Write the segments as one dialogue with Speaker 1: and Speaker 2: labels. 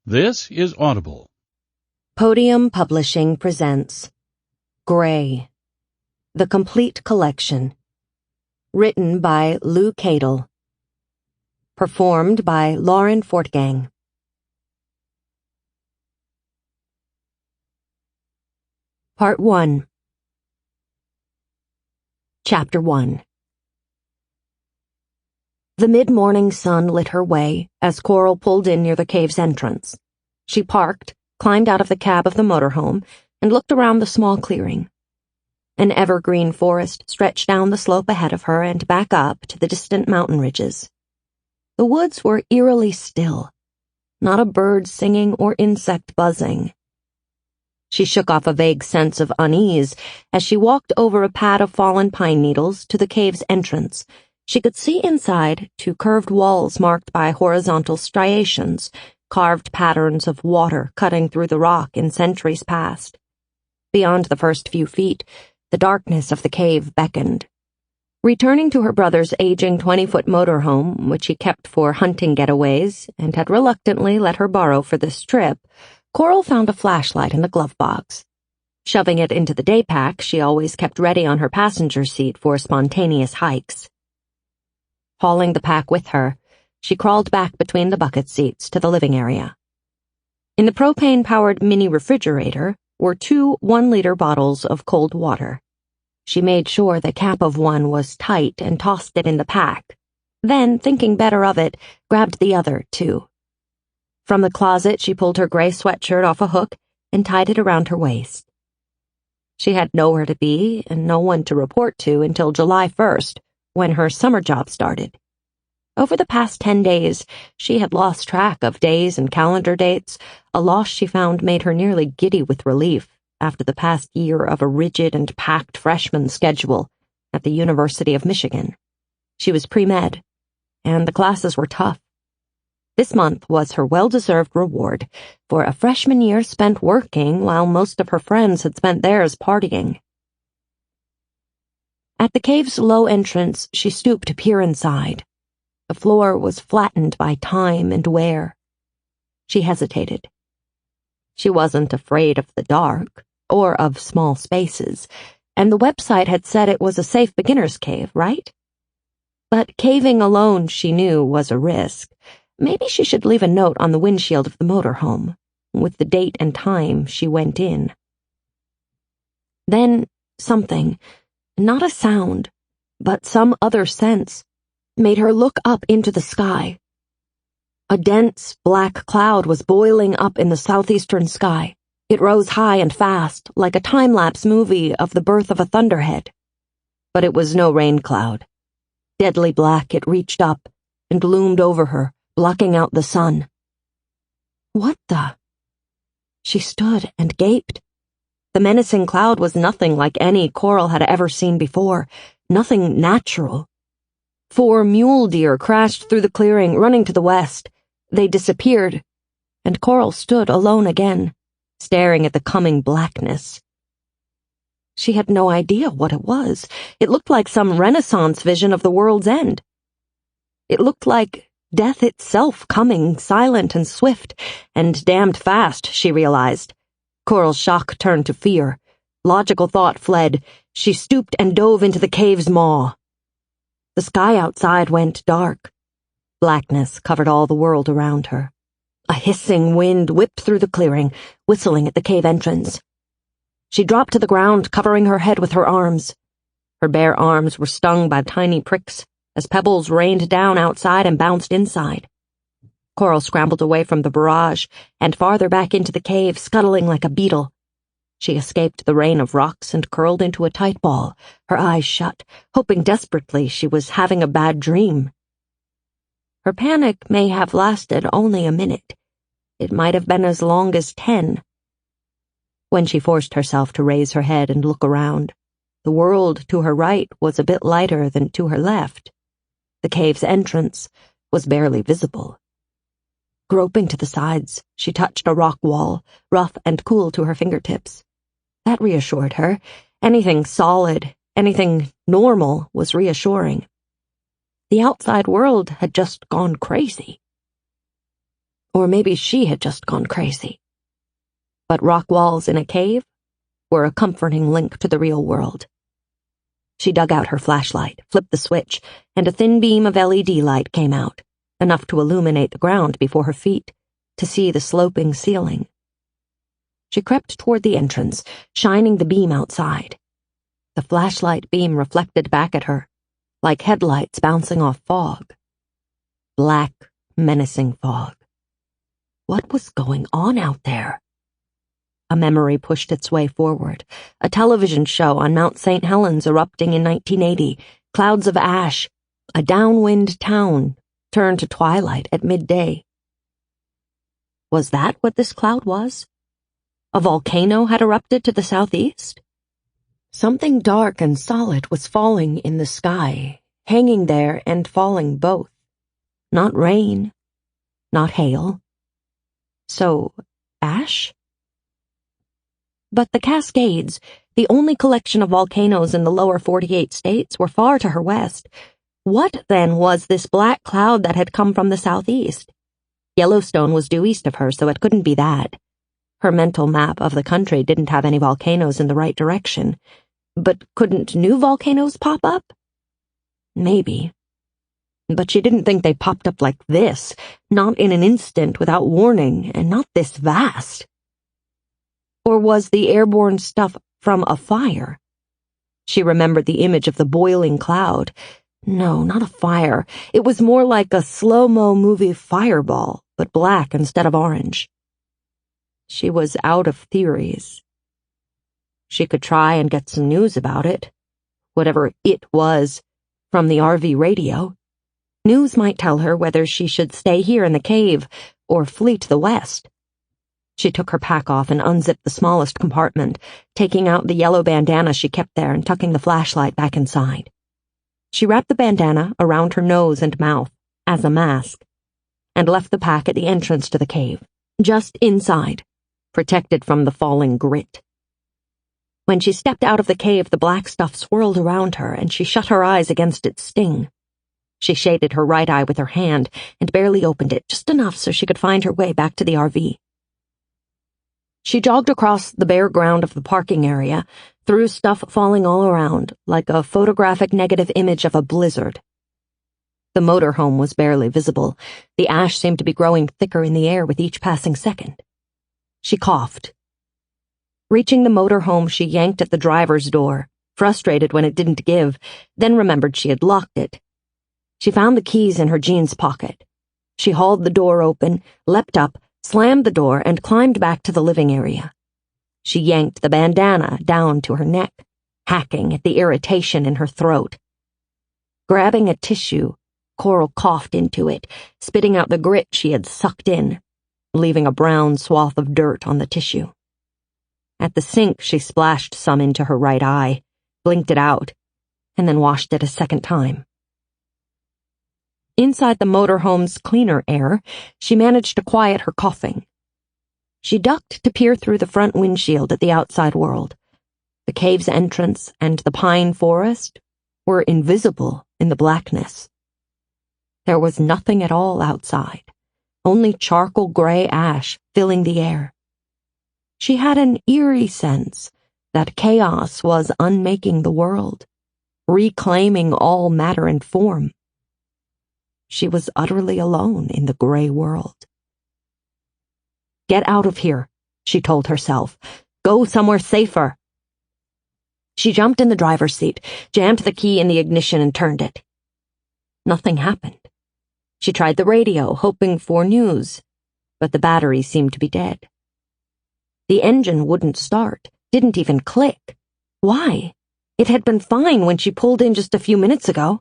Speaker 1: This is Audible.
Speaker 2: Podium Publishing presents Gray, The Complete Collection. Written by Lou Cadle. Performed by Lauren Fortgang. Part 1. Chapter 1. The mid-morning sun lit her way as Coral pulled in near the cave's entrance. She parked, climbed out of the cab of the motorhome, and looked around the small clearing. An evergreen forest stretched down the slope ahead of her and back up to the distant mountain ridges. The woods were eerily still, not a bird singing or insect buzzing. She shook off a vague sense of unease as she walked over a pad of fallen pine needles to the cave's entrance. She could see inside two curved walls marked by horizontal striations, carved patterns of water cutting through the rock in centuries past. Beyond the first few feet, the darkness of the cave beckoned. Returning to her brother's aging 20-foot motorhome, which he kept for hunting getaways and had reluctantly let her borrow for this trip, Coral found a flashlight in the glove box. Shoving it into the day pack she always kept ready on her passenger seat for spontaneous hikes. Hauling the pack with her, she crawled back between the bucket seats to the living area. In the propane-powered mini refrigerator were two 1-liter bottles of cold water. She made sure the cap of one was tight and tossed it in the pack. Then, thinking better of it, grabbed the other, too. From the closet, she pulled her gray sweatshirt off a hook and tied it around her waist. She had nowhere to be and no one to report to until July 1st, when her summer job started. Over the past 10 days, she had lost track of days and calendar dates, a loss she found made her nearly giddy with relief after the past year of a rigid and packed freshman schedule at the University of Michigan. She was pre-med, and the classes were tough. This month was her well-deserved reward for a freshman year spent working while most of her friends had spent theirs partying. At the cave's low entrance, she stooped to peer inside. The floor was flattened by time and wear. She hesitated. She wasn't afraid of the dark, or of small spaces, and the website had said it was a safe beginner's cave, right? But caving alone, she knew, was a risk. Maybe she should leave a note on the windshield of the motorhome, with the date and time she went in. Then something, not a sound, but some other sense, made her look up into the sky. A dense, black cloud was boiling up in the southeastern sky. It rose high and fast, like a time-lapse movie of the birth of a thunderhead. But it was no rain cloud. Deadly black, it reached up and loomed over her, blocking out the sun. What the? She stood and gaped. The menacing cloud was nothing like any Coral had ever seen before, nothing natural. 4 mule deer crashed through the clearing, running to the west. They disappeared, and Coral stood alone again, staring at the coming blackness. She had no idea what it was. It looked like some Renaissance vision of the world's end. It looked like death itself coming, silent and swift, and damned fast, she realized. Coral's shock turned to fear. Logical thought fled. She stooped and dove into the cave's maw. The sky outside went dark. Blackness covered all the world around her. A hissing wind whipped through the clearing, whistling at the cave entrance. She dropped to the ground, covering her head with her arms. Her bare arms were stung by tiny pricks as pebbles rained down outside and bounced inside. Coral scrambled away from the barrage and farther back into the cave, scuttling like a beetle. She escaped the rain of rocks and curled into a tight ball, her eyes shut, hoping desperately she was having a bad dream. Her panic may have lasted only a minute. It might have been as long as 10. When she forced herself to raise her head and look around, the world to her right was a bit lighter than to her left. The cave's entrance was barely visible. Groping to the sides, she touched a rock wall, rough and cool to her fingertips. That reassured her. Anything solid, anything normal was reassuring. The outside world had just gone crazy. Or maybe she had just gone crazy. But rock walls in a cave were a comforting link to the real world. She dug out her flashlight, flipped the switch, and a thin beam of LED light came out, enough to illuminate the ground before her feet, to see the sloping ceiling. She crept toward the entrance, shining the beam outside. The flashlight beam reflected back at her, like headlights bouncing off fog. Black, menacing fog. What was going on out there? A memory pushed its way forward. A television show on Mount St. Helens erupting in 1980, clouds of ash, a downwind town turned to twilight at midday. Was that what this cloud was? A volcano had erupted to the southeast? Something dark and solid was falling in the sky, hanging there and falling both. Not rain, not hail. So, ash? But the Cascades, the only collection of volcanoes in the lower 48 states, were far to her west. What, then, was this black cloud that had come from the southeast? Yellowstone was due east of her, so it couldn't be that. Her mental map of the country didn't have any volcanoes in the right direction. But couldn't new volcanoes pop up? Maybe. But she didn't think they popped up like this, not in an instant without warning, and not this vast. Or was the airborne stuff from a fire? She remembered the image of the boiling cloud. No, not a fire. It was more like a slow-mo movie fireball, but black instead of orange. She was out of theories. She could try and get some news about it, whatever it was, from the RV radio. News might tell her whether she should stay here in the cave or flee to the west. She took her pack off and unzipped the smallest compartment, taking out the yellow bandana she kept there and tucking the flashlight back inside. She wrapped the bandana around her nose and mouth, as a mask, and left the pack at the entrance to the cave, just inside, protected from the falling grit. When she stepped out of the cave, the black stuff swirled around her, and she shut her eyes against its sting. She shaded her right eye with her hand and barely opened it, just enough so she could find her way back to the RV. She jogged across the bare ground of the parking area, through stuff falling all around, like a photographic negative image of a blizzard. The motorhome was barely visible. The ash seemed to be growing thicker in the air with each passing second. She coughed. Reaching the motorhome, she yanked at the driver's door, frustrated when it didn't give, then remembered she had locked it. She found the keys in her jeans pocket. She hauled the door open, leapt up, slammed the door, and climbed back to the living area. She yanked the bandana down to her neck, hacking at the irritation in her throat. Grabbing a tissue, Coral coughed into it, spitting out the grit she had sucked in, leaving a brown swath of dirt on the tissue. At the sink, she splashed some into her right eye, blinked it out, and then washed it a second time. Inside the motorhome's cleaner air, she managed to quiet her coughing. She ducked to peer through the front windshield at the outside world. The cave's entrance and the pine forest were invisible in the blackness. There was nothing at all outside, only charcoal gray ash filling the air. She had an eerie sense that chaos was unmaking the world, reclaiming all matter and form. She was utterly alone in the gray world. Get out of here, she told herself. Go somewhere safer. She jumped in the driver's seat, jammed the key in the ignition, and turned it. Nothing happened. She tried the radio, hoping for news, but the battery seemed to be dead. The engine wouldn't start, didn't even click. Why? It had been fine when she pulled in just a few minutes ago.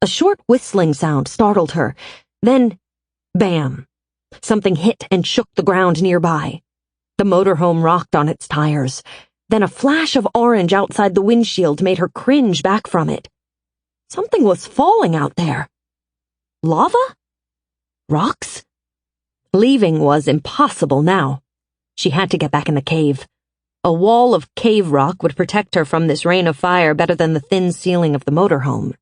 Speaker 2: A short whistling sound startled her. Then, bam! Something hit and shook the ground nearby. The motorhome rocked on its tires. Then a flash of orange outside the windshield made her cringe back from it. Something was falling out there. Lava? Rocks? Leaving was impossible now. She had to get back in the cave. A wall of cave rock would protect her from this rain of fire better than the thin ceiling of the motorhome.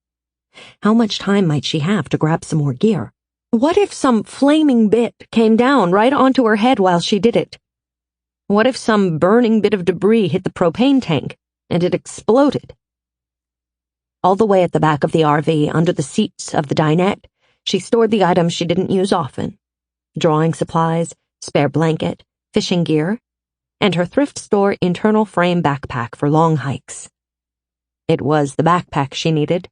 Speaker 2: How much time might she have to grab some more gear? What if some flaming bit came down right onto her head while she did it? What if some burning bit of debris hit the propane tank and it exploded? All the way at the back of the RV, under the seats of the dinette, she stored the items she didn't use often: drawing supplies, spare blanket, fishing gear, and her thrift store internal frame backpack for long hikes. It was the backpack she needed.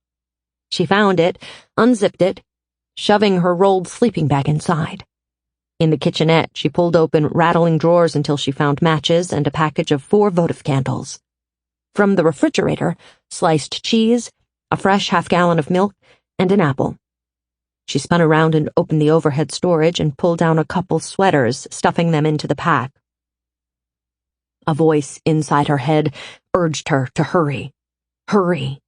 Speaker 2: She found it, unzipped it, shoving her rolled sleeping bag inside. In the kitchenette, she pulled open rattling drawers until she found matches and a package of 4 votive candles. From the refrigerator, sliced cheese, a fresh half-gallon of milk, and an apple. She spun around and opened the overhead storage and pulled down a couple sweaters, stuffing them into the pack. A voice inside her head urged her to hurry. Hurry.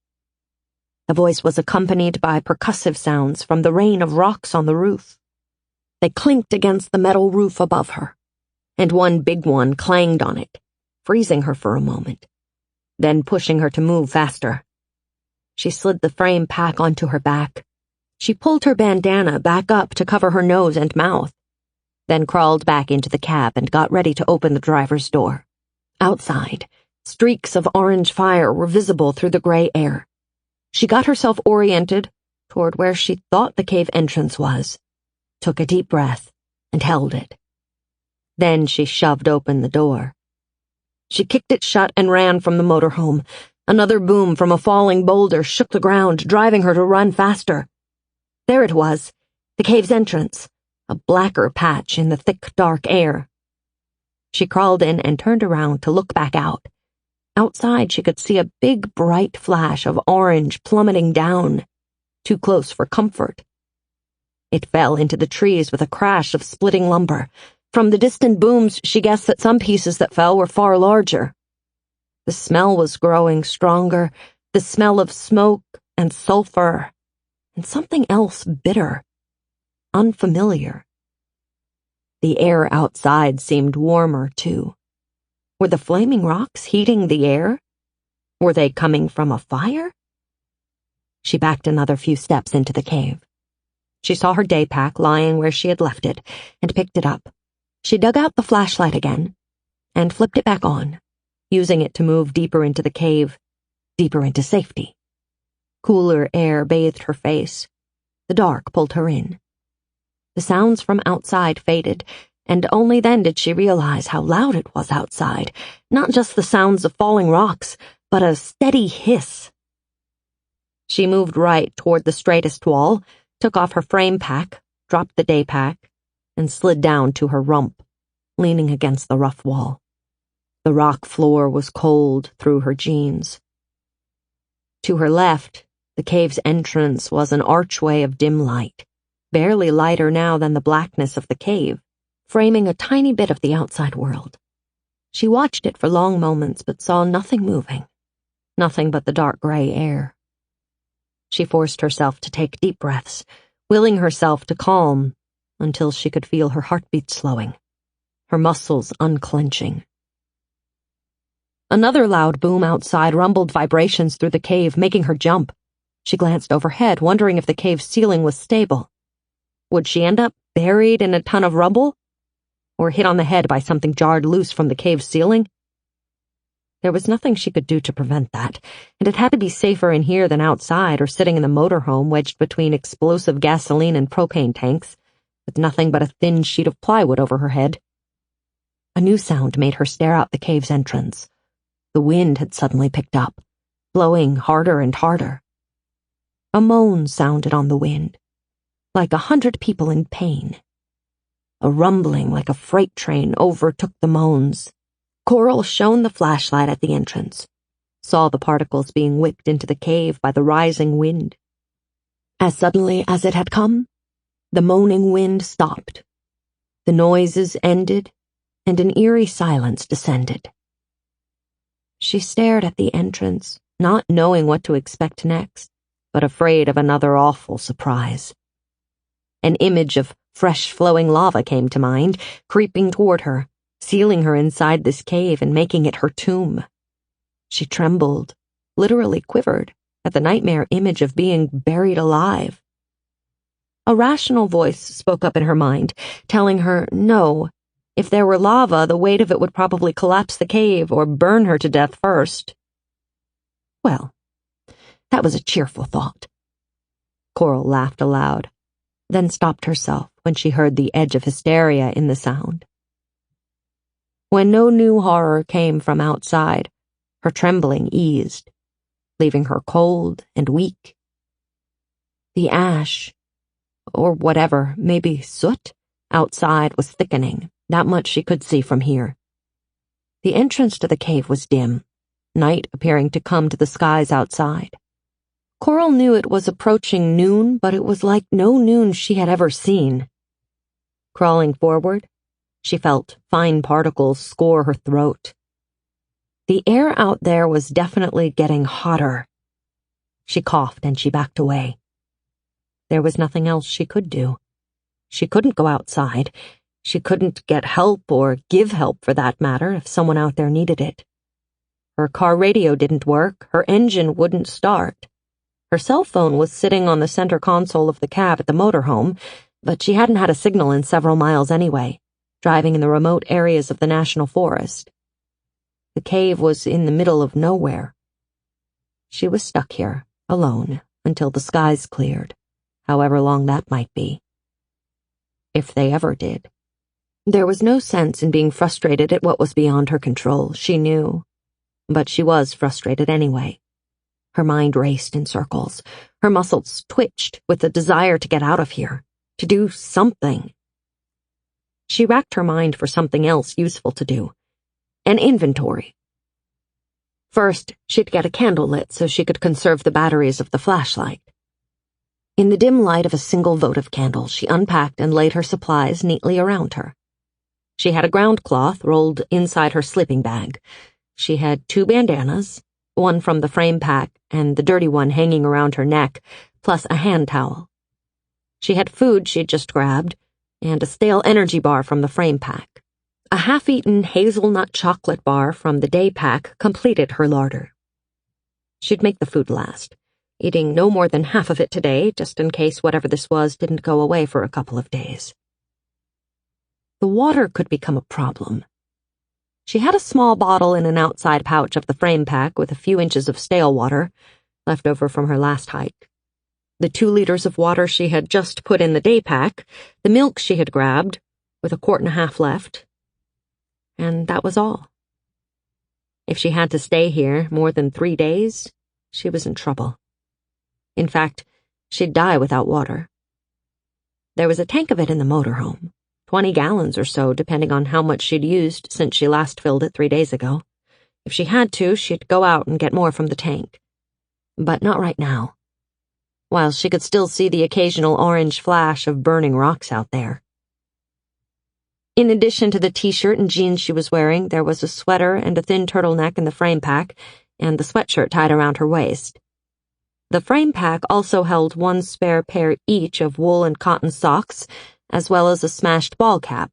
Speaker 2: The voice was accompanied by percussive sounds from the rain of rocks on the roof. They clinked against the metal roof above her, and one big one clanged on it, freezing her for a moment, then pushing her to move faster. She slid the frame pack onto her back. She pulled her bandana back up to cover her nose and mouth, then crawled back into the cab and got ready to open the driver's door. Outside, streaks of orange fire were visible through the gray air. She got herself oriented toward where she thought the cave entrance was, took a deep breath, and held it. Then she shoved open the door. She kicked it shut and ran from the motorhome. Another boom from a falling boulder shook the ground, driving her to run faster. There it was, the cave's entrance, a blacker patch in the thick, dark air. She crawled in and turned around to look back out. Outside, she could see a big, bright flash of orange plummeting down, too close for comfort. It fell into the trees with a crash of splitting lumber. From the distant booms, she guessed that some pieces that fell were far larger. The smell was growing stronger, the smell of smoke and sulfur, and something else bitter, unfamiliar. The air outside seemed warmer, too. Were the flaming rocks heating the air? Were they coming from a fire? She backed another few steps into the cave. She saw her day pack lying where she had left it and picked it up. She dug out the flashlight again and flipped it back on, using it to move deeper into the cave, deeper into safety. Cooler air bathed her face. The dark pulled her in. The sounds from outside faded, and only then did she realize how loud it was outside, not just the sounds of falling rocks, but a steady hiss. She moved right toward the straightest wall, took off her frame pack, dropped the day pack, and slid down to her rump, leaning against the rough wall. The rock floor was cold through her jeans. To her left, the cave's entrance was an archway of dim light, barely lighter now than the blackness of the cave, framing a tiny bit of the outside world. She watched it for long moments but saw nothing moving, nothing but the dark gray air. She forced herself to take deep breaths, willing herself to calm until she could feel her heartbeat slowing, her muscles unclenching. Another loud boom outside rumbled vibrations through the cave, making her jump. She glanced overhead, wondering if the cave's ceiling was stable. Would she end up buried in a ton of rubble? Or hit on the head by something jarred loose from the cave's ceiling? There was nothing she could do to prevent that, and it had to be safer in here than outside or sitting in the motorhome wedged between explosive gasoline and propane tanks, with nothing but a thin sheet of plywood over her head. A new sound made her stare out the cave's entrance. The wind had suddenly picked up, blowing harder and harder. A moan sounded on the wind, like 100 people in pain. A rumbling like a freight train overtook the moans. Coral shone the flashlight at the entrance, saw the particles being whipped into the cave by the rising wind. As suddenly as it had come, the moaning wind stopped. The noises ended, and an eerie silence descended. She stared at the entrance, not knowing what to expect next, but afraid of another awful surprise. An image of fresh flowing lava came to mind, creeping toward her, sealing her inside this cave and making it her tomb. She trembled, literally quivered, at the nightmare image of being buried alive. A rational voice spoke up in her mind, telling her no. If there were lava, the weight of it would probably collapse the cave or burn her to death first. Well, that was a cheerful thought. Coral laughed aloud, then stopped herself when she heard the edge of hysteria in the sound. When no new horror came from outside, her trembling eased, leaving her cold and weak. The ash, or whatever, maybe soot, outside was thickening. That much she could see from here. The entrance to the cave was dim, night appearing to come to the skies outside. Coral knew it was approaching noon, but it was like no noon she had ever seen. Crawling forward, she felt fine particles score her throat. The air out there was definitely getting hotter. She coughed and she backed away. There was nothing else she could do. She couldn't go outside. She couldn't get help or give help for that matter if someone out there needed it. Her car radio didn't work. Her engine wouldn't start. Her cell phone was sitting on the center console of the cab at the motorhome, but she hadn't had a signal in several miles anyway, driving in the remote areas of the national forest. The cave was in the middle of nowhere. She was stuck here, alone, until the skies cleared, however long that might be. If they ever did. There was no sense in being frustrated at what was beyond her control, she knew. But she was frustrated anyway. Her mind raced in circles. Her muscles twitched with the desire to get out of here, to do something. She racked her mind for something else useful to do. An inventory. First, she'd get a candle lit so she could conserve the batteries of the flashlight. In the dim light of a single votive candle, she unpacked and laid her supplies neatly around her. She had a ground cloth rolled inside her sleeping bag. She had 2 bandanas, one from the frame pack and the dirty one hanging around her neck, plus a hand towel. She had food she'd just grabbed, and a stale energy bar from the frame pack. A half-eaten hazelnut chocolate bar from the day pack completed her larder. She'd make the food last, eating no more than half of it today, just in case whatever this was didn't go away for a couple of days. The water could become a problem. She had a small bottle in an outside pouch of the frame pack with a few inches of stale water, left over from her last hike. The 2 liters of water she had just put in the day pack, the milk she had grabbed, with a 1.5 quarts left. And that was all. If she had to stay here more than 3 days, she was in trouble. In fact, she'd die without water. There was a tank of it in the motorhome, 20 gallons or so, depending on how much she'd used since she last filled it 3 days ago. If she had to, she'd go out and get more from the tank. But not right now. While she could still see the occasional orange flash of burning rocks out there. In addition to the t-shirt and jeans she was wearing, there was a sweater and a thin turtleneck in the frame pack, and the sweatshirt tied around her waist. The frame pack also held 1 spare pair each of wool and cotton socks, as well as a smashed ball cap.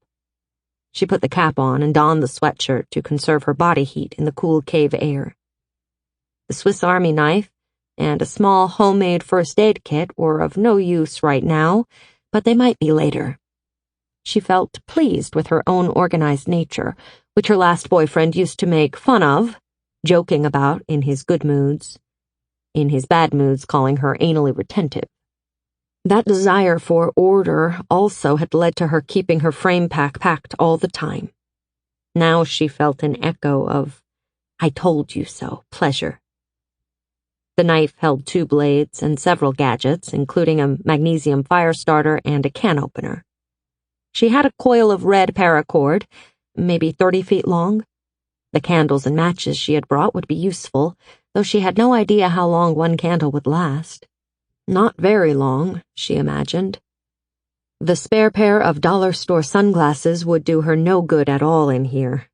Speaker 2: She put the cap on and donned the sweatshirt to conserve her body heat in the cool cave air. The Swiss Army knife and a small homemade first aid kit were of no use right now, but they might be later. She felt pleased with her own organized nature, which her last boyfriend used to make fun of, joking about in his good moods, in his bad moods calling her anally retentive. That desire for order also had led to her keeping her frame pack packed all the time. Now she felt an echo of, "I told you so," pleasure. The knife held 2 blades and several gadgets, including a magnesium fire starter and a can opener. She had a coil of red paracord, maybe 30 feet long. The candles and matches she had brought would be useful, though she had no idea how long 1 candle would last. Not very long, she imagined. The spare pair of dollar store sunglasses would do her no good at all in here.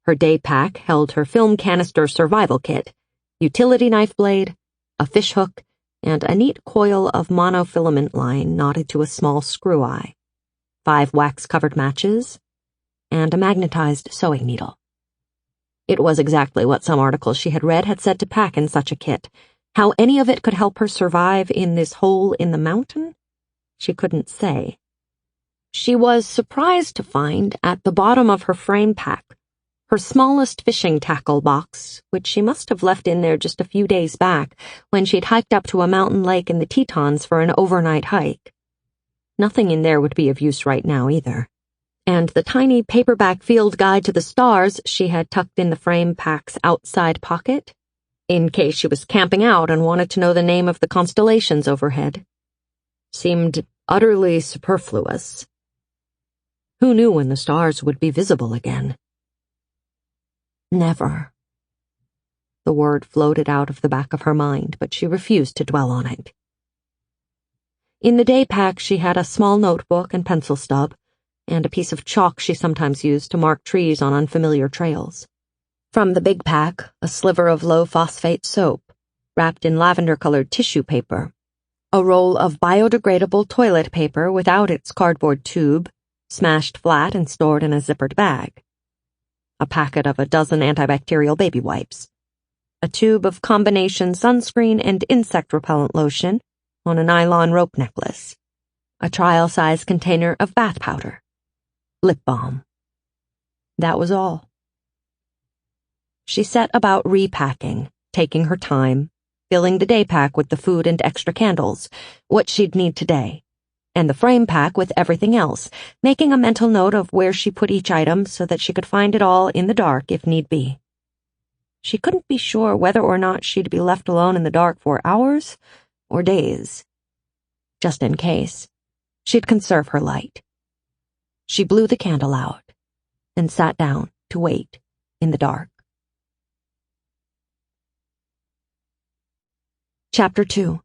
Speaker 2: Her day pack held her film canister survival kit, utility knife blade, a fish hook, and a neat coil of monofilament line knotted to a small screw eye, 5 wax-covered matches, and a magnetized sewing needle. It was exactly what some articles she had read had said to pack in such a kit. How any of it could help her survive in this hole in the mountain? She couldn't say. She was surprised to find at the bottom of her frame pack her smallest fishing tackle box, which she must have left in there just a few days back when she'd hiked up to a mountain lake in the Tetons for an overnight hike. Nothing in there would be of use right now either. And the tiny paperback field guide to the stars she had tucked in the frame pack's outside pocket, in case she was camping out and wanted to know the name of the constellations overhead, seemed utterly superfluous. Who knew when the stars would be visible again? Never. The word floated out of the back of her mind, but she refused to dwell on it. In the day pack she had a small notebook and pencil stub, and a piece of chalk she sometimes used to mark trees on unfamiliar trails. From the big pack, a sliver of low-phosphate soap, wrapped in lavender-colored tissue paper, a roll of biodegradable toilet paper without its cardboard tube, smashed flat and stored in a zippered bag, a packet of a dozen antibacterial baby wipes, a tube of combination sunscreen and insect repellent lotion on a nylon rope necklace, a trial-size container of bath powder, lip balm. That was all. She set about repacking, taking her time, filling the day pack with the food and extra candles, what she'd need today, and the frame pack with everything else, making a mental note of where she put each item so that she could find it all in the dark if need be. She couldn't be sure whether or not she'd be left alone in the dark for hours or days. Just in case, she'd conserve her light. She blew the candle out and sat down to wait in the dark. Chapter 2.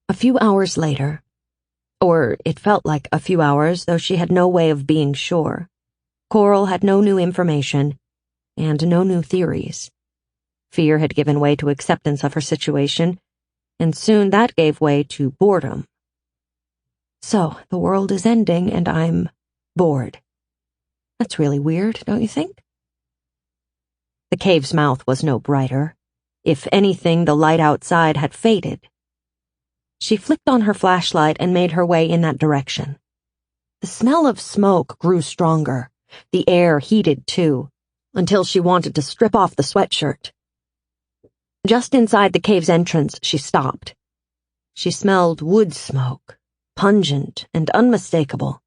Speaker 2: A few hours later, or it felt like a few hours, though she had no way of being sure, Coral had no new information and no new theories. Fear had given way to acceptance of her situation, and soon that gave way to boredom. So, the world is ending and I'm bored. That's really weird, don't you think? The cave's mouth was no brighter. If anything, the light outside had faded. She flicked on her flashlight and made her way in that direction. The smell of smoke grew stronger. The air heated, too, until she wanted to strip off the sweatshirt. Just inside the cave's entrance, she stopped. She smelled wood smoke, pungent and unmistakable.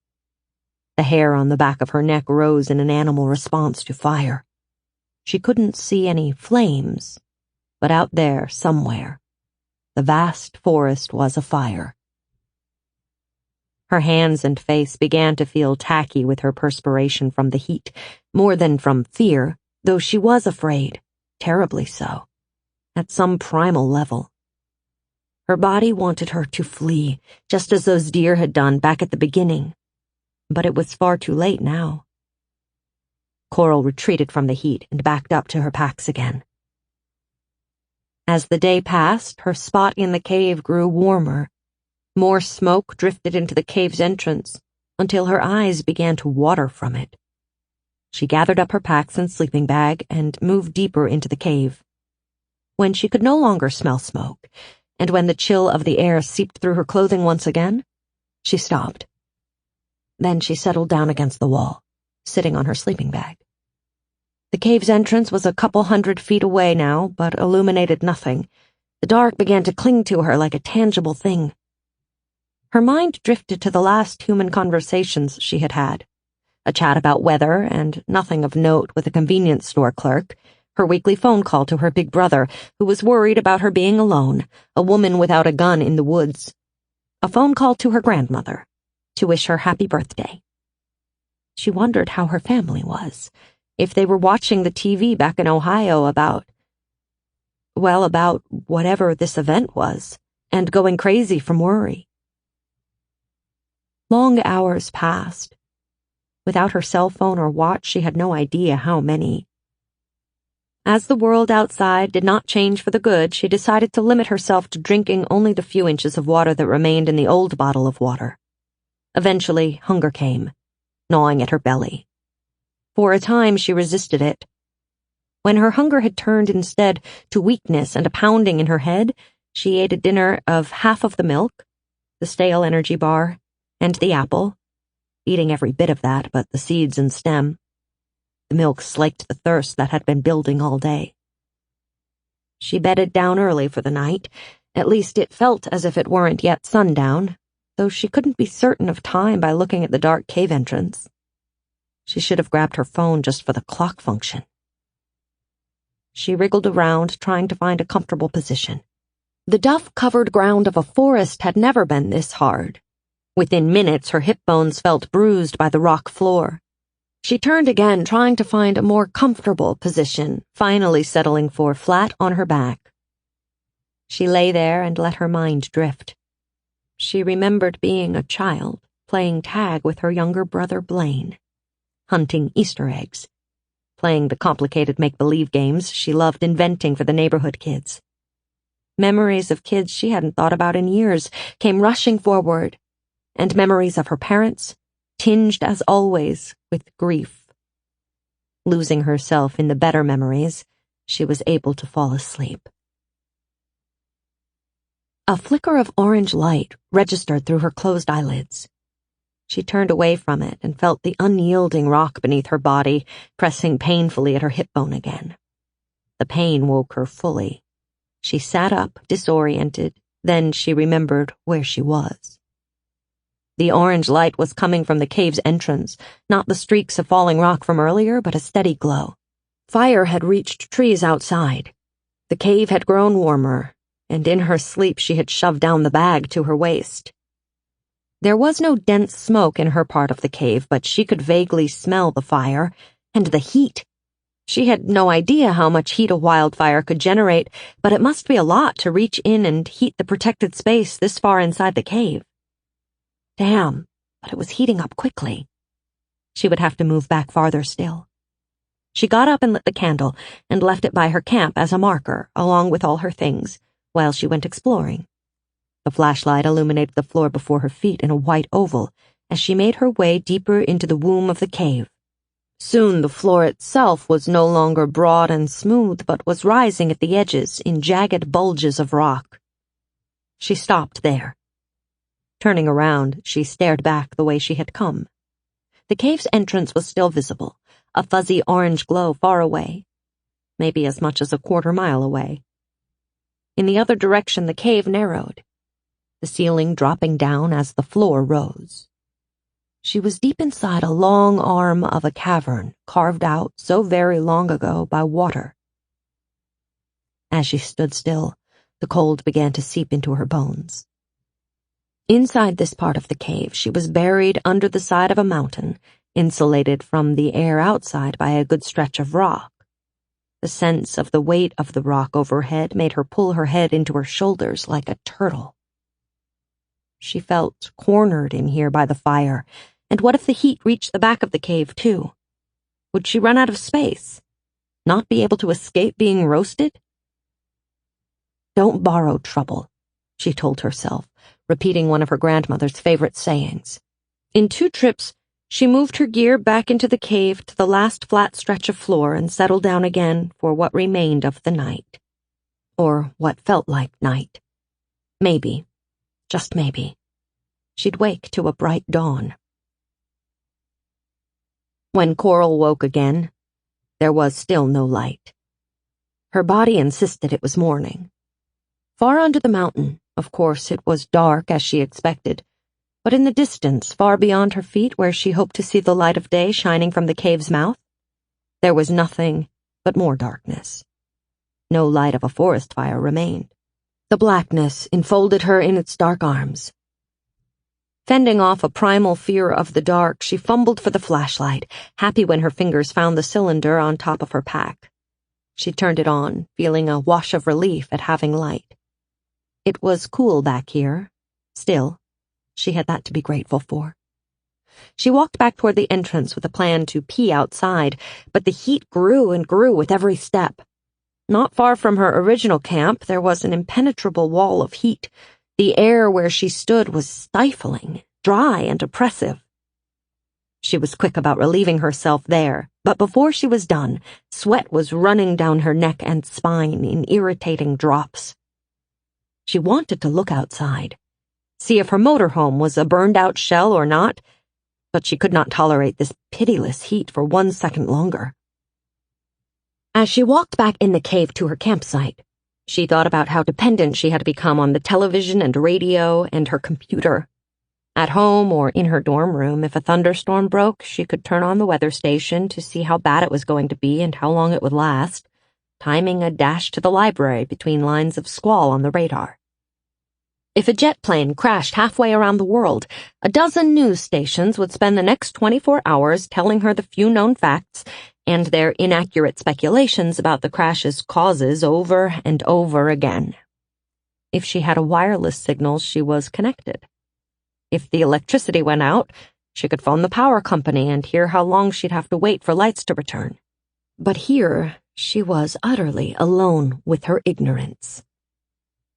Speaker 2: The hair on the back of her neck rose in an animal response to fire. She couldn't see any flames, but out there, somewhere, the vast forest was afire. Her hands and face began to feel tacky with her perspiration from the heat, more than from fear, though she was afraid, terribly so, at some primal level. Her body wanted her to flee, just as those deer had done back at the beginning, but it was far too late now. Coral retreated from the heat and backed up to her packs again. As the day passed, her spot in the cave grew warmer. More smoke drifted into the cave's entrance until her eyes began to water from it. She gathered up her packs and sleeping bag and moved deeper into the cave. When she could no longer smell smoke, and when the chill of the air seeped through her clothing once again, she stopped. Then she settled down against the wall, sitting on her sleeping bag. The cave's entrance was a couple 100 feet away now, but illuminated nothing. The dark began to cling to her like a tangible thing. Her mind drifted to the last human conversations she had had. A chat about weather and nothing of note with a convenience store clerk, her weekly phone call to her big brother, who was worried about her being alone, a woman without a gun in the woods. A phone call to her grandmother, to wish her happy birthday. She wondered how her family was, if they were watching the TV back in Ohio about whatever this event was, and going crazy from worry. Long hours passed. Without her cell phone or watch, she had no idea how many. As the world outside did not change for the good, she decided to limit herself to drinking only the few inches of water that remained in the old bottle of water. Eventually, hunger came, gnawing at her belly. For a time, she resisted it. When her hunger had turned instead to weakness and a pounding in her head, she ate a dinner of half of the milk, the stale energy bar, and the apple, eating every bit of that but the seeds and stem. The milk slaked the thirst that had been building all day. She bedded down early for the night. At least it felt as if it weren't yet sundown, though she couldn't be certain of time by looking at the dark cave entrance. She should have grabbed her phone just for the clock function. She wriggled around, trying to find a comfortable position. The duff-covered ground of a forest had never been this hard. Within minutes, her hip bones felt bruised by the rock floor. She turned again, trying to find a more comfortable position, finally settling for flat on her back. She lay there and let her mind drift. She remembered being a child, playing tag with her younger brother Blaine, hunting Easter eggs, playing the complicated make-believe games she loved inventing for the neighborhood kids. Memories of kids she hadn't thought about in years came rushing forward, and memories of her parents, tinged as always with grief. Losing herself in the better memories, she was able to fall asleep. A flicker of orange light registered through her closed eyelids. She turned away from it and felt the unyielding rock beneath her body, pressing painfully at her hip bone again. The pain woke her fully. She sat up, disoriented, then she remembered where she was. The orange light was coming from the cave's entrance, not the streaks of falling rock from earlier, but a steady glow. Fire had reached trees outside. The cave had grown warmer, and in her sleep she had shoved down the bag to her waist. There was no dense smoke in her part of the cave, but she could vaguely smell the fire, and the heat. She had no idea how much heat a wildfire could generate, but it must be a lot to reach in and heat the protected space this far inside the cave. Damn, but it was heating up quickly. She would have to move back farther still. She got up and lit the candle and left it by her camp as a marker, along with all her things, while she went exploring. The flashlight illuminated the floor before her feet in a white oval as she made her way deeper into the womb of the cave. Soon the floor itself was no longer broad and smooth, but was rising at the edges in jagged bulges of rock. She stopped there. Turning around, she stared back the way she had come. The cave's entrance was still visible, a fuzzy orange glow far away, maybe as much as a quarter-mile away. In the other direction, the cave narrowed, the ceiling dropping down as the floor rose. She was deep inside a long arm of a cavern carved out so very long ago by water. As she stood still, the cold began to seep into her bones. Inside this part of the cave, she was buried under the side of a mountain, insulated from the air outside by a good stretch of rock. The sense of the weight of the rock overhead made her pull her head into her shoulders like a turtle. She felt cornered in here by the fire, and what if the heat reached the back of the cave, too? Would she run out of space? Not be able to escape being roasted? Don't borrow trouble, she told herself, repeating one of her grandmother's favorite sayings. In 2 trips, she moved her gear back into the cave to the last flat stretch of floor and settled down again for what remained of the night. Or what felt like night. Maybe, just maybe, she'd wake to a bright dawn. When Coral woke again, there was still no light. Her body insisted it was morning. Far under the mountain, of course, it was dark as she expected, but in the distance, far beyond her feet where she hoped to see the light of day shining from the cave's mouth, there was nothing but more darkness. No light of a forest fire remained. The blackness enfolded her in its dark arms. Fending off a primal fear of the dark, she fumbled for the flashlight, happy when her fingers found the cylinder on top of her pack. She turned it on, feeling a wash of relief at having light. It was cool back here. Still, she had that to be grateful for. She walked back toward the entrance with a plan to pee outside, but the heat grew and grew with every step. Not far from her original camp, there was an impenetrable wall of heat. The air where she stood was stifling, dry and oppressive. She was quick about relieving herself there, but before she was done, sweat was running down her neck and spine in irritating drops. She wanted to look outside, see if her motorhome was a burned-out shell or not, but she could not tolerate this pitiless heat for 1 second longer. As she walked back in the cave to her campsite, she thought about how dependent she had become on the television and radio and her computer. At home or in her dorm room, if a thunderstorm broke, she could turn on the weather station to see how bad it was going to be and how long it would last, timing a dash to the library between lines of squall on the radar. If a jet plane crashed halfway around the world, a dozen news stations would spend the next 24 hours telling her the few known facts and their inaccurate speculations about the crash's causes over and over again. If she had a wireless signal, she was connected. If the electricity went out, she could phone the power company and hear how long she'd have to wait for lights to return. But here, she was utterly alone with her ignorance.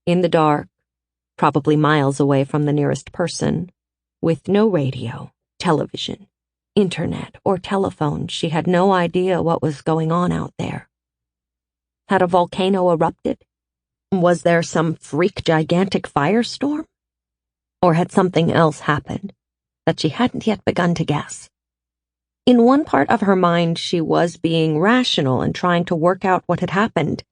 Speaker 2: In the dark, probably miles away from the nearest person, with no radio, television, internet, or telephone, she had no idea what was going on out there. Had a volcano erupted? Was there some freak gigantic firestorm? Or had something else happened that she hadn't yet begun to guess? In one part of her mind, she was being rational and trying to work out what had happened.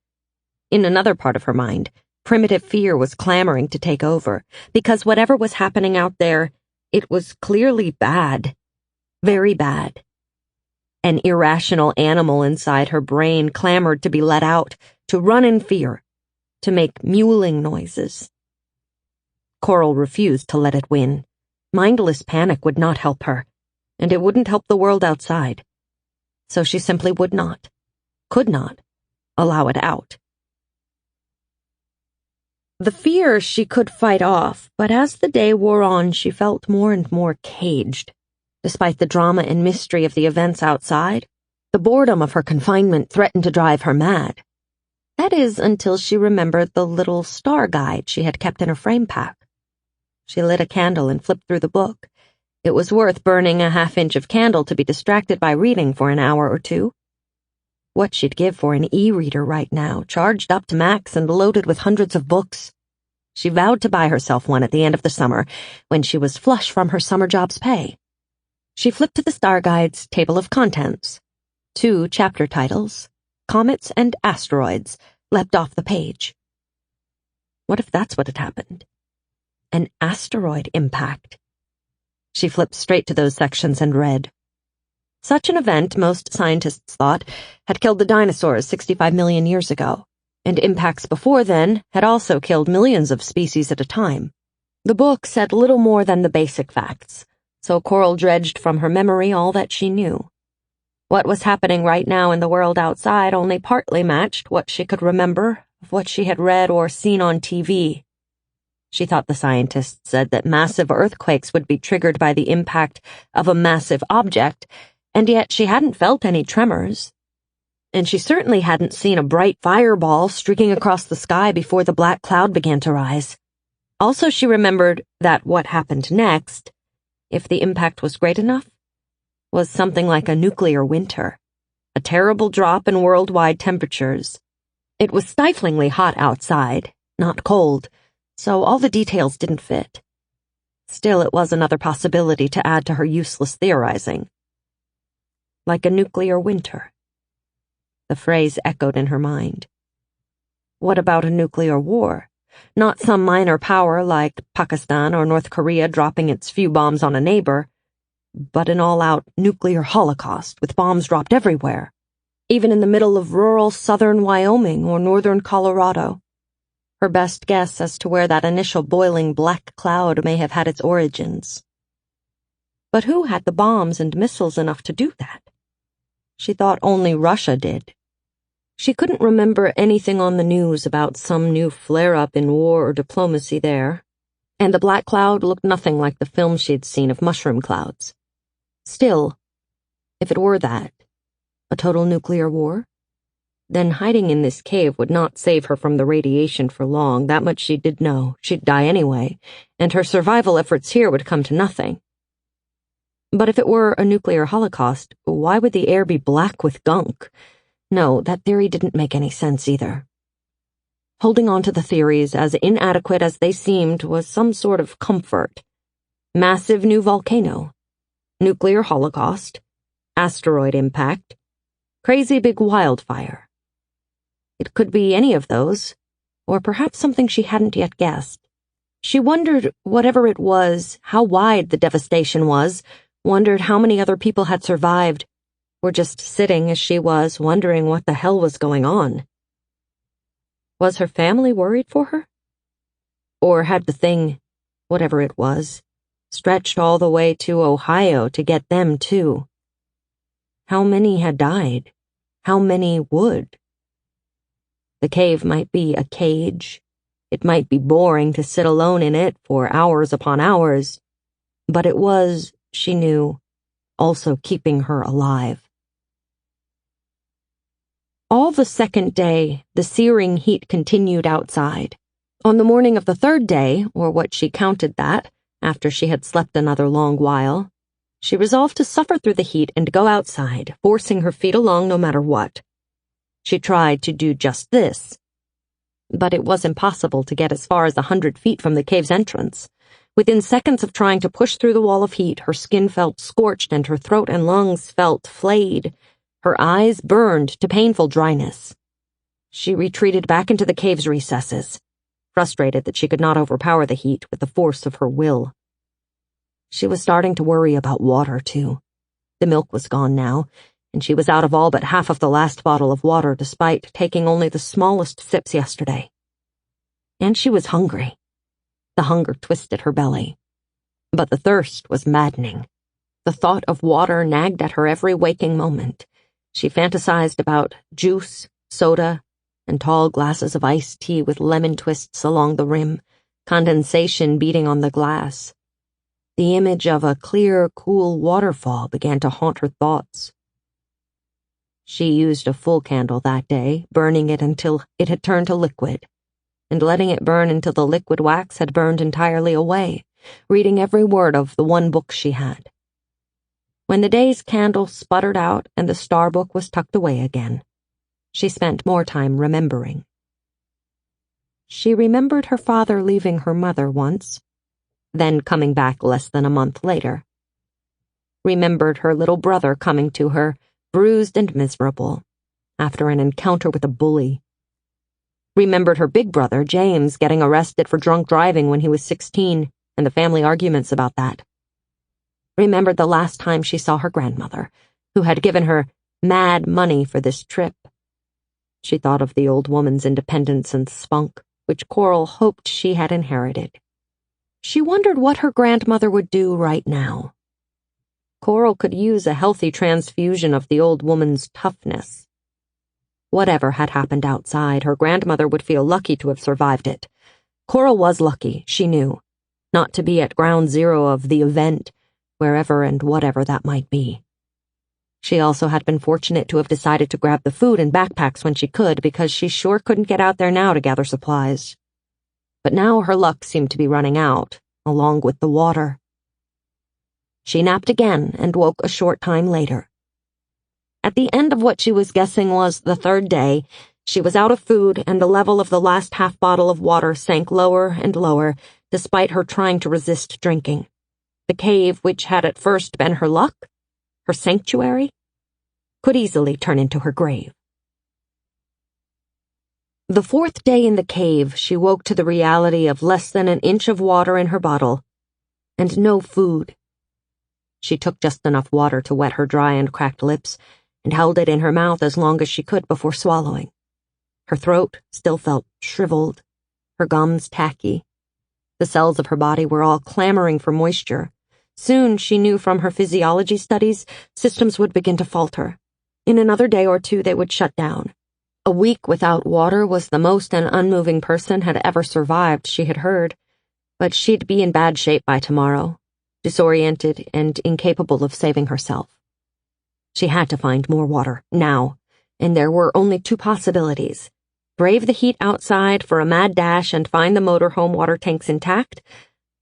Speaker 2: In another part of her mind, primitive fear was clamoring to take over, because whatever was happening out there, it was clearly bad. Very bad. An irrational animal inside her brain clamored to be let out, to run in fear, to make mewling noises. Coral refused to let it win. Mindless panic would not help her, and it wouldn't help the world outside. So she simply would not, could not, allow it out. The fear she could fight off, but as the day wore on, she felt more and more caged. Despite the drama and mystery of the events outside, the boredom of her confinement threatened to drive her mad. That is, until she remembered the little star guide she had kept in her frame pack. She lit a candle and flipped through the book. It was worth burning a half-inch of candle to be distracted by reading for an hour or two. What she'd give for an e-reader right now, charged up to max and loaded with hundreds of books. She vowed to buy herself one at the end of the summer, when she was flush from her summer job's pay. She flipped to the Star Guide's table of contents. 2 chapter titles, Comets and Asteroids, leapt off the page. What if that's what had happened? An asteroid impact. She flipped straight to those sections and read. Such an event, most scientists thought, had killed the dinosaurs 65 million years ago, and impacts before then had also killed millions of species at a time. The book said little more than the basic facts, so Coral dredged from her memory all that she knew. What was happening right now in the world outside only partly matched what she could remember of what she had read or seen on TV. She thought the scientists said that massive earthquakes would be triggered by the impact of a massive object, and yet she hadn't felt any tremors. And she certainly hadn't seen a bright fireball streaking across the sky before the black cloud began to rise. Also, she remembered that what happened next, if the impact was great enough, was something like a nuclear winter, a terrible drop in worldwide temperatures. It was stiflingly hot outside, not cold, so all the details didn't fit. Still, it was another possibility to add to her useless theorizing. Like a nuclear winter. The phrase echoed in her mind. What about a nuclear war? Not some minor power like Pakistan or North Korea dropping its few bombs on a neighbor, but an all-out nuclear holocaust with bombs dropped everywhere, even in the middle of rural southern Wyoming or northern Colorado. Her best guess as to where that initial boiling black cloud may have had its origins. But who had the bombs and missiles enough to do that? She thought only Russia did. She couldn't remember anything on the news about some new flare-up in war or diplomacy there, and the black cloud looked nothing like the film she'd seen of mushroom clouds. Still, if it were that, a total nuclear war, then hiding in this cave would not save her from the radiation for long. That much she did know. She'd die anyway, and her survival efforts here would come to nothing. But if it were a nuclear holocaust, why would the air be black with gunk? No, that theory didn't make any sense either. Holding on to the theories, as inadequate as they seemed, was some sort of comfort. Massive new volcano, nuclear holocaust, asteroid impact, crazy big wildfire. It could be any of those, or perhaps something she hadn't yet guessed. She wondered, whatever it was, how wide the devastation was, wondered how many other people had survived, or just sitting as she was, wondering what the hell was going on. Was her family worried for her? Or had the thing, whatever it was, stretched all the way to Ohio to get them too? How many had died? How many would? The cave might be a cage. It might be boring to sit alone in it for hours upon hours, but it was, she knew, also keeping her alive. All the second day, the searing heat continued outside. On the morning of the third day, or what she counted that, after she had slept another long while, she resolved to suffer through the heat and go outside, forcing her feet along no matter what. She tried to do just this, but it was impossible to get as far as 100 feet from the cave's entrance. Within seconds of trying to push through the wall of heat, her skin felt scorched and her throat and lungs felt flayed. Her eyes burned to painful dryness. She retreated back into the cave's recesses, frustrated that she could not overpower the heat with the force of her will. She was starting to worry about water, too. The milk was gone now, and she was out of all but half of the last bottle of water despite taking only the smallest sips yesterday. And she was hungry. The hunger twisted her belly. But the thirst was maddening. The thought of water nagged at her every waking moment. She fantasized about juice, soda, and tall glasses of iced tea with lemon twists along the rim, condensation beating on the glass. The image of a clear, cool waterfall began to haunt her thoughts. She used a full candle that day, burning it until it had turned to liquid, and letting it burn until the liquid wax had burned entirely away, reading every word of the one book she had. When the day's candle sputtered out and the star book was tucked away again, she spent more time remembering. She remembered her father leaving her mother once, then coming back less than a month later. Remembered her little brother coming to her, bruised and miserable, after an encounter with a bully. Remembered her big brother, James, getting arrested for drunk driving when he was 16, and the family arguments about that. Remembered the last time she saw her grandmother, who had given her mad money for this trip. She thought of the old woman's independence and spunk, which Coral hoped she had inherited. She wondered what her grandmother would do right now. Coral could use a healthy transfusion of the old woman's toughness. Whatever had happened outside, her grandmother would feel lucky to have survived it. Coral was lucky, she knew, not to be at ground zero of the event, wherever and whatever that might be. She also had been fortunate to have decided to grab the food and backpacks when she could, because she sure couldn't get out there now to gather supplies. But now her luck seemed to be running out, along with the water. She napped again and woke a short time later. At the end of what she was guessing was the third day, she was out of food and the level of the last half bottle of water sank lower and lower, despite her trying to resist drinking. The cave, which had at first been her luck, her sanctuary, could easily turn into her grave. The fourth day in the cave, she woke to the reality of less than an inch of water in her bottle, and no food. She took just enough water to wet her dry and cracked lips, and held it in her mouth as long as she could before swallowing. Her throat still felt shriveled, her gums tacky. The cells of her body were all clamoring for moisture. Soon, she knew from her physiology studies, systems would begin to falter. In another day or two, they would shut down. A week without water was the most an unmoving person had ever survived, she had heard. But she'd be in bad shape by tomorrow, disoriented and incapable of saving herself. She had to find more water, now, and there were only two possibilities. Brave the heat outside for a mad dash and find the motorhome water tanks intact,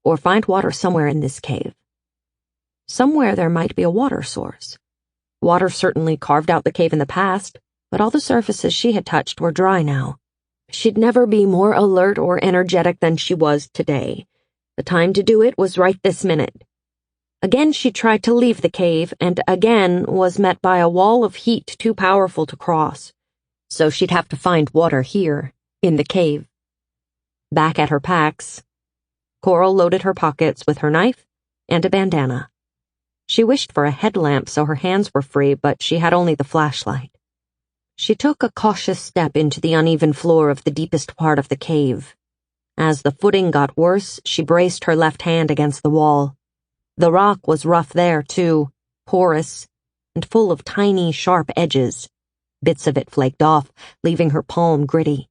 Speaker 2: or find water somewhere in this cave. Somewhere there might be a water source. Water certainly carved out the cave in the past, but all the surfaces she had touched were dry now. She'd never be more alert or energetic than she was today. The time to do it was right this minute. Again she tried to leave the cave, and again was met by a wall of heat too powerful to cross. So she'd have to find water here, in the cave. Back at her packs, Coral loaded her pockets with her knife and a bandana. She wished for a headlamp so her hands were free, but she had only the flashlight. She took a cautious step into the uneven floor of the deepest part of the cave. As the footing got worse, she braced her left hand against the wall. The rock was rough there, too, porous, and full of tiny, sharp edges. Bits of it flaked off, leaving her palm gritty.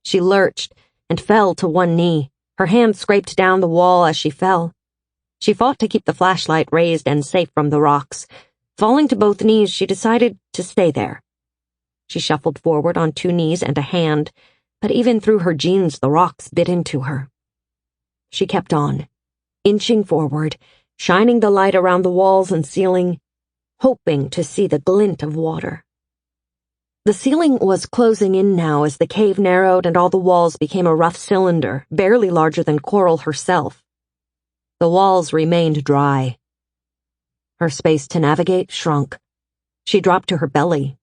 Speaker 2: She lurched and fell to one knee. Her hand scraped down the wall as she fell. She fought to keep the flashlight raised and safe from the rocks. Falling to both knees, she decided to stay there. She shuffled forward on 2 knees and a hand, but even through her jeans the rocks bit into her. She kept on, inching forward, shining the light around the walls and ceiling, hoping to see the glint of water. The ceiling was closing in now as the cave narrowed and all the walls became a rough cylinder, barely larger than Coral herself. The walls remained dry. Her space to navigate shrunk. She dropped to her belly.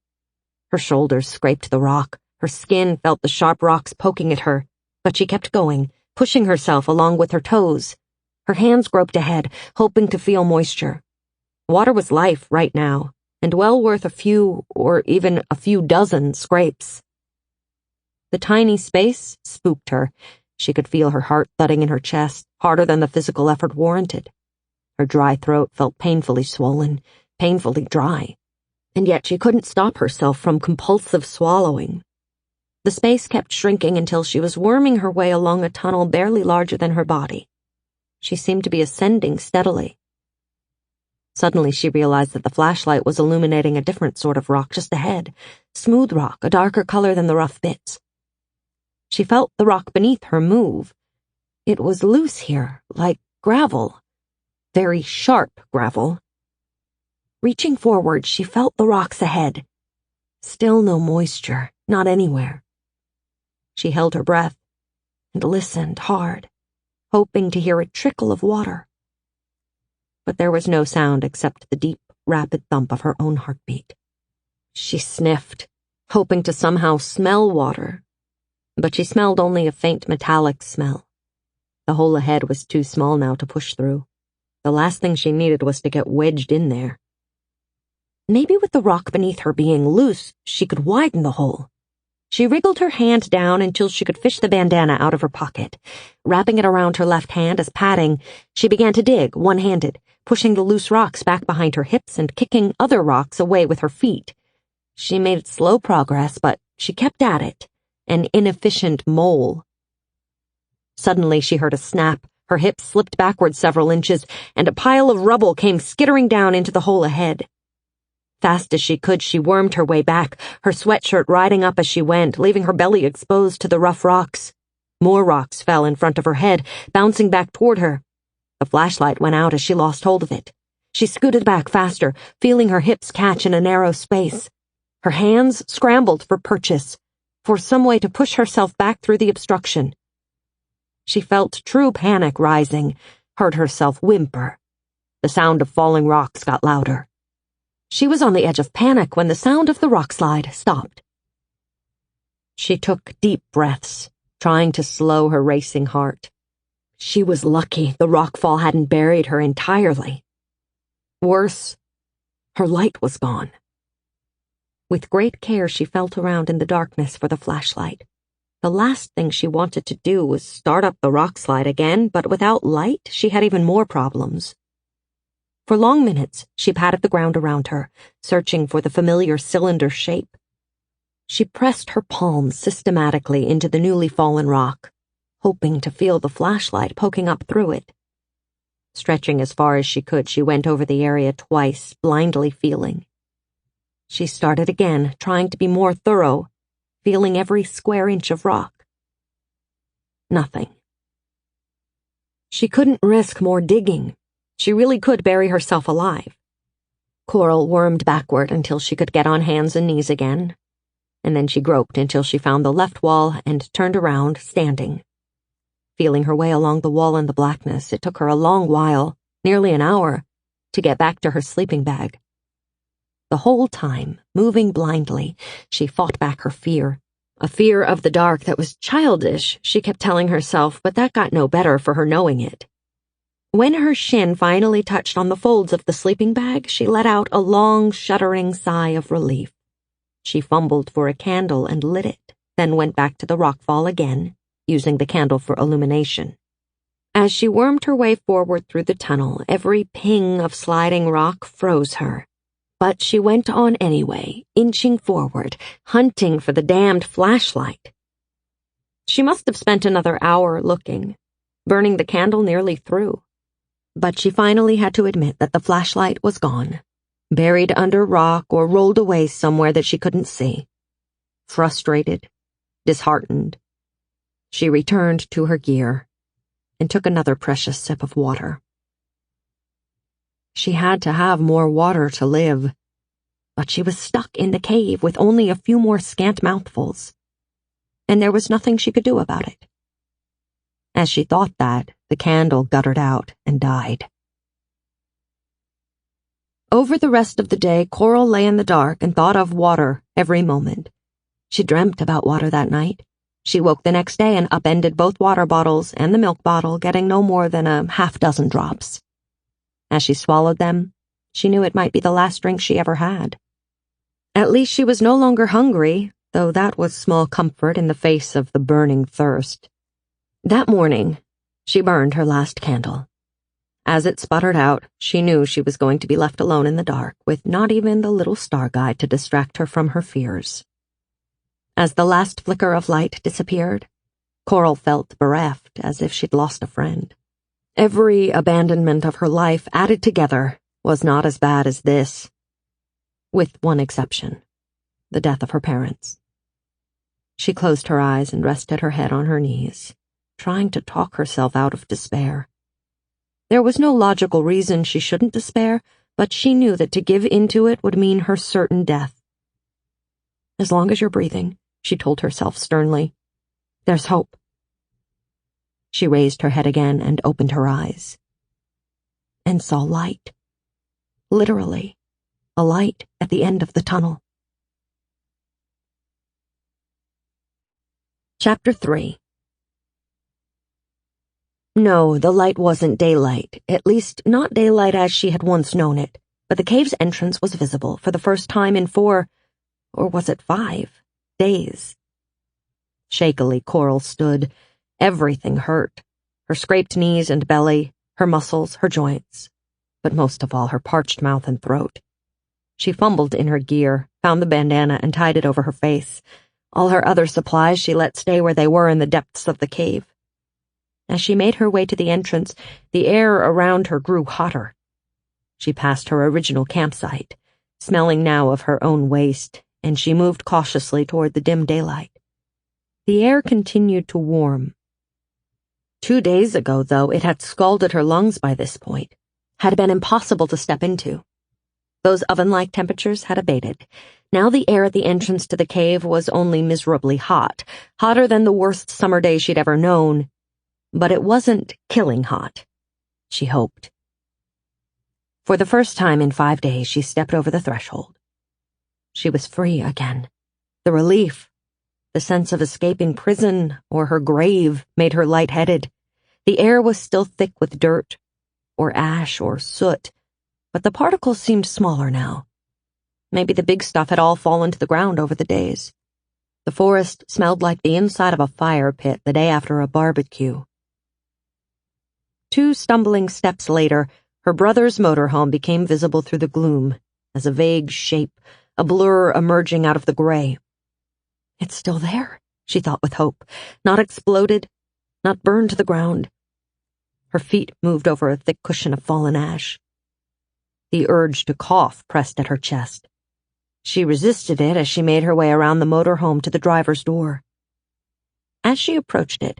Speaker 2: Her shoulders scraped the rock. Her skin felt the sharp rocks poking at her, but she kept going, pushing herself along with her toes. Her hands groped ahead, hoping to feel moisture. Water was life right now, and well worth a few, or even a few dozen, scrapes. The tiny space spooked her. She could feel her heart thudding in her chest, harder than the physical effort warranted. Her dry throat felt painfully swollen, painfully dry, and yet she couldn't stop herself from compulsive swallowing. The space kept shrinking until she was worming her way along a tunnel barely larger than her body. She seemed to be ascending steadily. Suddenly she realized that the flashlight was illuminating a different sort of rock just ahead, smooth rock, a darker color than the rough bits. She felt the rock beneath her move. It was loose here, like gravel. Very sharp gravel. Reaching forward, she felt the rocks ahead. Still no moisture, not anywhere. She held her breath and listened hard, hoping to hear a trickle of water. But there was no sound except the deep, rapid thump of her own heartbeat. She sniffed, hoping to somehow smell water, but she smelled only a faint metallic smell. The hole ahead was too small now to push through. The last thing she needed was to get wedged in there. Maybe with the rock beneath her being loose, she could widen the hole. She wriggled her hand down until she could fish the bandana out of her pocket. Wrapping it around her left hand as padding, she began to dig, one-handed, pushing the loose rocks back behind her hips and kicking other rocks away with her feet. She made slow progress, but she kept at it, an inefficient mole. Suddenly she heard a snap. Her hips slipped backward several inches, and a pile of rubble came skittering down into the hole ahead. Fast as she could, she wormed her way back, her sweatshirt riding up as she went, leaving her belly exposed to the rough rocks. More rocks fell in front of her head, bouncing back toward her. The flashlight went out as she lost hold of it. She scooted back faster, feeling her hips catch in a narrow space. Her hands scrambled for purchase, for some way to push herself back through the obstruction. She felt true panic rising, heard herself whimper. The sound of falling rocks got louder. She was on the edge of panic when the sound of the rock slide stopped. She took deep breaths, trying to slow her racing heart. She was lucky the rockfall hadn't buried her entirely. Worse, her light was gone. With great care, she felt around in the darkness for the flashlight. The last thing she wanted to do was start up the rock slide again, but without light, she had even more problems. For long minutes, she patted the ground around her, searching for the familiar cylinder shape. She pressed her palms systematically into the newly fallen rock, hoping to feel the flashlight poking up through it. Stretching as far as she could, she went over the area twice, blindly feeling. She started again, trying to be more thorough, feeling every square inch of rock. Nothing. She couldn't risk more digging. She really could bury herself alive. Coral wormed backward until she could get on hands and knees again. and then she groped until she found the left wall and turned around, standing. Feeling her way along the wall in the blackness, it took her a long while, nearly an hour, to get back to her sleeping bag. The whole time, moving blindly, she fought back her fear. A fear of the dark that was childish, she kept telling herself, but that got no better for her knowing it. When her shin finally touched on the folds of the sleeping bag, she let out a long, shuddering sigh of relief. She fumbled for a candle and lit it, then went back to the rockfall again, using the candle for illumination. As she wormed her way forward through the tunnel, every ping of sliding rock froze her. But she went on anyway, inching forward, hunting for the damned flashlight. She must have spent another hour looking, burning the candle nearly through. But she finally had to admit that the flashlight was gone, buried under rock or rolled away somewhere that she couldn't see. Frustrated, disheartened, she returned to her gear and took another precious sip of water. She had to have more water to live, but she was stuck in the cave with only a few more scant mouthfuls, and there was nothing she could do about it. As she thought that, the candle guttered out and died. Over the rest of the day, Coral lay in the dark and thought of water every moment. She dreamt about water that night. She woke the next day and upended both water bottles and the milk bottle, getting no more than a half-dozen drops. As she swallowed them, she knew it might be the last drink she ever had. At least she was no longer hungry, though that was small comfort in the face of the burning thirst. That morning, she burned her last candle. As it sputtered out, she knew she was going to be left alone in the dark, with not even the little star guide to distract her from her fears. As the last flicker of light disappeared, Coral felt bereft, as if she'd lost a friend. Every abandonment of her life added together was not as bad as this, with one exception, the death of her parents. She closed her eyes and rested her head on her knees, trying to talk herself out of despair. There was no logical reason she shouldn't despair, but she knew that to give into it would mean her certain death. As long as you're breathing, she told herself sternly, there's hope. She raised her head again and opened her eyes, and saw light. Literally, a light at the end of the tunnel. Chapter 3. No, the light wasn't daylight, at least not daylight as she had once known it, but the cave's entrance was visible for the first time in 4, or was it 5, days. Shakily, Coral stood. Everything hurt. Her scraped knees and belly, her muscles, her joints, but most of all her parched mouth and throat. She fumbled in her gear, found the bandana and tied it over her face. All her other supplies she let stay where they were in the depths of the cave. As she made her way to the entrance, the air around her grew hotter. She passed her original campsite, smelling now of her own waste, and she moved cautiously toward the dim daylight. The air continued to warm. 2 days ago, though, it had scalded her lungs by this point, had been impossible to step into. Those oven-like temperatures had abated. Now the air at the entrance to the cave was only miserably hot, hotter than the worst summer day she'd ever known. But it wasn't killing hot, she hoped. For the first time in 5 days, she stepped over the threshold. She was free again. The relief, the sense of escaping prison or her grave made her lightheaded. The air was still thick with dirt, or ash, or soot, but the particles seemed smaller now. Maybe the big stuff had all fallen to the ground over the days. The forest smelled like the inside of a fire pit the day after a barbecue. 2 stumbling steps later, her brother's motorhome became visible through the gloom, as a vague shape, a blur emerging out of the gray. It's still there, she thought with hope. Not exploded, not burned to the ground. Her feet moved over a thick cushion of fallen ash. The urge to cough pressed at her chest. She resisted it as she made her way around the motorhome to the driver's door. As she approached it,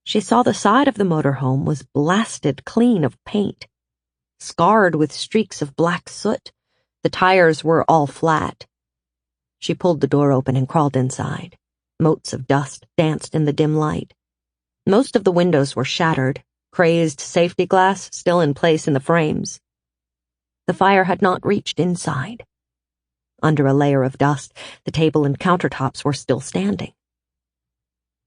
Speaker 2: she saw the side of the motorhome was blasted clean of paint. Scarred with streaks of black soot, the tires were all flat. She pulled the door open and crawled inside. Motes of dust danced in the dim light. Most of the windows were shattered, crazed safety glass still in place in the frames. The fire had not reached inside. Under a layer of dust, the table and countertops were still standing.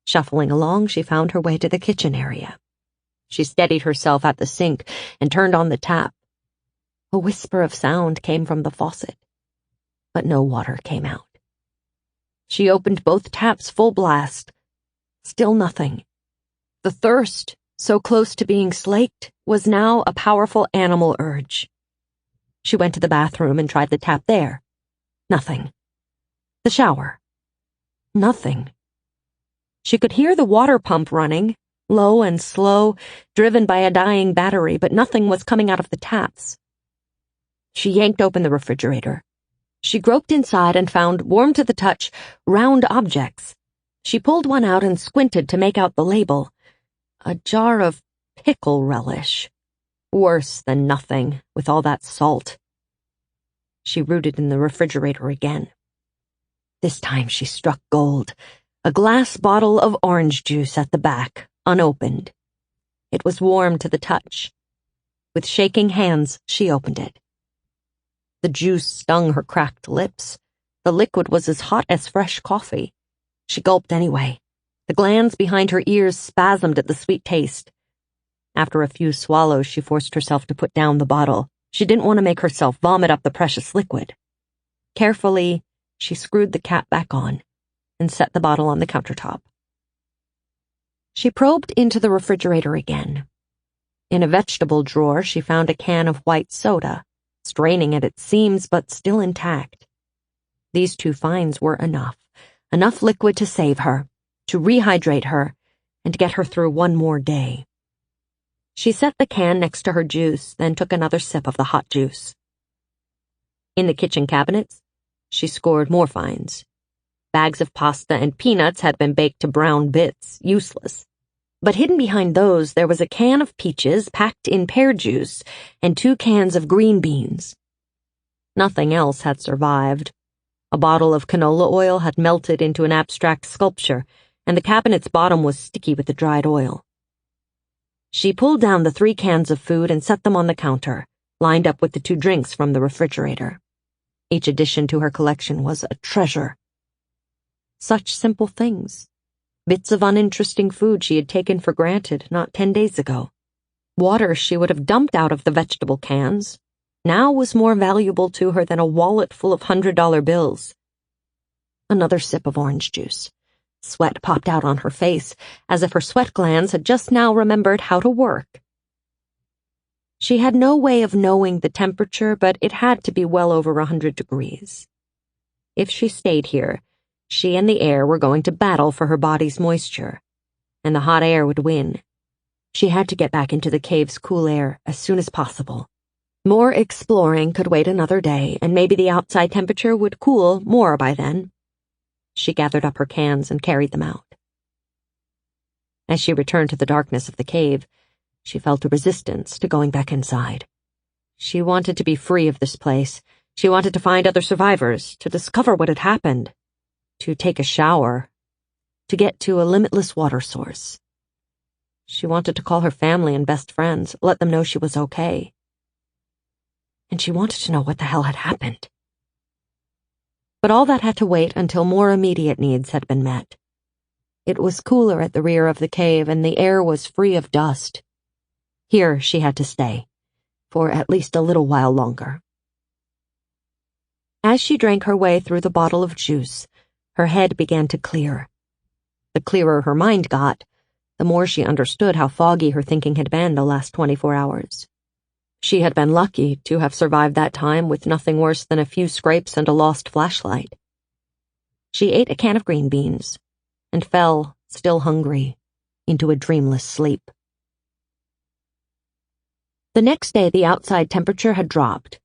Speaker 2: Shuffling along, she found her way to the kitchen area. She steadied herself at the sink and turned on the tap. A whisper of sound came from the faucet, but no water came out. She opened both taps full blast. Still nothing. The thirst, so close to being slaked, was now a powerful animal urge. She went to the bathroom and tried the tap there. Nothing. The shower. Nothing. She could hear the water pump running, low and slow, driven by a dying battery, but nothing was coming out of the taps. She yanked open the refrigerator. She groped inside and found, warm to the touch, round objects. She pulled one out and squinted to make out the label. A jar of pickle relish. Worse than nothing, with all that salt. She rooted in the refrigerator again. This time she struck gold. A glass bottle of orange juice at the back, unopened. It was warm to the touch. With shaking hands, she opened it. The juice stung her cracked lips. The liquid was as hot as fresh coffee. She gulped anyway. The glands behind her ears spasmed at the sweet taste. After a few swallows, she forced herself to put down the bottle. She didn't want to make herself vomit up the precious liquid. Carefully, she screwed the cap back on and set the bottle on the countertop. She probed into the refrigerator again. In a vegetable drawer, she found a can of white soda, straining at its seams but still intact. These two finds were enough liquid to save her, to rehydrate her, and get her through one more day. She set the can next to her juice, then took another sip of the hot juice. In the kitchen cabinets, she scored more finds. Bags of pasta and peanuts had been baked to brown bits, useless. But hidden behind those, there was a can of peaches packed in pear juice and 2 cans of green beans. Nothing else had survived. A bottle of canola oil had melted into an abstract sculpture, and the cabinet's bottom was sticky with the dried oil. She pulled down the 3 cans of food and set them on the counter, lined up with the 2 drinks from the refrigerator. Each addition to her collection was a treasure. Such simple things. Bits of uninteresting food she had taken for granted not 10 days ago. Water she would have dumped out of the vegetable cans now was more valuable to her than a wallet full of $100 bills. Another sip of orange juice. Sweat popped out on her face, as if her sweat glands had just now remembered how to work. She had no way of knowing the temperature, but it had to be well over 100 degrees. If she stayed here, she and the air were going to battle for her body's moisture, and the hot air would win. She had to get back into the cave's cool air as soon as possible. More exploring could wait another day, and maybe the outside temperature would cool more by then. She gathered up her cans and carried them out. As she returned to the darkness of the cave, she felt a resistance to going back inside. She wanted to be free of this place. She wanted to find other survivors, to discover what had happened, to take a shower, to get to a limitless water source. She wanted to call her family and best friends, let them know she was okay. And she wanted to know what the hell had happened. But all that had to wait until more immediate needs had been met. It was cooler at the rear of the cave, and the air was free of dust. Here she had to stay, for at least a little while longer. As she drank her way through the bottle of juice, her head began to clear. The clearer her mind got, the more she understood how foggy her thinking had been the last 24 hours. She had been lucky to have survived that time with nothing worse than a few scrapes and a lost flashlight. She ate a can of green beans and fell, still hungry, into a dreamless sleep. The next day the outside temperature had dropped.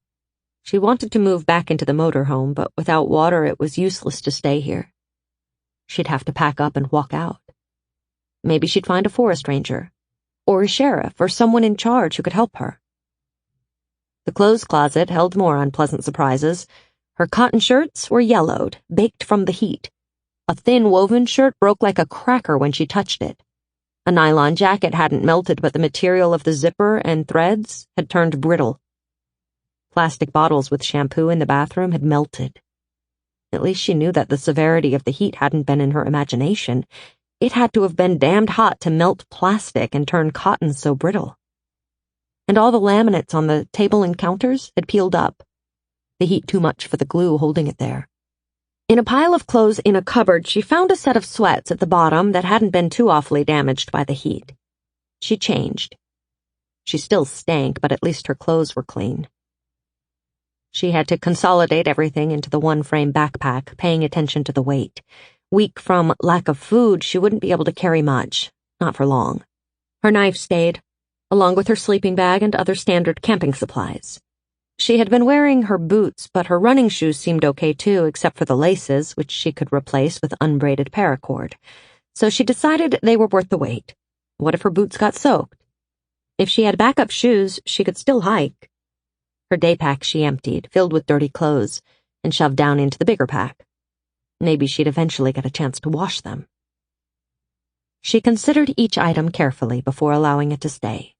Speaker 2: She wanted to move back into the motorhome, but without water it was useless to stay here. She'd have to pack up and walk out. Maybe she'd find a forest ranger, or a sheriff, or someone in charge who could help her. The clothes closet held more unpleasant surprises. Her cotton shirts were yellowed, baked from the heat. A thin woven shirt broke like a cracker when she touched it. A nylon jacket hadn't melted, but the material of the zipper and threads had turned brittle. Plastic bottles with shampoo in the bathroom had melted. At least she knew that the severity of the heat hadn't been in her imagination. It had to have been damned hot to melt plastic and turn cotton so brittle. And all the laminates on the table and counters had peeled up, the heat too much for the glue holding it there. In a pile of clothes in a cupboard, she found a set of sweats at the bottom that hadn't been too awfully damaged by the heat. She changed. She still stank, but at least her clothes were clean. She had to consolidate everything into the one-frame backpack, paying attention to the weight. Weak from lack of food, she wouldn't be able to carry much, not for long. Her knife stayed, along with her sleeping bag and other standard camping supplies. She had been wearing her boots, but her running shoes seemed okay too, except for the laces, which she could replace with unbraided paracord. So she decided they were worth the wait. What if her boots got soaked? If she had backup shoes, she could still hike. Her day pack she emptied, filled with dirty clothes, and shoved down into the bigger pack. Maybe she'd eventually get a chance to wash them. She considered each item carefully before allowing it to stay.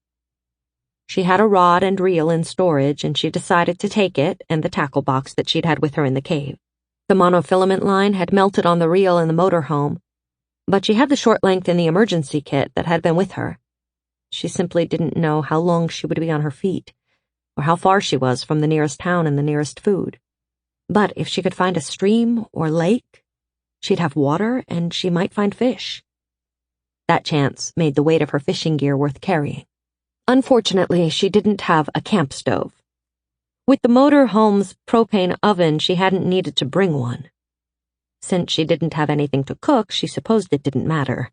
Speaker 2: She had a rod and reel in storage, and she decided to take it and the tackle box that she'd had with her in the cave. The monofilament line had melted on the reel in the motorhome, but she had the short length in the emergency kit that had been with her. She simply didn't know how long she would be on her feet, or how far she was from the nearest town and the nearest food. But if she could find a stream or lake, she'd have water and she might find fish. That chance made the weight of her fishing gear worth carrying. Unfortunately, she didn't have a camp stove. With the motorhome's propane oven, she hadn't needed to bring one. Since she didn't have anything to cook, she supposed it didn't matter.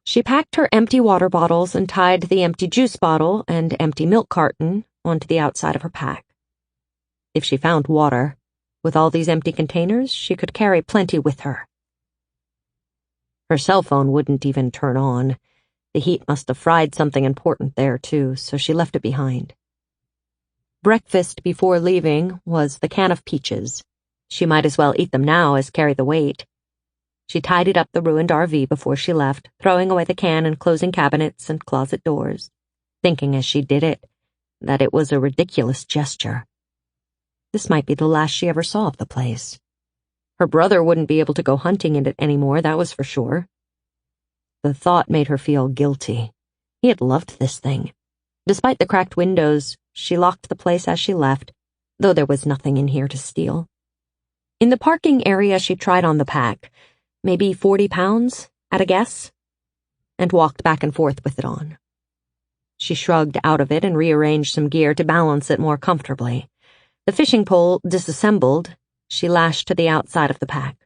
Speaker 2: She packed her empty water bottles and tied the empty juice bottle and empty milk carton onto the outside of her pack. If she found water, with all these empty containers, she could carry plenty with her. Her cell phone wouldn't even turn on. The heat must have fried something important there, too, so she left it behind. Breakfast before leaving was the can of peaches. She might as well eat them now as carry the weight. She tidied up the ruined RV before she left, throwing away the can and closing cabinets and closet doors, thinking as she did it that it was a ridiculous gesture. This might be the last she ever saw of the place. Her brother wouldn't be able to go hunting in it anymore, that was for sure. The thought made her feel guilty. He had loved this thing. Despite the cracked windows, she locked the place as she left, though there was nothing in here to steal. In the parking area, she tried on the pack, maybe 40 pounds, at a guess, and walked back and forth with it on. She shrugged out of it and rearranged some gear to balance it more comfortably. The fishing pole disassembled, she lashed to the outside of the pack.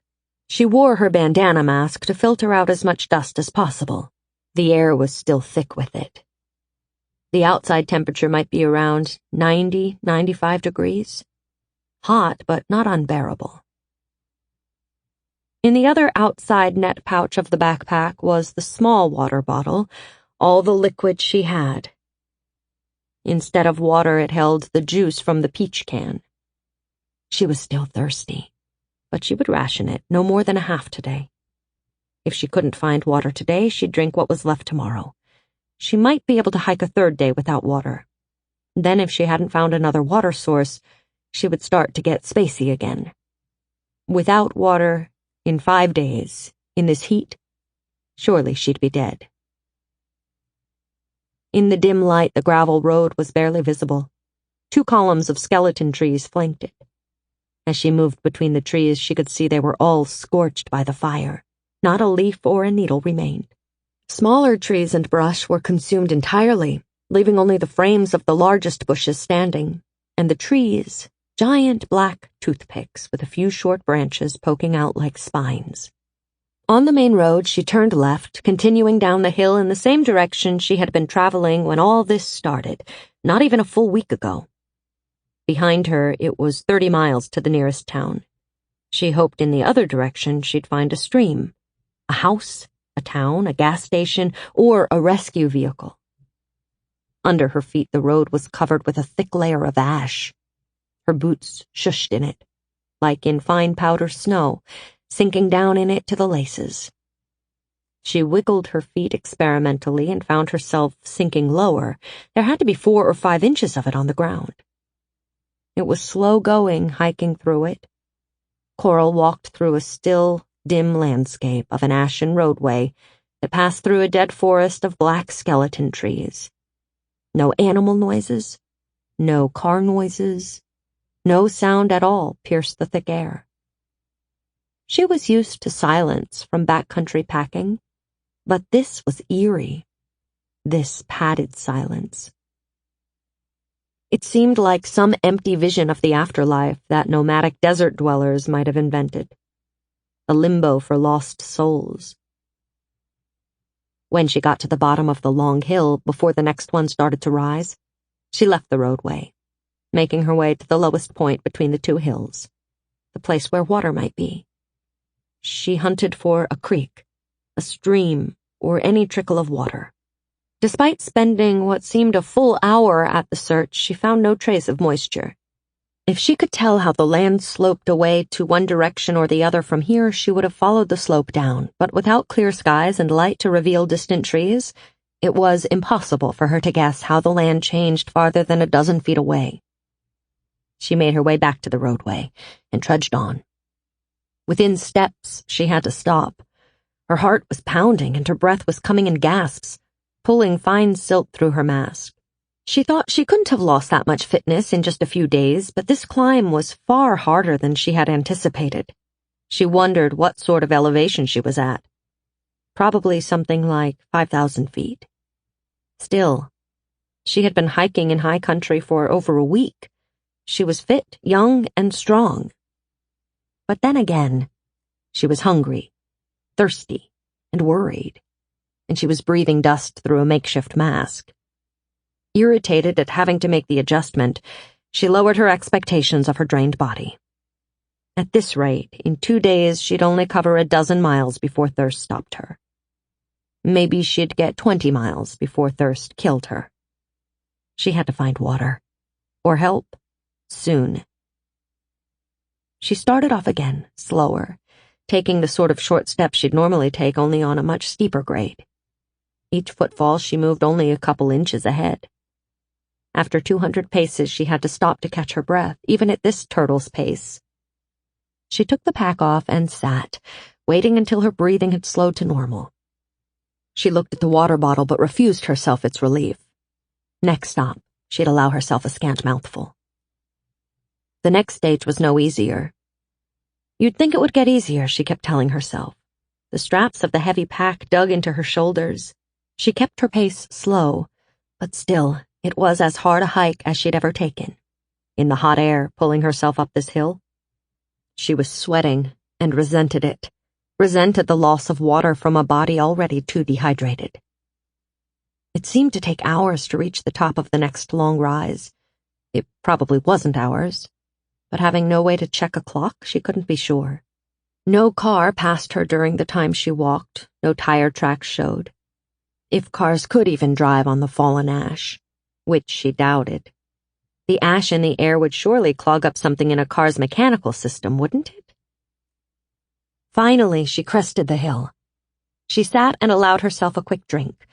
Speaker 2: She wore her bandana mask to filter out as much dust as possible. The air was still thick with it. The outside temperature might be around 90, 95 degrees. Hot, but not unbearable. In the other outside net pouch of the backpack was the small water bottle, all the liquid she had. Instead of water, it held the juice from the peach can. She was still thirsty, but she would ration it, no more than a half today. If she couldn't find water today, she'd drink what was left tomorrow. She might be able to hike a third day without water. Then if she hadn't found another water source, she would start to get spacey again. Without water, in 5 days, in this heat, surely she'd be dead. In the dim light, the gravel road was barely visible. 2 columns of skeleton trees flanked it. As she moved between the trees, she could see they were all scorched by the fire. Not a leaf or a needle remained. Smaller trees and brush were consumed entirely, leaving only the frames of the largest bushes standing, and the trees, giant black toothpicks with a few short branches poking out like spines. On the main road, she turned left, continuing down the hill in the same direction she had been traveling when all this started, not even a full week ago. Behind her, it was 30 miles to the nearest town. She hoped in the other direction she'd find a stream, a house, a town, a gas station, or a rescue vehicle. Under her feet, the road was covered with a thick layer of ash. Her boots shushed in it. like in fine powder snow, sinking down in it to the laces. She wiggled her feet experimentally and found herself sinking lower. There had to be 4 or 5 inches of it on the ground. It was slow going, hiking through it. Coral walked through a still, dim landscape of an ashen roadway that passed through a dead forest of black skeleton trees. No animal noises, no car noises, no sound at all pierced the thick air. She was used to silence from backcountry packing, but this was eerie, this padded silence. It seemed like some empty vision of the afterlife that nomadic desert dwellers might have invented, a limbo for lost souls. When she got to the bottom of the long hill before the next one started to rise, she left the roadway, making her way to the lowest point between the 2 hills, the place where water might be. She hunted for a creek, a stream, or any trickle of water. Despite spending what seemed a full hour at the search, she found no trace of moisture. If she could tell how the land sloped away to one direction or the other from here, she would have followed the slope down, but without clear skies and light to reveal distant trees, it was impossible for her to guess how the land changed farther than a dozen feet away. She made her way back to the roadway and trudged on. Within steps, she had to stop. Her heart was pounding and her breath was coming in gasps, pulling fine silt through her mask. She thought she couldn't have lost that much fitness in just a few days, but this climb was far harder than she had anticipated. She wondered what sort of elevation she was at. Probably something like 5,000 feet. Still, she had been hiking in high country for over a week. She was fit, young, and strong. But then again, she was hungry, thirsty, and worried, and she was breathing dust through a makeshift mask. Irritated at having to make the adjustment, she lowered her expectations of her drained body. At this rate, in 2 days she'd only cover a dozen miles before thirst stopped her. Maybe she'd get 20 miles before thirst killed her. She had to find water, or help, soon. She started off again, slower, taking the sort of short steps she'd normally take only on a much steeper grade. Each footfall she moved only a couple inches ahead. After 200 paces she had to stop to catch her breath, even at this turtle's pace. She took the pack off and sat, waiting until her breathing had slowed to normal. She looked at the water bottle but refused herself its relief. Next stop, she'd allow herself a scant mouthful. The next stage was no easier. You'd think it would get easier, she kept telling herself. The straps of the heavy pack dug into her shoulders. She kept her pace slow, but still, it was as hard a hike as she'd ever taken. In the hot air, pulling herself up this hill. She was sweating and resented it, resented the loss of water from a body already too dehydrated. It seemed to take hours to reach the top of the next long rise. It probably wasn't hours, but having no way to check a clock, she couldn't be sure. No car passed her during the time she walked, no tire tracks showed. If cars could even drive on the fallen ash, which she doubted. The ash in the air would surely clog up something in a car's mechanical system, wouldn't it? Finally, she crested the hill. She sat and allowed herself a quick drink.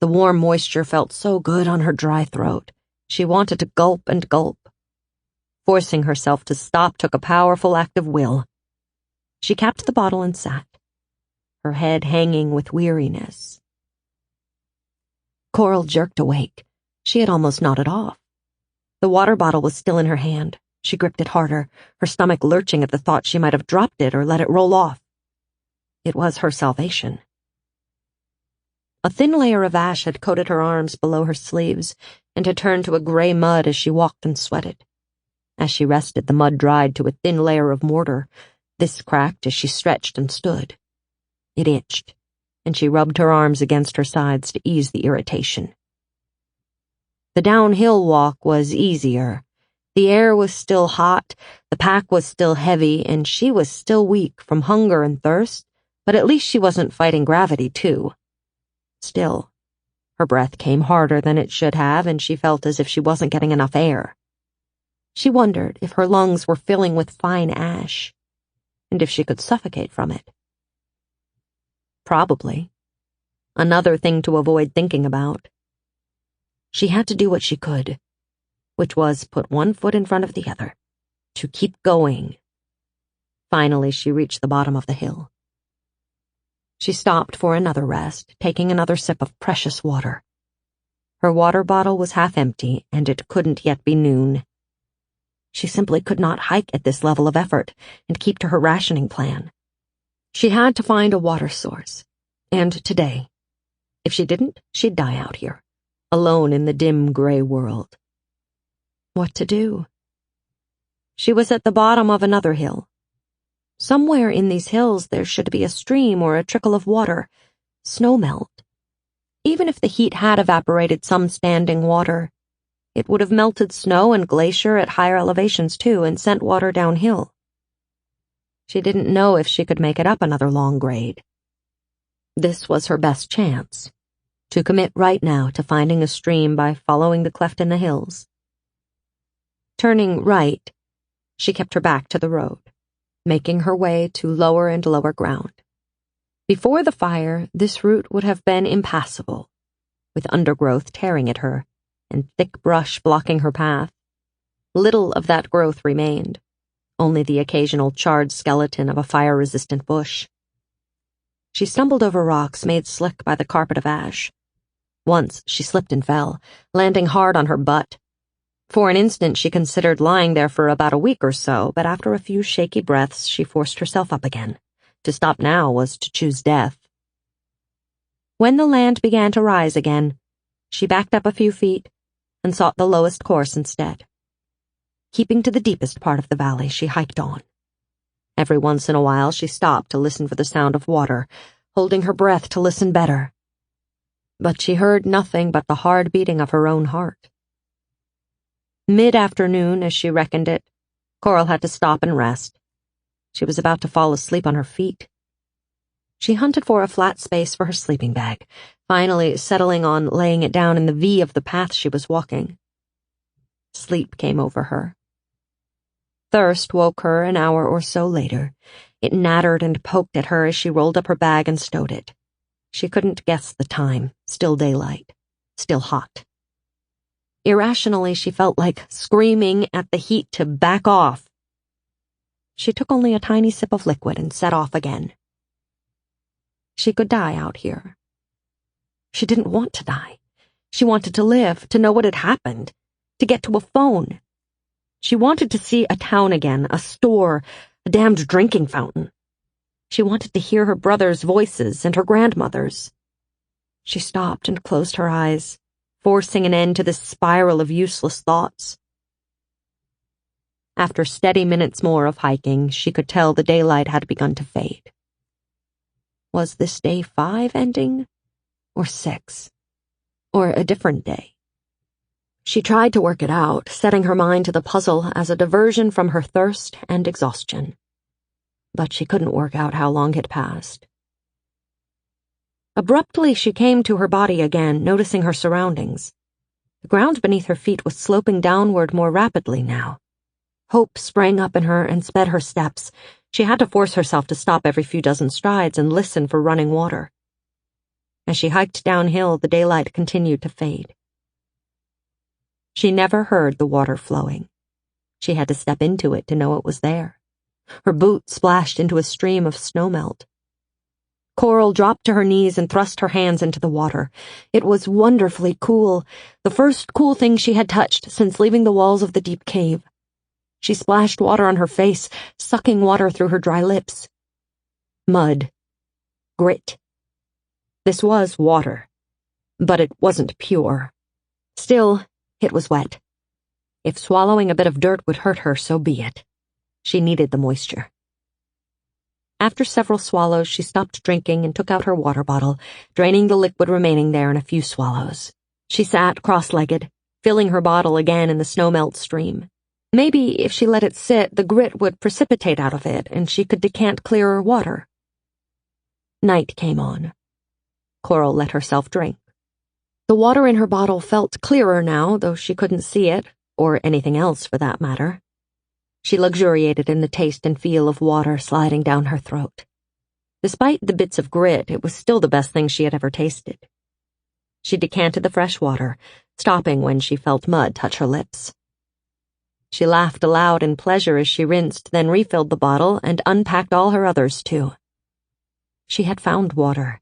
Speaker 2: The warm moisture felt so good on her dry throat. She wanted to gulp and gulp. Forcing herself to stop took a powerful act of will. She capped the bottle and sat, her head hanging with weariness. Coral jerked awake. She had almost nodded off. The water bottle was still in her hand. She gripped it harder, her stomach lurching at the thought she might have dropped it or let it roll off. It was her salvation. A thin layer of ash had coated her arms below her sleeves and had turned to a gray mud as she walked and sweated. As she rested, the mud dried to a thin layer of mortar. This cracked as she stretched and stood. It itched, and she rubbed her arms against her sides to ease the irritation. The downhill walk was easier. The air was still hot, the pack was still heavy, and she was still weak from hunger and thirst, but at least she wasn't fighting gravity, too. Still, her breath came harder than it should have, and she felt as if she wasn't getting enough air. She wondered if her lungs were filling with fine ash, and if she could suffocate from it. Probably. Another thing to avoid thinking about. She had to do what she could, which was put one foot in front of the other, to keep going. Finally, she reached the bottom of the hill. She stopped for another rest, taking another sip of precious water. Her water bottle was half empty, and it couldn't yet be noon. She simply could not hike at this level of effort and keep to her rationing plan. She had to find a water source, and today. If she didn't, she'd die out here, alone in the dim gray world. What to do? She was at the bottom of another hill. Somewhere in these hills there should be a stream or a trickle of water, snowmelt. Even if the heat had evaporated some standing water, it would have melted snow and glacier at higher elevations too and sent water downhill. She didn't know if she could make it up another long grade. This was her best chance, to commit right now to finding a stream by following the cleft in the hills. Turning right, she kept her back to the road, making her way to lower and lower ground. Before the fire, this route would have been impassable, with undergrowth tearing at her and thick brush blocking her path. Little of that growth remained, only the occasional charred skeleton of a fire-resistant bush. She stumbled over rocks made slick by the carpet of ash. Once she slipped and fell, landing hard on her butt. For an instant she considered lying there for about a week or so, but after a few shaky breaths she forced herself up again. To stop now was to choose death. When the land began to rise again, she backed up a few feet and sought the lowest course instead. Keeping to the deepest part of the valley, she hiked on. Every once in a while she stopped to listen for the sound of water, holding her breath to listen better. But she heard nothing but the hard beating of her own heart. Mid-afternoon, as she reckoned it, Coral had to stop and rest. She was about to fall asleep on her feet. She hunted for a flat space for her sleeping bag, finally settling on laying it down in the V of the path she was walking. Sleep came over her. Thirst woke her an hour or so later. It nattered and poked at her as she rolled up her bag and stowed it. She couldn't guess the time. Still daylight. Still hot. Irrationally, she felt like screaming at the heat to back off. She took only a tiny sip of liquid and set off again. She could die out here. She didn't want to die. She wanted to live, to know what had happened, to get to a phone. She wanted to see a town again, a store, a damned drinking fountain. She wanted to hear her brother's voices and her grandmother's. She stopped and closed her eyes, forcing an end to this spiral of useless thoughts. After steady minutes more of hiking, she could tell the daylight had begun to fade. Was this day 5 ending? Or 6? Or a different day? She tried to work it out, setting her mind to the puzzle as a diversion from her thirst and exhaustion. But she couldn't work out how long had passed. Abruptly, she came to her body again, noticing her surroundings. The ground beneath her feet was sloping downward more rapidly now. Hope sprang up in her and sped her steps. She had to force herself to stop every few dozen strides and listen for running water. As she hiked downhill, the daylight continued to fade. She never heard the water flowing. She had to step into it to know it was there. Her boot splashed into a stream of snowmelt. Coral dropped to her knees and thrust her hands into the water. It was wonderfully cool, the first cool thing she had touched since leaving the walls of the deep cave. She splashed water on her face, sucking water through her dry lips. Mud. Grit. This was water, but it wasn't pure. Still, it was wet. If swallowing a bit of dirt would hurt her, so be it. She needed the moisture. After several swallows, she stopped drinking and took out her water bottle, draining the liquid remaining there in a few swallows. She sat cross-legged, filling her bottle again in the snowmelt stream. Maybe if she let it sit, the grit would precipitate out of it, and she could decant clearer water. Night came on. Coral let herself drink. The water in her bottle felt clearer now, though she couldn't see it, or anything else for that matter. She luxuriated in the taste and feel of water sliding down her throat. Despite the bits of grit, it was still the best thing she had ever tasted. She decanted the fresh water, stopping when she felt mud touch her lips. She laughed aloud in pleasure as she rinsed, then refilled the bottle and unpacked all her others, too. She had found water.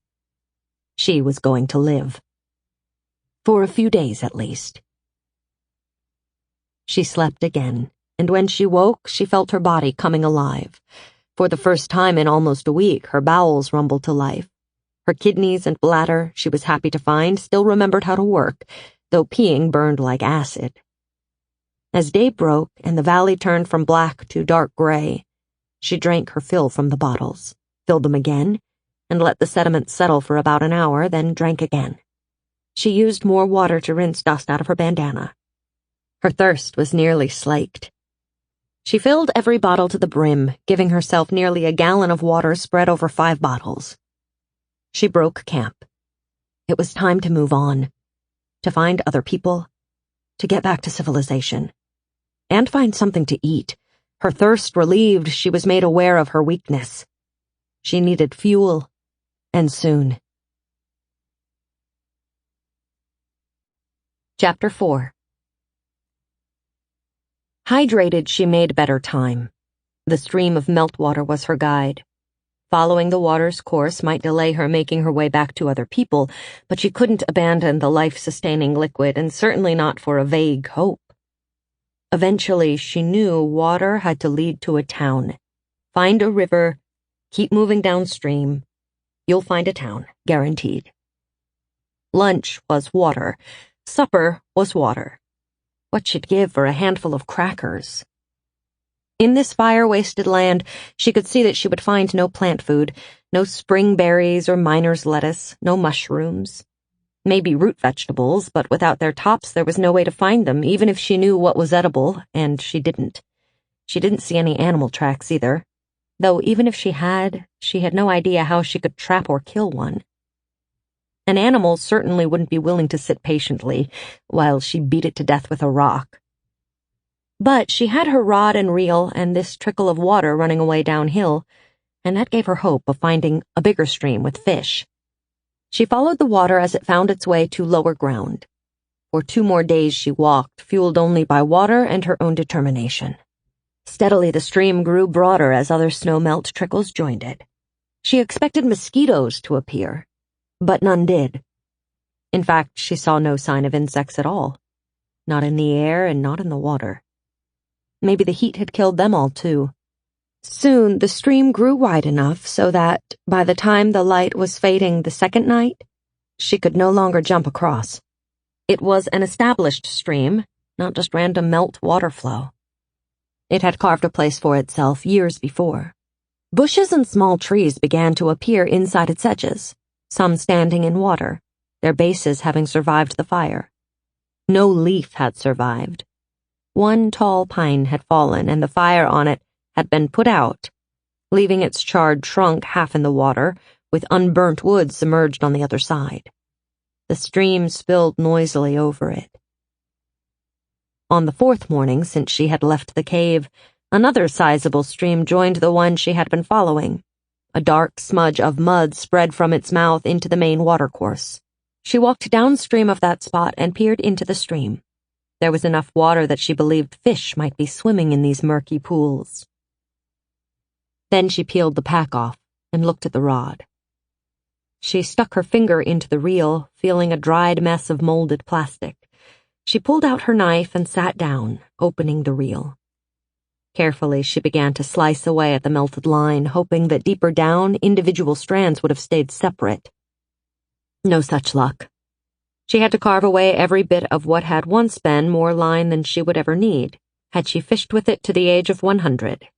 Speaker 2: She was going to live. For a few days, at least. She slept again, and when she woke, she felt her body coming alive. For the first time in almost a week, her bowels rumbled to life. Her kidneys and bladder, she was happy to find, still remembered how to work, though peeing burned like acid. As day broke and the valley turned from black to dark gray, she drank her fill from the bottles, filled them again, and let the sediment settle for about an hour, then drank again. She used more water to rinse dust out of her bandana. Her thirst was nearly slaked. She filled every bottle to the brim, giving herself nearly a gallon of water spread over 5 bottles. She broke camp. It was time to move on, to find other people, to get back to civilization, and find something to eat. Her thirst relieved, she was made aware of her weakness. She needed fuel, and soon. Chapter 4. Hydrated, she made better time. The stream of meltwater was her guide. Following the water's course might delay her making her way back to other people, but she couldn't abandon the life-sustaining liquid, and certainly not for a vague hope. Eventually, she knew water had to lead to a town. Find a river, keep moving downstream. You'll find a town, guaranteed. Lunch was water. Supper was water. What she'd give for a handful of crackers. In this fire-wasted land, she could see that she would find no plant food, no spring berries or miner's lettuce, no mushrooms. Maybe root vegetables, but without their tops there was no way to find them, even if she knew what was edible, and she didn't. She didn't see any animal tracks either, though even if she had no idea how she could trap or kill one. An animal certainly wouldn't be willing to sit patiently while she beat it to death with a rock. But she had her rod and reel and this trickle of water running away downhill, and that gave her hope of finding a bigger stream with fish. She followed the water as it found its way to lower ground. For 2 more days she walked, fueled only by water and her own determination. Steadily the stream grew broader as other snow melt trickles joined it. She expected mosquitoes to appear, but none did. In fact, she saw no sign of insects at all. Not in the air and not in the water. Maybe the heat had killed them all too. Soon the stream grew wide enough so that, by the time the light was fading the second night, she could no longer jump across. It was an established stream, not just random melt water flow. It had carved a place for itself years before. Bushes and small trees began to appear inside its edges, some standing in water, their bases having survived the fire. No leaf had survived. One tall pine had fallen, and the fire on it had been put out, leaving its charred trunk half in the water, with unburnt wood submerged on the other side. The stream spilled noisily over it. On the 4th morning since she had left the cave, another sizable stream joined the one she had been following. A dark smudge of mud spread from its mouth into the main watercourse. She walked downstream of that spot and peered into the stream. There was enough water that she believed fish might be swimming in these murky pools. Then she peeled the pack off and looked at the rod. She stuck her finger into the reel, feeling a dried mess of molded plastic. She pulled out her knife and sat down, opening the reel. Carefully, she began to slice away at the melted line, hoping that deeper down, individual strands would have stayed separate. No such luck. She had to carve away every bit of what had once been more line than she would ever need, had she fished with it to the age of 100.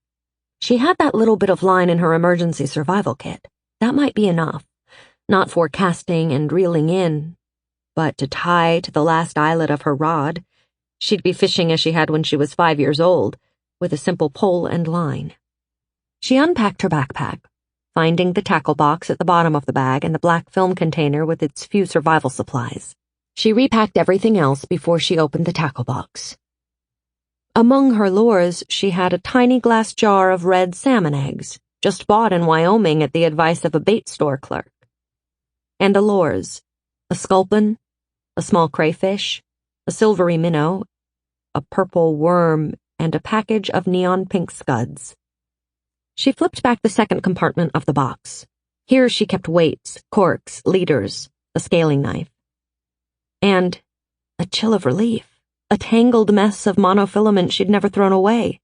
Speaker 2: She had that little bit of line in her emergency survival kit. That might be enough. Not for casting and reeling in, but to tie to the last eyelet of her rod. She'd be fishing as she had when she was 5 years old, with a simple pole and line. She unpacked her backpack, finding the tackle box at the bottom of the bag and the black film container with its few survival supplies. She repacked everything else before she opened the tackle box. Among her lures, she had a tiny glass jar of red salmon eggs, just bought in Wyoming at the advice of a bait store clerk. And the lures: a sculpin, a small crayfish, a silvery minnow, a purple worm, and a package of neon pink scuds. She flipped back the second compartment of the box. Here she kept weights, corks, leaders, a scaling knife. And a chill of relief, a tangled mess of monofilament she'd never thrown away.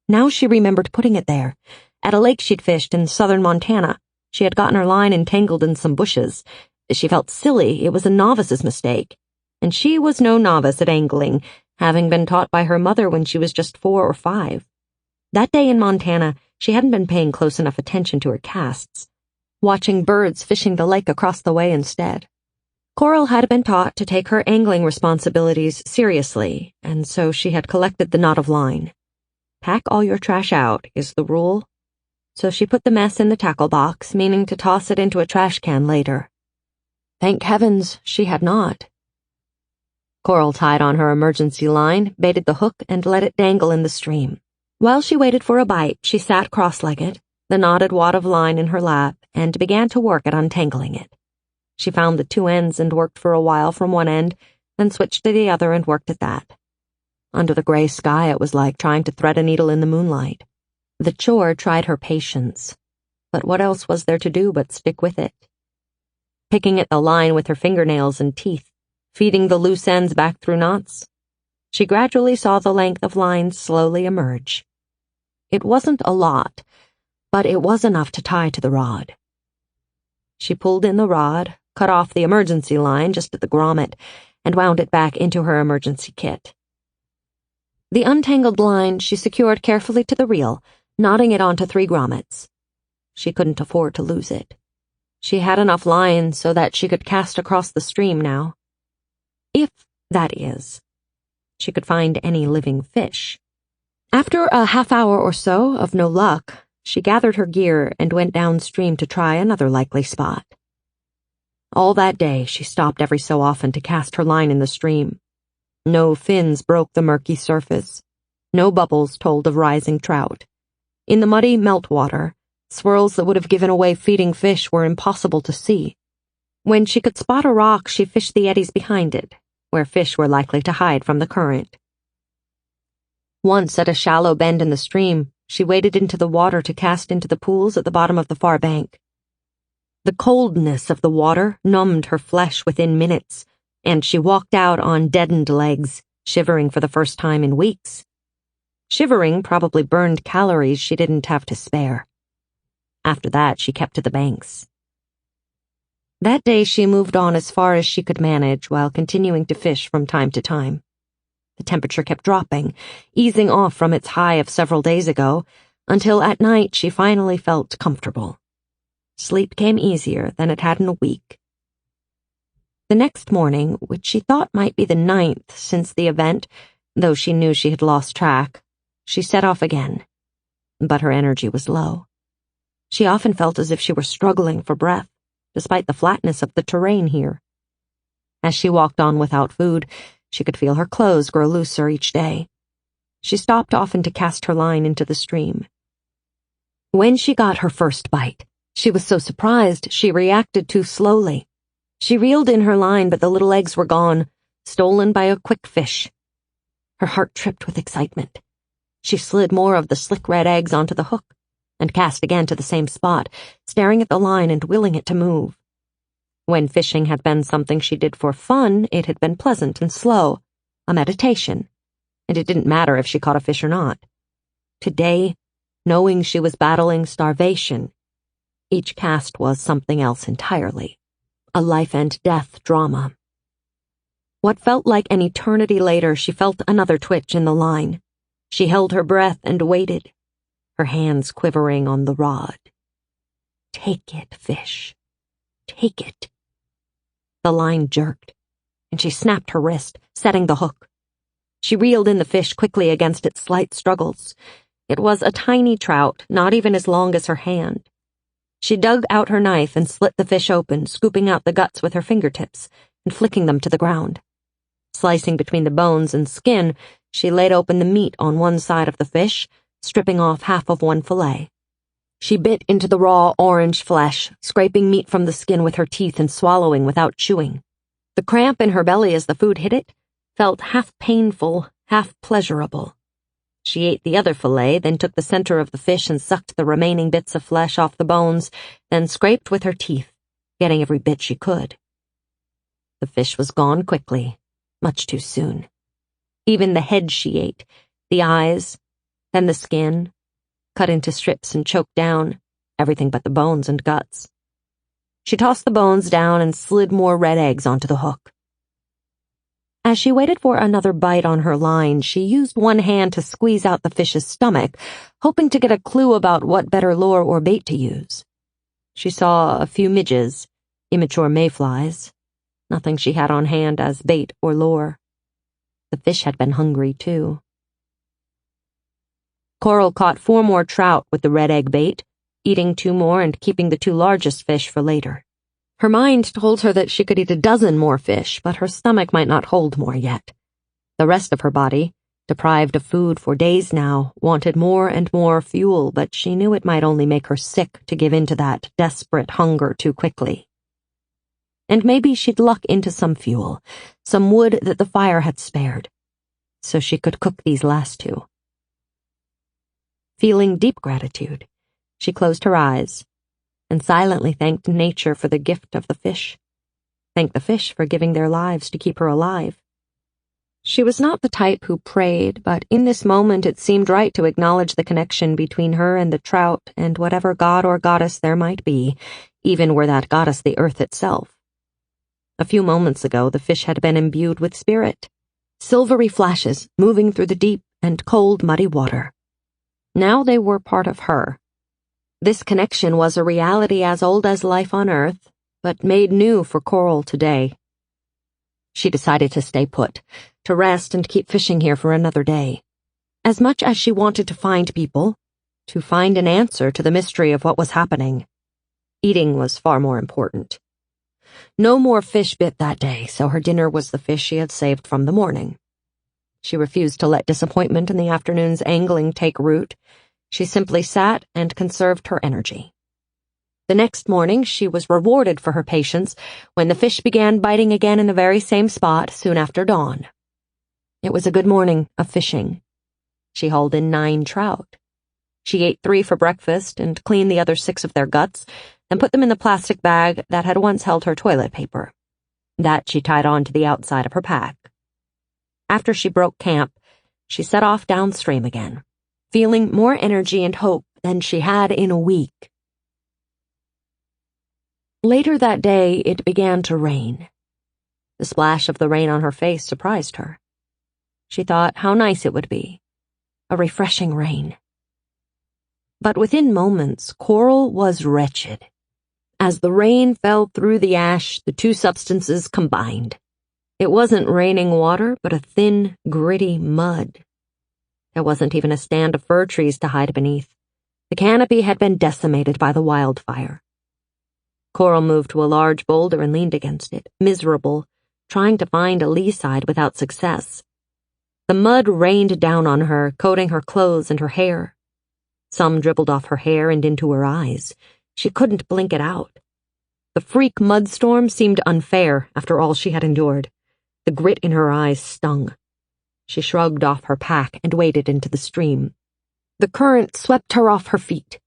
Speaker 2: Now she remembered putting it there. At a lake she'd fished in southern Montana, she had gotten her line entangled in some bushes. She felt silly, it was a novice's mistake. And she was no novice at angling, having been taught by her mother when she was just 4 or 5. That day in Montana, she hadn't been paying close enough attention to her casts, watching birds fishing the lake across the way instead. Coral had been taught to take her angling responsibilities seriously, and so she had collected the knot of line. Pack all your trash out is the rule. So she put the mess in the tackle box, meaning to toss it into a trash can later. Thank heavens she had not. Coral tied on her emergency line, baited the hook, and let it dangle in the stream. While she waited for a bite, she sat cross-legged, the knotted wad of line in her lap, and began to work at untangling it. She found the 2 ends and worked for a while from one end, then switched to the other and worked at that. Under the gray sky, it was like trying to thread a needle in the moonlight. The chore tried her patience, but what else was there to do but stick with it? Picking at the line with her fingernails and teeth, feeding the loose ends back through knots, she gradually saw the length of line slowly emerge. It wasn't a lot, but it was enough to tie to the rod. She pulled in the rod, cut off the emergency line just at the grommet, and wound it back into her emergency kit. The untangled line she secured carefully to the reel, knotting it onto 3 grommets. She couldn't afford to lose it. She had enough line so that she could cast across the stream now. If, that is, she could find any living fish. After a half-hour or so of no luck, she gathered her gear and went downstream to try another likely spot. All that day, she stopped every so often to cast her line in the stream. No fins broke the murky surface. No bubbles told of rising trout. In the muddy meltwater, swirls that would have given away feeding fish were impossible to see. When she could spot a rock, she fished the eddies behind it, where fish were likely to hide from the current. Once at a shallow bend in the stream, she waded into the water to cast into the pools at the bottom of the far bank. The coldness of the water numbed her flesh within minutes, and she walked out on deadened legs, shivering for the first time in weeks. Shivering probably burned calories she didn't have to spare. After that, she kept to the banks. That day she moved on as far as she could manage while continuing to fish from time to time. The temperature kept dropping, easing off from its high of several days ago, until at night she finally felt comfortable. Sleep came easier than it had in a week. The next morning, which she thought might be the 9th since the event, though she knew she had lost track, she set off again. But her energy was low. She often felt as if she were struggling for breath, despite the flatness of the terrain here. As she walked on without food, she could feel her clothes grow looser each day. She stopped often to cast her line into the stream. When she got her first bite, she was so surprised she reacted too slowly. She reeled in her line, but the little eggs were gone, stolen by a quick fish. Her heart tripped with excitement. She slid more of the slick red eggs onto the hook, and cast again to the same spot, staring at the line and willing it to move. When fishing had been something she did for fun, it had been pleasant and slow, a meditation, and it didn't matter if she caught a fish or not. Today, knowing she was battling starvation, each cast was something else entirely, a life-and-death drama. What felt like an eternity later, she felt another twitch in the line. She held her breath and waited, her hands quivering on the rod. Take it, fish. Take it. The line jerked, and she snapped her wrist, setting the hook. She reeled in the fish quickly against its slight struggles. It was a tiny trout, not even as long as her hand. She dug out her knife and slit the fish open, scooping out the guts with her fingertips and flicking them to the ground. Slicing between the bones and skin, she laid open the meat on one side of the fish, stripping off half of one fillet. She bit into the raw orange flesh, scraping meat from the skin with her teeth and swallowing without chewing. The cramp in her belly as the food hit it felt half painful, half pleasurable. She ate the other fillet, then took the center of the fish and sucked the remaining bits of flesh off the bones, then scraped with her teeth, getting every bit she could. The fish was gone quickly, much too soon. Even the head she ate, the eyes, then the skin, cut into strips and choked down, everything but the bones and guts. She tossed the bones down and slid more red eggs onto the hook. As she waited for another bite on her line, she used one hand to squeeze out the fish's stomach, hoping to get a clue about what better lure or bait to use. She saw a few midges, immature mayflies, nothing she had on hand as bait or lure. The fish had been hungry, too. Coral caught 4 more trout with the red egg bait, eating 2 more and keeping the 2 largest fish for later. Her mind told her that she could eat a dozen more fish, but her stomach might not hold more yet. The rest of her body, deprived of food for days now, wanted more and more fuel, but she knew it might only make her sick to give in to that desperate hunger too quickly. And maybe she'd luck into some fuel, some wood that the fire had spared, so she could cook these last 2. Feeling deep gratitude, she closed her eyes and silently thanked nature for the gift of the fish. Thanked the fish for giving their lives to keep her alive. She was not the type who prayed, but in this moment it seemed right to acknowledge the connection between her and the trout and whatever god or goddess there might be, even were that goddess the earth itself. A few moments ago, the fish had been imbued with spirit, silvery flashes moving through the deep and cold, muddy water. Now they were part of her. This connection was a reality as old as life on Earth, but made new for Coral today. She decided to stay put, to rest and keep fishing here for another day. As much as she wanted to find people, to find an answer to the mystery of what was happening, eating was far more important. No more fish bit that day, so her dinner was the fish she had saved from the morning. She refused to let disappointment in the afternoon's angling take root. She simply sat and conserved her energy. The next morning, she was rewarded for her patience when the fish began biting again in the very same spot soon after dawn. It was a good morning of fishing. She hauled in 9 trout. She ate 3 for breakfast and cleaned the other 6 of their guts and put them in the plastic bag that had once held her toilet paper. That she tied on to the outside of her pack. After she broke camp, she set off downstream again, feeling more energy and hope than she had in a week. Later that day, it began to rain. The splash of the rain on her face surprised her. She thought how nice it would be, a refreshing rain. But within moments, Coral was wretched. As the rain fell through the ash, the 2 substances combined. It wasn't raining water, but a thin, gritty mud. There wasn't even a stand of fir trees to hide beneath. The canopy had been decimated by the wildfire. Coral moved to a large boulder and leaned against it, miserable, trying to find a lee side without success. The mud rained down on her, coating her clothes and her hair. Some dribbled off her hair and into her eyes. She couldn't blink it out. The freak mudstorm seemed unfair after all she had endured. The grit in her eyes stung. She shrugged off her pack and waded into the stream. The current swept her off her feet.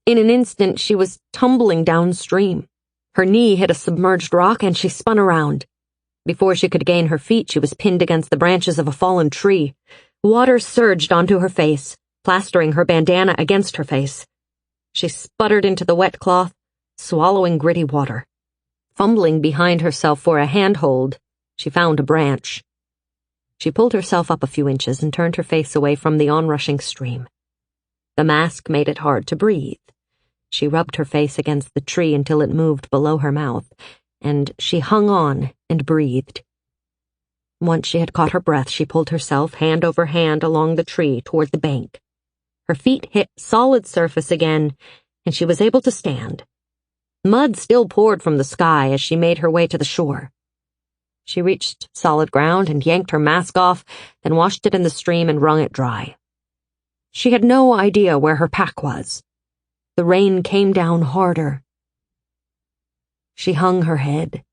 Speaker 2: In an instant, she was tumbling downstream. Her knee hit a submerged rock and she spun around. Before she could gain her feet, she was pinned against the branches of a fallen tree. Water surged onto her face, plastering her bandana against her face. She sputtered into the wet cloth, swallowing gritty water. Fumbling behind herself for a handhold, she found a branch. She pulled herself up a few inches and turned her face away from the onrushing stream. The mask made it hard to breathe. She rubbed her face against the tree until it moved below her mouth, and she hung on and breathed. Once she had caught her breath, she pulled herself hand over hand along the tree toward the bank. Her feet hit solid surface again, and she was able to stand. Mud still poured from the sky as she made her way to the shore. She reached solid ground and yanked her mask off, then washed it in the stream and wrung it dry. She had no idea where her pack was. The rain came down harder. She hung her head,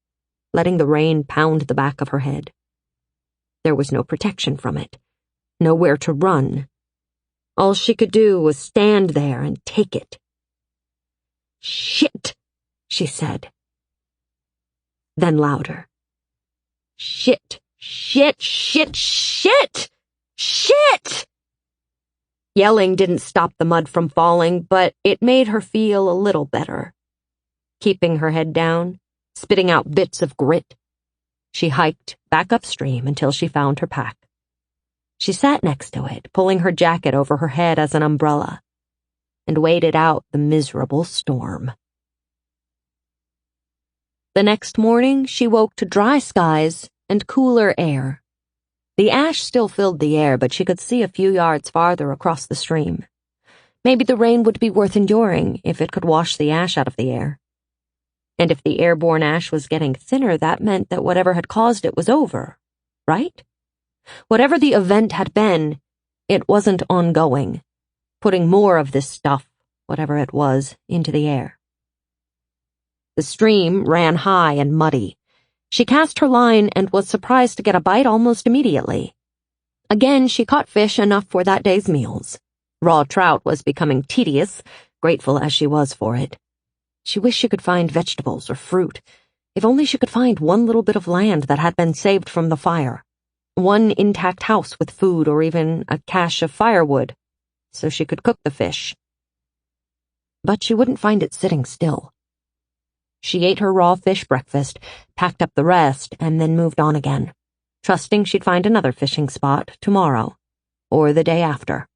Speaker 2: letting the rain pound the back of her head. There was no protection from it, nowhere to run. All she could do was stand there and take it. "Shit," she said. Then louder. "Shit, shit, shit, shit! Shit!" Yelling didn't stop the mud from falling, but it made her feel a little better. Keeping her head down, spitting out bits of grit, she hiked back upstream until she found her pack. She sat next to it, pulling her jacket over her head as an umbrella, and waited out the miserable storm. The next morning, she woke to dry skies and cooler air. The ash still filled the air, but she could see a few yards farther across the stream. Maybe the rain would be worth enduring if it could wash the ash out of the air. And if the airborne ash was getting thinner, that meant that whatever had caused it was over, right? Whatever the event had been, it wasn't ongoing, putting more of this stuff, whatever it was, into the air. The stream ran high and muddy. She cast her line and was surprised to get a bite almost immediately. Again, she caught fish enough for that day's meals. Raw trout was becoming tedious, grateful as she was for it. She wished she could find vegetables or fruit. If only she could find one little bit of land that had been saved from the fire. One intact house with food or even a cache of firewood, so she could cook the fish. But she wouldn't find it sitting still. She ate her raw fish breakfast, packed up the rest, and then moved on again, trusting she'd find another fishing spot tomorrow, or the day after.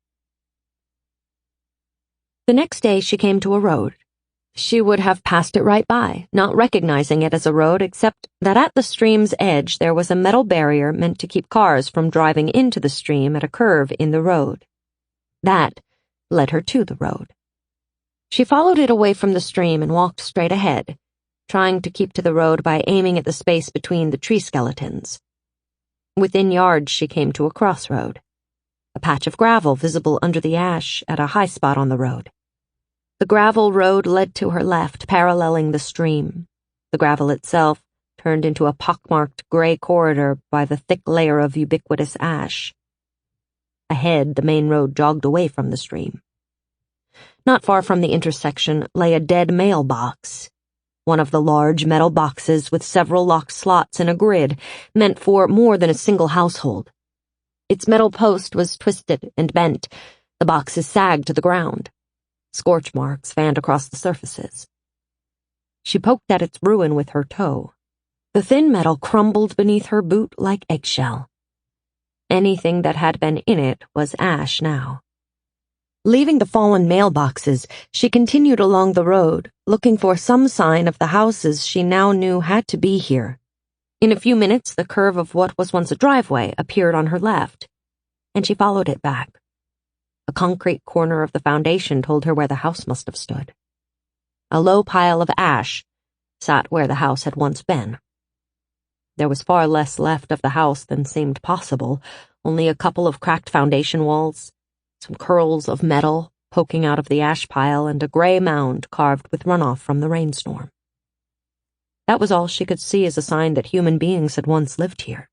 Speaker 2: The next day she came to a road. She would have passed it right by, not recognizing it as a road, except that at the stream's edge there was a metal barrier meant to keep cars from driving into the stream at a curve in the road. That led her to the road. She followed it away from the stream and walked straight ahead, trying to keep to the road by aiming at the space between the tree skeletons. Within yards she came to a crossroad, a patch of gravel visible under the ash at a high spot on the road. The gravel road led to her left, paralleling the stream. The gravel itself turned into a pockmarked gray corridor by the thick layer of ubiquitous ash. Ahead, the main road jogged away from the stream. Not far from the intersection lay a dead mailbox, one of the large metal boxes with several locked slots in a grid, meant for more than a single household. Its metal post was twisted and bent. The boxes sagged to the ground. Scorch marks fanned across the surfaces. She poked at its ruin with her toe. The thin metal crumbled beneath her boot like eggshell. Anything that had been in it was ash now. Leaving the fallen mailboxes, she continued along the road, looking for some sign of the houses she now knew had to be here. In a few minutes, the curve of what was once a driveway appeared on her left, and she followed it back. A concrete corner of the foundation told her where the house must have stood. A low pile of ash sat where the house had once been. There was far less left of the house than seemed possible, only a couple of cracked foundation walls, some curls of metal poking out of the ash pile, and a gray mound carved with runoff from the rainstorm. That was all she could see as a sign that human beings had once lived here.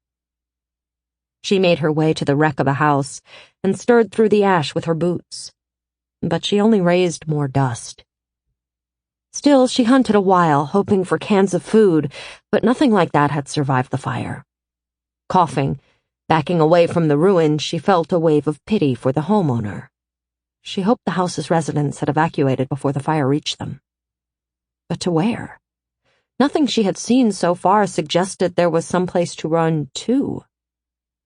Speaker 2: She made her way to the wreck of a house and stirred through the ash with her boots, but she only raised more dust. Still, she hunted a while, hoping for cans of food, but nothing like that had survived the fire. Coughing, backing away from the ruin, she felt a wave of pity for the homeowner. She hoped the house's residents had evacuated before the fire reached them. But to where? Nothing she had seen so far suggested there was someplace to run to.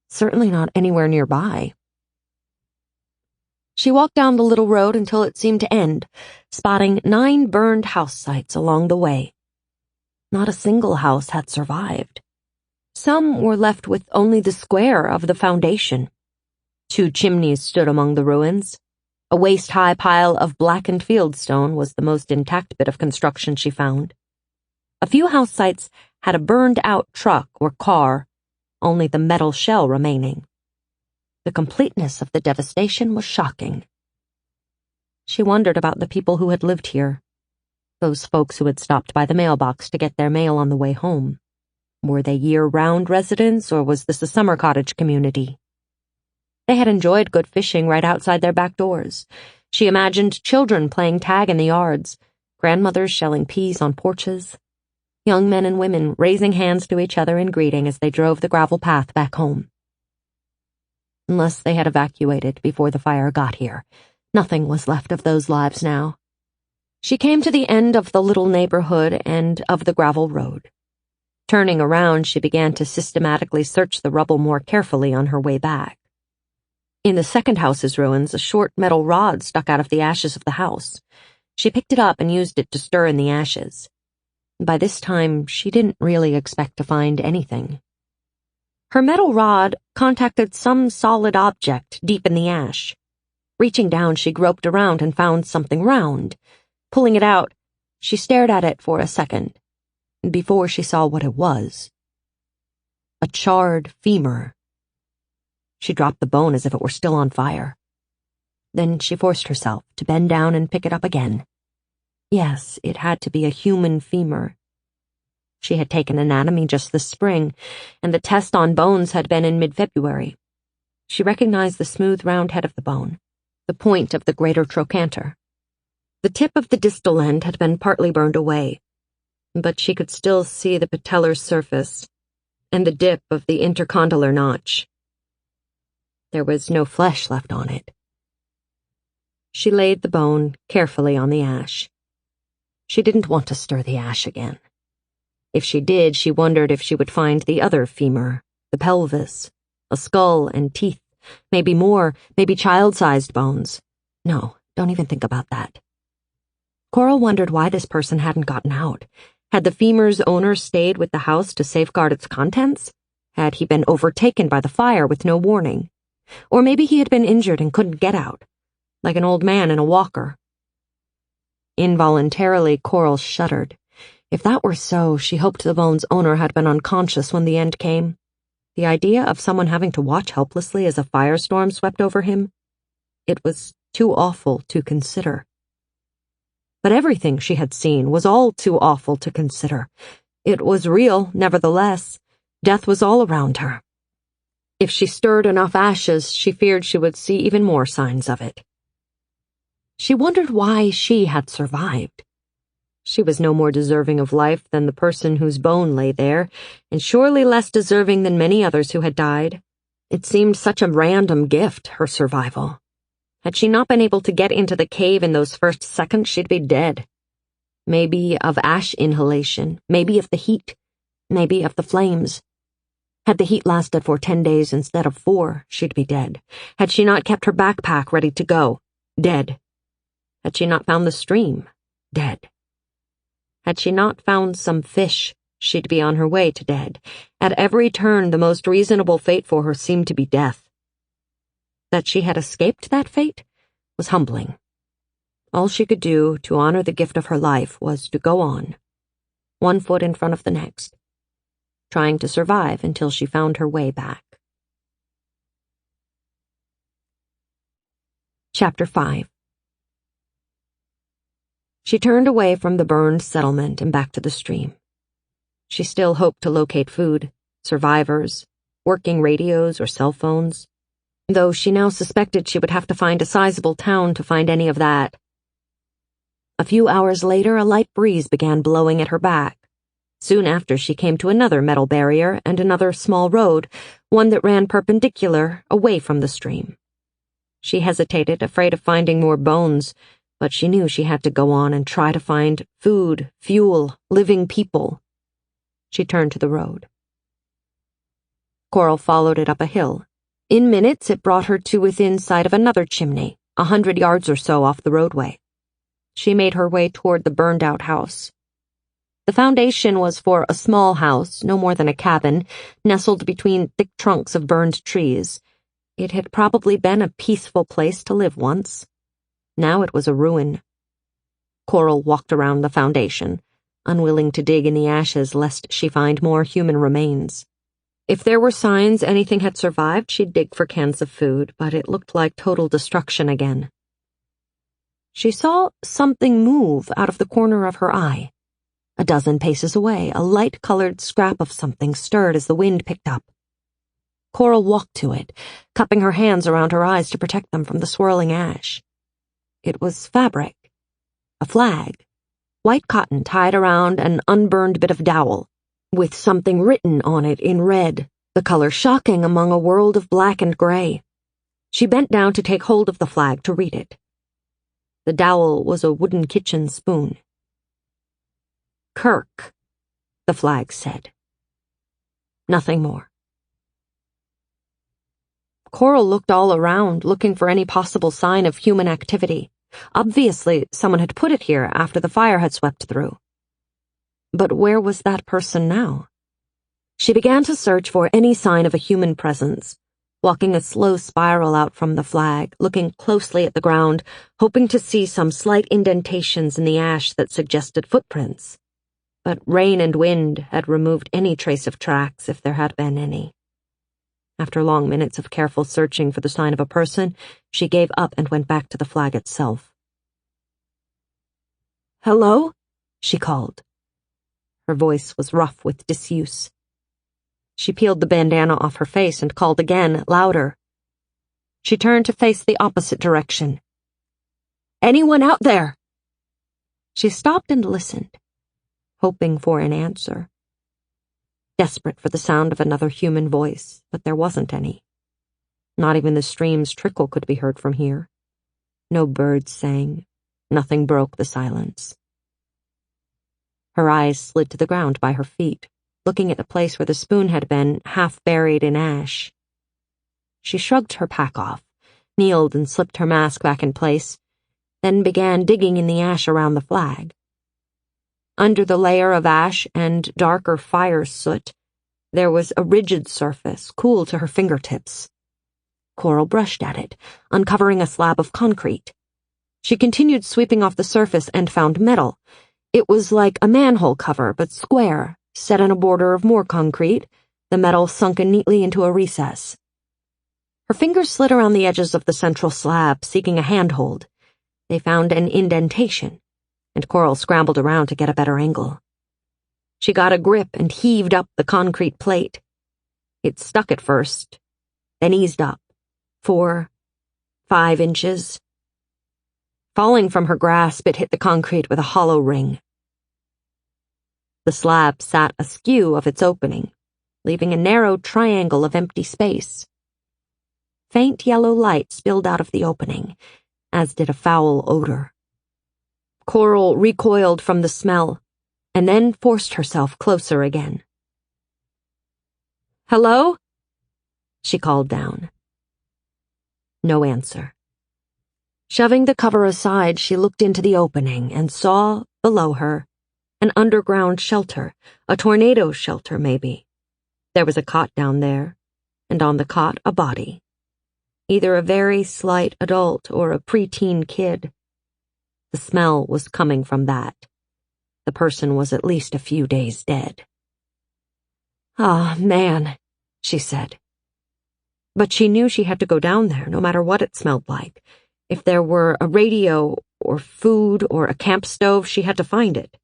Speaker 2: Certainly not anywhere nearby. She walked down the little road until it seemed to end, spotting 9 burned house sites along the way. Not a single house had survived. Some were left with only the square of the foundation. 2 chimneys stood among the ruins. A waist-high pile of blackened fieldstone was the most intact bit of construction she found. A few house sites had a burned-out truck or car, only the metal shell remaining. The completeness of the devastation was shocking. She wondered about the people who had lived here, those folks who had stopped by the mailbox to get their mail on the way home. Were they year-round residents, or was this a summer cottage community? They had enjoyed good fishing right outside their back doors. She imagined children playing tag in the yards, grandmothers shelling peas on porches, young men and women raising hands to each other in greeting as they drove the gravel path back home. Unless they had evacuated before the fire got here, nothing was left of those lives now. She came to the end of the little neighborhood and of the gravel road. Turning around, she began to systematically search the rubble more carefully on her way back. In the second house's ruins, a short metal rod stuck out of the ashes of the house. She picked it up and used it to stir in the ashes. By this time, she didn't really expect to find anything. Her metal rod contacted some solid object deep in the ash. Reaching down, she groped around and found something round. Pulling it out, she stared at it for a second, before she saw what it was. A charred femur. She dropped the bone as if it were still on fire. Then she forced herself to bend down and pick it up again. Yes, it had to be a human femur. She had taken anatomy just this spring, and the test on bones had been in mid-February. She recognized the smooth round head of the bone, the point of the greater trochanter. The tip of the distal end had been partly burned away, but she could still see the patellar surface and the dip of the intercondylar notch. There was no flesh left on it. She laid the bone carefully on the ash. She didn't want to stir the ash again. If she did, she wondered if she would find the other femur, the pelvis, a skull and teeth, maybe more, maybe child-sized bones. No, don't even think about that. Coral wondered why this person hadn't gotten out. Had the femur's owner stayed with the house to safeguard its contents? Had he been overtaken by the fire with no warning? Or maybe he had been injured and couldn't get out, like an old man in a walker. Involuntarily, Coral shuddered. If that were so, she hoped the bone's owner had been unconscious when the end came. The idea of someone having to watch helplessly as a firestorm swept over him, it was too awful to consider. But everything she had seen was all too awful to consider. It was real, nevertheless. Death was all around her. If she stirred enough ashes, she feared she would see even more signs of it. She wondered why she had survived. She was no more deserving of life than the person whose bone lay there, and surely less deserving than many others who had died. It seemed such a random gift, her survival. Had she not been able to get into the cave in those first seconds, she'd be dead. Maybe of ash inhalation, maybe of the heat, maybe of the flames. Had the heat lasted for 10 days instead of 4, she'd be dead. Had she not kept her backpack ready to go, dead. Had she not found the stream, dead. Had she not found some fish, she'd be on her way to dead. At every turn, the most reasonable fate for her seemed to be death. That she had escaped that fate was humbling. All she could do to honor the gift of her life was to go on, one foot in front of the next, trying to survive until she found her way back. Chapter 5. She turned away from the burned settlement and back to the stream. She still hoped to locate food, survivors, working radios or cell phones, though she now suspected she would have to find a sizable town to find any of that. A few hours later, a light breeze began blowing at her back. Soon after, she came to another metal barrier and another small road, one that ran perpendicular away from the stream. She hesitated, afraid of finding more bones, but she knew she had to go on and try to find food, fuel, living people. She turned to the road. Coral followed it up a hill. In minutes, it brought her to within sight of another chimney, 100 yards or so off the roadway. She made her way toward the burned-out house. The foundation was for a small house, no more than a cabin, nestled between thick trunks of burned trees. It had probably been a peaceful place to live once. Now it was a ruin. Coral walked around the foundation, unwilling to dig in the ashes lest she find more human remains. If there were signs anything had survived, she'd dig for cans of food, but it looked like total destruction again. She saw something move out of the corner of her eye. A dozen paces away, a light-colored scrap of something stirred as the wind picked up. Coral walked to it, cupping her hands around her eyes to protect them from the swirling ash. It was fabric. A flag. White cotton tied around an unburned bit of dowel, with something written on it in red, the color shocking among a world of black and gray. She bent down to take hold of the flag to read it. The dowel was a wooden kitchen spoon. Kirk, the flag said. Nothing more. Coral looked all around, looking for any possible sign of human activity. Obviously, someone had put it here after the fire had swept through. But where was that person now? She began to search for any sign of a human presence, walking a slow spiral out from the flag, looking closely at the ground, hoping to see some slight indentations in the ash that suggested footprints. But rain and wind had removed any trace of tracks, if there had been any. After long minutes of careful searching for the sign of a person, she gave up and went back to the flag itself. "Hello?" she called. Her voice was rough with disuse. She peeled the bandana off her face and called again, louder. She turned to face the opposite direction. "Anyone out there?" She stopped and listened, hoping for an answer. Desperate for the sound of another human voice, but there wasn't any. Not even the stream's trickle could be heard from here. No birds sang. Nothing broke the silence. Her eyes slid to the ground by her feet, looking at the place where the spoon had been, half buried in ash. She shrugged her pack off, kneeled and slipped her mask back in place, then began digging in the ash around the flag. Under the layer of ash and darker fire soot, there was a rigid surface, cool to her fingertips. Coral brushed at it, uncovering a slab of concrete. She continued sweeping off the surface and found metal. It was like a manhole cover, but square, set in a border of more concrete, the metal sunken neatly into a recess. Her fingers slid around the edges of the central slab, seeking a handhold. They found an indentation, and Coral scrambled around to get a better angle. She got a grip and heaved up the concrete plate. It stuck at first, then eased up, 4, 5 inches. Falling from her grasp, it hit the concrete with a hollow ring. The slab sat askew of its opening, leaving a narrow triangle of empty space. Faint yellow light spilled out of the opening, as did a foul odor. Coral recoiled from the smell, and then forced herself closer again. "Hello?" she called down. No answer. Shoving the cover aside, she looked into the opening and saw, below her, an underground shelter, a tornado shelter, maybe. There was a cot down there, and on the cot a body. Either a very slight adult or a preteen kid. The smell was coming from that. The person was at least a few days dead. "Ah, man," she said. But she knew she had to go down there, no matter what it smelled like. If there were a radio or food or a camp stove, she had to find it.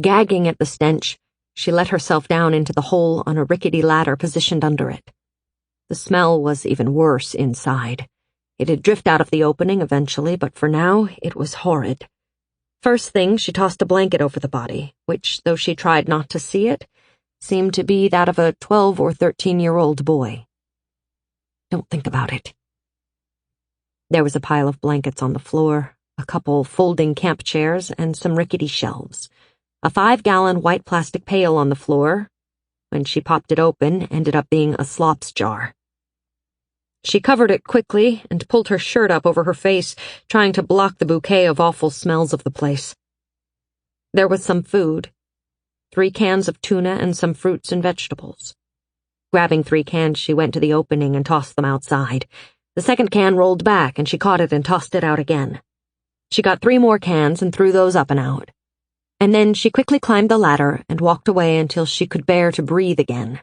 Speaker 2: Gagging at the stench, she let herself down into the hole on a rickety ladder positioned under it. The smell was even worse inside. It'd drift out of the opening eventually, but for now, it was horrid. First thing, she tossed a blanket over the body, which, though she tried not to see it, seemed to be that of a 12 or 13-year-old boy. Don't think about it. There was a pile of blankets on the floor, a couple folding camp chairs, and some rickety shelves. A 5-gallon white plastic pail on the floor. When she popped it open, ended up being a slops jar. She covered it quickly and pulled her shirt up over her face, trying to block the bouquet of awful smells of the place. There was some food. 3 cans of tuna and some fruits and vegetables. Grabbing 3 cans, she went to the opening and tossed them outside. The second can rolled back, and she caught it and tossed it out again. She got 3 more cans and threw those up and out. And then she quickly climbed the ladder and walked away until she could bear to breathe again.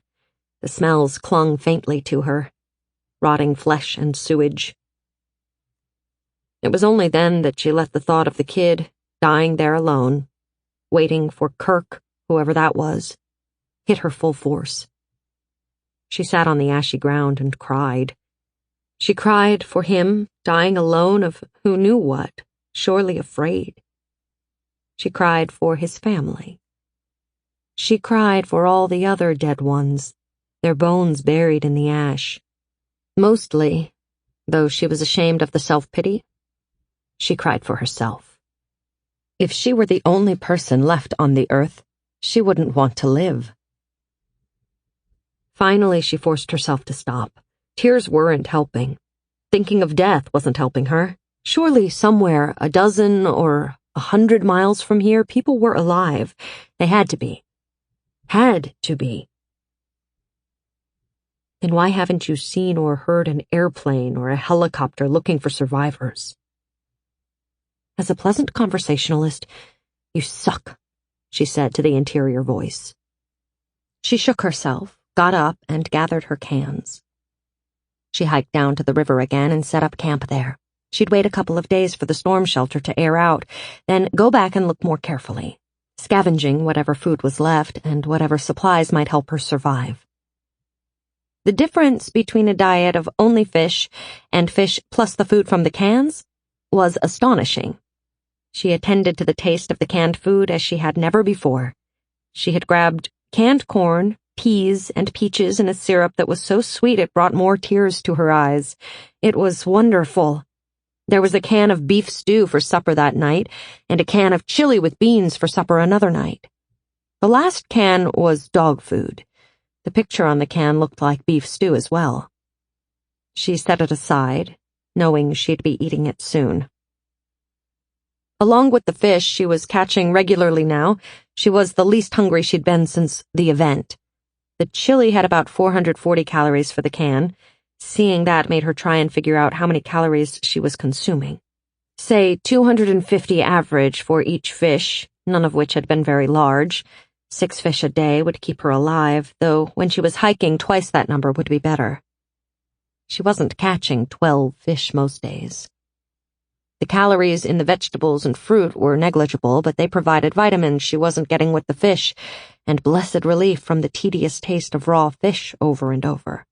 Speaker 2: The smells clung faintly to her, rotting flesh and sewage. It was only then that she let the thought of the kid, dying there alone, waiting for Kirk, whoever that was, hit her full force. She sat on the ashy ground and cried. She cried for him, dying alone of who knew what, surely afraid. She cried for his family. She cried for all the other dead ones, their bones buried in the ash. Mostly, though she was ashamed of the self-pity, she cried for herself. If she were the only person left on the earth, she wouldn't want to live. Finally, she forced herself to stop. Tears weren't helping. Thinking of death wasn't helping her. Surely somewhere, a dozen or 100 miles from here, people were alive. They had to be. Had to be. Then why haven't you seen or heard an airplane or a helicopter looking for survivors? As a pleasant conversationalist, you suck, she said to the interior voice. She shook herself, got up, and gathered her cans. She hiked down to the river again and set up camp there. She'd wait a couple of days for the storm shelter to air out, then go back and look more carefully, scavenging whatever food was left and whatever supplies might help her survive. The difference between a diet of only fish and fish plus the food from the cans was astonishing. She attended to the taste of the canned food as she had never before. She had grabbed canned corn, peas, and peaches in a syrup that was so sweet it brought more tears to her eyes. It was wonderful. There was a can of beef stew for supper that night, and a can of chili with beans for supper another night. The last can was dog food. The picture on the can looked like beef stew as well. She set it aside, knowing she'd be eating it soon. Along with the fish she was catching regularly now, she was the least hungry she'd been since the event. The chili had about 440 calories for the can. Seeing that made her try and figure out how many calories she was consuming. Say 250 average for each fish, none of which had been very large. 6 fish a day would keep her alive, though when she was hiking, twice that number would be better. She wasn't catching 12 fish most days. The calories in the vegetables and fruit were negligible, but they provided vitamins she wasn't getting with the fish, and blessed relief from the tedious taste of raw fish over and over.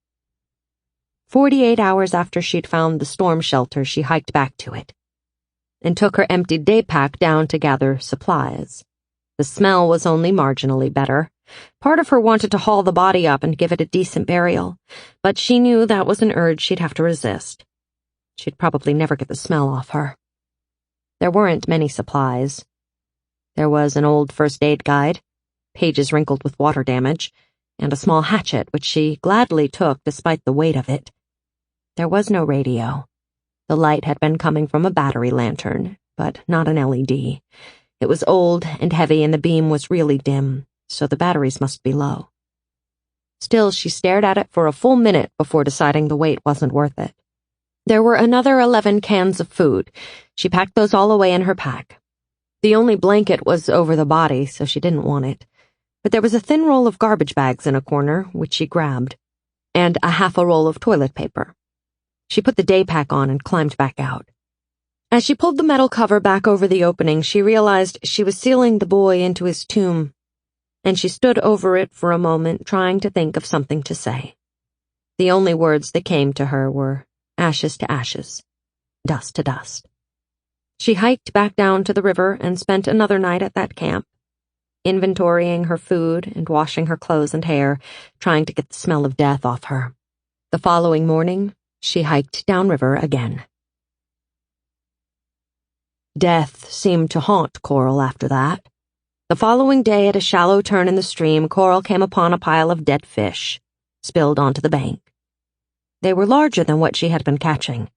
Speaker 2: 48 hours after she'd found the storm shelter, she hiked back to it and took her emptied day pack down to gather supplies. The smell was only marginally better. Part of her wanted to haul the body up and give it a decent burial, but she knew that was an urge she'd have to resist. She'd probably never get the smell off her. There weren't many supplies. There was an old first aid guide, pages wrinkled with water damage, and a small hatchet which she gladly took despite the weight of it. There was no radio. The light had been coming from a battery lantern, but not an LED. It was old and heavy and the beam was really dim, so the batteries must be low. Still, she stared at it for a full minute before deciding the wait wasn't worth it. There were another 11 cans of food. She packed those all away in her pack. The only blanket was over the body, so she didn't want it. But there was a thin roll of garbage bags in a corner, which she grabbed, and a half a roll of toilet paper. She put the day pack on and climbed back out. As she pulled the metal cover back over the opening, she realized she was sealing the boy into his tomb, and she stood over it for a moment, trying to think of something to say. The only words that came to her were ashes to ashes, dust to dust. She hiked back down to the river and spent another night at that camp, inventorying her food and washing her clothes and hair, trying to get the smell of death off her. The following morning, she hiked downriver again. Death seemed to haunt Coral after that. The following day, at a shallow turn in the stream, Coral came upon a pile of dead fish, spilled onto the bank. They were larger than what she had been catching.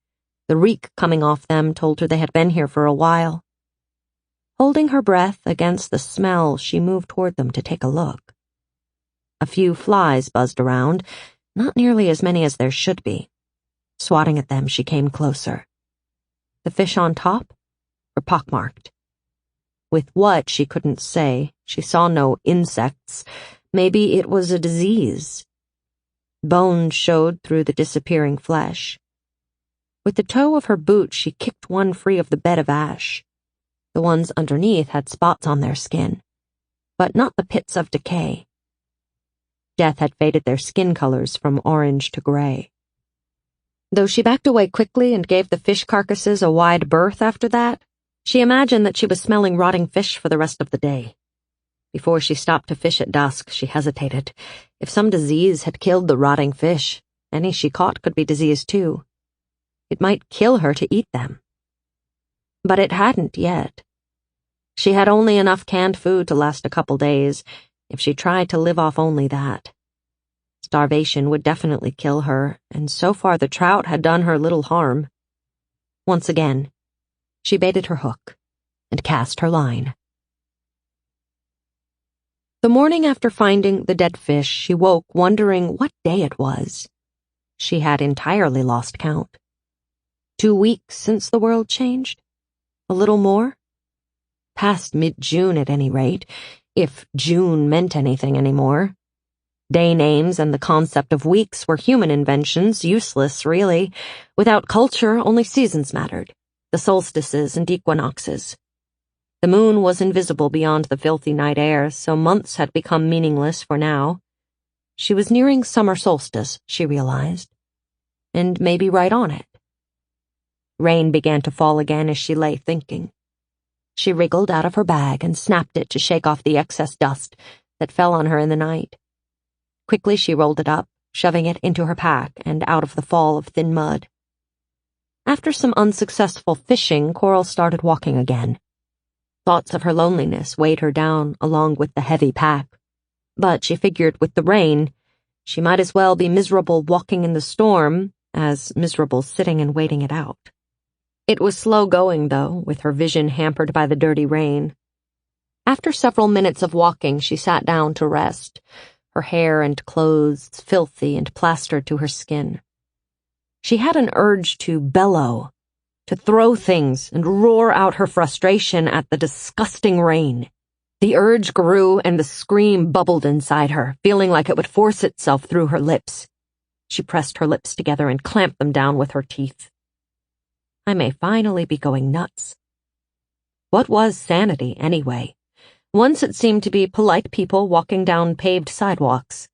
Speaker 2: The reek coming off them told her they had been here for a while. Holding her breath against the smell, she moved toward them to take a look. A few flies buzzed around, not nearly as many as there should be. Swatting at them, she came closer. The fish on top were pockmarked. With what, she couldn't say. She saw no insects. Maybe it was a disease. Bones showed through the disappearing flesh. With the toe of her boot, she kicked one free of the bed of ash. The ones underneath had spots on their skin, but not the pits of decay. Death had faded their skin colors from orange to gray. Though she backed away quickly and gave the fish carcasses a wide berth after that, she imagined that she was smelling rotting fish for the rest of the day. Before she stopped to fish at dusk, she hesitated. If some disease had killed the rotting fish, any she caught could be diseased too. It might kill her to eat them. But it hadn't yet. She had only enough canned food to last a couple days, if she tried to live off only that. Starvation would definitely kill her, and so far the trout had done her little harm. Once again, she baited her hook and cast her line. The morning after finding the dead fish, she woke wondering what day it was. She had entirely lost count. 2 weeks since the world changed? A little more? Past mid-June at any rate, if June meant anything anymore. Day names and the concept of weeks were human inventions, useless, really. Without culture, only seasons mattered, the solstices and equinoxes. The moon was invisible beyond the filthy night air, so months had become meaningless for now. She was nearing summer solstice, she realized, and maybe right on it. Rain began to fall again as she lay thinking. She wriggled out of her bag and snapped it to shake off the excess dust that fell on her in the night. Quickly she rolled it up, shoving it into her pack and out of the fall of thin mud. After some unsuccessful fishing, Coral started walking again. Thoughts of her loneliness weighed her down along with the heavy pack. But she figured with the rain, she might as well be miserable walking in the storm as miserable sitting and waiting it out. It was slow going, though, with her vision hampered by the dirty rain. After several minutes of walking, she sat down to rest, her hair and clothes filthy and plastered to her skin. She had an urge to bellow, to throw things and roar out her frustration at the disgusting rain. The urge grew and the scream bubbled inside her, feeling like it would force itself through her lips. She pressed her lips together and clamped them down with her teeth. I may finally be going nuts. What was sanity, anyway? Once it seemed to be polite people walking down paved sidewalks.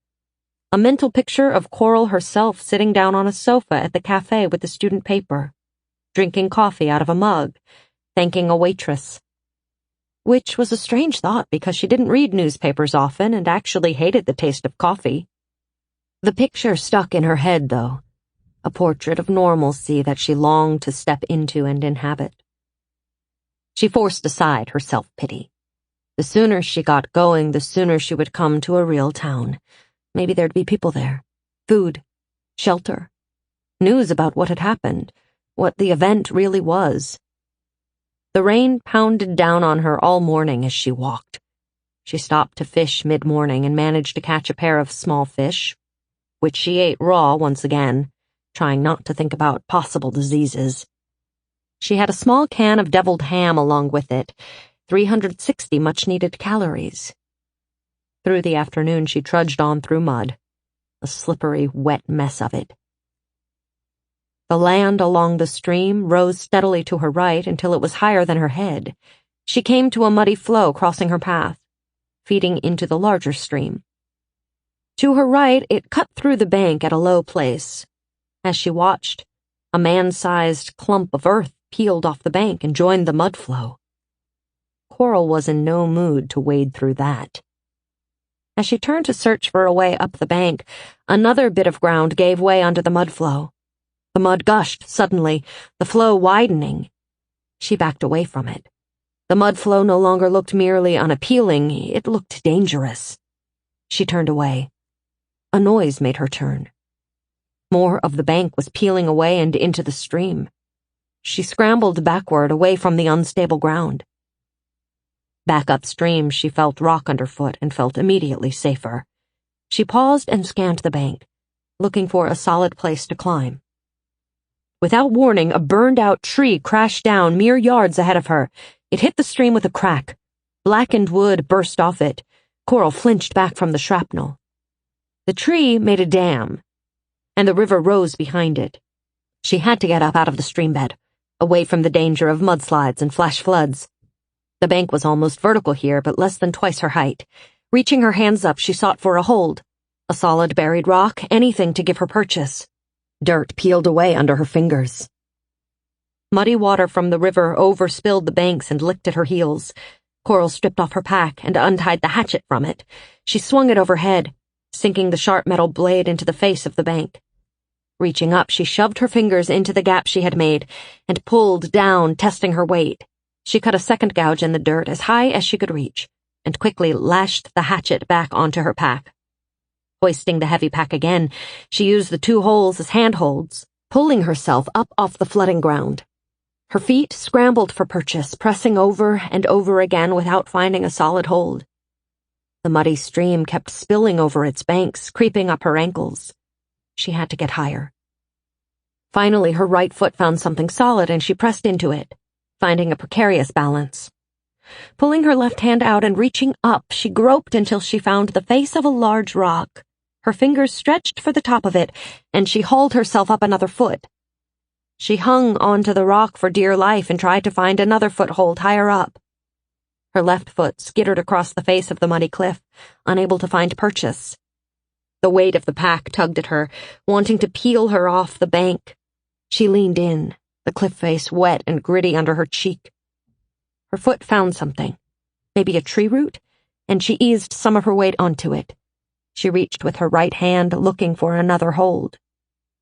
Speaker 2: A mental picture of Coral herself sitting down on a sofa at the cafe with the student paper, drinking coffee out of a mug, thanking a waitress. Which was a strange thought because she didn't read newspapers often and actually hated the taste of coffee. The picture stuck in her head, though. A portrait of normalcy that she longed to step into and inhabit. She forced aside her self-pity. The sooner she got going, the sooner she would come to a real town. Maybe there'd be people there. Food. Shelter. News about what had happened. What the event really was. The rain pounded down on her all morning as she walked. She stopped to fish mid-morning and managed to catch a pair of small fish, which she ate raw once again, trying not to think about possible diseases. She had a small can of deviled ham along with it, 360 much-needed calories. Through the afternoon she trudged on through mud, a slippery, wet mess of it. The land along the stream rose steadily to her right until it was higher than her head. She came to a muddy flow crossing her path, feeding into the larger stream. To her right, it cut through the bank at a low place. As she watched, a man-sized clump of earth peeled off the bank and joined the mud flow. Coral was in no mood to wade through that. As she turned to search for a way up the bank, another bit of ground gave way under the mud flow. The mud gushed suddenly, the flow widening. She backed away from it. The mud flow no longer looked merely unappealing, it looked dangerous. She turned away. A noise made her turn. More of the bank was peeling away and into the stream. She scrambled backward away from the unstable ground. Back upstream, she felt rock underfoot and felt immediately safer. She paused and scanned the bank, looking for a solid place to climb. Without warning, a burned-out tree crashed down mere yards ahead of her. It hit the stream with a crack, Blackened wood burst off it. Coral flinched back from the shrapnel. The tree made a dam, and the river rose behind it. She had to get up out of the streambed, away from the danger of mudslides and flash floods. The bank was almost vertical here, but less than twice her height. Reaching her hands up, she sought for a hold. A solid buried rock, anything to give her purchase. Dirt peeled away under her fingers. Muddy water from the river overspilled the banks and licked at her heels. Coral stripped off her pack and untied the hatchet from it. She swung it overhead, sinking the sharp metal blade into the face of the bank. Reaching up, she shoved her fingers into the gap she had made and pulled down, testing her weight. She cut a second gouge in the dirt as high as she could reach and quickly lashed the hatchet back onto her pack. Hoisting the heavy pack again, she used the 2 holes as handholds, pulling herself up off the flooding ground. Her feet scrambled for purchase, pressing over and over again without finding a solid hold. The muddy stream kept spilling over its banks, creeping up her ankles. She had to get higher. Finally, her right foot found something solid and she pressed into it, finding a precarious balance. Pulling her left hand out and reaching up, she groped until she found the face of a large rock. Her fingers stretched for the top of it, and she hauled herself up another foot. She hung onto the rock for dear life and tried to find another foothold higher up. Her left foot skittered across the face of the muddy cliff, unable to find purchase. The weight of the pack tugged at her, wanting to peel her off the bank. She leaned in, the cliff face wet and gritty under her cheek. Her foot found something, maybe a tree root, and she eased some of her weight onto it. She reached with her right hand, looking for another hold.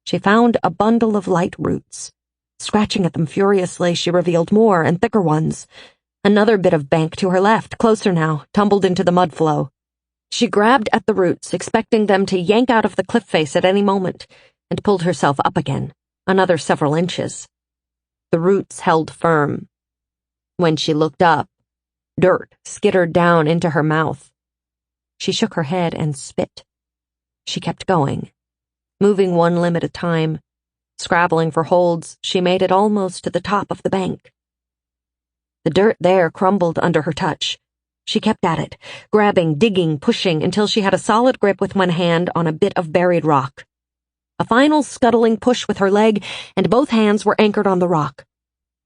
Speaker 2: She found a bundle of light roots. Scratching at them furiously, she revealed more and thicker ones. Another bit of bank to her left, closer now, tumbled into the mud flow. She grabbed at the roots, expecting them to yank out of the cliff face at any moment, and pulled herself up again, another several inches. The roots held firm. When she looked up, dirt skittered down into her mouth. She shook her head and spit. She kept going, moving one limb at a time. Scrabbling for holds, she made it almost to the top of the bank. The dirt there crumbled under her touch. She kept at it, grabbing, digging, pushing, until she had a solid grip with one hand on a bit of buried rock. A final scuttling push with her leg, and both hands were anchored on the rock.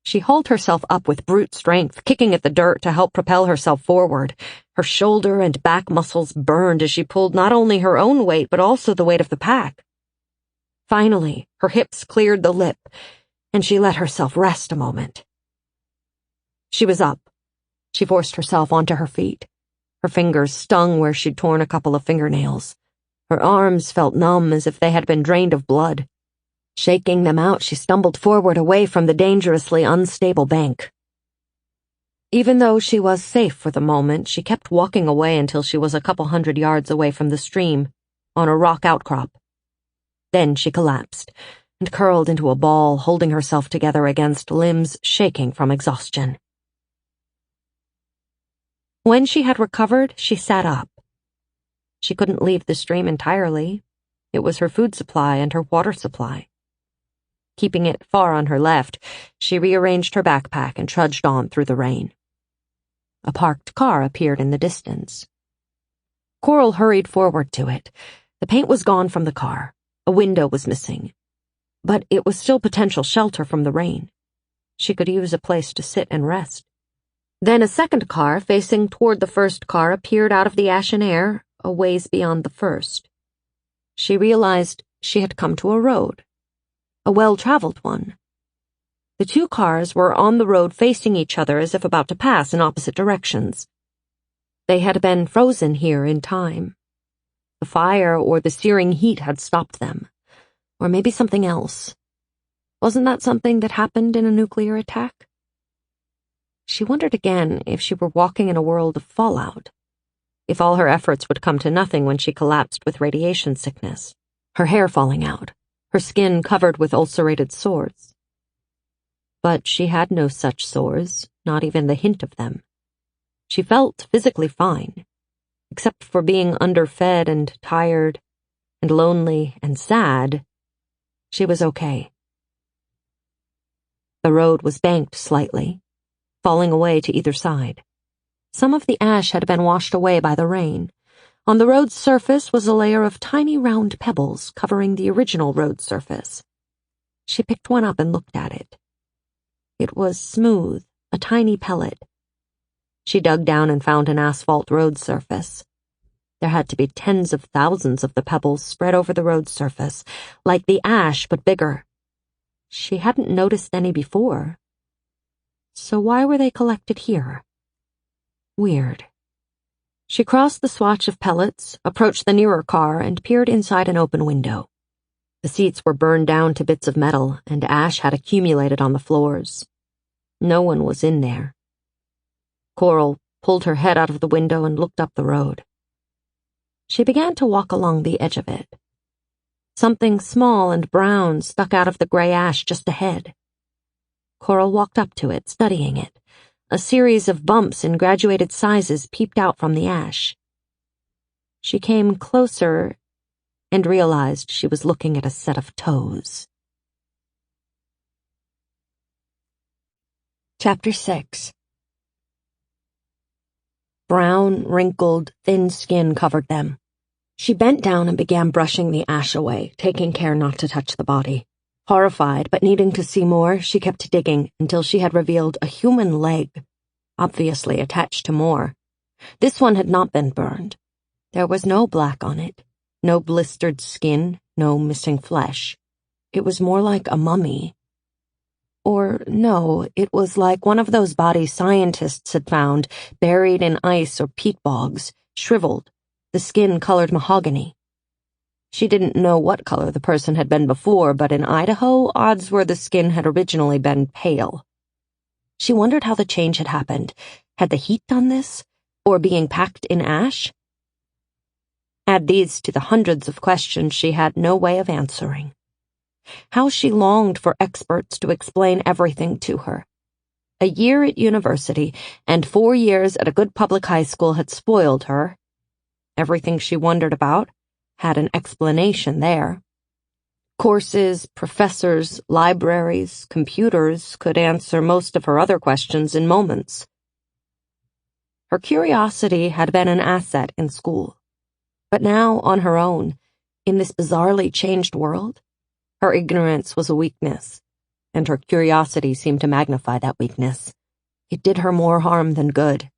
Speaker 2: She hauled herself up with brute strength, kicking at the dirt to help propel herself forward. Her shoulder and back muscles burned as she pulled not only her own weight, but also the weight of the pack. Finally, her hips cleared the lip, and she let herself rest a moment. She was up. She forced herself onto her feet. Her fingers stung where she'd torn a couple of fingernails. Her arms felt numb as if they had been drained of blood. Shaking them out, she stumbled forward away from the dangerously unstable bank. Even though she was safe for the moment, she kept walking away until she was a couple 100 yards away from the stream, on a rock outcrop. Then she collapsed and curled into a ball, holding herself together against limbs shaking from exhaustion. When she had recovered, she sat up. She couldn't leave the stream entirely. It was her food supply and her water supply. Keeping it far on her left, she rearranged her backpack and trudged on through the rain. A parked car appeared in the distance. Coral hurried forward to it. The paint was gone from the car. A window was missing. But it was still potential shelter from the rain. She could use a place to sit and rest. Then a second car, facing toward the first car, appeared out of the ashen air, a ways beyond the first. She realized she had come to a road. A well-traveled one. The 2 cars were on the road facing each other as if about to pass in opposite directions. They had been frozen here in time. The fire or the searing heat had stopped them. Or maybe something else. Wasn't that something that happened in a nuclear attack? She wondered again if she were walking in a world of fallout. If all her efforts would come to nothing when she collapsed with radiation sickness. Her hair falling out. Her skin covered with ulcerated sores. But she had no such sores, not even the hint of them. She felt physically fine, except for being underfed and tired, and lonely and sad. She was okay. The road was banked slightly, falling away to either side. Some of the ash had been washed away by the rain. On the road's surface was a layer of tiny round pebbles covering the original road surface. She picked one up and looked at it. It was smooth, a tiny pellet. She dug down and found an asphalt road surface. There had to be tens of thousands of the pebbles spread over the road surface, like the ash but bigger. She hadn't noticed any before. So why were they collected here? Weird. She crossed the swatch of pellets, approached the nearer car, and peered inside an open window. The seats were burned down to bits of metal, and ash had accumulated on the floors. No one was in there. Coral pulled her head out of the window and looked up the road. She began to walk along the edge of it. Something small and brown stuck out of the gray ash just ahead. Coral walked up to it, studying it. A series of bumps in graduated sizes peeped out from the ash. She came closer and realized she was looking at a set of toes. Chapter 6. Brown, wrinkled, thin skin covered them. She bent down and began brushing the ash away, taking care not to touch the body. Horrified, but needing to see more, she kept digging until she had revealed a human leg, obviously attached to more. This one had not been burned. There was no black on it, no blistered skin, no missing flesh. It was more like a mummy. Or no, it was like one of those bodies scientists had found, buried in ice or peat bogs, shriveled, the skin colored mahogany. She didn't know what color the person had been before, but in Idaho, odds were the skin had originally been pale. She wondered how the change had happened. Had the heat done this? Or being packed in ash? Add these to the hundreds of questions she had no way of answering. How she longed for experts to explain everything to her. A year at university and 4 years at a good public high school had spoiled her. Everything she wondered about had an explanation there. Courses, professors, libraries, computers could answer most of her other questions in moments. Her curiosity had been an asset in school. But now, on her own, in this bizarrely changed world, her ignorance was a weakness, and her curiosity seemed to magnify that weakness. It did her more harm than good.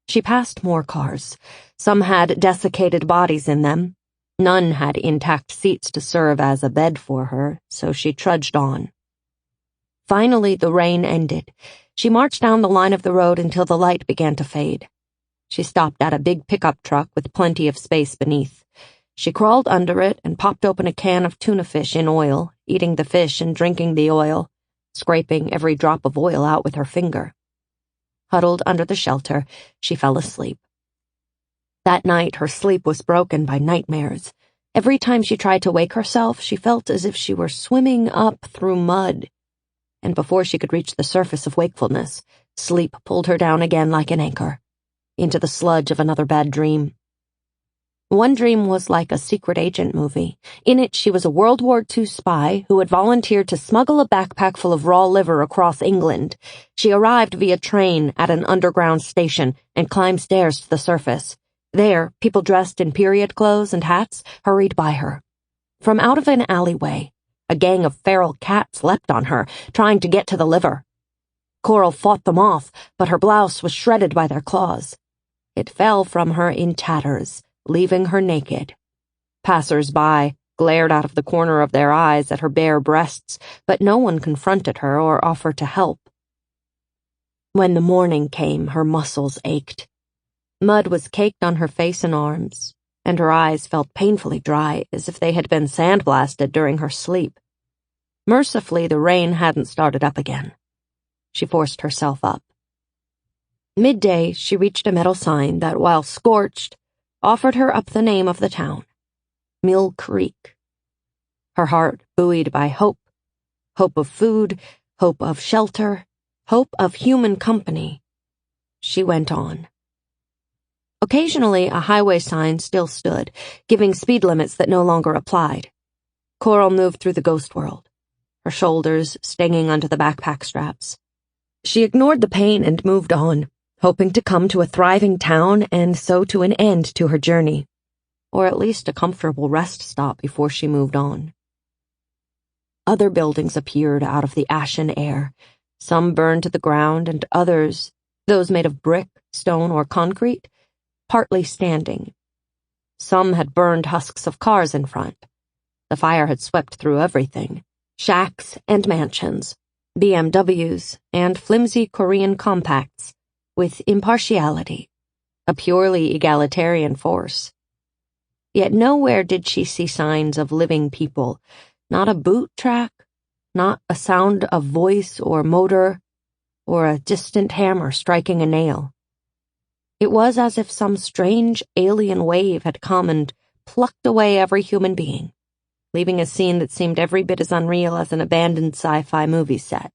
Speaker 2: She passed more cars. Some had desiccated bodies in them. None had intact seats to serve as a bed for her, so she trudged on. Finally, the rain ended. She marched down the line of the road until the light began to fade. She stopped at a big pickup truck with plenty of space beneath. She crawled under it and popped open a can of tuna fish in oil, eating the fish and drinking the oil, scraping every drop of oil out with her finger. Huddled under the shelter, she fell asleep. That night, her sleep was broken by nightmares. Every time she tried to wake herself, she felt as if she were swimming up through mud. And before she could reach the surface of wakefulness, sleep pulled her down again like an anchor, into the sludge of another bad dream. One dream was like a secret agent movie. In it, she was a World War II spy who had volunteered to smuggle a backpack full of raw liver across England. She arrived via train at an underground station and climbed stairs to the surface. There, people dressed in period clothes and hats hurried by her. From out of an alleyway, a gang of feral cats leapt on her, trying to get to the liver. Coral fought them off, but her blouse was shredded by their claws. It fell from her in tatters, leaving her naked. Passers-by glared out of the corner of their eyes at her bare breasts, but no one confronted her or offered to help. When the morning came, her muscles ached. Mud was caked on her face and arms, and her eyes felt painfully dry, as if they had been sandblasted during her sleep. Mercifully, the rain hadn't started up again. She forced herself up. Midday, she reached a metal sign that, while scorched, offered her up the name of the town, Mill Creek. Her heart buoyed by hope. Hope of food, hope of shelter, hope of human company. She went on. Occasionally, a highway sign still stood, giving speed limits that no longer applied. Coral moved through the ghost world, her shoulders stinging under the backpack straps. She ignored the pain and moved on, hoping to come to a thriving town and so to an end to her journey, or at least a comfortable rest stop before she moved on. Other buildings appeared out of the ashen air, some burned to the ground and others, those made of brick, stone, or concrete, partly standing. Some had burned husks of cars in front. The fire had swept through everything, shacks and mansions, BMWs and flimsy Korean compacts, with impartiality, a purely egalitarian force. Yet nowhere did she see signs of living people, not a boot track, not a sound of voice or motor, or a distant hammer striking a nail. It was as if some strange alien wave had come and plucked away every human being, leaving a scene that seemed every bit as unreal as an abandoned sci-fi movie set.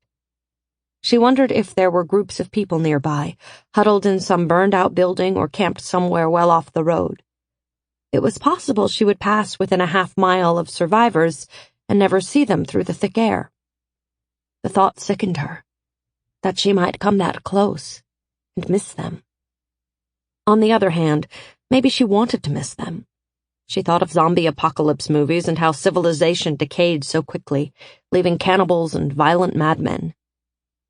Speaker 2: She wondered if there were groups of people nearby, huddled in some burned-out building or camped somewhere well off the road. It was possible she would pass within a half-mile of survivors and never see them through the thick air. The thought sickened her, that she might come that close and miss them. On the other hand, maybe she wanted to miss them. She thought of zombie apocalypse movies and how civilization decayed so quickly, leaving cannibals and violent madmen.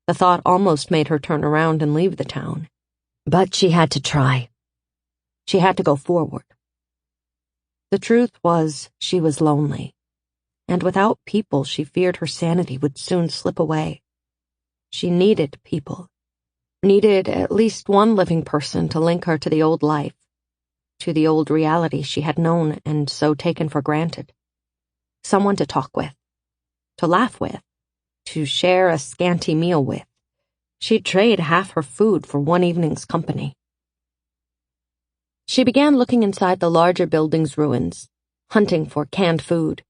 Speaker 2: The thought almost made her turn around and leave the town. But she had to try. She had to go forward. The truth was, she was lonely, and without people she feared her sanity would soon slip away. She needed people, needed at least one living person to link her to the old life, to the old reality she had known and so taken for granted. Someone to talk with, to laugh with, to share a scanty meal with. She'd trade half her food for one evening's company. She began looking inside the larger building's ruins, hunting for canned food,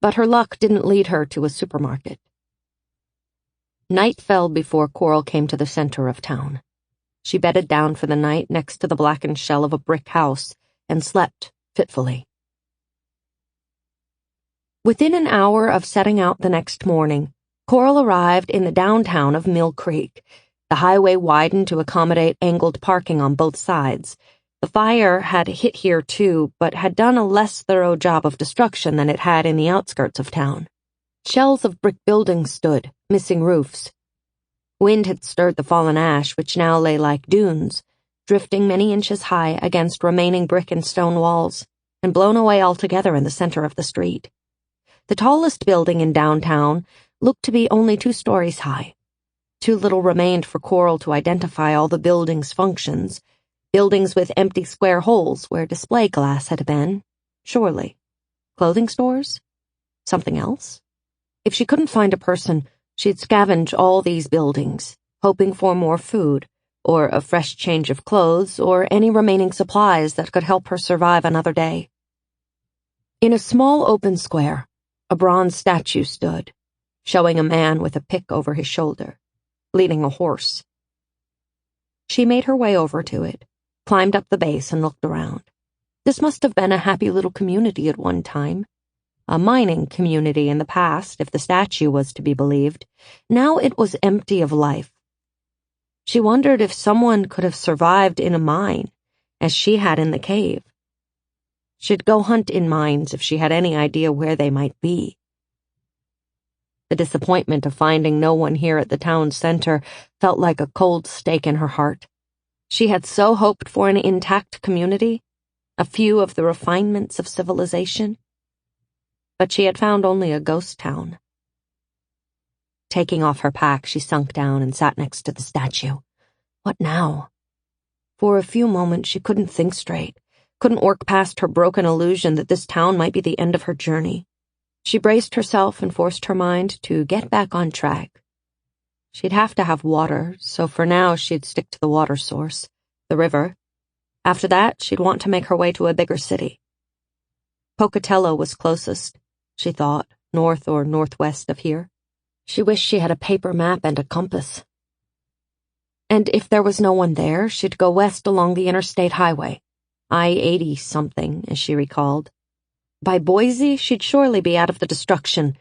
Speaker 2: but her luck didn't lead her to a supermarket. Night fell before Coral came to the center of town. She bedded down for the night next to the blackened shell of a brick house and slept fitfully. Within an hour of setting out the next morning, Coral arrived in the downtown of Mill Creek. The highway widened to accommodate angled parking on both sides. The fire had hit here too, but had done a less thorough job of destruction than it had in the outskirts of town. Shells of brick buildings stood, missing roofs. Wind had stirred the fallen ash, which now lay like dunes, drifting many inches high against remaining brick and stone walls, and blown away altogether in the center of the street. The tallest building in downtown looked to be only 2 stories high. Too little remained for Coral to identify all the building's functions. Buildings with empty square holes where display glass had been, surely. Clothing stores? Something else? If she couldn't find a person, she'd scavenge all these buildings, hoping for more food, or a fresh change of clothes, or any remaining supplies that could help her survive another day. In a small open square, a bronze statue stood, showing a man with a pick over his shoulder, leading a horse. She made her way over to it, climbed up the base and looked around. This must have been a happy little community at one time. A mining community in the past, if the statue was to be believed. Now it was empty of life. She wondered if someone could have survived in a mine, as she had in the cave. She'd go hunt in mines if she had any idea where they might be. The disappointment of finding no one here at the town center felt like a cold stake in her heart. She had so hoped for an intact community, a few of the refinements of civilization. But she had found only a ghost town. Taking off her pack, she sunk down and sat next to the statue. What now? For a few moments she couldn't think straight, couldn't work past her broken illusion that this town might be the end of her journey. She braced herself and forced her mind to get back on track. She'd have to have water, so for now she'd stick to the water source, the river. After that, she'd want to make her way to a bigger city. Pocatello was closest, she thought, north or northwest of here. She wished she had a paper map and a compass. And if there was no one there, she'd go west along the interstate highway, I-80-something, as she recalled. By Boise, she'd surely be out of the destruction.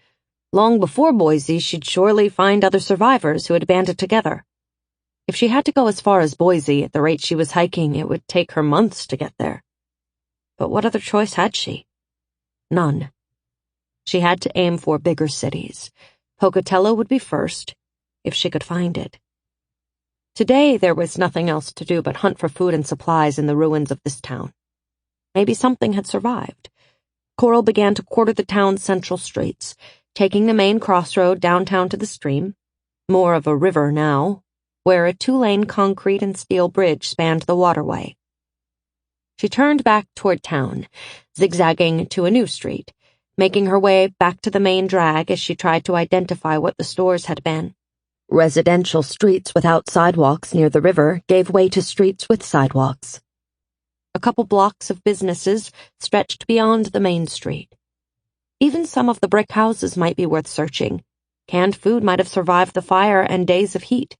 Speaker 2: Long before Boise, she'd surely find other survivors who had banded together. If she had to go as far as Boise at the rate she was hiking, it would take her months to get there. But what other choice had she? None. She had to aim for bigger cities. Pocatello would be first, if she could find it. Today there was nothing else to do but hunt for food and supplies in the ruins of this town. Maybe something had survived. Coral began to quarter the town's central streets, taking the main crossroad downtown to the stream, more of a river now, where a 2-lane concrete and steel bridge spanned the waterway. She turned back toward town, zigzagging to a new street, making her way back to the main drag as she tried to identify what the stores had been. Residential streets without sidewalks near the river gave way to streets with sidewalks. A couple blocks of businesses stretched beyond the main street. Even some of the brick houses might be worth searching. Canned food might have survived the fire and days of heat.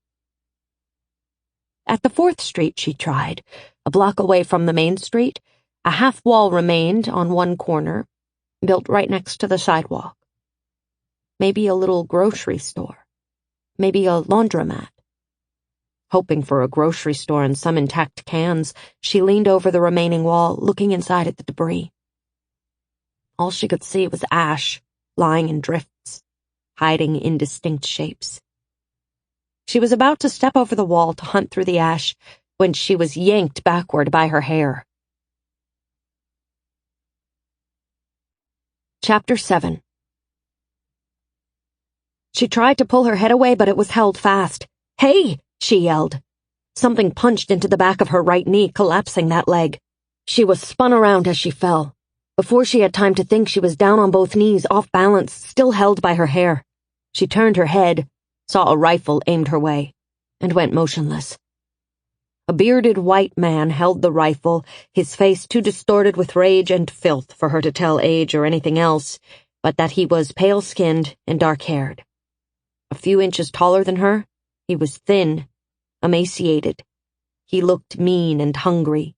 Speaker 2: At the 4th Street she tried, a block away from the main street. A half wall remained on one corner, built right next to the sidewalk. Maybe a little grocery store. Maybe a laundromat. Hoping for a grocery store and some intact cans, she leaned over the remaining wall, looking inside at the debris. All she could see was ash, lying in drifts, hiding indistinct shapes. She was about to step over the wall to hunt through the ash when she was yanked backward by her hair. Chapter 7. She tried to pull her head away, but it was held fast. "Hey!" she yelled. Something punched into the back of her right knee, collapsing that leg. She was spun around as she fell. Before she had time to think, she was down on both knees, off balance, still held by her hair. She turned her head, saw a rifle aimed her way, and went motionless. A bearded white man held the rifle, his face too distorted with rage and filth for her to tell age or anything else, but that he was pale-skinned and dark-haired. A few inches taller than her, he was thin, emaciated. He looked mean and hungry.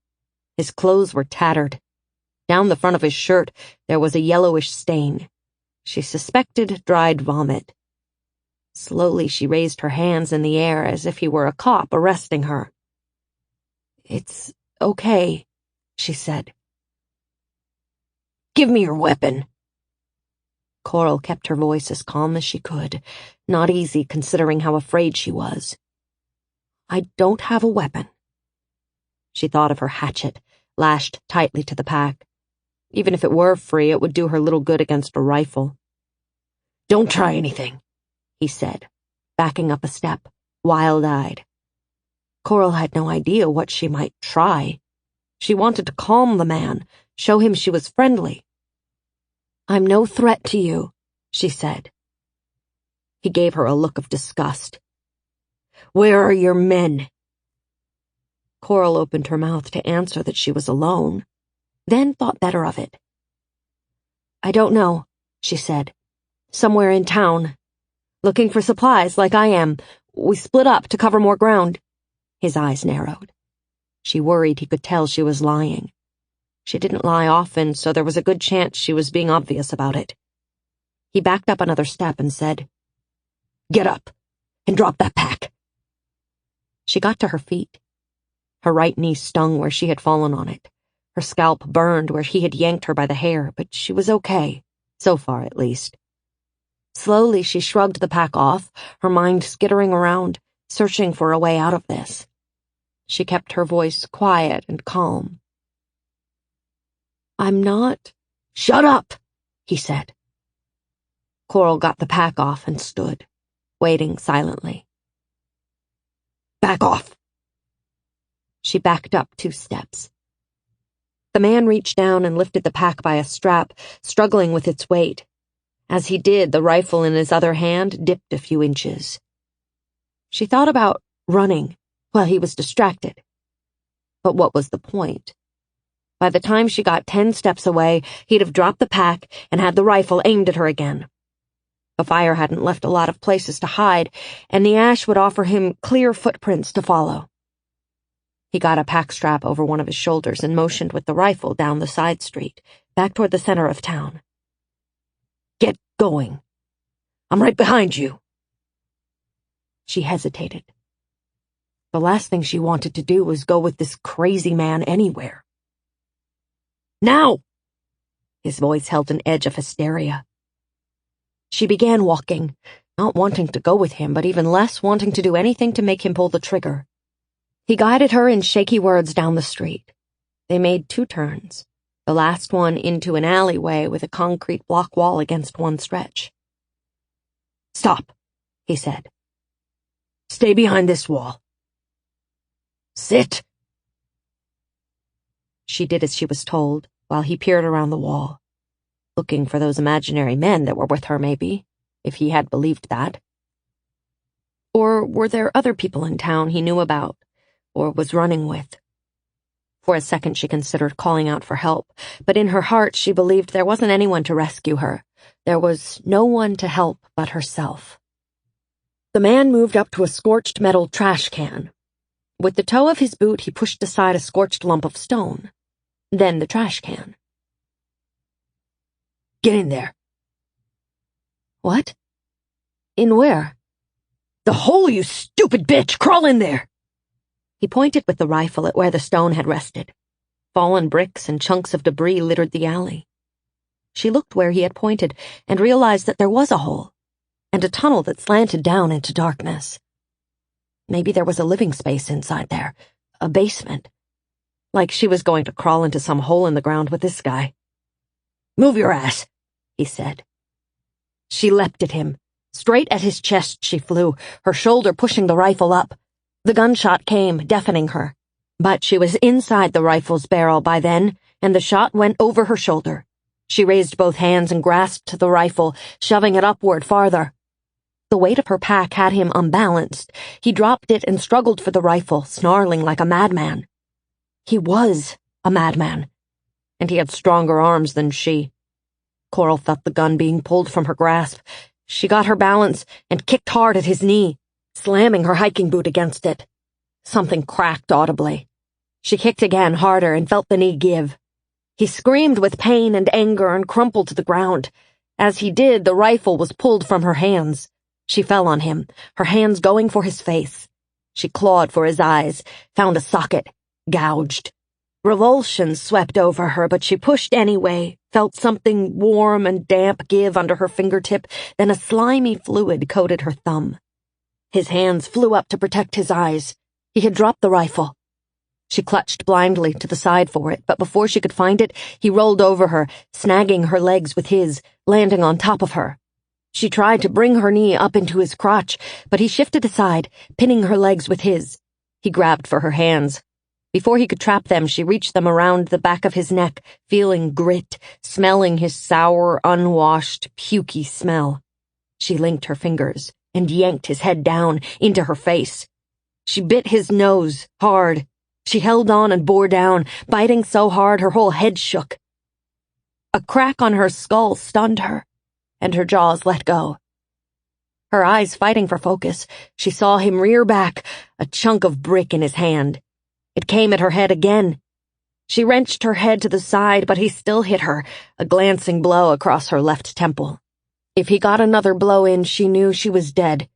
Speaker 2: His clothes were tattered. Down the front of his shirt there was a yellowish stain. She suspected dried vomit. Slowly she raised her hands in the air as if he were a cop arresting her. "It's okay," she said. "Give me your weapon." Coral kept her voice as calm as she could, not easy considering how afraid she was. "I don't have a weapon." She thought of her hatchet, lashed tightly to the pack. Even if it were free, it would do her little good against a rifle. "Don't try anything," he said, backing up a step, wild-eyed. Coral had no idea what she might try. She wanted to calm the man, show him she was friendly. "I'm no threat to you," she said. He gave her a look of disgust. "Where are your men?" Coral opened her mouth to answer that she was alone, then thought better of it. "I don't know," she said. "Somewhere in town. Looking for supplies like I am. We split up to cover more ground." His eyes narrowed. She worried he could tell she was lying. She didn't lie often, so there was a good chance she was being obvious about it. He backed up another step and said, "Get up and drop that pack." She got to her feet. Her right knee stung where she had fallen on it. Her scalp burned where he had yanked her by the hair, but she was okay, so far at least. Slowly she shrugged the pack off, her mind skittering around, searching for a way out of this. She kept her voice quiet and calm. "I'm not—" "Shut up," he said. Coral got the pack off and stood, waiting silently. "Back off." She backed up 2 steps. The man reached down and lifted the pack by a strap, struggling with its weight. As he did, the rifle in his other hand dipped a few inches. She thought about running while he was distracted. But what was the point? By the time she got 10 steps away, he'd have dropped the pack and had the rifle aimed at her again. The fire hadn't left a lot of places to hide, and the ash would offer him clear footprints to follow. He got a pack strap over one of his shoulders and motioned with the rifle down the side street, back toward the center of town. "Get going. I'm right behind you." She hesitated. The last thing she wanted to do was go with this crazy man anywhere. "Now!" His voice held an edge of hysteria. She began walking, not wanting to go with him, but even less wanting to do anything to make him pull the trigger. He guided her in shaky words down the street. They made 2 turns, the last one into an alleyway with a concrete block wall against one stretch. "Stop," he said. "Stay behind this wall. Sit." She did as she was told, while he peered around the wall, looking for those imaginary men that were with her, maybe, if he had believed that. Or were there other people in town he knew about, or was running with? For a second she considered calling out for help, but in her heart she believed there wasn't anyone to rescue her. There was no one to help but herself. The man moved up to a scorched metal trash can. With the toe of his boot he pushed aside a scorched lump of stone, then the trash can. "Get in there." "What? In where?" "The hole, you stupid bitch! Crawl in there!" He pointed with the rifle at where the stone had rested. Fallen bricks and chunks of debris littered the alley. She looked where he had pointed and realized that there was a hole, and a tunnel that slanted down into darkness. Maybe there was a living space inside there, a basement. Like she was going to crawl into some hole in the ground with this guy. "Move your ass," he said. She leapt at him. Straight at his chest she flew, her shoulder pushing the rifle up. The gunshot came, deafening her. But she was inside the rifle's barrel by then, and the shot went over her shoulder. She raised both hands and grasped the rifle, shoving it upward farther. The weight of her pack had him unbalanced. He dropped it and struggled for the rifle, snarling like a madman. He was a madman, and he had stronger arms than she. Coral felt the gun being pulled from her grasp. She got her balance and kicked hard at his knee, slamming her hiking boot against it. Something cracked audibly. She kicked again, harder, and felt the knee give. He screamed with pain and anger and crumpled to the ground. As he did, the rifle was pulled from her hands. She fell on him, her hands going for his face. She clawed for his eyes, found a socket, gouged. Revulsion swept over her, but she pushed anyway, felt something warm and damp give under her fingertip, then a slimy fluid coated her thumb. His hands flew up to protect his eyes. He had dropped the rifle. She clutched blindly to the side for it, but before she could find it, he rolled over her, snagging her legs with his, landing on top of her. She tried to bring her knee up into his crotch, but he shifted aside, pinning her legs with his. He grabbed for her hands. Before he could trap them, she reached them around the back of his neck, feeling grit, smelling his sour, unwashed, pukey smell. She linked her fingers and yanked his head down into her face. She bit his nose, hard. She held on and bore down, biting so hard her whole head shook. A crack on her skull stunned her, and her jaws let go. Her eyes fighting for focus, she saw him rear back, a chunk of brick in his hand. It came at her head again. She wrenched her head to the side, but he still hit her, a glancing blow across her left temple. If he got another blow in, she knew she was dead.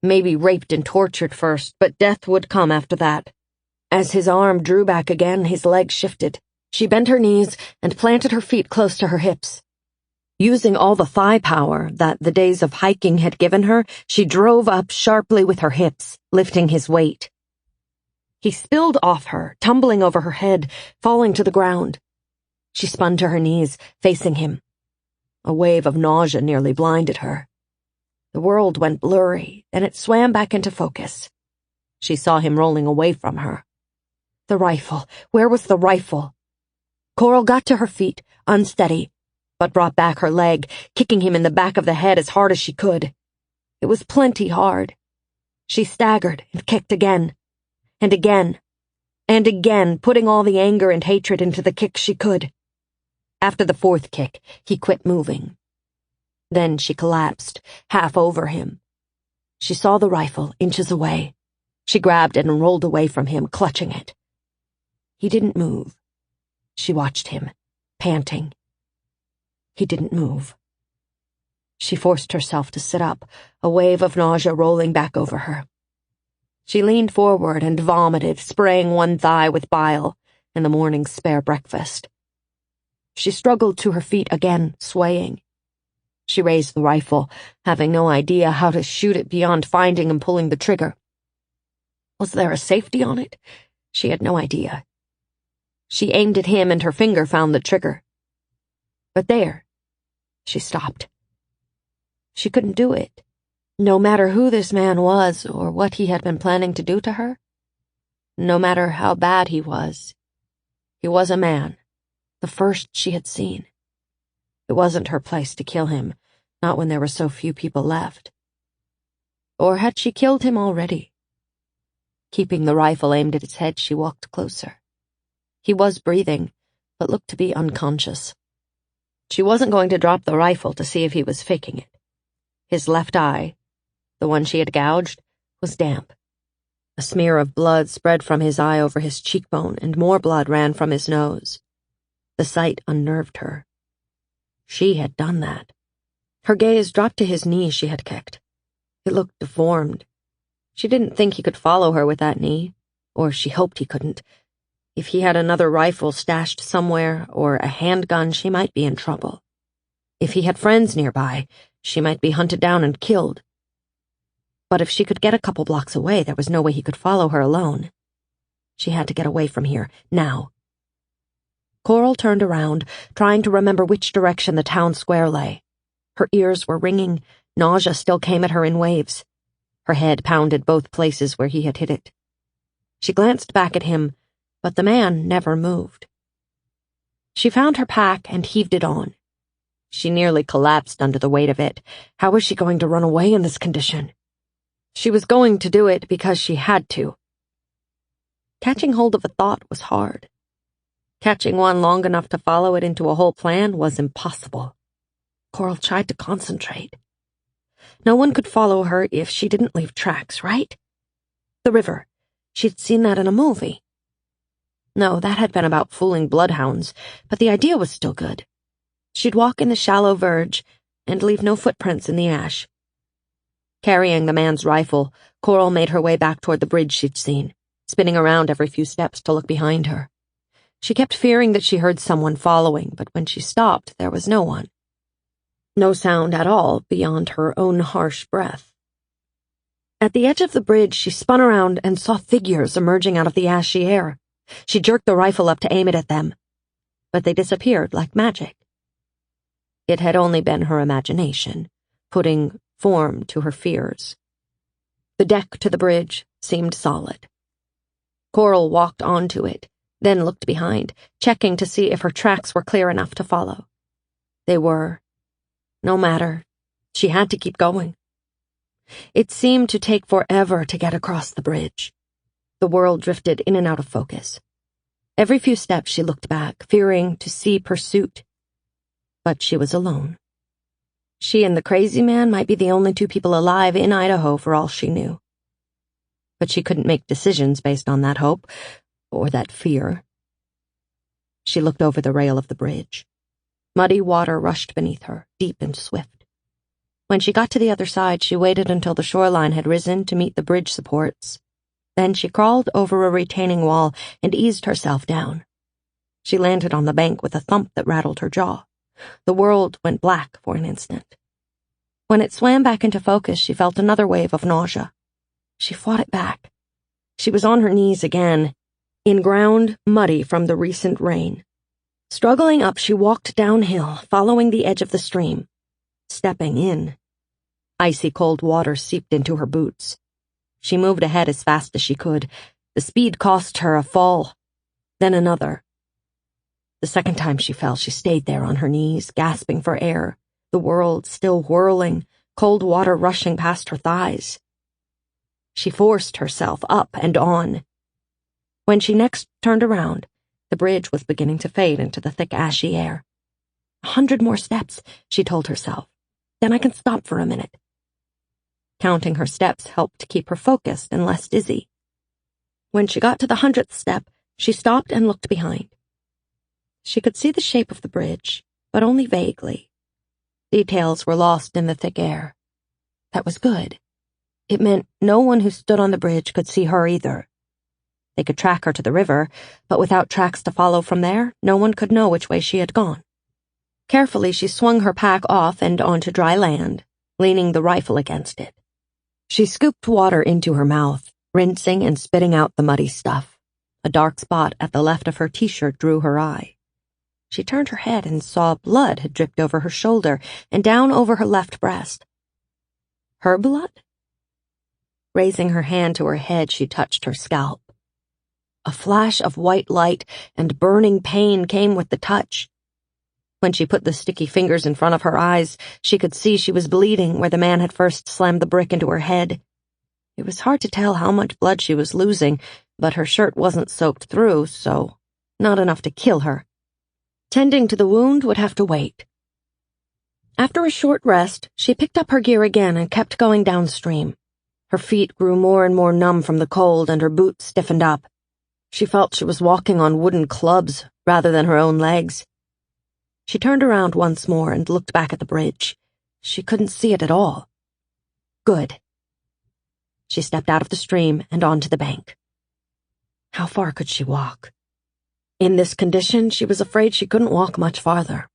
Speaker 2: Maybe raped and tortured first, but death would come after that. As his arm drew back again, his legs shifted. She bent her knees and planted her feet close to her hips. Using all the thigh power that the days of hiking had given her, she drove up sharply with her hips, lifting his weight. He spilled off her, tumbling over her head, falling to the ground. She spun to her knees, facing him. A wave of nausea nearly blinded her. The world went blurry, then it swam back into focus. She saw him rolling away from her. The rifle. Where was the rifle? Coral got to her feet, unsteady, but brought back her leg, kicking him in the back of the head as hard as she could. It was plenty hard. She staggered and kicked again. And again, and again, putting all the anger and hatred into the kick she could. After the 4th kick, he quit moving. Then she collapsed, half over him. She saw the rifle inches away. She grabbed it and rolled away from him, clutching it. He didn't move. She watched him, panting. He didn't move. She forced herself to sit up, a wave of nausea rolling back over her. She leaned forward and vomited, spraying one thigh with bile and the morning's spare breakfast. She struggled to her feet again, swaying. She raised the rifle, having no idea how to shoot it beyond finding and pulling the trigger. Was there a safety on it? She had no idea. She aimed at him and her finger found the trigger. But there, she stopped. She couldn't do it, no matter who this man was or what he had been planning to do to her. No matter how bad he was a man, the first she had seen. It wasn't her place to kill him, not when there were so few people left. Or had she killed him already? Keeping the rifle aimed at his head, she walked closer. He was breathing, but looked to be unconscious. She wasn't going to drop the rifle to see if he was faking it. His left eye, the one she had gouged, was damp. A smear of blood spread from his eye over his cheekbone, and more blood ran from his nose. The sight unnerved her. She had done that. Her gaze dropped to his knee she had kicked. It looked deformed. She didn't think he could follow her with that knee, or she hoped he couldn't. If he had another rifle stashed somewhere, or a handgun, she might be in trouble. If he had friends nearby, she might be hunted down and killed. But if she could get a couple blocks away, there was no way he could follow her alone. She had to get away from here, now. Coral turned around, trying to remember which direction the town square lay. Her ears were ringing, nausea still came at her in waves. Her head pounded both places where he had hit it. She glanced back at him, but the man never moved. She found her pack and heaved it on. She nearly collapsed under the weight of it. How was she going to run away in this condition? She was going to do it because she had to. Catching hold of a thought was hard. Catching one long enough to follow it into a whole plan was impossible. Coral tried to concentrate. No one could follow her if she didn't leave tracks, right? The river. She'd seen that in a movie. No, that had been about fooling bloodhounds, but the idea was still good. She'd walk in the shallow verge and leave no footprints in the ash. Carrying the man's rifle, Coral made her way back toward the bridge she'd seen, spinning around every few steps to look behind her. She kept fearing that she heard someone following, but when she stopped, there was no one. No sound at all beyond her own harsh breath. At the edge of the bridge, she spun around and saw figures emerging out of the ashy air. She jerked the rifle up to aim it at them, but they disappeared like magic. It had only been her imagination, putting form to her fears. The deck to the bridge seemed solid. Coral walked onto it, then looked behind, checking to see if her tracks were clear enough to follow. They were. No matter, she had to keep going. It seemed to take forever to get across the bridge. The world drifted in and out of focus. Every few steps she looked back, fearing to see pursuit. But she was alone. She and the crazy man might be the only two people alive in Idaho for all she knew. But she couldn't make decisions based on that hope, or that fear. She looked over the rail of the bridge. Muddy water rushed beneath her, deep and swift. When she got to the other side, she waited until the shoreline had risen to meet the bridge supports. Then she crawled over a retaining wall and eased herself down. She landed on the bank with a thump that rattled her jaw. The world went black for an instant. When it swam back into focus, she felt another wave of nausea. She fought it back. She was on her knees again, in ground muddy from the recent rain. Struggling up, she walked downhill, following the edge of the stream. Stepping in. Icy cold water seeped into her boots. She moved ahead as fast as she could. The speed cost her a fall, then another. The second time she fell, she stayed there on her knees, gasping for air, the world still whirling, cold water rushing past her thighs. She forced herself up and on. When she next turned around, the bridge was beginning to fade into the thick ashy air. 100 more steps, she told herself. Then I can stop for a minute. Counting her steps helped keep her focused and less dizzy. When she got to the 100th step, she stopped and looked behind. She could see the shape of the bridge, but only vaguely. Details were lost in the thick air. That was good. It meant no one who stood on the bridge could see her either. They could track her to the river, but without tracks to follow from there, no one could know which way she had gone. Carefully, she swung her pack off and onto dry land, leaning the rifle against it. She scooped water into her mouth, rinsing and spitting out the muddy stuff. A dark spot at the left of her t-shirt drew her eye. She turned her head and saw blood had dripped over her shoulder and down over her left breast. Her blood? Raising her hand to her head, she touched her scalp. A flash of white light and burning pain came with the touch. When she put the sticky fingers in front of her eyes, she could see she was bleeding where the man had first slammed the brick into her head. It was hard to tell how much blood she was losing, but her shirt wasn't soaked through, so not enough to kill her. Tending to the wound would have to wait. After a short rest, she picked up her gear again and kept going downstream. Her feet grew more and more numb from the cold, and her boots stiffened up. She felt she was walking on wooden clubs rather than her own legs. She turned around once more and looked back at the bridge. She couldn't see it at all. Good. She stepped out of the stream and onto the bank. How far could she walk? In this condition, she was afraid she couldn't walk much farther.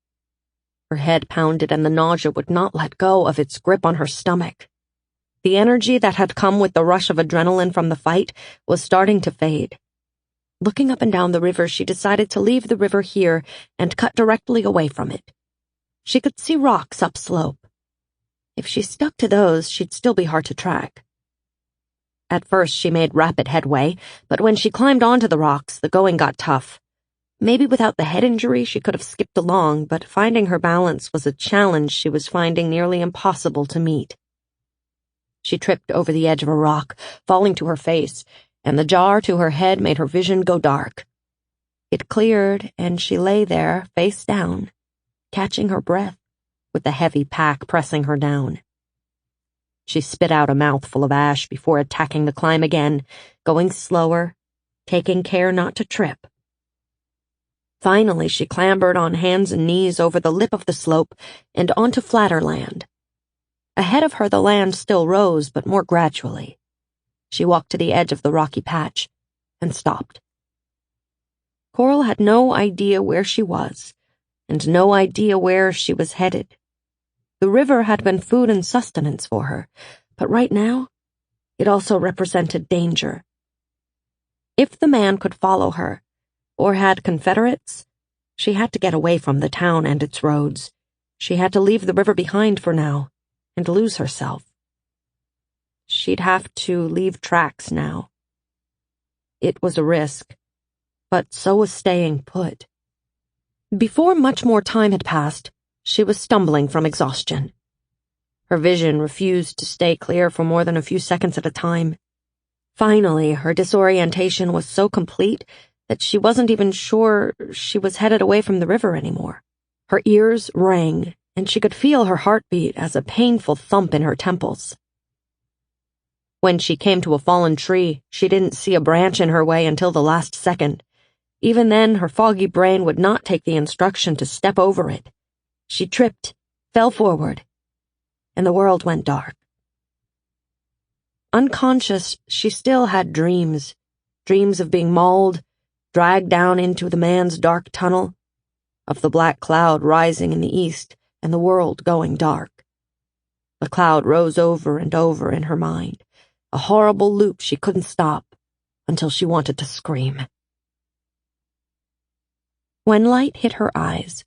Speaker 2: Her head pounded and the nausea would not let go of its grip on her stomach. The energy that had come with the rush of adrenaline from the fight was starting to fade. Looking up and down the river, she decided to leave the river here and cut directly away from it. She could see rocks upslope. If she stuck to those, she'd still be hard to track. At first, she made rapid headway, but when she climbed onto the rocks, the going got tough. Maybe without the head injury, she could have skipped along, but finding her balance was a challenge she was finding nearly impossible to meet. She tripped over the edge of a rock, falling to her face, and the jar to her head made her vision go dark. It cleared, and she lay there, face down, catching her breath, with the heavy pack pressing her down. She spit out a mouthful of ash before attacking the climb again, going slower, taking care not to trip. Finally, she clambered on hands and knees over the lip of the slope and onto flatter land. Ahead of her, the land still rose, but more gradually. She walked to the edge of the rocky patch and stopped. Coral had no idea where she was, and no idea where she was headed. The river had been food and sustenance for her, but right now, it also represented danger. If the man could follow her, or had confederates, she had to get away from the town and its roads. She had to leave the river behind for now, and lose herself. She'd have to leave tracks now. It was a risk, but so was staying put. Before much more time had passed, she was stumbling from exhaustion. Her vision refused to stay clear for more than a few seconds at a time. Finally, her disorientation was so complete that she wasn't even sure she was headed away from the river anymore. Her ears rang, and she could feel her heartbeat as a painful thump in her temples. When she came to a fallen tree, she didn't see a branch in her way until the last second. Even then, her foggy brain would not take the instruction to step over it. She tripped, fell forward, and the world went dark. Unconscious, she still had dreams of being mauled, dragged down into the man's dark tunnel, of the black cloud rising in the east and the world going dark. The cloud rose over and over in her mind, a horrible loop she couldn't stop until she wanted to scream. When light hit her eyes,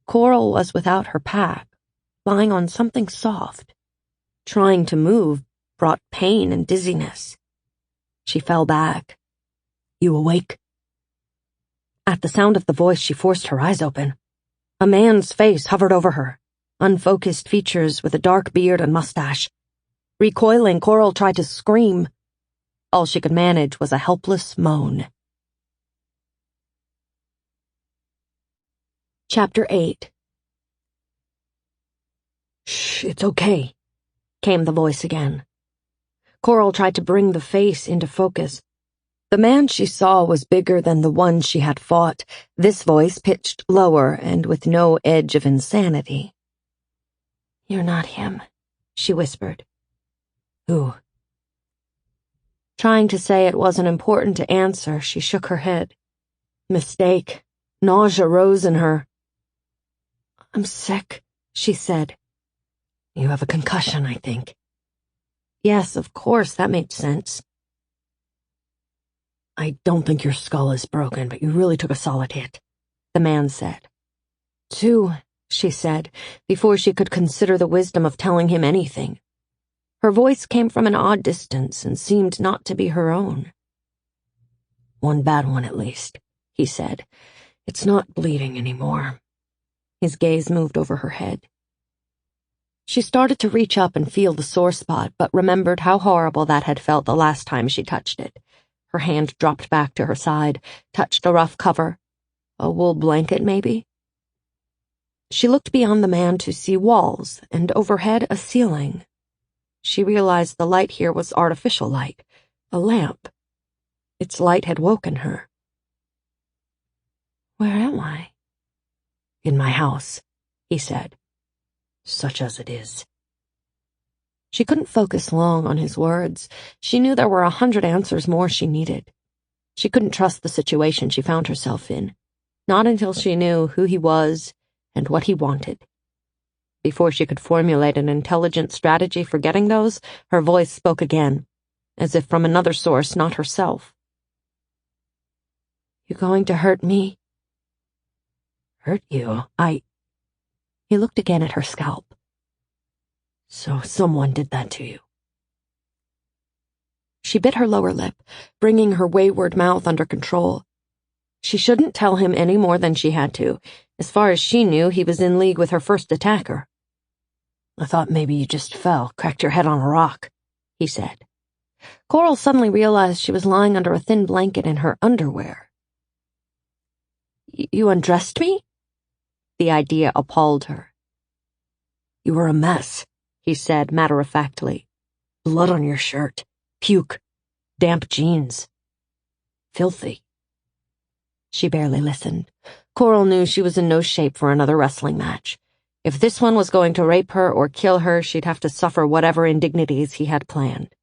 Speaker 2: Coral was without her pack, lying on something soft. Trying to move brought pain and dizziness. She fell back. "You awake?" At the sound of the voice, she forced her eyes open. A man's face hovered over her, unfocused features with a dark beard and mustache. Recoiling, Coral tried to scream. All she could manage was a helpless moan. Chapter 8. "Shh, it's okay," came the voice again. Coral tried to bring the face into focus. The man she saw was bigger than the one she had fought, this voice pitched lower and with no edge of insanity. "You're not him," she whispered. "Who?" Trying to say it wasn't important to answer, she shook her head. Mistake. Nausea rose in her. I'm sick, she said. You have a concussion, I think. Yes, of course, that made sense. I don't think your skull is broken, but you really took a solid hit, the man said. 2, she said, before she could consider the wisdom of telling him anything. Her voice came from an odd distance and seemed not to be her own. 1 bad one, at least, he said. It's not bleeding anymore. His gaze moved over her head. She started to reach up and feel the sore spot, but remembered how horrible that had felt the last time she touched it. Her hand dropped back to her side, touched a rough cover. A wool blanket, maybe? She looked beyond the man to see walls, and overhead a ceiling. She realized the light here was artificial light, a lamp. Its light had woken her. Where am I? In my house, he said. Such as it is. She couldn't focus long on his words. She knew there were 100 answers more she needed. She couldn't trust the situation she found herself in, not until she knew who he was and what he wanted. Before she could formulate an intelligent strategy for getting those, her voice spoke again, as if from another source, not herself. You going to hurt me? Hurt you? He looked again at her scalp. So someone did that to you. She bit her lower lip, bringing her wayward mouth under control. She shouldn't tell him any more than she had to. As far as she knew, he was in league with her first attacker. I thought maybe you just fell, cracked your head on a rock, he said. Coral suddenly realized she was lying under a thin blanket in her underwear. You undressed me? The idea appalled her. You were a mess, he said matter-of-factly. Blood on your shirt, puke, damp jeans. Filthy. She barely listened. Coral knew she was in no shape for another wrestling match. If this one was going to rape her or kill her, she'd have to suffer whatever indignities he had planned.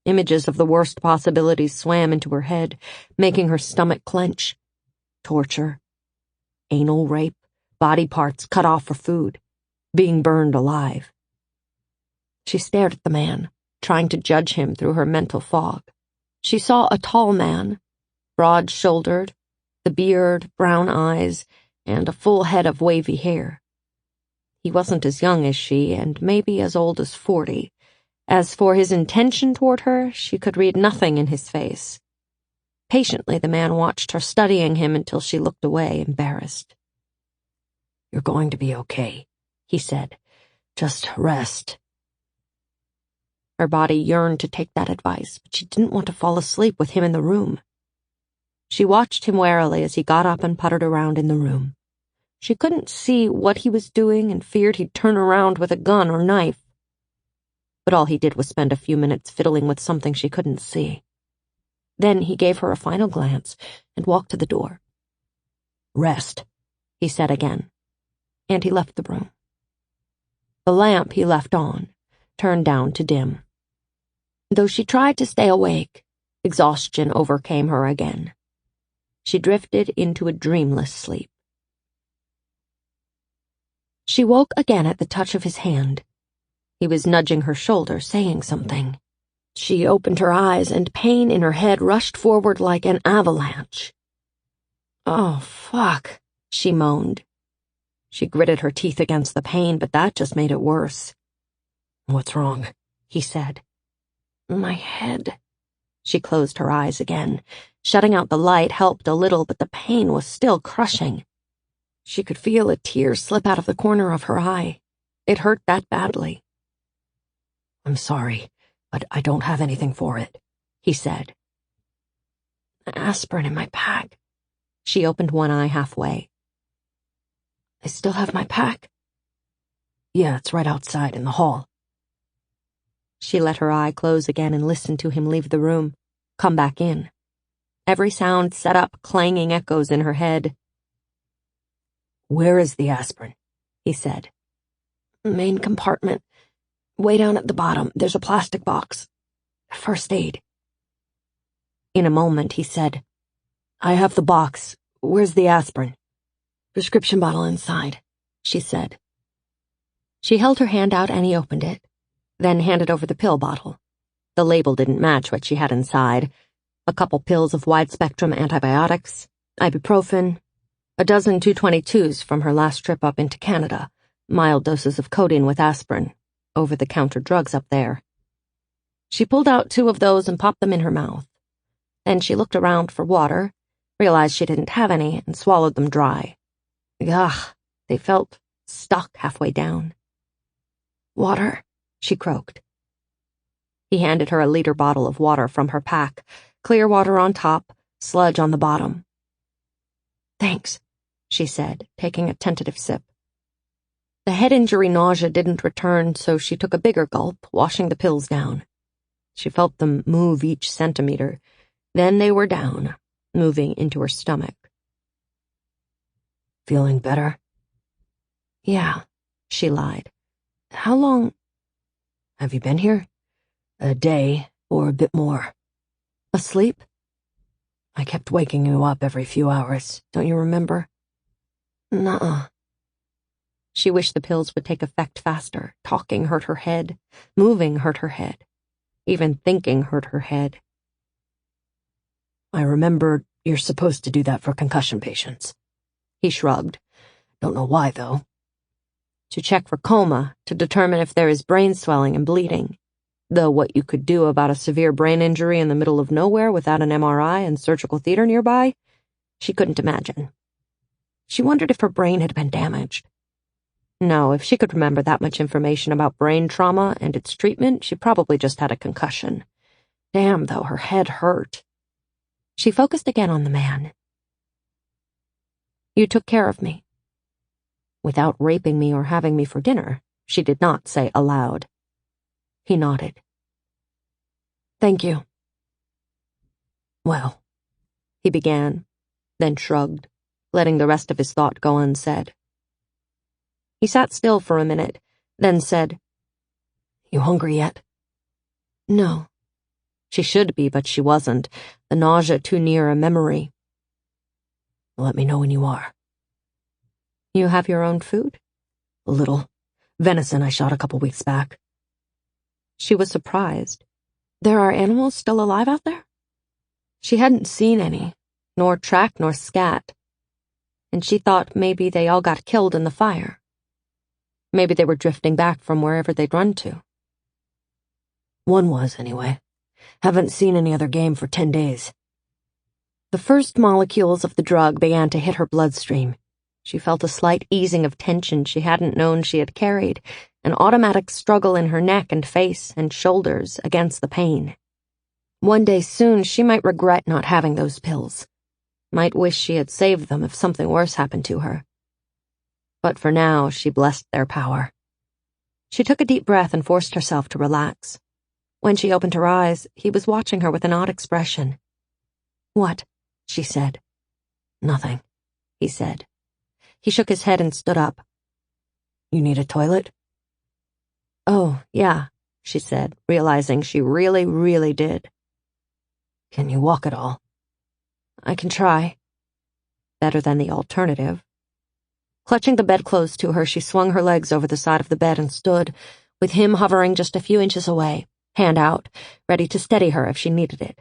Speaker 2: Images of the worst possibilities swam into her head, making her stomach clench. Torture, anal rape, body parts cut off for food, being burned alive. She stared at the man, trying to judge him through her mental fog. She saw a tall man, broad-shouldered, the beard, brown eyes, and a full head of wavy hair. He wasn't as young as she, and maybe as old as 40. As for his intention toward her, she could read nothing in his face. Patiently, the man watched her, studying him until she looked away, embarrassed. You're going to be okay, he said. Just rest. Her body yearned to take that advice, but she didn't want to fall asleep with him in the room. She watched him warily as he got up and puttered around in the room. She couldn't see what he was doing and feared he'd turn around with a gun or knife. But all he did was spend a few minutes fiddling with something she couldn't see. Then he gave her a final glance and walked to the door. Rest, he said again, and he left the room. The lamp he left on, turned down to dim. Though she tried to stay awake, exhaustion overcame her again. She drifted into a dreamless sleep. She woke again at the touch of his hand. He was nudging her shoulder, saying something. She opened her eyes, and pain in her head rushed forward like an avalanche. Oh, fuck, she moaned. She gritted her teeth against the pain, but that just made it worse. What's wrong? He said. My head. She closed her eyes again. Shutting out the light helped a little, but the pain was still crushing. She could feel a tear slip out of the corner of her eye. It hurt that badly. I'm sorry, but I don't have anything for it, he said. Aspirin in my pack. She opened one eye halfway. I still have my pack? Yeah, it's right outside in the hall. She let her eye close again and listened to him leave the room, come back in. Every sound set up clanging echoes in her head. Where is the aspirin? He said. Main compartment. Way down at the bottom, there's a plastic box. First aid. In a moment, he said, "I have the box. Where's the aspirin?" "Prescription bottle inside," she said. She held her hand out and he opened it, then handed over the pill bottle. The label didn't match what she had inside. A couple pills of wide-spectrum antibiotics, ibuprofen, a dozen 222s from her last trip up into Canada, mild doses of codeine with aspirin, over-the-counter drugs up there. She pulled out 2 of those and popped them in her mouth. Then she looked around for water, realized she didn't have any, and swallowed them dry. Ugh, they felt stuck halfway down. "Water," she croaked. He handed her a liter bottle of water from her pack, clear water on top, sludge on the bottom. "Thanks," she said, taking a tentative sip. The head injury nausea didn't return, so she took a bigger gulp, washing the pills down. She felt them move each centimeter. Then they were down, moving into her stomach. "Feeling better?" "Yeah," she lied. "How long have you been here?" "A day, or a bit more." "Asleep?" "I kept waking you up every few hours, don't you remember?" "Nuh-uh." She wished the pills would take effect faster. Talking hurt her head. Moving hurt her head. Even thinking hurt her head. "I remember you're supposed to do that for concussion patients." He shrugged. "Don't know why, though." "To check for coma, to determine if there is brain swelling and bleeding. Though what you could do about a severe brain injury in the middle of nowhere without an MRI and surgical theater nearby, she couldn't imagine. She wondered if her brain had been damaged. No, if she could remember that much information about brain trauma and its treatment, she probably just had a concussion. Damn, though, her head hurt. She focused again on the man. "You took care of me." "Without raping me or having me for dinner," she did not say aloud. He nodded. "Thank you." "Well," he began, then shrugged, letting the rest of his thought go unsaid. He sat still for a minute, then said, "You hungry yet?" "No." She should be, but she wasn't, the nausea too near a memory. "Let me know when you are." "You have your own food?" "A little. Venison I shot a couple weeks back." She was surprised. There are animals still alive out there? She hadn't seen any, nor track nor scat, and she thought maybe they all got killed in the fire. Maybe they were drifting back from wherever they'd run to. "One was, anyway. Haven't seen any other game for 10 days. The first molecules of the drug began to hit her bloodstream. She felt a slight easing of tension she hadn't known she had carried, an automatic struggle in her neck and face and shoulders against the pain. One day soon she might regret not having those pills. Might wish she had saved them if something worse happened to her. But for now, she blessed their power. She took a deep breath and forced herself to relax. When she opened her eyes, he was watching her with an odd expression. "What?" she said. "Nothing," he said. He shook his head and stood up. "You need a toilet?" "Oh, yeah," she said, realizing she really, really did. "Can you walk at all?" "I can try." Better than the alternative. Clutching the bedclothes to her, she swung her legs over the side of the bed and stood, with him hovering just a few inches away, hand out, ready to steady her if she needed it.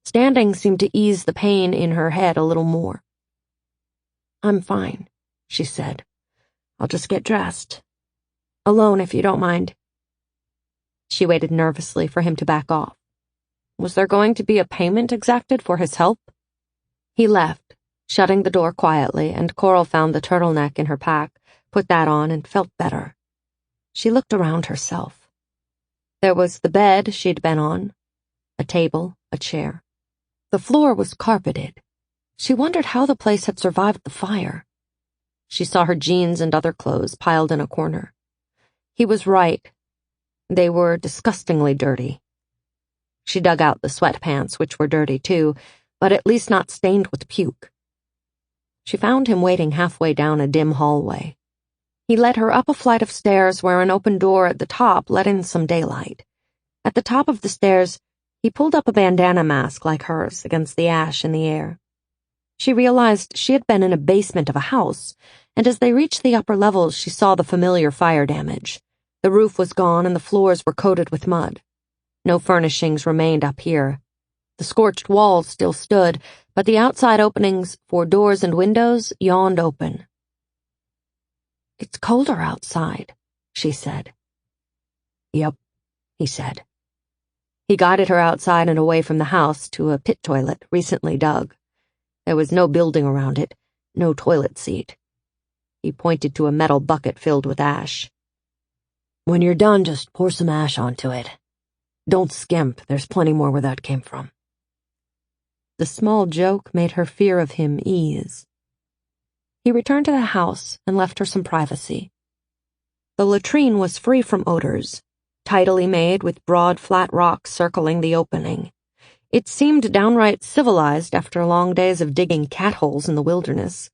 Speaker 2: Standing seemed to ease the pain in her head a little more. "I'm fine," she said. "I'll just get dressed. Alone, if you don't mind." She waited nervously for him to back off. Was there going to be a payment exacted for his help? He left, shutting the door quietly, and Coral found the turtleneck in her pack, put that on, and felt better. She looked around herself. There was the bed she'd been on, a table, a chair. The floor was carpeted. She wondered how the place had survived the fire. She saw her jeans and other clothes piled in a corner. He was right. They were disgustingly dirty. She dug out the sweatpants, which were dirty too, but at least not stained with puke. She found him waiting halfway down a dim hallway. He led her up a flight of stairs where an open door at the top let in some daylight. At the top of the stairs, He pulled up a bandana mask like hers against the ash in the air. She realized she had been in a basement of a house, and as they reached the upper levels, she saw the familiar fire damage. The roof was gone and the floors were coated with mud. No furnishings remained up here. The scorched walls still stood, but the outside openings for doors and windows yawned open. "It's colder outside," she said. "Yep," he said. He guided her outside and away from the house to a pit toilet recently dug. There was no building around it, no toilet seat. He pointed to a metal bucket filled with ash. "When you're done, just pour some ash onto it. Don't skimp, there's plenty more where that came from." The small joke made her fear of him ease. He returned to the house and left her some privacy. The latrine was free from odors, tidily made with broad flat rocks circling the opening. It seemed downright civilized after long days of digging cat holes in the wilderness.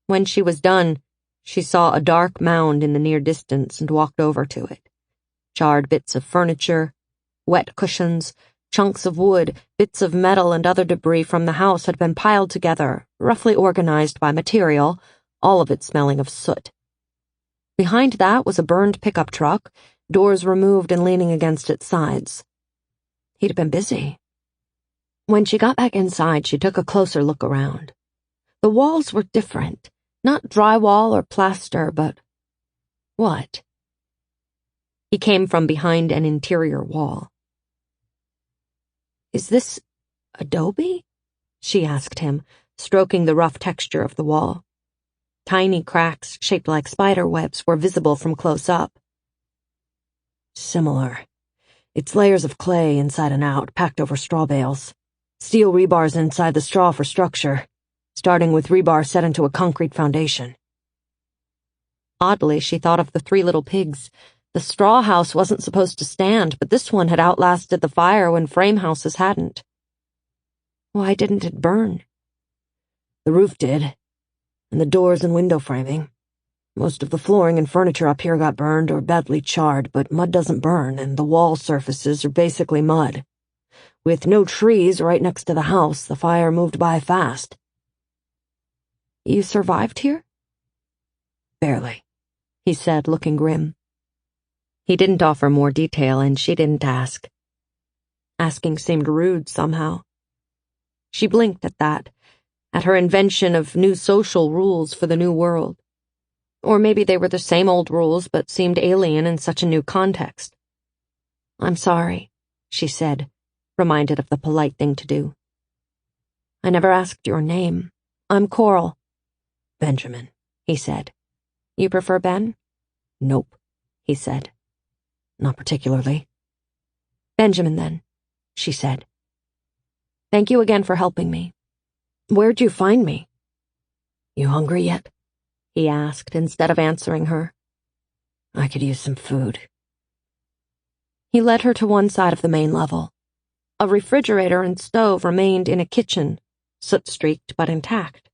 Speaker 2: When she was done, she saw a dark mound in the near distance and walked over to it. Charred bits of furniture, wet cushions, chunks of wood, bits of metal and other debris from the house had been piled together, roughly organized by material, all of it smelling of soot. Behind that was a burned pickup truck, doors removed and leaning against its sides. He'd been busy. When she got back inside, she took a closer look around. The walls were different, not drywall or plaster, but what? He came from behind an interior wall. "Is this adobe?" she asked him, stroking the rough texture of the wall. Tiny cracks shaped like spider webs were visible from close up. "Similar. It's layers of clay inside and out, packed over straw bales. Steel rebars inside the straw for structure, starting with rebar set into a concrete foundation." Oddly, she thought of the 3 little pigs. The straw house wasn't supposed to stand, but this one had outlasted the fire when frame houses hadn't. Why didn't it burn? "The roof did, and the doors and window framing. Most of the flooring and furniture up here got burned or badly charred, but mud doesn't burn, and the wall surfaces are basically mud. With no trees right next to the house, the fire moved by fast." "You survived here?" "Barely," he said, looking grim. He didn't offer more detail, and she didn't ask. Asking seemed rude somehow. She blinked at that, at her invention of new social rules for the new world. Or maybe they were the same old rules, but seemed alien in such a new context. "I'm sorry," she said, reminded of the polite thing to do. "I never asked your name. I'm Coral." "Benjamin," he said. "You prefer Ben?" "Nope," he said. "Not particularly." "Benjamin, then," she said. "Thank you again for helping me. Where'd you find me?" "You hungry yet?" he asked instead of answering her. "I could use some food." He led her to one side of the main level. A refrigerator and stove remained in a kitchen, soot-streaked but intact.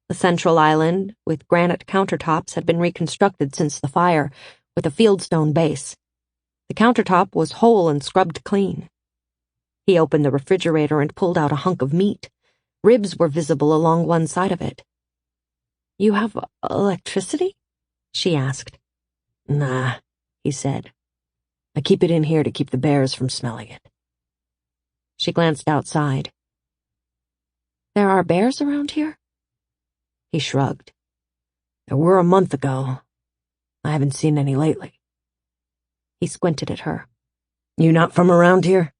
Speaker 2: The central island, with granite countertops, had been reconstructed since the fire, with a fieldstone base. The countertop was whole and scrubbed clean. He opened the refrigerator and pulled out a hunk of meat. Ribs were visible along one side of it. "You have electricity?" she asked. "Nah," he said. "I keep it in here to keep the bears from smelling it." She glanced outside. "There are bears around here?" He shrugged. "There were a month ago. I haven't seen any lately." He squinted at her. "You not from around here?"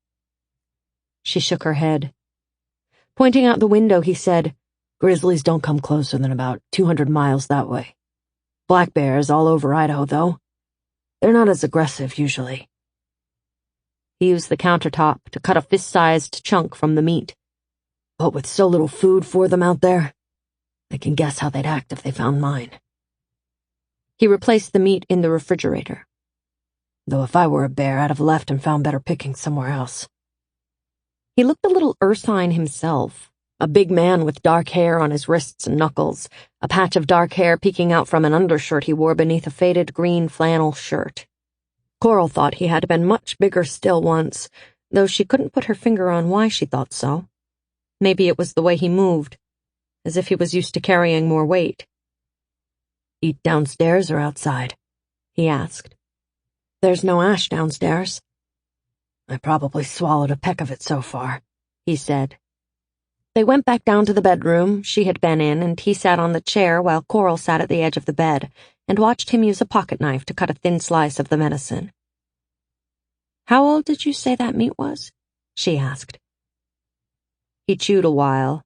Speaker 2: She shook her head. Pointing out the window, he said, "Grizzlies don't come closer than about 200 miles that way. Black bears all over Idaho, though. They're not as aggressive, usually." He used the countertop to cut a fist-sized chunk from the meat. "But with so little food for them out there, I can guess how they'd act if they found mine." He replaced the meat in the refrigerator. "Though if I were a bear, I'd have left and found better pickings somewhere else." He looked a little ursine himself, a big man with dark hair on his wrists and knuckles, a patch of dark hair peeking out from an undershirt he wore beneath a faded green flannel shirt. Coral thought he had been much bigger still once, though she couldn't put her finger on why she thought so. Maybe it was the way he moved, as if he was used to carrying more weight.
Speaker 1: "Eat downstairs or outside?"
Speaker 2: he asked. "There's no ash downstairs."
Speaker 1: "I probably swallowed a peck of it so far,"
Speaker 2: he said. They went back down to the bedroom she had been in, and he sat on the chair while Coral sat at the edge of the bed and watched him use a pocket knife to cut a thin slice of the venison. "How old did you say that meat was?" she asked. He chewed a while,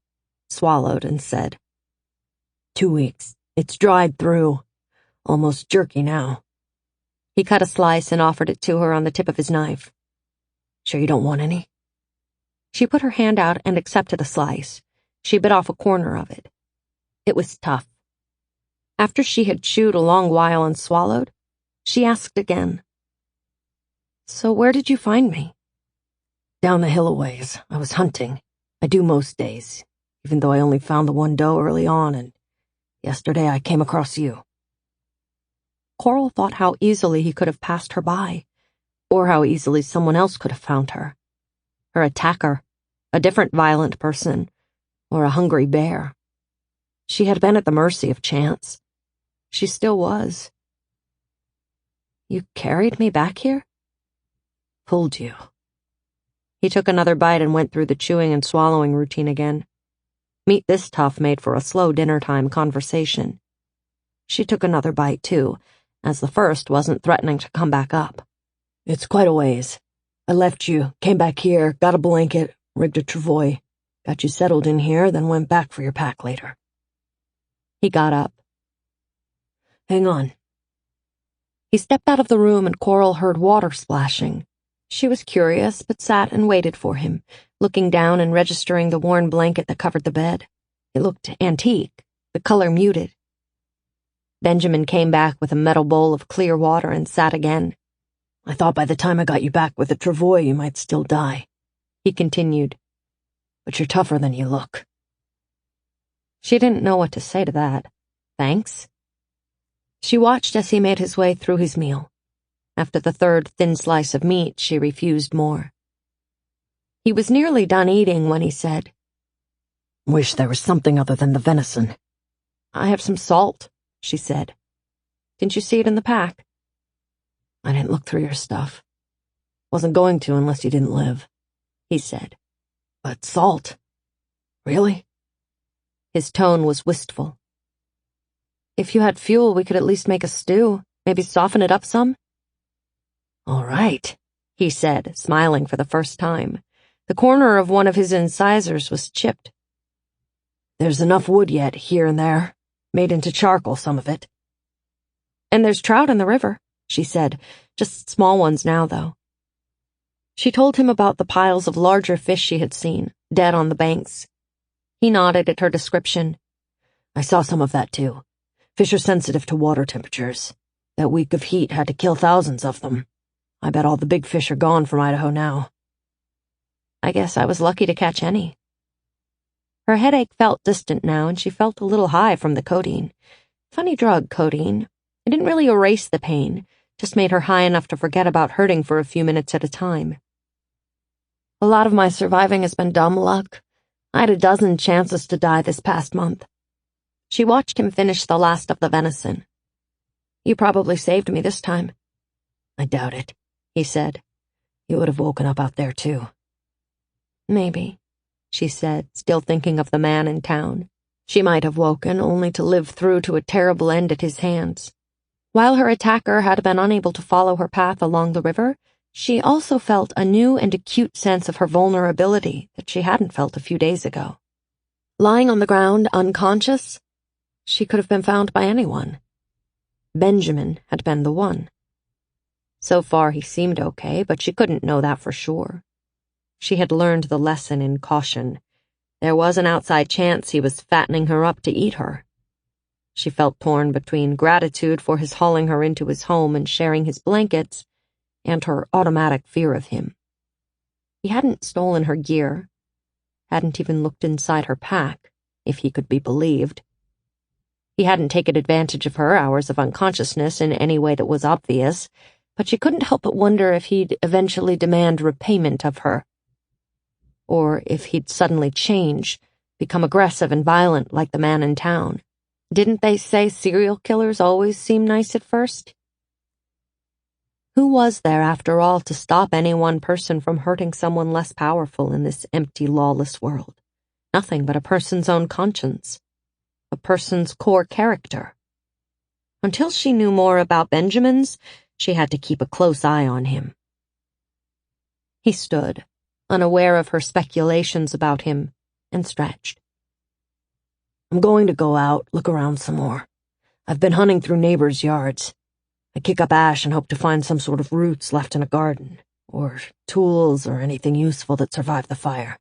Speaker 2: swallowed, and said,
Speaker 1: 2 weeks. It's dried through. Almost jerky now."
Speaker 2: He cut a slice and offered it to her on the tip of his knife.
Speaker 1: "Sure you don't want any?"
Speaker 2: She put her hand out and accepted a slice. She bit off a corner of it. It was tough. After she had chewed a long while and swallowed, she asked again, "So where did you find me?"
Speaker 1: "Down the hill a ways. I was hunting. I do most days, even though I only found the one doe early on, and yesterday I came across you."
Speaker 2: Coral thought how easily he could have passed her by, or how easily someone else could have found her. Her attacker, a different violent person, or a hungry bear. She had been at the mercy of chance. She still was. "You carried me back here?"
Speaker 1: "Pulled you."
Speaker 2: He took another bite and went through the chewing and swallowing routine again. Meat this tough made for a slow dinner-time conversation. She took another bite, too, as the first wasn't threatening to come back up.
Speaker 1: "It's quite a ways. I left you, came back here, got a blanket, rigged a travois, got you settled in here, then went back for your pack later."
Speaker 2: He got up.
Speaker 1: "Hang on."
Speaker 2: He stepped out of the room and Coral heard water splashing. She was curious, but sat and waited for him, looking down and registering the worn blanket that covered the bed. It looked antique, the color muted. Benjamin came back with a metal bowl of clear water and sat again.
Speaker 1: "I thought by the time I got you back with the travois you might still die,"
Speaker 2: he continued.
Speaker 1: "But you're tougher than you look."
Speaker 2: She didn't know what to say to that. Thanks. She watched as he made his way through his meal. After the third thin slice of meat, she refused more. He was nearly done eating when he said,
Speaker 1: "Wish there was something other than the venison."
Speaker 2: "I have some salt," she said. "Didn't you see it in the pack?"
Speaker 1: "I didn't look through your stuff. Wasn't going to unless you didn't live,"
Speaker 2: he said.
Speaker 1: "But salt? Really?"
Speaker 2: His tone was wistful. "If you had fuel, we could at least make a stew, maybe soften it up some."
Speaker 1: "All right,"
Speaker 2: he said, smiling for the first time. The corner of one of his incisors was chipped.
Speaker 1: "There's enough wood yet, here and there. Made into charcoal, some of it."
Speaker 2: "And there's trout in the river," she said, "just small ones now, though." She told him about the piles of larger fish she had seen, dead on the banks. He nodded at her description.
Speaker 1: "I saw some of that, too. Fish are sensitive to water temperatures. That week of heat had to kill thousands of them. I bet all the big fish are gone from Idaho now."
Speaker 2: "I guess I was lucky to catch any." Her headache felt distant now, and she felt a little high from the codeine. Funny drug, codeine. It didn't really erase the pain, just made her high enough to forget about hurting for a few minutes at a time. "A lot of my surviving has been dumb luck. I had a dozen chances to die this past month." She watched him finish the last of the venison. "You probably saved me this time."
Speaker 1: "I doubt it,"
Speaker 2: he said.
Speaker 1: "You would have woken up out there, too."
Speaker 2: "Maybe," she said, still thinking of the man in town. She might have woken, only to live through to a terrible end at his hands. While her attacker had been unable to follow her path along the river, she also felt a new and acute sense of her vulnerability that she hadn't felt a few days ago. Lying on the ground, unconscious, she could have been found by anyone. Benjamin had been the one. So far he seemed okay, but she couldn't know that for sure. She had learned the lesson in caution. There was an outside chance he was fattening her up to eat her. She felt torn between gratitude for his hauling her into his home and sharing his blankets, and her automatic fear of him. He hadn't stolen her gear, hadn't even looked inside her pack, if he could be believed. He hadn't taken advantage of her hours of unconsciousness in any way that was obvious, but she couldn't help but wonder if he'd eventually demand repayment of her. Or if he'd suddenly change, become aggressive and violent like the man in town. Didn't they say serial killers always seem nice at first? Who was there, after all, to stop any one person from hurting someone less powerful in this empty, lawless world? Nothing but a person's own conscience. A person's core character. Until she knew more about Benjamin's, she had to keep a close eye on him. He stood, unaware of her speculations about him, and stretched. I'm going to go out, look around some more. I've been hunting through neighbors' yards. I kick up ash and hope to find some sort of roots left in a garden, or tools or anything useful that survived the fire.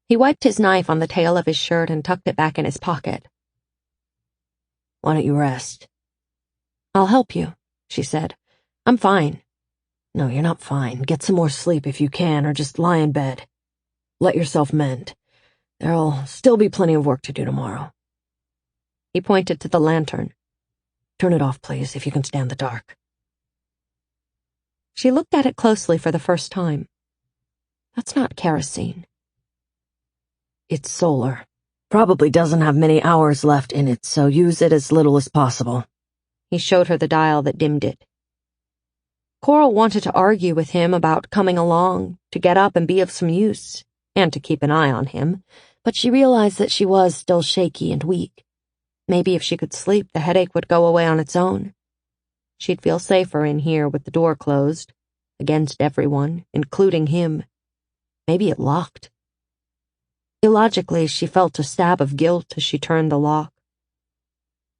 Speaker 2: He wiped his knife on the tail of his shirt and tucked it back in his pocket. Why don't you rest? I'll help you, she said. I'm fine. No, you're not fine. Get some more sleep if you can, or just lie in bed. Let yourself mend. There'll still be plenty of work to do tomorrow. He pointed to the lantern. Turn it off, please, if you can stand the dark. She looked at it closely for the first time. That's not kerosene. It's solar. Probably doesn't have many hours left in it, so use it as little as possible. He showed her the dial that dimmed it. Coral wanted to argue with him about coming along, to get up and be of some use, and to keep an eye on him, but she realized that she was still shaky and weak. Maybe if she could sleep, the headache would go away on its own. She'd feel safer in here with the door closed, against everyone, including him. Maybe it locked. Illogically, she felt a stab of guilt as she turned the lock.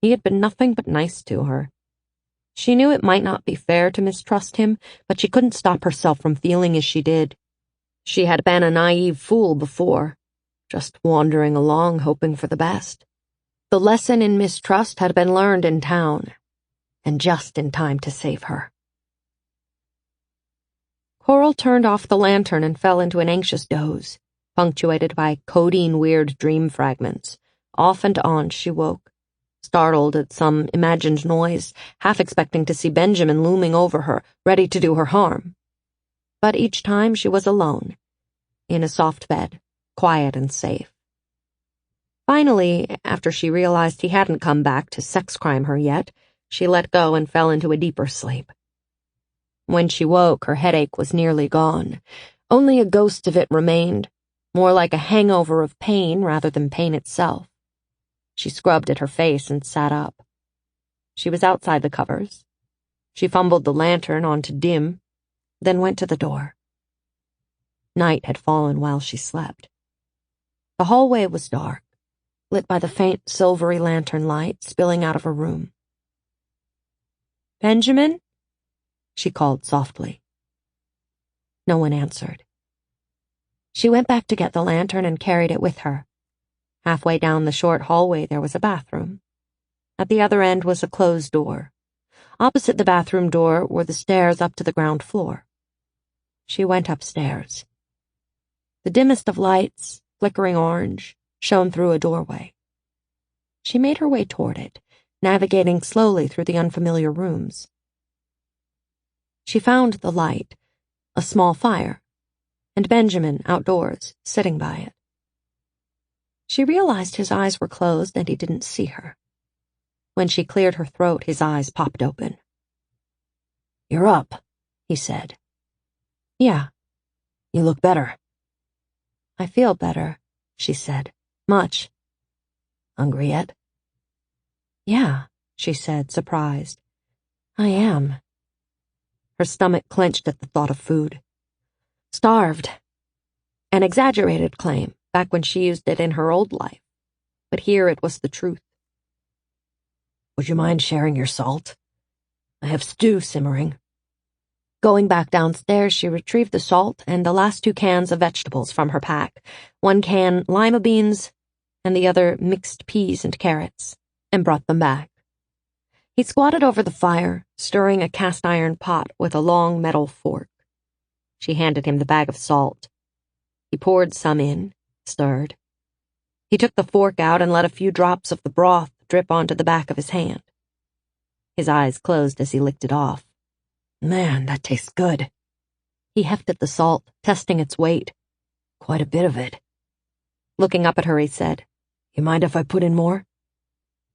Speaker 2: He had been nothing but nice to her. She knew it might not be fair to mistrust him, but she couldn't stop herself from feeling as she did. She had been a naive fool before, just wandering along hoping for the best. The lesson in mistrust had been learned in town, and just in time to save her. Coral turned off the lantern and fell into an anxious doze, punctuated by codeine weird dream fragments. Off and on she woke, startled at some imagined noise, half expecting to see Benjamin looming over her, ready to do her harm. But each time she was alone, in a soft bed, quiet and safe. Finally, after she realized he hadn't come back to sex crime her yet, she let go and fell into a deeper sleep. When she woke, her headache was nearly gone. Only a ghost of it remained, more like a hangover of pain rather than pain itself. She scrubbed at her face and sat up. She was outside the covers. She fumbled the lantern on to dim, then went to the door. Night had fallen while she slept. The hallway was dark, lit by the faint silvery lantern light spilling out of her room. Benjamin? She called softly. No one answered. She went back to get the lantern and carried it with her. Halfway down the short hallway there was a bathroom. At the other end was a closed door. Opposite the bathroom door were the stairs up to the ground floor. She went upstairs. The dimmest of lights, flickering orange, shone through a doorway. She made her way toward it, navigating slowly through the unfamiliar rooms. She found the light, a small fire, and Benjamin outdoors, sitting by it. She realized his eyes were closed and he didn't see her. When she cleared her throat, his eyes popped open. "You're up," he said. "Yeah." "You look better." "I feel better," she said. "Much." "Hungry yet?" "Yeah," she said, surprised. "I am." Her stomach clenched at the thought of food. Starved. An exaggerated claim, back when she used it in her old life. But here it was the truth. "Would you mind sharing your salt? I have stew simmering." Going back downstairs, she retrieved the salt and the last 2 cans of vegetables from her pack, 1 can lima beans and the other mixed peas and carrots, and brought them back. He squatted over the fire, stirring a cast-iron pot with a long metal fork. She handed him the bag of salt. He poured some in, stirred. He took the fork out and let a few drops of the broth drip onto the back of his hand. His eyes closed as he licked it off.
Speaker 1: Man, that tastes good.
Speaker 2: He hefted the salt, testing its weight.
Speaker 1: Quite a bit of it.
Speaker 2: Looking up at her, he said,
Speaker 1: You mind if I put in more?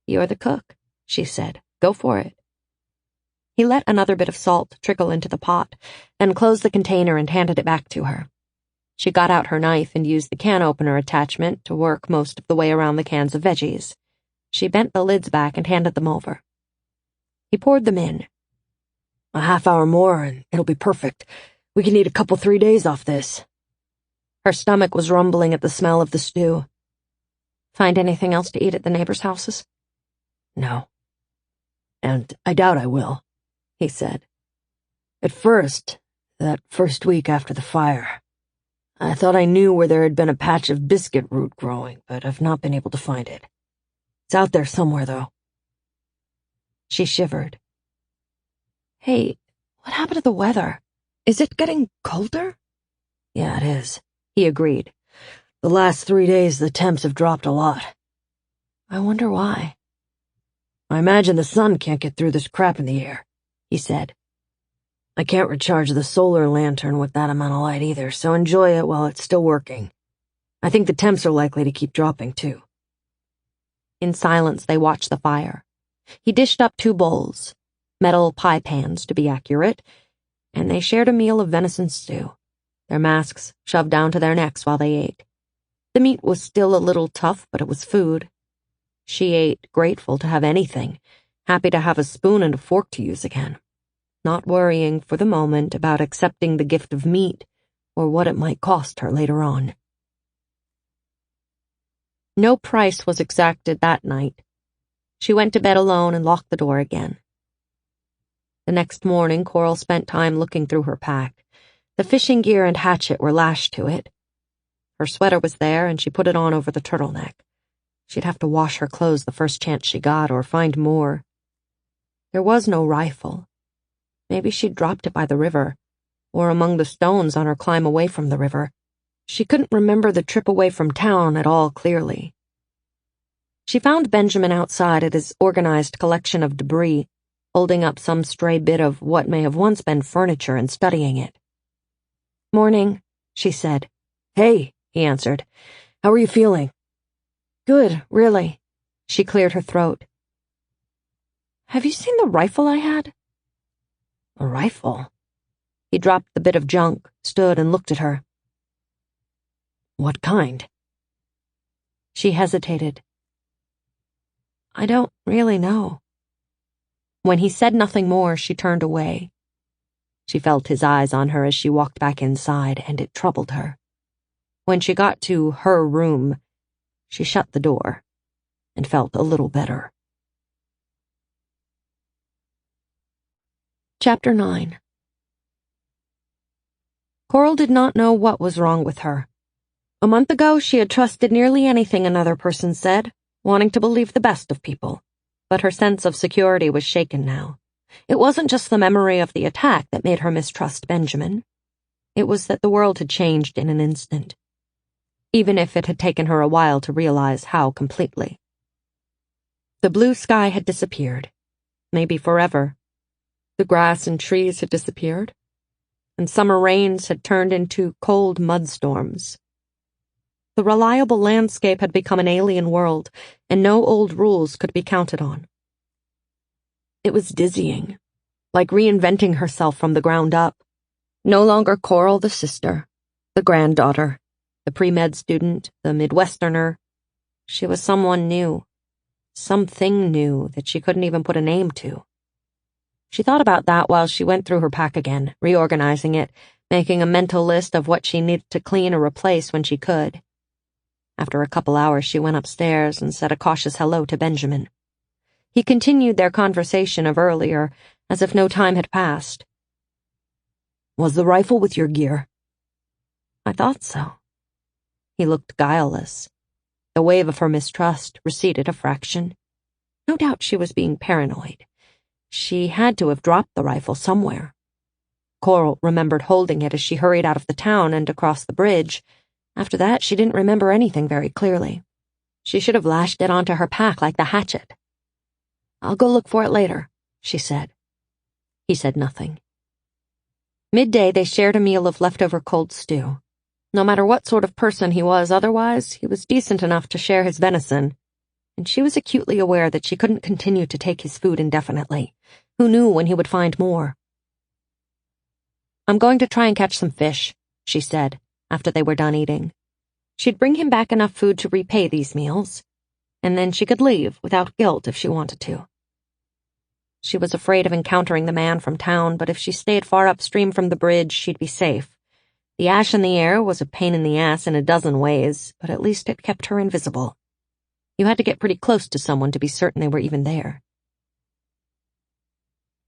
Speaker 2: You're the cook, she said. Go for it. He let another bit of salt trickle into the pot, then closed the container and handed it back to her. She got out her knife and used the can opener attachment to work most of the way around the cans of veggies. She bent the lids back and handed them over. He poured them in.
Speaker 1: A half hour more and it'll be perfect. We can eat a couple 3 days off this.
Speaker 2: Her stomach was rumbling at the smell of the stew. Find anything else to eat at the neighbors' houses?
Speaker 1: No. And I doubt I will, he said. At first, that first week after the fire, I thought I knew where there had been a patch of biscuit root growing, but I've not been able to find it. It's out there somewhere, though.
Speaker 2: She shivered. Hey, what happened to the weather? Is it getting colder?
Speaker 1: Yeah, it is, he agreed. The last 3 days, the temps have dropped a lot.
Speaker 2: I wonder why.
Speaker 1: I imagine the sun can't get through this crap in the air, he said. I can't recharge the solar lantern with that amount of light either, so enjoy it while it's still working. I think the temps are likely to keep dropping, too.
Speaker 2: In silence, they watched the fire. He dished up 2 bowls, metal pie pans to be accurate, and they shared a meal of venison stew, their masks shoved down to their necks while they ate. The meat was still a little tough, but it was food. She ate, grateful to have anything, happy to have a spoon and a fork to use again, not worrying for the moment about accepting the gift of meat or what it might cost her later on. No price was exacted that night. She went to bed alone and locked the door again. The next morning, Coral spent time looking through her pack. The fishing gear and hatchet were lashed to it. Her sweater was there, and she put it on over the turtleneck. She'd have to wash her clothes the first chance she got, or find more. There was no rifle. Maybe she'd dropped it by the river, or among the stones on her climb away from the river. She couldn't remember the trip away from town at all clearly. She found Benjamin outside at his organized collection of debris, holding up some stray bit of what may have once been furniture and studying it.
Speaker 1: Morning, she said. Hey, he answered. How are you feeling?
Speaker 2: Good, really. She cleared her throat. Have you seen the rifle I had?
Speaker 1: A rifle?
Speaker 2: He dropped the bit of junk, stood and looked at her.
Speaker 1: What kind?
Speaker 2: She hesitated. I don't really know. When he said nothing more, she turned away. She felt his eyes on her as she walked back inside, and it troubled her. When she got to her room, she shut the door and felt a little better. Chapter 9. Coral did not know what was wrong with her. A month ago, she had trusted nearly anything another person said, wanting to believe the best of people. But her sense of security was shaken now. It wasn't just the memory of the attack that made her mistrust Benjamin. It was that the world had changed in an instant, even if it had taken her a while to realize how completely. The blue sky had disappeared, maybe forever. The grass and trees had disappeared, and summer rains had turned into cold mudstorms. The reliable landscape had become an alien world, and no old rules could be counted on. It was dizzying, like reinventing herself from the ground up. No longer Coral the sister, the granddaughter, the pre-med student, the Midwesterner. She was someone new, something new that she couldn't even put a name to. She thought about that while she went through her pack again, reorganizing it, making a mental list of what she needed to clean or replace when she could. After a couple hours, she went upstairs and said a cautious hello to Benjamin. He continued their conversation of earlier, as if no time had passed.
Speaker 1: Was the rifle with your gear?
Speaker 2: I thought so. He looked guileless. The wave of her mistrust receded a fraction. No doubt she was being paranoid. She had to have dropped the rifle somewhere. Coral remembered holding it as she hurried out of the town and across the bridge. After that, she didn't remember anything very clearly. She should have lashed it onto her pack like the hatchet. I'll go look for it later, she said. He said nothing. Midday, they shared a meal of leftover cold stew. No matter what sort of person he was otherwise, he was decent enough to share his venison, and she was acutely aware that she couldn't continue to take his food indefinitely. Who knew when he would find more? "I'm going to try and catch some fish," she said, after they were done eating. She'd bring him back enough food to repay these meals, and then she could leave without guilt if she wanted to. She was afraid of encountering the man from town, but if she stayed far upstream from the bridge, she'd be safe. The ash in the air was a pain in the ass in a dozen ways, but at least it kept her invisible. You had to get pretty close to someone to be certain they were even there.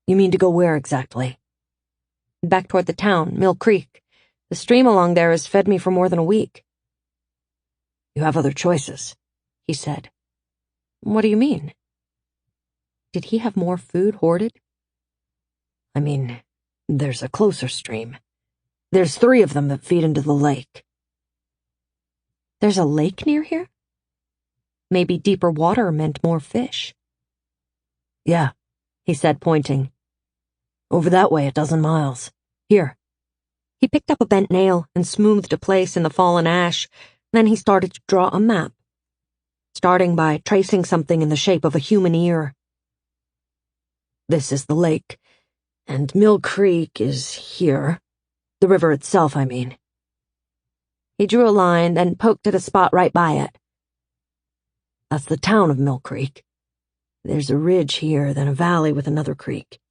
Speaker 1: "You mean to go where exactly?"
Speaker 2: "Back toward the town, Mill Creek. The stream along there has fed me for more than a week."
Speaker 1: "You have other choices," he said.
Speaker 2: "What do you mean?" Did he have more food hoarded?
Speaker 1: "I mean, there's a closer stream. There's 3 of them that feed into the lake."
Speaker 2: "There's a lake near here?" Maybe deeper water meant more fish.
Speaker 1: "Yeah," he said, pointing. "Over that way 12 miles. Here."
Speaker 2: He picked up a bent nail and smoothed a place in the fallen ash. Then he started to draw a map, starting by tracing something in the shape of a human ear.
Speaker 1: "This is the lake, and Mill Creek is here. The river itself, I mean."
Speaker 2: He drew a line, then poked at a spot right by it.
Speaker 1: "That's the town of Mill Creek. There's a ridge here, then a valley with another creek."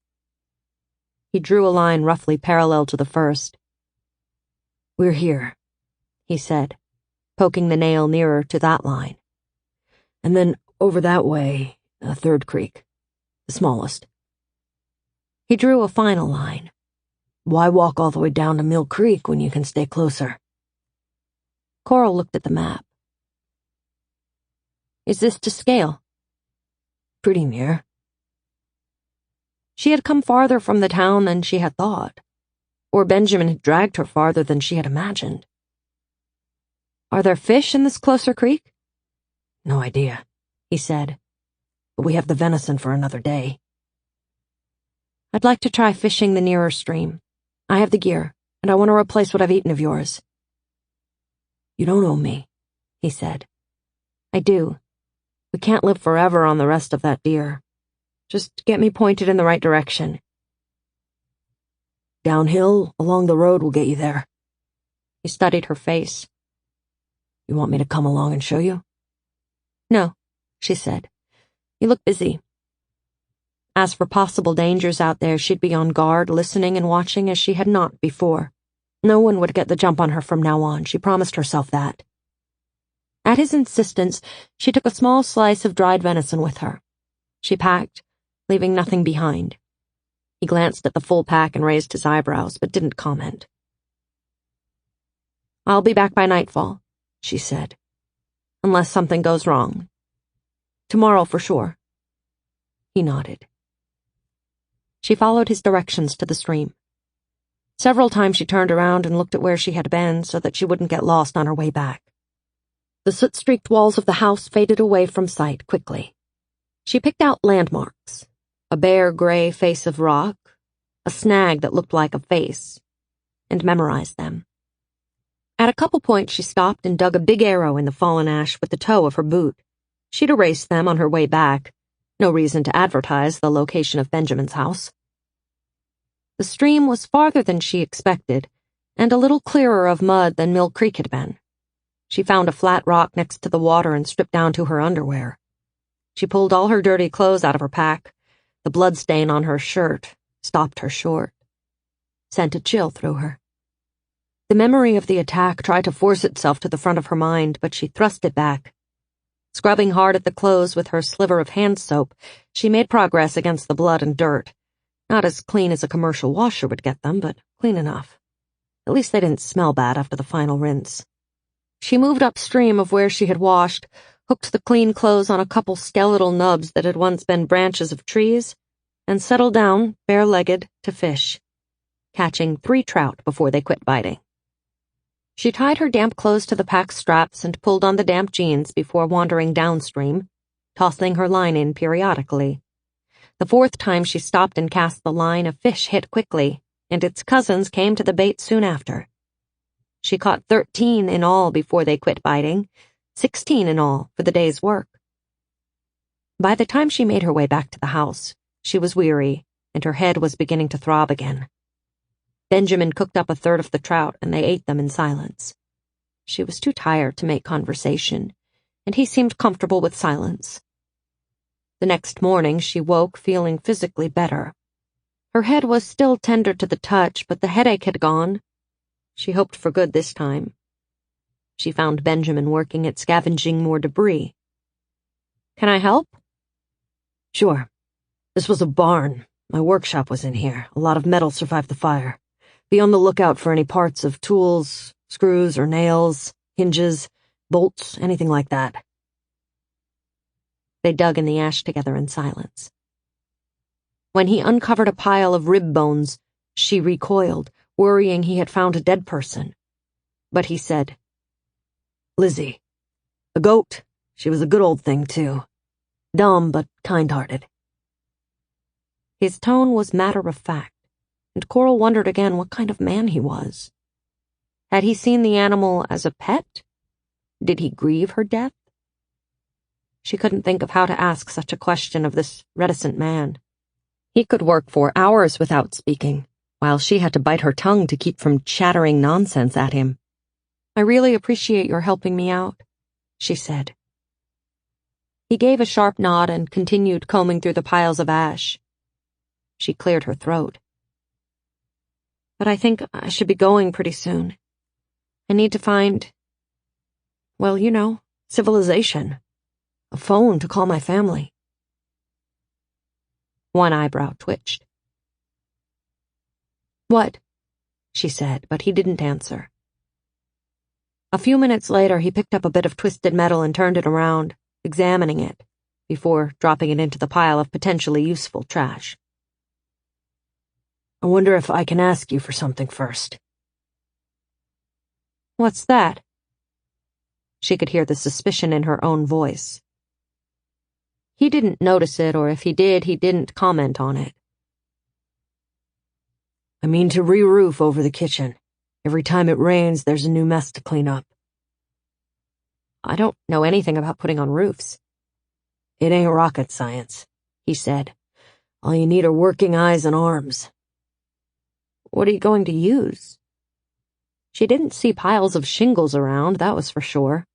Speaker 2: He drew a line roughly parallel to the first.
Speaker 1: "We're here,"
Speaker 2: he said, poking the nail nearer to that line.
Speaker 1: "And then over that way, a 3rd creek, the smallest."
Speaker 2: He drew a final line.
Speaker 1: "Why walk all the way down to Mill Creek when you can stay closer?"
Speaker 2: Coral looked at the map. "Is this to scale?"
Speaker 1: "Pretty near."
Speaker 2: She had come farther from the town than she had thought, or Benjamin had dragged her farther than she had imagined. "Are there fish in this closer creek?"
Speaker 1: "No idea," he said. "But we have the venison for another day."
Speaker 2: "I'd like to try fishing the nearer stream. I have the gear, and I want to replace what I've eaten of yours."
Speaker 1: "You don't owe me,"
Speaker 2: he said. "I do. We can't live forever on the rest of that deer. Just get me pointed in the right direction."
Speaker 1: "Downhill, along the road will get you there."
Speaker 2: He studied her face.
Speaker 1: "You want me to come along and show you?"
Speaker 2: "No," she said. "You look busy." As for possible dangers out there, she'd be on guard, listening and watching as she had not before. No one would get the jump on her from now on, she promised herself that. At his insistence, she took a small slice of dried venison with her. She packed, leaving nothing behind. He glanced at the full pack and raised his eyebrows, but didn't comment. "I'll be back by nightfall," she said. "Unless something goes wrong. Tomorrow for sure." He nodded. She followed his directions to the stream. Several times she turned around and looked at where she had been so that she wouldn't get lost on her way back. The soot-streaked walls of the house faded away from sight quickly. She picked out landmarks, a bare gray face of rock, a snag that looked like a face, and memorized them. At a couple points she stopped and dug a big arrow in the fallen ash with the toe of her boot. She'd erased them on her way back. No reason to advertise the location of Benjamin's house. The stream was farther than she expected, and a little clearer of mud than Mill Creek had been. She found a flat rock next to the water and stripped down to her underwear. She pulled all her dirty clothes out of her pack. The blood stain on her shirt stopped her short, sent a chill through her. The memory of the attack tried to force itself to the front of her mind, but she thrust it back. Scrubbing hard at the clothes with her sliver of hand soap, she made progress against the blood and dirt. Not as clean as a commercial washer would get them, but clean enough. At least they didn't smell bad after the final rinse. She moved upstream of where she had washed, hooked the clean clothes on a couple skeletal nubs that had once been branches of trees, and settled down, bare-legged, to fish, catching 3 trout before they quit biting. She tied her damp clothes to the pack straps and pulled on the damp jeans before wandering downstream, tossing her line in periodically. The 4th time she stopped and cast the line, a fish hit quickly, and its cousins came to the bait soon after. She caught 13 in all before they quit biting, 16 in all for the day's work. By the time she made her way back to the house, she was weary, and her head was beginning to throb again. Benjamin cooked up a third of the trout, and they ate them in silence. She was too tired to make conversation, and he seemed comfortable with silence. The next morning she woke feeling physically better. Her head was still tender to the touch, but the headache had gone. She hoped for good this time. She found Benjamin working at scavenging more debris. "Can I help?"
Speaker 1: Sure. This was a barn. My workshop was in here. A lot of metal survived the fire. Be on the lookout for any parts of tools, screws or nails, hinges, bolts, anything like that.
Speaker 2: They dug in the ash together in silence. When he uncovered a pile of rib bones, she recoiled, worrying he had found a dead person. But he said,
Speaker 1: "Lizzie. The goat. She was a good old thing, too. Dumb, but kind-hearted."
Speaker 2: His tone was matter-of-fact, and Coral wondered again what kind of man he was. Had he seen the animal as a pet? Did he grieve her death? She couldn't think of how to ask such a question of this reticent man. He could work for hours without speaking, while she had to bite her tongue to keep from chattering nonsense at him. "I really appreciate your helping me out," she said. He gave a sharp nod and continued combing through the piles of ash. She cleared her throat. "But I think I should be going pretty soon. I need to find, well, you know, civilization. A phone to call my family." One eyebrow twitched. "What?" she said, but he didn't answer. A few minutes later, he picked up a bit of twisted metal and turned it around, examining it, before dropping it into the pile of potentially useful trash.
Speaker 1: "I wonder if I can ask you for something first."
Speaker 2: "What's that?" She could hear the suspicion in her own voice. He didn't notice it, or if he did, he didn't comment on it.
Speaker 1: "I mean to re-roof over the kitchen. Every time it rains, there's a new mess to clean up."
Speaker 2: "I don't know anything about putting on roofs."
Speaker 1: "It ain't rocket science," he said. "All you need are working eyes and arms."
Speaker 2: "What are you going to use?" She didn't see piles of shingles around, that was for sure.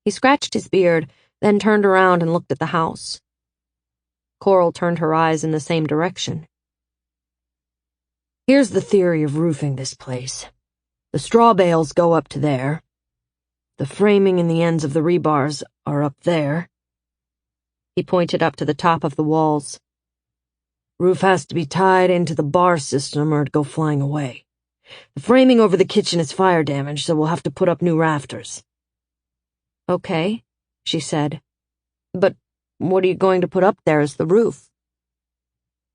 Speaker 2: He scratched his beard, then turned around and looked at the house. Coral turned her eyes in the same direction.
Speaker 1: "Here's the theory of roofing this place. The straw bales go up to there. The framing and the ends of the rebars are up there."
Speaker 2: He pointed up to the top of the walls.
Speaker 1: "Roof has to be tied into the bar system or it'd go flying away. The framing over the kitchen is fire damaged, so we'll have to put up new rafters."
Speaker 2: "Okay," she said. "But what are you going to put up there as the roof?"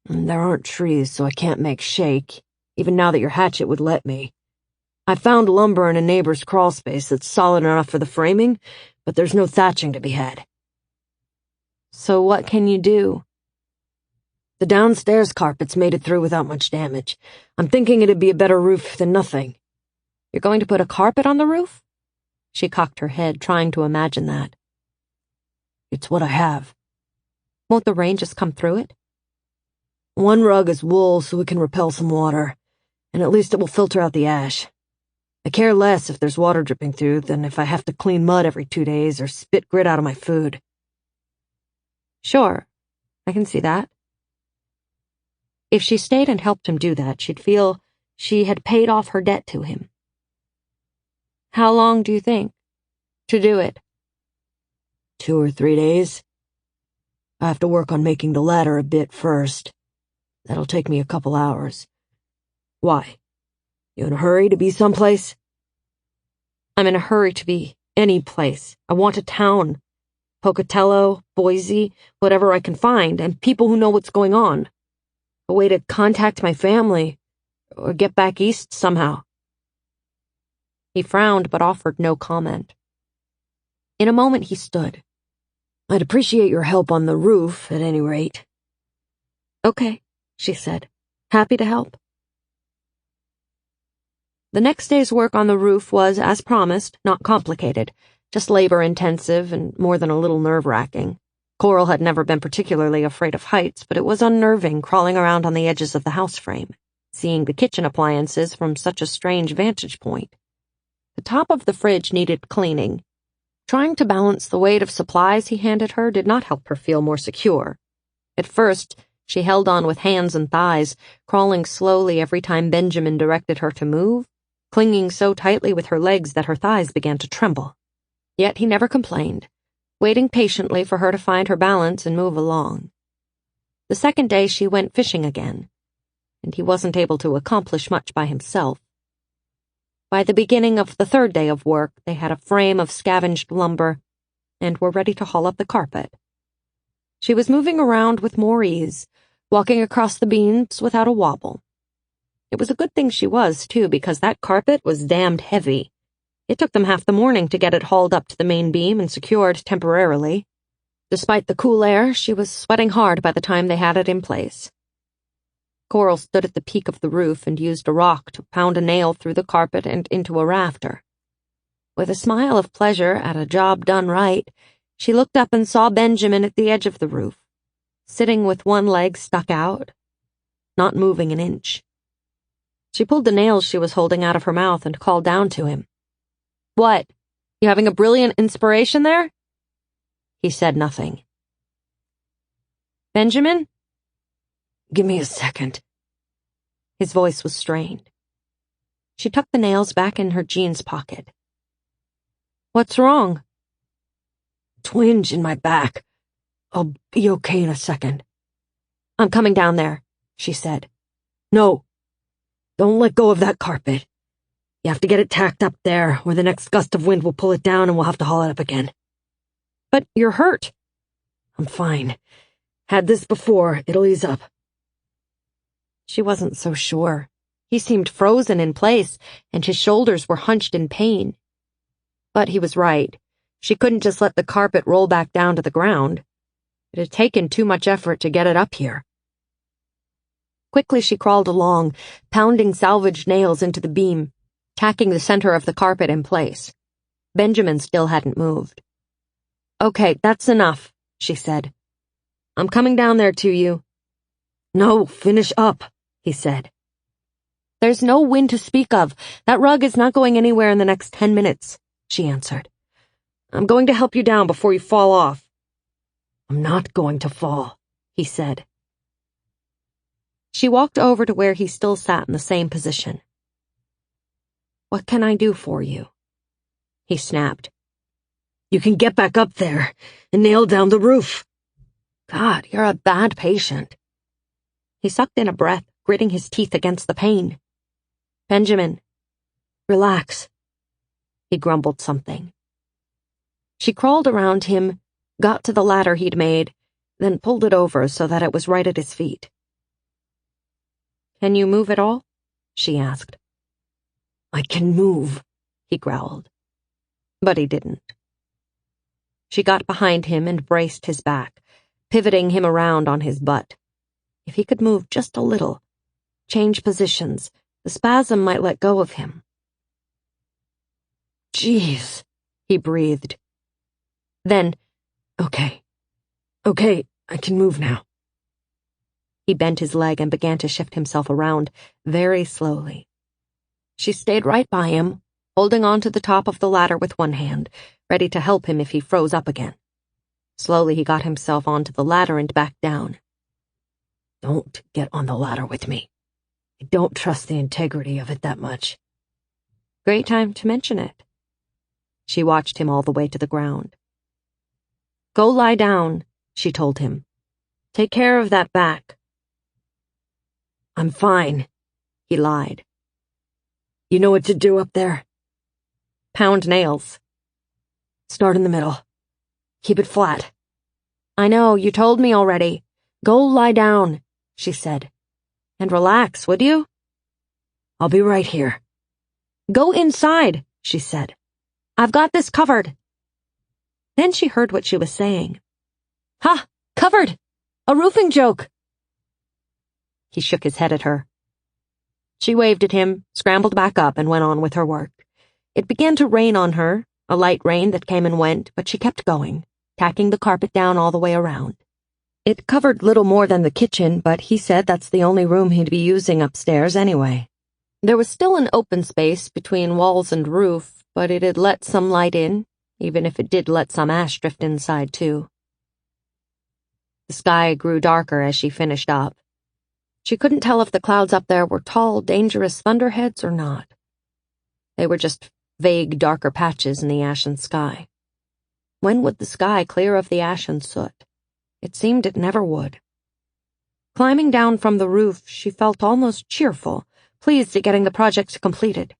Speaker 1: "There aren't trees, so I can't make shake, even now that your hatchet would let me. I found lumber in a neighbor's crawl space that's solid enough for the framing, but there's no thatching to be had."
Speaker 2: "So what can you do?"
Speaker 1: "The downstairs carpets made it through without much damage. I'm thinking it'd be a better roof than nothing."
Speaker 2: "You're going to put a carpet on the roof?" She cocked her head, trying to imagine that.
Speaker 1: "It's what I have."
Speaker 2: "Won't the rain just come through it?"
Speaker 1: "One rug is wool so it can repel some water, and at least it will filter out the ash. I care less if there's water dripping through than if I have to clean mud every 2 days or spit grit out of my food."
Speaker 2: "Sure, I can see that." If she stayed and helped him do that, she'd feel she had paid off her debt to him. "How long do you think to do it?"
Speaker 1: 2 or 3 days. I have to work on making the ladder a bit first. That'll take me a couple hours. Why? You in a hurry to be someplace?
Speaker 2: "I'm in a hurry to be any place. I want a town. Pocatello, Boise, whatever I can find, and people who know what's going on. A way to contact my family, or get back east somehow." He frowned but offered no comment. In a moment he stood.
Speaker 1: "I'd appreciate your help on the roof, at any rate."
Speaker 2: "Okay," she said. "Happy to help." The next day's work on the roof was, as promised, not complicated, just labor-intensive and more than a little nerve-wracking. Coral had never been particularly afraid of heights, but it was unnerving crawling around on the edges of the house frame, seeing the kitchen appliances from such a strange vantage point. The top of the fridge needed cleaning. Trying to balance the weight of supplies he handed her did not help her feel more secure. At first, she held on with hands and thighs, crawling slowly every time Benjamin directed her to move, clinging so tightly with her legs that her thighs began to tremble. Yet he never complained, waiting patiently for her to find her balance and move along. The second day she went fishing again, and he wasn't able to accomplish much by himself. By the beginning of the third day of work, they had a frame of scavenged lumber and were ready to haul up the carpet. She was moving around with more ease, walking across the beams without a wobble. It was a good thing she was, too, because that carpet was damned heavy. It took them half the morning to get it hauled up to the main beam and secured temporarily. Despite the cool air, she was sweating hard by the time they had it in place. Coral stood at the peak of the roof and used a rock to pound a nail through the carpet and into a rafter. With a smile of pleasure at a job done right, she looked up and saw Benjamin at the edge of the roof, sitting with one leg stuck out, not moving an inch. She pulled the nails she was holding out of her mouth and called down to him. "What? You having a brilliant inspiration there?" He said nothing. "Benjamin?"
Speaker 1: Give me a second.
Speaker 2: His voice was strained. She tucked the nails back in her jeans pocket. "What's wrong?"
Speaker 1: Twinge in my back. I'll be okay in a second.
Speaker 2: "I'm coming down there," she said.
Speaker 1: No. Don't let go of that carpet. You have to get it tacked up there, or the next gust of wind will pull it down and we'll have to haul it up again.
Speaker 2: "But you're hurt."
Speaker 1: I'm fine. Had this before, it'll ease up.
Speaker 2: She wasn't so sure. He seemed frozen in place, and his shoulders were hunched in pain. But he was right. She couldn't just let the carpet roll back down to the ground. It had taken too much effort to get it up here. Quickly she crawled along, pounding salvaged nails into the beam, tacking the center of the carpet in place. Benjamin still hadn't moved. "Okay, that's enough," she said. "I'm coming down there to you."
Speaker 1: No, finish up, he said.
Speaker 2: "There's no wind to speak of. That rug is not going anywhere in the next 10 minutes, she answered. "I'm going to help you down before you fall off."
Speaker 1: I'm not going to fall, he said.
Speaker 2: She walked over to where he still sat in the same position. "What can I do for you?" he snapped.
Speaker 1: You can get back up there and nail down the roof.
Speaker 2: God, you're a bad patient. He sucked in a breath, gritting his teeth against the pain. "Benjamin,
Speaker 1: Relax."
Speaker 2: He grumbled something. She crawled around him, got to the ladder he'd made, then pulled it over so that it was right at his feet. "Can you move at all?" she asked.
Speaker 1: I can move,
Speaker 2: he growled. But he didn't. She got behind him and braced his back, pivoting him around on his butt. If he could move just a little, change positions, the spasm might let go of him.
Speaker 1: Jeez,
Speaker 2: he breathed. Then,
Speaker 1: Okay, I can move now.
Speaker 2: He bent his leg and began to shift himself around, very slowly. She stayed right by him, holding on to the top of the ladder with one hand, ready to help him if he froze up again. Slowly he got himself onto the ladder and back down.
Speaker 1: Don't get on the ladder with me. I don't trust the integrity of it that much.
Speaker 2: Great time to mention it. She watched him all the way to the ground. Go lie down, she told him. Take care of that back.
Speaker 1: I'm fine,
Speaker 2: he lied.
Speaker 1: You know what to do up there?
Speaker 2: Pound nails.
Speaker 1: Start in the middle. Keep it flat.
Speaker 2: I know, you told me already. Go lie down, she said. And relax, would you?
Speaker 1: I'll be right here.
Speaker 2: Go inside, she said. I've got this covered. Then she heard what she was saying. Ha! Covered! A roofing joke! He shook his head at her. She waved at him, scrambled back up, and went on with her work. It began to rain on her, a light rain that came and went, but she kept going, tacking the carpet down all the way around. It covered little more than the kitchen, but he said that's the only room he'd be using upstairs anyway. There was still an open space between walls and roof, but it had let some light in, even if it did let some ash drift inside, too. The sky grew darker as she finished up. She couldn't tell if the clouds up there were tall, dangerous thunderheads or not. They were just vague, darker patches in the ashen sky. When would the sky clear of the ash and soot? It seemed it never would. Climbing down from the roof, she felt almost cheerful, pleased at getting the project completed.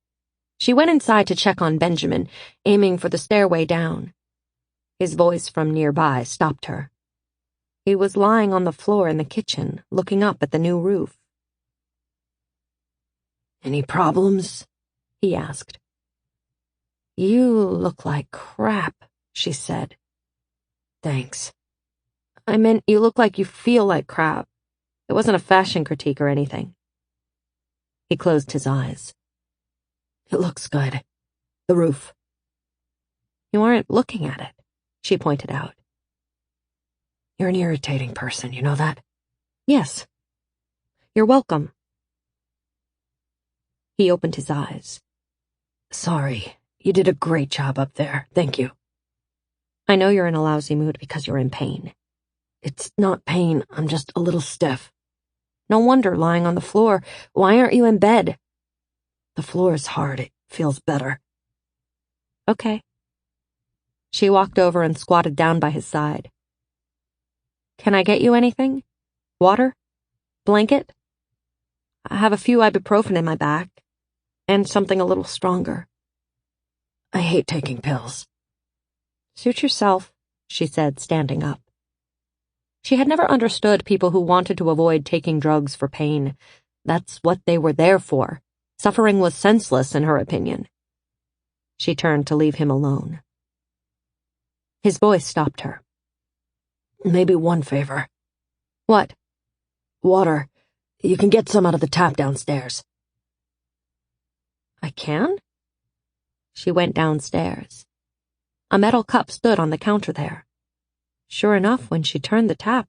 Speaker 2: She went inside to check on Benjamin, aiming for the stairway down. His voice from nearby stopped her. He was lying on the floor in the kitchen, looking up at the new roof.
Speaker 1: "Any problems?"
Speaker 2: he asked. "You look like crap," she said.
Speaker 1: "Thanks."
Speaker 2: "I meant you look like you feel like crap. It wasn't a fashion critique or anything." He closed his eyes.
Speaker 1: "It looks good. The roof."
Speaker 2: "You aren't looking at it," she pointed out.
Speaker 1: "You're an irritating person, you know that?"
Speaker 2: "Yes. You're welcome." He opened his eyes.
Speaker 1: "Sorry. You did a great job up there. Thank you."
Speaker 2: "I know you're in a lousy mood because you're in pain."
Speaker 1: "It's not pain. I'm just a little stiff."
Speaker 2: "No wonder, lying on the floor. Why aren't you in bed?"
Speaker 1: "The floor is hard. It feels better."
Speaker 2: "Okay." She walked over and squatted down by his side. "Can I get you anything? Water? Blanket? I have a few ibuprofen in my back, and something a little stronger."
Speaker 1: "I hate taking pills."
Speaker 2: "Suit yourself," she said, standing up. She had never understood people who wanted to avoid taking drugs for pain. That's what they were there for. Suffering was senseless, in her opinion. She turned to leave him alone. His voice stopped her.
Speaker 1: "Maybe one favor."
Speaker 2: "What?"
Speaker 1: "Water. You can get some out of the tap downstairs."
Speaker 2: "I can?" She went downstairs. A metal cup stood on the counter there. Sure enough, when she turned the tap,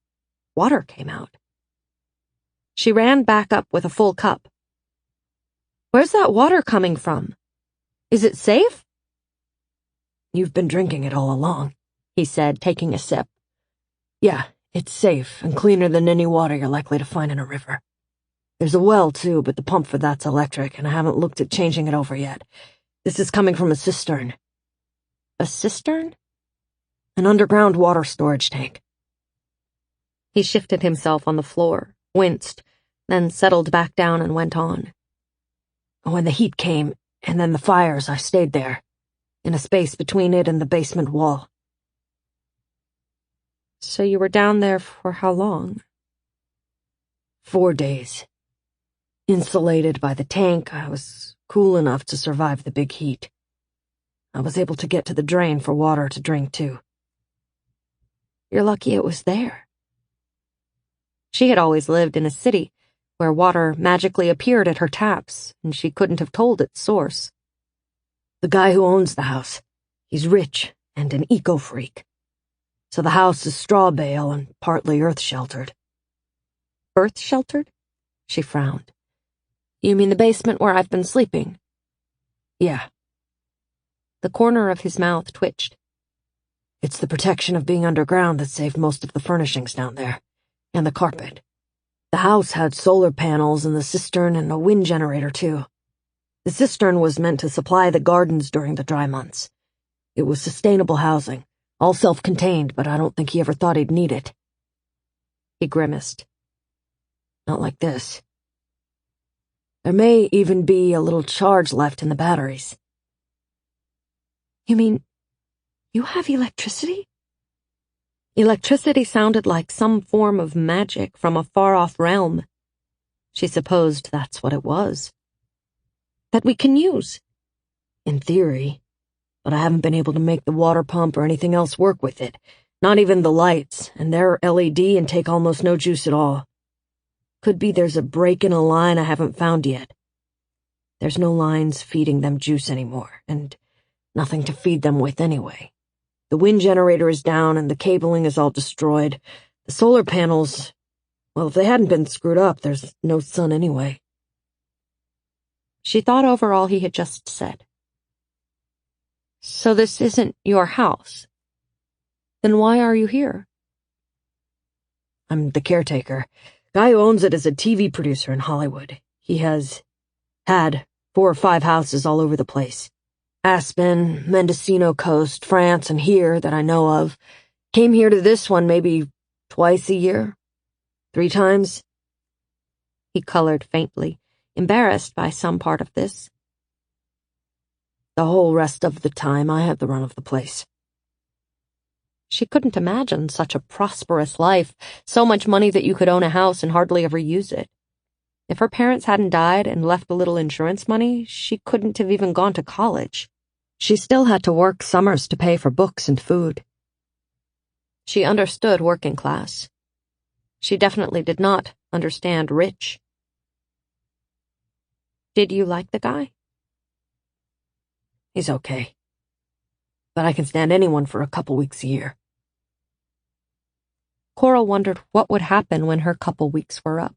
Speaker 2: water came out. She ran back up with a full cup. "Where's that water coming from? Is it safe?"
Speaker 1: "You've been drinking it all along,"
Speaker 2: he said, taking a sip.
Speaker 1: "Yeah, it's safe and cleaner than any water you're likely to find in a river. There's a well, too, but the pump for that's electric, and I haven't looked at changing it over yet. This is coming from a cistern."
Speaker 2: "A cistern?"
Speaker 1: "An underground water storage tank."
Speaker 2: He shifted himself on the floor, winced, then settled back down and went on.
Speaker 1: "When the heat came, and then the fires, I stayed there, in a space between it and the basement wall."
Speaker 2: "So you were down there for how long?"
Speaker 1: 4 days. Insulated by the tank, I was cool enough to survive the big heat. I was able to get to the drain for water to drink, too."
Speaker 2: "You're lucky it was there." She had always lived in a city where water magically appeared at her taps, and she couldn't have told its source.
Speaker 1: "The guy who owns the house, he's rich and an eco-freak. So the house is straw bale and partly earth-sheltered."
Speaker 2: "Earth-sheltered?" She frowned. "You mean the basement where I've been sleeping?"
Speaker 1: "Yeah."
Speaker 2: The corner of his mouth twitched.
Speaker 1: "It's the protection of being underground that saved most of the furnishings down there, and the carpet. The house had solar panels and the cistern and a wind generator, too. The cistern was meant to supply the gardens during the dry months. It was sustainable housing, all self-contained, but I don't think he ever thought he'd need it."
Speaker 2: He grimaced.
Speaker 1: "Not like this. There may even be a little charge left in the batteries."
Speaker 2: "You mean you have electricity?" Electricity sounded like some form of magic from a far-off realm. She supposed that's what it was. "That we can use?"
Speaker 1: "In theory, but I haven't been able to make the water pump or anything else work with it, not even the lights, and they're LED and take almost no juice at all. Could be there's a break in a line I haven't found yet. There's no lines feeding them juice anymore, and nothing to feed them with anyway. The wind generator is down and the cabling is all destroyed. The solar panels, well, if they hadn't been screwed up, there's no sun anyway.
Speaker 2: She thought over all he had just said. So this isn't your house? Then why are you here?
Speaker 1: I'm the caretaker. Guy who owns it is a TV producer in Hollywood. He has had 4 or 5 houses all over the place. Aspen, Mendocino Coast, France, and here that I know of. Came here to this one maybe twice a year. 3 times.
Speaker 2: He colored faintly, embarrassed by some part of this.
Speaker 1: The whole rest of the time I have the run of the place.
Speaker 2: She couldn't imagine such a prosperous life, so much money that you could own a house and hardly ever use it. If her parents hadn't died and left a little insurance money, she couldn't have even gone to college. She still had to work summers to pay for books and food. She understood working class. She definitely did not understand rich. Did you like the guy?
Speaker 1: He's okay. But I can stand anyone for a couple weeks a year.
Speaker 2: Coral wondered what would happen when her couple weeks were up.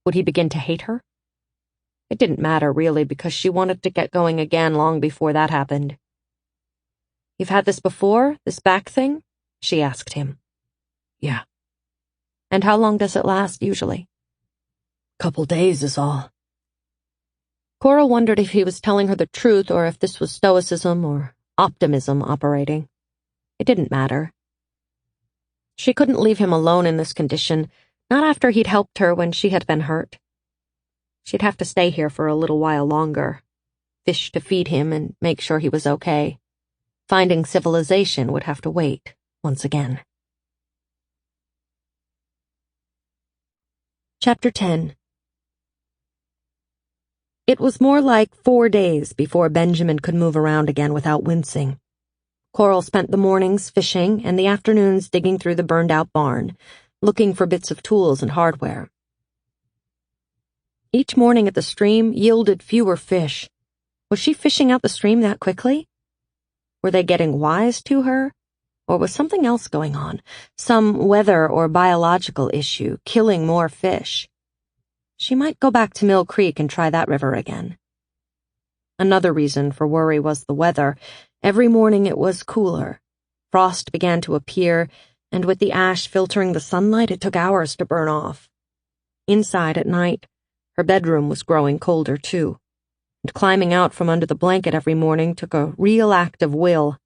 Speaker 2: Would he begin to hate her? It didn't matter, really, because she wanted to get going again long before that happened. You've had this before, this back thing? She asked him.
Speaker 1: Yeah.
Speaker 2: And how long does it last, usually?
Speaker 1: Couple days is all.
Speaker 2: Coral wondered if he was telling her the truth or if this was stoicism or optimism operating. It didn't matter. She couldn't leave him alone in this condition, not after he'd helped her when she had been hurt. She'd have to stay here for a little while longer, fish to feed him and make sure he was okay. Finding civilization would have to wait once again. Chapter 10. It was more like 4 days before Benjamin could move around again without wincing. Coral spent the mornings fishing and the afternoons digging through the burned-out barn, looking for bits of tools and hardware. Each morning at the stream yielded fewer fish. Was she fishing out the stream that quickly? Were they getting wise to her? Or was something else going on? Some weather or biological issue killing more fish? She might go back to Mill Creek and try that river again. Another reason for worry was the weather. Every morning it was cooler. Frost began to appear, and with the ash filtering the sunlight, it took hours to burn off. Inside at night, her bedroom was growing colder too, and climbing out from under the blanket every morning took a real act of will.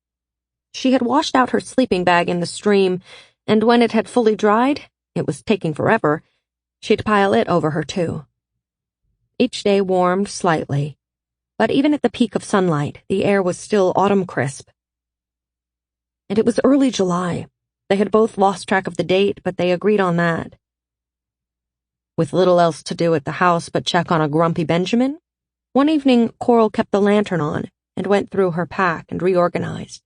Speaker 2: She had washed out her sleeping bag in the stream, and when it had fully dried, it was taking forever, she'd pile it over her too. Each day warmed slightly, but even at the peak of sunlight, the air was still autumn crisp. And it was early July. They had both lost track of the date, but they agreed on that. With little else to do at the house but check on a grumpy Benjamin, one evening Coral kept the lantern on and went through her pack and reorganized.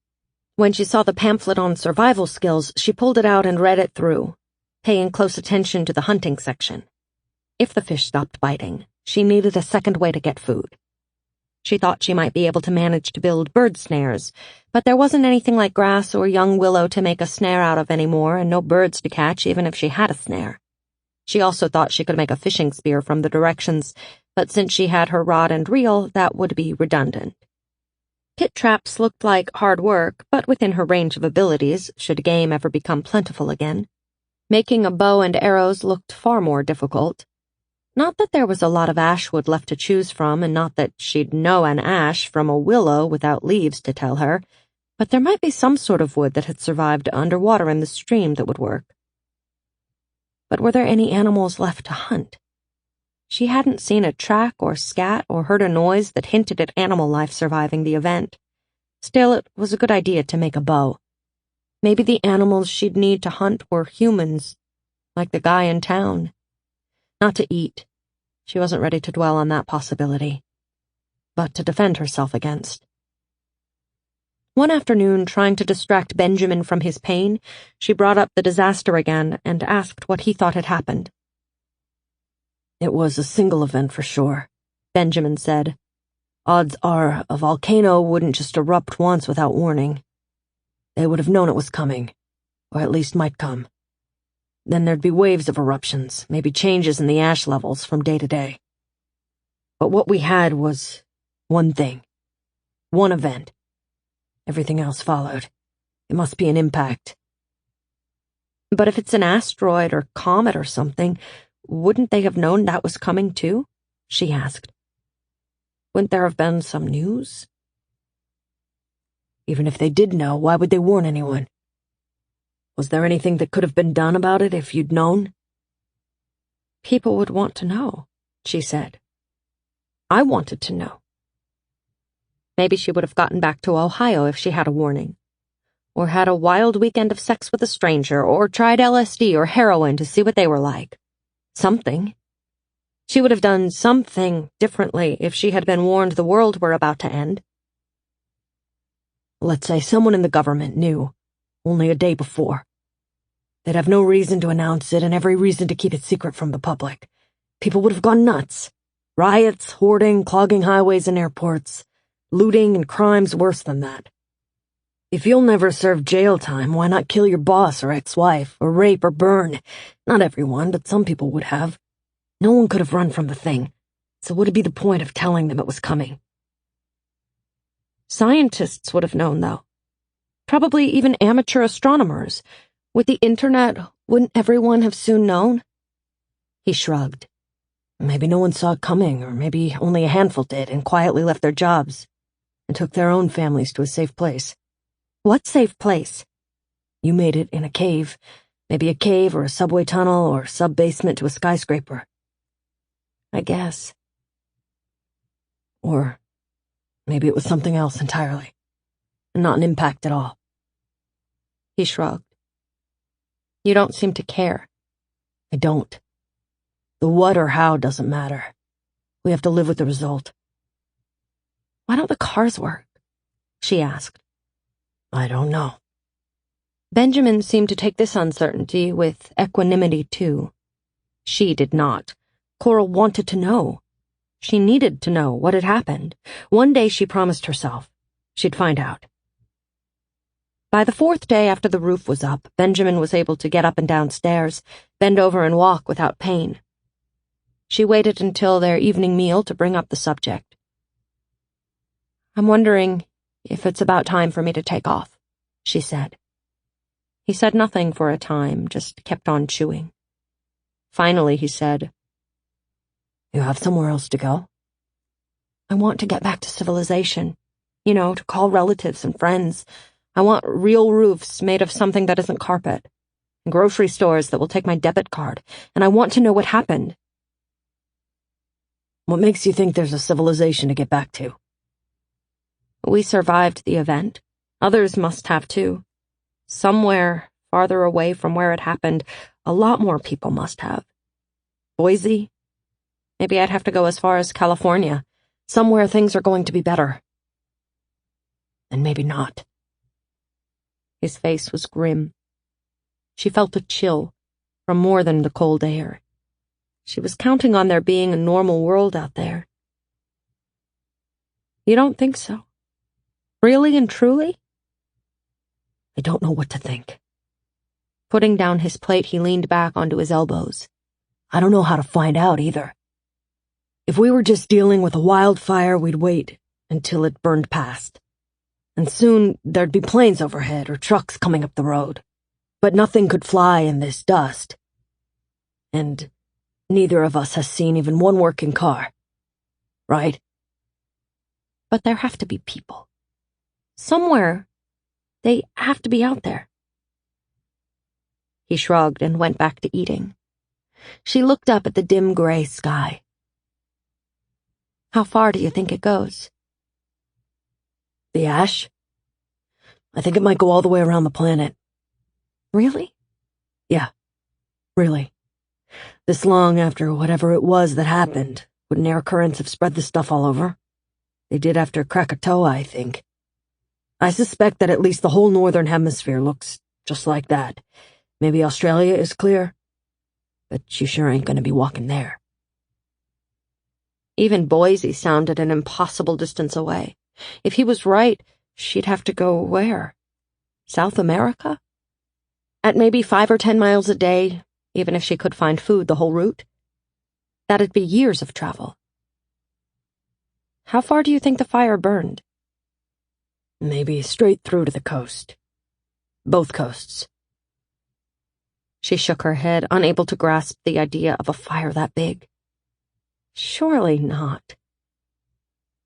Speaker 2: When she saw the pamphlet on survival skills, she pulled it out and read it through, paying close attention to the hunting section. If the fish stopped biting, she needed a second way to get food. She thought she might be able to manage to build bird snares, but there wasn't anything like grass or young willow to make a snare out of anymore, and no birds to catch even if she had a snare. She also thought she could make a fishing spear from the directions, but since she had her rod and reel, that would be redundant. Pit traps looked like hard work, but within her range of abilities, should game ever become plentiful again. Making a bow and arrows looked far more difficult. Not that there was a lot of ashwood left to choose from, and not that she'd know an ash from a willow without leaves to tell her, but there might be some sort of wood that had survived underwater in the stream that would work. But were there any animals left to hunt? She hadn't seen a track or scat or heard a noise that hinted at animal life surviving the event. Still, it was a good idea to make a bow. Maybe the animals she'd need to hunt were humans, like the guy in town. Not to eat. She wasn't ready to dwell on that possibility, but to defend herself against. One afternoon, trying to distract Benjamin from his pain, she brought up the disaster again and asked what he thought had happened.
Speaker 1: It was a single event for sure,
Speaker 2: Benjamin said. "Odds are a volcano wouldn't just erupt once without warning. They would have known it was coming, or at least might come. Then there'd be waves of eruptions, maybe changes in the ash levels from day to day. But what we had was one thing. One event. Everything else followed. It must be an impact." "But if it's an asteroid or comet or something, wouldn't they have known that was coming too?" she asked. "Wouldn't there have been some news?"
Speaker 1: "Even if they did know, why would they warn anyone? Was there anything that could have been done about it if you'd known?"
Speaker 2: "People would want to know," she said. "I wanted to know." Maybe she would have gotten back to Ohio if she had a warning. Or had a wild weekend of sex with a stranger, or tried LSD or heroin to see what they were like. Something. She would have done something differently if she had been warned the world were about to end.
Speaker 1: Let's say someone in the government knew, only a day before. They'd have no reason to announce it and every reason to keep it secret from the public. People would have gone nuts. Riots, hoarding, clogging highways and airports, looting and crimes worse than that. If you'll never serve jail time, why not kill your boss or ex-wife, or rape or burn? Not everyone, but some people would have. No one could have run from the thing, so what'd be the point of telling them it was coming?
Speaker 2: Scientists would have known, though. Probably even amateur astronomers. With the internet, wouldn't everyone have soon known?
Speaker 1: He shrugged. Maybe no one saw it coming, or maybe only a handful did and quietly left their jobs and took their own families to a safe place.
Speaker 2: What safe place?
Speaker 1: You made it in a cave. Maybe a cave or a subway tunnel or sub-basement to a skyscraper.
Speaker 2: I guess.
Speaker 1: Or maybe it was something else entirely. Not an impact at all.
Speaker 2: He shrugged. You don't seem to care.
Speaker 1: I don't. The what or how doesn't matter. We have to live with the result.
Speaker 2: Why don't the cars work? She asked.
Speaker 1: I don't know.
Speaker 2: Benjamin seemed to take this uncertainty with equanimity, too. She did not. Coral wanted to know. She needed to know what had happened. One day she promised herself she'd find out. By the fourth day after the roof was up, Benjamin was able to get up and down stairs, bend over and walk without pain. She waited until their evening meal to bring up the subject. "I'm wondering if it's about time for me to take off," she said. He said nothing for a time, just kept on chewing. Finally, he said,
Speaker 1: "You have somewhere else to go?"
Speaker 2: "I want to get back to civilization. To call relatives and friends. I want real roofs made of something that isn't carpet, and grocery stores that will take my debit card, and I want to know what happened."
Speaker 1: "What makes you think there's a civilization to get back to?"
Speaker 2: "We survived the event. Others must have too. Somewhere farther away from where it happened, a lot more people must have. Boise? Maybe I'd have to go as far as California, somewhere things are going to be better."
Speaker 1: And maybe not.
Speaker 2: His face was grim. She felt a chill from more than the cold air. She was counting on there being a normal world out there. "You don't think so? Really and truly?"
Speaker 1: "I don't know what to think."
Speaker 2: Putting down his plate, he leaned back onto his elbows.
Speaker 1: "I don't know how to find out either. If we were just dealing with a wildfire, we'd wait until it burned past. And soon there'd be planes overhead or trucks coming up the road. But nothing could fly in this dust. And neither of us has seen even one working car. Right?"
Speaker 2: "But there have to be people. Somewhere. They have to be out there." He shrugged and went back to eating. She looked up at the dim gray sky. "How far do you think it goes?"
Speaker 1: "The ash? I think it might go all the way around the planet."
Speaker 2: "Really?"
Speaker 1: "Yeah, really. This long after whatever it was that happened, wouldn't air currents have spread the stuff all over? They did after Krakatoa, I think. I suspect that at least the whole northern hemisphere looks just like that. Maybe Australia is clear, but you sure ain't gonna be walking there."
Speaker 2: Even Boise sounded an impossible distance away. If he was right, she'd have to go where? South America? At maybe 5 or 10 miles a day, even if she could find food the whole route. That'd be years of travel. How far do you think the fire burned?
Speaker 1: Maybe straight through to the coast. Both coasts.
Speaker 2: She shook her head, unable to grasp the idea of a fire that big. Surely not.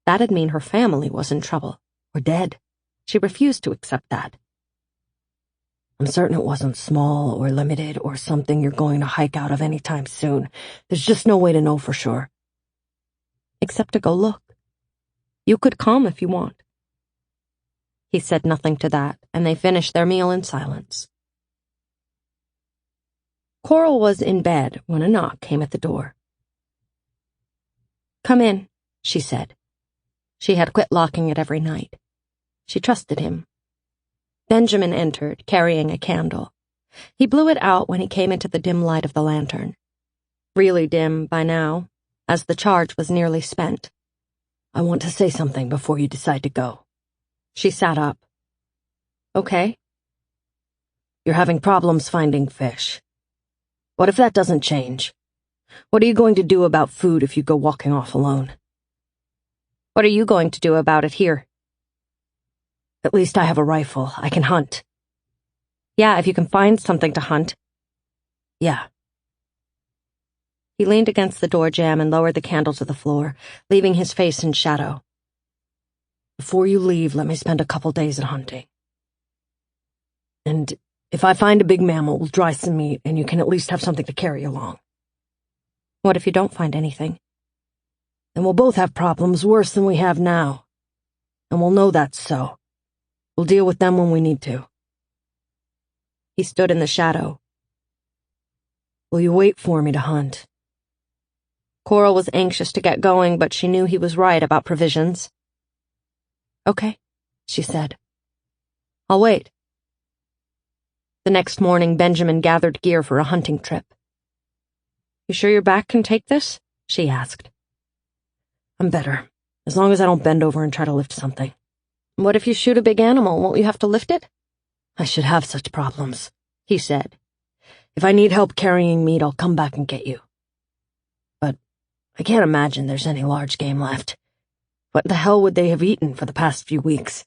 Speaker 2: That'd mean her family was in trouble, or dead. She refused to accept that.
Speaker 1: I'm certain it wasn't small or limited or something you're going to hike out of anytime soon. There's just no way to know for sure.
Speaker 2: Except to go look. You could come if you want. He said nothing to that, and they finished their meal in silence. Coral was in bed when a knock came at the door. "Come in," she said. She had quit locking it every night. She trusted him. Benjamin entered, carrying a candle. He blew it out when he came into the dim light of the lantern. Really dim by now, as the charge was nearly spent.
Speaker 1: "I want to say something before you decide to go."
Speaker 2: She sat up. "Okay."
Speaker 1: "You're having problems finding fish. What if that doesn't change? What are you going to do about food if you go walking off alone?"
Speaker 2: "What are you going to do about it here?"
Speaker 1: "At least I have a rifle. I can hunt."
Speaker 2: "Yeah, if you can find something to hunt."
Speaker 1: "Yeah."
Speaker 2: He leaned against the door jamb and lowered the candle to the floor, leaving his face in shadow.
Speaker 1: "Before you leave, let me spend a couple days at hunting. And if I find a big mammal, we'll dry some meat, and you can at least have something to carry along."
Speaker 2: "What if you don't find anything?"
Speaker 1: "Then we'll both have problems worse than we have now. And we'll know that's so. We'll deal with them when we need to."
Speaker 2: He stood in the shadow.
Speaker 1: "Will you wait for me to hunt?"
Speaker 2: Coral was anxious to get going, but she knew he was right about provisions. "Okay," she said. "I'll wait." The next morning, Benjamin gathered gear for a hunting trip. "You sure your back can take this?" she asked.
Speaker 1: "I'm better, as long as I don't bend over and try to lift something."
Speaker 2: "What if you shoot a big animal? Won't you have to lift it?"
Speaker 1: "I should have such problems," he said. "If I need help carrying meat, I'll come back and get you. But I can't imagine there's any large game left. What the hell would they have eaten for the past few weeks?"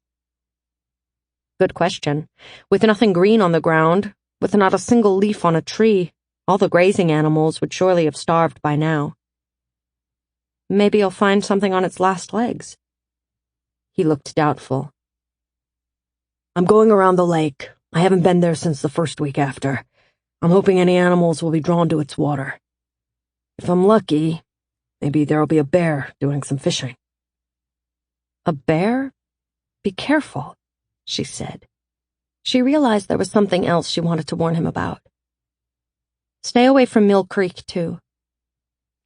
Speaker 2: Good question. With nothing green on the ground, with not a single leaf on a tree, all the grazing animals would surely have starved by now. "Maybe you'll find something on its last legs." He looked doubtful.
Speaker 1: "I'm going around the lake. I haven't been there since the first week after. I'm hoping any animals will be drawn to its water. If I'm lucky, maybe there'll be a bear doing some fishing."
Speaker 2: "A bear? Be careful," she said. She realized there was something else she wanted to warn him about. "Stay away from Mill Creek, too."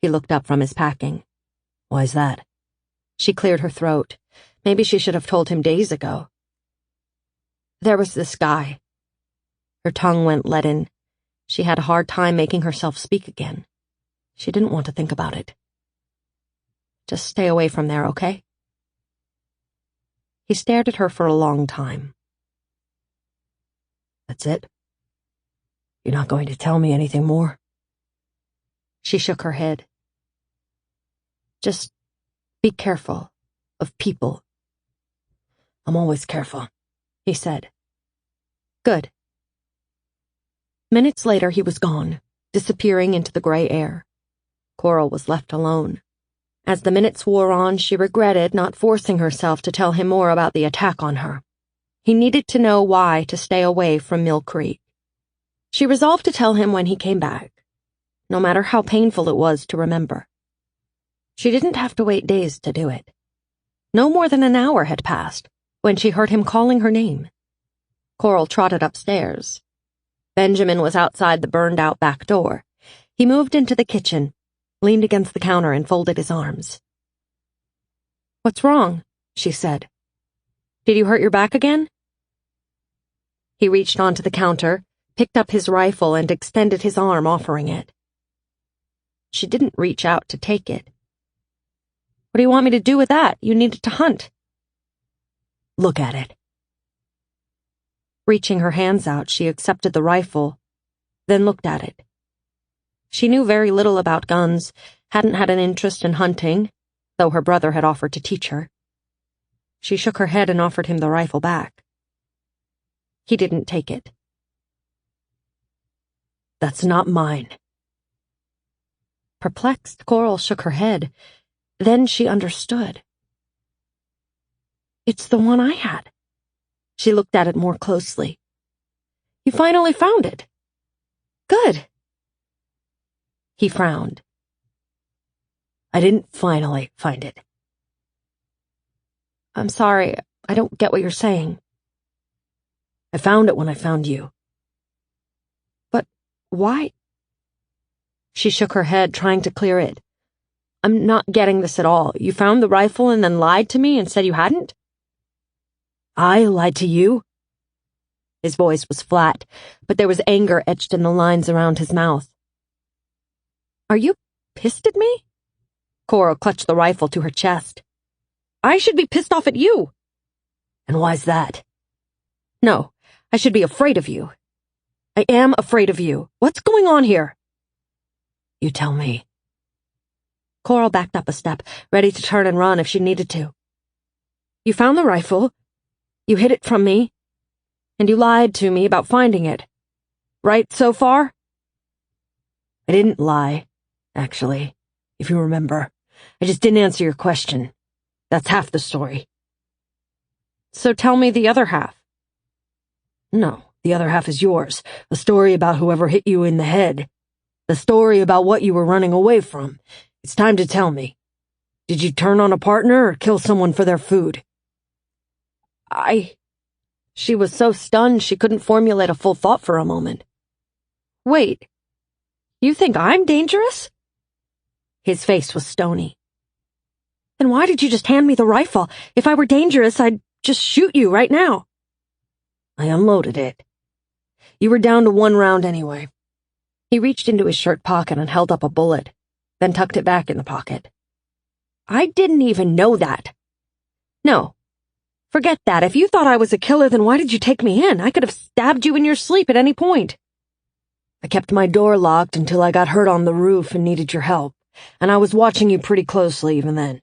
Speaker 2: He looked up from his packing.
Speaker 1: "Why's that?"
Speaker 2: She cleared her throat. Maybe she should have told him days ago. "There was this guy." Her tongue went leaden. She had a hard time making herself speak again. She didn't want to think about it. "Just stay away from there, okay?" He stared at her for a long time.
Speaker 1: "That's it? You're not going to tell me anything more?"
Speaker 2: She shook her head. "Just be careful of people."
Speaker 1: "I'm always careful," he said.
Speaker 2: "Good." Minutes later, he was gone, disappearing into the gray air. Coral was left alone. As the minutes wore on, she regretted not forcing herself to tell him more about the attack on her. He needed to know why to stay away from Mill Creek. She resolved to tell him when he came back, no matter how painful it was to remember. She didn't have to wait days to do it. No more than an hour had passed when she heard him calling her name. Coral trotted upstairs. Benjamin was outside the burned-out back door. He moved into the kitchen, leaned against the counter, and folded his arms. "What's wrong?" she said. "Did you hurt your back again?" He reached onto the counter, picked up his rifle, and extended his arm, offering it. She didn't reach out to take it. What do you want me to do with that? You needed to hunt.
Speaker 1: Look at it.
Speaker 2: Reaching her hands out, she accepted the rifle, then looked at it. She knew very little about guns, hadn't had an interest in hunting, though her brother had offered to teach her. She shook her head and offered him the rifle back. He didn't take it.
Speaker 1: That's not mine.
Speaker 2: Perplexed, Coral shook her head. Then she understood. It's the one I had. She looked at it more closely. You finally found it. Good. He frowned.
Speaker 1: I didn't finally find it.
Speaker 2: I'm sorry, I don't get what you're saying.
Speaker 1: I found it when I found you.
Speaker 2: But why? She shook her head, trying to clear it. I'm not getting this at all. You found the rifle and then lied to me and said you hadn't?
Speaker 1: I lied to you?
Speaker 2: His voice was flat, but there was anger etched in the lines around his mouth. Are you pissed at me? Coral clutched the rifle to her chest. I should be pissed off at you.
Speaker 1: And why's that?
Speaker 2: No, I should be afraid of you. I am afraid of you. What's going on here?
Speaker 1: You tell me.
Speaker 2: Coral backed up a step, ready to turn and run if she needed to. You found the rifle. You hid it from me. And you lied to me about finding it. Right so far?
Speaker 1: I didn't lie, actually, if you remember. I just didn't answer your question. That's half the story.
Speaker 2: So tell me the other half.
Speaker 1: No, the other half is yours. A story about whoever hit you in the head. The story about what you were running away from. It's time to tell me. Did you turn on a partner or kill someone for their food?
Speaker 2: She was so stunned she couldn't formulate a full thought for a moment. Wait, you think I'm dangerous? His face was stony. Then why did you just hand me the rifle? If I were dangerous, I'd just shoot you right now.
Speaker 1: I unloaded it. You were down to 1 round anyway.
Speaker 2: He reached into his shirt pocket and held up a bullet, then tucked it back in the pocket. I didn't even know that. No. Forget that. If you thought I was a killer, then why did you take me in? I could have stabbed you in your sleep at any point.
Speaker 1: I kept my door locked until I got hurt on the roof and needed your help, and I was watching you pretty closely even then.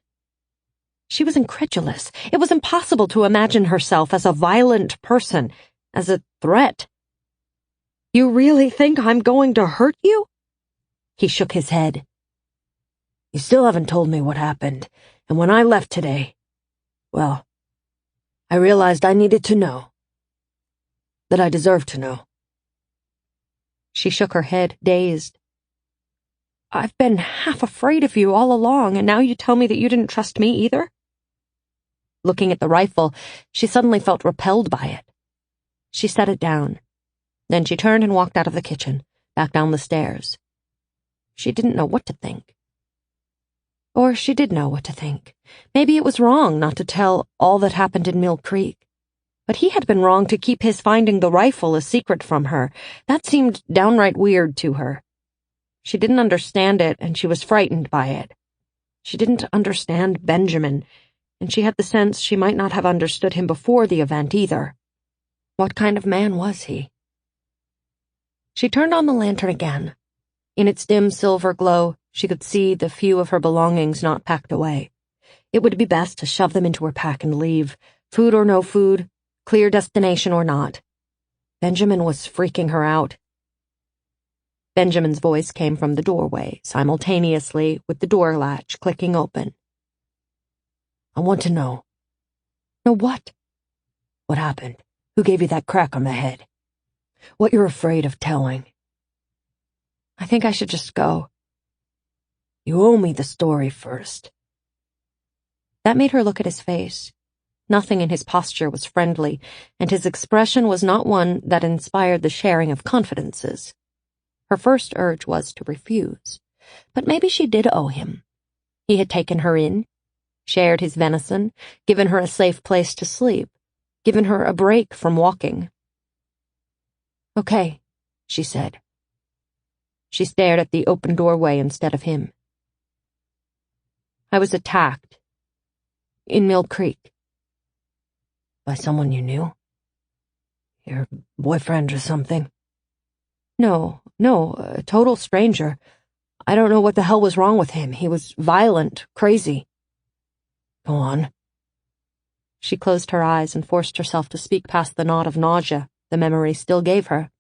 Speaker 2: She was incredulous. It was impossible to imagine herself as a violent person, as a threat. You really think I'm going to hurt you? He shook his head.
Speaker 1: You still haven't told me what happened, and when I left today, well, I realized I needed to know. That I deserved to know.
Speaker 2: She shook her head, dazed. I've been half afraid of you all along, and now you tell me that you didn't trust me either? Looking at the rifle, she suddenly felt repelled by it. She set it down. Then she turned and walked out of the kitchen, back down the stairs. She didn't know what to think. Or she did know what to think. Maybe it was wrong not to tell all that happened in Mill Creek. But he had been wrong to keep his finding the rifle a secret from her. That seemed downright weird to her. She didn't understand it, and she was frightened by it. She didn't understand Benjamin, and she had the sense she might not have understood him before the event either. What kind of man was he? She turned on the lantern again. In its dim silver glow, she could see the few of her belongings not packed away. It would be best to shove them into her pack and leave, food or no food, clear destination or not. Benjamin was freaking her out. Benjamin's voice came from the doorway, simultaneously with the door latch clicking open.
Speaker 1: I want to know.
Speaker 2: Know what?
Speaker 1: What happened? Who gave you that crack on the head? What you're afraid of telling.
Speaker 2: I think I should just go.
Speaker 1: You owe me the story first.
Speaker 2: That made her look at his face. Nothing in his posture was friendly, and his expression was not one that inspired the sharing of confidences. Her first urge was to refuse, but maybe she did owe him. He had taken her in, shared his venison, given her a safe place to sleep, given her a break from walking. Okay, she said. She stared at the open doorway instead of him. I was attacked, In Mill Creek.
Speaker 1: By someone you knew? Your boyfriend or something?
Speaker 2: No, a total stranger. I don't know what the hell was wrong with him. He was violent, crazy.
Speaker 1: Go on.
Speaker 2: She closed her eyes and forced herself to speak past the knot of nausea the memory still gave her.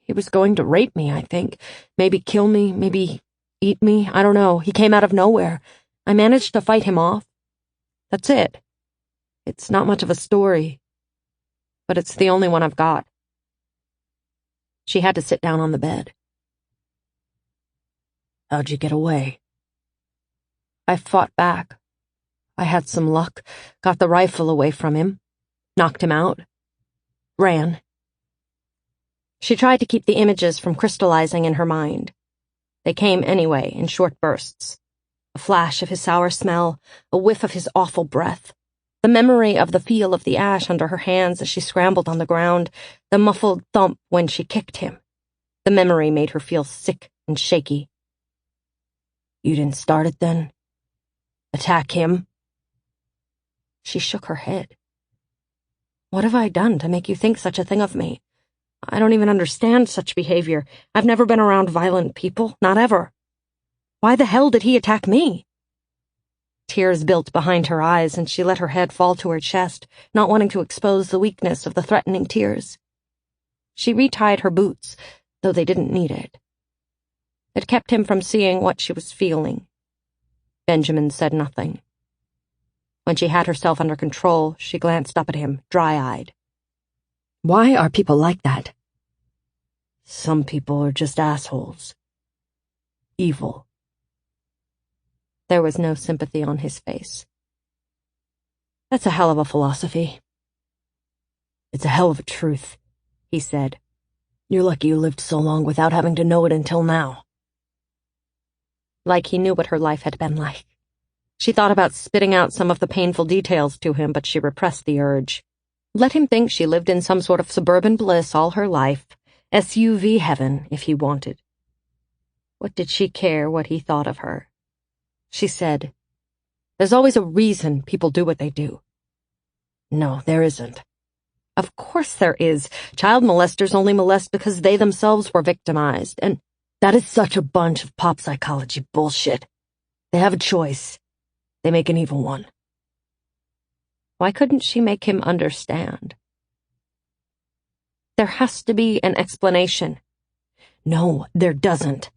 Speaker 2: He was going to rape me, I think. Maybe kill me, maybe eat me, I don't know. He came out of nowhere. I managed to fight him off. That's it. It's not much of a story, but it's the only one I've got. She had to sit down on the bed.
Speaker 1: How'd you get away?
Speaker 2: I fought back. I had some luck, got the rifle away from him, knocked him out, ran. She tried to keep the images from crystallizing in her mind. They came anyway, in short bursts. A flash of his sour smell, a whiff of his awful breath, the memory of the feel of the ash under her hands as she scrambled on the ground, the muffled thump when she kicked him. The memory made her feel sick and shaky.
Speaker 1: You didn't start it then? Attack him?
Speaker 2: She shook her head. What have I done to make you think such a thing of me? I don't even understand such behavior. I've never been around violent people, not ever. Why the hell did he attack me? Tears built behind her eyes, and she let her head fall to her chest, not wanting to expose the weakness of the threatening tears. She retied her boots, though they didn't need it. It kept him from seeing what she was feeling. Benjamin said nothing. When she had herself under control, she glanced up at him, dry-eyed.
Speaker 1: Why are people like that? Some people are just assholes. Evil.
Speaker 2: There was no sympathy on his face.
Speaker 1: That's a hell of a philosophy. It's a hell of a truth, he said. You're lucky you lived so long without having to know it until now.
Speaker 2: Like he knew what her life had been like. She thought about spitting out some of the painful details to him, but she repressed the urge. Let him think she lived in some sort of suburban bliss all her life, SUV heaven if he wanted. What did she care what he thought of her? She said, "There's always a reason people do what they do."
Speaker 1: No, there isn't.
Speaker 2: Of course there is. Child molesters only molest because they themselves were victimized, and
Speaker 1: that is such a bunch of pop psychology bullshit. They have a choice. They make an evil one.
Speaker 2: Why couldn't she make him understand? There has to be an explanation.
Speaker 1: No, there doesn't.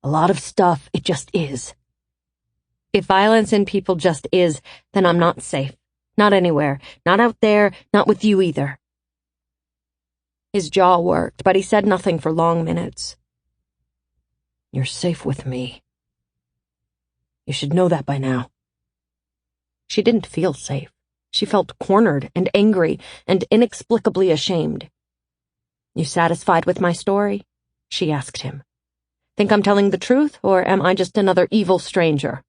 Speaker 1: A lot of stuff, it just is.
Speaker 2: If violence in people just is, then I'm not safe. Not anywhere. Not out there. Not with you either. His jaw worked, but he said nothing for long minutes.
Speaker 1: You're safe with me. You should know that by now.
Speaker 2: She didn't feel safe. She felt cornered and angry and inexplicably ashamed. You satisfied with my story? She asked him. Think I'm telling the truth, or am I just another evil stranger?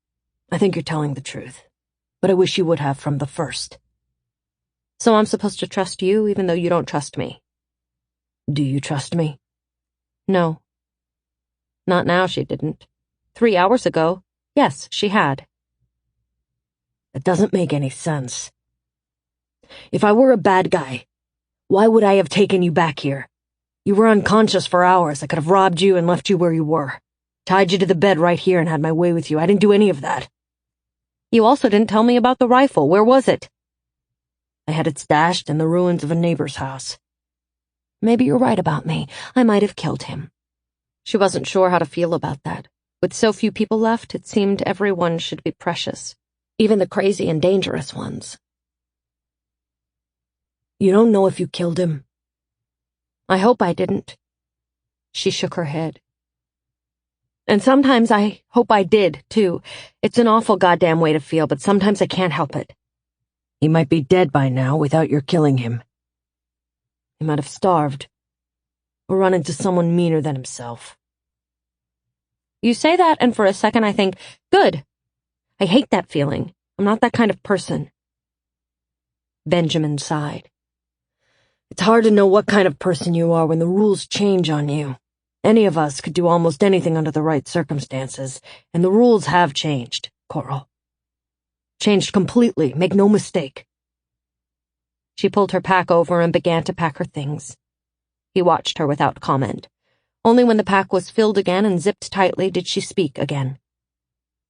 Speaker 1: I think you're telling the truth, but I wish you would have from the first.
Speaker 2: So I'm supposed to trust you even though you don't trust me?
Speaker 1: Do you trust me?
Speaker 2: No. Not now, she didn't. 3 hours ago, yes, she had.
Speaker 1: That doesn't make any sense. If I were a bad guy, why would I have taken you back here? You were unconscious for hours. I could have robbed you and left you where you were. Tied you to the bed right here and had my way with you. I didn't do any of that.
Speaker 2: You also didn't tell me about the rifle. Where was it?
Speaker 1: I had it stashed in the ruins of a neighbor's house.
Speaker 2: Maybe you're right about me. I might have killed him. She wasn't sure how to feel about that. With so few people left, it seemed everyone should be precious. Even the crazy and dangerous ones.
Speaker 1: You don't know if you killed him?
Speaker 2: I hope I didn't. She shook her head. And sometimes I hope I did, too. It's an awful goddamn way to feel, but sometimes I can't help it.
Speaker 1: He might be dead by now without your killing him. He might have starved, or run into someone meaner than himself.
Speaker 2: You say that, and for a second I think, good. I hate that feeling. I'm not that kind of person. Benjamin sighed.
Speaker 1: It's hard to know what kind of person you are when the rules change on you. Any of us could do almost anything under the right circumstances, and the rules have changed, Coral. Changed completely, make no mistake.
Speaker 2: She pulled her pack over and began to pack her things. He watched her without comment. Only when the pack was filled again and zipped tightly did she speak again.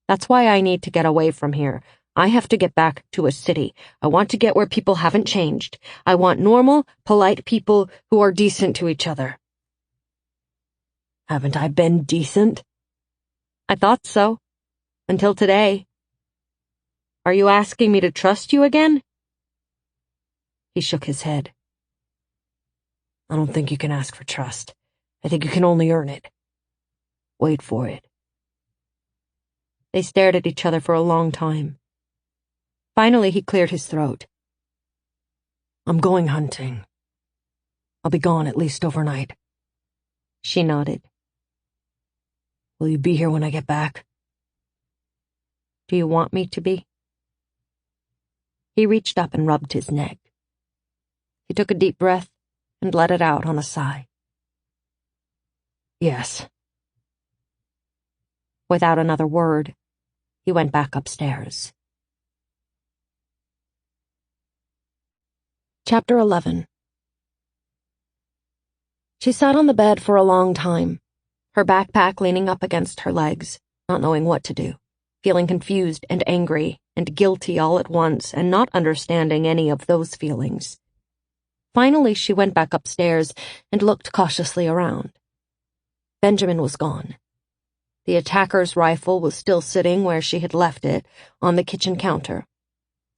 Speaker 2: That's why I need to get away from here. I have to get back to a city. I want to get where people haven't changed. I want normal, polite people who are decent to each other.
Speaker 1: Haven't I been decent?
Speaker 2: I thought so. Until today. Are you asking me to trust you again?
Speaker 1: He shook his head. I don't think you can ask for trust. I think you can only earn it. Wait for it.
Speaker 2: They stared at each other for a long time. Finally, he cleared his throat.
Speaker 1: I'm going hunting. I'll be gone at least overnight.
Speaker 2: She nodded.
Speaker 1: Will you be here when I get back?
Speaker 2: Do you want me to be? He reached up and rubbed his neck. He took a deep breath and let it out on a sigh.
Speaker 1: Yes.
Speaker 2: Without another word, he went back upstairs. Chapter 11. She sat on the bed for a long time, her backpack leaning up against her legs, not knowing what to do, feeling confused and angry and guilty all at once and not understanding any of those feelings. Finally, she went back upstairs and looked cautiously around. Benjamin was gone. The attacker's rifle was still sitting where she had left it, on the kitchen counter.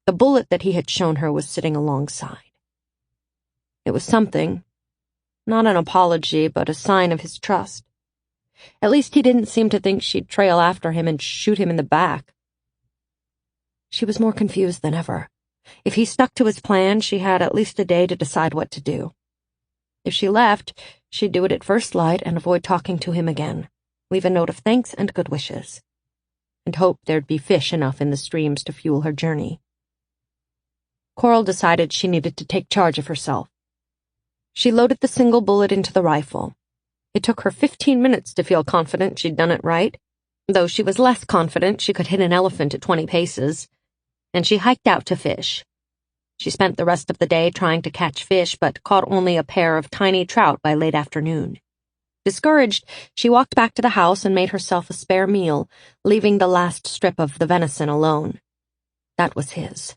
Speaker 2: The bullet that he had shown her was sitting alongside. It was something, not an apology, but a sign of his trust. At least he didn't seem to think she'd trail after him and shoot him in the back. She was more confused than ever. If he stuck to his plan, she had at least a day to decide what to do. If she left, she'd do it at first light and avoid talking to him again, leave a note of thanks and good wishes, and hope there'd be fish enough in the streams to fuel her journey. Coral decided she needed to take charge of herself. She loaded the single bullet into the rifle. It took her 15 minutes to feel confident she'd done it right, though she was less confident she could hit an elephant at 20 paces, and she hiked out to fish. She spent the rest of the day trying to catch fish, but caught only a pair of tiny trout by late afternoon. Discouraged, she walked back to the house and made herself a spare meal, leaving the last strip of the venison alone. That was his.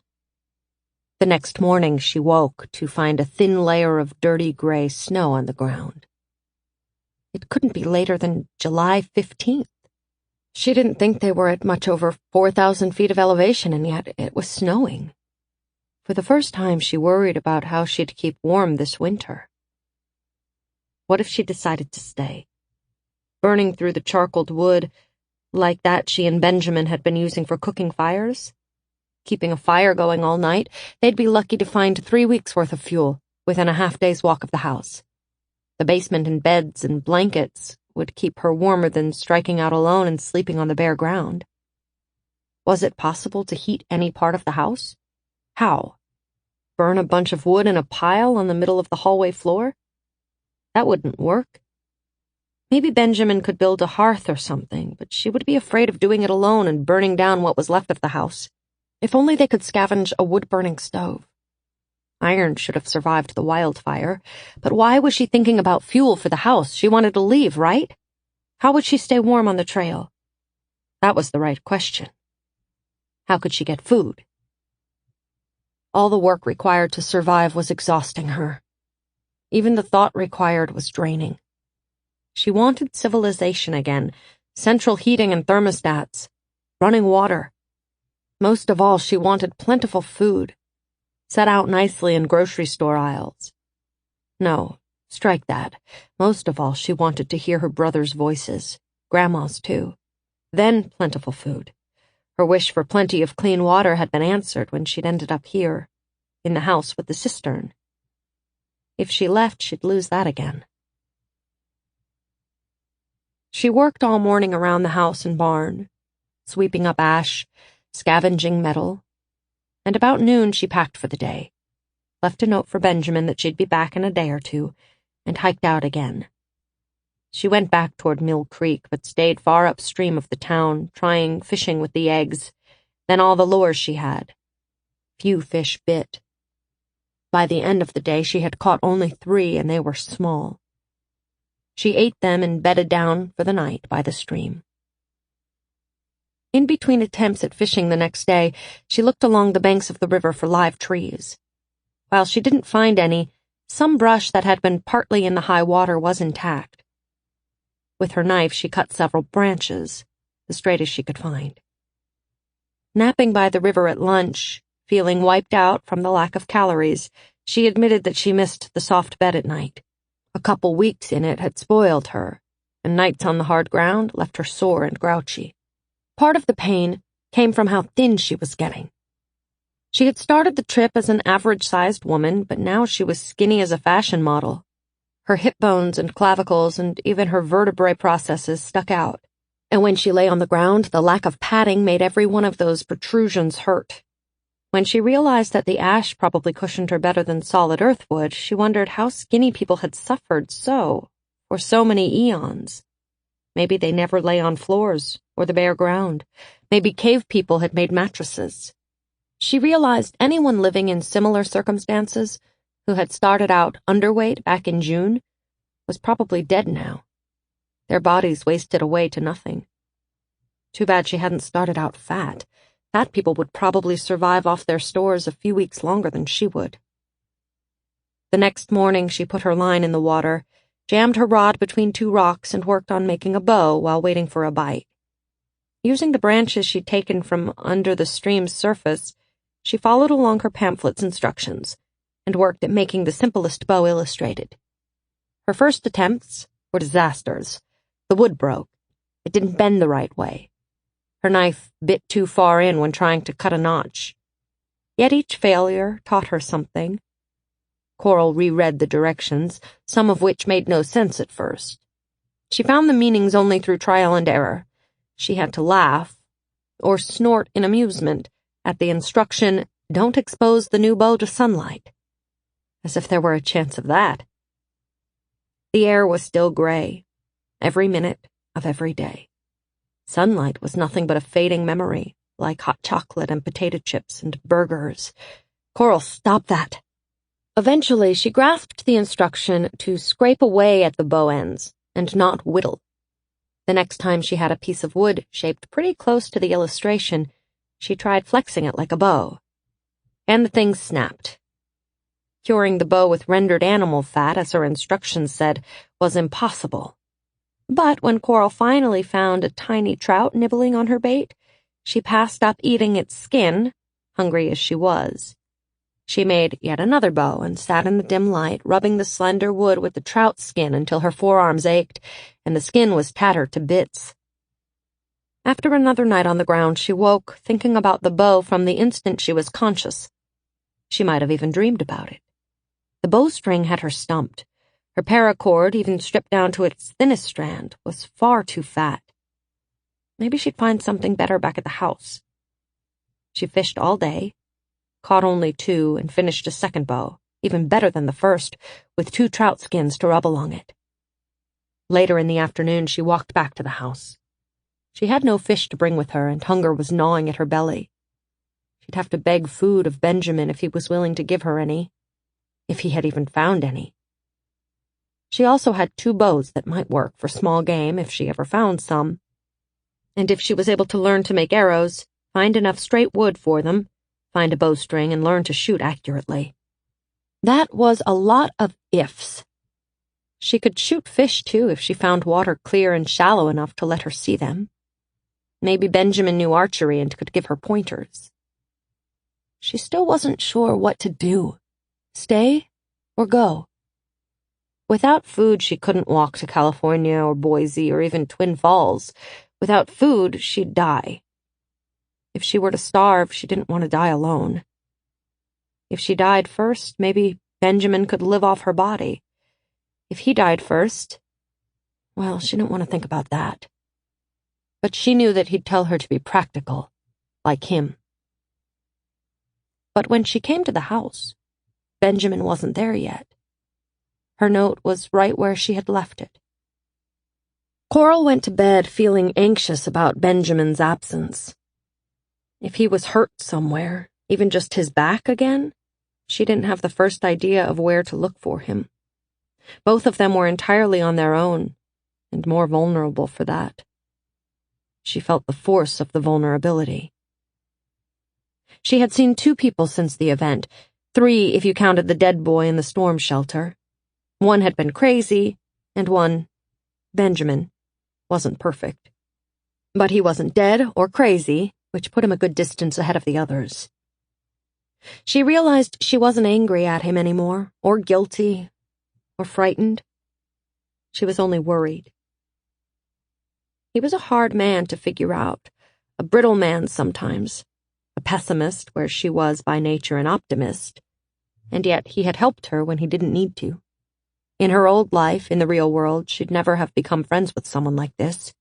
Speaker 2: The next morning she woke to find a thin layer of dirty gray snow on the ground. It couldn't be later than July 15th. She didn't think they were at much over 4,000 feet of elevation, and yet it was snowing. For the first time, she worried about how she'd keep warm this winter. What if she decided to stay? Burning through the charcoaled wood, like that she and Benjamin had been using for cooking fires? Keeping a fire going all night, they'd be lucky to find 3 weeks' worth of fuel within a half-day's walk of the house. The basement and beds and blankets would keep her warmer than striking out alone and sleeping on the bare ground. Was it possible to heat any part of the house? How? Burn a bunch of wood in a pile on the middle of the hallway floor? That wouldn't work. Maybe Benjamin could build a hearth or something, but she would be afraid of doing it alone and burning down what was left of the house. If only they could scavenge a wood-burning stove. Iron should have survived the wildfire, but why was she thinking about fuel for the house? She wanted to leave, right? How would she stay warm on the trail? That was the right question. How could she get food? All the work required to survive was exhausting her. Even the thought required was draining. She wanted civilization again, central heating and thermostats, running water. Most of all, she wanted plentiful food, set out nicely in grocery store aisles. No, strike that. Most of all, she wanted to hear her brothers' voices, Grandma's too. Then plentiful food. Her wish for plenty of clean water had been answered when she'd ended up here, in the house with the cistern. If she left, she'd lose that again. She worked all morning around the house and barn, sweeping up ash, scavenging metal, and about noon she packed for the day, left a note for Benjamin that she'd be back in a day or two, and hiked out again. She went back toward Mill Creek, but stayed far upstream of the town, trying fishing with the eggs, then all the lures she had. Few fish bit. By the end of the day, she had caught only 3, and they were small. She ate them and bedded down for the night by the stream. In between attempts at fishing the next day, she looked along the banks of the river for live trees. While she didn't find any, some brush that had been partly in the high water was intact. With her knife, she cut several branches, the straightest she could find. Napping by the river at lunch, feeling wiped out from the lack of calories, she admitted that she missed the soft bed at night. A couple weeks in it had spoiled her, and nights on the hard ground left her sore and grouchy. Part of the pain came from how thin she was getting. She had started the trip as an average-sized woman, but now she was skinny as a fashion model. Her hip bones and clavicles and even her vertebrae processes stuck out, and when she lay on the ground, the lack of padding made every one of those protrusions hurt. When she realized that the ash probably cushioned her better than solid earth would, she wondered how skinny people had suffered so, for so many eons. Maybe they never lay on floors or the bare ground. Maybe cave people had made mattresses. She realized anyone living in similar circumstances, who had started out underweight back in June, was probably dead now. Their bodies wasted away to nothing. Too bad she hadn't started out fat. Fat people would probably survive off their stores a few weeks longer than she would. The next morning she put her line in the water, jammed her rod between 2 rocks, and worked on making a bow while waiting for a bite. Using the branches she'd taken from under the stream's surface, she followed along her pamphlet's instructions and worked at making the simplest bow illustrated. Her first attempts were disasters. The wood broke. It didn't bend the right way. Her knife bit too far in when trying to cut a notch. Yet each failure taught her something. Coral reread the directions, some of which made no sense at first. She found the meanings only through trial and error. She had to laugh, or snort in amusement, at the instruction, "Don't expose the new bow to sunlight." As if there were a chance of that. The air was still gray, every minute of every day. Sunlight was nothing but a fading memory, like hot chocolate and potato chips and burgers. Coral, stop that. Eventually, she grasped the instruction to scrape away at the bow ends and not whittle. The next time she had a piece of wood shaped pretty close to the illustration, she tried flexing it like a bow. And the thing snapped. Curing the bow with rendered animal fat, as her instructions said, was impossible. But when Coral finally found a tiny trout nibbling on her bait, she passed up eating its skin, hungry as she was. She made yet another bow and sat in the dim light, rubbing the slender wood with the trout skin until her forearms ached, and the skin was tattered to bits. After another night on the ground, she woke, thinking about the bow from the instant she was conscious. She might have even dreamed about it. The bowstring had her stumped. Her paracord, even stripped down to its thinnest strand, was far too fat. Maybe she'd find something better back at the house. She fished all day, caught only 2, and finished a second bow, even better than the first, with 2 trout skins to rub along it. Later in the afternoon, she walked back to the house. She had no fish to bring with her, and hunger was gnawing at her belly. She'd have to beg food of Benjamin if he was willing to give her any, if he had even found any. She also had 2 bows that might work for small game if she ever found some. And if she was able to learn to make arrows, find enough straight wood for them, find a bowstring, and learn to shoot accurately. That was a lot of ifs. She could shoot fish, too, if she found water clear and shallow enough to let her see them. Maybe Benjamin knew archery and could give her pointers. She still wasn't sure what to do. Stay or go? Without food, she couldn't walk to California or Boise or even Twin Falls. Without food, she'd die. If she were to starve, she didn't want to die alone. If she died first, maybe Benjamin could live off her body. If he died first, well, she didn't want to think about that. But she knew that he'd tell her to be practical, like him. But when she came to the house, Benjamin wasn't there yet. Her note was right where she had left it. Coral went to bed feeling anxious about Benjamin's absence. If he was hurt somewhere, even just his back again, she didn't have the first idea of where to look for him. Both of them were entirely on their own, and more vulnerable for that. She felt the force of the vulnerability. She had seen 2 people since the event, 3 if you counted the dead boy in the storm shelter. One had been crazy, and one, Benjamin, wasn't perfect. But he wasn't dead or crazy, which put him a good distance ahead of the others. She realized she wasn't angry at him anymore, or guilty, or frightened. She was only worried. He was a hard man to figure out, a brittle man sometimes, a pessimist where she was by nature an optimist, and yet he had helped her when he didn't need to. In her old life, in the real world, she'd never have become friends with someone like this.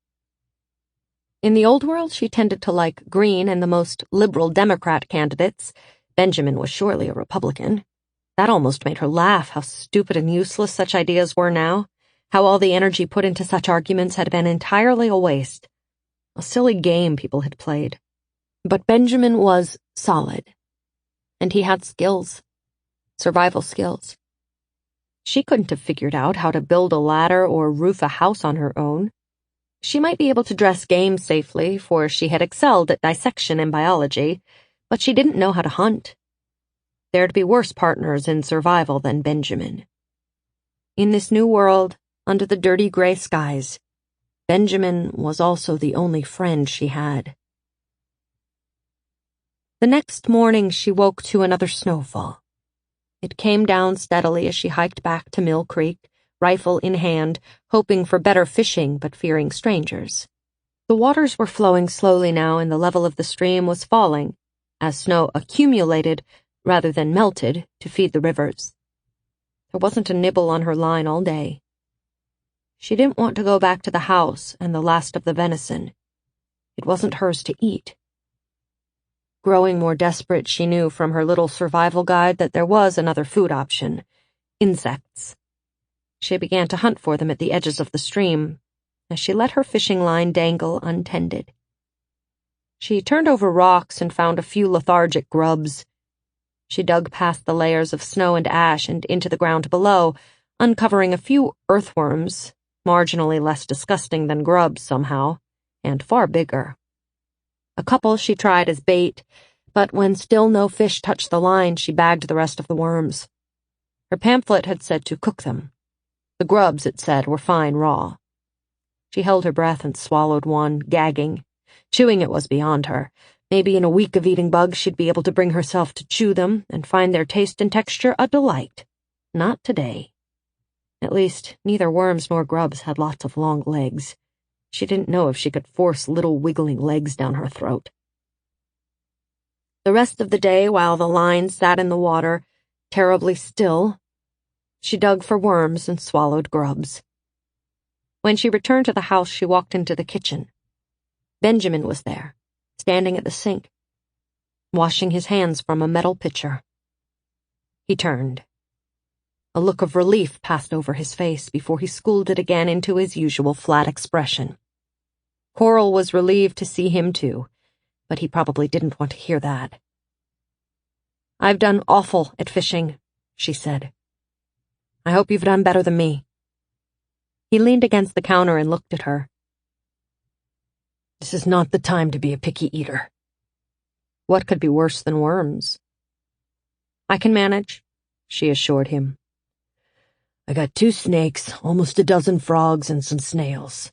Speaker 2: In the old world, she tended to like Green and the most liberal Democrat candidates. Benjamin was surely a Republican. That almost made her laugh, how stupid and useless such ideas were now, how all the energy put into such arguments had been entirely a waste, a silly game people had played. But Benjamin was solid, and he had skills, survival skills. She couldn't have figured out how to build a ladder or roof a house on her own. She might be able to dress game safely, for she had excelled at dissection and biology, but she didn't know how to hunt. There'd be worse partners in survival than Benjamin. In this new world, under the dirty gray skies, Benjamin was also the only friend she had. The next morning she woke to another snowfall. It came down steadily as she hiked back to Mill Creek, rifle in hand, hoping for better fishing but fearing strangers. The waters were flowing slowly now and the level of the stream was falling, as snow accumulated rather than melted to feed the rivers. There wasn't a nibble on her line all day. She didn't want to go back to the house and the last of the venison. It wasn't hers to eat. Growing more desperate, she knew from her little survival guide that there was another food option: insects. She began to hunt for them at the edges of the stream, as she let her fishing line dangle untended. She turned over rocks and found a few lethargic grubs. She dug past the layers of snow and ash and into the ground below, uncovering a few earthworms, marginally less disgusting than grubs somehow, and far bigger. A couple she tried as bait, but when still no fish touched the line, she bagged the rest of the worms. Her pamphlet had said to cook them. The grubs, it said, were fine raw. She held her breath and swallowed one, gagging. Chewing it was beyond her. Maybe in a week of eating bugs she'd be able to bring herself to chew them and find their taste and texture a delight. Not today. At least, neither worms nor grubs had lots of long legs. She didn't know if she could force little wiggling legs down her throat. The rest of the day, while the line sat in the water, terribly still, she dug for worms and swallowed grubs. When she returned to the house, she walked into the kitchen. Benjamin was there, standing at the sink, washing his hands from a metal pitcher. He turned. A look of relief passed over his face before he schooled it again into his usual flat expression. Coral was relieved to see him too, but he probably didn't want to hear that. "I've done awful at fishing," she said. "I hope you've done better than me." He leaned against the counter and looked at her. "This is not the time to be a picky eater." What could be worse than worms? "I can manage," she assured him. "I got 2 snakes, almost a dozen frogs, and some snails."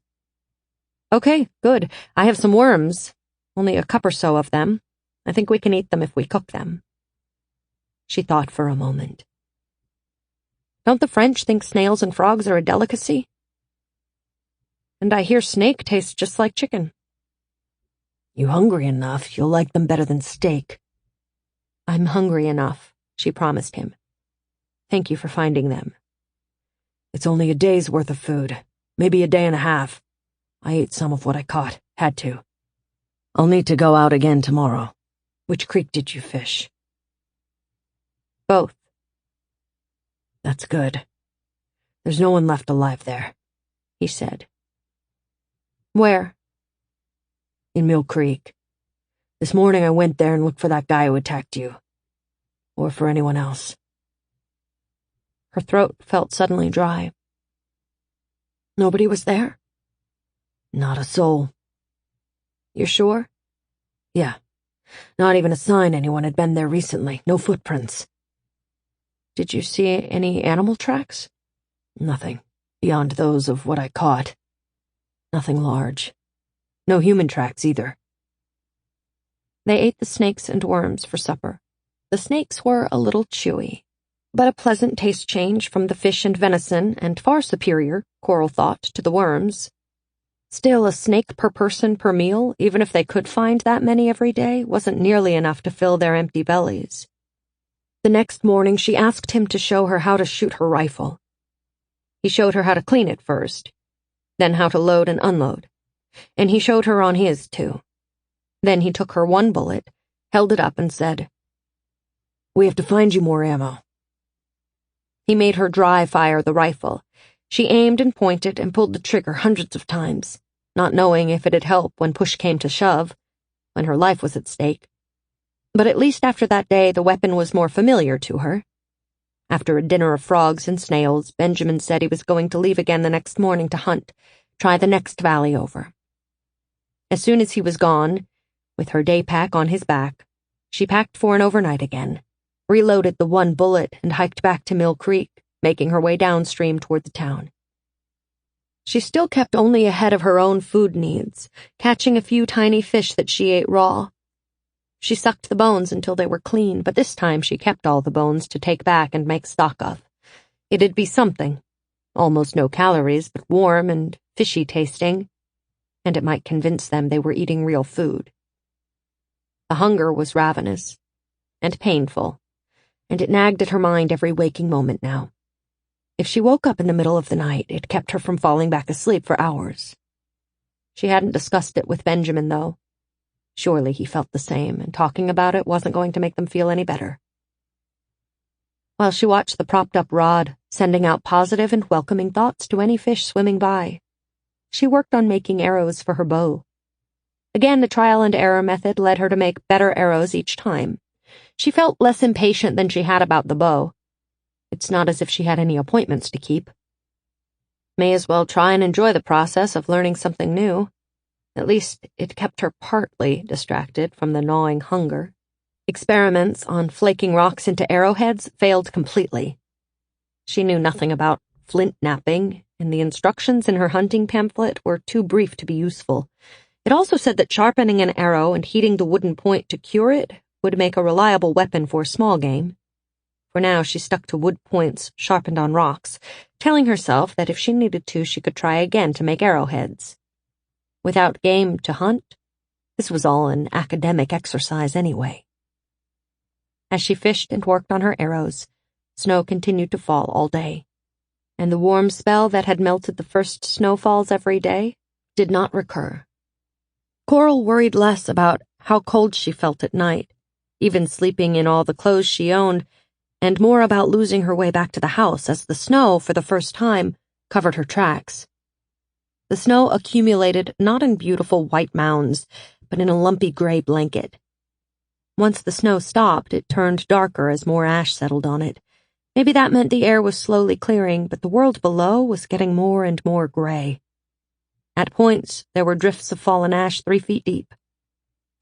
Speaker 2: "Okay, good. I have some worms. Only a cup or so of them. I think we can eat them if we cook them." She thought for a moment. "Don't the French think snails and frogs are a delicacy? And I hear snake tastes just like chicken." "You hungry enough, you'll like them better than steak." "I'm hungry enough," she promised him. "Thank you for finding them." "It's only a day's worth of food, maybe a day and a half. I ate some of what I caught, had to. I'll need to go out again tomorrow. Which creek did you fish?" "Both."
Speaker 1: "That's good. There's no one left alive there," he said.
Speaker 2: "Where?"
Speaker 1: "In Mill Creek. This morning I went there and looked for that guy who attacked you. Or for anyone else."
Speaker 2: Her throat felt suddenly dry.
Speaker 1: "Nobody was there?" "Not a soul."
Speaker 2: "You're sure?"
Speaker 1: "Yeah. Not even a sign anyone had been there recently. No footprints."
Speaker 2: "Did you see any animal tracks?"
Speaker 1: "Nothing, beyond those of what I caught. Nothing large. No human tracks either."
Speaker 2: They ate the snakes and worms for supper. The snakes were a little chewy, but a pleasant taste change from the fish and venison, and far superior, Coral thought, to the worms. Still, a snake per person per meal, even if they could find that many every day, wasn't nearly enough to fill their empty bellies. The next morning, she asked him to show her how to shoot her rifle. He showed her how to clean it first, then how to load and unload, and he showed her on his, too. Then he took her one bullet, held it up, and said,
Speaker 1: "We have to find you more ammo."
Speaker 2: He made her dry fire the rifle. She aimed and pointed and pulled the trigger hundreds of times, not knowing if it'd help when push came to shove, when her life was at stake. But at least after that day, the weapon was more familiar to her. After a dinner of frogs and snails, Benjamin said he was going to leave again the next morning to hunt, try the next valley over. As soon as he was gone, with her day pack on his back, she packed for an overnight again, reloaded the one bullet, and hiked back to Mill Creek, making her way downstream toward the town. She still kept only ahead of her own food needs, catching a few tiny fish that she ate raw. She sucked the bones until they were clean, but this time she kept all the bones to take back and make stock of. It'd be something. Almost no calories, but warm and fishy tasting, and it might convince them they were eating real food. The hunger was ravenous and painful, and it nagged at her mind every waking moment now. If she woke up in the middle of the night, it kept her from falling back asleep for hours. She hadn't discussed it with Benjamin, though. Surely he felt the same, and talking about it wasn't going to make them feel any better. While she watched the propped-up rod, sending out positive and welcoming thoughts to any fish swimming by, she worked on making arrows for her bow. Again, the trial-and-error method led her to make better arrows each time. She felt less impatient than she had about the bow. It's not as if she had any appointments to keep. May as well try and enjoy the process of learning something new. At least it kept her partly distracted from the gnawing hunger. Experiments on flaking rocks into arrowheads failed completely. She knew nothing about flint knapping, and the instructions in her hunting pamphlet were too brief to be useful. It also said that sharpening an arrow and heating the wooden point to cure it would make a reliable weapon for small game. For now, she stuck to wood points sharpened on rocks, telling herself that if she needed to, she could try again to make arrowheads. Without game to hunt, this was all an academic exercise anyway. As she fished and worked on her arrows, snow continued to fall all day, and the warm spell that had melted the first snowfalls every day did not recur. Coral worried less about how cold she felt at night, even sleeping in all the clothes she owned, and more about losing her way back to the house as the snow, for the first time, covered her tracks. The snow accumulated not in beautiful white mounds, but in a lumpy gray blanket. Once the snow stopped, it turned darker as more ash settled on it. Maybe that meant the air was slowly clearing, but the world below was getting more and more gray. At points, there were drifts of fallen ash 3 feet deep.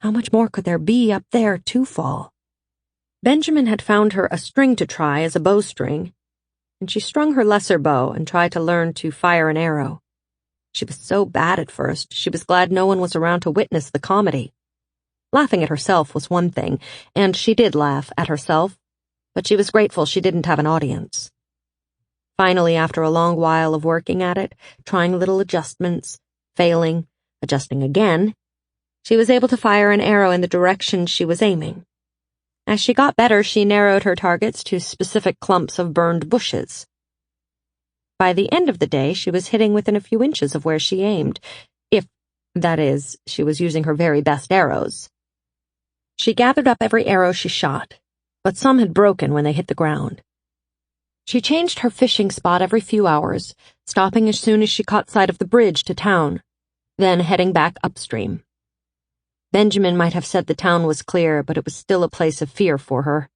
Speaker 2: How much more could there be up there to fall? Benjamin had found her a string to try as a bowstring, and she strung her lesser bow and tried to learn to fire an arrow. She was so bad at first, she was glad no one was around to witness the comedy. Laughing at herself was one thing, and she did laugh at herself, but she was grateful she didn't have an audience. Finally, after a long while of working at it, trying little adjustments, failing, adjusting again, she was able to fire an arrow in the direction she was aiming. As she got better, she narrowed her targets to specific clumps of burned bushes. By the end of the day, she was hitting within a few inches of where she aimed, if, that is, she was using her very best arrows. She gathered up every arrow she shot, but some had broken when they hit the ground. She changed her fishing spot every few hours, stopping as soon as she caught sight of the bridge to town, then heading back upstream. Benjamin might have said the town was clear, but it was still a place of fear for her.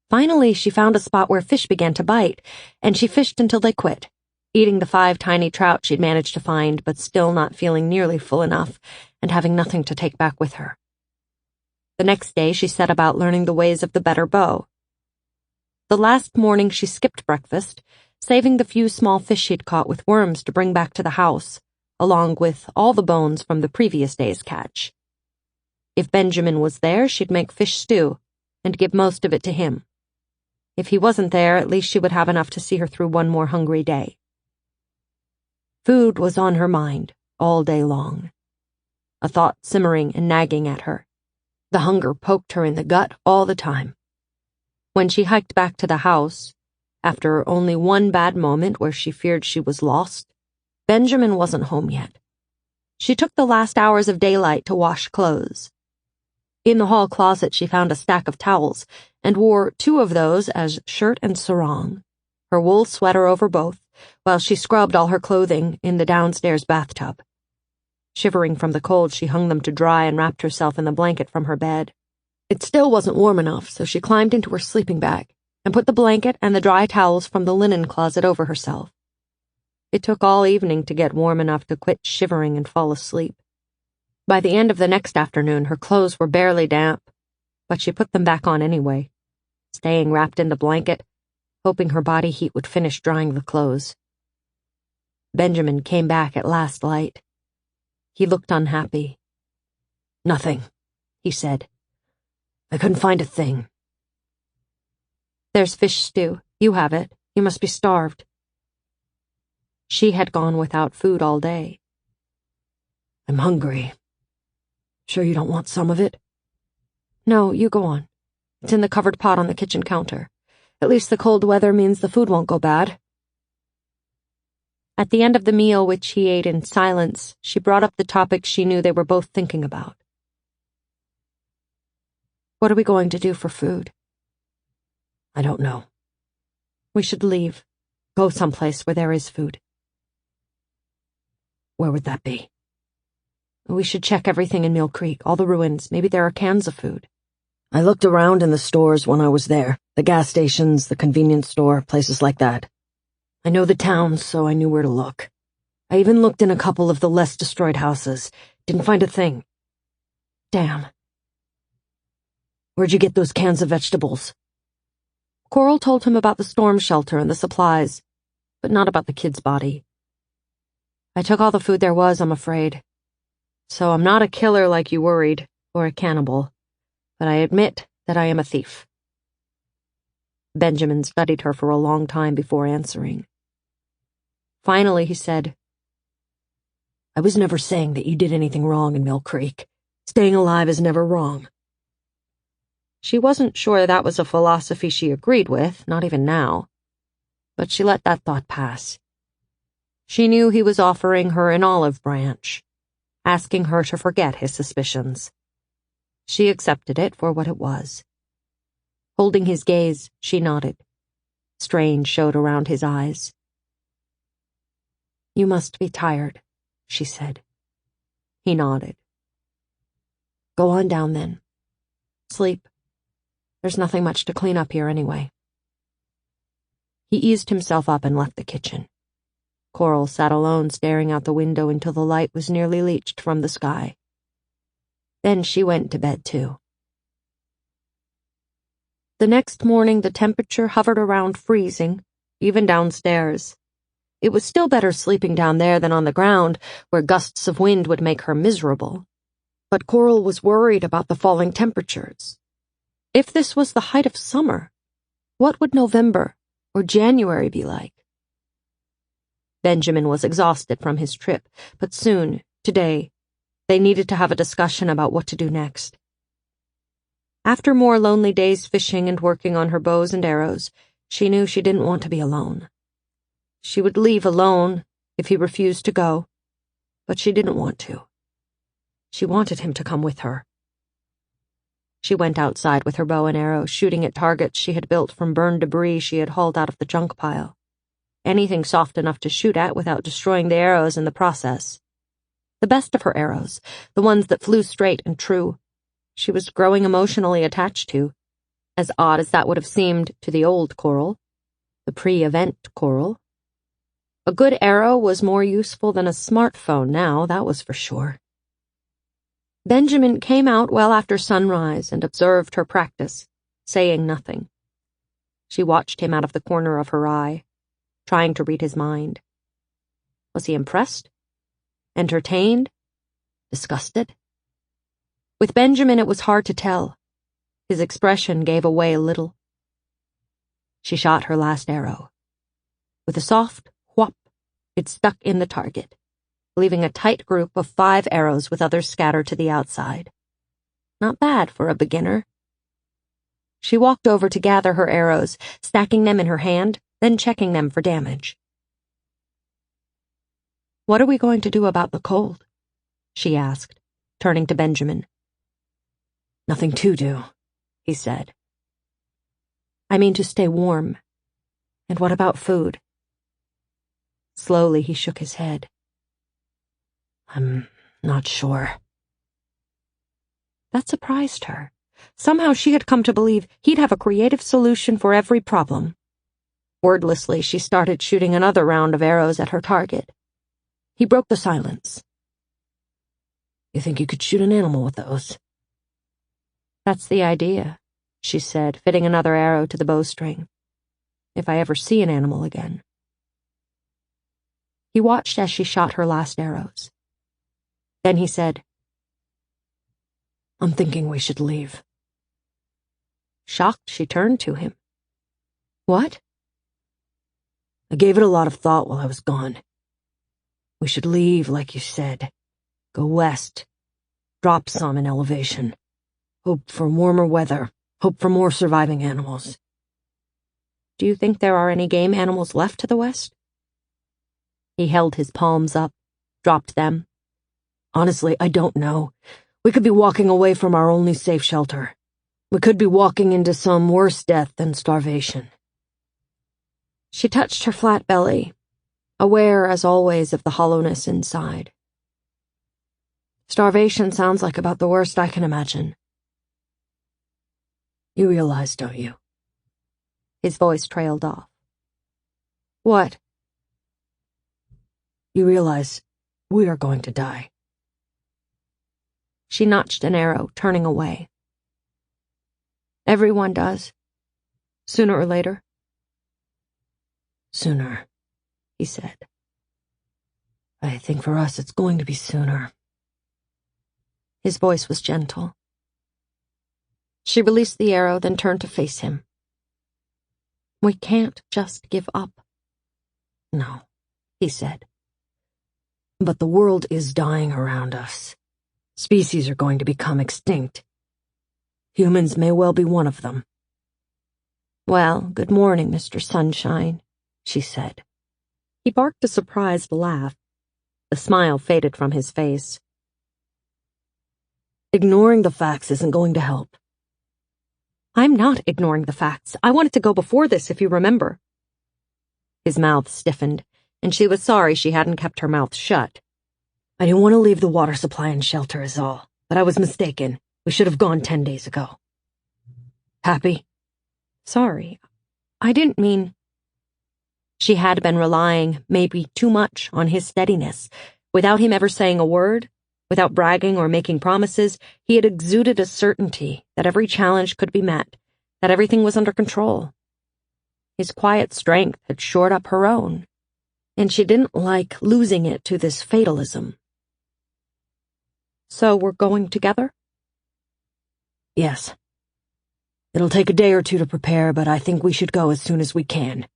Speaker 2: Finally, she found a spot where fish began to bite, and she fished until they quit, eating the 5 tiny trout she'd managed to find, but still not feeling nearly full enough, and having nothing to take back with her. The next day, she set about learning the ways of the better bow. The last morning, she skipped breakfast, saving the few small fish she'd caught with worms to bring back to the house, along with all the bones from the previous day's catch. If Benjamin was there, she'd make fish stew, and give most of it to him. If he wasn't there, at least she would have enough to see her through one more hungry day. Food was on her mind all day long, a thought simmering and nagging at her. The hunger poked her in the gut all the time. When she hiked back to the house, after only one bad moment where she feared she was lost, Benjamin wasn't home yet. She took the last hours of daylight to wash clothes. In the hall closet, she found a stack of towels and wore 2 of those as shirt and sarong, her wool sweater over both, while she scrubbed all her clothing in the downstairs bathtub. Shivering from the cold, she hung them to dry and wrapped herself in the blanket from her bed. It still wasn't warm enough, so she climbed into her sleeping bag and put the blanket and the dry towels from the linen closet over herself. It took all evening to get warm enough to quit shivering and fall asleep. By the end of the next afternoon, her clothes were barely damp, but she put them back on anyway, staying wrapped in the blanket, hoping her body heat would finish drying the clothes. Benjamin came back at last light. He looked unhappy. "Nothing," he said. "I couldn't find a thing." "There's fish stew. You have it. You must be starved." She had gone without food all day. "I'm hungry. Sure you don't want some of it?" "No, you go on. It's in the covered pot on the kitchen counter. At least the cold weather means the food won't go bad." At the end of the meal, which he ate in silence, she brought up the topic she knew they were both thinking about. "What are we going to do for food?" "I don't know." "We should leave. Go someplace where there is food." "Where would that be?" "We should check everything in Mill Creek, all the ruins. Maybe there are cans of food." "I looked around in the stores when I was there. The gas stations, the convenience store, places like that. I know the towns, so I knew where to look. I even looked in a couple of the less destroyed houses. Didn't find a thing." "Damn." "Where'd you get those cans of vegetables?" Coral told him about the storm shelter and the supplies, but not about the kid's body. "I took all the food there was, I'm afraid. So I'm not a killer like you worried, or a cannibal, but I admit that I am a thief." Benjamin studied her for a long time before answering. Finally, he said, "I was never saying that you did anything wrong in Mill Creek. Staying alive is never wrong." She wasn't sure that was a philosophy she agreed with, not even now, but she let that thought pass. She knew he was offering her an olive branch, asking her to forget his suspicions. She accepted it for what it was. Holding his gaze, she nodded. Strain showed around his eyes. "You must be tired," she said. He nodded. "Go on down then. Sleep. There's nothing much to clean up here anyway." He eased himself up and left the kitchen. Coral sat alone, staring out the window until the light was nearly leached from the sky. Then she went to bed too. The next morning, the temperature hovered around freezing, even downstairs. It was still better sleeping down there than on the ground, where gusts of wind would make her miserable. But Coral was worried about the falling temperatures. If this was the height of summer, what would November or January be like? Benjamin was exhausted from his trip, but soon, today, they needed to have a discussion about what to do next. After more lonely days fishing and working on her bows and arrows, she knew she didn't want to be alone. She would leave alone if he refused to go, but she didn't want to. She wanted him to come with her. She went outside with her bow and arrow, shooting at targets she had built from burned debris she had hauled out of the junk pile. Anything soft enough to shoot at without destroying the arrows in the process. The best of her arrows, the ones that flew straight and true, she was growing emotionally attached to, as odd as that would have seemed to the old Coral, the pre-event Coral. A good arrow was more useful than a smartphone now, that was for sure. Benjamin came out well after sunrise and observed her practice, saying nothing. She watched him out of the corner of her eye, trying to read his mind. Was he impressed? Entertained? Disgusted? With Benjamin it was hard to tell. His expression gave away little. She shot her last arrow. With a soft whop, it stuck in the target, leaving a tight group of 5 arrows with others scattered to the outside. Not bad for a beginner. She walked over to gather her arrows, stacking them in her hand, then checking them for damage. "What are we going to do about the cold?" she asked, turning to Benjamin.
Speaker 1: "Nothing to do," he said.
Speaker 2: "I mean to stay warm. And what about food?" Slowly he shook his head.
Speaker 1: "I'm not sure."
Speaker 2: That surprised her. Somehow she had come to believe he'd have a creative solution for every problem. Wordlessly, she started shooting another round of arrows at her target. He broke the silence.
Speaker 1: "You think you could shoot an animal with those?"
Speaker 2: "That's the idea," she said, fitting another arrow to the bowstring. "If I ever see an animal again." He watched as she shot her last arrows. Then he said,
Speaker 1: "I'm thinking we should leave."
Speaker 2: Shocked, she turned to him. "What?"
Speaker 1: "I gave it a lot of thought while I was gone. We should leave, like you said. Go west. Drop some in elevation. Hope for warmer weather. Hope for more surviving animals."
Speaker 2: "Do you think there are any game animals left to the west?" He held his palms up, dropped them.
Speaker 1: "Honestly, I don't know. We could be walking away from our only safe shelter. We could be walking into some worse death than starvation."
Speaker 2: She touched her flat belly, aware as always of the hollowness inside.
Speaker 1: "Starvation sounds like about the worst I can imagine." "You realize, don't you?"
Speaker 2: His voice trailed off. "What?"
Speaker 1: "You realize we are going to die."
Speaker 2: She notched an arrow, turning away. "Everyone does. Sooner or later."
Speaker 1: "Sooner," he said. "I think for us it's going to be sooner."
Speaker 2: His voice was gentle. She released the arrow, then turned to face him. "We can't just give up."
Speaker 1: "No," he said. "But the world is dying around us. Species are going to become extinct. Humans may well be one of them."
Speaker 2: "Well, good morning, Mr. Sunshine," she said. He barked a surprised laugh. The smile faded from his face.
Speaker 1: "Ignoring the facts isn't going to help."
Speaker 2: "I'm not ignoring the facts. I wanted to go before this, if you remember." His mouth stiffened, and she was sorry she hadn't kept her mouth shut.
Speaker 1: "I didn't want to leave the water supply and shelter is all, but I was mistaken. We should have gone 10 days ago." "Happy?"
Speaker 2: "Sorry. I didn't mean—" She had been relying, maybe too much, on his steadiness. Without him ever saying a word, without bragging or making promises, he had exuded a certainty that every challenge could be met, that everything was under control. His quiet strength had shored up her own, and she didn't like losing it to this fatalism. "So we're going together?"
Speaker 1: "Yes. It'll take a day or two to prepare, but I think we should go as soon as we can."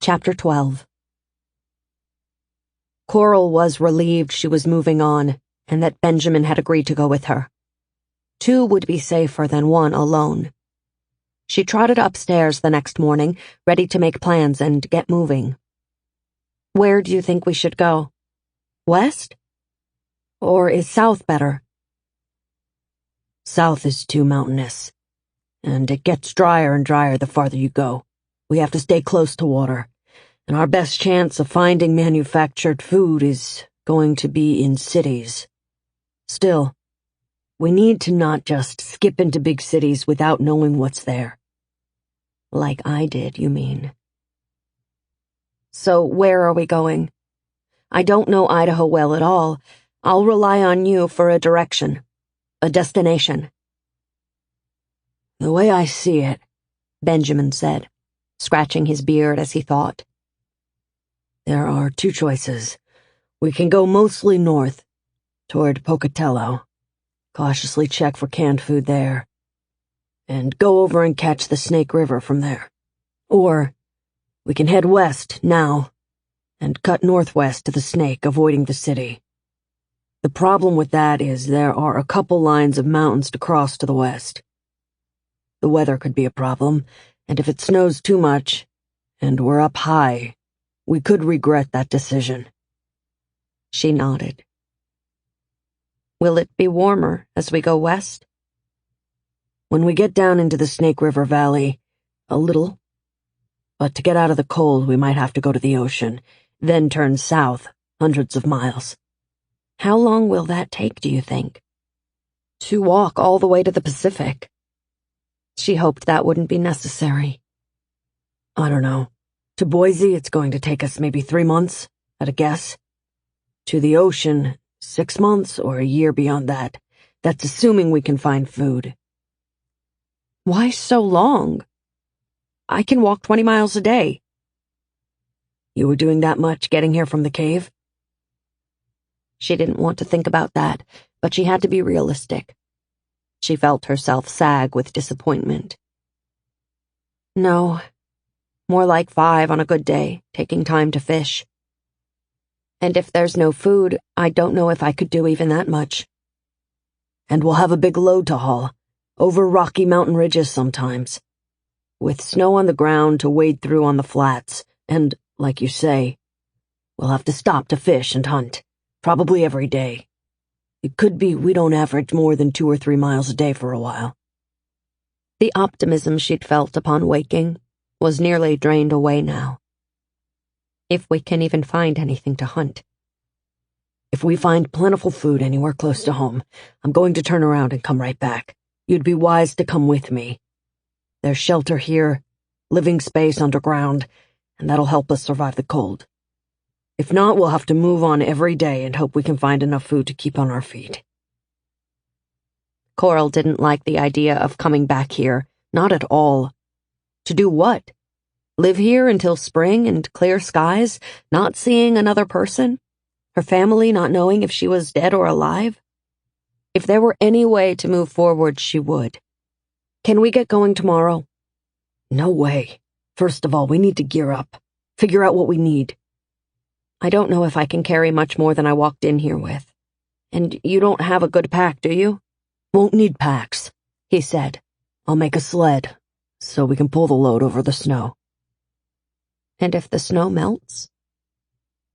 Speaker 1: Chapter 12. Coral was relieved she was moving on, and that Benjamin had agreed to go with her. 2 would be safer than 1 alone. She trotted upstairs the next morning, ready to make plans and get moving. "Where do you think we should go? West? Or is south better?" "South is too mountainous, and it gets drier and drier the farther you go. We have to stay close to water. and our best chance of finding manufactured food is going to be in cities. Still, we need to not just skip into big cities without knowing what's there.
Speaker 2: Like I did, you mean? So where are we going? I don't know Idaho well at all. I'll rely on you for a direction, a destination.
Speaker 1: The way I see it,
Speaker 2: Benjamin said, scratching his beard as he thought.
Speaker 1: There are two choices. We can go mostly north, toward Pocatello, cautiously check for canned food there, and go over and catch the Snake River from there. Or we can head west now and cut northwest to the Snake, avoiding the city. The problem with that is there are a couple lines of mountains to cross to the west. The weather could be a problem, and if it snows too much, and we're up high, we could regret that decision.
Speaker 2: She nodded. Will it be warmer as we go west?
Speaker 1: When we get down into the Snake River Valley, a little. But to get out of the cold, we might have to go to the ocean, then turn south, hundreds of miles.
Speaker 2: How long will that take, do you think? To walk all the way to the Pacific? She hoped that wouldn't be necessary.
Speaker 1: I don't know. To Boise, it's going to take us maybe 3 months, at a guess. To the ocean, 6 months or a year beyond that. That's assuming we can find food.
Speaker 2: Why so long? I can walk 20 miles a day.
Speaker 1: You were doing that much getting here from the cave?
Speaker 2: She didn't want to think about that, but she had to be realistic. She felt herself sag with disappointment. No, more like 5 on a good day, taking time to fish. And if there's no food, I don't know if I could do even that much.
Speaker 1: And we'll have a big load to haul, over rocky mountain ridges sometimes, with snow on the ground to wade through on the flats, and, like you say, we'll have to stop to fish and hunt, probably every day. It could be we don't average more than 2 or 3 miles a day for a while.
Speaker 2: The optimism she'd felt upon waking was nearly drained away now. If we can even find anything to hunt.
Speaker 1: If we find plentiful food anywhere close to home, I'm going to turn around and come right back. You'd be wise to come with me. There's shelter here, living space underground, and that'll help us survive the cold. If not, we'll have to move on every day and hope we can find enough food to keep on our feet.
Speaker 2: Coral didn't like the idea of coming back here, not at all. To do what? Live here until spring and clear skies, not seeing another person? Her family not knowing if she was dead or alive? If there were any way to move forward, she would. Can we get going tomorrow?
Speaker 1: No way. First of all, we need to gear up. Figure out what we need.
Speaker 2: I don't know if I can carry much more than I walked in here with. And you don't have a good pack, do you?
Speaker 1: Won't need packs, he said. I'll make a sled, so we can pull the load over the snow.
Speaker 2: And if the snow melts?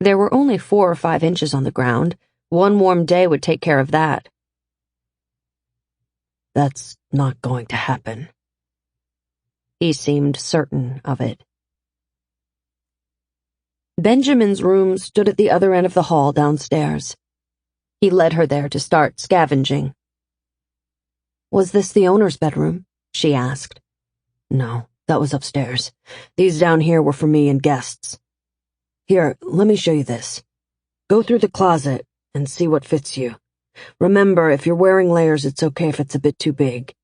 Speaker 2: There were only 4 or 5 inches on the ground. One warm day would take care of that.
Speaker 1: That's not going to happen.
Speaker 2: He seemed certain of it. Benjamin's room stood at the other end of the hall downstairs. He led her there to start scavenging. Was this the owner's bedroom? She asked.
Speaker 1: No, that was upstairs. These down here were for me and guests. Here, let me show you this. Go through the closet and see what fits you. Remember, if you're wearing layers, it's okay if it's a bit too big.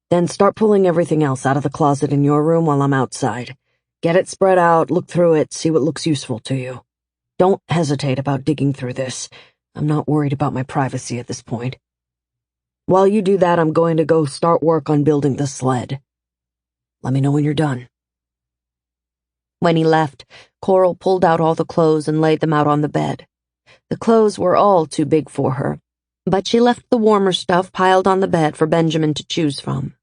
Speaker 1: Then start pulling everything else out of the closet in your room while I'm outside. Get it spread out, look through it, see what looks useful to you. Don't hesitate about digging through this. I'm not worried about my privacy at this point. While you do that, I'm going to go start work on building the sled. Let me know when you're done.
Speaker 2: When he left, Coral pulled out all the clothes and laid them out on the bed. The clothes were all too big for her, but she left the warmer stuff piled on the bed for Benjamin to choose from.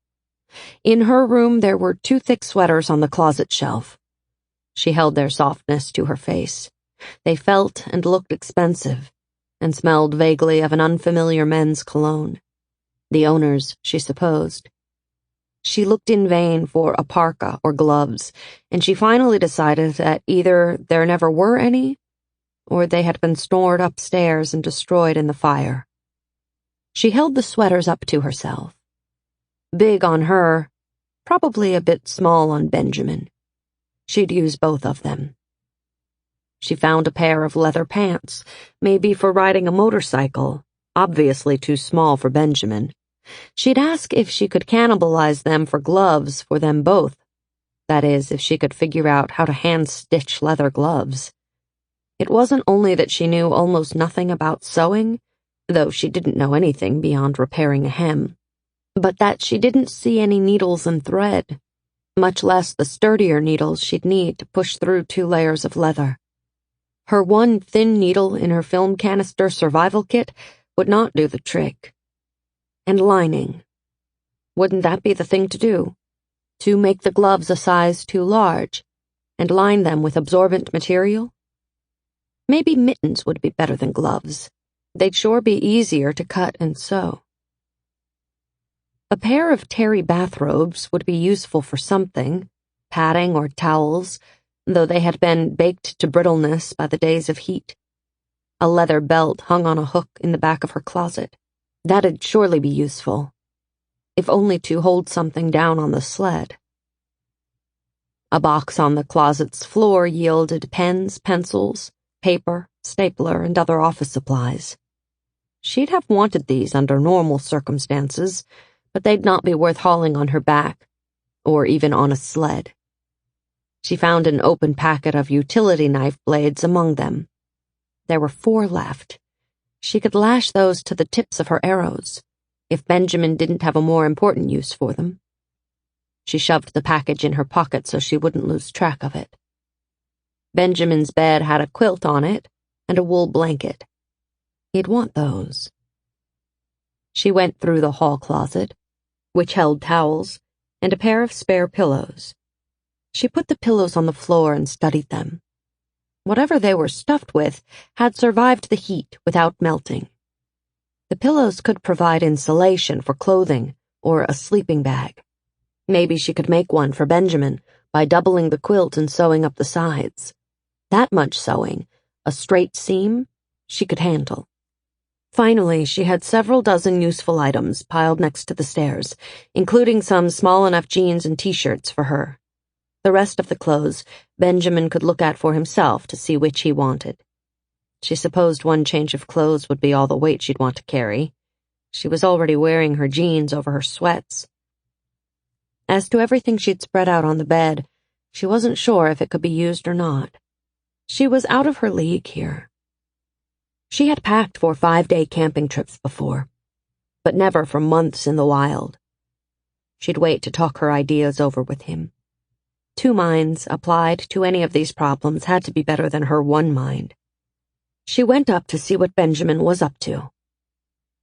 Speaker 2: In her room, there were 2 thick sweaters on the closet shelf. She held their softness to her face. They felt and looked expensive, and smelled vaguely of an unfamiliar men's cologne. The owner's, she supposed. She looked in vain for a parka or gloves, and she finally decided that either there never were any, or they had been stored upstairs and destroyed in the fire. She held the sweaters up to herself. Big on her, probably a bit small on Benjamin. She'd use both of them. She found a pair of leather pants, maybe for riding a motorcycle, obviously too small for Benjamin. She'd ask if she could cannibalize them for gloves for them both. That is, if she could figure out how to hand-stitch leather gloves. It wasn't only that she knew almost nothing about sewing, though she didn't know anything beyond repairing a hem, but that she didn't see any needles and thread, much less the sturdier needles she'd need to push through 2 layers of leather. Her one thin needle in her film canister survival kit would not do the trick. And lining. Wouldn't that be the thing to do? To make the gloves a size too large, and line them with absorbent material? Maybe mittens would be better than gloves. They'd sure be easier to cut and sew. A pair of terry bathrobes would be useful for something, padding or towels, though they had been baked to brittleness by the days of heat. A leather belt hung on a hook in the back of her closet. That'd surely be useful, if only to hold something down on the sled. A box on the closet's floor yielded pens, pencils, paper, stapler, and other office supplies. She'd have wanted these under normal circumstances, but they'd not be worth hauling on her back, or even on a sled. She found an open packet of utility knife blades among them. There were 4 left. She could lash those to the tips of her arrows, if Benjamin didn't have a more important use for them. She shoved the package in her pocket so she wouldn't lose track of it. Benjamin's bed had a quilt on it and a wool blanket. He'd want those. She went through the hall closet, which held towels and a pair of spare pillows. She put the pillows on the floor and studied them. Whatever they were stuffed with had survived the heat without melting. The pillows could provide insulation for clothing or a sleeping bag. Maybe she could make one for Benjamin by doubling the quilt and sewing up the sides. That much sewing, a straight seam, she could handle. Finally, she had several dozen useful items piled next to the stairs, including some small enough jeans and t-shirts for her. The rest of the clothes Benjamin could look at for himself to see which he wanted. She supposed one change of clothes would be all the weight she'd want to carry. She was already wearing her jeans over her sweats. As to everything she'd spread out on the bed, she wasn't sure if it could be used or not. She was out of her league here. She had packed for 5-day camping trips before, but never for months in the wild. She'd wait to talk her ideas over with him. 2 minds applied to any of these problems had to be better than her one mind. She went up to see what Benjamin was up to,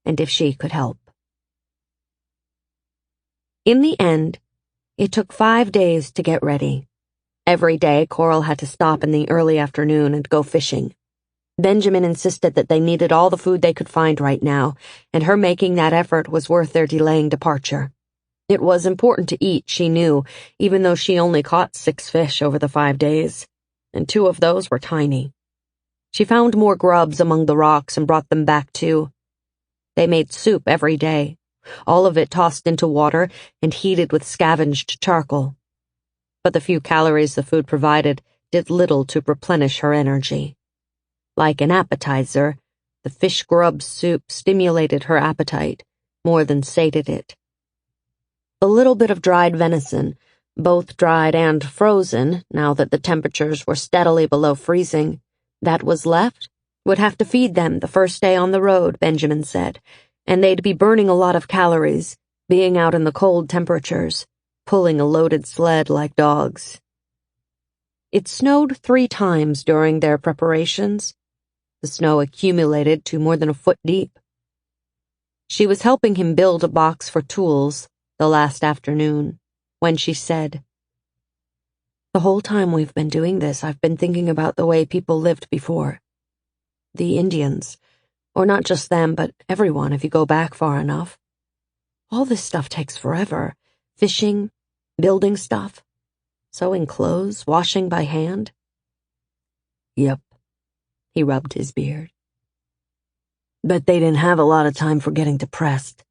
Speaker 2: and if she could help. In the end, it took 5 days to get ready. Every day, Coral had to stop in the early afternoon and go fishing. Benjamin insisted that they needed all the food they could find right now, and her making that effort was worth their delaying departure. It was important to eat, she knew, even though she only caught 6 fish over the 5 days, and 2 of those were tiny. She found more grubs among the rocks and brought them back too. They made soup every day, all of it tossed into water and heated with scavenged charcoal. But the few calories the food provided did little to replenish her energy. Like an appetizer, the fish grub soup stimulated her appetite more than sated it. A little bit of dried venison, both dried and frozen, now that the temperatures were steadily below freezing, that was left, would have to feed them the first day on the road, Benjamin said, and they'd be burning a lot of calories, being out in the cold temperatures, pulling a loaded sled like dogs. It snowed 3 times during their preparations. The snow accumulated to more than a foot deep. She was helping him build a box for tools the last afternoon, when she said, "The whole time we've been doing this, I've been thinking about the way people lived before. The Indians, or not just them, but everyone if you go back far enough. All this stuff takes forever, Fishing, building stuff, sewing clothes, washing by hand.
Speaker 1: Yep,
Speaker 2: He rubbed his beard.
Speaker 1: Bet they didn't have a lot of time for getting depressed.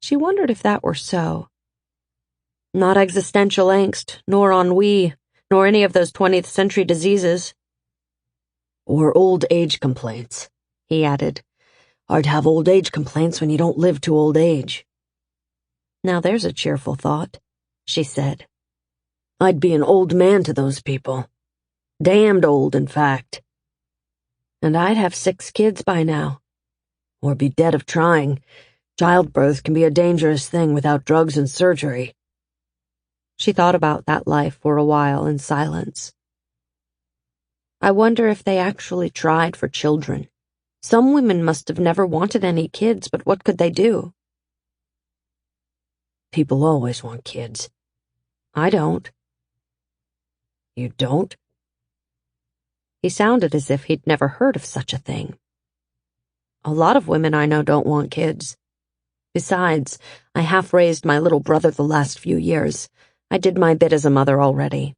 Speaker 2: She wondered if that were so. Not existential angst, nor ennui, nor any of those 20th century diseases.
Speaker 1: Or old age complaints, he added. Hard to have old age complaints when you don't live to old age.
Speaker 2: Now there's a cheerful thought, she said.
Speaker 1: I'd be an old man to those people. Damned old, in fact.
Speaker 2: And I'd have 6 kids by now.
Speaker 1: Or be dead of trying. Childbirth can be a dangerous thing without drugs and surgery.
Speaker 2: She thought about that life for a while in silence. I wonder if they actually tried for children. Some women must have never wanted any kids, but what could they do?
Speaker 1: People always want kids.
Speaker 2: I don't.
Speaker 1: You don't?
Speaker 2: He sounded as if he'd never heard of such a thing. A lot of women I know don't want kids. Besides, I half-raised my little brother the last few years. I did my bit as a mother already.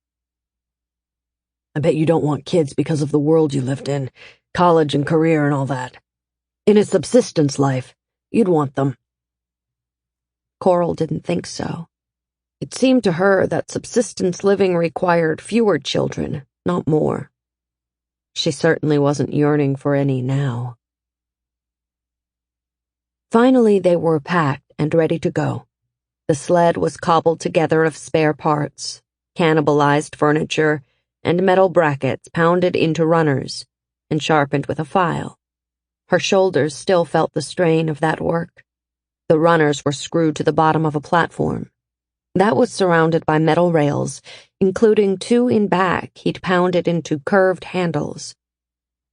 Speaker 1: I bet you don't want kids because of the world you lived in, college and career and all that. In a subsistence life, you'd want them.
Speaker 2: Coral didn't think so. It seemed to her that subsistence living required fewer children, not more. She certainly wasn't yearning for any now. Finally, they were packed and ready to go. The sled was cobbled together of spare parts, cannibalized furniture, and metal brackets pounded into runners and sharpened with a file. Her shoulders still felt the strain of that work. The runners were screwed to the bottom of a platform. That was surrounded by metal rails, including 2 in back he'd pounded into curved handles.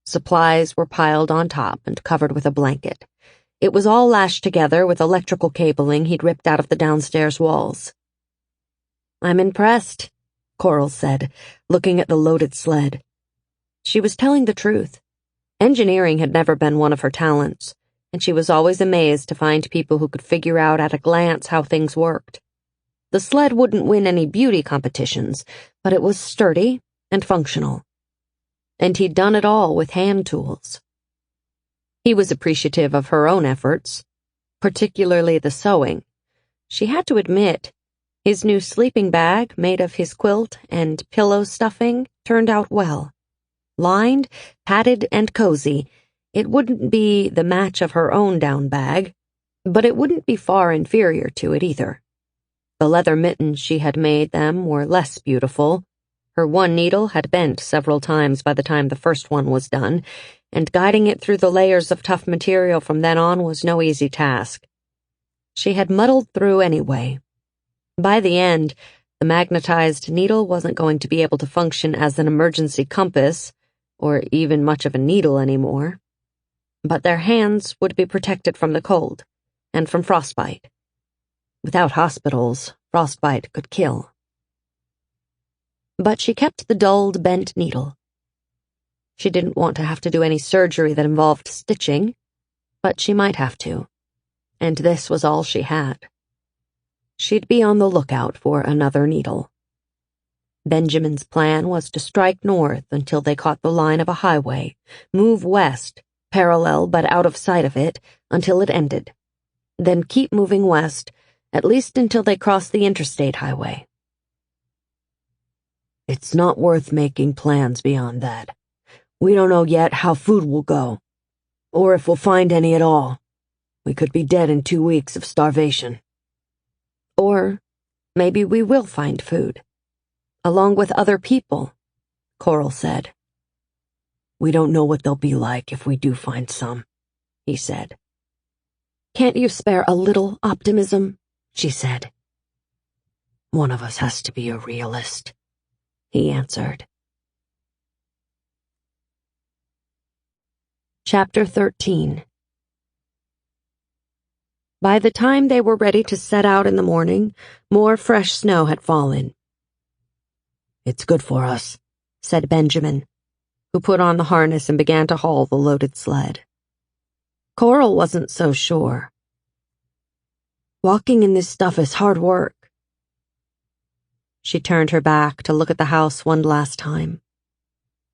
Speaker 2: Supplies were piled on top and covered with a blanket. It was all lashed together with electrical cabling he'd ripped out of the downstairs walls. "I'm impressed," Coral said, looking at the loaded sled. She was telling the truth. Engineering had never been one of her talents, and she was always amazed to find people who could figure out at a glance how things worked. The sled wouldn't win any beauty competitions, but it was sturdy and functional. And he'd done it all with hand tools. He was appreciative of her own efforts, particularly the sewing. She had to admit, his new sleeping bag, made of his quilt and pillow stuffing, turned out well. Lined, padded, and cozy, it wouldn't be the match of her own down bag, but it wouldn't be far inferior to it either. The leather mittens she had made them were less beautiful. Her one needle had bent several times by the time the first one was done, and guiding it through the layers of tough material from then on was no easy task. She had muddled through anyway. By the end, the magnetized needle wasn't going to be able to function as an emergency compass, or even much of a needle anymore. But their hands would be protected from the cold, and from frostbite. Without hospitals, frostbite could kill. But she kept the dulled, bent needle. She didn't want to have to do any surgery that involved stitching, but she might have to, and this was all she had. She'd be on the lookout for another needle. Benjamin's plan was to strike north until they caught the line of a highway, move west, parallel but out of sight of it, until it ended, then keep moving west, at least until they crossed the interstate highway.
Speaker 1: It's not worth making plans beyond that. We don't know yet how food will go, or if we'll find any at all. We could be dead in 2 weeks of starvation.
Speaker 2: Or maybe we will find food, along with other people, Coral said.
Speaker 1: We don't know what they'll be like if we do find some, he said.
Speaker 2: Can't you spare a little optimism? She said.
Speaker 1: One of us has to be a realist, he answered.
Speaker 2: Chapter 13. By the time they were ready to set out in the morning, more fresh snow had fallen.
Speaker 1: It's good for us,
Speaker 2: said Benjamin, who put on the harness and began to haul the loaded sled. Coral wasn't so sure. Walking in this stuff is hard work. She turned her back to look at the house one last time.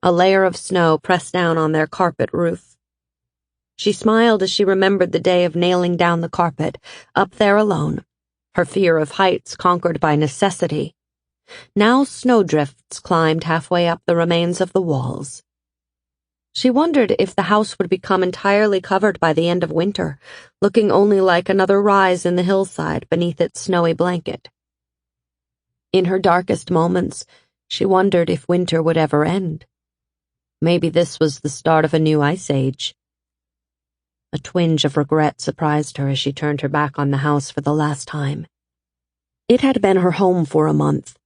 Speaker 2: A layer of snow pressed down on their carpet roof. She smiled as she remembered the day of nailing down the carpet, up there alone, her fear of heights conquered by necessity. Now snowdrifts climbed halfway up the remains of the walls. She wondered if the house would become entirely covered by the end of winter, looking only like another rise in the hillside beneath its snowy blanket. In her darkest moments, she wondered if winter would ever end. Maybe this was the start of a new ice age. A twinge of regret surprised her as she turned her back on the house for the last time. It had been her home for a month.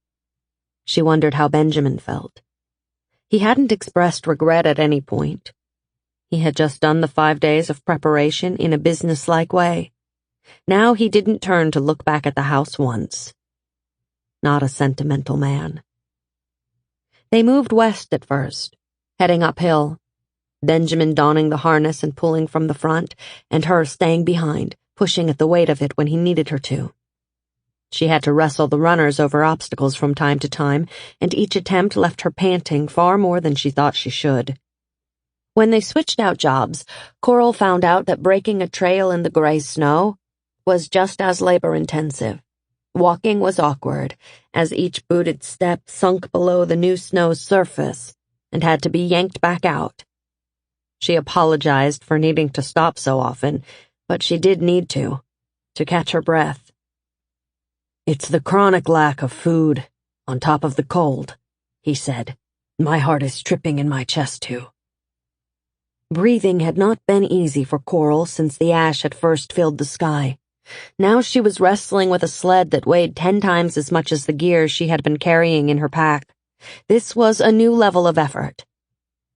Speaker 2: She wondered how Benjamin felt. He hadn't expressed regret at any point. He had just done the 5 days of preparation in a businesslike way. Now he didn't turn to look back at the house once. Not a sentimental man. They moved west at first, heading uphill, Benjamin donning the harness and pulling from the front, and her staying behind, pushing at the weight of it when he needed her to. She had to wrestle the runners over obstacles from time to time, and each attempt left her panting far more than she thought she should. When they switched out jobs, Coral found out that breaking a trail in the gray snow was just as labor-intensive. Walking was awkward, as each booted step sunk below the new snow's surface and had to be yanked back out. She apologized for needing to stop so often, but she did need to catch her breath. "It's the chronic lack of food, on top of the cold," he said. "My heart is tripping in my chest, too." Breathing had not been easy for Coral since the ash had first filled the sky. Now she was wrestling with a sled that weighed 10 times as much as the gear she had been carrying in her pack. This was a new level of effort.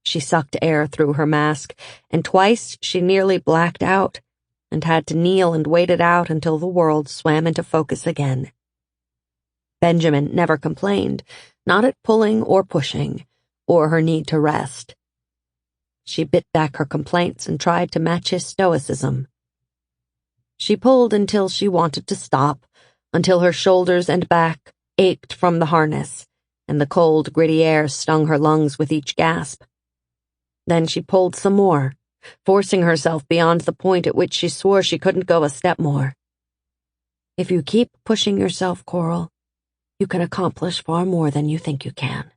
Speaker 2: She sucked air through her mask, and twice she nearly blacked out and had to kneel and wait it out until the world swam into focus again. Benjamin never complained, not at pulling or pushing, or her need to rest. She bit back her complaints and tried to match his stoicism. She pulled until she wanted to stop, until her shoulders and back ached from the harness, and the cold, gritty air stung her lungs with each gasp. Then she pulled some more, forcing herself beyond the point at which she swore she couldn't go a step more. If you keep pushing yourself, Coral, you can accomplish far more than you think you can.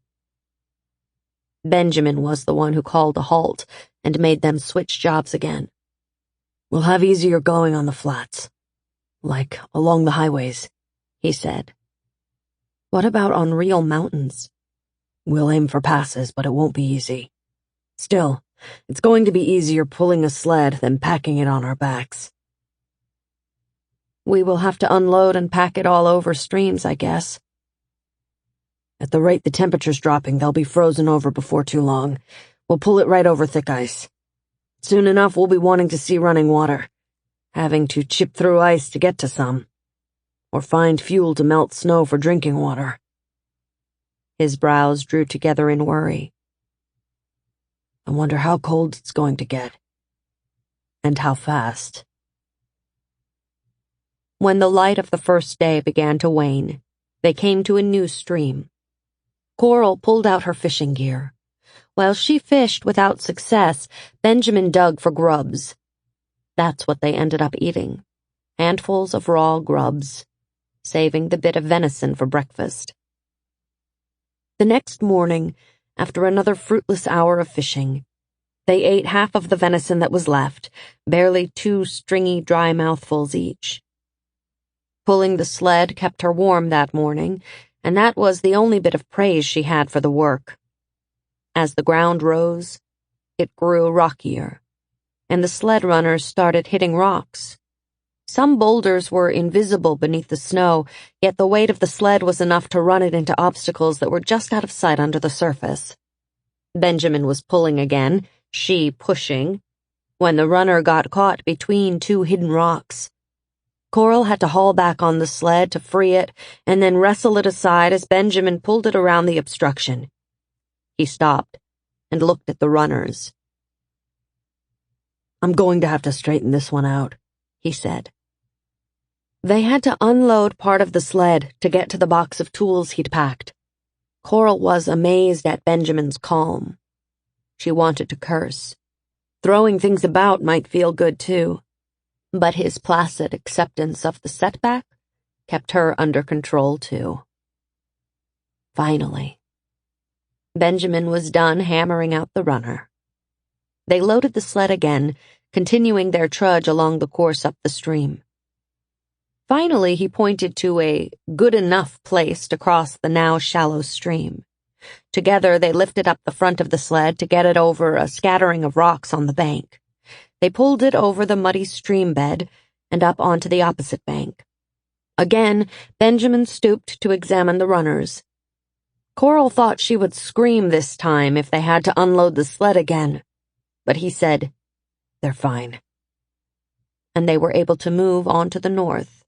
Speaker 2: Benjamin was the one who called a halt and made them switch jobs again. "We'll have easier going on the flats, like along the highways," he said. "What about on real mountains?" "We'll aim for passes, but it won't be easy. Still, it's going to be easier pulling a sled than packing it on our backs." "We will have to unload and pack it all over streams, I guess." "At the rate the temperature's dropping, they'll be frozen over before too long. We'll pull it right over thick ice. Soon enough, we'll be wanting to see running water, having to chip through ice to get to some, or find fuel to melt snow for drinking water." His brows drew together in worry. "I wonder how cold it's going to get, and how fast." When the light of the first day began to wane, they came to a new stream. Coral pulled out her fishing gear. While she fished without success, Benjamin dug for grubs. That's what they ended up eating. Handfuls of raw grubs, saving the bit of venison for breakfast. The next morning, after another fruitless hour of fishing, they ate half of the venison that was left, barely 2 stringy, dry mouthfuls each. Pulling the sled kept her warm that morning, and that was the only bit of praise she had for the work. As the ground rose, it grew rockier, and the sled runners started hitting rocks. Some boulders were invisible beneath the snow, yet the weight of the sled was enough to run it into obstacles that were just out of sight under the surface. Benjamin was pulling again, she pushing, when the runner got caught between 2 hidden rocks. Coral had to haul back on the sled to free it and then wrestle it aside as Benjamin pulled it around the obstruction. He stopped and looked at the runners. "I'm going to have to straighten this one out," he said. They had to unload part of the sled to get to the box of tools he'd packed. Coral was amazed at Benjamin's calm. She wanted to curse. Throwing things about might feel good too, but his placid acceptance of the setback kept her under control too. Finally, Benjamin was done hammering out the runner. They loaded the sled again, continuing their trudge along the course up the stream. Finally, he pointed to a good enough place to cross the now shallow stream. Together, they lifted up the front of the sled to get it over a scattering of rocks on the bank. They pulled it over the muddy stream bed and up onto the opposite bank. Again, Benjamin stooped to examine the runners. Coral thought she would scream this time if they had to unload the sled again, but he said, "They're fine." And they were able to move on to the north,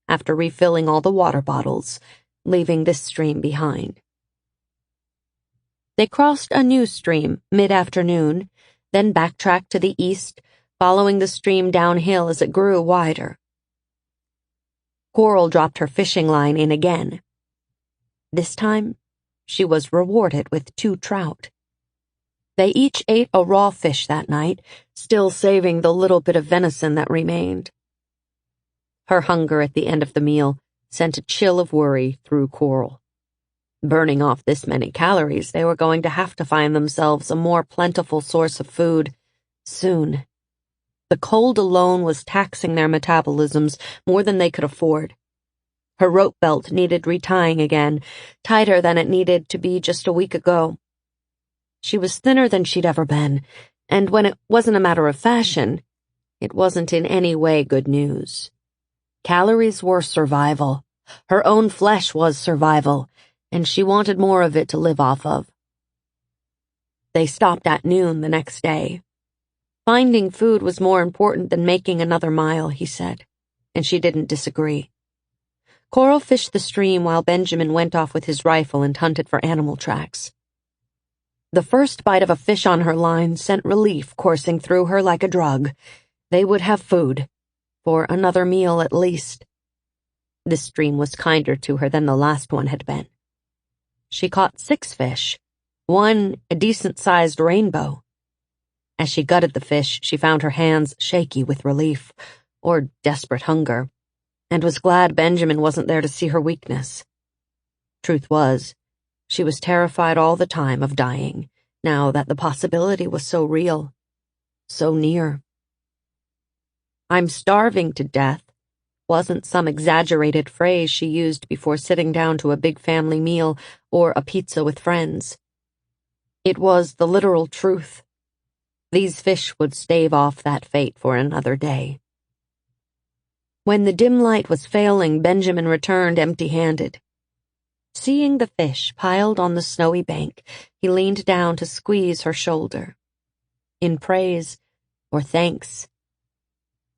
Speaker 2: after refilling all the water bottles, leaving this stream behind. They crossed a new stream mid-afternoon, then backtracked to the east, following the stream downhill as it grew wider. Coral dropped her fishing line in again. This time, she was rewarded with 2 trout. They each ate a raw fish that night, still saving the little bit of venison that remained. Her hunger at the end of the meal sent a chill of worry through Coral. Burning off this many calories, they were going to have to find themselves a more plentiful source of food soon. The cold alone was taxing their metabolisms more than they could afford. Her rope belt needed retying again, tighter than it needed to be just a week ago. She was thinner than she'd ever been, and when it wasn't a matter of fashion, it wasn't in any way good news. Calories were survival. Her own flesh was survival, and she wanted more of it to live off of. They stopped at noon the next day. Finding food was more important than making another mile, he said, and she didn't disagree. Coral fished the stream while Benjamin went off with his rifle and hunted for animal tracks. The first bite of a fish on her line sent relief coursing through her like a drug. They would have food, for another meal at least. This stream was kinder to her than the last one had been. She caught 6 fish, one a decent-sized rainbow. As she gutted the fish, she found her hands shaky with relief, or desperate hunger, and was glad Benjamin wasn't there to see her weakness. Truth was, she was terrified all the time of dying, now that the possibility was so real, so near. "I'm starving to death" wasn't some exaggerated phrase she used before sitting down to a big family meal or a pizza with friends. It was the literal truth. These fish would stave off that fate for another day. When the dim light was failing, Benjamin returned empty-handed. Seeing the fish piled on the snowy bank, he leaned down to squeeze her shoulder. In praise or thanks.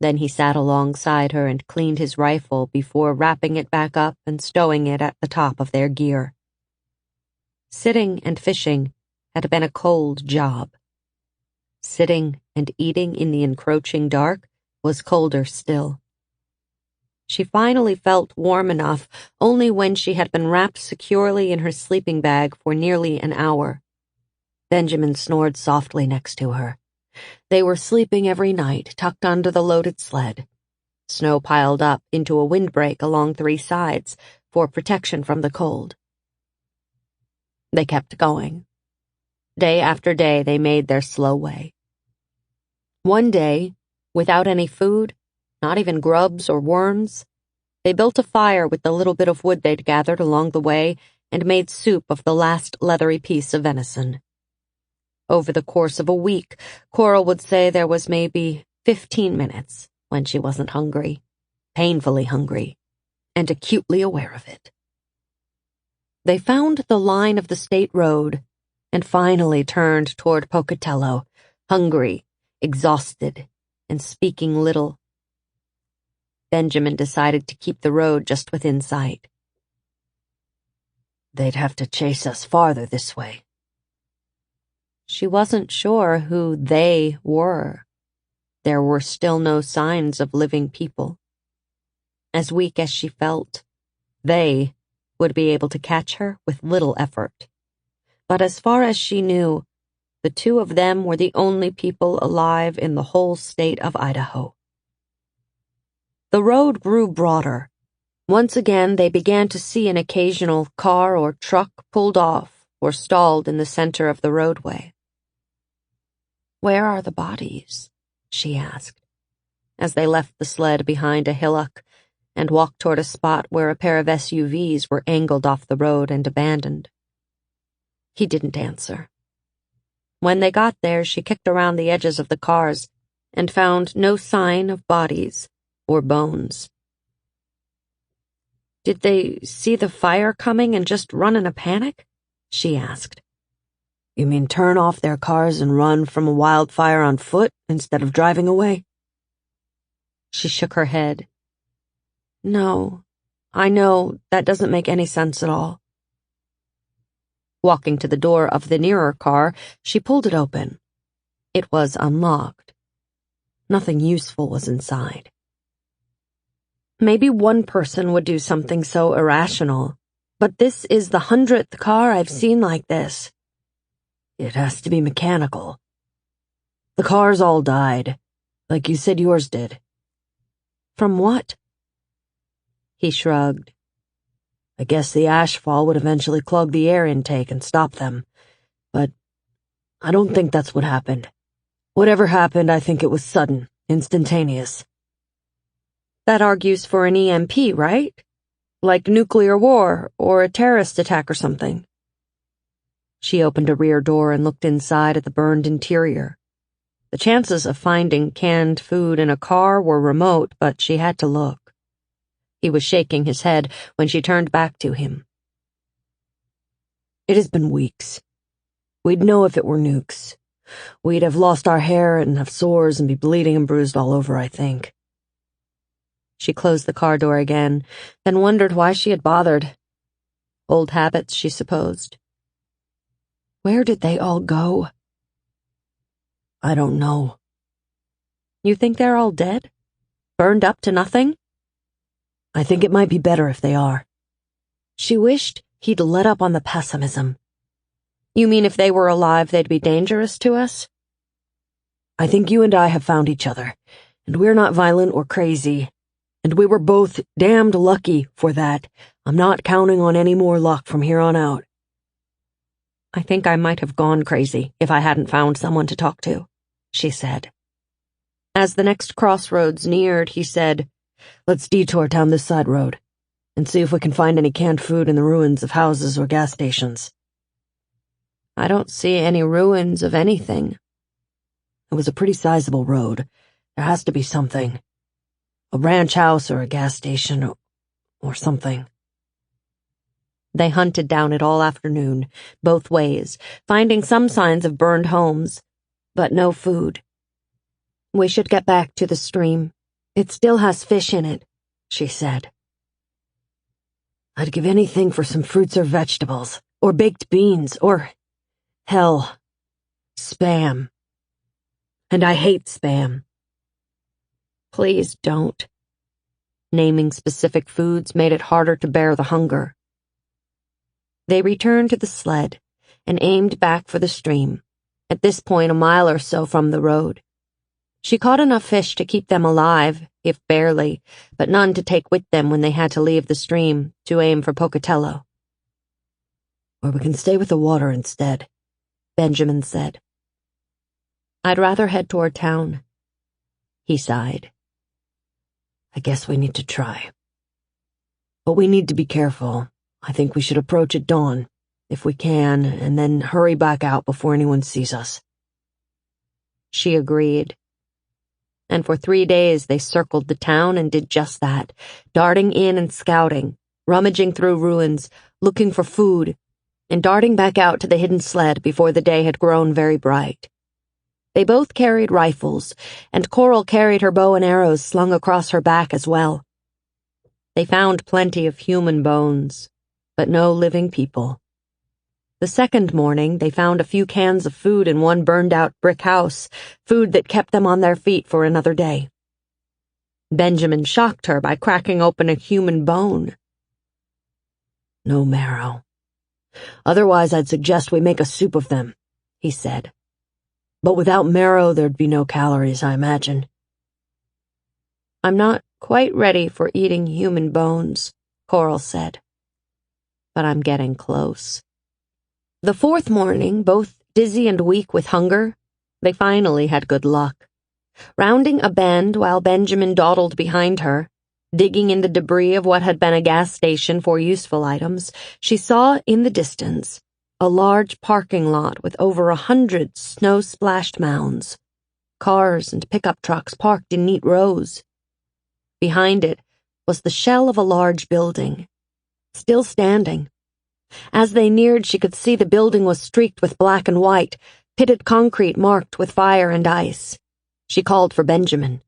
Speaker 2: Then he sat alongside her and cleaned his rifle before wrapping it back up and stowing it at the top of their gear. Sitting and fishing had been a cold job. Sitting and eating in the encroaching dark was colder still. She finally felt warm enough only when she had been wrapped securely in her sleeping bag for nearly an hour. Benjamin snored softly next to her. They were sleeping every night, tucked under the loaded sled. Snow piled up into a windbreak along 3 sides for protection from the cold. They kept going. Day after day, they made their slow way. One day, without any food, not even grubs or worms, they built a fire with the little bit of wood they'd gathered along the way and made soup of the last leathery piece of venison. Over the course of a week, Coral would say there was maybe 15 minutes when she wasn't hungry, painfully hungry, and acutely aware of it. They found the line of the state road and finally turned toward Pocatello, hungry, exhausted, and speaking little. Benjamin decided to keep the road just within sight. "They'd have to chase us farther this way." She wasn't sure who they were. There were still no signs of living people. As weak as she felt, they would be able to catch her with little effort. But as far as she knew, the two of them were the only people alive in the whole state of Idaho. The road grew broader. Once again, they began to see an occasional car or truck pulled off or stalled in the center of the roadway. "Where are the bodies?" she asked, as they left the sled behind a hillock and walked toward a spot where a pair of SUVs were angled off the road and abandoned. He didn't answer. When they got there, she kicked around the edges of the cars and found no sign of bodies or bones. "Did they see the fire coming and just run in a panic?" she asked.
Speaker 1: "You mean turn off their cars and run from a wildfire on foot instead of driving away?"
Speaker 2: She shook her head. "No, I know that doesn't make any sense at all." Walking to the door of the nearer car, she pulled it open. It was unlocked. Nothing useful was inside. Maybe one person would do something so irrational, but this is the 100th car I've seen like this.
Speaker 1: "It has to be mechanical. The cars all died, like you said yours did."
Speaker 2: "From what?" He shrugged.
Speaker 1: "I guess the ashfall would eventually clog the air intake and stop them. But I don't think that's what happened. Whatever happened, I think it was sudden, instantaneous."
Speaker 2: That argues for an EMP, right? Like nuclear war or a terrorist attack or something. She opened a rear door and looked inside at the burned interior. The chances of finding canned food in a car were remote, but she had to look. He was shaking his head when she turned back to him.
Speaker 1: "It has been weeks. We'd know if it were nukes. We'd have lost our hair and have sores and be bleeding and bruised all over, I think."
Speaker 2: She closed the car door again, then wondered why she had bothered. Old habits, she supposed.
Speaker 1: "Where did they all go?" "I don't know."
Speaker 2: "You think they're all dead? Burned up to nothing?"
Speaker 1: "I think it might be better if they are." She wished he'd let up on the pessimism.
Speaker 2: "You mean if they were alive, they'd be dangerous to us?"
Speaker 1: "I think you and I have found each other, and we're not violent or crazy. And we were both damned lucky for that. I'm not counting on any more luck from here on out."
Speaker 2: "I think I might have gone crazy if I hadn't found someone to talk to," she said. As the next crossroads neared, he said,
Speaker 1: "Let's detour down this side road and see if we can find any canned food in the ruins of houses or gas stations."
Speaker 2: "I don't see any ruins of anything."
Speaker 1: "It was a pretty sizable road. There has to be something. A ranch house or a gas station or something."
Speaker 2: They hunted down it all afternoon, both ways, finding some signs of burned homes, but no food. "We should get back to the stream. It still has fish in it," she said.
Speaker 1: "I'd give anything for some fruits or vegetables, or baked beans, or, hell, Spam. And I hate Spam."
Speaker 2: "Please don't." Naming specific foods made it harder to bear the hunger. They returned to the sled and aimed back for the stream, at this point a mile or so from the road. She caught enough fish to keep them alive, if barely, but none to take with them when they had to leave the stream to aim for Pocatello.
Speaker 1: "Or we can stay with the water instead,"
Speaker 2: Benjamin said. "I'd rather head toward town." He sighed.
Speaker 1: "I guess we need to try. But we need to be careful. I think we should approach at dawn, if we can, and then hurry back out before anyone sees us."
Speaker 2: She agreed. And for 3 days they circled the town and did just that, darting in and scouting, rummaging through ruins, looking for food, and darting back out to the hidden sled before the day had grown very bright. They both carried rifles, and Coral carried her bow and arrows slung across her back as well. They found plenty of human bones, but no living people. The second morning, they found a few cans of food in one burned-out brick house, food that kept them on their feet for another day. Benjamin shocked her by cracking open a human bone.
Speaker 1: No marrow. Otherwise, I'd suggest we make a soup of them, he said. But without marrow, there'd be no calories, I imagine.
Speaker 2: I'm not quite ready for eating human bones, Coral said. But I'm getting close. The fourth morning, both dizzy and weak with hunger, they finally had good luck. Rounding a bend while Benjamin dawdled behind her, digging in the debris of what had been a gas station for useful items, she saw in the distance a large parking lot with over 100 snow-splashed mounds, cars and pickup trucks parked in neat rows. Behind it was the shell of a large building, still standing. As they neared, she could see the building was streaked with black and white, pitted concrete marked with fire and ice. She called for Benjamin.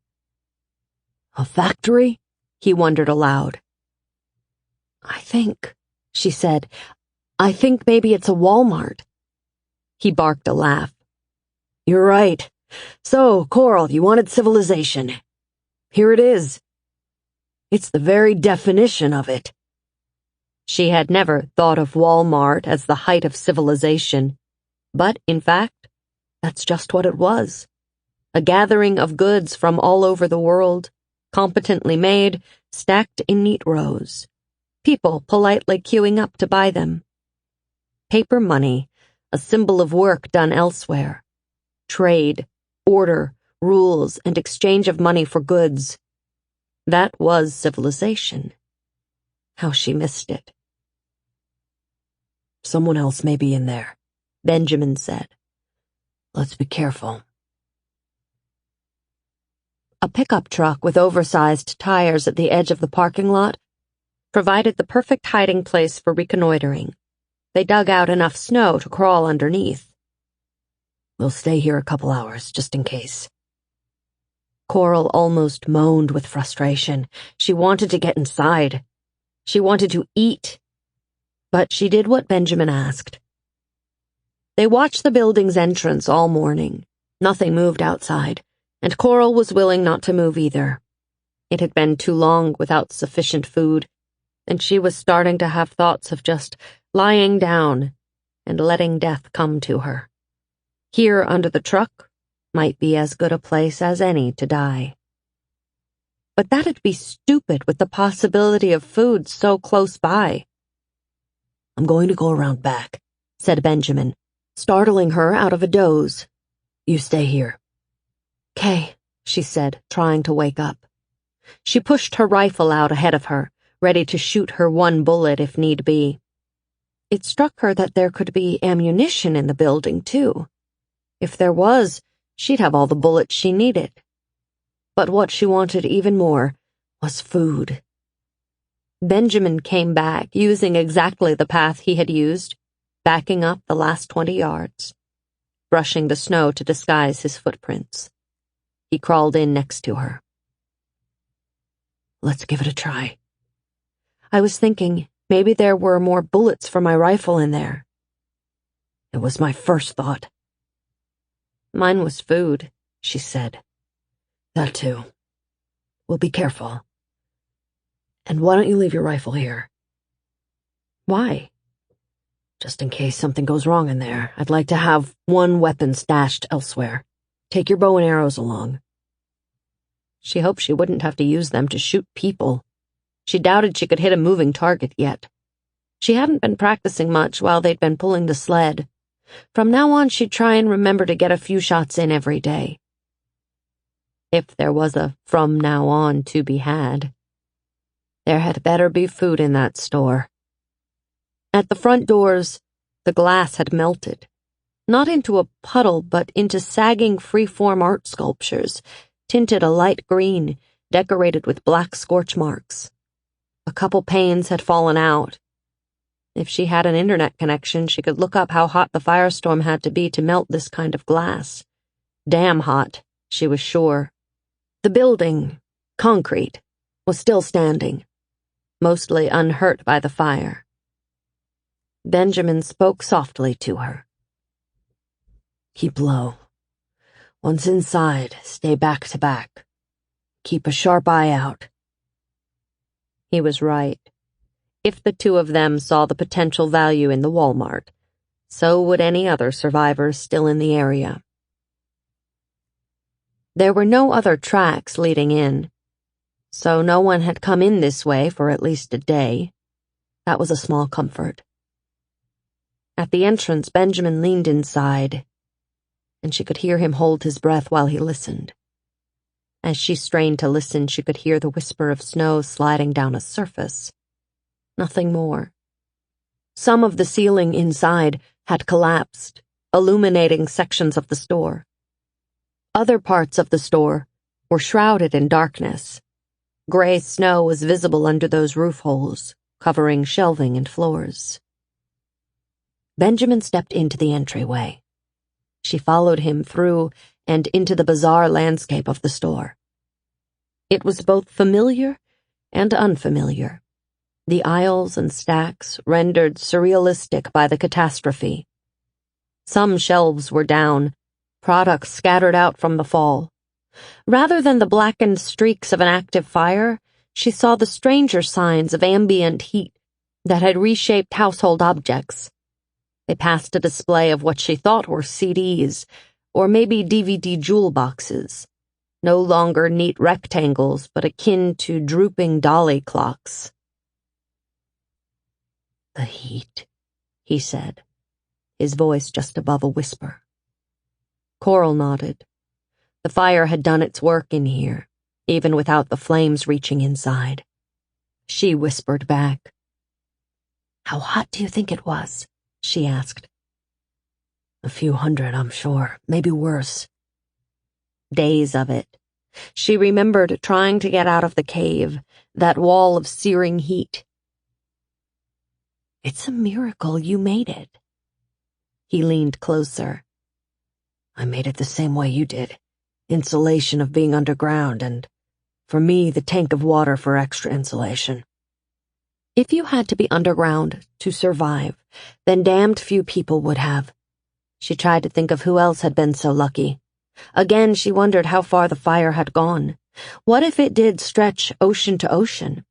Speaker 1: A factory?
Speaker 2: He wondered aloud.
Speaker 1: I think, she said, I think maybe it's a Walmart.
Speaker 2: He barked a laugh.
Speaker 1: You're right. So, Coral, you wanted civilization. Here it is. It's the very definition of it.
Speaker 2: She had never thought of Walmart as the height of civilization, but, in fact, that's just what it was. A gathering of goods from all over the world, competently made, stacked in neat rows. People politely queuing up to buy them. Paper money, a symbol of work done elsewhere. Trade, order, rules, and exchange of money for goods. That was civilization. How she missed it.
Speaker 1: Someone else may be in there,
Speaker 2: Benjamin said.
Speaker 1: Let's be careful.
Speaker 2: A pickup truck with oversized tires at the edge of the parking lot provided the perfect hiding place for reconnoitering. They dug out enough snow to crawl underneath.
Speaker 1: We'll stay here a couple hours, just in case.
Speaker 2: Coral almost moaned with frustration. She wanted to get inside. She wanted to eat. But she did what Benjamin asked. They watched the building's entrance all morning. Nothing moved outside, and Coral was willing not to move either. It had been too long without sufficient food, and she was starting to have thoughts of just lying down and letting death come to her. Here under the truck might be as good a place as any to die. But that'd be stupid with the possibility of food so close by.
Speaker 1: I'm going to go around back,
Speaker 2: said Benjamin, startling her out of a doze.
Speaker 1: You stay here.
Speaker 2: 'Kay, she said, trying to wake up. She pushed her rifle out ahead of her, ready to shoot her one bullet if need be. It struck her that there could be ammunition in the building, too. If there was, she'd have all the bullets she needed. But what she wanted even more was food. Benjamin came back, using exactly the path he had used, backing up the last 20 yards, brushing the snow to disguise his footprints. He crawled in next to her.
Speaker 1: Let's give it a try.
Speaker 2: I was thinking maybe there were more bullets for my rifle in there.
Speaker 1: It was my first thought.
Speaker 2: Mine was food, she said.
Speaker 1: That too. We'll be careful. And why don't you leave your rifle here?
Speaker 2: Why?
Speaker 1: Just in case something goes wrong in there, I'd like to have one weapon stashed elsewhere. Take your bow and arrows along.
Speaker 2: She hoped she wouldn't have to use them to shoot people. She doubted she could hit a moving target yet. She hadn't been practicing much while they'd been pulling the sled. From now on, she'd try and remember to get a few shots in every day. If there was a from now on to be had. There had better be food in that store. At the front doors, the glass had melted. Not into a puddle, but into sagging free-form art sculptures, tinted a light green, decorated with black scorch marks. A couple panes had fallen out. If she had an internet connection, she could look up how hot the firestorm had to be to melt this kind of glass. Damn hot, she was sure. The building, concrete, was still standing, mostly unhurt by the fire. Benjamin spoke softly to her.
Speaker 1: Keep low. Once inside, stay back to back. keep a sharp eye out."
Speaker 2: He was right. If the two of them saw the potential value in the Walmart, so would any other survivors still in the area. There were no other tracks leading in, so no one had come in this way for at least a day. That was a small comfort. At the entrance, Benjamin leaned inside, and she could hear him hold his breath while he listened. As she strained to listen, she could hear the whisper of snow sliding down a surface. Nothing more. Some of the ceiling inside had collapsed, illuminating sections of the store. Other parts of the store were shrouded in darkness. Gray snow was visible under those roof holes, covering shelving and floors. Benjamin stepped into the entryway. She followed him through and into the bizarre landscape of the store. It was both familiar and unfamiliar, the aisles and stacks rendered surrealistic by the catastrophe. Some shelves were down, products scattered out from the fall. Rather than the blackened streaks of an active fire, she saw the stranger signs of ambient heat that had reshaped household objects. They passed a display of what she thought were CDs, or maybe DVD jewel boxes, no longer neat rectangles but akin to drooping dolly clocks. "The heat," he said, his voice just above a whisper. Coral nodded. The fire had done its work in here, even without the flames reaching inside. She whispered back. "How hot do you think it was?" she asked. "A few hundred, I'm sure. Maybe worse." Days of it. She remembered trying to get out of the cave, that wall of searing heat. "It's a miracle you made it." He leaned closer. "I made it the same way you did. Insulation of being underground, and, for me, the tank of water for extra insulation." If you had to be underground to survive, then damned few people would have. She tried to think of who else had been so lucky. Again, she wondered how far the fire had gone. What if it did stretch ocean to ocean?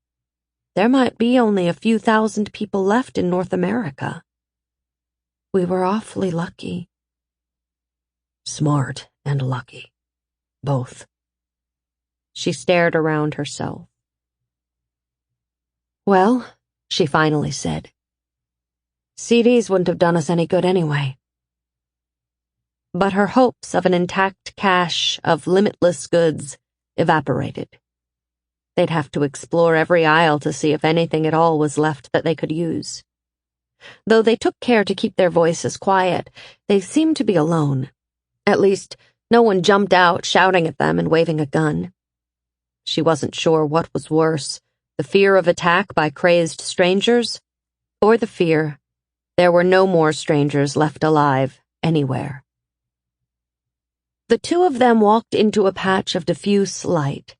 Speaker 2: There might be only a few thousand people left in North America. We were awfully lucky. Smart and lucky. Both. She stared around herself. "Well," she finally said, "CDs wouldn't have done us any good anyway." But her hopes of an intact cache of limitless goods evaporated. They'd have to explore every aisle to see if anything at all was left that they could use. Though they took care to keep their voices quiet, they seemed to be alone. At least, no one jumped out shouting at them and waving a gun. She wasn't sure what was worse, the fear of attack by crazed strangers, or the fear there were no more strangers left alive anywhere. The two of them walked into a patch of diffuse light,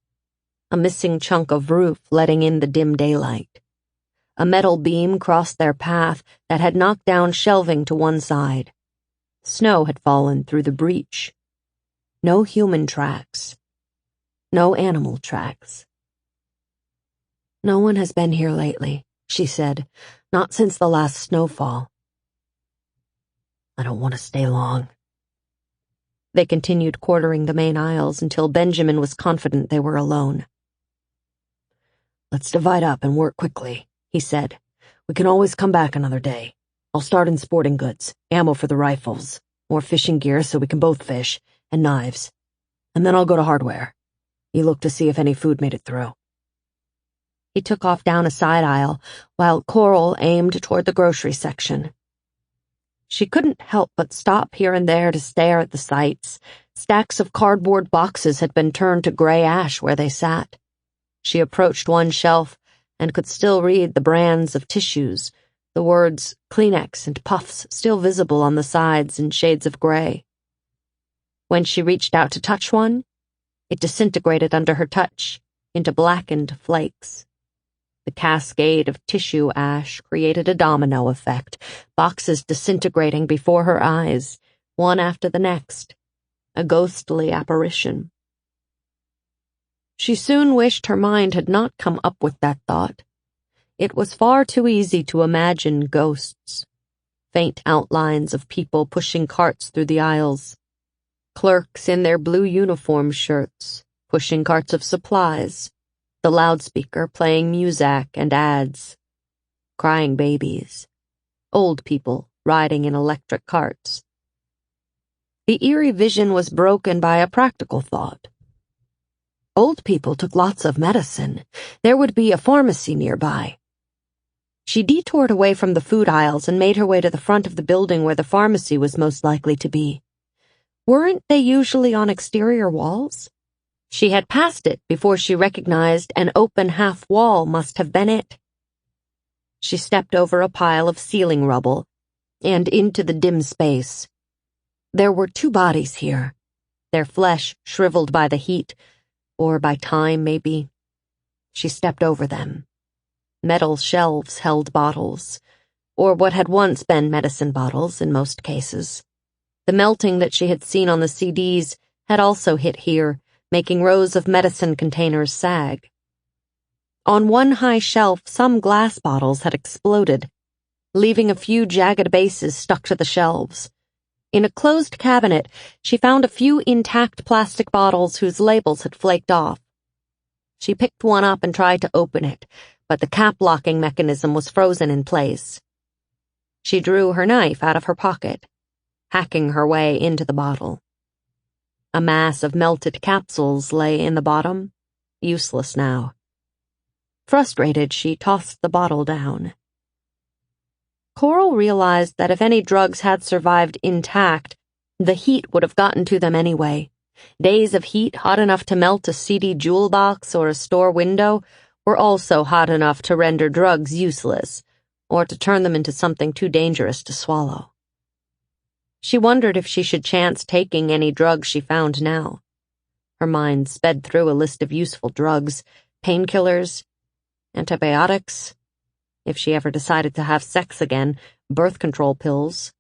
Speaker 2: a missing chunk of roof letting in the dim daylight. A metal beam crossed their path that had knocked down shelving to one side. Snow had fallen through the breach. No human tracks. No animal tracks. "No one has been here lately," she said. "Not since the last snowfall." "I don't want to stay long." They continued quartering the main aisles until Benjamin was confident they were alone. "Let's divide up and work quickly," he said. "We can always come back another day. I'll start in sporting goods, ammo for the rifles, more fishing gear so we can both fish, and knives. And then I'll go to hardware. You look to see if any food made it through." He took off down a side aisle, while Coral aimed toward the grocery section. She couldn't help but stop here and there to stare at the sights. Stacks of cardboard boxes had been turned to gray ash where they sat. She approached one shelf and could still read the brands of tissues, the words Kleenex and Puffs still visible on the sides in shades of gray. When she reached out to touch one, it disintegrated under her touch into blackened flakes. The cascade of tissue ash created a domino effect, boxes disintegrating before her eyes, one after the next, a ghostly apparition. She soon wished her mind had not come up with that thought. It was far too easy to imagine ghosts, faint outlines of people pushing carts through the aisles, clerks in their blue uniform shirts, pushing carts of supplies, the loudspeaker playing music and ads, crying babies, old people riding in electric carts. The eerie vision was broken by a practical thought. Old people took lots of medicine. There would be a pharmacy nearby. She detoured away from the food aisles and made her way to the front of the building where the pharmacy was most likely to be. Weren't they usually on exterior walls? She had passed it before she recognized an open half wall must have been it. She stepped over a pile of ceiling rubble and into the dim space. There were 2 bodies here, their flesh shriveled by the heat, or by time, maybe. She stepped over them. Metal shelves held bottles, or what had once been medicine bottles in most cases. The melting that she had seen on the CDs had also hit here, making rows of medicine containers sag. On one high shelf, some glass bottles had exploded, leaving a few jagged bases stuck to the shelves. In a closed cabinet, she found a few intact plastic bottles whose labels had flaked off. She picked one up and tried to open it, but the cap-locking mechanism was frozen in place. She drew her knife out of her pocket, hacking her way into the bottle. A mass of melted capsules lay in the bottom, useless now. Frustrated, she tossed the bottle down. Coral realized that if any drugs had survived intact, the heat would have gotten to them anyway. Days of heat hot enough to melt a seedy jewel box or a store window were also hot enough to render drugs useless, or to turn them into something too dangerous to swallow. She wondered if she should chance taking any drugs she found now. Her mind sped through a list of useful drugs, painkillers, antibiotics. If she ever decided to have sex again, birth control pills.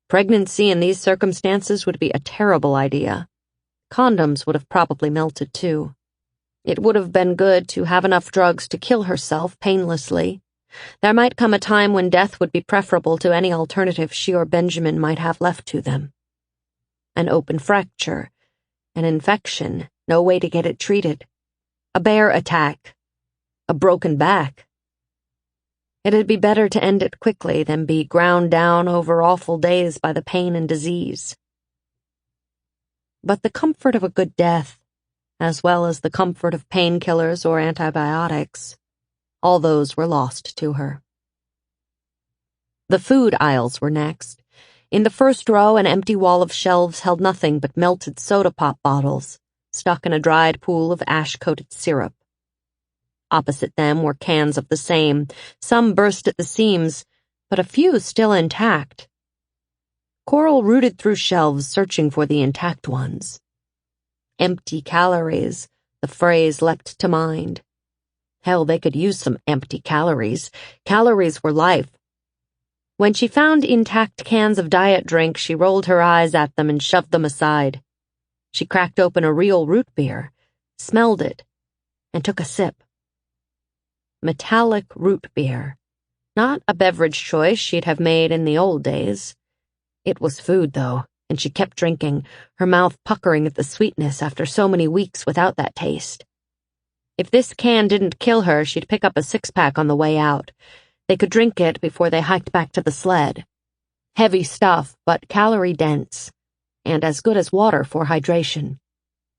Speaker 2: Pregnancy in these circumstances would be a terrible idea. Condoms would have probably melted too. It would have been good to have enough drugs to kill herself painlessly. There might come a time when death would be preferable to any alternative she or Benjamin might have left to them. An open fracture, an infection, no way to get it treated, a bear attack, a broken back. It'd be better to end it quickly than be ground down over awful days by the pain and disease. But the comfort of a good death, as well as the comfort of painkillers or antibiotics, all those were lost to her. The food aisles were next. In the first row, an empty wall of shelves held nothing but melted soda pop bottles, stuck in a dried pool of ash-coated syrup. Opposite them were cans of the same, some burst at the seams, but a few still intact. Coral rooted through shelves, searching for the intact ones. Empty calories, the phrase leapt to mind. Hell, they could use some empty calories. Calories were life. When she found intact cans of diet drink, she rolled her eyes at them and shoved them aside. She cracked open a real root beer, smelled it, and took a sip. Metallic root beer. Not a beverage choice she'd have made in the old days. It was food, though, and she kept drinking, her mouth puckering at the sweetness after so many weeks without that taste. If this can didn't kill her, she'd pick up a 6-pack on the way out. They could drink it before they hiked back to the sled. Heavy stuff, but calorie-dense, and as good as water for hydration.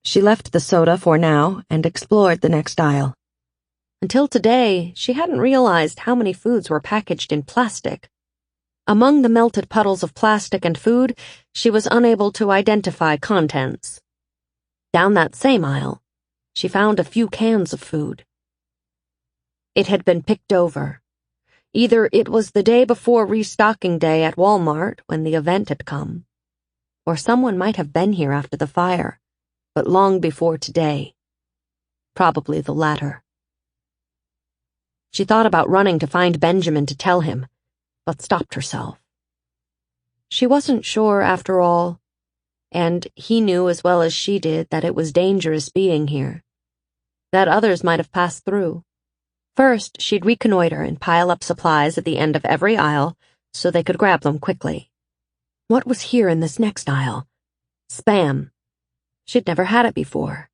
Speaker 2: She left the soda for now and explored the next aisle. Until today, she hadn't realized how many foods were packaged in plastic. Among the melted puddles of plastic and food, she was unable to identify contents. Down that same aisle, she found a few cans of food. It had been picked over. Either it was the day before restocking day at Walmart when the event had come, or someone might have been here after the fire, but long before today. Probably the latter. She thought about running to find Benjamin to tell him, but stopped herself. She wasn't sure after all, and he knew as well as she did that it was dangerous being here. that others might have passed through. First, she'd reconnoiter and pile up supplies at the end of every aisle so they could grab them quickly. What was here in this next aisle? Spam. She'd never had it before,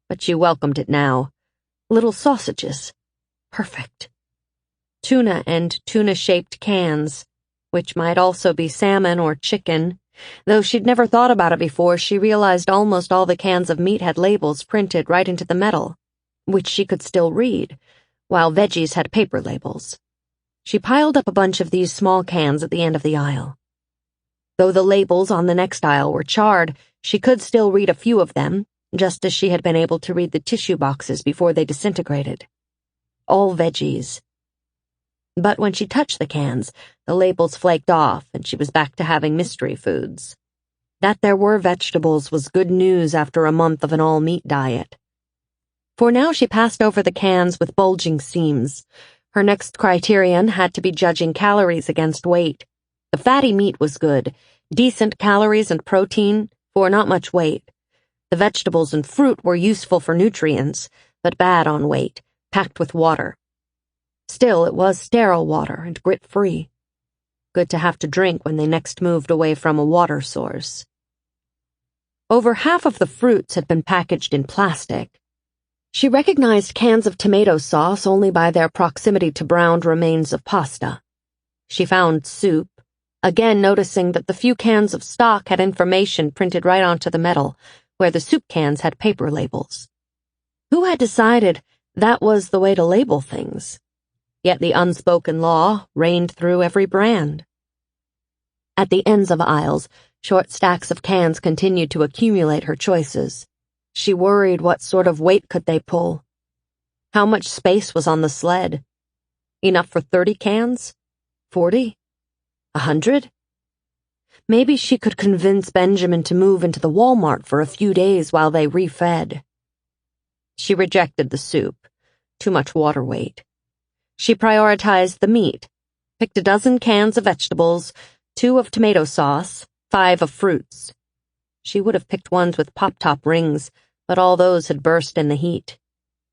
Speaker 2: but she welcomed it now. Little sausages. Perfect. Tuna and tuna-shaped cans, which might also be salmon or chicken. Though she'd never thought about it before, she realized almost all the cans of meat had labels printed right into the metal, which she could still read, while veggies had paper labels. She piled up a bunch of these small cans at the end of the aisle. Though the labels on the next aisle were charred, she could still read a few of them, just as she had been able to read the tissue boxes before they disintegrated. All veggies. But when she touched the cans, the labels flaked off and she was back to having mystery foods. That there were vegetables was good news after a month of an all-meat diet. For now she passed over the cans with bulging seams. Her next criterion had to be judging calories against weight. The fatty meat was good, decent calories and protein for not much weight. The vegetables and fruit were useful for nutrients, but bad on weight, packed with water. Still, it was sterile water and grit-free. Good to have to drink when they next moved away from a water source. Over half of the fruits had been packaged in plastic. She recognized cans of tomato sauce only by their proximity to browned remains of pasta. She found soup, again noticing that the few cans of stock had information printed right onto the metal, where the soup cans had paper labels. Who had decided that was the way to label things? Yet the unspoken law reigned through every brand. At the ends of aisles, short stacks of cans continued to accumulate her choices. She worried what sort of weight could they pull. How much space was on the sled? Enough for 30 cans? 40? 100? Maybe she could convince Benjamin to move into the Walmart for a few days while they refed. She rejected the soup. Too much water weight. She prioritized the meat, picked a dozen cans of vegetables, 2 of tomato sauce, 5 of fruits. She would have picked ones with pop-top rings, but all those had burst in the heat.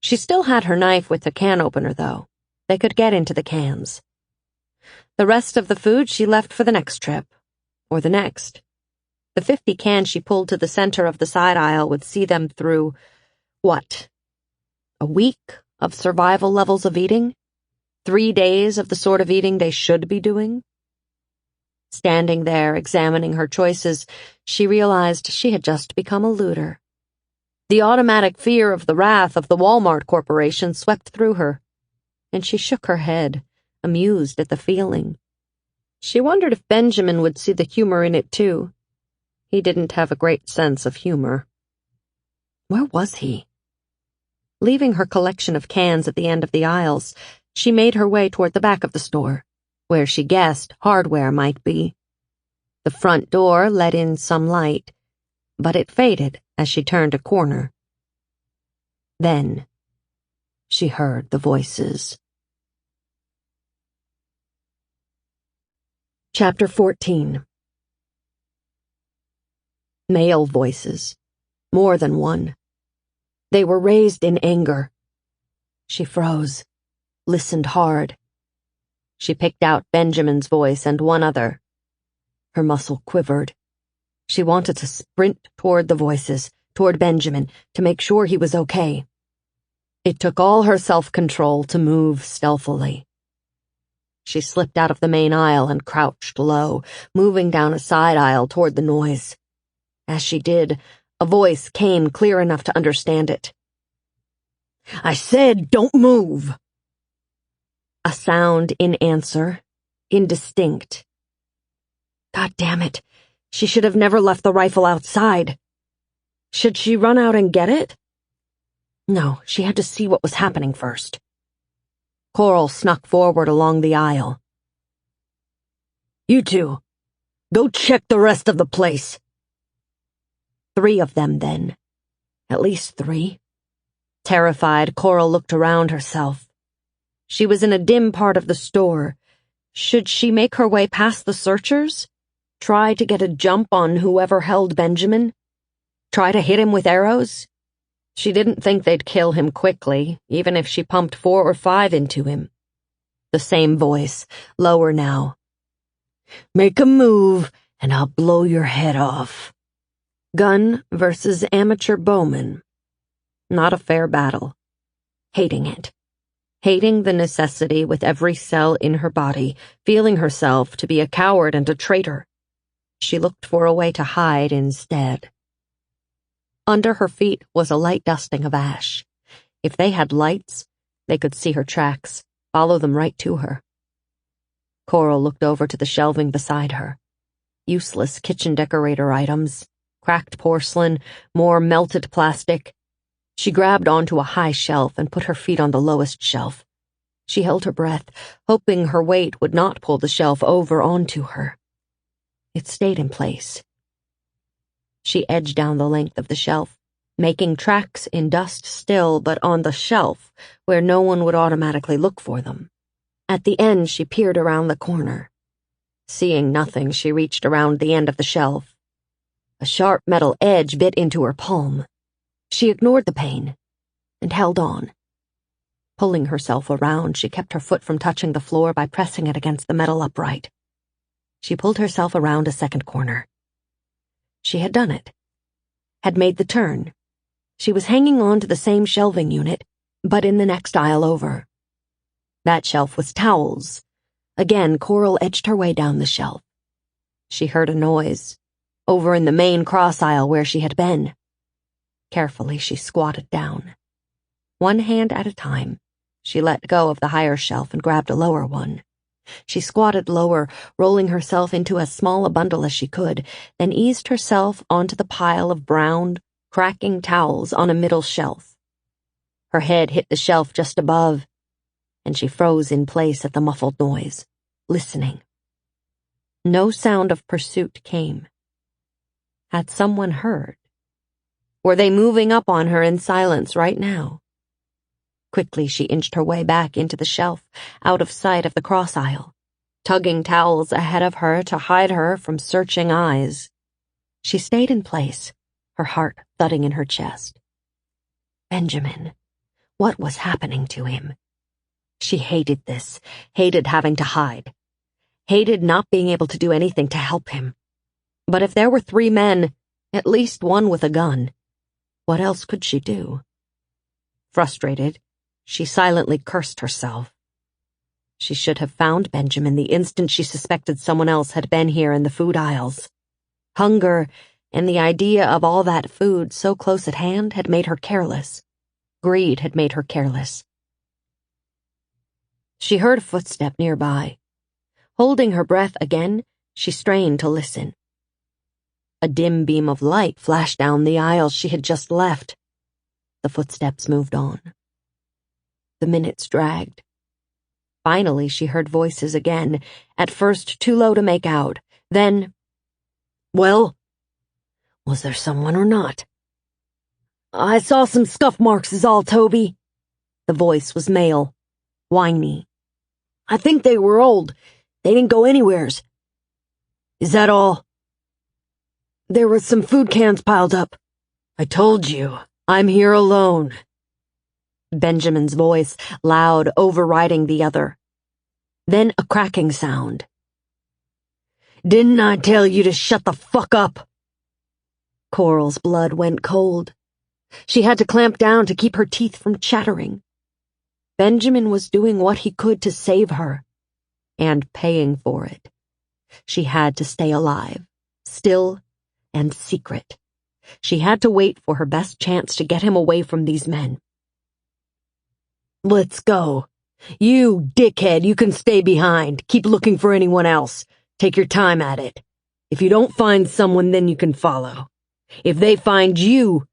Speaker 2: She still had her knife with the can opener, though. They could get into the cans. The rest of the food she left for the next trip, or the next. The 50 cans she pulled to the center of the side aisle would see them through, what? A week of survival levels of eating? 3 days of the sort of eating they should be doing? Standing there, examining her choices, she realized she had just become a looter. The automatic fear of the wrath of the Walmart Corporation swept through her, and she shook her head, amused at the feeling. She wondered if Benjamin would see the humor in it, too. He didn't have a great sense of humor. Where was he? Leaving her collection of cans at the end of the aisles, she made her way toward the back of the store, where she guessed hardware might be. The front door let in some light, but it faded as she turned a corner. Then she heard the voices. Chapter 14. Male voices. More than one. They were raised in anger. She froze, listened hard. She picked out Benjamin's voice and one other. Her muscle quivered. She wanted to sprint toward the voices, toward Benjamin, to make sure he was okay. It took all her self-control to move stealthily. She slipped out of the main aisle and crouched low, moving down a side aisle toward the noise. As she did, a voice came clear enough to understand it. "I said don't move!" A sound in answer, indistinct. God damn it, she should have never left the rifle outside. Should she run out and get it? No, she had to see what was happening first. Coral snuck forward along the aisle. "You two, go check the rest of the place." 3 of them, then. At least 3. Terrified, Coral looked around herself. She was in a dim part of the store. Should she make her way past the searchers? Try to get a jump on whoever held Benjamin? Try to hit him with arrows? She didn't think they'd kill him quickly, even if she pumped 4 or 5 into him. The same voice, lower now. "Make a move, and I'll blow your head off." Gun versus amateur bowman. Not a fair battle. Hating it. Hating the necessity with every cell in her body, feeling herself to be a coward and a traitor. She looked for a way to hide instead. Under her feet was a light dusting of ash. If they had lights, they could see her tracks, follow them right to her. Coral looked over to the shelving beside her. Useless kitchen decorator items, cracked porcelain, more melted plastic. She grabbed onto a high shelf and put her feet on the lowest shelf. She held her breath, hoping her weight would not pull the shelf over onto her. It stayed in place. She edged down the length of the shelf, making tracks in dust still, but on the shelf, where no one would automatically look for them. At the end, she peered around the corner. Seeing nothing, she reached around the end of the shelf. A sharp metal edge bit into her palm. She ignored the pain and held on. Pulling herself around, she kept her foot from touching the floor by pressing it against the metal upright. She pulled herself around a second corner. She had done it. Had made the turn. She was hanging on to the same shelving unit, but in the next aisle over. That shelf was towels. Again, Coral edged her way down the shelf. She heard a noise, over in the main cross aisle where she had been. Carefully, she squatted down. One hand at a time, she let go of the higher shelf and grabbed a lower one. She squatted lower, rolling herself into as small a bundle as she could, then eased herself onto the pile of brown, cracking towels on a middle shelf. Her head hit the shelf just above, and she froze in place at the muffled noise, listening. No sound of pursuit came. Had someone heard? Were they moving up on her in silence right now? Quickly, she inched her way back into the shelf, out of sight of the cross aisle, tugging towels ahead of her to hide her from searching eyes. She stayed in place, her heart thudding in her chest. Benjamin. What was happening to him? She hated this, hated having to hide, hated not being able to do anything to help him. But if there were 3 men, at least one with a gun, what else could she do? Frustrated, she silently cursed herself. She should have found Benjamin the instant she suspected someone else had been here in the food aisles. Hunger and the idea of all that food so close at hand had made her careless. Greed had made her careless. She heard a footstep nearby. Holding her breath again, she strained to listen. A dim beam of light flashed down the aisle she had just left. The footsteps moved on. The minutes dragged. Finally, she heard voices again, at first too low to make out. Then, "Well, was there someone or not?" "I saw some scuff marks is all, Toby." The voice was male, whiny. "I think they were old. They didn't go anywheres." "Is that all?" "There were some food cans piled up." "I told you, I'm here alone." Benjamin's voice, loud, overriding the other. Then a cracking sound. "Didn't I tell you to shut the fuck up?" Coral's blood went cold. She had to clamp down to keep her teeth from chattering. Benjamin was doing what he could to save her, and paying for it. She had to stay alive, still and secret. She had to wait for her best chance to get him away from these men. "Let's go. You, dickhead, you can stay behind. Keep looking for anyone else. Take your time at it. If you don't find someone, then you can follow. If they find you,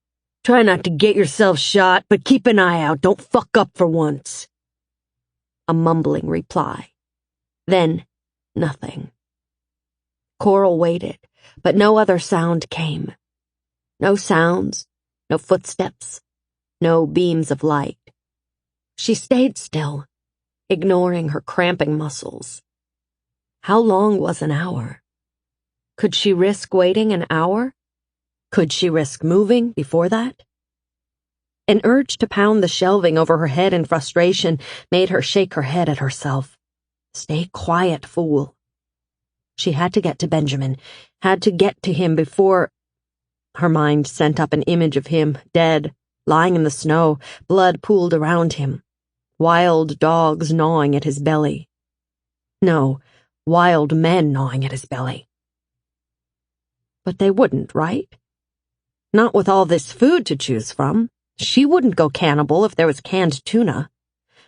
Speaker 2: try not to get yourself shot, but keep an eye out. Don't fuck up for once." A mumbling reply. Then, nothing. Coral waited, but no other sound came. No sounds, no footsteps, no beams of light. She stayed still, ignoring her cramping muscles. How long was an hour? Could she risk waiting an hour? Could she risk moving before that? An urge to pound the shelving over her head in frustration made her shake her head at herself. Stay quiet, fool. She had to get to Benjamin, had to get to him before... Her mind sent up an image of him, dead, lying in the snow, blood pooled around him. Wild dogs gnawing at his belly. No, wild men gnawing at his belly. But they wouldn't, right? Not with all this food to choose from. She wouldn't go cannibal if there was canned tuna.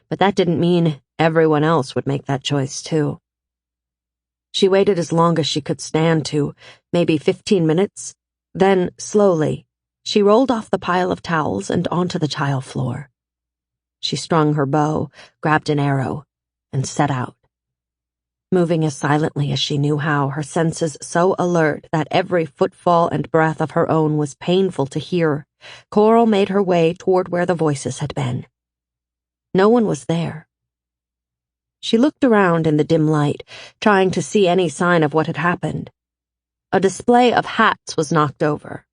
Speaker 2: But that didn't mean everyone else would make that choice, too. She waited as long as she could stand to, maybe 15 minutes. Then, slowly, she rolled off the pile of towels and onto the tile floor. She strung her bow, grabbed an arrow, and set out. Moving as silently as she knew how, her senses so alert that every footfall and breath of her own was painful to hear, Coral made her way toward where the voices had been. No one was there. She looked around in the dim light, trying to see any sign of what had happened. A display of hats was knocked over.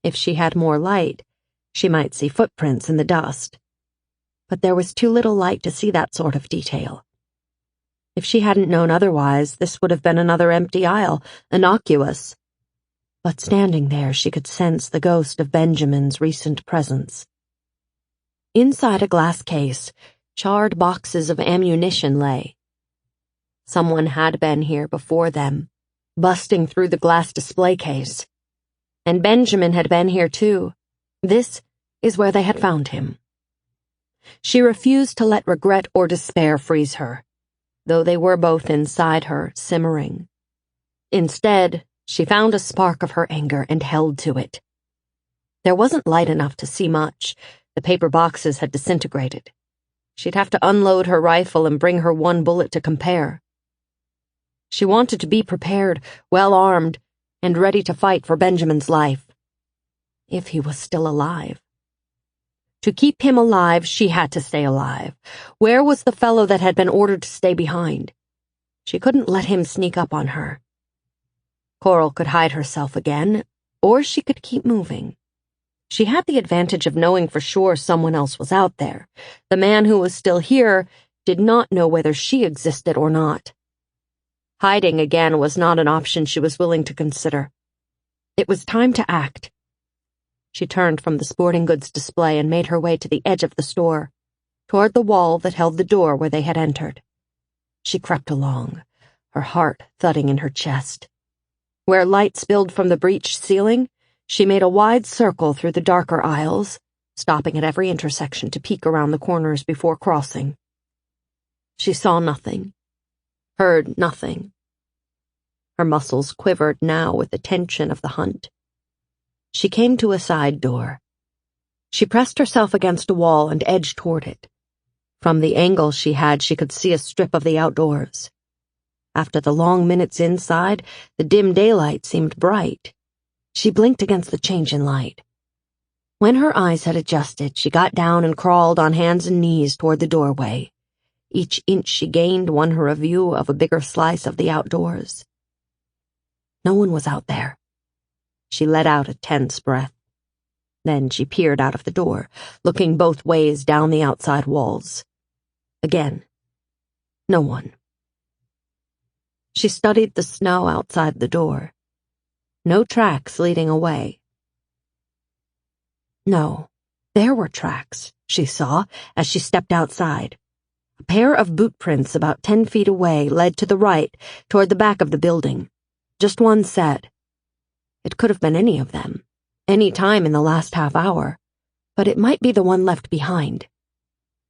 Speaker 2: If she had more light, she might see footprints in the dust. But there was too little light to see that sort of detail. If she hadn't known otherwise, this would have been another empty aisle, innocuous. But standing there, she could sense the ghost of Benjamin's recent presence. Inside a glass case, charred boxes of ammunition lay. Someone had been here before them, busting through the glass display case. And Benjamin had been here too. This is where they had found him. She refused to let regret or despair freeze her, though they were both inside her, simmering. Instead, she found a spark of her anger and held to it. There wasn't light enough to see much. The paper boxes had disintegrated. She'd have to unload her rifle and bring her one bullet to compare. She wanted to be prepared, well-armed, and ready to fight for Benjamin's life. If he was still alive. To keep him alive, she had to stay alive. Where was the fellow that had been ordered to stay behind? She couldn't let him sneak up on her. Coral could hide herself again, or she could keep moving. She had the advantage of knowing for sure someone else was out there. The man who was still here did not know whether she existed or not. Hiding again was not an option she was willing to consider. It was time to act. She turned from the sporting goods display and made her way to the edge of the store, toward the wall that held the door where they had entered. She crept along, her heart thudding in her chest. Where light spilled from the breached ceiling, she made a wide circle through the darker aisles, stopping at every intersection to peek around the corners before crossing. She saw nothing, heard nothing. Her muscles quivered now with the tension of the hunt. She came to a side door. She pressed herself against a wall and edged toward it. From the angle she had, she could see a strip of the outdoors. After the long minutes inside, the dim daylight seemed bright. She blinked against the change in light. When her eyes had adjusted, she got down and crawled on hands and knees toward the doorway. Each inch she gained won her a view of a bigger slice of the outdoors. No one was out there. She let out a tense breath. Then she peered out of the door, looking both ways down the outside walls. Again, no one. She studied the snow outside the door. No tracks leading away. No, there were tracks, she saw, as she stepped outside. A pair of boot prints about 10 feet away led to the right, toward the back of the building. Just one set. It could have been any of them, any time in the last half hour, but it might be the one left behind.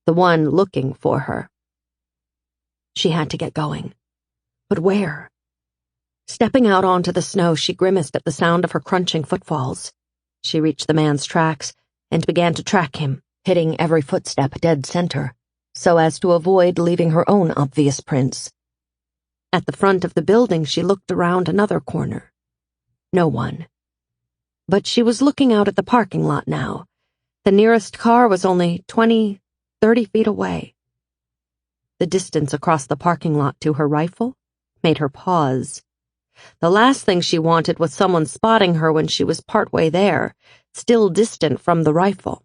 Speaker 2: The one looking for her. She had to get going. But where? Stepping out onto the snow, she grimaced at the sound of her crunching footfalls. She reached the man's tracks and began to track him, hitting every footstep dead center, so as to avoid leaving her own obvious prints. At the front of the building, she looked around another corner. No one. But she was looking out at the parking lot now. The nearest car was only 20, 30 feet away. The distance across the parking lot to her rifle made her pause. The last thing she wanted was someone spotting her when she was partway there, still distant from the rifle.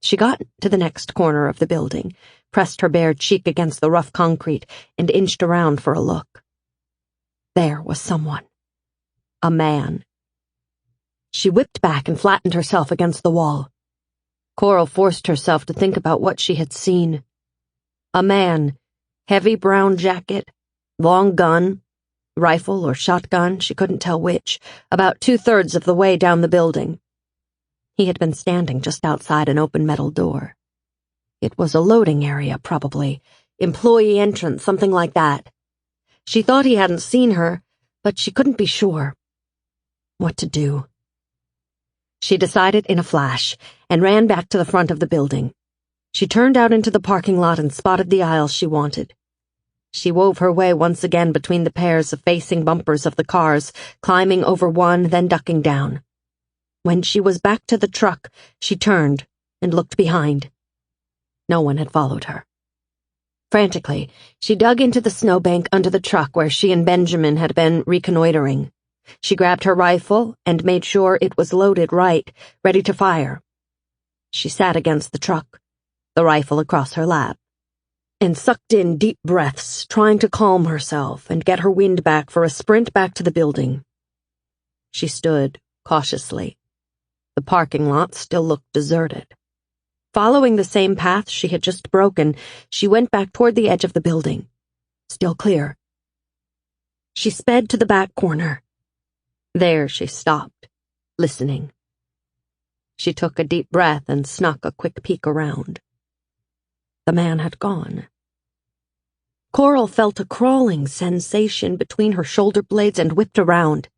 Speaker 2: She got to the next corner of the building, pressed her bare cheek against the rough concrete, and inched around for a look. There was someone. A man. She whipped back and flattened herself against the wall. Coral forced herself to think about what she had seen. A man, heavy brown jacket, long gun, rifle or shotgun, she couldn't tell which, about 2/3 of the way down the building. He had been standing just outside an open metal door. It was a loading area, probably. Employee entrance, something like that. She thought he hadn't seen her, but she couldn't be sure. What to do? She decided in a flash and ran back to the front of the building. She turned out into the parking lot and spotted the aisle she wanted. She wove her way once again between the pairs of facing bumpers of the cars, climbing over one, then ducking down. When she was back to the truck, she turned and looked behind. No one had followed her. Frantically, she dug into the snowbank under the truck where she and Benjamin had been reconnoitering. She grabbed her rifle and made sure it was loaded right, ready to fire. She sat against the truck, the rifle across her lap, and sucked in deep breaths, trying to calm herself and get her wind back for a sprint back to the building. She stood cautiously. The parking lot still looked deserted. Following the same path she had just broken, she went back toward the edge of the building. Still clear. She sped to the back corner. There she stopped, listening. She took a deep breath and snuck a quick peek around. The man had gone. Coral felt a crawling sensation between her shoulder blades and whipped around.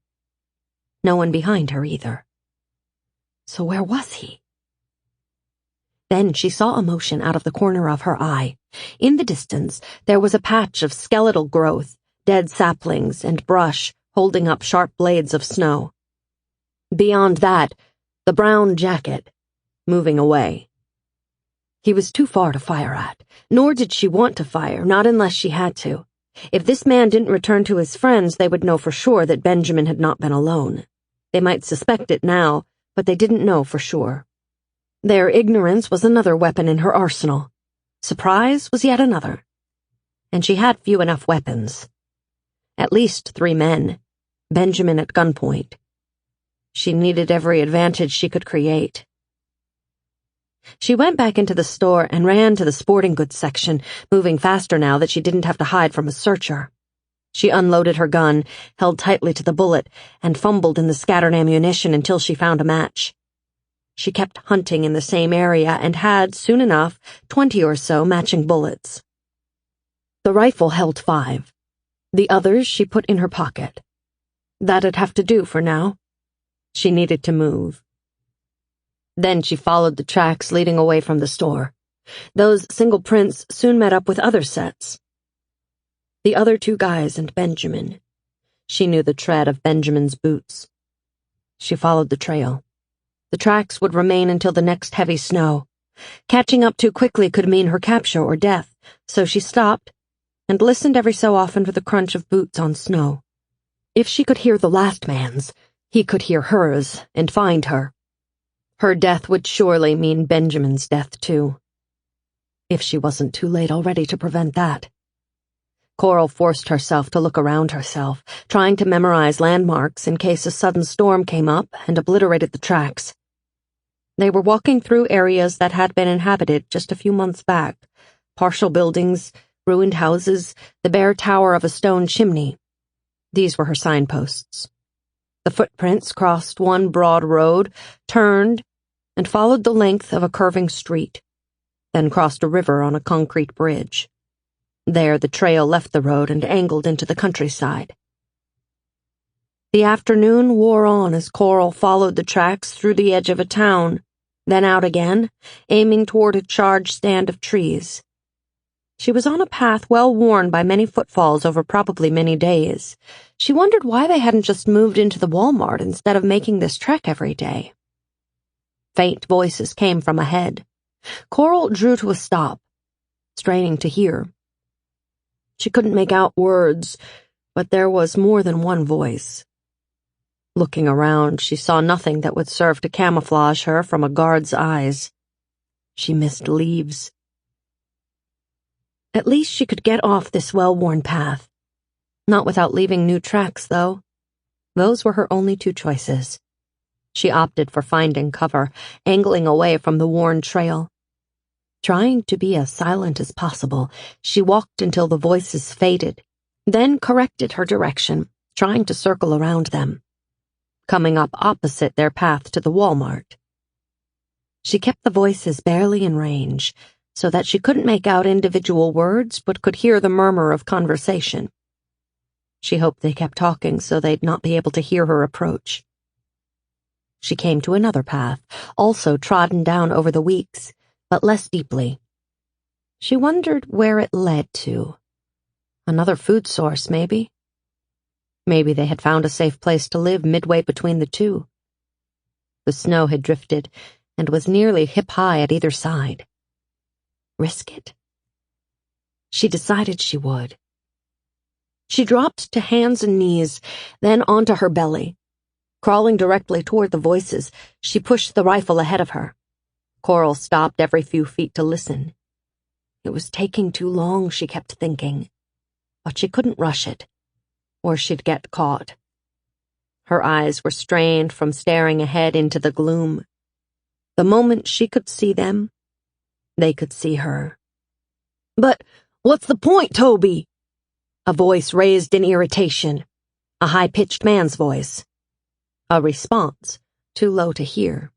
Speaker 2: No one behind her either. So where was he? Then she saw a motion out of the corner of her eye. In the distance, there was a patch of skeletal growth, dead saplings and brush holding up sharp blades of snow. Beyond that, the brown jacket, moving away. He was too far to fire at, nor did she want to fire, not unless she had to. If this man didn't return to his friends, they would know for sure that Benjamin had not been alone. They might suspect it now, but they didn't know for sure. Their ignorance was another weapon in her arsenal. Surprise was yet another. And she had few enough weapons. At least 3 men, Benjamin at gunpoint. She needed every advantage she could create. She went back into the store and ran to the sporting goods section, moving faster now that she didn't have to hide from a searcher. She unloaded her gun, held tightly to the bullet, and fumbled in the scattered ammunition until she found a match. She kept hunting in the same area and had, soon enough, 20 or so matching bullets. The rifle held 5. The others she put in her pocket. That'd have to do for now. She needed to move. Then she followed the tracks leading away from the store. Those single prints soon met up with other sets. The other 2 guys and Benjamin. She knew the tread of Benjamin's boots. She followed the trail. The tracks would remain until the next heavy snow. Catching up too quickly could mean her capture or death, so she stopped and listened every so often for the crunch of boots on snow. If she could hear the last man's, he could hear hers and find her. Her death would surely mean Benjamin's death, too. If she wasn't too late already to prevent that. Coral forced herself to look around herself, trying to memorize landmarks in case a sudden storm came up and obliterated the tracks. They were walking through areas that had been inhabited just a few months back. Partial buildings, ruined houses, the bare tower of a stone chimney. These were her signposts. The footprints crossed one broad road, turned, and followed the length of a curving street, then crossed a river on a concrete bridge. There the trail left the road and angled into the countryside. The afternoon wore on as Coral followed the tracks through the edge of a town, then out again, aiming toward a charged stand of trees. She was on a path well worn by many footfalls over probably many days. She wondered why they hadn't just moved into the Walmart instead of making this trek every day. Faint voices came from ahead. Coral drew to a stop, straining to hear. She couldn't make out words, but there was more than one voice. Looking around, she saw nothing that would serve to camouflage her from a guard's eyes. She missed leaves. At least she could get off this well-worn path. Not without leaving new tracks, though. Those were her only two choices. She opted for finding cover, angling away from the worn trail. Trying to be as silent as possible, she walked until the voices faded, then corrected her direction, trying to circle around them, coming up opposite their path to the Walmart. She kept the voices barely in range, so that she couldn't make out individual words but could hear the murmur of conversation. She hoped they kept talking so they'd not be able to hear her approach. She came to another path, also trodden down over the weeks, but less deeply. She wondered where it led to. Another food source, maybe? Maybe they had found a safe place to live midway between the two. The snow had drifted and was nearly hip-high at either side. Risk it? She decided she would. She dropped to hands and knees, then onto her belly. Crawling directly toward the voices, she pushed the rifle ahead of her. Coral stopped every few feet to listen. It was taking too long, she kept thinking. But she couldn't rush it, or she'd get caught. Her eyes were strained from staring ahead into the gloom. The moment she could see them, they could see her. "But what's the point, Toby?" A voice raised in irritation, a high-pitched man's voice. A response, too low to hear.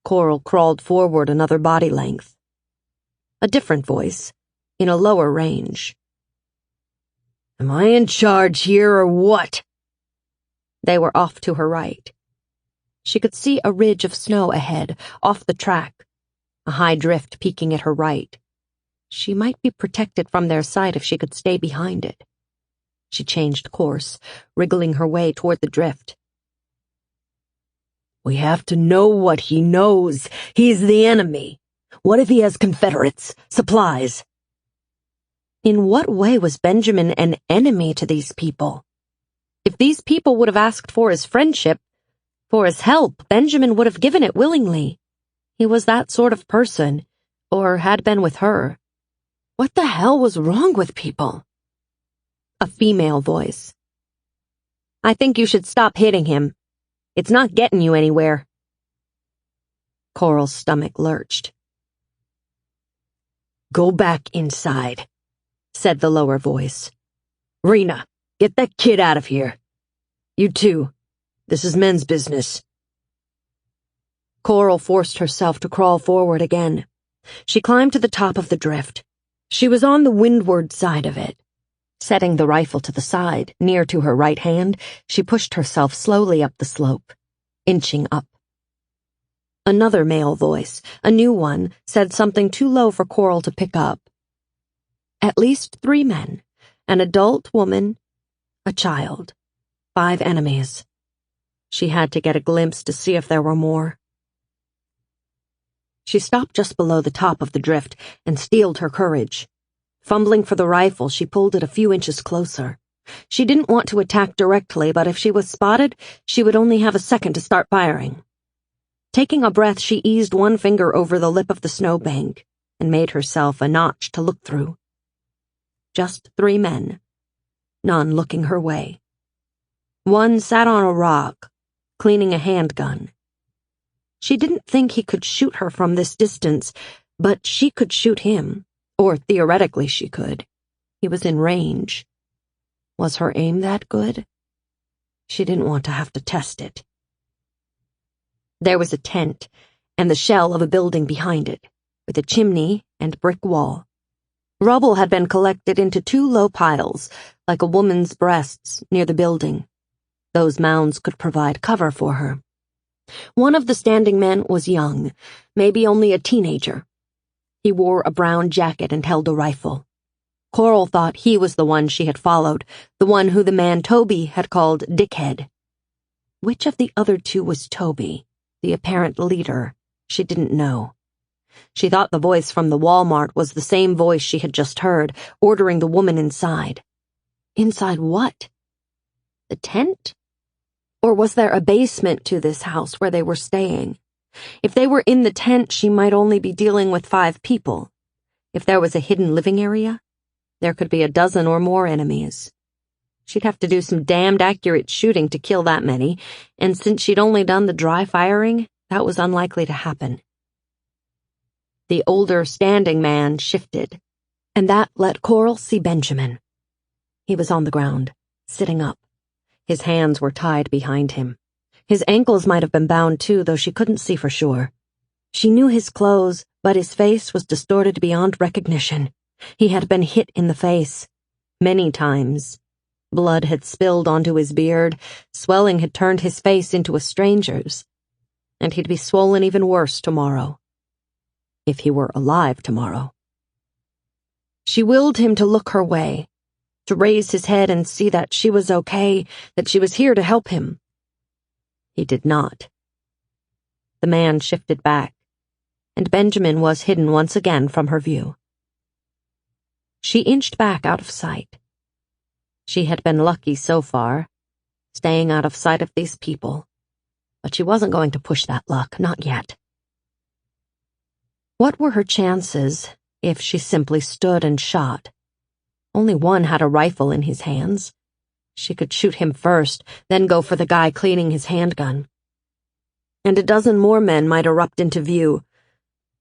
Speaker 2: Coral crawled forward another body length. A different voice, in a lower range. "Am I in charge here or what?" They were off to her right. She could see a ridge of snow ahead, off the track, a high drift peeking at her right. She might be protected from their sight if she could stay behind it. She changed course, wriggling her way toward the drift. "We have to know what he knows. He's the enemy. What if he has Confederates, supplies?" In what way was Benjamin an enemy to these people? If these people would have asked for his friendship, for his help, Benjamin would have given it willingly. He was that sort of person, or had been with her. What the hell was wrong with people? A female voice. "I think you should stop hitting him. It's not getting you anywhere." Coral's stomach lurched. "Go back inside," said the lower voice. "Rena, get that kid out of here. You too. This is men's business." Coral forced herself to crawl forward again. She climbed to the top of the drift. She was on the windward side of it. Setting the rifle to the side, near to her right hand, she pushed herself slowly up the slope, inching up. Another male voice, a new one, said something too low for Coral to pick up. At least 3 men, an adult woman, a child, 5 enemies. She had to get a glimpse to see if there were more. She stopped just below the top of the drift and steeled her courage. Fumbling for the rifle, she pulled it a few inches closer. She didn't want to attack directly, but if she was spotted, she would only have a second to start firing. Taking a breath, she eased one finger over the lip of the snowbank and made herself a notch to look through. Just 3 men, none looking her way. One sat on a rock, cleaning a handgun. She didn't think he could shoot her from this distance, but she could shoot him. Or theoretically she could. He was in range. Was her aim that good? She didn't want to have to test it. There was a tent, and the shell of a building behind it, with a chimney and brick wall. Rubble had been collected into 2 low piles, like a woman's breasts, near the building. Those mounds could provide cover for her. One of the standing men was young, maybe only a teenager. He wore a brown jacket and held a rifle. Coral thought he was the one she had followed, the one who the man Toby had called Dickhead. Which of the other 2 was Toby, the apparent leader? She didn't know. She thought the voice from the Walmart was the same voice she had just heard, ordering the woman inside. Inside what? The tent? Or was there a basement to this house where they were staying? If they were in the tent, she might only be dealing with 5 people. If there was a hidden living area, there could be a dozen or more enemies. She'd have to do some damned accurate shooting to kill that many, and since she'd only done the dry firing, that was unlikely to happen. The older standing man shifted, and that let Coral see Benjamin. He was on the ground, sitting up. His hands were tied behind him. His ankles might have been bound too, though she couldn't see for sure. She knew his clothes, but his face was distorted beyond recognition. He had been hit in the face, many times. Blood had spilled onto his beard, swelling had turned his face into a stranger's, and he'd be swollen even worse tomorrow. If he were alive tomorrow. She willed him to look her way, to raise his head and see that she was okay, that she was here to help him. He did not. The man shifted back, and Benjamin was hidden once again from her view. She inched back out of sight. She had been lucky so far, staying out of sight of these people, but she wasn't going to push that luck, not yet. What were her chances if she simply stood and shot? Only one had a rifle in his hands. She could shoot him first, then go for the guy cleaning his handgun. And a dozen more men might erupt into view,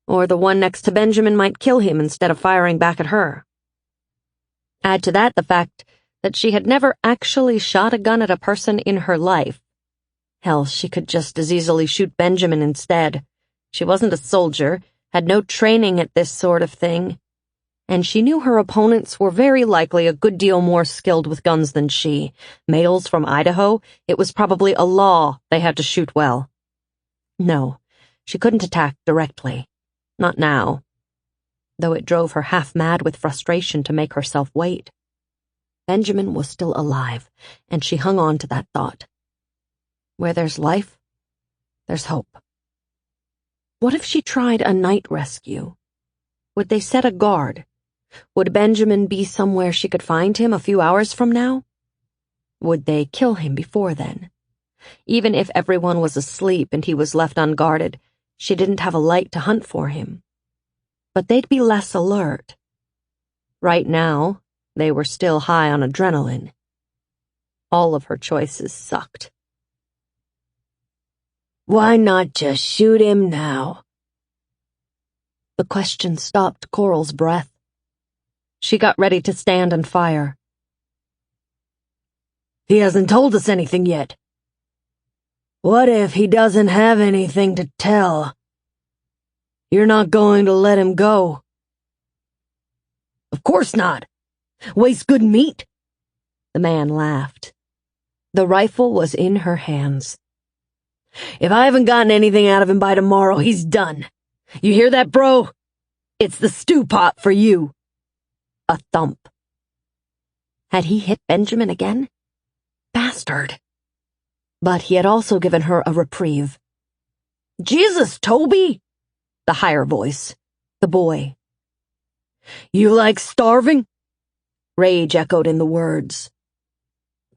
Speaker 2: or the one next to Benjamin might kill him instead of firing back at her. Add to that the fact that she had never actually shot a gun at a person in her life. Hell, she could just as easily shoot Benjamin instead. She wasn't a soldier, had no training at this sort of thing, and she knew her opponents were very likely a good deal more skilled with guns than she. Males from Idaho, it was probably a law they had to shoot well. No, she couldn't attack directly. Not now. Though it drove her half mad with frustration to make herself wait. Benjamin was still alive, and she hung on to that thought. Where there's life, there's hope. What if she tried a night rescue? Would they set a guard? Would Benjamin be somewhere she could find him a few hours from now? Would they kill him before then? Even if everyone was asleep and he was left unguarded, she didn't have a light to hunt for him. But they'd be less alert. Right now, they were still high on adrenaline. All of her choices sucked. Why not just shoot him now? The question stopped Coral's breath. She got ready to stand and fire. He hasn't told us anything yet. What if he doesn't have anything to tell? You're not going to let him go? Of course not. Waste good meat. The man laughed. The rifle was in her hands. If I haven't gotten anything out of him by tomorrow, he's done. You hear that, bro? It's the stew pot for you. A thump. Had he hit Benjamin again? Bastard. But he had also given her a reprieve. Jesus, Toby! The higher voice. The boy. You like starving? Rage echoed in the words.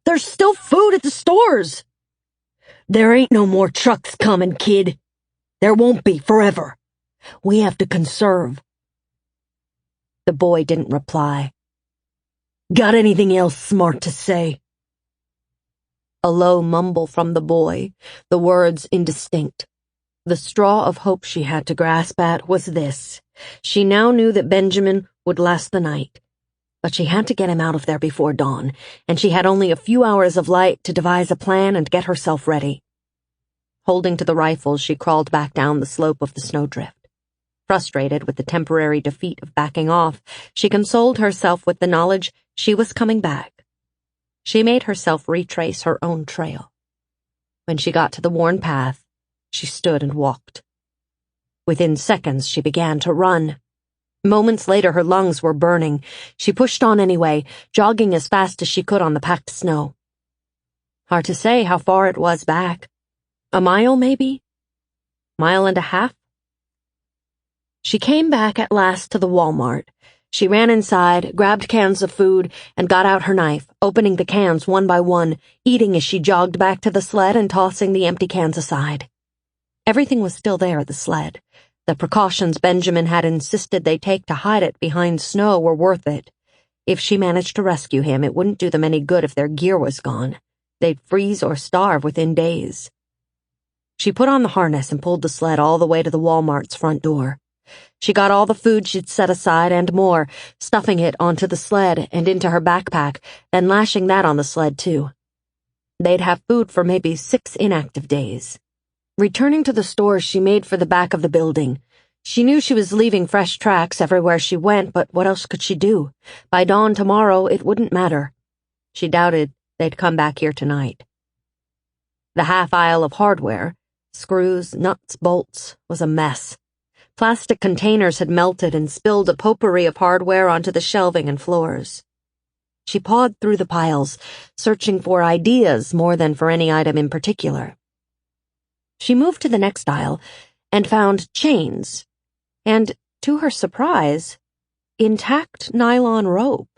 Speaker 2: There's still food at the stores. There ain't no more trucks coming, kid. There won't be forever. We have to conserve. The boy didn't reply. Got anything else smart to say? A low mumble from the boy, the words indistinct. The straw of hope she had to grasp at was this. She now knew that Benjamin would last the night. But she had to get him out of there before dawn, and she had only a few hours of light to devise a plan and get herself ready. Holding to the rifle, she crawled back down the slope of the snowdrift. Frustrated with the temporary defeat of backing off, she consoled herself with the knowledge she was coming back. She made herself retrace her own trail. When she got to the worn path, she stood and walked. Within seconds, she began to run. Moments later, her lungs were burning. She pushed on anyway, jogging as fast as she could on the packed snow. Hard to say how far it was back. A mile, maybe? Mile and a half? She came back at last to the Walmart. She ran inside, grabbed cans of food, and got out her knife, opening the cans one by one, eating as she jogged back to the sled and tossing the empty cans aside. Everything was still there at the sled. The precautions Benjamin had insisted they take to hide it behind snow were worth it. If she managed to rescue him, it wouldn't do them any good if their gear was gone. They'd freeze or starve within days. She put on the harness and pulled the sled all the way to the Walmart's front door. She got all the food she'd set aside and more, stuffing it onto the sled and into her backpack, then lashing that on the sled too. They'd have food for maybe 6 inactive days. Returning to the store, she made for the back of the building. She knew she was leaving fresh tracks everywhere she went, but what else could she do? By dawn tomorrow, it wouldn't matter. She doubted they'd come back here tonight. The half aisle of hardware, screws, nuts, bolts, was a mess. Plastic containers had melted and spilled a potpourri of hardware onto the shelving and floors. She pawed through the piles, searching for ideas more than for any item in particular. She moved to the next aisle and found chains, and, to her surprise, intact nylon rope.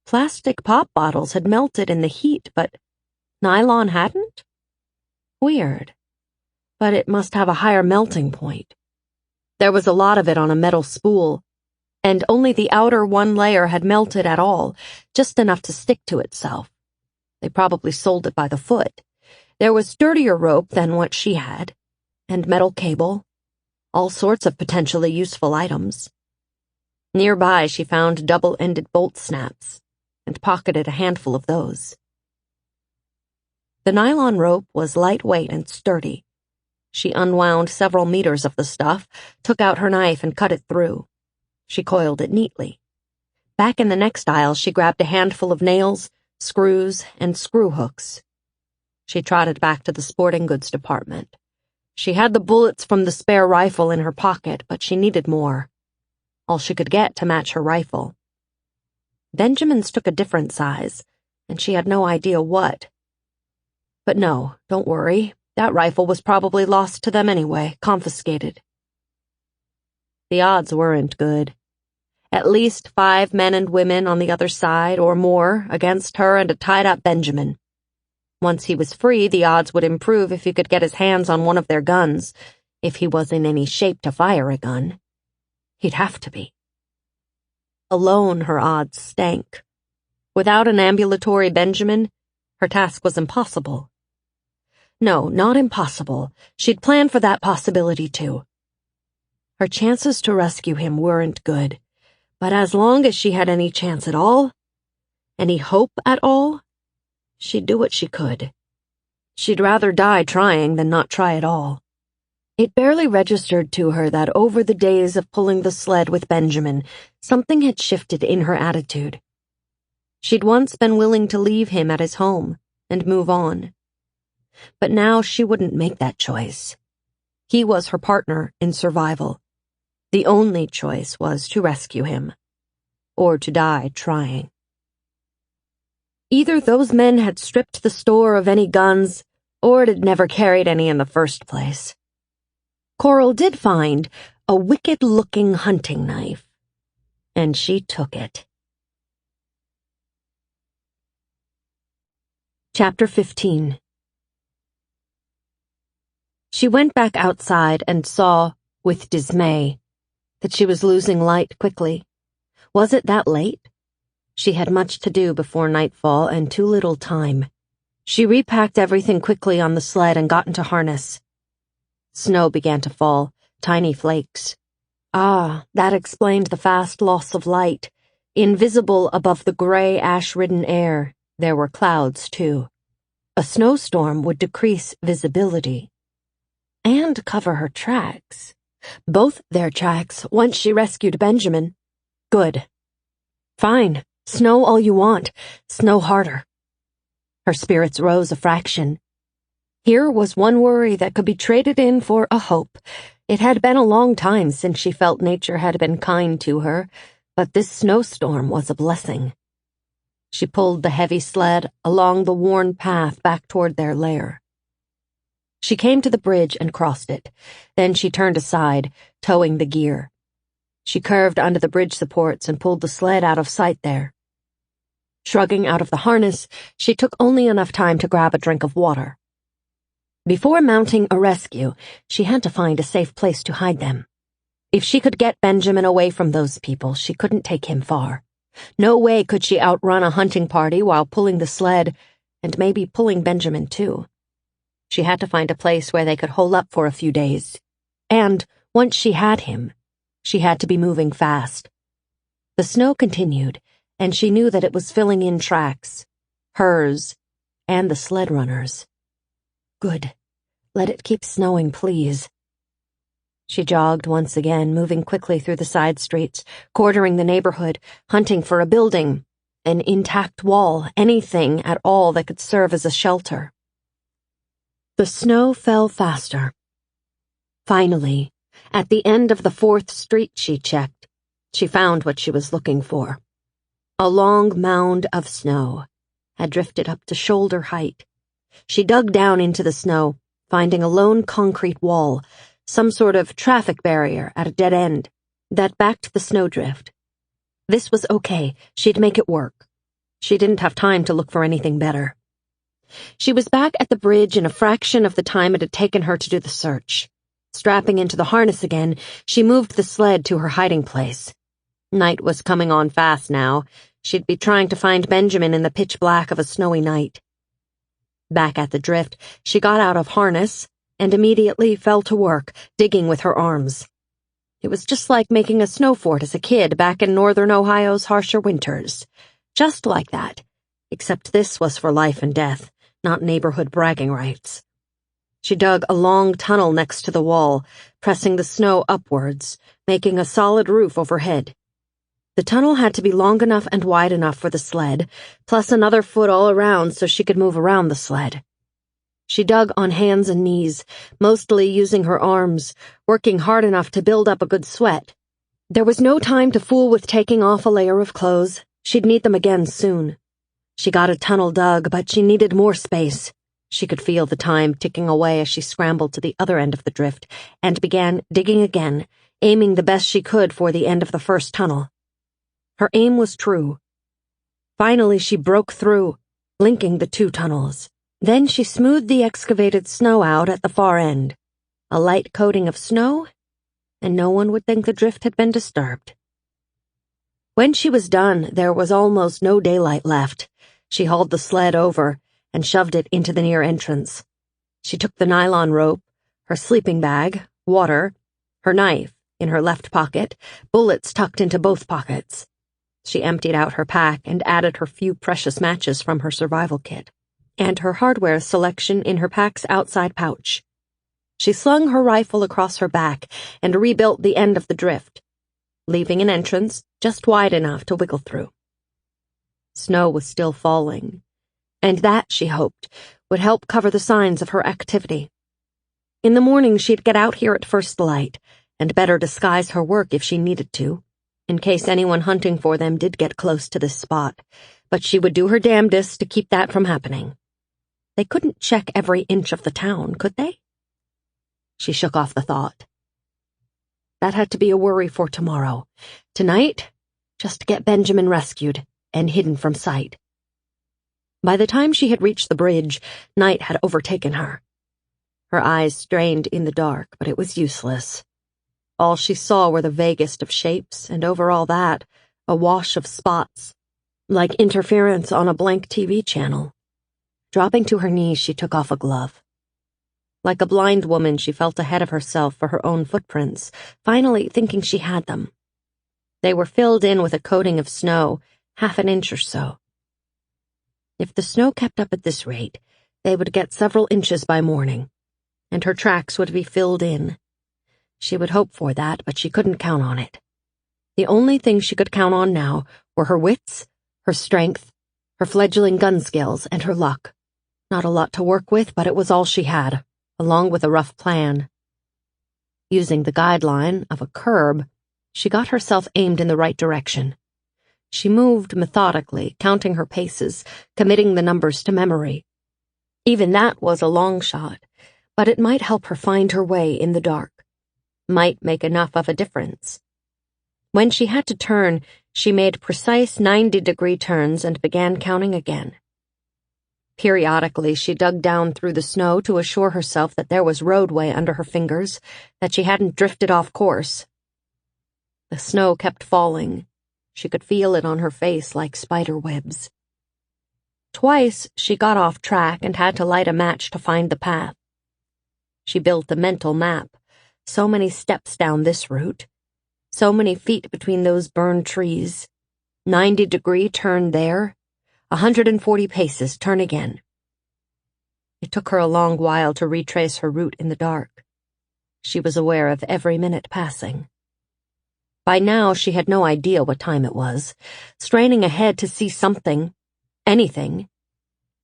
Speaker 2: Plastic pop bottles had melted in the heat, but nylon hadn't? Weird. But it must have a higher melting point. There was a lot of it on a metal spool, and only the outer one layer had melted at all, just enough to stick to itself. They probably sold it by the foot. There was sturdier rope than what she had, and metal cable, all sorts of potentially useful items. Nearby, she found double-ended bolt snaps, and pocketed a handful of those. The nylon rope was lightweight and sturdy. She unwound several meters of the stuff, took out her knife and cut it through. She coiled it neatly. Back in the next aisle, she grabbed a handful of nails, screws, and screw hooks. She trotted back to the sporting goods department. She had the bullets from the spare rifle in her pocket, but she needed more. All she could get to match her rifle. Benjamin's took a different size, and she had no idea what. But no, don't worry. That rifle was probably lost to them anyway, confiscated. The odds weren't good. At least 5 men and women on the other side, or more, against her and a tied-up Benjamin. Once he was free, the odds would improve if he could get his hands on one of their guns, if he was in any shape to fire a gun. He'd have to be. Alone, her odds stank. Without an ambulatory Benjamin, her task was impossible. No, not impossible. She'd planned for that possibility, too. Her chances to rescue him weren't good, but as long as she had any chance at all, any hope at all, she'd do what she could. She'd rather die trying than not try at all. It barely registered to her that over the days of pulling the sled with Benjamin, something had shifted in her attitude. She'd once been willing to leave him at his home and move on. But now she wouldn't make that choice. He was her partner in survival. The only choice was to rescue him, or to die trying. Either those men had stripped the store of any guns, or it had never carried any in the first place. Coral did find a wicked-looking hunting knife, and she took it. Chapter 15. She went back outside and saw, with dismay, that she was losing light quickly. Was it that late? She had much to do before nightfall and too little time. She repacked everything quickly on the sled and got into harness. Snow began to fall, tiny flakes. Ah, that explained the fast loss of light. Invisible above the gray, ash-ridden air, there were clouds, too. A snowstorm would decrease visibility. And cover her tracks. Both their tracks, once she rescued Benjamin. Good. Fine. Snow all you want. Snow harder. Her spirits rose a fraction. Here was one worry that could be traded in for a hope. It had been a long time since she felt nature had been kind to her, but this snowstorm was a blessing. She pulled the heavy sled along the worn path back toward their lair. She came to the bridge and crossed it. Then she turned aside, towing the gear. She curved under the bridge supports and pulled the sled out of sight there. Shrugging out of the harness, she took only enough time to grab a drink of water. Before mounting a rescue, she had to find a safe place to hide them. If she could get Benjamin away from those people, she couldn't take him far. No way could she outrun a hunting party while pulling the sled, and maybe pulling Benjamin too. She had to find a place where they could hole up for a few days. And once she had him, she had to be moving fast. The snow continued, and she knew that it was filling in tracks. Hers, and the sled runners. Good. Let it keep snowing, please. She jogged once again, moving quickly through the side streets, quartering the neighborhood, hunting for a building, an intact wall, anything at all that could serve as a shelter. The snow fell faster. Finally, at the end of the 4th street she checked, she found what she was looking for. A long mound of snow had drifted up to shoulder height. She dug down into the snow, finding a lone concrete wall, some sort of traffic barrier at a dead end, that backed the snowdrift. This was okay. She'd make it work. She didn't have time to look for anything better. She was back at the bridge in a fraction of the time it had taken her to do the search. Strapping into the harness again, she moved the sled to her hiding place. Night was coming on fast now. She'd be trying to find Benjamin in the pitch black of a snowy night. Back at the drift, she got out of harness and immediately fell to work, digging with her arms. It was just like making a snow fort as a kid back in northern Ohio's harsher winters. Just like that, except this was for life and death, not neighborhood bragging rights. She dug a long tunnel next to the wall, pressing the snow upwards, making a solid roof overhead. The tunnel had to be long enough and wide enough for the sled, plus another foot all around so she could move around the sled. She dug on hands and knees, mostly using her arms, working hard enough to build up a good sweat. There was no time to fool with taking off a layer of clothes. She'd need them again soon. She got a tunnel dug, but she needed more space. She could feel the time ticking away as she scrambled to the other end of the drift and began digging again, aiming the best she could for the end of the first tunnel. Her aim was true. Finally, she broke through, linking the 2 tunnels. Then she smoothed the excavated snow out at the far end. A light coating of snow, and no one would think the drift had been disturbed. When she was done, there was almost no daylight left. She hauled the sled over and shoved it into the near entrance. She took the nylon rope, her sleeping bag, water, her knife in her left pocket, bullets tucked into both pockets. She emptied out her pack and added her few precious matches from her survival kit, and her hardware selection in her pack's outside pouch. She slung her rifle across her back and rebuilt the end of the drift, leaving an entrance just wide enough to wiggle through. Snow was still falling, and that, she hoped, would help cover the signs of her activity. In the morning she'd get out here at first light, and better disguise her work if she needed to, in case anyone hunting for them did get close to this spot, but she would do her damnedest to keep that from happening. They couldn't check every inch of the town, could they? She shook off the thought. That had to be a worry for tomorrow. Tonight, just get Benjamin rescued and hidden from sight. By the time she had reached the bridge, night had overtaken her. Her eyes strained in the dark, but it was useless. All she saw were the vaguest of shapes, and over all that, a wash of spots, like interference on a blank TV channel. Dropping to her knees, she took off a glove. Like a blind woman, she felt ahead of herself for her own footprints, finally thinking she had them. They were filled in with a coating of snow, half an inch or so. If the snow kept up at this rate, they would get several inches by morning, and her tracks would be filled in. She would hope for that, but she couldn't count on it. The only thing she could count on now were her wits, her strength, her fledgling gun skills, and her luck. Not a lot to work with, but it was all she had, along with a rough plan. Using the guideline of a curb, she got herself aimed in the right direction. She moved methodically, counting her paces, committing the numbers to memory. Even that was a long shot, but it might help her find her way in the dark. Might make enough of a difference. When she had to turn, she made precise 90-degree turns and began counting again. Periodically, she dug down through the snow to assure herself that there was roadway under her fingers, that she hadn't drifted off course. The snow kept falling. She could feel it on her face like spider webs. Twice she got off track and had to light a match to find the path. She built a mental map. So many steps down this route. So many feet between those burned trees. 90-degree turn there. 140 paces, turn again. It took her a long while to retrace her route in the dark. She was aware of every minute passing. By now, she had no idea what time it was. Straining ahead to see something, anything,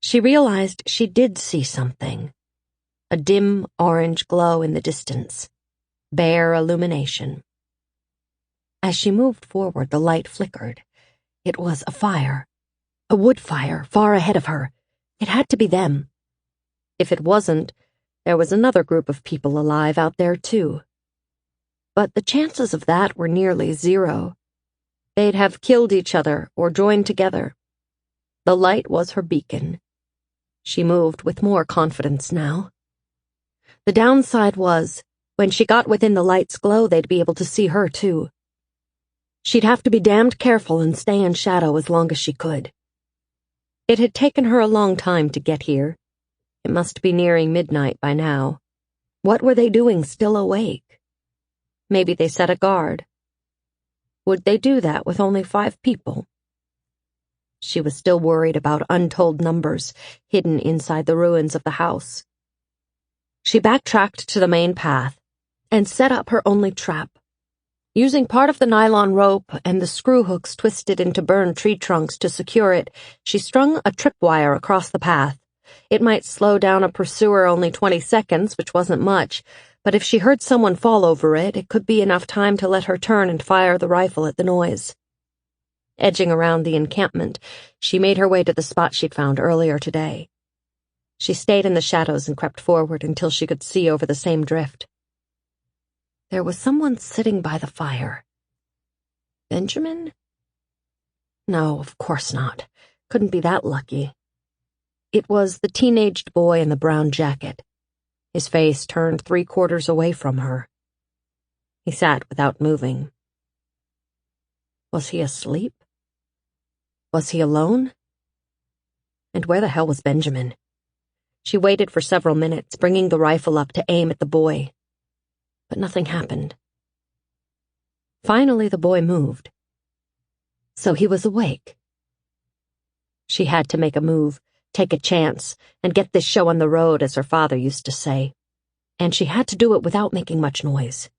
Speaker 2: she realized she did see something. A dim orange glow in the distance. Bare illumination. As she moved forward, the light flickered. It was a fire. A wood fire, far ahead of her. It had to be them. If it wasn't, there was another group of people alive out there, too. But the chances of that were nearly zero. They'd have killed each other or joined together. The light was her beacon. She moved with more confidence now. The downside was, when she got within the light's glow, they'd be able to see her, too. She'd have to be damned careful and stay in shadow as long as she could. It had taken her a long time to get here. It must be nearing midnight by now. What were they doing still awake? Maybe they set a guard. Would they do that with only 5 people? She was still worried about untold numbers hidden inside the ruins of the house. She backtracked to the main path and set up her only trap. Using part of the nylon rope and the screw hooks twisted into burned tree trunks to secure it, she strung a tripwire across the path. It might slow down a pursuer only 20 seconds, which wasn't much, but if she heard someone fall over it, it could be enough time to let her turn and fire the rifle at the noise. Edging around the encampment, she made her way to the spot she'd found earlier today. She stayed in the shadows and crept forward until she could see over the same drift. There was someone sitting by the fire. Benjamin? No, of course not. Couldn't be that lucky. It was the teenaged boy in the brown jacket, his face turned 3/4 away from her. He sat without moving. Was he asleep? Was he alone? And where the hell was Benjamin? She waited for several minutes, bringing the rifle up to aim at the boy. But nothing happened. Finally, the boy moved. So he was awake. She had to make a move, take a chance, and get this show on the road, as her father used to say. And she had to do it without making much noise.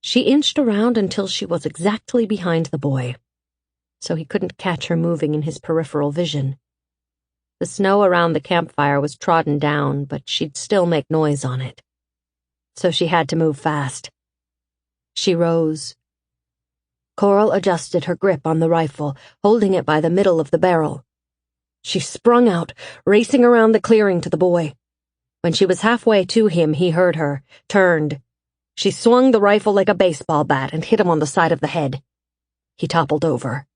Speaker 2: She inched around until she was exactly behind the boy, so he couldn't catch her moving in his peripheral vision. The snow around the campfire was trodden down, but she'd still make noise on it. So she had to move fast. She rose. Coral adjusted her grip on the rifle, holding it by the middle of the barrel. She sprung out, racing around the clearing to the boy. When she was halfway to him, he heard her, turned. She swung the rifle like a baseball bat and hit him on the side of the head. He toppled over.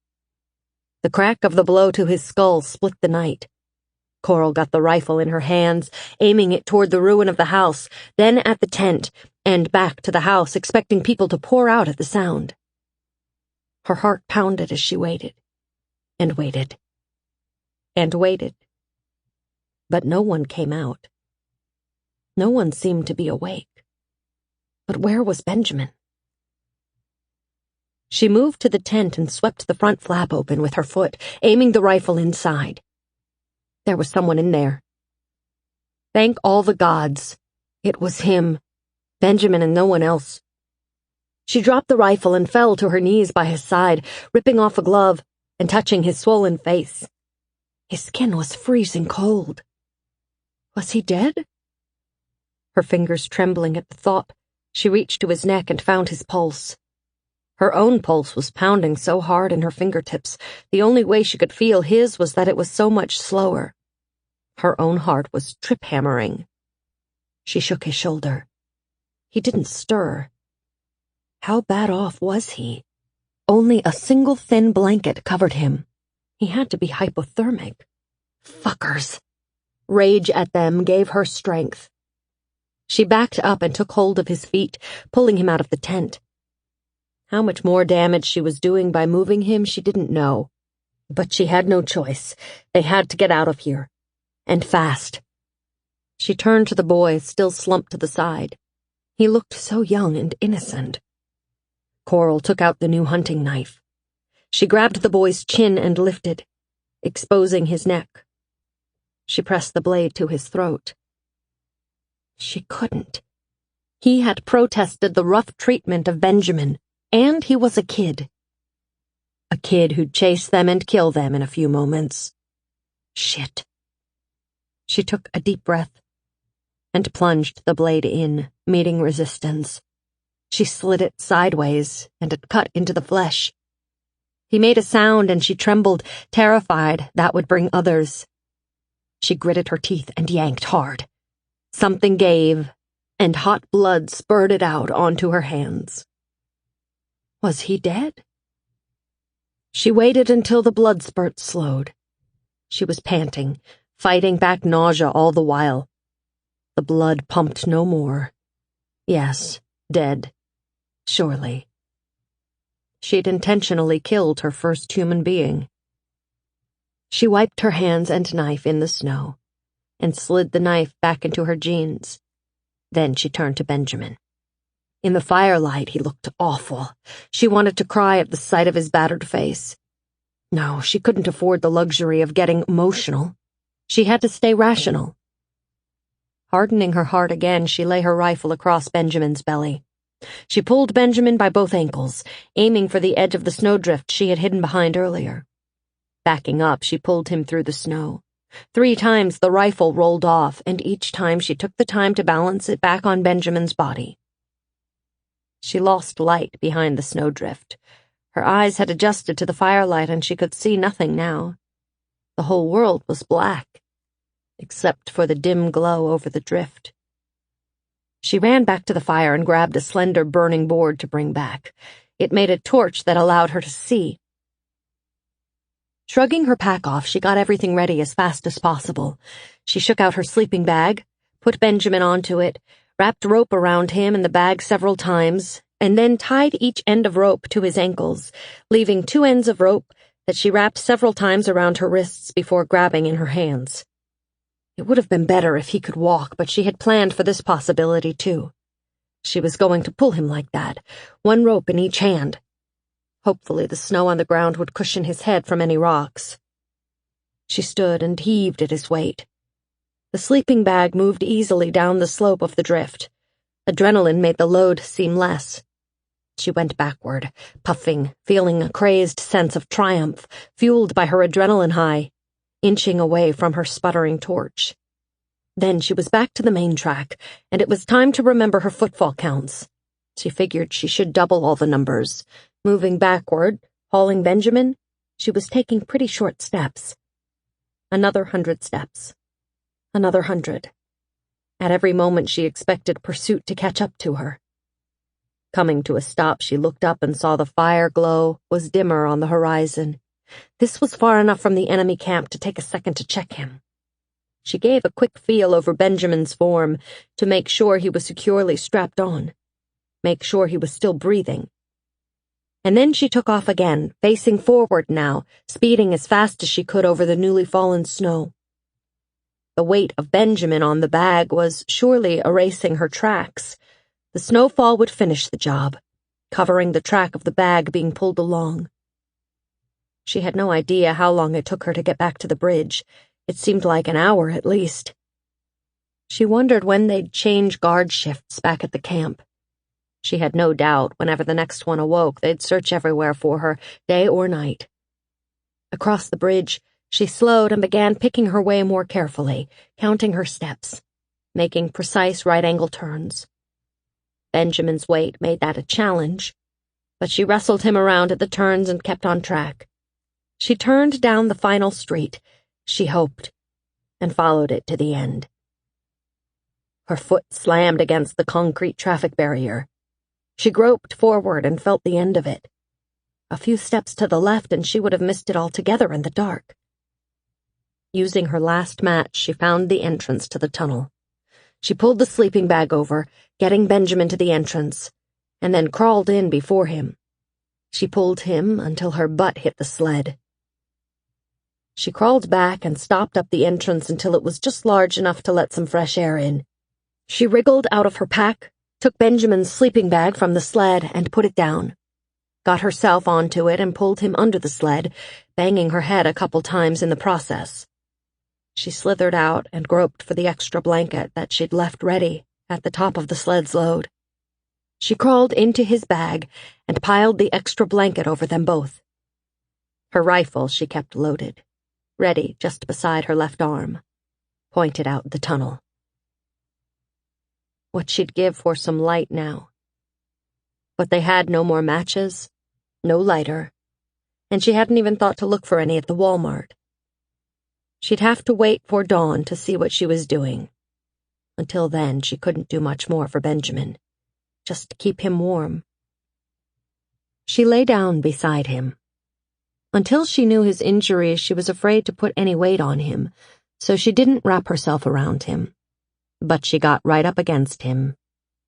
Speaker 2: The crack of the blow to his skull split the night. Coral got the rifle in her hands, aiming it toward the ruin of the house, then at the tent, and back to the house, expecting people to pour out at the sound. Her heart pounded as she waited, and waited, and waited. But no one came out. No one seemed to be awake. But where was Benjamin? She moved to the tent and swept the front flap open with her foot, aiming the rifle inside. There was someone in there. Thank all the gods. It was him, Benjamin, and no one else. She dropped the rifle and fell to her knees by his side, ripping off a glove and touching his swollen face. His skin was freezing cold. Was he dead? Her fingers trembling at the thought, she reached to his neck and found his pulse. Her own pulse was pounding so hard in her fingertips, the only way she could feel his was that it was so much slower. Her own heart was trip-hammering. She shook his shoulder. He didn't stir. How bad off was he? Only a single thin blanket covered him. He had to be hypothermic. Fuckers. Rage at them gave her strength. She backed up and took hold of his feet, pulling him out of the tent. How much more damage she was doing by moving him, she didn't know. But she had no choice. They had to get out of here. And fast. She turned to the boy, still slumped to the side. He looked so young and innocent. Coral took out the new hunting knife. She grabbed the boy's chin and lifted, exposing his neck. She pressed the blade to his throat. She couldn't. He had protested the rough treatment of Benjamin, and he was a kid. A kid who'd chase them and kill them in a few moments. Shit. She took a deep breath and plunged the blade in, meeting resistance. She slid it sideways, and it cut into the flesh. He made a sound, and she trembled, terrified that would bring others. She gritted her teeth and yanked hard. Something gave, and hot blood spurted out onto her hands. Was he dead? She waited until the blood spurt slowed. She was panting, fighting back nausea all the while. The blood pumped no more. Yes, dead. Surely. She'd intentionally killed her first human being. She wiped her hands and knife in the snow, and slid the knife back into her jeans. Then she turned to Benjamin. In the firelight, he looked awful. She wanted to cry at the sight of his battered face. No, she couldn't afford the luxury of getting emotional. She had to stay rational. Hardening her heart again, she lay her rifle across Benjamin's belly. She pulled Benjamin by both ankles, aiming for the edge of the snowdrift she had hidden behind earlier. Backing up, she pulled him through the snow. 3 times the rifle rolled off, and each time she took the time to balance it back on Benjamin's body. She lost light behind the snowdrift. Her eyes had adjusted to the firelight, and she could see nothing now. The whole world was black, except for the dim glow over the drift. She ran back to the fire and grabbed a slender burning board to bring back. It made a torch that allowed her to see. Shrugging her pack off, she got everything ready as fast as possible. She shook out her sleeping bag, put Benjamin onto it, wrapped rope around him and the bag several times, and then tied each end of rope to his ankles, leaving 2 ends of rope that she wrapped several times around her wrists before grabbing in her hands. It would have been better if he could walk, but she had planned for this possibility, too. She was going to pull him like that, 1 rope in each hand. Hopefully the snow on the ground would cushion his head from any rocks. She stood and heaved at his weight. The sleeping bag moved easily down the slope of the drift. Adrenaline made the load seem less. She went backward, puffing, feeling a crazed sense of triumph, fueled by her adrenaline high, inching away from her sputtering torch. Then she was back to the main track, and it was time to remember her footfall counts. She figured she should double all the numbers. Moving backward, hauling Benjamin, she was taking pretty short steps. Another 100 steps. Another 100. At every moment she expected pursuit to catch up to her. Coming to a stop, she looked up and saw the fire glow was dimmer on the horizon. This was far enough from the enemy camp to take a second to check him. She gave a quick feel over Benjamin's form to make sure he was securely strapped on, make sure he was still breathing. And then she took off again, facing forward now, speeding as fast as she could over the newly fallen snow. The weight of Benjamin on the bag was surely erasing her tracks. The snowfall would finish the job, covering the track of the bag being pulled along. She had no idea how long it took her to get back to the bridge. It seemed like an hour at least. She wondered when they'd change guard shifts back at the camp. She had no doubt whenever the next one awoke, they'd search everywhere for her, day or night. Across the bridge, she slowed and began picking her way more carefully, counting her steps, making precise right-angle turns. Benjamin's weight made that a challenge, but she wrestled him around at the turns and kept on track. She turned down the final street, she hoped, and followed it to the end. Her foot slammed against the concrete traffic barrier. She groped forward and felt the end of it. A few steps to the left and she would have missed it altogether in the dark. Using her last match, she found the entrance to the tunnel. She pulled the sleeping bag over, getting Benjamin to the entrance, and then crawled in before him. She pulled him until her butt hit the sled. She crawled back and stopped up the entrance until it was just large enough to let some fresh air in. She wriggled out of her pack, took Benjamin's sleeping bag from the sled and put it down, got herself onto it and pulled him under the sled, banging her head a couple times in the process. She slithered out and groped for the extra blanket that she'd left ready at the top of the sled's load. She crawled into his bag and piled the extra blanket over them both. Her rifle she kept loaded, ready just beside her left arm, pointed out the tunnel. What she'd give for some light now. But they had no more matches, no lighter, and she hadn't even thought to look for any at the Walmart. She'd have to wait for dawn to see what she was doing. Until then, she couldn't do much more for Benjamin, just to keep him warm. She lay down beside him. Until she knew his injuries, she was afraid to put any weight on him, so she didn't wrap herself around him. But she got right up against him,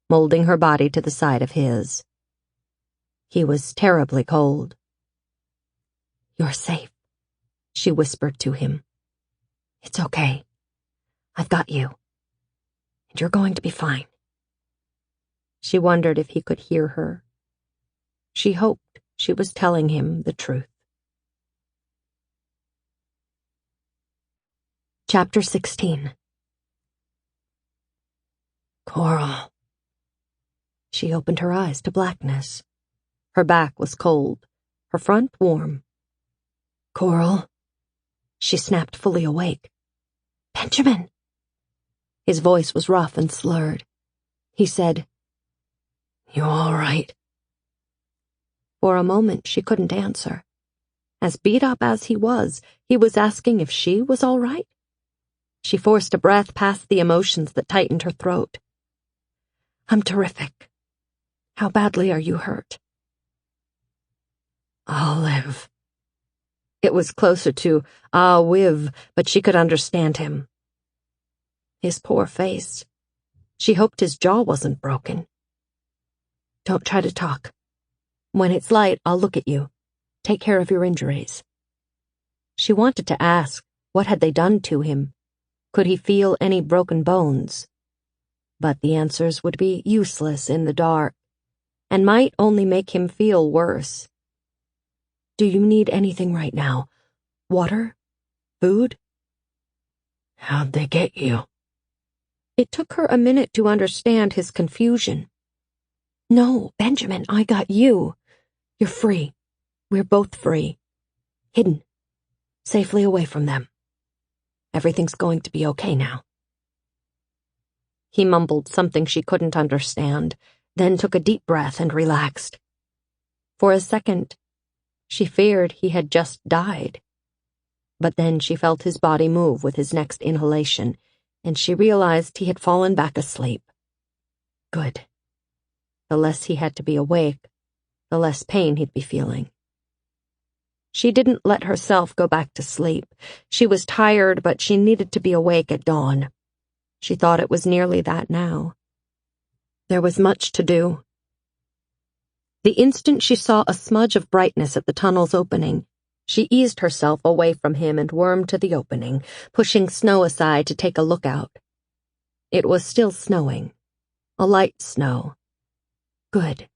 Speaker 2: molding her body to the side of his. He was terribly cold. "You're safe," she whispered to him. "It's okay. I've got you. And you're going to be fine." She wondered if he could hear her. She hoped she was telling him the truth. Chapter 16. "Coral." She opened her eyes to blackness. Her back was cold, her front warm. "Coral." She snapped, fully awake. "Benjamin." His voice was rough and slurred. He said, "You all right?" For a moment she couldn't answer. As beat up as he was asking if she was all right. She forced a breath past the emotions that tightened her throat. "I'm terrific. How badly are you hurt?" "I'll live." It was closer to "ah wiv," but she could understand him. His poor face. She hoped his jaw wasn't broken. "Don't try to talk. When it's light, I'll look at you. Take care of your injuries." She wanted to ask, what had they done to him? Could he feel any broken bones? But the answers would be useless in the dark, and might only make him feel worse. "Do you need anything right now? Water? Food?" "How'd they get you?" It took her a minute to understand his confusion. "No, Benjamin, I got you. You're free. We're both free. Hidden. Safely away from them. Everything's going to be okay now." He mumbled something she couldn't understand, then took a deep breath and relaxed. For a second, she feared he had just died. But then she felt his body move with his next inhalation, and she realized he had fallen back asleep. Good. The less he had to be awake, the less pain he'd be feeling. She didn't let herself go back to sleep. She was tired, but she needed to be awake at dawn. She thought it was nearly that now. There was much to do. The instant she saw a smudge of brightness at the tunnel's opening, she eased herself away from him and wormed to the opening, pushing snow aside to take a look out. It was still snowing. A light snow. Good.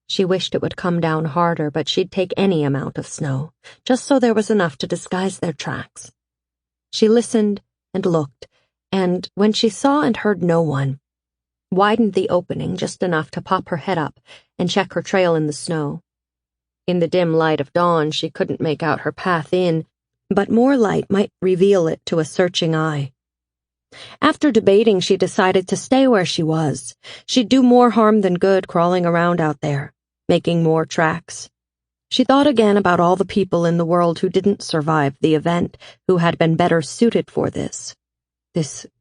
Speaker 2: She wished it would come down harder, but she'd take any amount of snow, just so there was enough to disguise their tracks. She listened and looked, and when she saw and heard no one, widened the opening just enough to pop her head up and check her trail in the snow. In the dim light of dawn, she couldn't make out her path in, but more light might reveal it to a searching eye. After debating, she decided to stay where she was. She'd do more harm than good crawling around out there, making more tracks. She thought again about all the people in the world who didn't survive the event, who had been better suited for this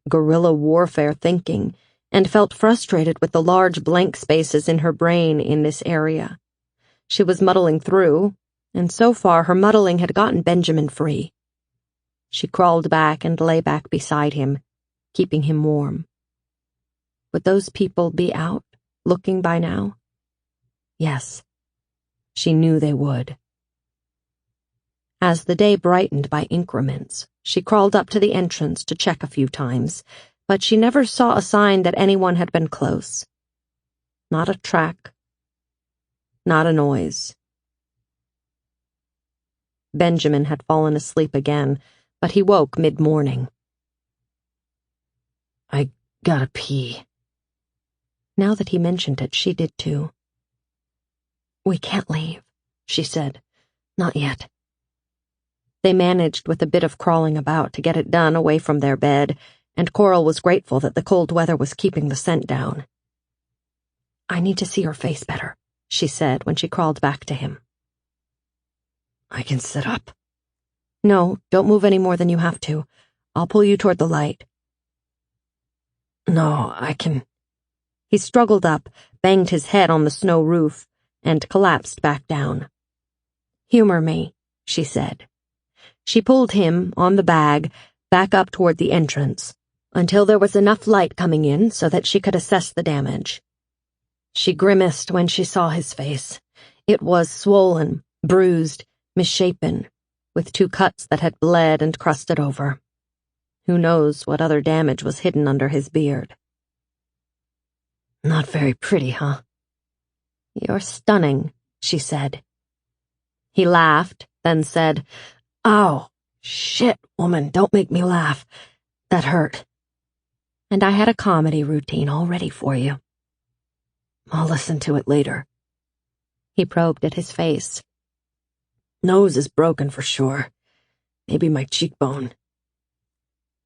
Speaker 2: guerrilla warfare thinking, and felt frustrated with the large blank spaces in her brain in this area. She was muddling through, and so far her muddling had gotten Benjamin free. She crawled back and lay back beside him, keeping him warm. Would those people be out, looking by now? Yes, she knew they would. As the day brightened by increments, she crawled up to the entrance to check a few times, but she never saw a sign that anyone had been close. Not a track. Not a noise. Benjamin had fallen asleep again, but he woke mid-morning.
Speaker 1: I gotta pee.
Speaker 2: Now that he mentioned it, she did too. We can't leave, she said. Not yet. They managed with a bit of crawling about to get it done away from their bed, and Coral was grateful that the cold weather was keeping the scent down. I need to see your face better, she said when she crawled back to him.
Speaker 1: I can sit up.
Speaker 2: No, don't move any more than you have to. I'll pull you toward the light.
Speaker 1: No, I can.
Speaker 2: He struggled up, banged his head on the snow roof, and collapsed back down. Humor me, she said. She pulled him, on the bag, back up toward the entrance, until there was enough light coming in so that she could assess the damage. She grimaced when she saw his face. It was swollen, bruised, misshapen, with 2 cuts that had bled and crusted over. Who knows what other damage was hidden under his beard.
Speaker 1: Not very pretty, huh?
Speaker 2: You're stunning, she said. He laughed, then said,
Speaker 1: Ow, shit, woman, don't make me laugh. That hurt.
Speaker 2: And I had a comedy routine all ready for you.
Speaker 1: I'll listen to it later.
Speaker 2: He probed at his face.
Speaker 1: Nose is broken for sure. Maybe my cheekbone.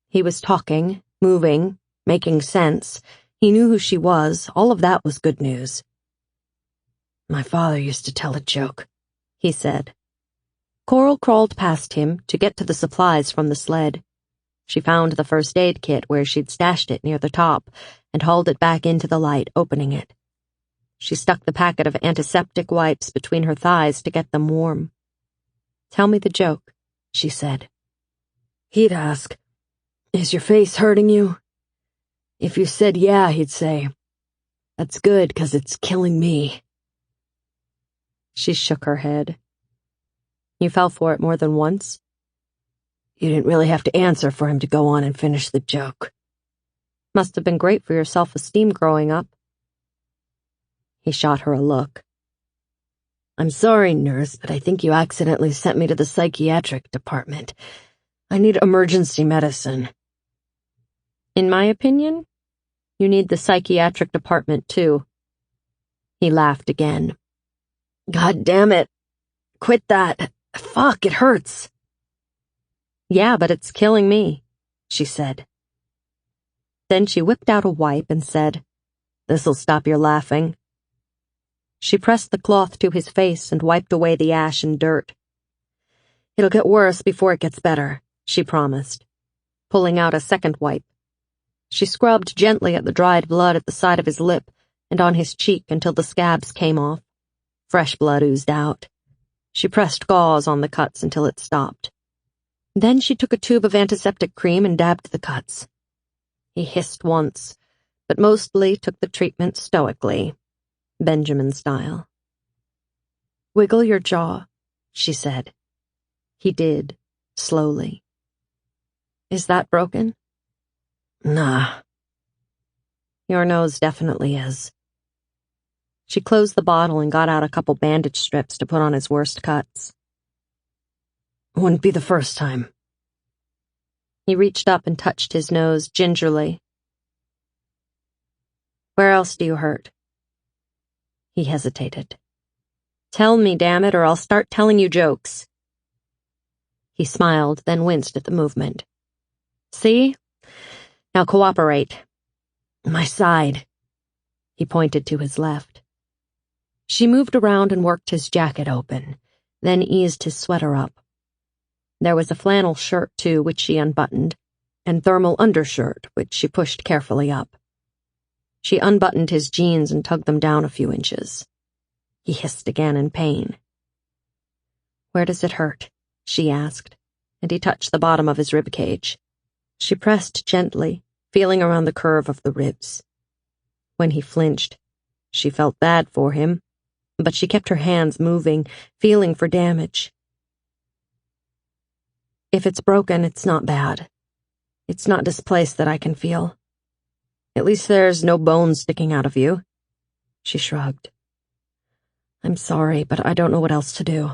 Speaker 2: He was talking, moving, making sense. He knew who she was. All of that was good news.
Speaker 1: My father used to tell a joke,
Speaker 2: he said. Coral crawled past him to get to the supplies from the sled. She found the first aid kit where she'd stashed it near the top and hauled it back into the light, opening it. She stuck the packet of antiseptic wipes between her thighs to get them warm. Tell me the joke, she said.
Speaker 1: He'd ask, Is your face hurting you? If you said yeah, he'd say, That's good, 'cause it's killing me.
Speaker 2: She shook her head. You fell for it more than once?
Speaker 1: You didn't really have to answer for him to go on and finish the joke.
Speaker 2: Must have been great for your self-esteem growing up. He shot her a look.
Speaker 1: I'm sorry, nurse, but I think you accidentally sent me to the psychiatric department. I need emergency medicine.
Speaker 2: In my opinion, you need the psychiatric department too. He laughed again.
Speaker 1: God damn it. Quit that. Fuck, it hurts.
Speaker 2: Yeah, but it's killing me, she said. Then she whipped out a wipe and said, This'll stop your laughing. She pressed the cloth to his face and wiped away the ash and dirt.
Speaker 1: It'll get worse before it gets better, she promised,
Speaker 2: pulling out a second wipe. She scrubbed gently at the dried blood at the side of his lip and on his cheek until the scabs came off. Fresh blood oozed out. She pressed gauze on the cuts until it stopped. Then she took a tube of antiseptic cream and dabbed the cuts. He hissed once, but mostly took the treatment stoically, Benjamin style. Wiggle your jaw, she said. He did, slowly. Is that broken?
Speaker 1: Nah.
Speaker 2: Your nose definitely is. She closed the bottle and got out a couple bandage strips to put on his worst cuts.
Speaker 1: Wouldn't be the first time.
Speaker 2: He reached up and touched his nose gingerly. Where else do you hurt? He hesitated. Tell me, damn it, or I'll start telling you jokes. He smiled, then winced at the movement. See? Now cooperate.
Speaker 1: My side.
Speaker 2: He pointed to his left. She moved around and worked his jacket open, then eased his sweater up. There was a flannel shirt, too, which she unbuttoned, and thermal undershirt, which she pushed carefully up. She unbuttoned his jeans and tugged them down a few inches. He hissed again in pain. Where does it hurt? She asked. and he touched the bottom of his rib cage. She pressed gently, feeling around the curve of the ribs. When he flinched, she felt bad for him, but she kept her hands moving, feeling for damage. If it's broken, it's not bad. It's not displaced that I can feel. At least there's no bones sticking out of you. She shrugged. I'm sorry, but I don't know what else to do.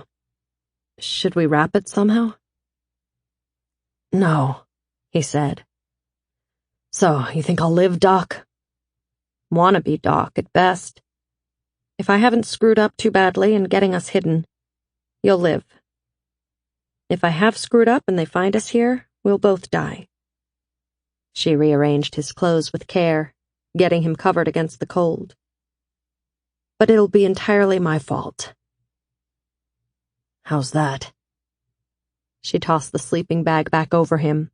Speaker 2: Should we wrap it somehow? No, he said. So, you think I'll live, Doc? Wanna be, Doc, at best. If I haven't screwed up too badly in getting us hidden, you'll live. If I have screwed up and they find us here, we'll both die. She rearranged his clothes with care, getting him covered against the cold. But it'll be entirely my fault. How's that? She tossed the sleeping bag back over him.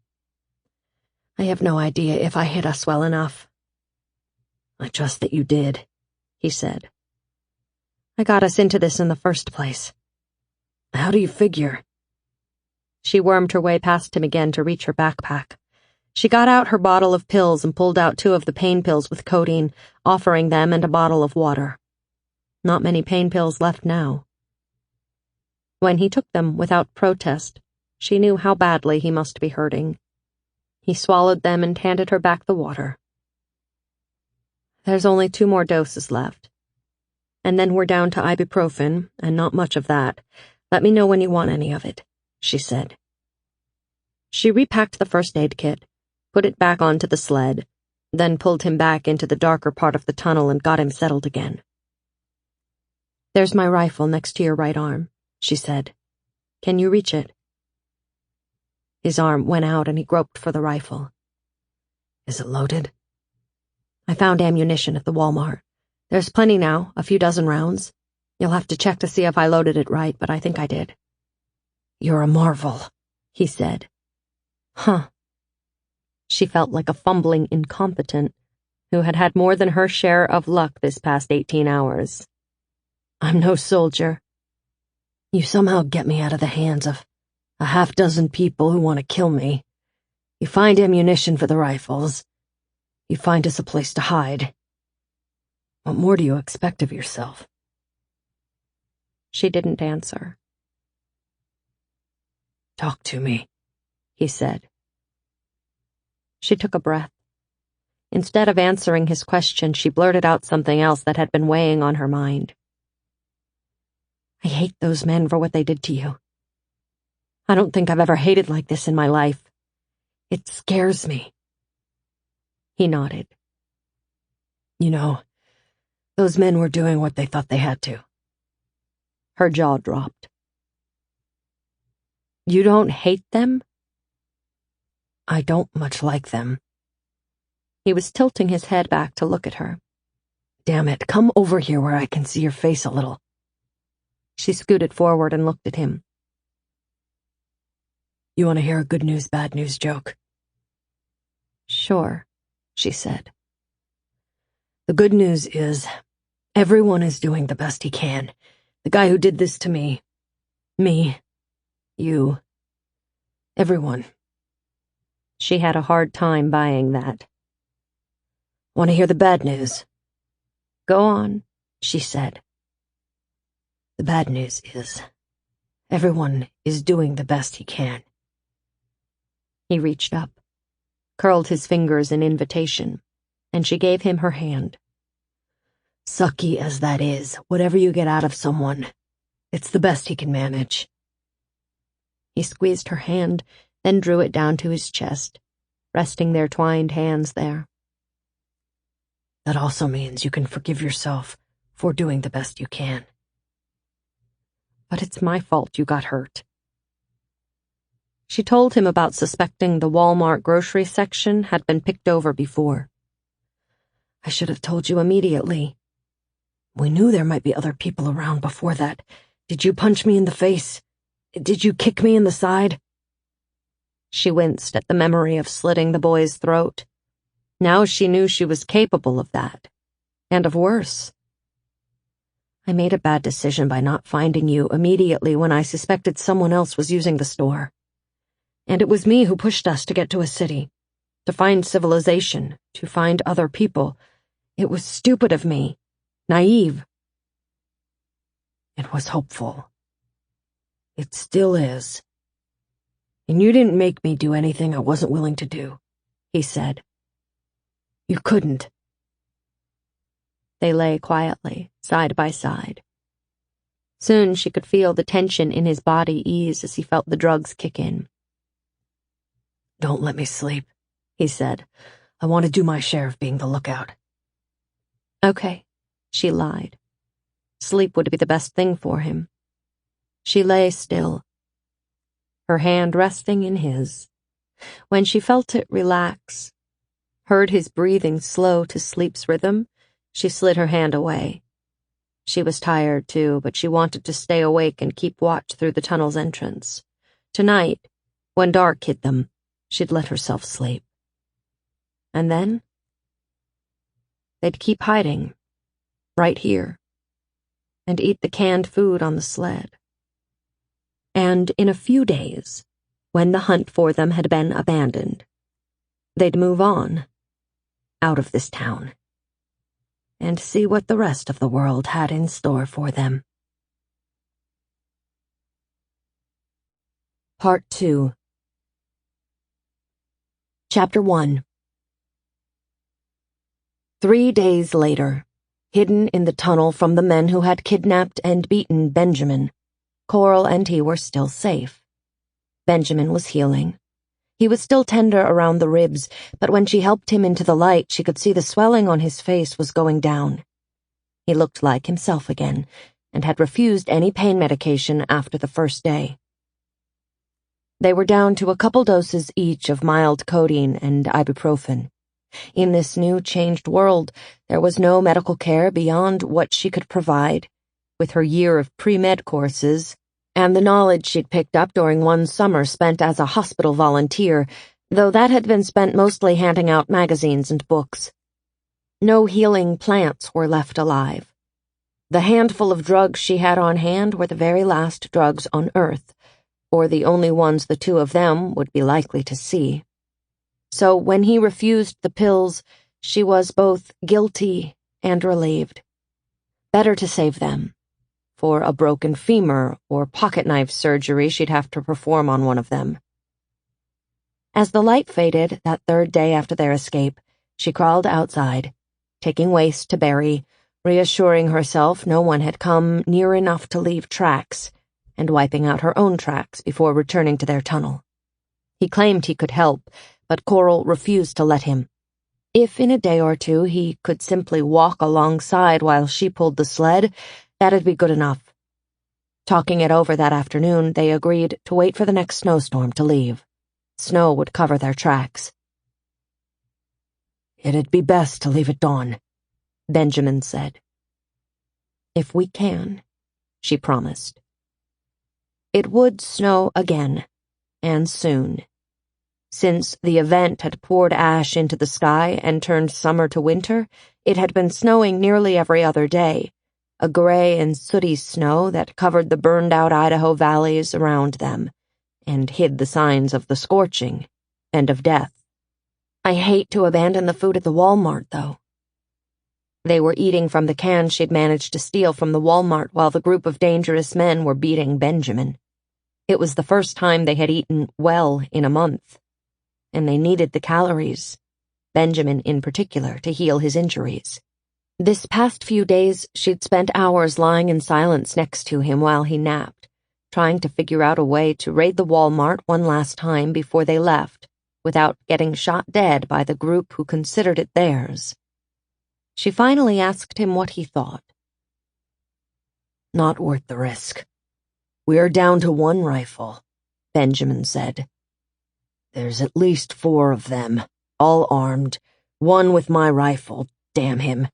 Speaker 2: I have no idea if I hit us well enough. I trust that you did, he said. I got us into this in the first place. How do you figure? She wormed her way past him again to reach her backpack. She got out her bottle of pills and pulled out 2 of the pain pills with codeine, offering them and a bottle of water. Not many pain pills left now. When he took them without protest, she knew how badly he must be hurting. He swallowed them and handed her back the water. There's only 2 more doses left. And then we're down to ibuprofen, and not much of that. Let me know when you want any of it, she said. She repacked the first aid kit, put it back onto the sled, then pulled him back into the darker part of the tunnel and got him settled again. There's my rifle next to your right arm, she said. Can you reach it? His arm went out and he groped for the rifle. Is it loaded? I found ammunition at the Walmart. There's plenty now, a few dozen rounds. You'll have to check to see if I loaded it right, but I think I did. You're a marvel, he said. Huh. She felt like a fumbling incompetent who had had more than her share of luck this past 18 hours. I'm no soldier. You somehow get me out of the hands of a half-dozen people who want to kill me. You find ammunition for the rifles. You find us a place to hide. What more do you expect of yourself? She didn't answer. Talk to me, he said. She took a breath. Instead of answering his question, she blurted out something else that had been weighing on her mind. I hate those men for what they did to you. I don't think I've ever hated like this in my life. It scares me. He nodded. You know, those men were doing what they thought they had to. Her jaw dropped. You don't hate them? I don't much like them. He was tilting his head back to look at her. Damn it, come over here where I can see your face a little. She scooted forward and looked at him. You want to hear a good news, bad news joke? Sure, she said. The good news is, everyone is doing the best he can. The guy who did this to me, you, everyone. She had a hard time buying that. Want to hear the bad news? Go on, she said. The bad news is, everyone is doing the best he can. He reached up, curled his fingers in invitation, and she gave him her hand. Sucky as that is, whatever you get out of someone, it's the best he can manage. He squeezed her hand, then drew it down to his chest, resting their twined hands there. That also means you can forgive yourself for doing the best you can. But it's my fault you got hurt. She told him about suspecting the Walmart grocery section had been picked over before. I should have told you immediately. We knew there might be other people around before that. Did you punch me in the face? Did you kick me in the side? She winced at the memory of slitting the boy's throat. Now she knew she was capable of that, and of worse. I made a bad decision by not finding you immediately when I suspected someone else was using the store. And it was me who pushed us to get to a city, to find civilization, to find other people. It was stupid of me, naive.
Speaker 1: It was hopeful. It still is. And you didn't make me do anything I wasn't willing to do, he said. You couldn't.
Speaker 2: They lay quietly, side by side. Soon she could feel the tension in his body ease as he felt the drugs kick in.
Speaker 1: Don't let me sleep, he said. I want to do my share of being the lookout.
Speaker 2: Okay, she lied. Sleep would be the best thing for him. She lay still, her hand resting in his. When she felt it relax, heard his breathing slow to sleep's rhythm, she slid her hand away. She was tired, too, but she wanted to stay awake and keep watch through the tunnel's entrance. Tonight, when dark hit them, she'd let herself sleep. And then they'd keep hiding, right here, and eat the canned food on the sled. And in a few days, when the hunt for them had been abandoned, they'd move on, out of this town, and see what the rest of the world had in store for them. Part 2. Chapter 1. 3 days later, hidden in the tunnel from the men who had kidnapped and beaten Benjamin, Coral and he were still safe. Benjamin was healing. He was still tender around the ribs, but when she helped him into the light, she could see the swelling on his face was going down. He looked like himself again, and had refused any pain medication after the first day. They were down to a couple doses each of mild codeine and ibuprofen. In this new, changed world, there was no medical care beyond what she could provide, with her year of pre-med courses, and the knowledge she'd picked up during one summer spent as a hospital volunteer, though that had been spent mostly handing out magazines and books. No healing plants were left alive. The handful of drugs she had on hand were the very last drugs on Earth, or the only ones the two of them would be likely to see. So when he refused the pills, she was both guilty and relieved. Better to save them. For a broken femur or pocketknife surgery she'd have to perform on one of them. As the light faded that third day after their escape, she crawled outside, taking waste to bury, reassuring herself no one had come near enough to leave tracks, and wiping out her own tracks before returning to their tunnel. He claimed he could help, but Coral refused to let him. If in a day or two he could simply walk alongside while she pulled the sled, that'd be good enough. Talking it over that afternoon, they agreed to wait for the next snowstorm to leave. Snow would cover their tracks.
Speaker 1: It'd be best to leave at dawn, Benjamin said.
Speaker 2: If we can, she promised. It would snow again, and soon. Since the event had poured ash into the sky and turned summer to winter, it had been snowing nearly every other day, a gray and sooty snow that covered the burned-out Idaho valleys around them, and hid the signs of the scorching and of death. I hate to abandon the food at the Walmart, though. They were eating from the cans she'd managed to steal from the Walmart while the group of dangerous men were beating Benjamin. It was the first time they had eaten well in a month, and they needed the calories, Benjamin in particular, to heal his injuries. This past few days, she'd spent hours lying in silence next to him while he napped, trying to figure out a way to raid the Walmart one last time before they left, without getting shot dead by the group who considered it theirs. She finally asked him what he thought.
Speaker 1: Not worth the risk. We're down to one rifle, Benjamin said. There's at least 4 of them, all armed, one with my rifle, damn him.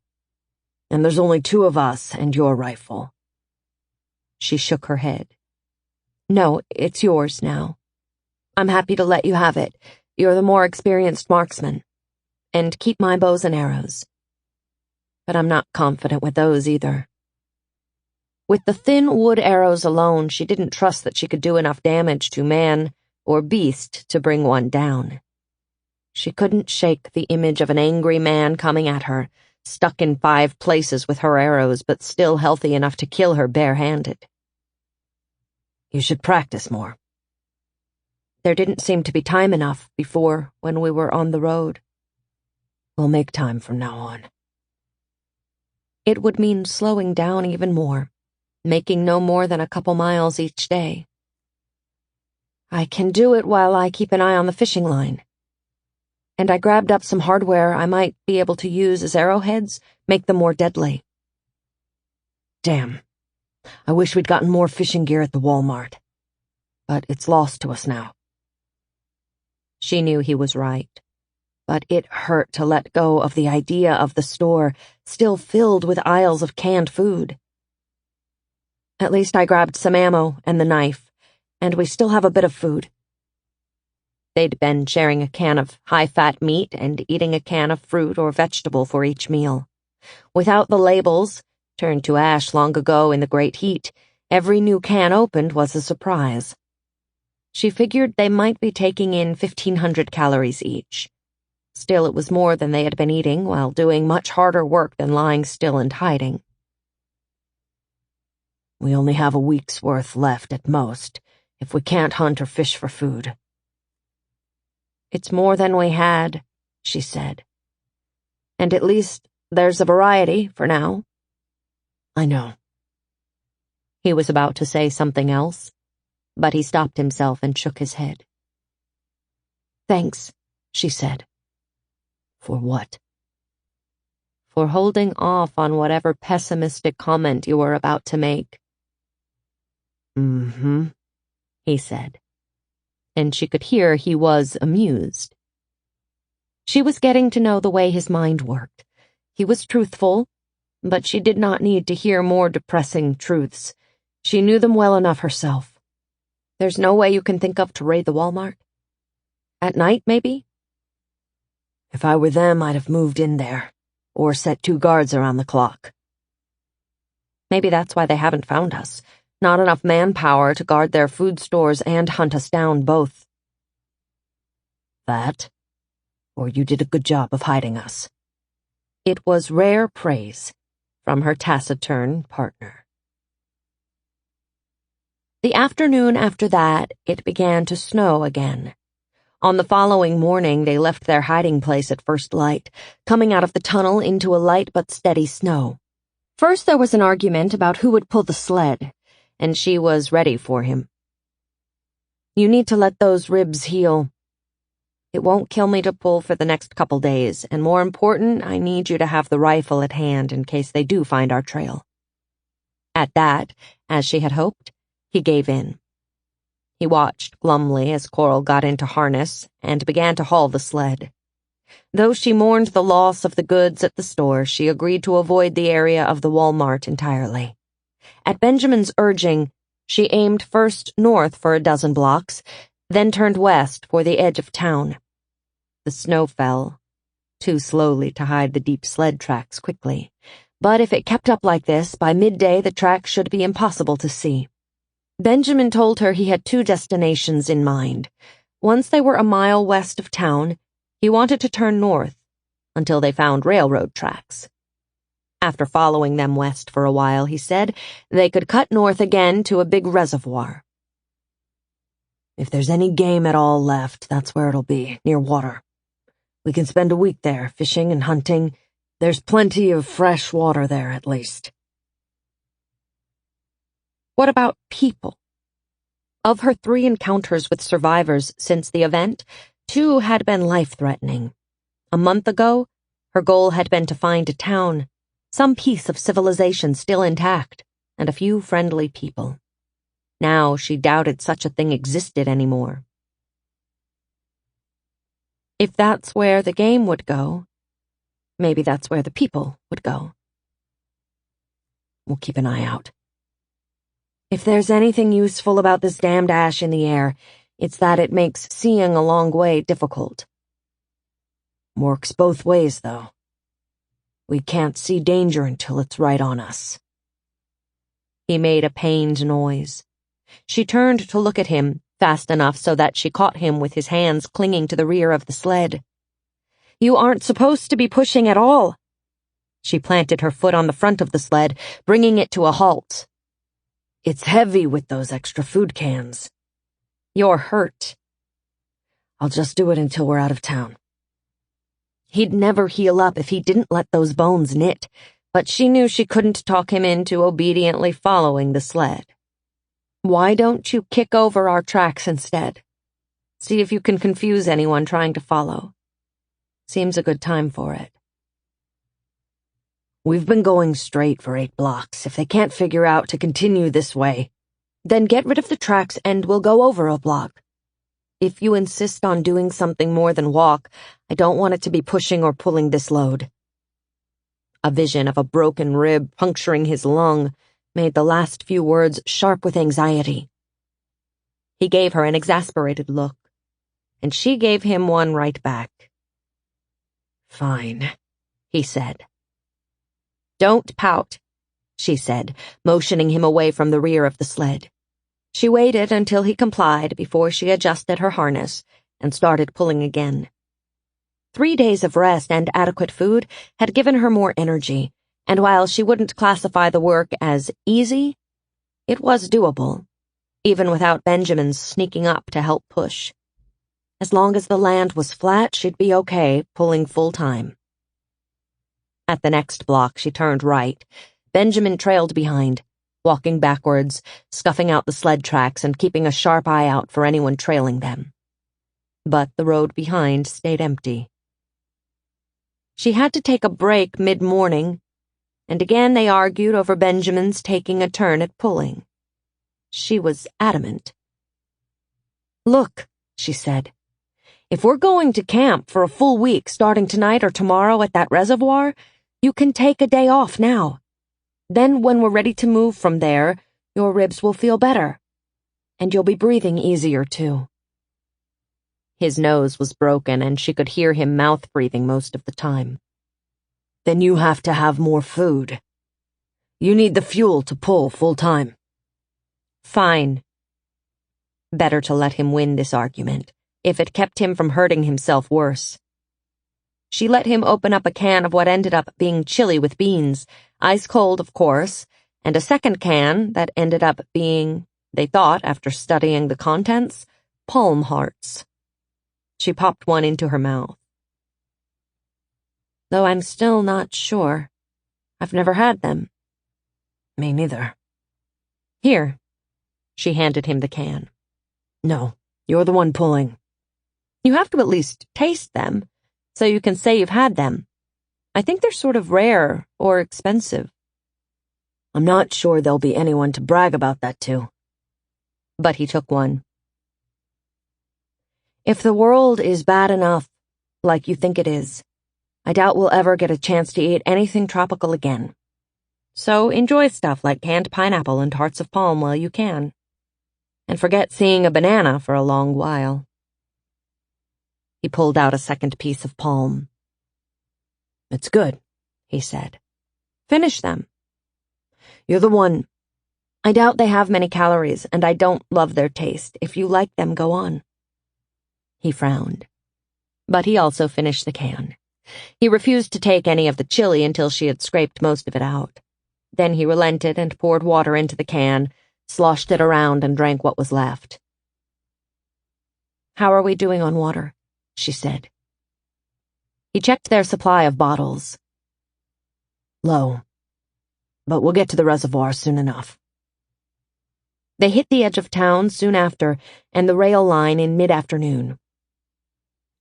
Speaker 1: And there's only 2 of us and your rifle.
Speaker 2: She shook her head. No, it's yours now. I'm happy to let you have it. You're the more experienced marksman. And keep my bows and arrows. But I'm not confident with those either. With the thin wood arrows alone, she didn't trust that she could do enough damage to man, or beast to bring one down. She couldn't shake the image of an angry man coming at her, stuck in 5 places with her arrows, but still healthy enough to kill her barehanded.
Speaker 1: You should practice more.
Speaker 2: There didn't seem to be time enough before when we were on the road.
Speaker 1: We'll make time from now on.
Speaker 2: It would mean slowing down even more, making no more than a couple miles each day. I can do it while I keep an eye on the fishing line. And I grabbed up some hardware I might be able to use as arrowheads, make them more deadly.
Speaker 1: Damn. I wish we'd gotten more fishing gear at the Walmart. But it's lost to us now.
Speaker 2: She knew he was right, but it hurt to let go of the idea of the store, still filled with aisles of canned food. At least I grabbed some ammo and the knife, and we still have a bit of food. They'd been sharing a can of high-fat meat and eating a can of fruit or vegetable for each meal. Without the labels, turned to ash long ago in the great heat, every new can opened was a surprise. She figured they might be taking in 1,500 calories each. Still, it was more than they had been eating while doing much harder work than lying still and hiding.
Speaker 1: We only have a week's worth left at most, if we can't hunt or fish for food.
Speaker 2: It's more than we had, she said. And at least there's a variety for now.
Speaker 1: I know.
Speaker 2: He was about to say something else, but he stopped himself and shook his head. Thanks, she said.
Speaker 1: For what?
Speaker 2: For holding off on whatever pessimistic comment you were about to make.
Speaker 1: Mm-hmm,
Speaker 2: he said. And she could hear he was amused. She was getting to know the way his mind worked. He was truthful, but she did not need to hear more depressing truths. She knew them well enough herself. There's no way you can think of to raid the Walmart? At night, maybe?
Speaker 1: If I were them, I'd have moved in there, or set 2 guards around the clock.
Speaker 2: Maybe that's why they haven't found us. Not enough manpower to guard their food stores and hunt us down both.
Speaker 1: That? Or you did a good job of hiding us.
Speaker 2: It was rare praise from her taciturn partner. The afternoon after that, it began to snow again. On the following morning, they left their hiding place at first light, coming out of the tunnel into a light but steady snow. First there was an argument about who would pull the sled, and she was ready for him. You need to let those ribs heal. It won't kill me to pull for the next couple days, and more important, I need you to have the rifle at hand in case they do find our trail. At that, as she had hoped, he gave in. He watched glumly as Coral got into harness and began to haul the sled. Though she mourned the loss of the goods at the store, she agreed to avoid the area of the Walmart entirely. At Benjamin's urging, she aimed first north for a dozen blocks, then turned west for the edge of town. The snow fell, too slowly to hide the deep sled tracks quickly, but if it kept up like this, by midday the tracks should be impossible to see. Benjamin told her he had 2 destinations in mind. Once they were a mile west of town, he wanted to turn north until they found railroad tracks. After following them west for a while, he said, they could cut north again to a big reservoir.
Speaker 1: If there's any game at all left, that's where it'll be, near water. We can spend a week there, fishing and hunting. There's plenty of fresh water there, at least.
Speaker 2: What about people? Of her 3 encounters with survivors since the event, 2 had been life-threatening. A month ago, her goal had been to find a town, some piece of civilization still intact, and a few friendly people. Now she doubted such a thing existed anymore. If that's where the game would go, maybe that's where the people would go.
Speaker 1: We'll keep an eye out.
Speaker 2: If there's anything useful about this damned ash in the air, it's that it makes seeing a long way difficult.
Speaker 1: Works both ways, though. We can't see danger until it's right on us.
Speaker 2: He made a pained noise. She turned to look at him, fast enough so that she caught him with his hands clinging to the rear of the sled. "You aren't supposed to be pushing at all." She planted her foot on the front of the sled, bringing it to a halt.
Speaker 1: "It's heavy with those extra food cans."
Speaker 2: "You're hurt."
Speaker 1: "I'll just do it until we're out of town."
Speaker 2: He'd never heal up if he didn't let those bones knit, but she knew she couldn't talk him into obediently following the sled. "Why don't you kick over our tracks instead? See if you can confuse anyone trying to follow. Seems a good time for it."
Speaker 1: "We've been going straight for 8 blocks. If they can't figure out to continue this way,
Speaker 2: then get rid of the tracks and we'll go over a block. If you insist on doing something more than walk, I don't want it to be pushing or pulling this load." A vision of a broken rib puncturing his lung made the last few words sharp with anxiety. He gave her an exasperated look, and she gave him one right back.
Speaker 1: "Fine,"
Speaker 2: he said. "Don't pout," she said, motioning him away from the rear of the sled. She waited until he complied before she adjusted her harness and started pulling again. 3 days of rest and adequate food had given her more energy, and while she wouldn't classify the work as easy, it was doable, even without Benjamin's sneaking up to help push. As long as the land was flat, she'd be okay pulling full time. At the next block, she turned right. Benjamin trailed behind, walking backwards, scuffing out the sled tracks and keeping a sharp eye out for anyone trailing them. But the road behind stayed empty. She had to take a break mid-morning, and again they argued over Benjamin's taking a turn at pulling. She was adamant. "Look," she said, "if we're going to camp for a full week starting tonight or tomorrow at that reservoir, you can take a day off now. Then when we're ready to move from there, your ribs will feel better. And you'll be breathing easier, too." His nose was broken, and she could hear him mouth-breathing most of the time.
Speaker 1: "Then you have to have more food. You need the fuel to pull full time."
Speaker 2: "Fine." Better to let him win this argument, if it kept him from hurting himself worse. She let him open up a can of what ended up being chili with beans, ice cold, of course, and a second can that ended up being, they thought after studying the contents, palm hearts. She popped one into her mouth. "Though I'm still not sure. I've never had them."
Speaker 1: "Me neither."
Speaker 2: "Here." She handed him the can.
Speaker 1: "No, you're the one pulling."
Speaker 2: "You have to at least taste them, so you can say you've had them. I think they're sort of rare or expensive."
Speaker 1: "I'm not sure there'll be anyone to brag about that to."
Speaker 2: But he took one.
Speaker 1: "If the world is bad enough, like you think it is, I doubt we'll ever get a chance to eat anything tropical again.
Speaker 2: So enjoy stuff like canned pineapple and hearts of palm while you can. And forget seeing a banana for a long while." He pulled out a second piece of palm.
Speaker 1: "It's good,"
Speaker 2: he said. "Finish them."
Speaker 1: "You're the one."
Speaker 2: "I doubt they have many calories, and I don't love their taste. If you like them, go on." He frowned. But he also finished the can. He refused to take any of the chili until she had scraped most of it out. Then he relented and poured water into the can, sloshed it around, and drank what was left. "How are we doing on water?" she said. He checked their supply of bottles.
Speaker 1: "Low. But we'll get to the reservoir soon enough."
Speaker 2: They hit the edge of town soon after, and the rail line in mid-afternoon.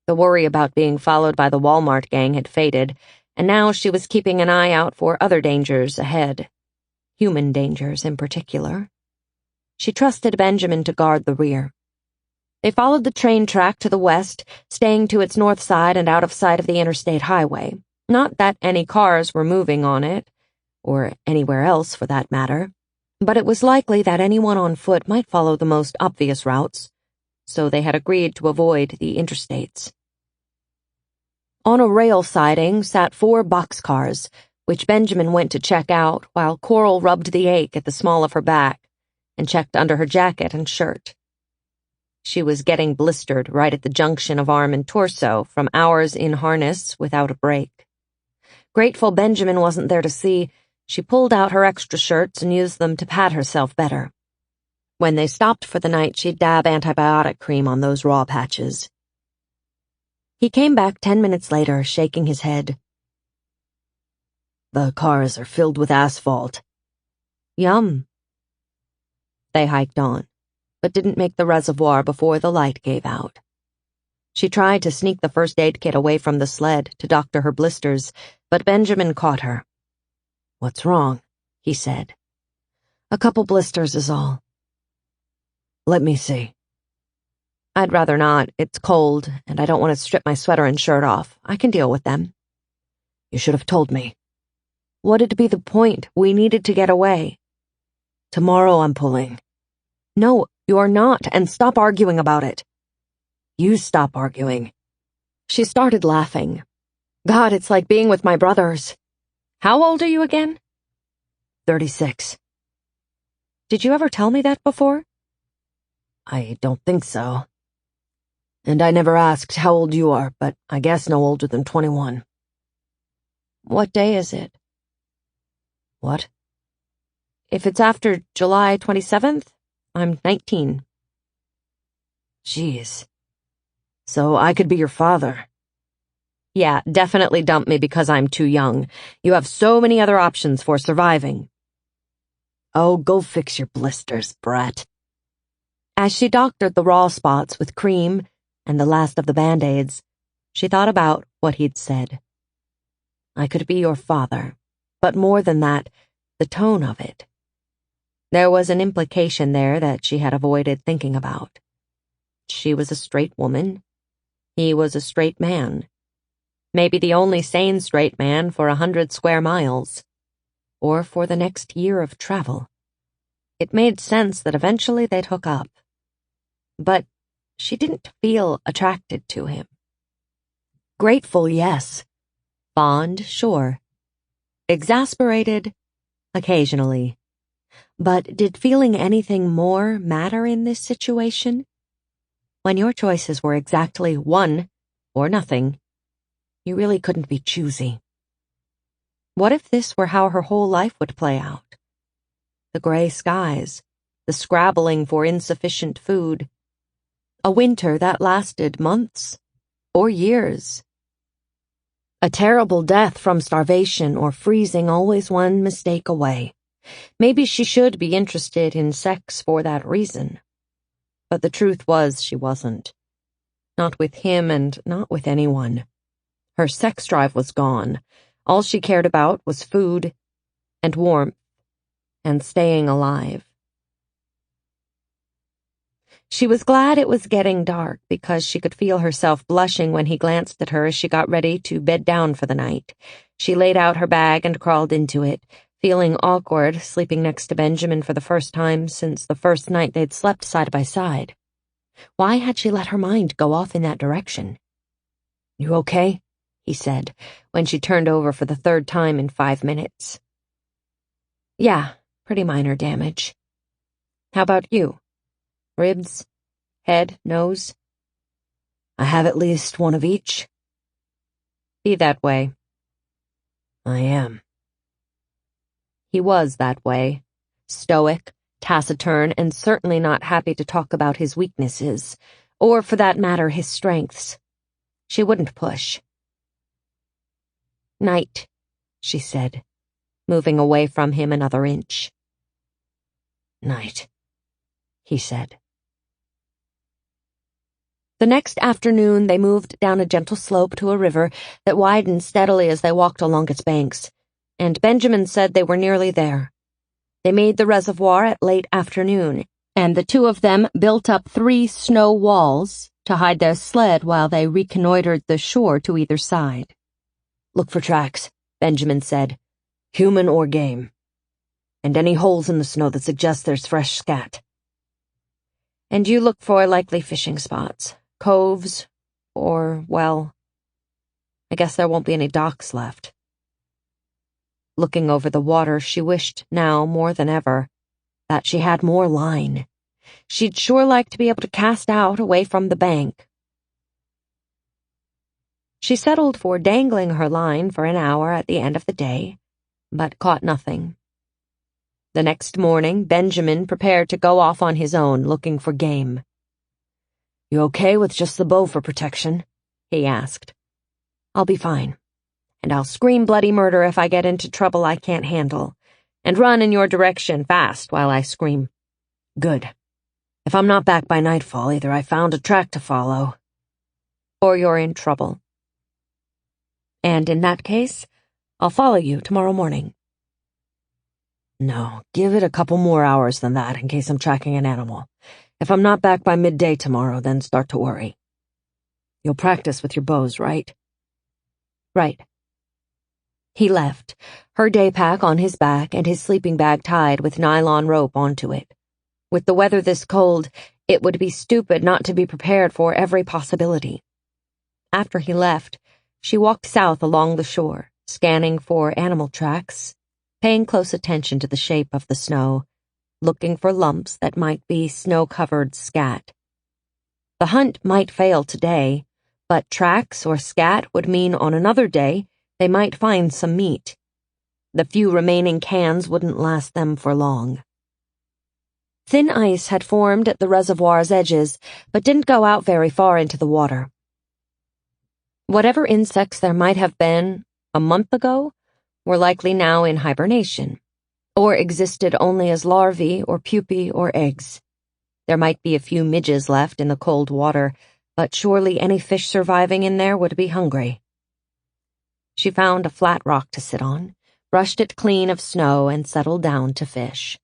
Speaker 2: The worry about being followed by the Walmart gang had faded, and now she was keeping an eye out for other dangers ahead. Human dangers in particular. She trusted Benjamin to guard the rear. They followed the train track to the west, staying to its north side and out of sight of the interstate highway. Not that any cars were moving on it, or anywhere else for that matter, but it was likely that anyone on foot might follow the most obvious routes, so they had agreed to avoid the interstates. On a rail siding sat 4 boxcars, which Benjamin went to check out while Coral rubbed the ache at the small of her back and checked under her jacket and shirt. She was getting blistered right at the junction of arm and torso from hours in harness without a break. Grateful Benjamin wasn't there to see, she pulled out her extra shirts and used them to pad herself better. When they stopped for the night, she'd dab antibiotic cream on those raw patches. He came back 10 minutes later, shaking his head.
Speaker 1: The cars are filled with asphalt.
Speaker 2: Yum. They hiked on, but didn't make the reservoir before the light gave out. She tried to sneak the first aid kit away from the sled to doctor her blisters, but Benjamin caught her.
Speaker 1: "What's wrong?"
Speaker 2: he said.
Speaker 1: "A couple blisters is all." "Let me see."
Speaker 2: "I'd rather not. It's cold, and I don't want to strip my sweater and shirt off. I can deal with them."
Speaker 1: "You should have told me."
Speaker 2: "What'd be the point? We needed to get away."
Speaker 1: "Tomorrow I'm pulling."
Speaker 2: "No, you're not, and stop arguing about it."
Speaker 1: "You stop arguing."
Speaker 2: She started laughing. "God, it's like being with my brothers. How old are you again?"
Speaker 1: 36.
Speaker 2: "Did you ever tell me that before?"
Speaker 1: "I don't think so. And I never asked how old you are, but I guess no older than 21.
Speaker 2: "What day is it?"
Speaker 1: "What?"
Speaker 2: "If it's after July 27th, I'm 19.
Speaker 1: "Jeez. So I could be your father."
Speaker 2: "Yeah, definitely dump me because I'm too young. You have so many other options for surviving."
Speaker 1: "Oh, go fix your blisters, brat."
Speaker 2: As she doctored the raw spots with cream and the last of the Band-Aids, she thought about what he'd said. "I could be your father," but more than that, the tone of it. There was an implication there that she had avoided thinking about. She was a straight woman. He was a straight man. Maybe the only sane straight man for 100 square miles. Or for the next year of travel. It made sense that eventually they'd hook up. But she didn't feel attracted to him. Grateful, yes. Fond, sure. Exasperated, occasionally. But did feeling anything more matter in this situation? When your choices were exactly one or nothing, you really couldn't be choosy. What if this were how her whole life would play out? The gray skies, the scrabbling for insufficient food, a winter that lasted months or years. A terrible death from starvation or freezing, always one mistake away. Maybe she should be interested in sex for that reason. But the truth was she wasn't. Not with him and not with anyone. Her sex drive was gone. All she cared about was food and warmth and staying alive. She was glad it was getting dark because she could feel herself blushing when he glanced at her as she got ready to bed down for the night. She laid out her bag and crawled into it, feeling awkward sleeping next to Benjamin for the first time since the first night they'd slept side by side. Why had she let her mind go off in that direction?
Speaker 1: "You okay?"
Speaker 2: he said, when she turned over for the third time in 5 minutes. "Yeah, pretty minor damage. How about you? Ribs? Head? Nose?"
Speaker 1: "I have at least one of each."
Speaker 2: "Be that way."
Speaker 1: "I am."
Speaker 2: He was that way. Stoic, taciturn, and certainly not happy to talk about his weaknesses, or for that matter his strengths. She wouldn't push. "Night," she said, moving away from him another inch.
Speaker 1: "Night,"
Speaker 2: he said. The next afternoon they moved down a gentle slope to a river that widened steadily as they walked along its banks, and Benjamin said they were nearly there. They made the reservoir at late afternoon, and the two of them built up 3 snow walls to hide their sled while they reconnoitered the shore to either side.
Speaker 1: "Look for tracks,"
Speaker 2: Benjamin said.
Speaker 1: "Human or game. And any holes in the snow that suggest there's fresh scat."
Speaker 2: "And you look for likely fishing spots, coves, or, well, I guess there won't be any docks left." Looking over the water, she wished now more than ever that she had more line. She'd sure like to be able to cast out away from the bank. She settled for dangling her line for an hour at the end of the day, but caught nothing. The next morning, Benjamin prepared to go off on his own, looking for game.
Speaker 1: "You okay with just the bow for protection?" he asked.
Speaker 2: "I'll be fine, and I'll scream bloody murder if I get into trouble I can't handle, and run in your direction fast while I scream."
Speaker 1: "Good. If I'm not back by nightfall, either I found a track to follow,
Speaker 2: or you're in trouble. And in that case, I'll follow you tomorrow morning."
Speaker 1: "No, give it a couple more hours than that in case I'm tracking an animal. If I'm not back by midday tomorrow, then start to worry. You'll practice with your bows, right?"
Speaker 2: "Right." He left, her day pack on his back and his sleeping bag tied with nylon rope onto it. With the weather this cold, it would be stupid not to be prepared for every possibility. After he left, she walked south along the shore, scanning for animal tracks, paying close attention to the shape of the snow, looking for lumps that might be snow-covered scat. The hunt might fail today, but tracks or scat would mean on another day they might find some meat. The few remaining cans wouldn't last them for long. Thin ice had formed at the reservoir's edges, but didn't go out very far into the water. Whatever insects there might have been a month ago were likely now in hibernation, or existed only as larvae or pupae or eggs. There might be a few midges left in the cold water, but surely any fish surviving in there would be hungry. She found a flat rock to sit on, brushed it clean of snow, and settled down to fish.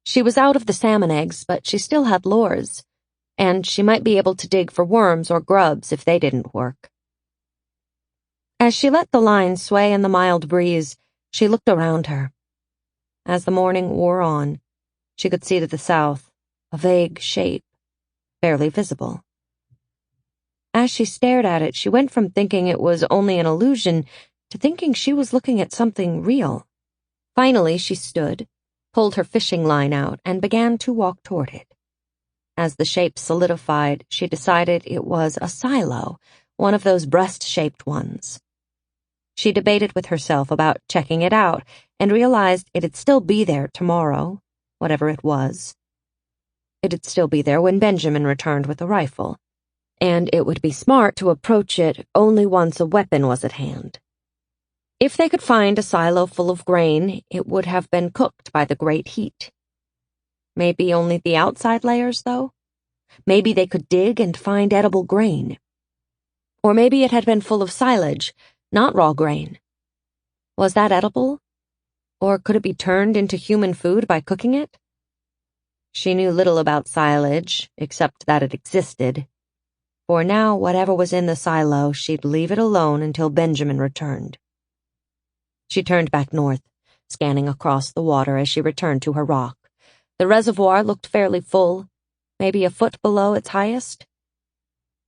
Speaker 2: She was out of the salmon eggs, but she still had lures, and she might be able to dig for worms or grubs if they didn't work. As she let the line sway in the mild breeze, she looked around her. As the morning wore on, she could see to the south a vague shape, barely visible. As she stared at it, she went from thinking it was only an illusion to thinking she was looking at something real. Finally, she stood, pulled her fishing line out, and began to walk toward it. As the shape solidified, she decided it was a silo, one of those breast-shaped ones. She debated with herself about checking it out and realized it'd still be there tomorrow, whatever it was. It'd still be there when Benjamin returned with a rifle, and it would be smart to approach it only once a weapon was at hand. If they could find a silo full of grain, it would have been cooked by the great heat. Maybe only the outside layers, though? Maybe they could dig and find edible grain. Or maybe it had been full of silage, not raw grain. Was that edible? Or could it be turned into human food by cooking it? She knew little about silage, except that it existed. For now, whatever was in the silo, she'd leave it alone until Benjamin returned. She turned back north, scanning across the water as she returned to her rock. The reservoir looked fairly full, maybe a foot below its highest.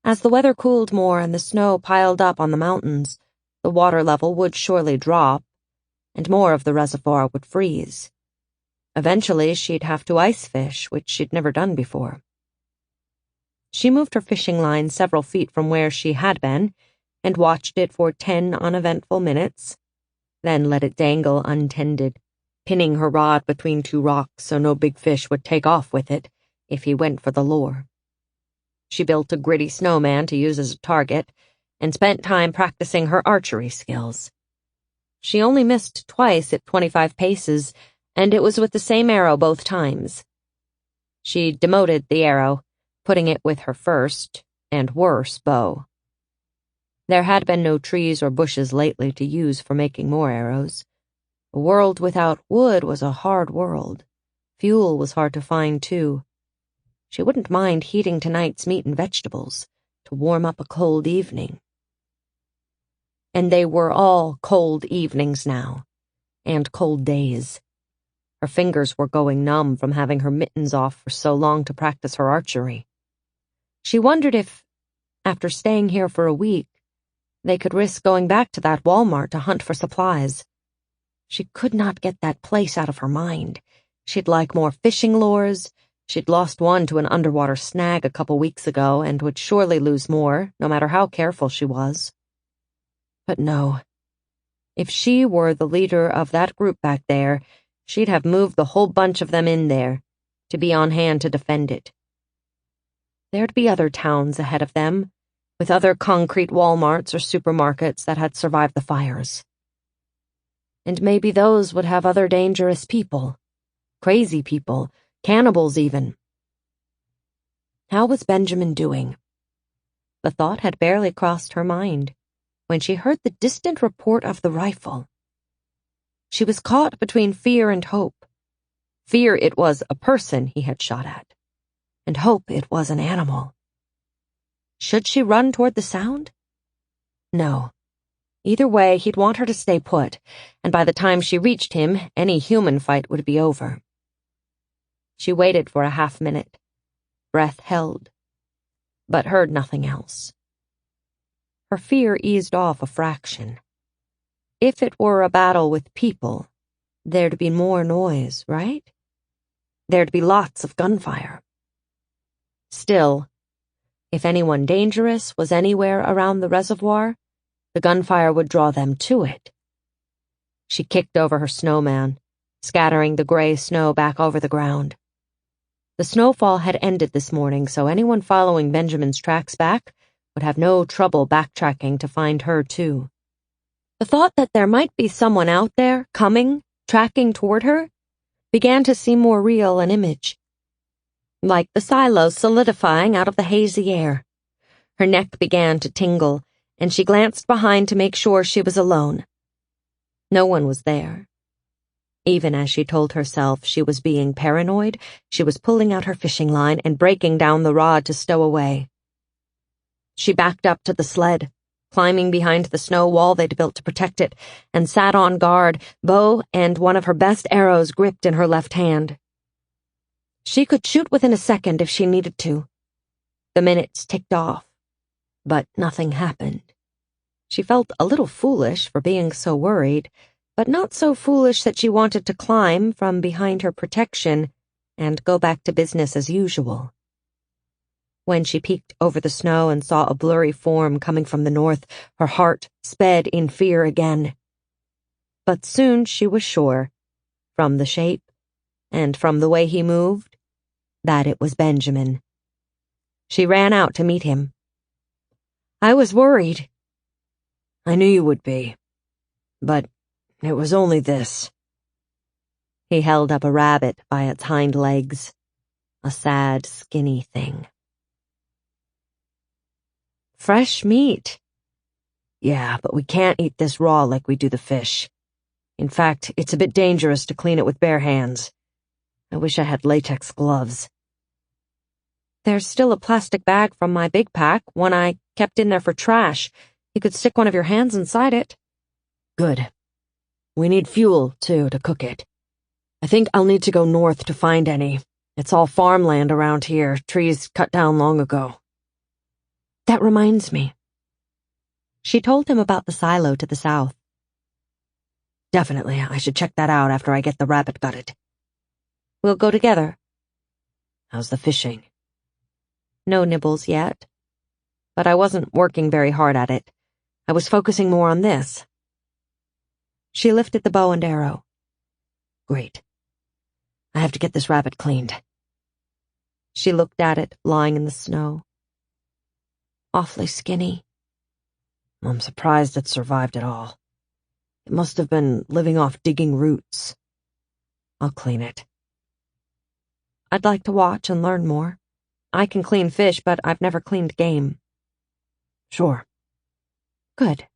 Speaker 2: As the weather cooled more and the snow piled up on the mountains, the water level would surely drop, and more of the reservoir would freeze. Eventually, she'd have to ice fish, which she'd never done before. She moved her fishing line several feet from where she had been, and watched it for 10 uneventful minutes, then let it dangle untended, pinning her rod between two rocks so no big fish would take off with it if he went for the lure. She built a gritty snowman to use as a target, and spent time practicing her archery skills. She only missed twice at 25 paces, and it was with the same arrow both times. She demoted the arrow, putting it with her first, and worse, bow. There had been no trees or bushes lately to use for making more arrows. A world without wood was a hard world. Fuel was hard to find, too. She wouldn't mind heating tonight's meat and vegetables to warm up a cold evening. And they were all cold evenings now, and cold days. Her fingers were going numb from having her mittens off for so long to practice her archery. She wondered if, after staying here for a week, they could risk going back to that Walmart to hunt for supplies. She could not get that place out of her mind. She'd like more fishing lures, She'd lost one to an underwater snag a couple weeks ago and would surely lose more, no matter how careful she was. But no. If she were the leader of that group back there, she'd have moved the whole bunch of them in there, to be on hand to defend it. There'd be other towns ahead of them, with other concrete Walmarts or supermarkets that had survived the fires. And maybe those would have other dangerous people, crazy people, cannibals even. How was Benjamin doing? The thought had barely crossed her mind when she heard the distant report of the rifle. She was caught between fear and hope. Fear it was a person he had shot at, and hope it was an animal. Should she run toward the sound? No. Either way, he'd want her to stay put, and by the time she reached him, any human fight would be over. She waited for a half-minute, breath held, but heard nothing else. Her fear eased off a fraction. If it were a battle with people, there'd be more noise, right? There'd be lots of gunfire. Still, if anyone dangerous was anywhere around the reservoir, the gunfire would draw them to it. She kicked over her snowman, scattering the gray snow back over the ground. The snowfall had ended this morning, so anyone following Benjamin's tracks back would have no trouble backtracking to find her, too. The thought that there might be someone out there, coming, tracking toward her, began to seem more real an image. Like the silo solidifying out of the hazy air. Her neck began to tingle, and she glanced behind to make sure she was alone. No one was there. Even as she told herself she was being paranoid, she was pulling out her fishing line and breaking down the rod to stow away. She backed up to the sled, climbing behind the snow wall they'd built to protect it, and sat on guard, bow and one of her best arrows gripped in her left hand. She could shoot within a second if she needed to. The minutes ticked off, but nothing happened. She felt a little foolish for being so worried, but not so foolish that she wanted to climb from behind her protection and go back to business as usual. When she peeked over the snow and saw a blurry form coming from the north, her heart sped in fear again. But soon she was sure, from the shape and from the way he moved, that it was Benjamin. She ran out to meet him. "I was worried."
Speaker 1: "I knew you would be. But it was only this."
Speaker 2: He held up a rabbit by its hind legs, a sad, skinny thing.
Speaker 1: "Fresh meat." "Yeah, but we can't eat this raw like we do the fish. In fact, it's a bit dangerous to clean it with bare hands. I wish I had latex gloves."
Speaker 2: "There's still a plastic bag from my big pack, one I kept in there for trash. You could stick one of your hands inside it."
Speaker 1: "Good. We need fuel, too, to cook it. I think I'll need to go north to find any. It's all farmland around here, trees cut down long ago."
Speaker 2: "That reminds me." She told him about the silo to the south.
Speaker 1: "Definitely, I should check that out after I get the rabbit gutted."
Speaker 2: "We'll go together."
Speaker 1: "How's the fishing?"
Speaker 2: "No nibbles yet. But I wasn't working very hard at it. I was focusing more on this." She lifted the bow and arrow.
Speaker 1: "Great. I have to get this rabbit cleaned."
Speaker 2: She looked at it lying in the snow. Awfully skinny.
Speaker 1: I'm surprised it survived at all. It must have been living off digging roots. I'll clean it.
Speaker 2: "I'd like to watch and learn more. I can clean fish, but I've never cleaned game."
Speaker 1: "Sure."
Speaker 2: "Good."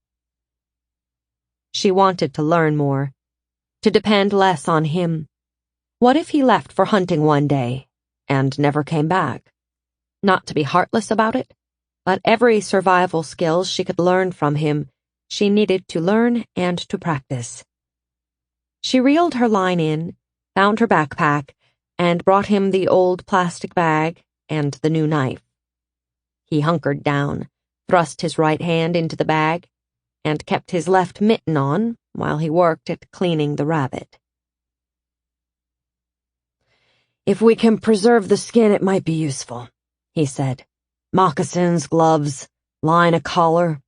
Speaker 2: She wanted to learn more, to depend less on him. What if he left for hunting one day and never came back? Not to be heartless about it, but every survival skill she could learn from him, she needed to learn and to practice. She reeled her line in, found her backpack, and brought him the old plastic bag and the new knife. He hunkered down, thrust his right hand into the bag, and kept his left mitten on while he worked at cleaning the rabbit.
Speaker 1: If we can preserve the skin, it might be useful, he said. Moccasins, gloves, line a collar.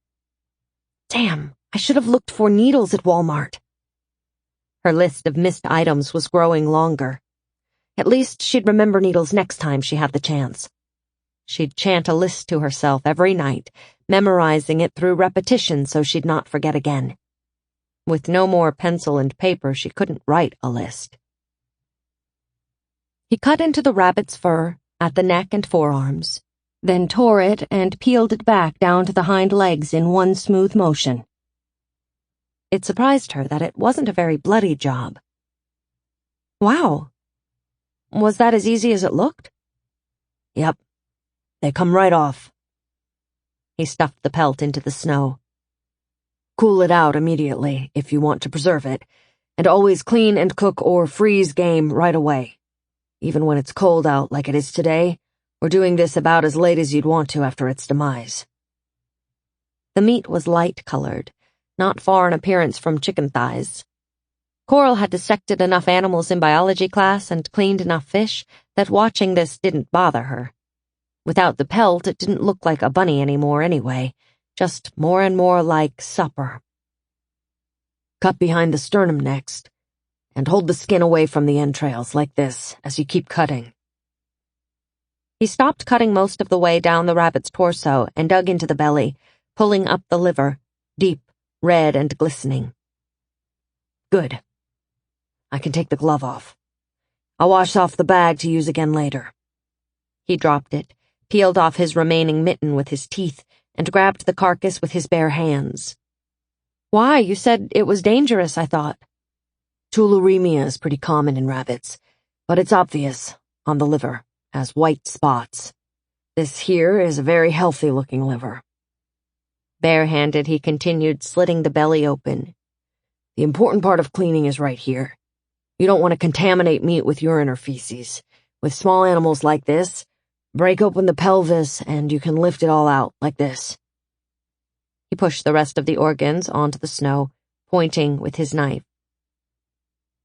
Speaker 2: Damn, I should have looked for needles at Walmart. Her list of missed items was growing longer. At least she'd remember needles next time she had the chance. She'd chant a list to herself every night, memorizing it through repetition so she'd not forget again. With no more pencil and paper, she couldn't write a list. He cut into the rabbit's fur at the neck and forearms, then tore it and peeled it back down to the hind legs in one smooth motion. It surprised her that it wasn't a very bloody job. Wow. Was that as easy as it looked?
Speaker 1: Yep. They come right off.
Speaker 2: He stuffed the pelt into the snow.
Speaker 1: Cool it out immediately if you want to preserve it, and always clean and cook or freeze game right away. Even when it's cold out like it is today, we're doing this about as late as you'd want to after its demise.
Speaker 2: The meat was light-colored, not far in appearance from chicken thighs. Coral had dissected enough animals in biology class and cleaned enough fish that watching this didn't bother her. Without the pelt, it didn't look like a bunny anymore anyway, just more and more like supper.
Speaker 1: Cut behind the sternum next, and hold the skin away from the entrails like this as you keep cutting.
Speaker 2: He stopped cutting most of the way down the rabbit's torso and dug into the belly, pulling up the liver, deep, red and glistening.
Speaker 1: Good. I can take the glove off. I'll wash off the bag to use again later.
Speaker 2: He dropped it, peeled off his remaining mitten with his teeth, and grabbed the carcass with his bare hands. Why, you said it was dangerous, I thought.
Speaker 1: Tularemia is pretty common in rabbits, but it's obvious, on the liver, as white spots. This here is a very healthy-looking liver.
Speaker 2: Barehanded, he continued, slitting the belly open.
Speaker 1: The important part of cleaning is right here. You don't want to contaminate meat with urine or feces. With small animals like this, break open the pelvis and you can lift it all out, like this.
Speaker 2: He pushed the rest of the organs onto the snow, pointing with his knife.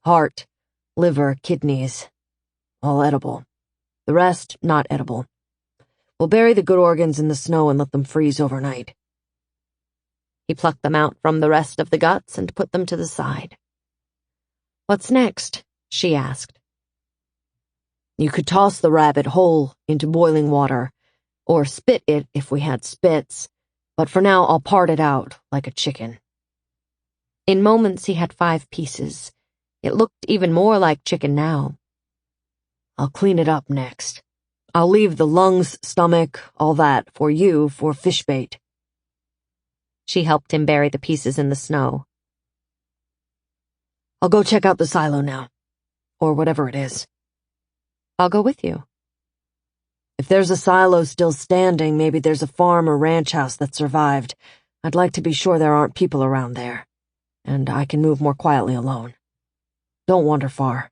Speaker 1: Heart, liver, kidneys, all edible. The rest, not edible. We'll bury the good organs in the snow and let them freeze overnight.
Speaker 2: He plucked them out from the rest of the guts and put them to the side. What's next? She asked.
Speaker 1: You could toss the rabbit whole into boiling water, or spit it if we had spits, but for now I'll part it out like a chicken.
Speaker 2: In moments he had 5 pieces. It looked even more like chicken now.
Speaker 1: I'll clean it up next. I'll leave the lungs, stomach, all that for you for fish bait.
Speaker 2: She helped him bury the pieces in the snow.
Speaker 1: I'll go check out the silo now, or whatever it is.
Speaker 2: I'll go with you.
Speaker 1: If there's a silo still standing, maybe there's a farm or ranch house that survived. I'd like to be sure there aren't people around there, and I can move more quietly alone. Don't wander far.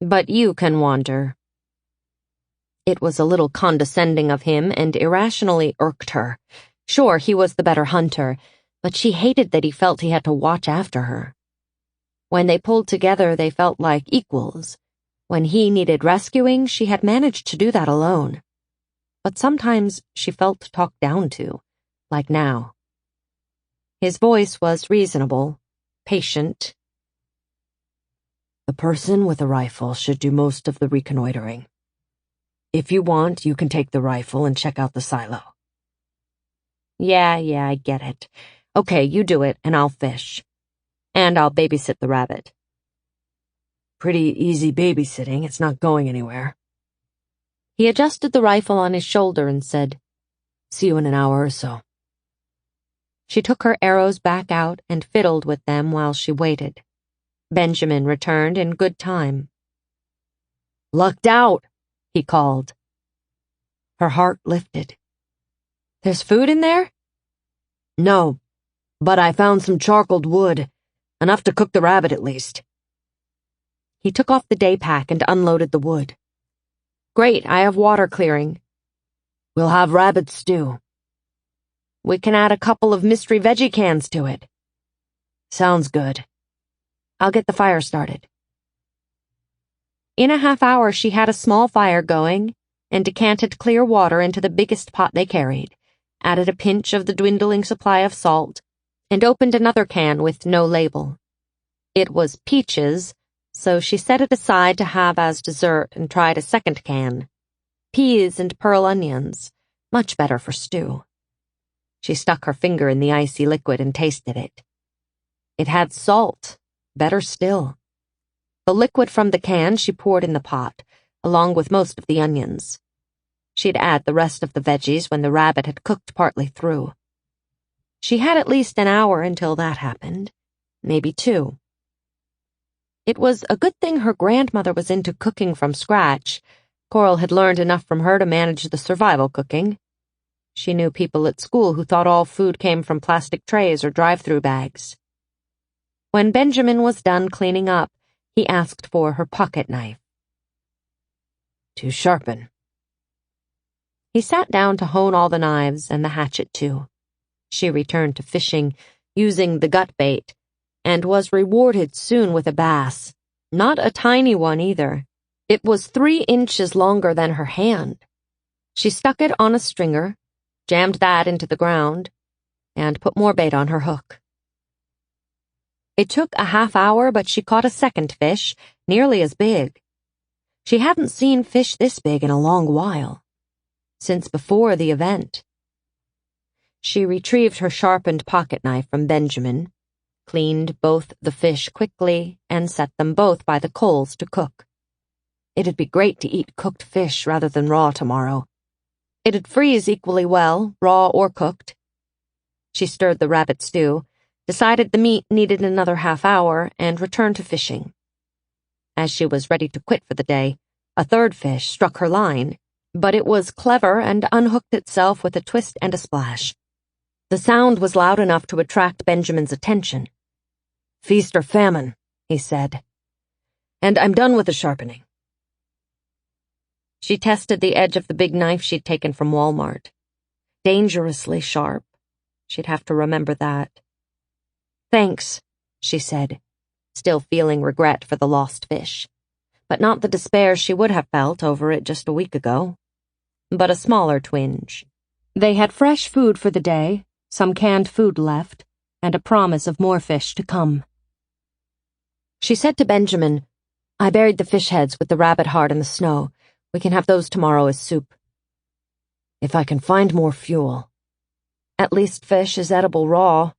Speaker 2: But you can wander. It was a little condescending of him and irrationally irked her. Sure, he was the better hunter, but she hated that he felt he had to watch after her. When they pulled together, they felt like equals. When he needed rescuing, she had managed to do that alone. But sometimes she felt talked down to, like now. His voice was reasonable, patient.
Speaker 1: The person with a rifle should do most of the reconnoitering. If you want, you can take the rifle and check out the silo.
Speaker 2: Yeah, I get it. Okay, you do it, and I'll fish. And I'll babysit the rabbit.
Speaker 1: Pretty easy babysitting, it's not going anywhere.
Speaker 2: He adjusted the rifle on his shoulder and said,
Speaker 1: See you in an hour or so.
Speaker 2: She took her arrows back out and fiddled with them while she waited. Benjamin returned in good time.
Speaker 1: Lucked out, he called.
Speaker 2: Her heart lifted. There's food in there?
Speaker 1: No, but I found some charcoaled wood, enough to cook the rabbit at least.
Speaker 2: He took off the day pack and unloaded the wood. Great, I have water clearing.
Speaker 1: We'll have rabbit stew.
Speaker 2: We can add a couple of mystery veggie cans to it.
Speaker 1: Sounds good.
Speaker 2: I'll get the fire started. In a half-hour, she had a small fire going and decanted clear water into the biggest pot they carried, added a pinch of the dwindling supply of salt, and opened another can with no label. It was peaches, so she set it aside to have as dessert and tried a second can. Peas and pearl onions, much better for stew. She stuck her finger in the icy liquid and tasted it. It had salt, better still. The liquid from the can she poured in the pot, along with most of the onions. She'd add the rest of the veggies when the rabbit had cooked partly through. She had at least an hour until that happened, maybe 2. It was a good thing her grandmother was into cooking from scratch. Coral had learned enough from her to manage the survival cooking. She knew people at school who thought all food came from plastic trays or drive-through bags. When Benjamin was done cleaning up, he asked for her pocket knife.
Speaker 1: To sharpen.
Speaker 2: He sat down to hone all the knives and the hatchet too. She returned to fishing, using the gut bait, and was rewarded soon with a bass. Not a tiny one either. It was 3 inches longer than her hand. She stuck it on a stringer, jammed that into the ground, and put more bait on her hook. It took a half-hour, but she caught a second fish, nearly as big. She hadn't seen fish this big in a long while, since before the event. She retrieved her sharpened pocket knife from Benjamin, cleaned both the fish quickly, and set them both by the coals to cook. It'd be great to eat cooked fish rather than raw tomorrow. It'd freeze equally well, raw or cooked. She stirred the rabbit stew, decided the meat needed another half-hour, and returned to fishing. As she was ready to quit for the day, a third fish struck her line, but it was clever and unhooked itself with a twist and a splash. The sound was loud enough to attract Benjamin's attention.
Speaker 1: Feast or famine, he said. And I'm done with the sharpening.
Speaker 2: She tested the edge of the big knife she'd taken from Walmart. Dangerously sharp. She'd have to remember that. Thanks, she said, still feeling regret for the lost fish, but not the despair she would have felt over it just a week ago, but a smaller twinge. They had fresh food for the day, some canned food left, and a promise of more fish to come. She said to Benjamin, I buried the fish heads with the rabbit heart in the snow. We can have those tomorrow as soup.
Speaker 1: If I can find more fuel.
Speaker 2: At least fish is edible raw,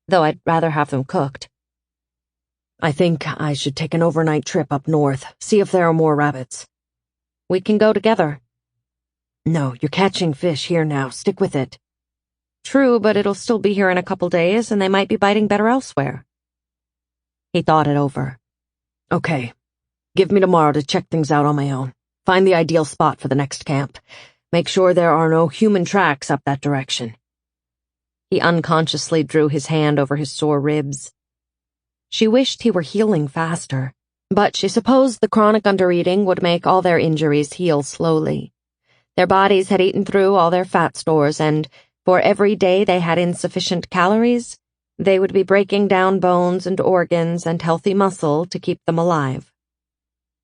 Speaker 2: though I'd rather have them cooked.
Speaker 1: I think I should take an overnight trip up north, see if there are more rabbits.
Speaker 2: We can go together.
Speaker 1: No, you're catching fish here now. Stick with it.
Speaker 2: True, but it'll still be here in a couple days, and they might be biting better elsewhere. He thought it over.
Speaker 1: Okay. Give me tomorrow to check things out on my own. Find the ideal spot for the next camp. Make sure there are no human tracks up that direction.
Speaker 2: He unconsciously drew his hand over his sore ribs. She wished he were healing faster, but she supposed the chronic undereating would make all their injuries heal slowly. Their bodies had eaten through all their fat stores, and for every day they had insufficient calories, they would be breaking down bones and organs and healthy muscle to keep them alive.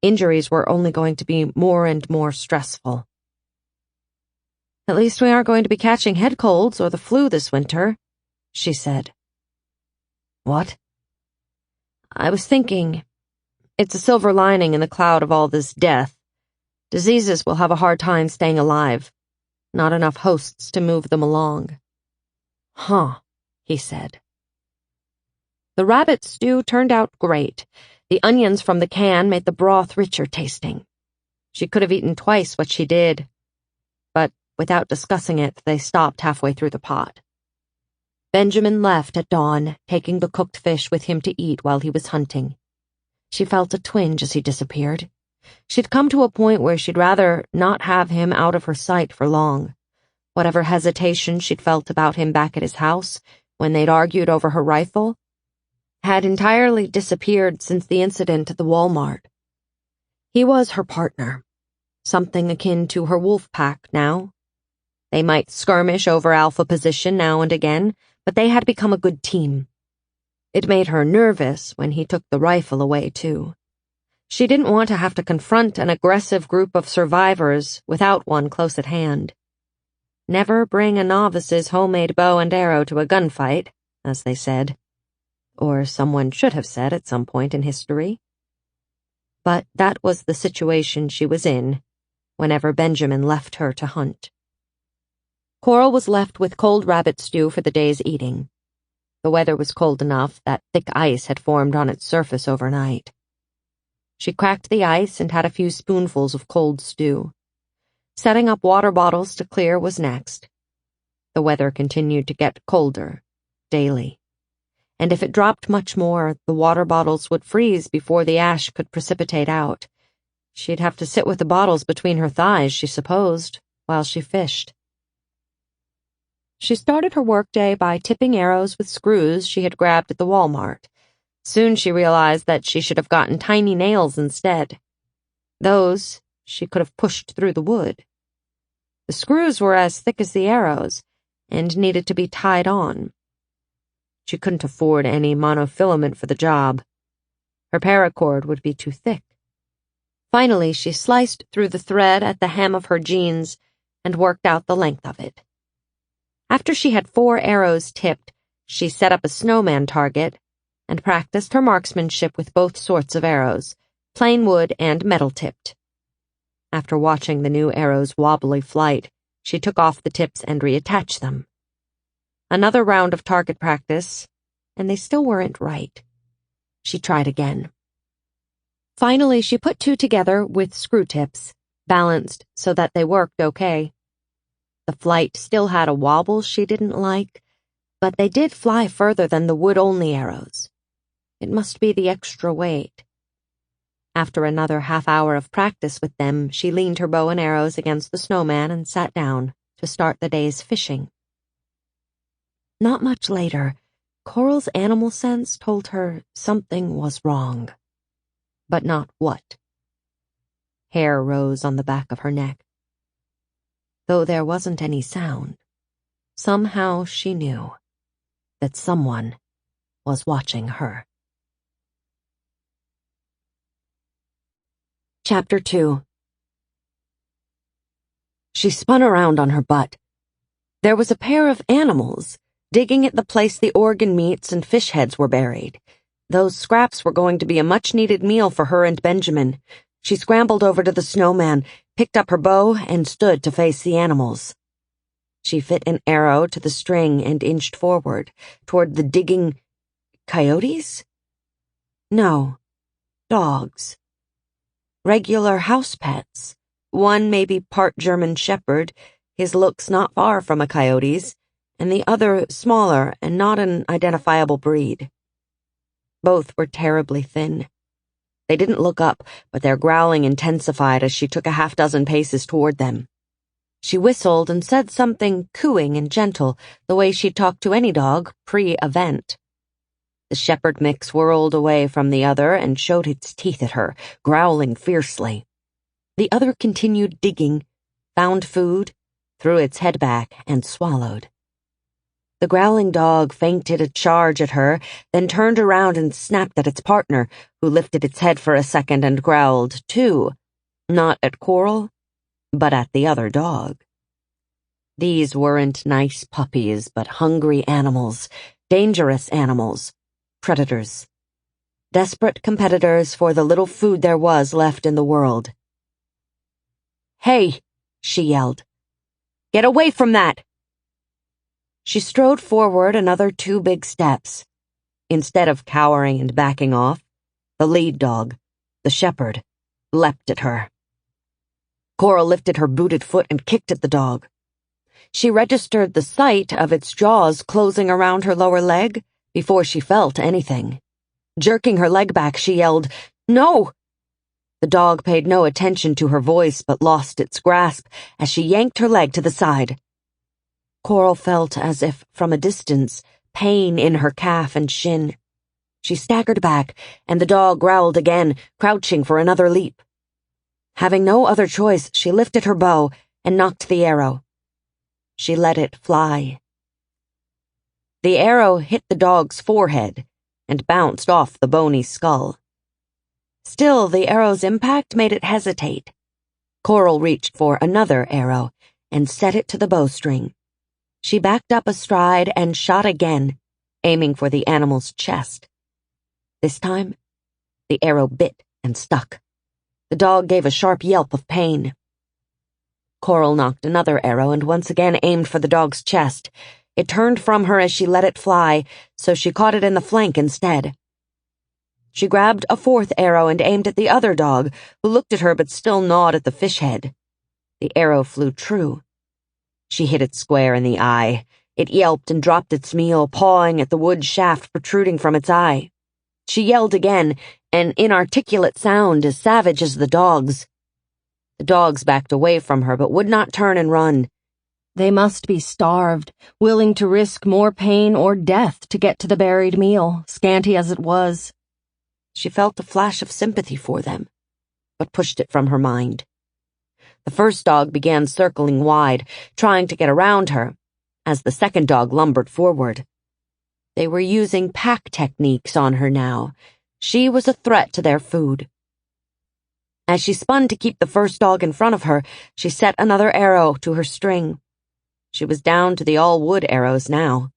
Speaker 2: Injuries were only going to be more and more stressful. At least we aren't going to be catching head colds or the flu this winter, she said.
Speaker 1: What?
Speaker 2: I was thinking, it's a silver lining in the cloud of all this death. Diseases will have a hard time staying alive. Not enough hosts to move them along.
Speaker 1: Huh,
Speaker 2: he said. The rabbit stew turned out great. The onions from the can made the broth richer tasting. She could have eaten twice what she did. But without discussing it, they stopped halfway through the pot. Benjamin left at dawn, taking the cooked fish with him to eat while he was hunting. She felt a twinge as he disappeared. She'd come to a point where she'd rather not have him out of her sight for long. Whatever hesitation she'd felt about him back at his house, when they'd argued over her rifle, had entirely disappeared since the incident at the Walmart. He was her partner, something akin to her wolf pack now. They might skirmish over alpha position now and again, but they had become a good team. It made her nervous when he took the rifle away, too. She didn't want to have to confront an aggressive group of survivors without one close at hand. Never bring a novice's homemade bow and arrow to a gunfight, as they said. Or someone should have said at some point in history. But that was the situation she was in whenever Benjamin left her to hunt. Coral was left with cold rabbit stew for the day's eating. The weather was cold enough that thick ice had formed on its surface overnight. She cracked the ice and had a few spoonfuls of cold stew. Setting up water bottles to clear was next. The weather continued to get colder, daily. And if it dropped much more, the water bottles would freeze before the ash could precipitate out. She'd have to sit with the bottles between her thighs, she supposed, while she fished. She started her workday by tipping arrows with screws she had grabbed at the Walmart. Soon she realized that she should have gotten tiny nails instead. Those she could have pushed through the wood. The screws were as thick as the arrows and needed to be tied on. She couldn't afford any monofilament for the job. Her paracord would be too thick. Finally, she sliced through the thread at the hem of her jeans and worked out the length of it. After she had 4 arrows tipped, she set up a snowman target and practiced her marksmanship with both sorts of arrows, plain wood and metal-tipped. After watching the new arrow's wobbly flight, she took off the tips and reattached them. Another round of target practice, and they still weren't right. She tried again. Finally, she put 2 together with screw tips, balanced so that they worked okay. The flight still had a wobble she didn't like, but they did fly further than the wood-only arrows. It must be the extra weight. After another half-hour of practice with them, she leaned her bow and arrows against the snowman and sat down to start the day's fishing. Not much later, Coral's animal sense told her something was wrong. But not what. Hair rose on the back of her neck. Though there wasn't any sound, somehow she knew that someone was watching her. Chapter 2. She spun around on her butt. There was a pair of animals digging at the place the organ meats and fish heads were buried. Those scraps were going to be a much-needed meal for her and Benjamin. She scrambled over to the snowman, picked up her bow, and stood to face the animals. She fit an arrow to the string and inched forward, toward the digging coyotes? No, dogs. Regular house pets. One maybe part German shepherd, his looks not far from a coyote's, and the other smaller and not an identifiable breed. Both were terribly thin. They didn't look up, but their growling intensified as she took a half-dozen paces toward them. She whistled and said something cooing and gentle, the way she'd talk to any dog pre-event. The shepherd mix whirled away from the other and showed its teeth at her, growling fiercely. The other continued digging, found food, threw its head back, and swallowed. The growling dog feinted a charge at her, then turned around and snapped at its partner, who lifted its head for a second and growled, too. Not at Coral, but at the other dog. These weren't nice puppies, but hungry animals, dangerous animals, predators. Desperate competitors for the little food there was left in the world. "Hey," she yelled. "Get away from that!" She strode forward another 2 big steps. Instead of cowering and backing off, the lead dog, the shepherd, leapt at her. Coral lifted her booted foot and kicked at the dog. She registered the sight of its jaws closing around her lower leg before she felt anything. Jerking her leg back, she yelled, "No!" The dog paid no attention to her voice but lost its grasp as she yanked her leg to the side. Coral felt as if, from a distance, pain in her calf and shin. She staggered back, and the dog growled again, crouching for another leap. Having no other choice, she lifted her bow and knocked the arrow. She let it fly. The arrow hit the dog's forehead and bounced off the bony skull. Still, the arrow's impact made it hesitate. Coral reached for another arrow and set it to the bowstring. She backed up a stride and shot again, aiming for the animal's chest. This time, the arrow bit and stuck. The dog gave a sharp yelp of pain. Coral knocked another arrow and once again aimed for the dog's chest. It turned from her as she let it fly, so she caught it in the flank instead. She grabbed a fourth arrow and aimed at the other dog, who looked at her but still gnawed at the fish head. The arrow flew true. She hit it square in the eye. It yelped and dropped its meal, pawing at the wood shaft protruding from its eye. She yelled again, an inarticulate sound as savage as the dog's. The dogs backed away from her but would not turn and run. They must be starved, willing to risk more pain or death to get to the buried meal, scanty as it was. She felt a flash of sympathy for them, but pushed it from her mind. The first dog began circling wide, trying to get around her, as the second dog lumbered forward. They were using pack techniques on her now. She was a threat to their food. As she spun to keep the first dog in front of her, she set another arrow to her string. She was down to the all-wood arrows now.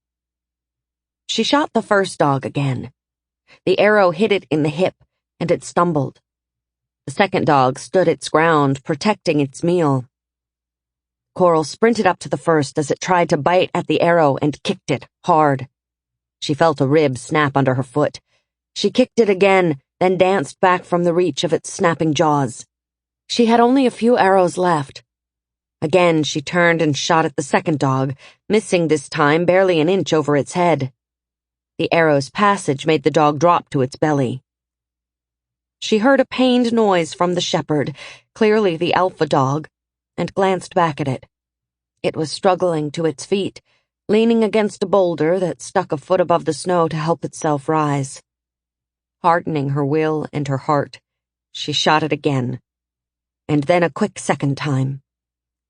Speaker 2: She shot the first dog again. The arrow hit it in the hip, and it stumbled. The second dog stood its ground, protecting its meal. Coral sprinted up to the first as it tried to bite at the arrow and kicked it hard. She felt a rib snap under her foot. She kicked it again, then danced back from the reach of its snapping jaws. She had only a few arrows left. Again, she turned and shot at the second dog, missing this time barely an inch over its head. The arrow's passage made the dog drop to its belly. She heard a pained noise from the shepherd, clearly the alpha dog, and glanced back at it. It was struggling to its feet, leaning against a boulder that stuck a foot above the snow to help itself rise. Hardening her will and her heart, she shot it again, and then a quick second time,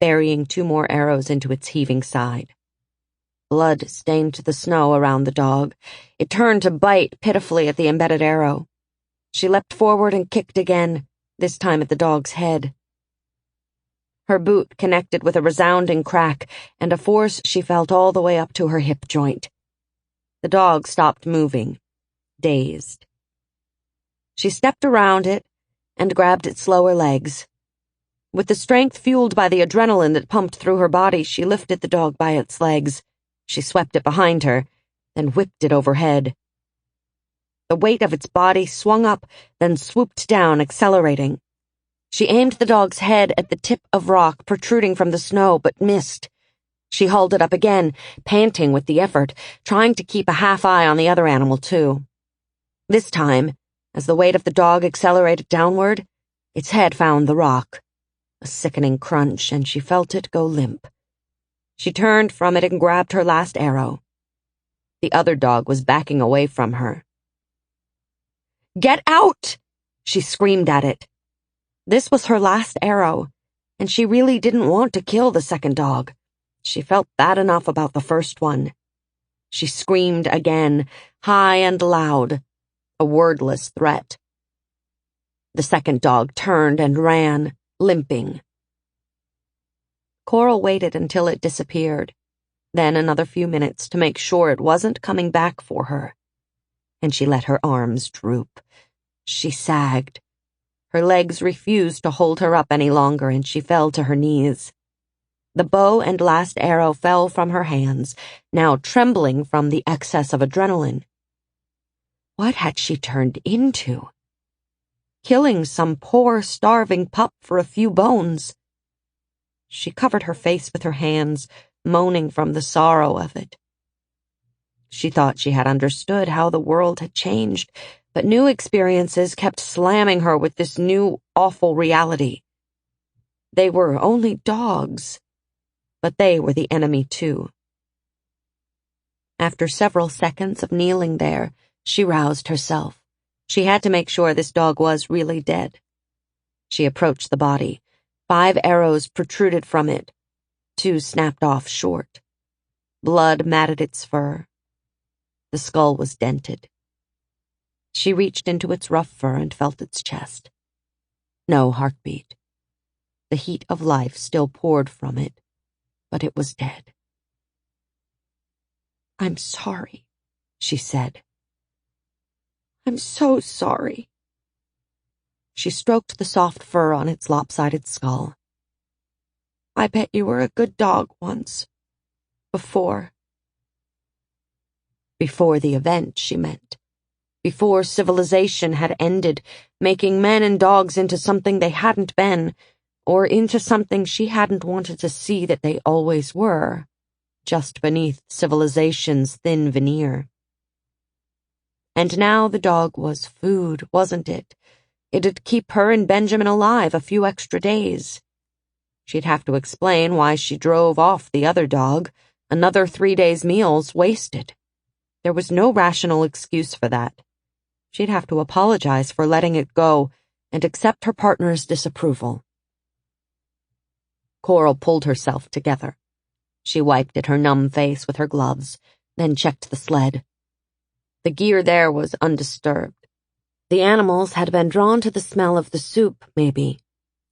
Speaker 2: burying 2 more arrows into its heaving side. Blood stained the snow around the dog. It turned to bite pitifully at the embedded arrow. She leapt forward and kicked again, this time at the dog's head. Her boot connected with a resounding crack and a force she felt all the way up to her hip joint. The dog stopped moving, dazed. She stepped around it and grabbed its lower legs. With the strength fueled by the adrenaline that pumped through her body, she lifted the dog by its legs. She swept it behind her, then whipped it overhead. The weight of its body swung up, then swooped down, accelerating. She aimed the dog's head at the tip of rock protruding from the snow, but missed. She hauled it up again, panting with the effort, trying to keep a half eye on the other animal, too. This time, as the weight of the dog accelerated downward, its head found the rock. A sickening crunch, and she felt it go limp. She turned from it and grabbed her last arrow. The other dog was backing away from her. "Get out!" she screamed at it. This was her last arrow, and she really didn't want to kill the second dog. She felt bad enough about the first one. She screamed again, high and loud, a wordless threat. The second dog turned and ran, limping. Coral waited until it disappeared, then another few minutes to make sure it wasn't coming back for her. And she let her arms droop. She sagged. Her legs refused to hold her up any longer, and she fell to her knees. The bow and last arrow fell from her hands, now trembling from the excess of adrenaline. What had she turned into? Killing some poor, starving pup for a few bones. She covered her face with her hands, moaning from the sorrow of it. She thought she had understood how the world had changed, but new experiences kept slamming her with this new, awful reality. They were only dogs, but they were the enemy too. After several seconds of kneeling there, she roused herself. She had to make sure this dog was really dead. She approached the body. 5 arrows protruded from it. 2 snapped off short. Blood matted its fur. The skull was dented. She reached into its rough fur and felt its chest. No heartbeat. The heat of life still poured from it, but it was dead. "I'm sorry," she said. "I'm so sorry." She stroked the soft fur on its lopsided skull. "I bet you were a good dog once. Before." Before the event, she meant. Before civilization had ended, making men and dogs into something they hadn't been, or into something she hadn't wanted to see that they always were, just beneath civilization's thin veneer. And now the dog was food, wasn't it? It'd keep her and Benjamin alive a few extra days. She'd have to explain why she drove off the other dog, another 3 days' meals wasted. There was no rational excuse for that. She'd have to apologize for letting it go and accept her partner's disapproval. Coral pulled herself together. She wiped at her numb face with her gloves, then checked the sled. The gear there was undisturbed. The animals had been drawn to the smell of the soup, maybe,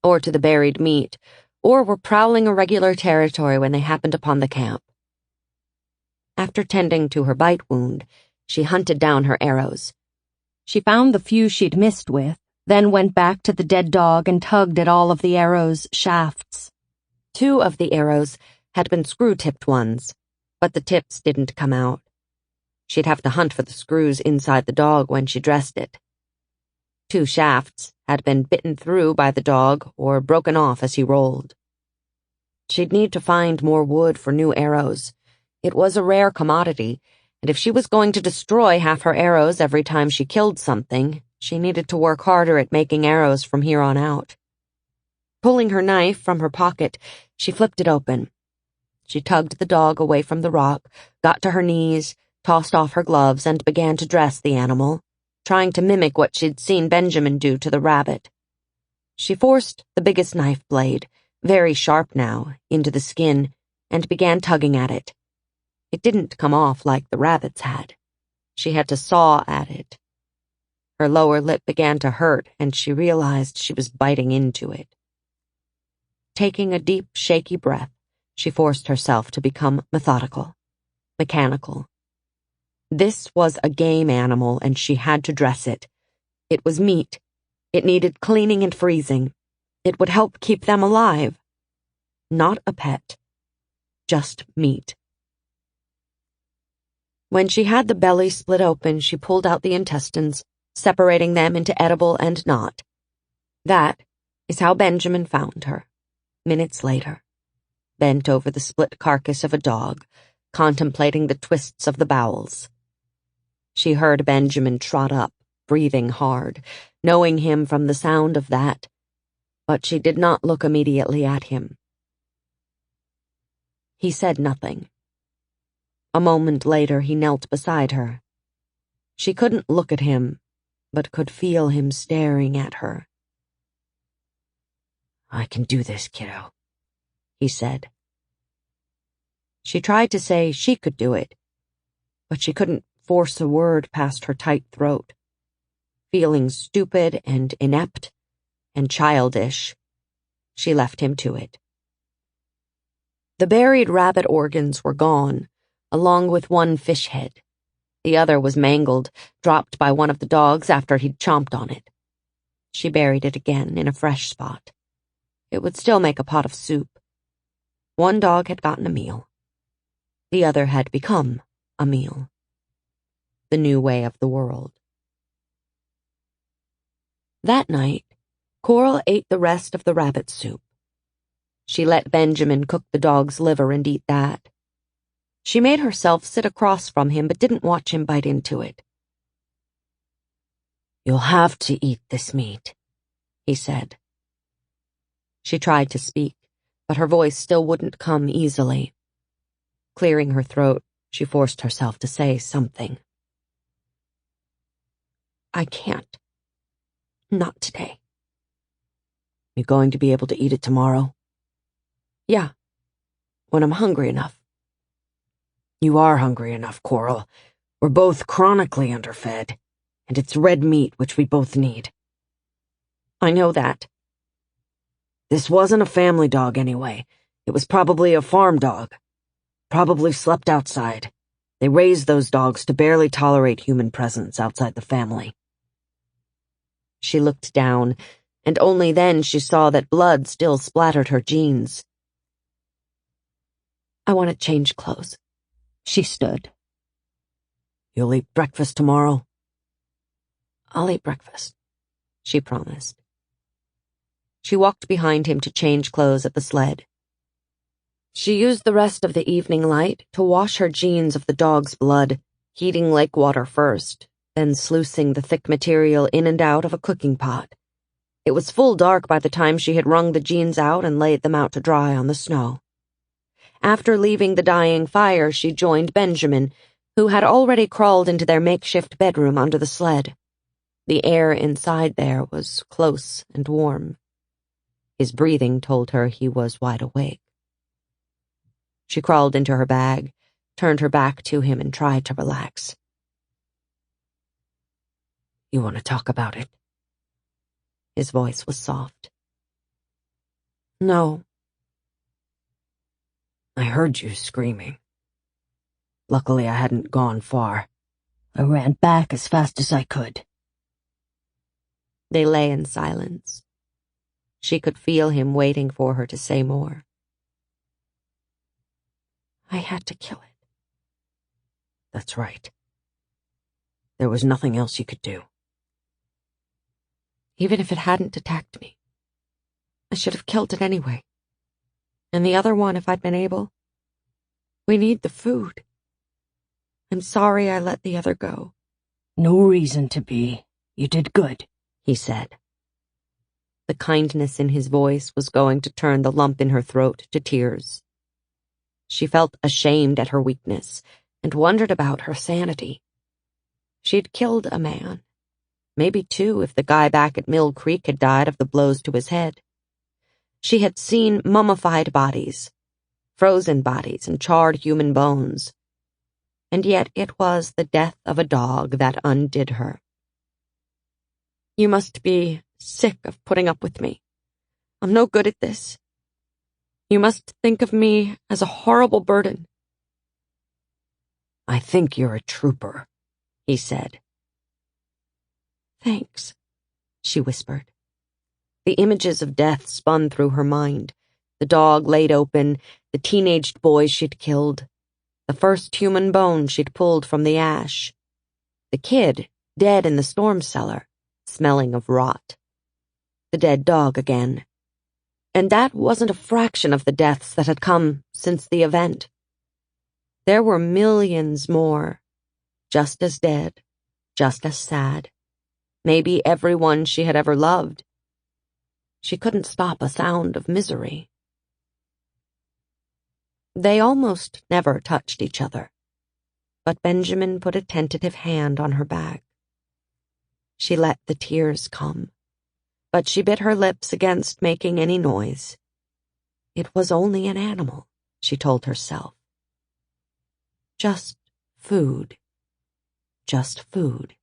Speaker 2: or to the buried meat, or were prowling irregular territory when they happened upon the camp. After tending to her bite wound, she hunted down her arrows. She found the few she'd missed with, then went back to the dead dog and tugged at all of the arrows' shafts. 2 of the arrows had been screw-tipped ones, but the tips didn't come out. She'd have to hunt for the screws inside the dog when she dressed it. 2 shafts had been bitten through by the dog or broken off as he rolled. She'd need to find more wood for new arrows. It was a rare commodity, and if she was going to destroy half her arrows every time she killed something, she needed to work harder at making arrows from here on out. Pulling her knife from her pocket, she flipped it open. She tugged the dog away from the rock, got to her knees, tossed off her gloves, and began to dress the animal, trying to mimic what she'd seen Benjamin do to the rabbit. She forced the biggest knife blade, very sharp now, into the skin, and began tugging at it. It didn't come off like the rabbit's had. She had to saw at it. Her lower lip began to hurt, and she realized she was biting into it. Taking a deep, shaky breath, she forced herself to become methodical, mechanical. This was a game animal, and she had to dress it. It was meat. It needed cleaning and freezing. It would help keep them alive. Not a pet. Just meat. When she had the belly split open, she pulled out the intestines, separating them into edible and not. That is how Benjamin found her, minutes later, bent over the split carcass of a dog, contemplating the twists of the bowels. She heard Benjamin trot up, breathing hard, knowing him from the sound of that, but she did not look immediately at him. He said nothing. A moment later, he knelt beside her. She couldn't look at him, but could feel him staring at her. "I can do this, kiddo," he said. She tried to say she could do it, but she couldn't force a word past her tight throat. Feeling stupid and inept and childish, she left him to it. The buried rabbit organs were gone, along with one fish head. The other was mangled, dropped by one of the dogs after he'd chomped on it. She buried it again in a fresh spot. It would still make a pot of soup. One dog had gotten a meal. The other had become a meal. The new way of the world. That night, Coral ate the rest of the rabbit soup. She let Benjamin cook the dog's liver and eat that. She made herself sit across from him but didn't watch him bite into it. "You'll have to eat this meat," he said. She tried to speak, but her voice still wouldn't come easily. Clearing her throat, she forced herself to say something. "I can't. Not today." "You going to be able to eat it tomorrow?" "Yeah, when I'm hungry enough." "You are hungry enough, Coral. We're both chronically underfed.
Speaker 1: and it's red meat, which we both need.
Speaker 2: I know that.
Speaker 1: This wasn't a family dog anyway. It was probably a farm dog. Probably slept outside. They raised those dogs to barely tolerate human presence outside the family.
Speaker 2: She looked down, and only then she saw that blood still splattered her jeans. I want to change clothes. She stood.
Speaker 1: You'll eat breakfast tomorrow?
Speaker 2: I'll eat breakfast, she promised. She walked behind him to change clothes at the sled. She used the rest of the evening light to wash her jeans of the dog's blood, heating lake water first, then sluicing the thick material in and out of a cooking pot. It was full dark by the time she had wrung the jeans out and laid them out to dry on the snow. After leaving the dying fire, she joined Benjamin, who had already crawled into their makeshift bedroom under the sled. The air inside there was close and warm. His breathing told her he was wide awake. She crawled into her bag, turned her back to him, and tried to relax.
Speaker 1: You want to talk about it?
Speaker 2: His voice was soft.
Speaker 1: No. I heard you screaming. Luckily, I hadn't gone far. I ran back as fast as I could.
Speaker 2: They lay in silence. She could feel him waiting for her to say more. I had to kill it.
Speaker 1: That's right. There was nothing else you could do.
Speaker 2: Even if it hadn't attacked me, I should have killed it anyway. And the other one, if I'd been able. We need the food. I'm sorry I let the other go.
Speaker 1: No reason to be. You did good, he said.
Speaker 2: The kindness in his voice was going to turn the lump in her throat to tears. She felt ashamed at her weakness and wondered about her sanity. She'd killed a man. Maybe two if the guy back at Mill Creek had died of the blows to his head. She had seen mummified bodies, frozen bodies, and charred human bones. And yet it was the death of a dog that undid her. You must be sick of putting up with me. I'm no good at this. You must think of me as a horrible burden.
Speaker 1: I think you're a trooper, he said.
Speaker 2: Thanks, she whispered. The images of death spun through her mind. The dog laid open, the teenaged boys she'd killed, the first human bone she'd pulled from the ash, the kid dead in the storm cellar, smelling of rot, the dead dog again. And that wasn't a fraction of the deaths that had come since the event. There were millions more, just as dead, just as sad. Maybe everyone she had ever loved. She couldn't stop a sound of misery. They almost never touched each other, but Benjamin put a tentative hand on her back. She let the tears come, but she bit her lips against making any noise. It was only an animal, she told herself. Just food. Just food.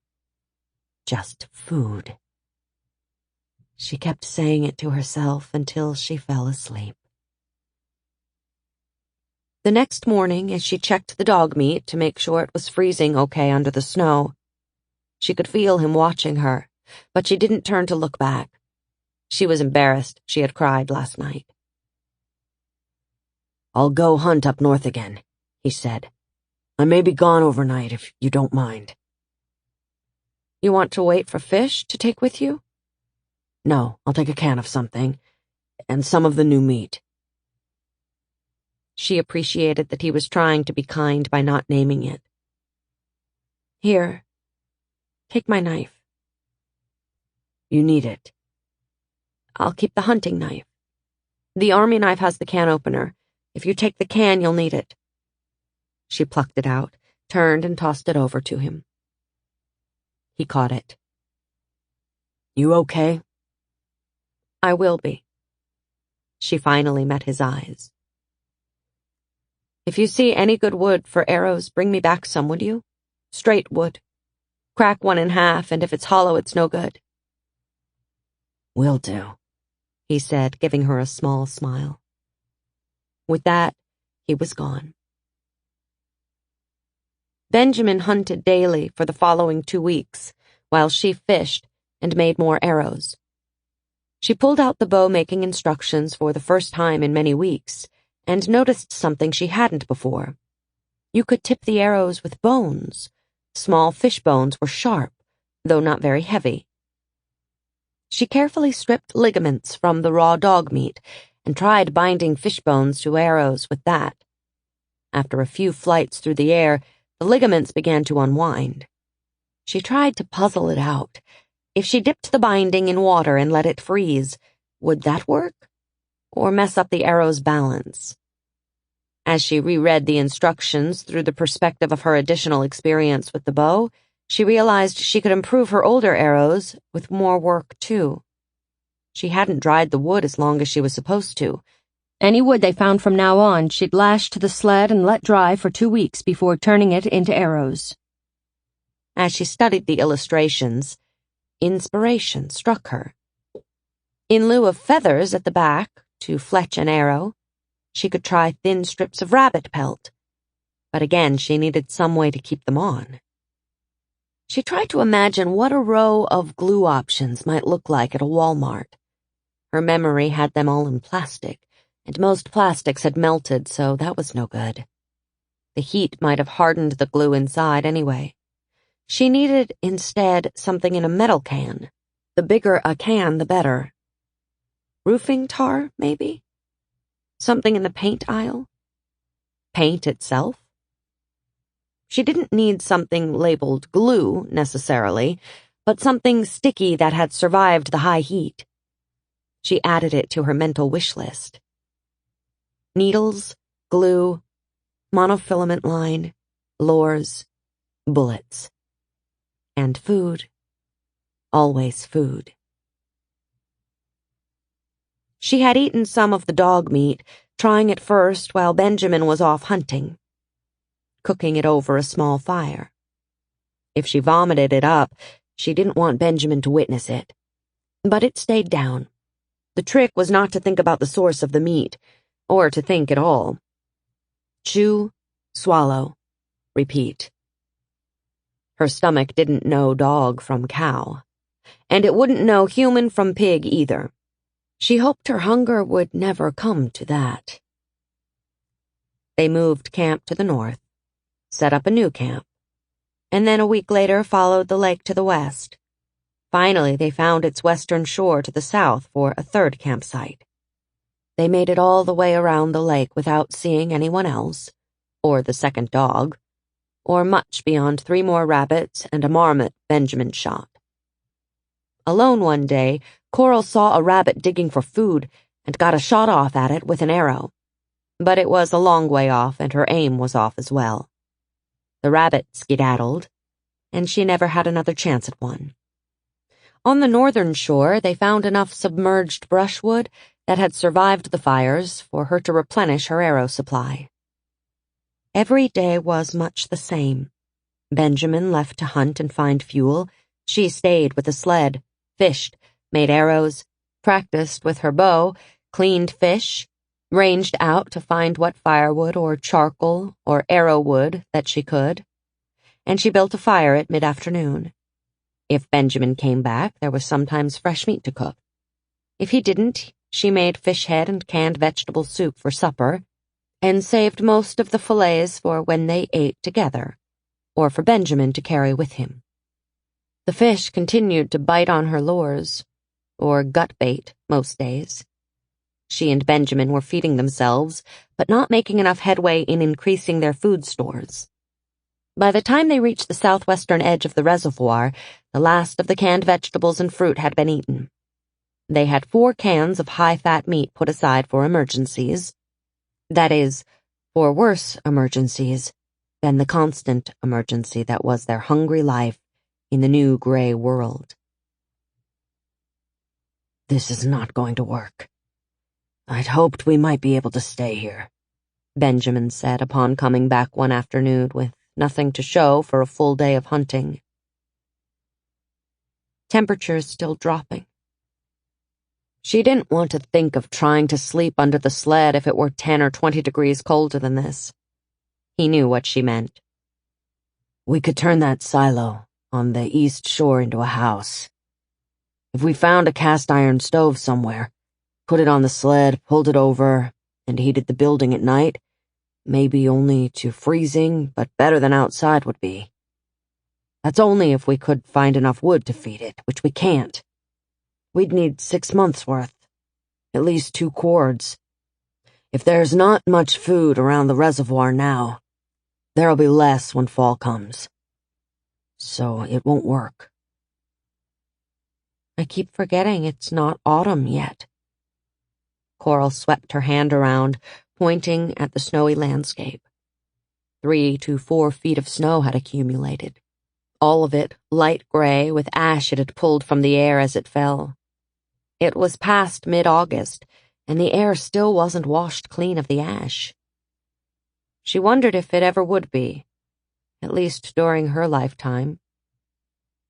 Speaker 2: Just food. She kept saying it to herself until she fell asleep. The next morning, as she checked the dog meat to make sure it was freezing okay under the snow, she could feel him watching her, but she didn't turn to look back. She was embarrassed she had cried last night.
Speaker 1: I'll go hunt up north again, he said. I may be gone overnight if you don't mind.
Speaker 2: You want to wait for fish to take with you?
Speaker 1: No, I'll take a can of something, and some of the new meat.
Speaker 2: She appreciated that he was trying to be kind by not naming it. Here, take my knife.
Speaker 1: You need it.
Speaker 2: I'll keep the hunting knife. The army knife has the can opener. If you take the can, you'll need it. She plucked it out, turned and tossed it over to him. He caught it.
Speaker 1: You okay?
Speaker 2: I will be. She finally met his eyes. If you see any good wood for arrows, bring me back some, would you? Straight wood. Crack one in half, and if it's hollow, it's no good."
Speaker 1: "Will do,"
Speaker 2: he said, giving her a small smile. With that, he was gone. Benjamin hunted daily for the following 2 weeks, while she fished and made more arrows. She pulled out the bow-making instructions for the first time in many weeks, and noticed something she hadn't before. You could tip the arrows with bones. Small fish bones were sharp, though not very heavy. She carefully stripped ligaments from the raw dog meat and tried binding fish bones to arrows with that. After a few flights through the air, the ligaments began to unwind. She tried to puzzle it out. If she dipped the binding in water and let it freeze, would that work? Or mess up the arrow's balance? As she reread the instructions through the perspective of her additional experience with the bow, she realized she could improve her older arrows with more work, too. She hadn't dried the wood as long as she was supposed to. Any wood they found from now on, she'd lash to the sled and let dry for 2 weeks before turning it into arrows. As she studied the illustrations, inspiration struck her. In lieu of feathers at the back to fletch an arrow, she could try thin strips of rabbit pelt. But again, she needed some way to keep them on. She tried to imagine what a row of glue options might look like at a Walmart. Her memory had them all in plastic, and most plastics had melted, so that was no good. The heat might have hardened the glue inside anyway. She needed, instead, something in a metal can. The bigger a can, the better. Roofing tar, maybe? Something in the paint aisle? Paint itself? She didn't need something labeled glue, necessarily, but something sticky that had survived the high heat. She added it to her mental wish list. Needles, glue, monofilament line, lures, bullets. And food. Always food. She had eaten some of the dog meat, trying it first while Benjamin was off hunting, cooking it over a small fire. If she vomited it up, she didn't want Benjamin to witness it. But it stayed down. The trick was not to think about the source of the meat, or to think at all. Chew, swallow, repeat. Her stomach didn't know dog from cow, and it wouldn't know human from pig either. She hoped her hunger would never come to that. They moved camp to the north, set up a new camp, and then a week later followed the lake to the west. Finally, they found its western shore to the south for a third campsite. They made it all the way around the lake without seeing anyone else, or the second dog, or much beyond 3 more rabbits and a marmot Benjamin shot. Alone one day, Coral saw a rabbit digging for food and got a shot off at it with an arrow. But it was a long way off, and her aim was off as well. The rabbit skedaddled, and she never had another chance at one. On the northern shore, they found enough submerged brushwood that had survived the fires for her to replenish her arrow supply. Every day was much the same. Benjamin left to hunt and find fuel. She stayed with the sled, fished, made arrows, practiced with her bow, cleaned fish, ranged out to find what firewood or charcoal or arrow wood that she could. And she built a fire at mid-afternoon. If Benjamin came back, there was sometimes fresh meat to cook. If he didn't, she made fish head and canned vegetable soup for supper, and saved most of the fillets for when they ate together, or for Benjamin to carry with him. The fish continued to bite on her lures, or gut bait, most days. She and Benjamin were feeding themselves, but not making enough headway in increasing their food stores. By the time they reached the southwestern edge of the reservoir, the last of the canned vegetables and fruit had been eaten. They had 4 cans of high-fat meat put aside for emergencies. That is, for worse emergencies than the constant emergency that was their hungry life in the new gray world.
Speaker 1: "This is not going to work. I'd hoped we might be able to stay here,"
Speaker 2: Benjamin said upon coming back one afternoon with nothing to show for a full day of hunting. temperatures still dropping. She didn't want to think of trying to sleep under the sled if it were 10 or 20 degrees colder than this. He knew what she meant.
Speaker 1: We could turn that silo on the east shore into a house. If we found a cast iron stove somewhere, put it on the sled, pulled it over, and heated the building at night, maybe only to freezing, but better than outside would be. That's only if we could find enough wood to feed it, which we can't. We'd need 6 months' worth. At least 2 cords. If there's not much food around the reservoir now, there'll be less when fall comes. So it won't work.
Speaker 2: I keep forgetting it's not autumn yet. Coral swept her hand around, pointing at the snowy landscape. 3 to 4 feet of snow had accumulated. All of it light gray with ash it had pulled from the air as it fell. It was past mid-August, and the air still wasn't washed clean of the ash. She wondered if it ever would be, at least during her lifetime.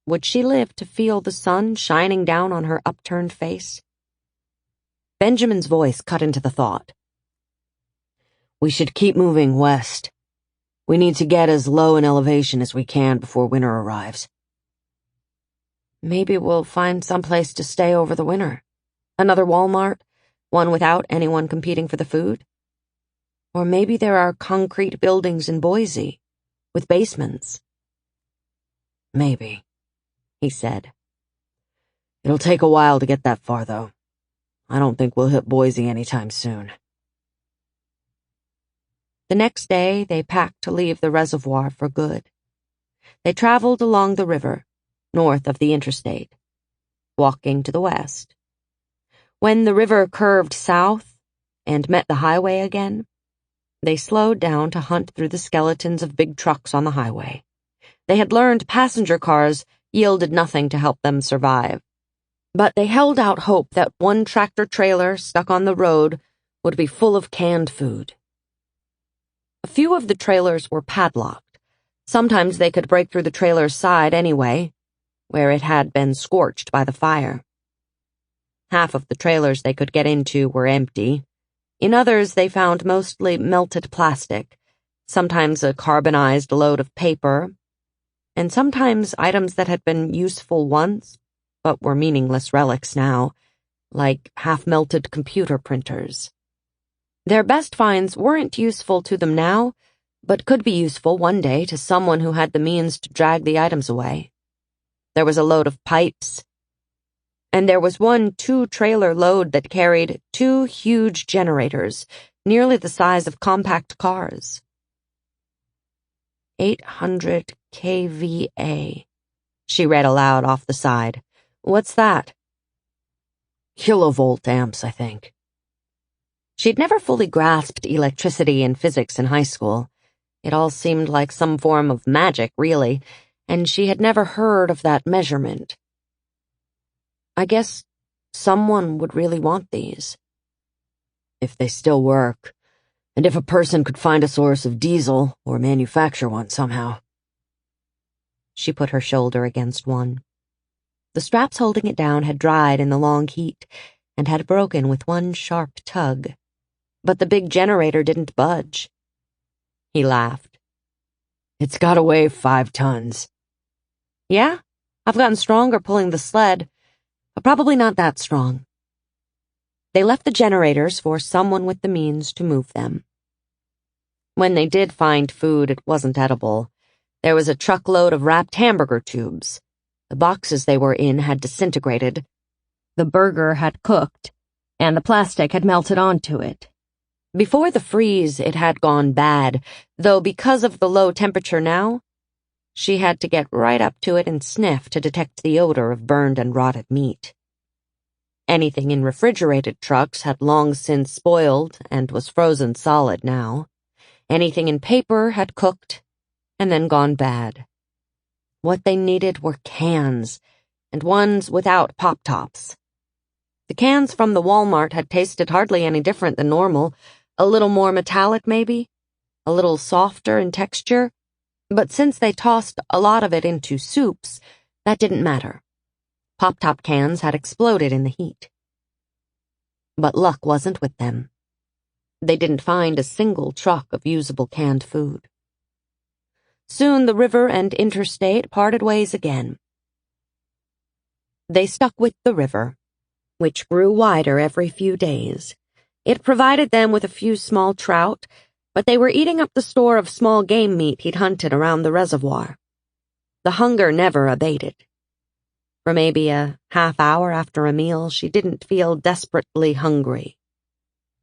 Speaker 2: Would she live to feel the sun shining down on her upturned face? Benjamin's voice cut into the thought.
Speaker 1: We should keep moving west. We need to get as low in elevation as we can before winter arrives.
Speaker 2: Maybe we'll find someplace to stay over the winter. Another Walmart, one without anyone competing for the food. Or maybe there are concrete buildings in Boise, with basements.
Speaker 1: Maybe, he said. It'll take a while to get that far, though. I don't think we'll hit Boise anytime soon.
Speaker 2: The next day, they packed to leave the reservoir for good. They traveled along the river, north of the interstate, walking to the west. When the river curved south and met the highway again, they slowed down to hunt through the skeletons of big trucks on the highway. They had learned passenger cars yielded nothing to help them survive, but they held out hope that one tractor-trailer stuck on the road would be full of canned food. A few of the trailers were padlocked. Sometimes they could break through the trailer's side anyway, where it had been scorched by the fire. Half of the trailers they could get into were empty. In others, they found mostly melted plastic, sometimes a carbonized load of paper, and sometimes items that had been useful once, but were meaningless relics now, like half-melted computer printers. Their best finds weren't useful to them now, but could be useful one day to someone who had the means to drag the items away. There was a load of pipes, and there was one 2-trailer load that carried 2 huge generators, nearly the size of compact cars. 800 kVA, she read aloud off the side. What's that?
Speaker 1: Kilovolt amps, I think.
Speaker 2: She'd never fully grasped electricity and physics in high school. It all seemed like some form of magic, really, and she had never heard of that measurement. I guess someone would really want these.
Speaker 1: If they still work, and if a person could find a source of diesel or manufacture one somehow.
Speaker 2: She put her shoulder against one. The straps holding it down had dried in the long heat and had broken with one sharp tug, but the big generator didn't budge. He laughed.
Speaker 1: It's gotta weigh 5 tons.
Speaker 2: Yeah, I've gotten stronger pulling the sled, but probably not that strong. They left the generators for someone with the means to move them. When they did find food, it wasn't edible. There was a truckload of wrapped hamburger tubes. The boxes they were in had disintegrated. The burger had cooked, and the plastic had melted onto it. Before the freeze, it had gone bad, though because of the low temperature now, she had to get right up to it and sniff to detect the odor of burned and rotted meat. Anything in refrigerated trucks had long since spoiled and was frozen solid now. Anything in paper had cooked and then gone bad. What they needed were cans, and ones without pop-tops. The cans from the Walmart had tasted hardly any different than normal, a little more metallic maybe, a little softer in texture, but since they tossed a lot of it into soups, that didn't matter. Pop-Top cans had exploded in the heat. But luck wasn't with them. They didn't find a single truck of usable canned food. Soon the river and interstate parted ways again. They stuck with the river, which grew wider every few days. It provided them with a few small trout, but they were eating up the store of small game meat he'd hunted around the reservoir. The hunger never abated. For maybe a half hour after a meal, she didn't feel desperately hungry.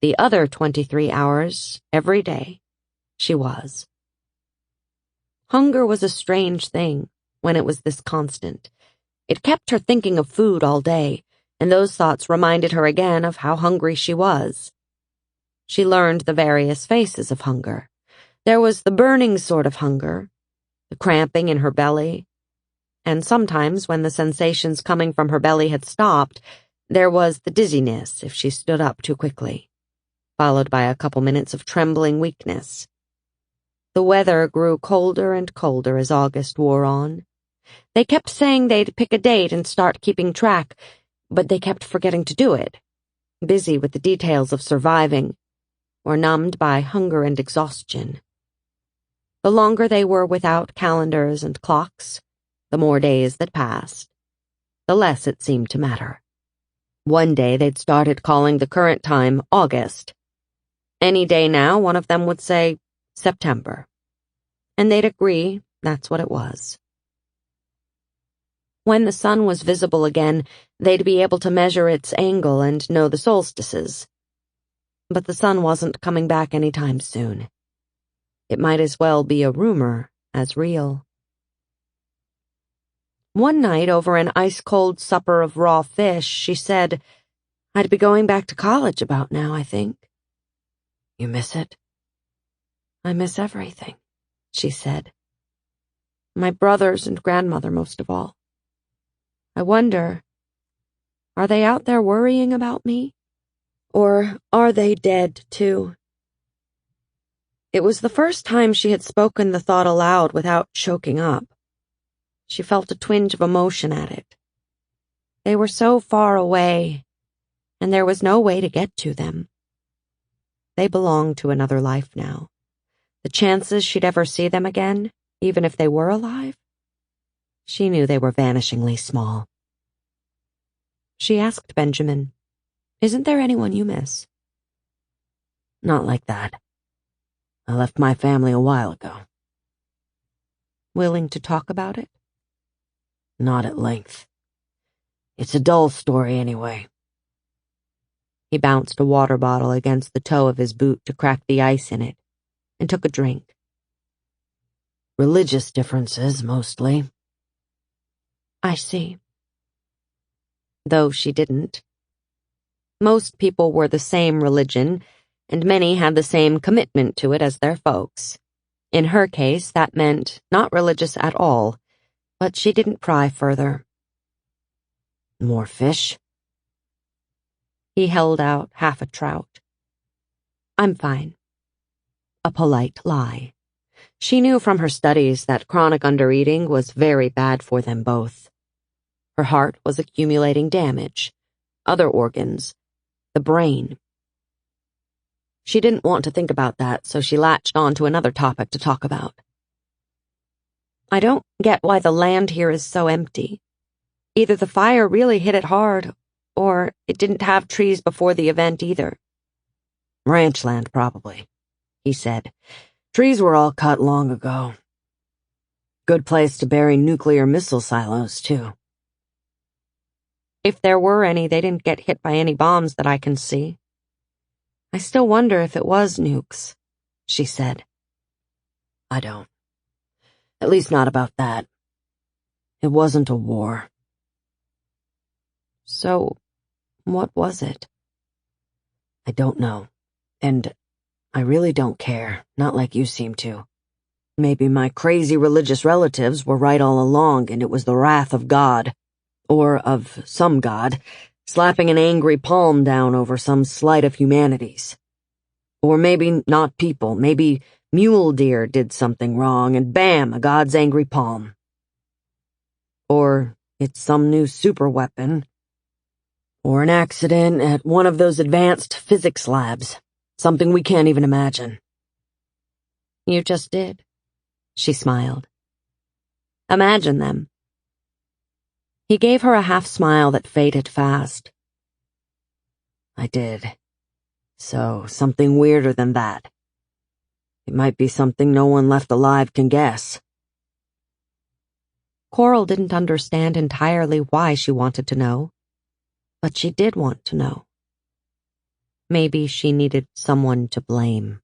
Speaker 2: The other 23 hours, every day, she was. Hunger was a strange thing when it was this constant. It kept her thinking of food all day, and those thoughts reminded her again of how hungry she was. She learned the various phases of hunger. There was the burning sort of hunger, the cramping in her belly, and sometimes when the sensations coming from her belly had stopped, there was the dizziness if she stood up too quickly, followed by a couple minutes of trembling weakness. The weather grew colder and colder as August wore on. They kept saying they'd pick a date and start keeping track, but they kept forgetting to do it, busy with the details of surviving, or numbed by hunger and exhaustion. The longer they were without calendars and clocks, the more days that passed, the less it seemed to matter. One day they'd started calling the current time August. Any day now, one of them would say September, and they'd agree that's what it was. When the sun was visible again, they'd be able to measure its angle and know the solstices. But the sun wasn't coming back any time soon. It might as well be a rumor as real. One night, over an ice-cold supper of raw fish, she said, "I'd be going back to college about now, I think." "You miss it?" "I miss everything," she said. "My brothers and grandmother most of all. I wonder, are they out there worrying about me? Or are they dead, too?" It was the first time she had spoken the thought aloud without choking up. She felt a twinge of emotion at it. They were so far away, and there was no way to get to them. They belonged to another life now. The chances she'd ever see them again, even if they were alive, she knew they were vanishingly small. She asked Benjamin, "Isn't there anyone you miss?" "Not like that. I left my family a while ago." "Willing to talk about it?" "Not at length. It's a dull story anyway." He bounced a water bottle against the toe of his boot to crack the ice in it, and took a drink. "Religious differences, mostly." "I see." Though she didn't. Most people were the same religion, and many had the same commitment to it as their folks. In her case, that meant not religious at all, but she didn't pry further. "More fish?" He held out half a trout. "I'm fine." A polite lie. She knew from her studies that chronic undereating was very bad for them both. Her heart was accumulating damage, other organs, the brain. She didn't want to think about that, so she latched on to another topic to talk about. "I don't get why the land here is so empty. Either the fire really hit it hard, or it didn't have trees before the event either." "Ranch land, probably," he said. "Trees were all cut long ago. Good place to bury nuclear missile silos, too." "If there were any, they didn't get hit by any bombs that I can see." "I still wonder if it was nukes," she said. "I don't. At least not about that. It wasn't a war." "So, what was it?" "I don't know. And I really don't care, not like you seem to. Maybe my crazy religious relatives were right all along and it was the wrath of God, or of some god, slapping an angry palm down over some slight of humanity's. Or maybe not people, maybe mule deer did something wrong and bam, a god's angry palm. Or
Speaker 1: it's some new superweapon. Or an accident at one of those advanced physics labs. Something we can't even imagine.
Speaker 2: You just did. She smiled. Imagine them. He gave her a half-smile that faded fast.
Speaker 1: I did. So, something weirder than that. It might be something no one left alive can guess.
Speaker 2: Coral didn't understand entirely why she wanted to know, but she did want to know. Maybe she needed someone to blame.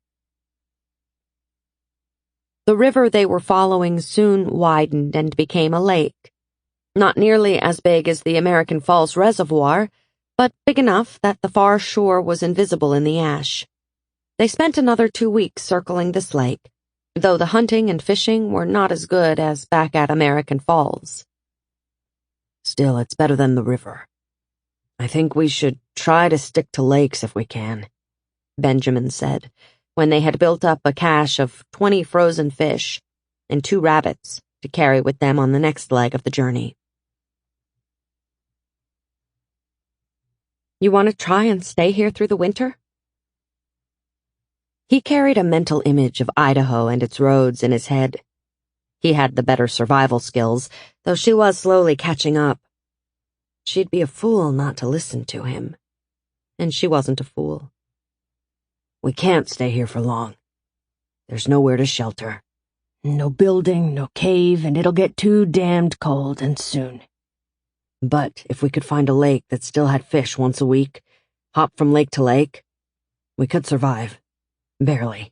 Speaker 2: The river they were following soon widened and became a lake. Not nearly as big as the American Falls Reservoir, but big enough that the far shore was invisible in the ash. They spent another 2 weeks circling this lake, though the hunting and fishing were not as good as back at American Falls.
Speaker 1: Still, it's better than the river. I think we should try to stick to lakes if we can,
Speaker 2: Benjamin said, when they had built up a cache of 20 frozen fish and 2 rabbits to carry with them on the next leg of the journey. You want to try and stay here through the winter? He carried a mental image of Idaho and its roads in his head. He had the better survival skills, though she was slowly catching up. She'd be a fool not to listen to him. And she wasn't a fool.
Speaker 1: We can't stay here for long. There's nowhere to shelter. No building, no cave, and it'll get too damned cold and soon. But if we could find a lake that still had fish once a week, hop from lake to lake, we could survive. Barely.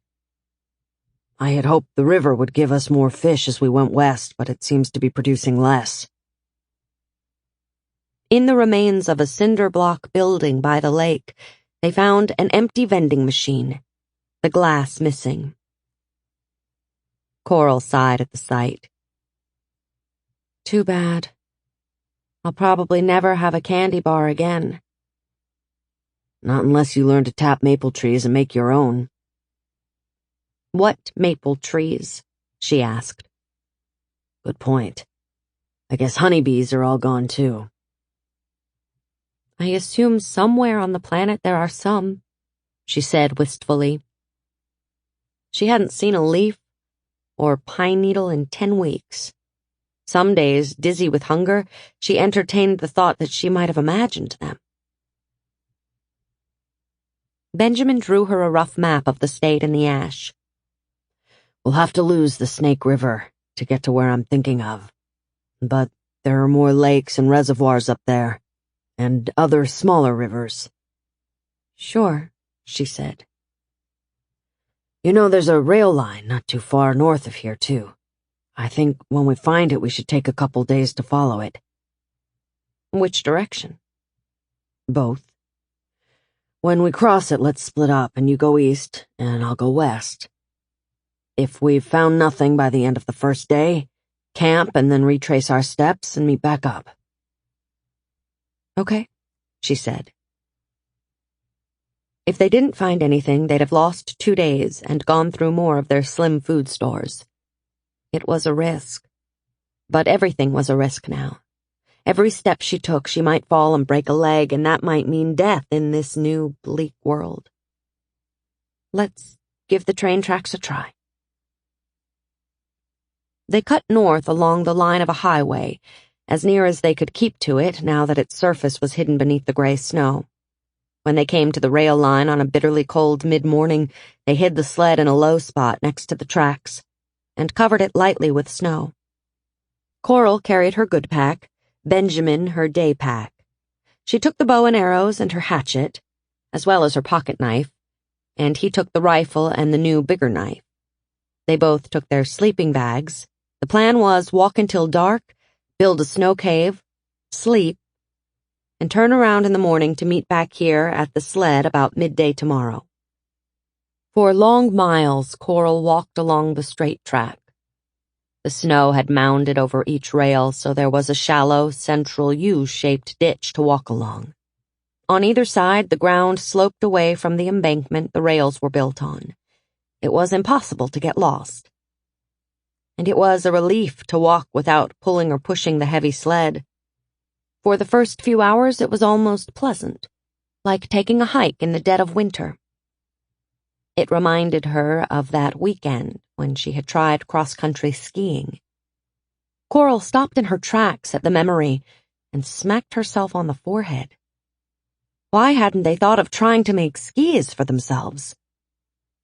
Speaker 1: I had hoped the river would give us more fish as we went west, but it seems to be producing less.
Speaker 2: In the remains of a cinder block building by the lake, they found an empty vending machine, the glass missing. Coral sighed at the sight. Too bad. I'll probably never have a candy bar again.
Speaker 1: Not unless you learn to tap maple trees and make your own.
Speaker 2: What maple trees? She asked.
Speaker 1: Good point. I guess honeybees are all gone too.
Speaker 2: I assume somewhere on the planet there are some, she said wistfully. She hadn't seen a leaf or pine needle in 10 weeks. Some days, dizzy with hunger, she entertained the thought that she might have imagined them. Benjamin drew her a rough map of the state in the ash.
Speaker 1: We'll have to lose the Snake River to get to where I'm thinking of. But there are more lakes and reservoirs up there. And other smaller rivers.
Speaker 2: Sure, she said.
Speaker 1: You know, there's a rail line not too far north of here, too. I think when we find it, we should take a couple days to follow it.
Speaker 2: Which direction?
Speaker 1: Both. When we cross it, let's split up, and you go east, and I'll go west. If we've found nothing by the end of the first day, camp and then retrace our steps and meet back up.
Speaker 2: Okay, she said. If they didn't find anything, they'd have lost 2 days and gone through more of their slim food stores. It was a risk. But everything was a risk now. Every step she took, she might fall and break a leg, and that might mean death in this new, bleak world. Let's give the train tracks a try. They cut north along the line of a highway, as near as they could keep to it now that its surface was hidden beneath the gray snow. When they came to the rail line on a bitterly cold mid-morning, they hid the sled in a low spot next to the tracks and covered it lightly with snow. Coral carried her good pack, Benjamin her day pack. She took the bow and arrows and her hatchet, as well as her pocket knife, and he took the rifle and the new, bigger knife. They both took their sleeping bags. The plan was walk until dark, build a snow cave, sleep, and turn around in the morning to meet back here at the sled about midday tomorrow. For long miles, Coral walked along the straight track. The snow had mounded over each rail, so there was a shallow, central U-shaped ditch to walk along. On either side, the ground sloped away from the embankment the rails were built on. It was impossible to get lost. And it was a relief to walk without pulling or pushing the heavy sled. For the first few hours, it was almost pleasant, like taking a hike in the dead of winter. It reminded her of that weekend when she had tried cross-country skiing. Coral stopped in her tracks at the memory and smacked herself on the forehead. Why hadn't they thought of trying to make skis for themselves?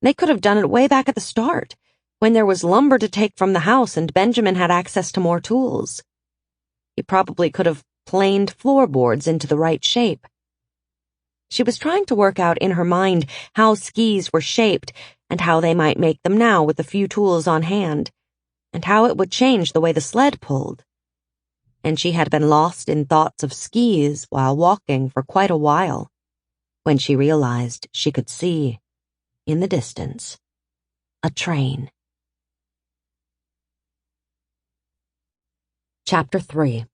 Speaker 2: They could have done it way back at the start, when there was lumber to take from the house and Benjamin had access to more tools. He probably could have planed floorboards into the right shape. She was trying to work out in her mind how skis were shaped and how they might make them now with the few tools on hand, and how it would change the way the sled pulled. And she had been lost in thoughts of skis while walking for quite a while, when she realized she could see, in the distance, a train. Chapter 3.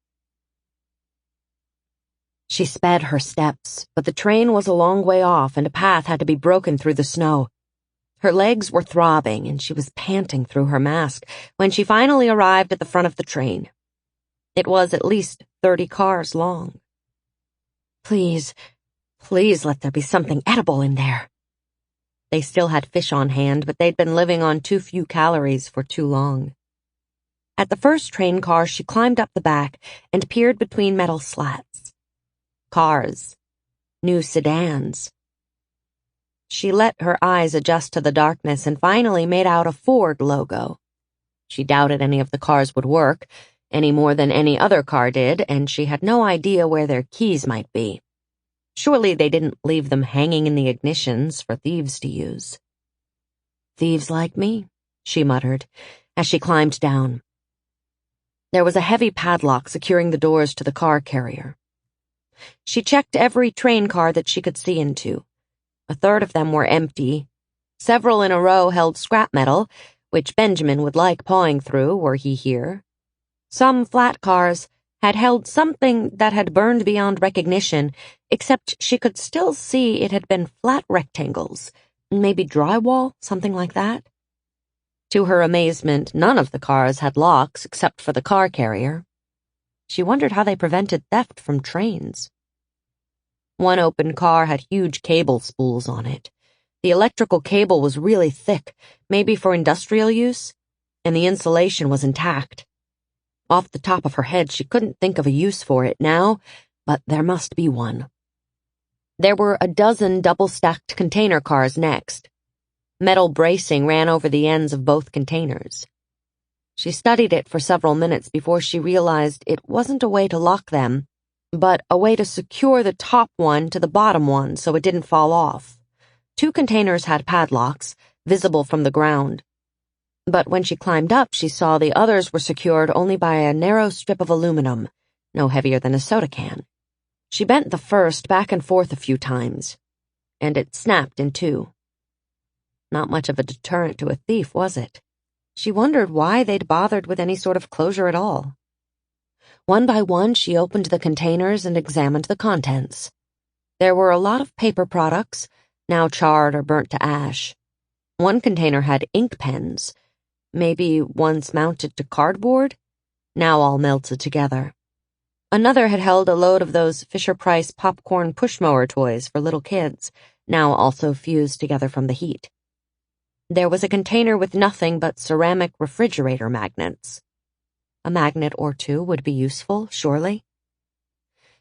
Speaker 2: She sped her steps, but the train was a long way off and a path had to be broken through the snow. Her legs were throbbing and she was panting through her mask when she finally arrived at the front of the train. It was at least 30 cars long. Please let there be something edible in there. They still had fish on hand, but they'd been living on too few calories for too long. At the first train car, she climbed up the back and peered between metal slats. Cars. New sedans. She let her eyes adjust to the darkness and finally made out a Ford logo. She doubted any of the cars would work, any more than any other car did, and she had no idea where their keys might be. Surely they didn't leave them hanging in the ignitions for thieves to use. Thieves like me, she muttered, as she climbed down. There was a heavy padlock securing the doors to the car carrier. She checked every train car that she could see into. A third of them were empty. Several in a row held scrap metal, which Benjamin would like pawing through were he here. Some flat cars had held something that had burned beyond recognition, except she could still see it had been flat rectangles, maybe drywall, something like that. To her amazement, none of the cars had locks except for the car carrier. She wondered how they prevented theft from trains. One open car had huge cable spools on it. The electrical cable was really thick, maybe for industrial use, and the insulation was intact. Off the top of her head, she couldn't think of a use for it now, but there must be one. There were a dozen double-stacked container cars next. Metal bracing ran over the ends of both containers. She studied it for several minutes before she realized it wasn't a way to lock them, but a way to secure the top one to the bottom one so it didn't fall off. 2 containers had padlocks, visible from the ground. But when she climbed up, she saw the others were secured only by a narrow strip of aluminum, no heavier than a soda can. She bent the first back and forth a few times, and it snapped in 2. Not much of a deterrent to a thief, was it? She wondered why they'd bothered with any sort of closure at all. One by one, she opened the containers and examined the contents. There were a lot of paper products, now charred or burnt to ash. One container had ink pens, maybe once mounted to cardboard, now all melted together. Another had held a load of those Fisher-Price popcorn push-mower toys for little kids, now also fused together from the heat. There was a container with nothing but ceramic refrigerator magnets. A magnet or 2 would be useful, surely.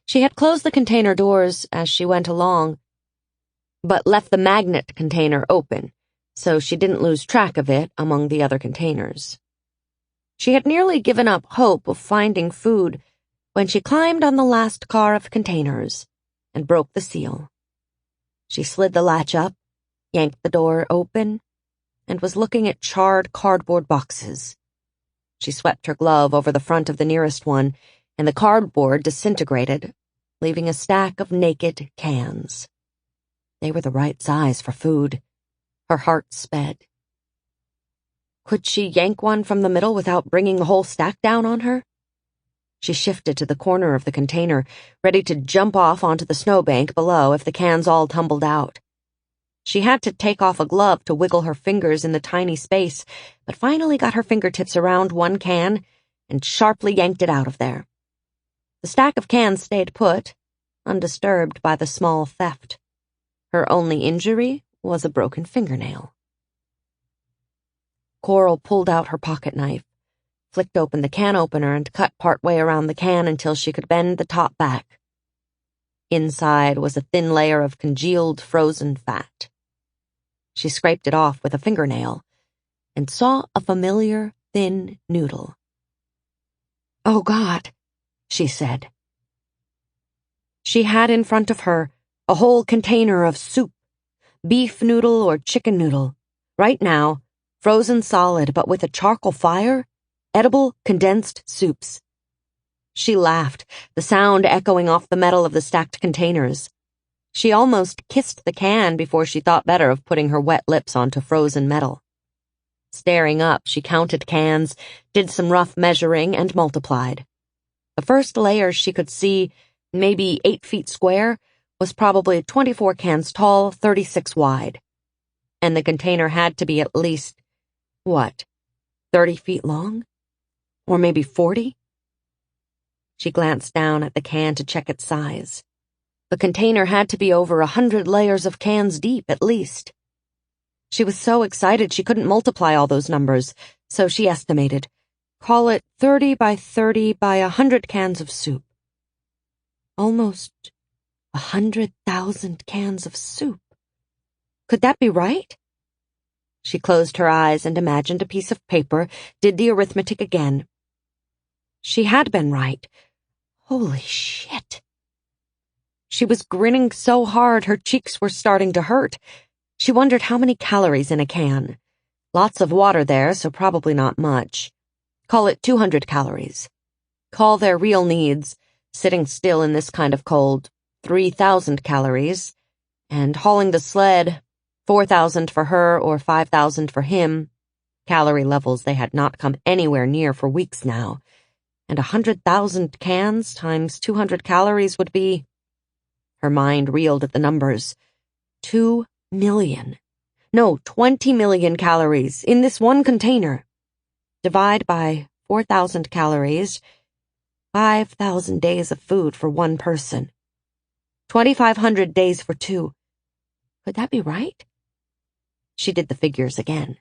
Speaker 2: She had closed the container doors as she went along, but left the magnet container open, so she didn't lose track of it among the other containers. She had nearly given up hope of finding food when she climbed on the last car of containers and broke the seal. She slid the latch up, yanked the door open, and was looking at charred cardboard boxes. She swept her glove over the front of the nearest one, and the cardboard disintegrated, leaving a stack of naked cans. They were the right size for food. Her heart sped. Could she yank one from the middle without bringing the whole stack down on her? She shifted to the corner of the container, ready to jump off onto the snowbank below if the cans all tumbled out. She had to take off a glove to wiggle her fingers in the tiny space, but finally got her fingertips around one can and sharply yanked it out of there. The stack of cans stayed put, undisturbed by the small theft. Her only injury was a broken fingernail. Coral pulled out her pocket knife, flicked open the can opener, and cut part way around the can until she could bend the top back. Inside was a thin layer of congealed frozen fat. She scraped it off with a fingernail and saw a familiar thin noodle. "Oh, God," she said. She had in front of her a whole container of soup, beef noodle or chicken noodle. Right now, frozen solid but with a charcoal fire, edible condensed soups. She laughed, the sound echoing off the metal of the stacked containers. She almost kissed the can before she thought better of putting her wet lips onto frozen metal. Staring up, she counted cans, did some rough measuring, and multiplied. The first layer she could see, maybe 8 feet square, was probably 24 cans tall, 36 wide. And the container had to be at least, 30 feet long? Or maybe 40? She glanced down at the can to check its size. The container had to be over 100 layers of cans deep, at least. She was so excited she couldn't multiply all those numbers, so she estimated. Call it 30 by 30 by 100 cans of soup. Almost 100,000 cans of soup. Could that be right? She closed her eyes and imagined a piece of paper, did the arithmetic again. She had been right. Holy shit. She was grinning so hard her cheeks were starting to hurt. She wondered how many calories in a can. Lots of water there, so probably not much. Call it 200 calories. Call their real needs, sitting still in this kind of cold, 3,000 calories, and hauling the sled, 4,000 for her or 5,000 for him, calorie levels they had not come anywhere near for weeks now, and 100,000 cans times 200 calories would be... Her mind reeled at the numbers. 2 million. No, 20 million calories in this one container. Divide by 4,000 calories, 5,000 days of food for one person. 2,500 days for two. Could that be right? She did the figures again.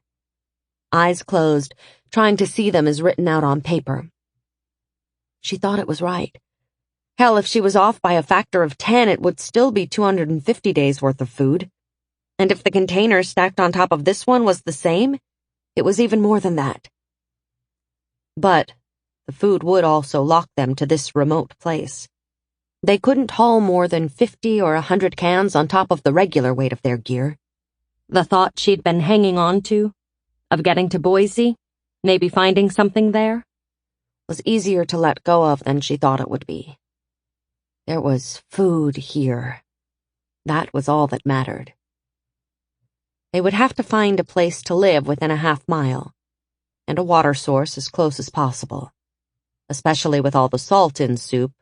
Speaker 2: Eyes closed, trying to see them as written out on paper. She thought it was right. Hell, if she was off by a factor of 10, it would still be 250 days worth of food. And if the container stacked on top of this one was the same, it was even more than that. But the food would also lock them to this remote place. They couldn't haul more than 50 or 100 cans on top of the regular weight of their gear. The thought she'd been hanging on to, of getting to Boise, maybe finding something there, was easier to let go of than she thought it would be. There was food here. That was all that mattered. They would have to find a place to live within a half-mile, and a water source as close as possible. Especially with all the salt in soup,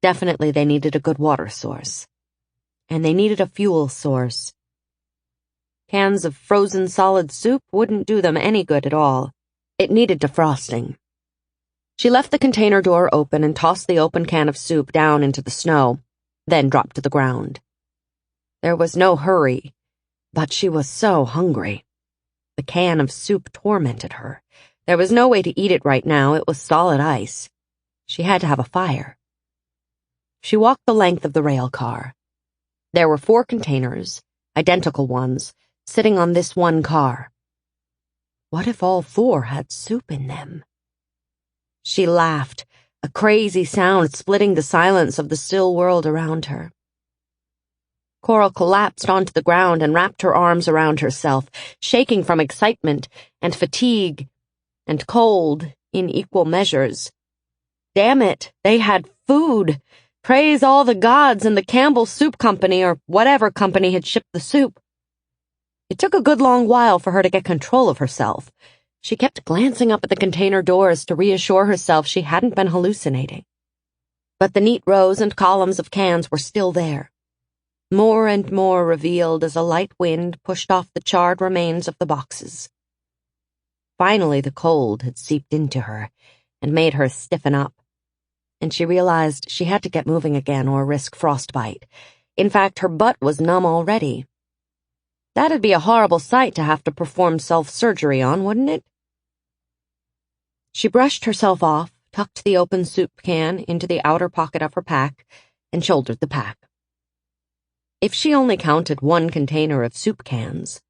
Speaker 2: definitely they needed a good water source. And they needed a fuel source. Cans of frozen solid soup wouldn't do them any good at all. It needed defrosting. She left the container door open and tossed the open can of soup down into the snow, then dropped to the ground. There was no hurry, but she was so hungry. The can of soup tormented her. There was no way to eat it right now. It was solid ice. She had to have a fire. She walked the length of the rail car. There were 4 containers, identical ones, sitting on this one car. What if all 4 had soup in them? She laughed, a crazy sound splitting the silence of the still world around her. Coral collapsed onto the ground and wrapped her arms around herself, shaking from excitement and fatigue and cold in equal measures. Damn it, they had food! Praise all the gods and the Campbell Soup Company or whatever company had shipped the soup. It took a good long while for her to get control of herself. She kept glancing up at the container doors to reassure herself she hadn't been hallucinating. But the neat rows and columns of cans were still there. More and more revealed as a light wind pushed off the charred remains of the boxes. Finally, the cold had seeped into her and made her stiffen up. and she realized she had to get moving again or risk frostbite. In fact, her butt was numb already. That'd be a horrible sight to have to perform self-surgery on, wouldn't it? She brushed herself off, tucked the open soup can into the outer pocket of her pack, and shouldered the pack. If she only counted one container of soup cans,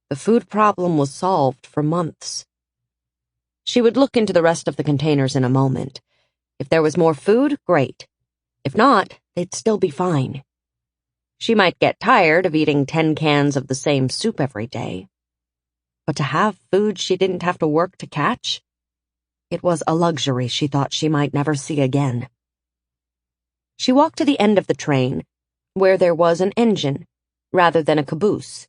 Speaker 2: the food problem was solved for months. She would look into the rest of the containers in a moment. If there was more food, great. If not, they'd still be fine. She might get tired of eating 10 cans of the same soup every day. But to have food she didn't have to work to catch? It was a luxury she thought she might never see again. She walked to the end of the train, where there was an engine, rather than a caboose.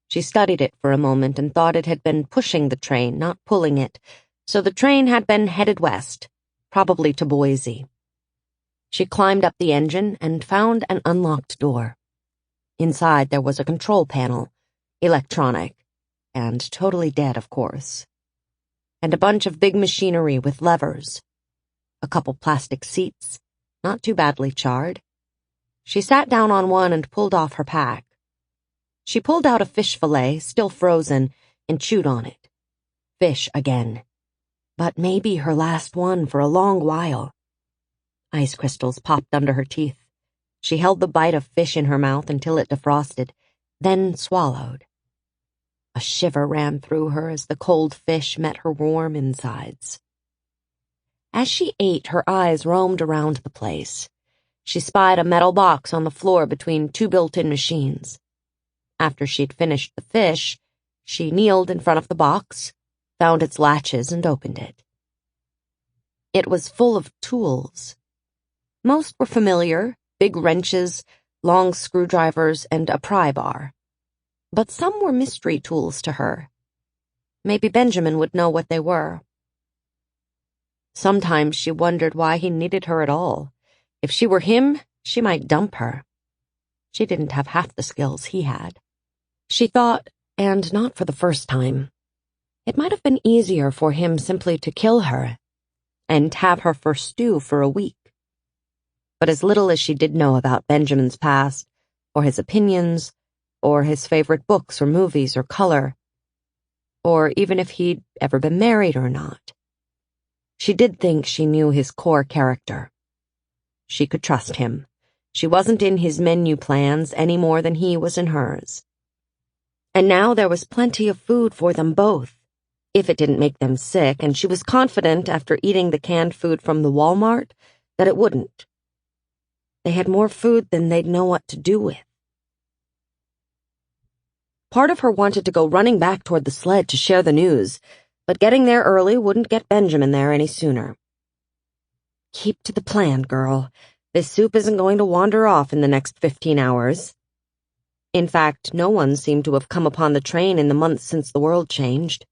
Speaker 2: She studied it for a moment and thought it had been pushing the train, not pulling it, so the train had been headed west, probably to Boise. She climbed up the engine and found an unlocked door. Inside there was a control panel, electronic, and totally dead, of course. And a bunch of big machinery with levers. A couple plastic seats, not too badly charred. She sat down on one and pulled off her pack. She pulled out a fish fillet, still frozen, and chewed on it. Fish again. But maybe her last one for a long while. Ice crystals popped under her teeth. She held the bite of fish in her mouth until it defrosted, then swallowed. A shiver ran through her as the cold fish met her warm insides. As she ate, her eyes roamed around the place. She spied a metal box on the floor between two built-in machines. After she'd finished the fish, she kneeled in front of the box, found its latches, and opened it. It was full of tools. Most were familiar, big wrenches, long screwdrivers, and a pry bar. But some were mystery tools to her. Maybe Benjamin would know what they were. Sometimes she wondered why he needed her at all. If she were him, she might dump her. She didn't have half the skills he had. She thought, and not for the first time, it might have been easier for him simply to kill her and have her for stew for a week. But as little as she did know about Benjamin's past, or his opinions, or his favorite books or movies or color, or even if he'd ever been married or not, she did think she knew his core character. She could trust him. She wasn't in his menu plans any more than he was in hers. And now there was plenty of food for them both, if it didn't make them sick, and she was confident after eating the canned food from the Walmart that it wouldn't. They had more food than they'd know what to do with. Part of her wanted to go running back toward the sled to share the news, but getting there early wouldn't get Benjamin there any sooner. Keep to the plan, girl. This soup isn't going to wander off in the next 15 hours. In fact, no one seemed to have come upon the train in the months since the world changed.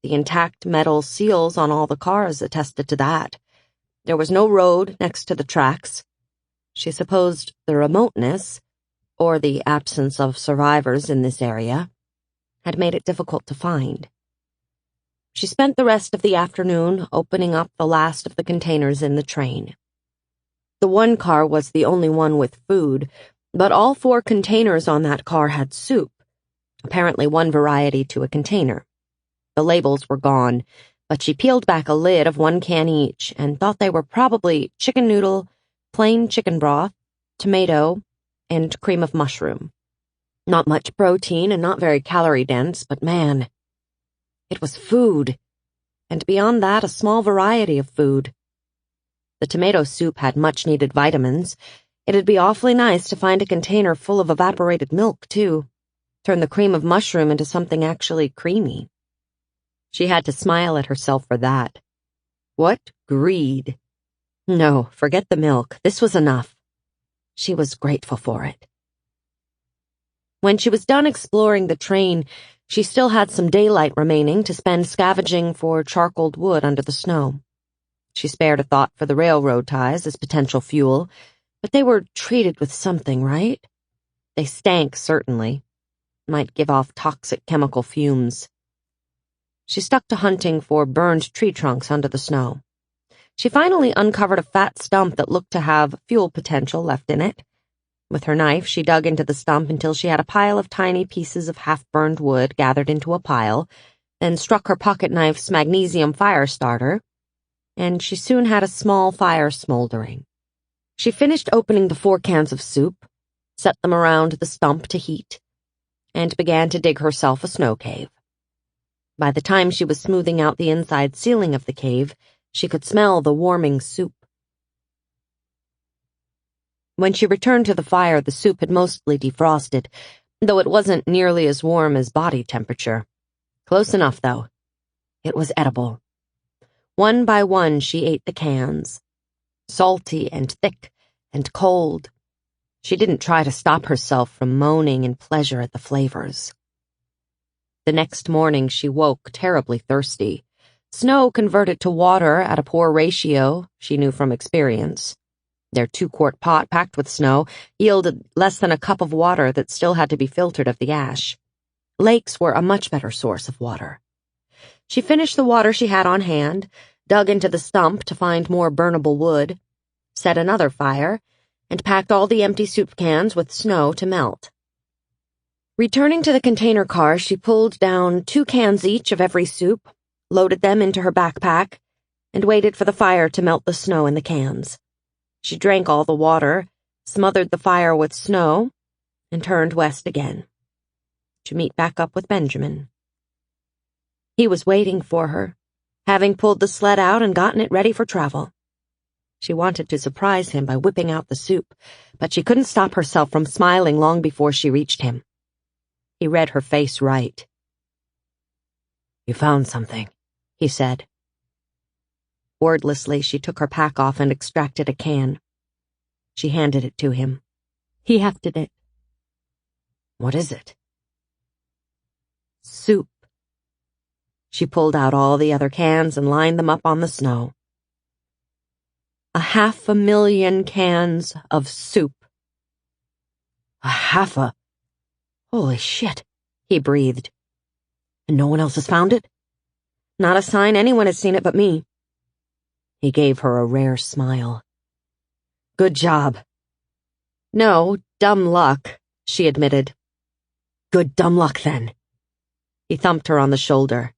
Speaker 2: The intact metal seals on all the cars attested to that. There was no road next to the tracks. She supposed the remoteness, or the absence of survivors in this area, had made it difficult to find. She spent the rest of the afternoon opening up the last of the containers in the train. The one car was the only one with food, but all 4 containers on that car had soup, apparently one variety to a container. The labels were gone, but she peeled back a lid of 1 can each and thought they were probably chicken noodle, plain chicken broth, tomato, and cream of mushroom. Not much protein and not very calorie-dense, but man, it was food, and beyond that a small variety of food. The tomato soup had much-needed vitamins. It'd be awfully nice to find a container full of evaporated milk, too. Turn the cream of mushroom into something actually creamy. She had to smile at herself for that. What greed! No, forget the milk. This was enough. She was grateful for it. When she was done exploring the train, she still had some daylight remaining to spend scavenging for charcoaled wood under the snow. She spared a thought for the railroad ties as potential fuel, but they were treated with something, right? They stank, certainly. Might give off toxic chemical fumes. She stuck to hunting for burned tree trunks under the snow. She finally uncovered a fat stump that looked to have fuel potential left in it. With her knife, she dug into the stump until she had a pile of tiny pieces of half-burned wood gathered into a pile, then struck her pocket knife's magnesium fire starter, and she soon had a small fire smoldering. She finished opening the 4 cans of soup, set them around the stump to heat, and began to dig herself a snow cave. By the time she was smoothing out the inside ceiling of the cave, she could smell the warming soup. When she returned to the fire, the soup had mostly defrosted, though it wasn't nearly as warm as body temperature. Close enough, though. It was edible. One by one, she ate the cans. Salty and thick and cold. She didn't try to stop herself from moaning in pleasure at the flavors. The next morning, she woke terribly thirsty. Snow converted to water at a poor ratio, she knew from experience. Their 2-quart pot, packed with snow, yielded less than a cup of water that still had to be filtered of the ash. Lakes were a much better source of water. She finished the water she had on hand, dug into the stump to find more burnable wood, set another fire, and packed all the empty soup cans with snow to melt. Returning to the container car, she pulled down 2 cans each of every soup, loaded them into her backpack, and waited for the fire to melt the snow in the cans. She drank all the water, smothered the fire with snow, and turned west again, to meet back up with Benjamin. He was waiting for her, having pulled the sled out and gotten it ready for travel. She wanted to surprise him by whipping out the soup, but she couldn't stop herself from smiling long before she reached him. He read her face right. "You found something," he said. Wordlessly, she took her pack off and extracted a can. She handed it to him. He hefted it. "What is it?" "Soup." She pulled out all the other cans and lined them up on the snow. 500,000 cans of soup. Holy shit, he breathed. "And no one else has found it?" "Not a sign anyone has seen it but me." He gave her a rare smile. "Good job." "No, dumb luck," she admitted. "Good dumb luck, then." He thumped her on the shoulder.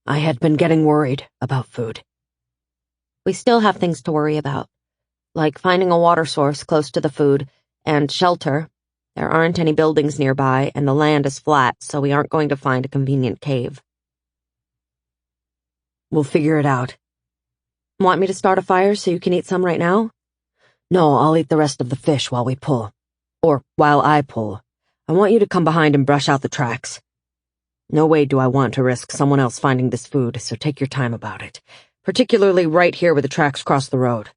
Speaker 2: "I had been getting worried about food." "We still have things to worry about, like finding a water source close to the food, and shelter. There aren't any buildings nearby, and the land is flat, so we aren't going to find a convenient cave." "We'll figure it out." "Want me to start a fire so you can eat some right now?" "No, I'll eat the rest of the fish while we pull. Or while I pull. I want you to come behind and brush out the tracks. No way do I want to risk someone else finding this food, so take your time about it. Particularly right here where the tracks cross the road."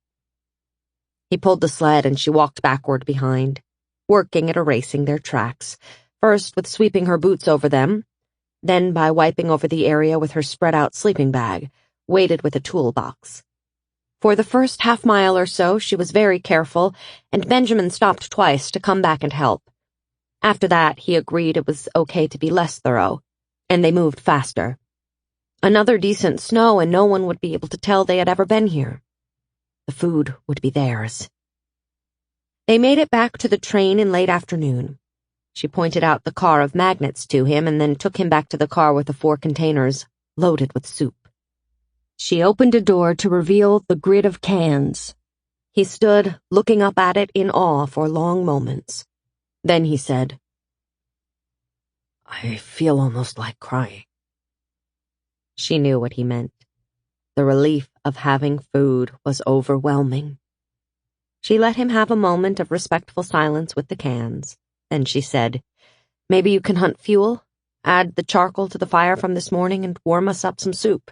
Speaker 2: He pulled the sled and she walked backward behind, working at erasing their tracks, first with sweeping her boots over them, then by wiping over the area with her spread-out sleeping bag, weighted with a toolbox. For the first half-mile or so, she was very careful, and Benjamin stopped twice to come back and help. After that, he agreed it was okay to be less thorough, and they moved faster. Another decent snow, and no one would be able to tell they had ever been here. The food would be theirs. They made it back to the train in late afternoon. She pointed out the car of magnets to him and then took him back to the car with the 4 containers, loaded with soup. She opened a door to reveal the grid of cans. He stood, looking up at it in awe for long moments. Then he said, "I feel almost like crying." She knew what he meant. The relief of having food was overwhelming. She let him have a moment of respectful silence with the cans. Then she said, "Maybe you can hunt fuel? Add the charcoal to the fire from this morning and warm us up some soup.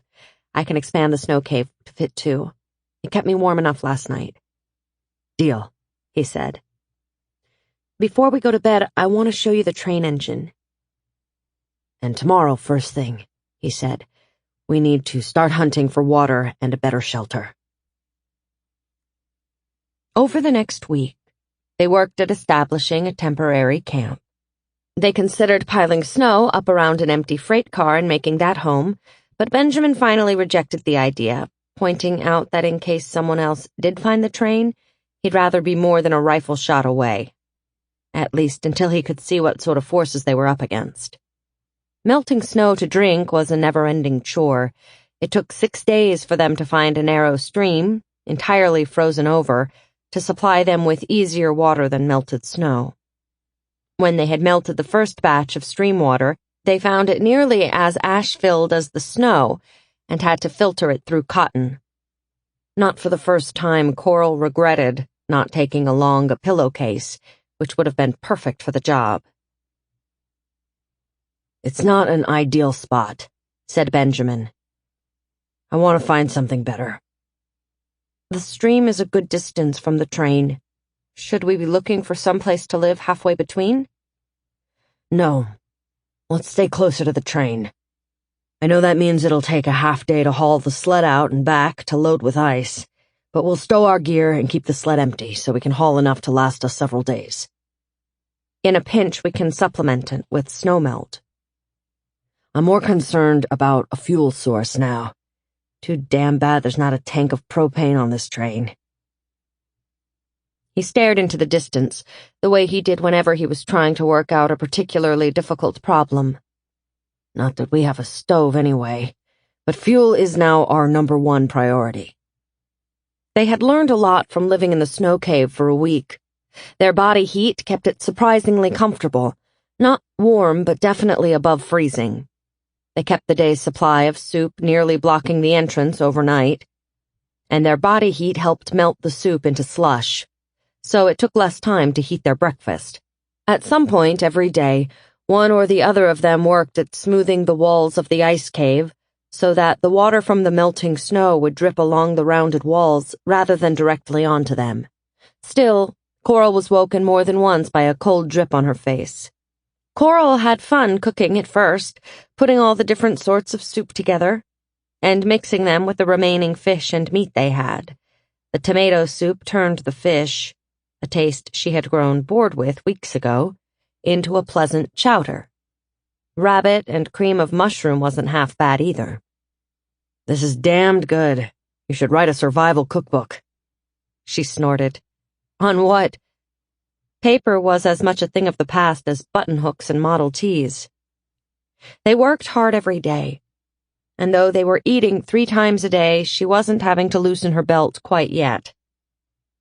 Speaker 2: I can expand the snow cave to fit 2. It kept me warm enough last night." "Deal," he said. "Before we go to bed, I want to show you the train engine." "And tomorrow, first thing," he said, "we need to start hunting for water and a better shelter." Over the next week, they worked at establishing a temporary camp. They considered piling snow up around an empty freight car and making that home, But Benjamin finally rejected the idea, pointing out that in case someone else did find the train, he'd rather be more than a rifle shot away. At least until he could see what sort of forces they were up against. Melting snow to drink was a never-ending chore. It took 6 days for them to find a narrow stream, entirely frozen over, to supply them with easier water than melted snow. When they had melted the first batch of stream water, they found it nearly as ash-filled as the snow and had to filter it through cotton. Not for the first time, Coral regretted not taking along a pillowcase, which would have been perfect for the job.
Speaker 1: "It's not an ideal spot," said Benjamin. "I want to find something better."
Speaker 2: "The stream is a good distance from the train. Should we be looking for someplace to live halfway between?"
Speaker 1: "No. Let's stay closer to the train. I know that means it'll take a half day to haul the sled out and back to load with ice, but we'll stow our gear and keep the sled empty so we can haul enough to last us several days.
Speaker 2: In a pinch, we can supplement it with snowmelt."
Speaker 1: I'm more concerned about a fuel source now. Too damn bad there's not a tank of propane on this train."
Speaker 2: He stared into the distance, the way he did whenever he was trying to work out a particularly difficult problem.
Speaker 1: "Not that we have a stove anyway, but fuel is now our #1 priority."
Speaker 2: They had learned a lot from living in the snow cave for a week. Their body heat kept it surprisingly comfortable, not warm but definitely above freezing. They kept the day's supply of soup nearly blocking the entrance overnight, and their body heat helped melt the soup into slush, so it took less time to heat their breakfast. At some point every day, one or the other of them worked at smoothing the walls of the ice cave so that the water from the melting snow would drip along the rounded walls rather than directly onto them. Still, Coral was woken more than once by a cold drip on her face. Coral had fun cooking at first, putting all the different sorts of soup together, and mixing them with the remaining fish and meat they had. The tomato soup turned the fish, a taste she had grown bored with weeks ago, into a pleasant chowder. Rabbit and cream of mushroom wasn't half bad either.
Speaker 1: "This is damned good. You should write a survival cookbook."
Speaker 2: She snorted. "On what?" Paper was as much a thing of the past as button-hooks and Model Ts. They worked hard every day, and though they were eating 3 times a day, she wasn't having to loosen her belt quite yet.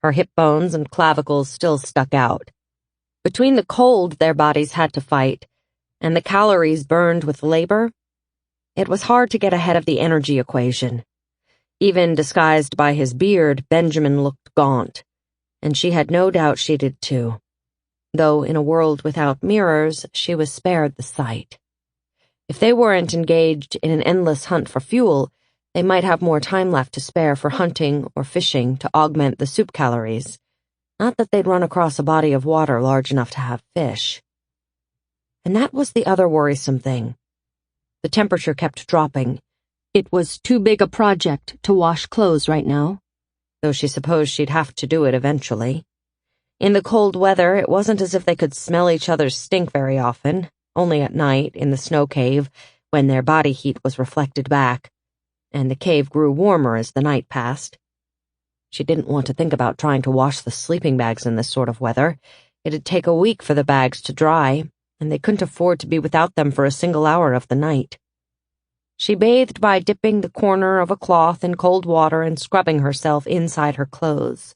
Speaker 2: Her hip bones and clavicles still stuck out. Between the cold their bodies had to fight, and the calories burned with labor, it was hard to get ahead of the energy equation. Even disguised by his beard, Benjamin looked gaunt, and she had no doubt she did too. Though in a world without mirrors, she was spared the sight. If they weren't engaged in an endless hunt for fuel, they might have more time left to spare for hunting or fishing to augment the soup calories. Not that they'd run across a body of water large enough to have fish. And that was the other worrisome thing. The temperature kept dropping. It was too big a project to wash clothes right now, though she supposed she'd have to do it eventually. In the cold weather, it wasn't as if they could smell each other's stink very often, only at night in the snow cave when their body heat was reflected back, and the cave grew warmer as the night passed. She didn't want to think about trying to wash the sleeping bags in this sort of weather. It'd take a week for the bags to dry, and they couldn't afford to be without them for a single hour of the night. She bathed by dipping the corner of a cloth in cold water and scrubbing herself inside her clothes.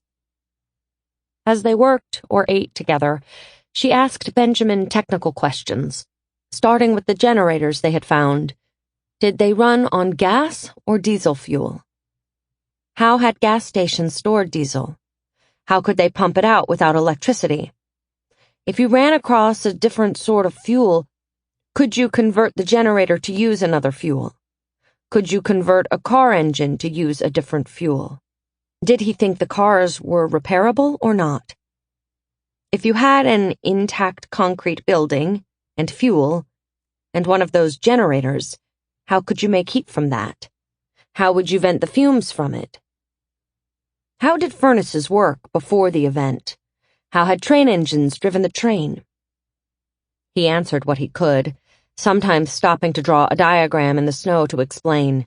Speaker 2: As they worked or ate together, she asked Benjamin technical questions, starting with the generators they had found. Did they run on gas or diesel fuel? How had gas stations stored diesel? How could they pump it out without electricity? If you ran across a different sort of fuel, could you convert the generator to use another fuel? Could you convert a car engine to use a different fuel? Did he think the cars were repairable or not? If you had an intact concrete building and fuel and one of those generators, how could you make heat from that? How would you vent the fumes from it? How did furnaces work before the event? How had train engines driven the train? He answered what he could, sometimes stopping to draw a diagram in the snow to explain.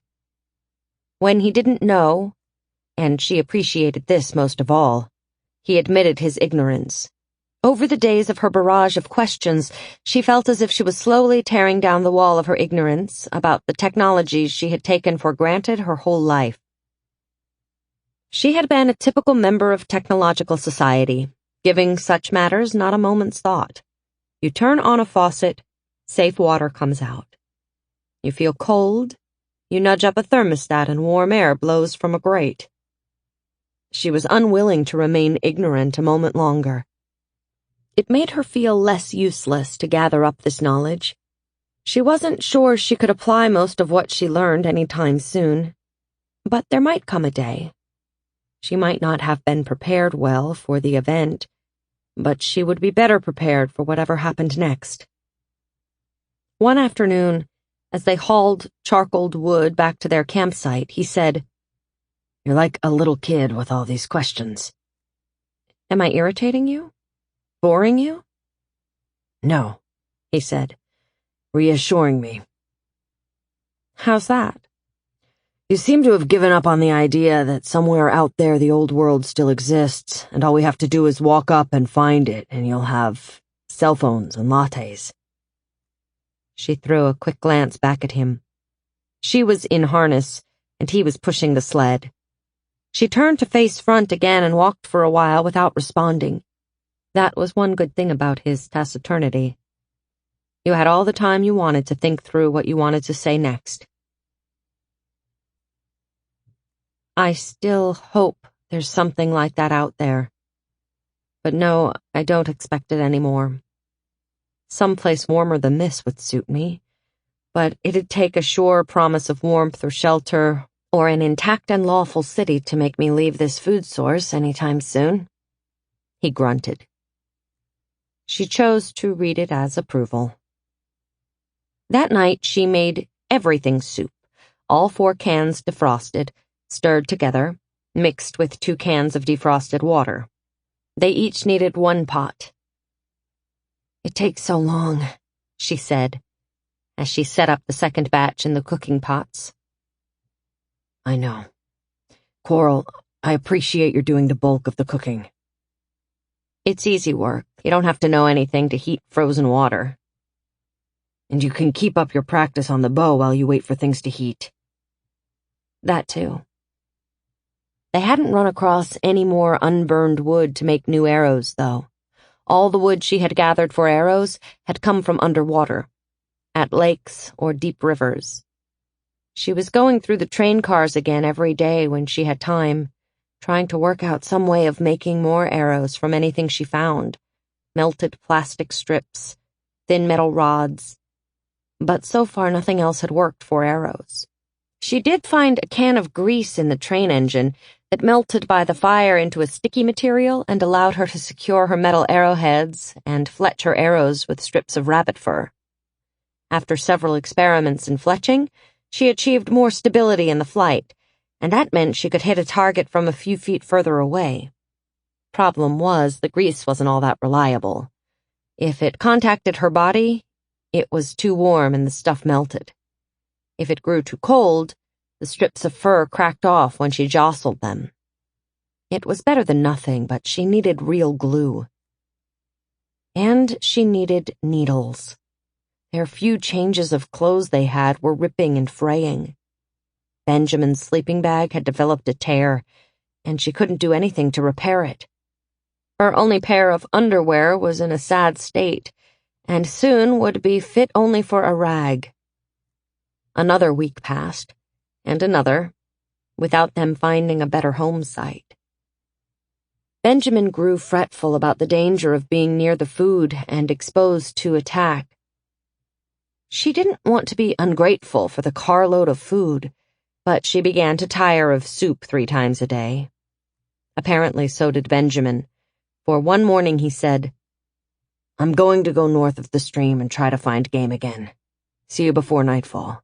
Speaker 2: When he didn't know, and she appreciated this most of all, he admitted his ignorance. Over the days of her barrage of questions, she felt as if she was slowly tearing down the wall of her ignorance about the technologies she had taken for granted her whole life. She had been a typical member of technological society, giving such matters not a moment's thought. You turn on a faucet, safe water comes out. You feel cold, you nudge up a thermostat and warm air blows from a grate. She was unwilling to remain ignorant a moment longer. It made her feel less useless to gather up this knowledge. She wasn't sure she could apply most of what she learned any time soon. But there might come a day. She might not have been prepared well for the event, but she would be better prepared for whatever happened next. One afternoon, as they hauled charcoaled wood back to their campsite, he said, "You're like a little kid with all these questions." "Am I irritating you? Boring you?"
Speaker 1: "No," he said, reassuring me.
Speaker 2: "How's that?"
Speaker 1: "You seem to have given up on the idea that somewhere out there the old world still exists, and all we have to do is walk up and find it, and you'll have cell phones and lattes."
Speaker 2: She threw a quick glance back at him. She was in harness, and he was pushing the sled. She turned to face front again and walked for a while without responding. That was one good thing about his taciturnity. You had all the time you wanted to think through what you wanted to say next. "I still hope there's something like that out there. But no, I don't expect it anymore. Someplace warmer than this would suit me, but it'd take a sure promise of warmth or shelter, or an intact and lawful city to make me leave this food source anytime soon." He grunted. She chose to read it as approval. That night she made everything soup, all 4 cans defrosted, stirred together, mixed with 2 cans of defrosted water. They each needed 1 pot. "It takes so long," she said, as she set up the second batch in the cooking pots.
Speaker 1: "I know. Coral, I appreciate you're doing the bulk of the cooking."
Speaker 2: "It's easy work. You don't have to know anything to heat frozen water."
Speaker 1: "And you can keep up your practice on the bow while you wait for things to heat."
Speaker 2: "That too." They hadn't run across any more unburned wood to make new arrows, though. All the wood she had gathered for arrows had come from underwater, at lakes or deep rivers. She was going through the train cars again every day when she had time, trying to work out some way of making more arrows from anything she found, melted plastic strips, thin metal rods. But so far nothing else had worked for arrows. She did find a can of grease in the train engine that melted by the fire into a sticky material and allowed her to secure her metal arrowheads and fletch her arrows with strips of rabbit fur. After several experiments in fletching, she achieved more stability in the flight, and that meant she could hit a target from a few feet further away. Problem was, the grease wasn't all that reliable. If it contacted her body, it was too warm and the stuff melted. If it grew too cold, the strips of fur cracked off when she jostled them. It was better than nothing, but she needed real glue. And she needed needles. Their few changes of clothes they had were ripping and fraying. Benjamin's sleeping bag had developed a tear, and she couldn't do anything to repair it. Her only pair of underwear was in a sad state, and soon would be fit only for a rag. Another week passed, and another, without them finding a better home site. Benjamin grew fretful about the danger of being near the food and exposed to attack. She didn't want to be ungrateful for the carload of food, but she began to tire of soup 3 times a day. Apparently so did Benjamin, for one morning he said, "I'm going to go north of the stream and try to find game again. See you before nightfall."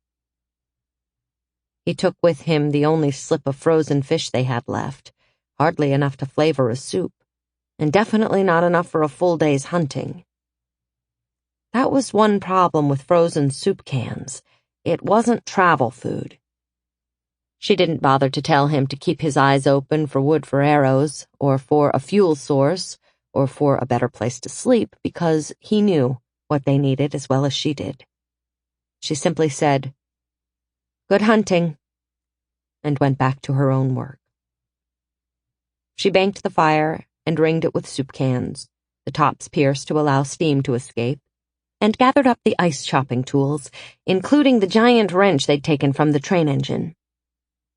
Speaker 2: He took with him the only slip of frozen fish they had left, hardly enough to flavor a soup, and definitely not enough for a full day's hunting. That was one problem with frozen soup cans. It wasn't travel food. She didn't bother to tell him to keep his eyes open for wood for arrows, or for a fuel source, or for a better place to sleep, because he knew what they needed as well as she did. She simply said, "Good hunting," and went back to her own work. She banked the fire and ringed it with soup cans, the tops pierced to allow steam to escape, and gathered up the ice chopping tools, including the giant wrench they'd taken from the train engine.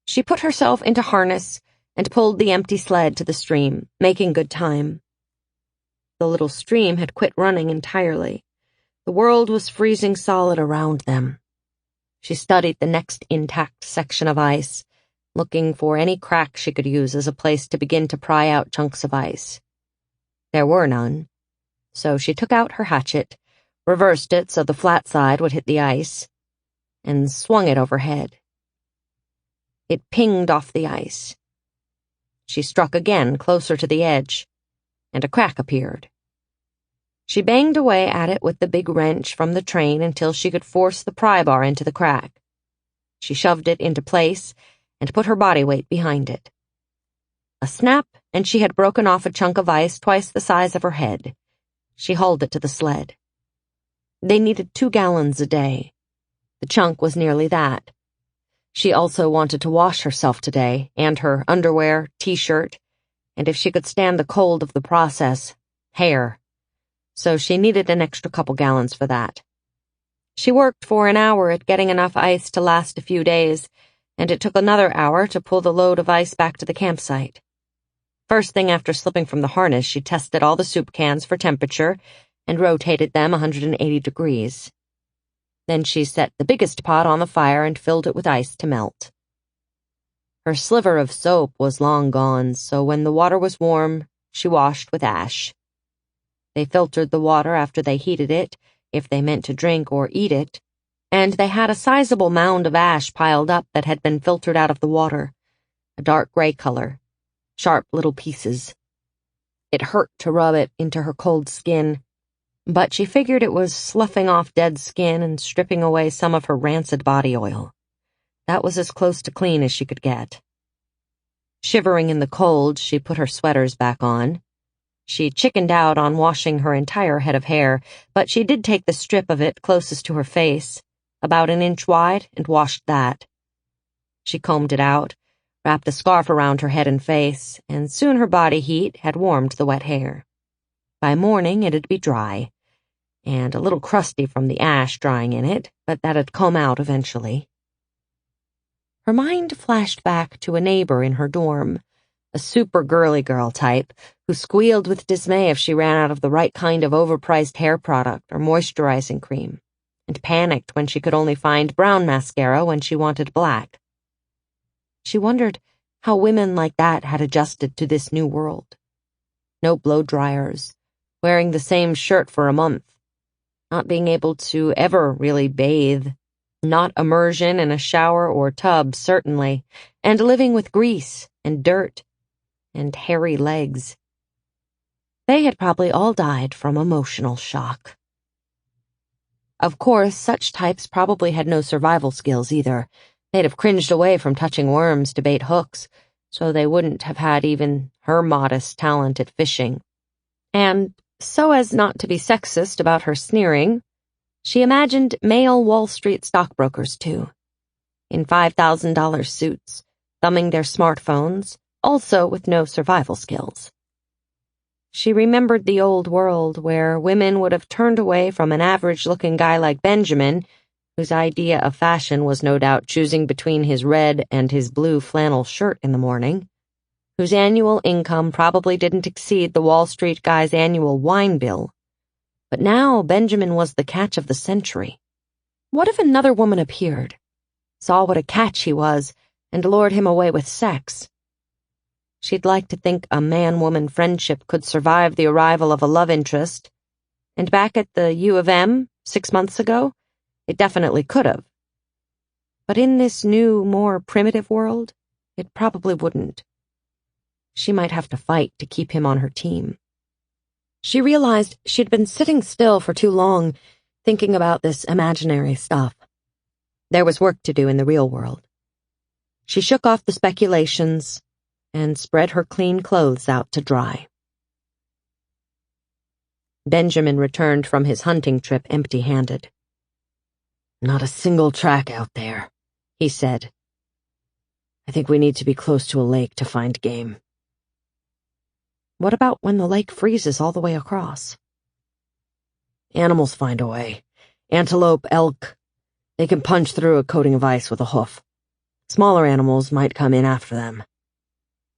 Speaker 2: She put herself into harness and pulled the empty sled to the stream, making good time. The little stream had quit running entirely. The world was freezing solid around them. She studied the next intact section of ice, looking for any crack she could use as a place to begin to pry out chunks of ice. There were none, so she took out her hatchet, reversed it so the flat side would hit the ice, and swung it overhead. It pinged off the ice. She struck again, closer to the edge, and a crack appeared. She banged away at it with the big wrench from the train until she could force the pry bar into the crack. She shoved it into place and put her body weight behind it. A snap, and she had broken off a chunk of ice twice the size of her head. She hauled it to the sled. They needed 2 gallons a day. The chunk was nearly that. She also wanted to wash herself today, and her underwear, t-shirt, and if she could stand the cold of the process, hair. So she needed an extra couple gallons for that. She worked for an hour at getting enough ice to last a few days, and it took another hour to pull the load of ice back to the campsite. First thing after slipping from the harness, she tested all the soup cans for temperature and rotated them 180 degrees. Then she set the biggest pot on the fire and filled it with ice to melt. Her sliver of soap was long gone, so when the water was warm, she washed with ash. They filtered the water after they heated it, if they meant to drink or eat it, and they had a sizable mound of ash piled up that had been filtered out of the water, a dark gray color, sharp little pieces. It hurt to rub it into her cold skin, but she figured it was sloughing off dead skin and stripping away some of her rancid body oil. That was as close to clean as she could get. Shivering in the cold, she put her sweaters back on. She chickened out on washing her entire head of hair, but she did take the strip of it closest to her face, about an inch wide, and washed that. She combed it out, wrapped a scarf around her head and face, and soon her body heat had warmed the wet hair. By morning it'd be dry, and a little crusty from the ash drying in it, but that'd comb out eventually. Her mind flashed back to a neighbor in her dorm, a super girly girl type, who squealed with dismay if she ran out of the right kind of overpriced hair product or moisturizing cream, and panicked when she could only find brown mascara when she wanted black. She wondered how women like that had adjusted to this new world. No blow dryers, wearing the same shirt for a month, not being able to ever really bathe, not immersion in a shower or tub, certainly, and living with grease and dirt and hairy legs. They had probably all died from emotional shock. Of course, such types probably had no survival skills either. They'd have cringed away from touching worms to bait hooks, so they wouldn't have had even her modest talent at fishing. And, so as not to be sexist about her sneering, she imagined male Wall Street stockbrokers too, in $5,000 suits, thumbing their smartphones, also with no survival skills. She remembered the old world where women would have turned away from an average-looking guy like Benjamin, whose idea of fashion was no doubt choosing between his red and his blue flannel shirt in the morning, whose annual income probably didn't exceed the Wall Street guy's annual wine bill. But now Benjamin was the catch of the century. What if another woman appeared, saw what a catch he was, and lured him away with sex? She'd like to think a man-woman friendship could survive the arrival of a love interest, and back at the U of M 6 months ago, it definitely could have. But in this new, more primitive world, it probably wouldn't. She might have to fight to keep him on her team. She realized she'd been sitting still for too long thinking about this imaginary stuff. There was work to do in the real world. She shook off the speculations and spread her clean clothes out to dry. Benjamin returned from his hunting trip empty-handed.
Speaker 1: "Not a single track out there," he said. "I think we need to be close to a lake to find game."
Speaker 2: What about when the lake freezes all the way across?
Speaker 1: "Animals find a way. Antelope, elk, they can punch through a coating of ice with a hoof. Smaller animals might come in after them.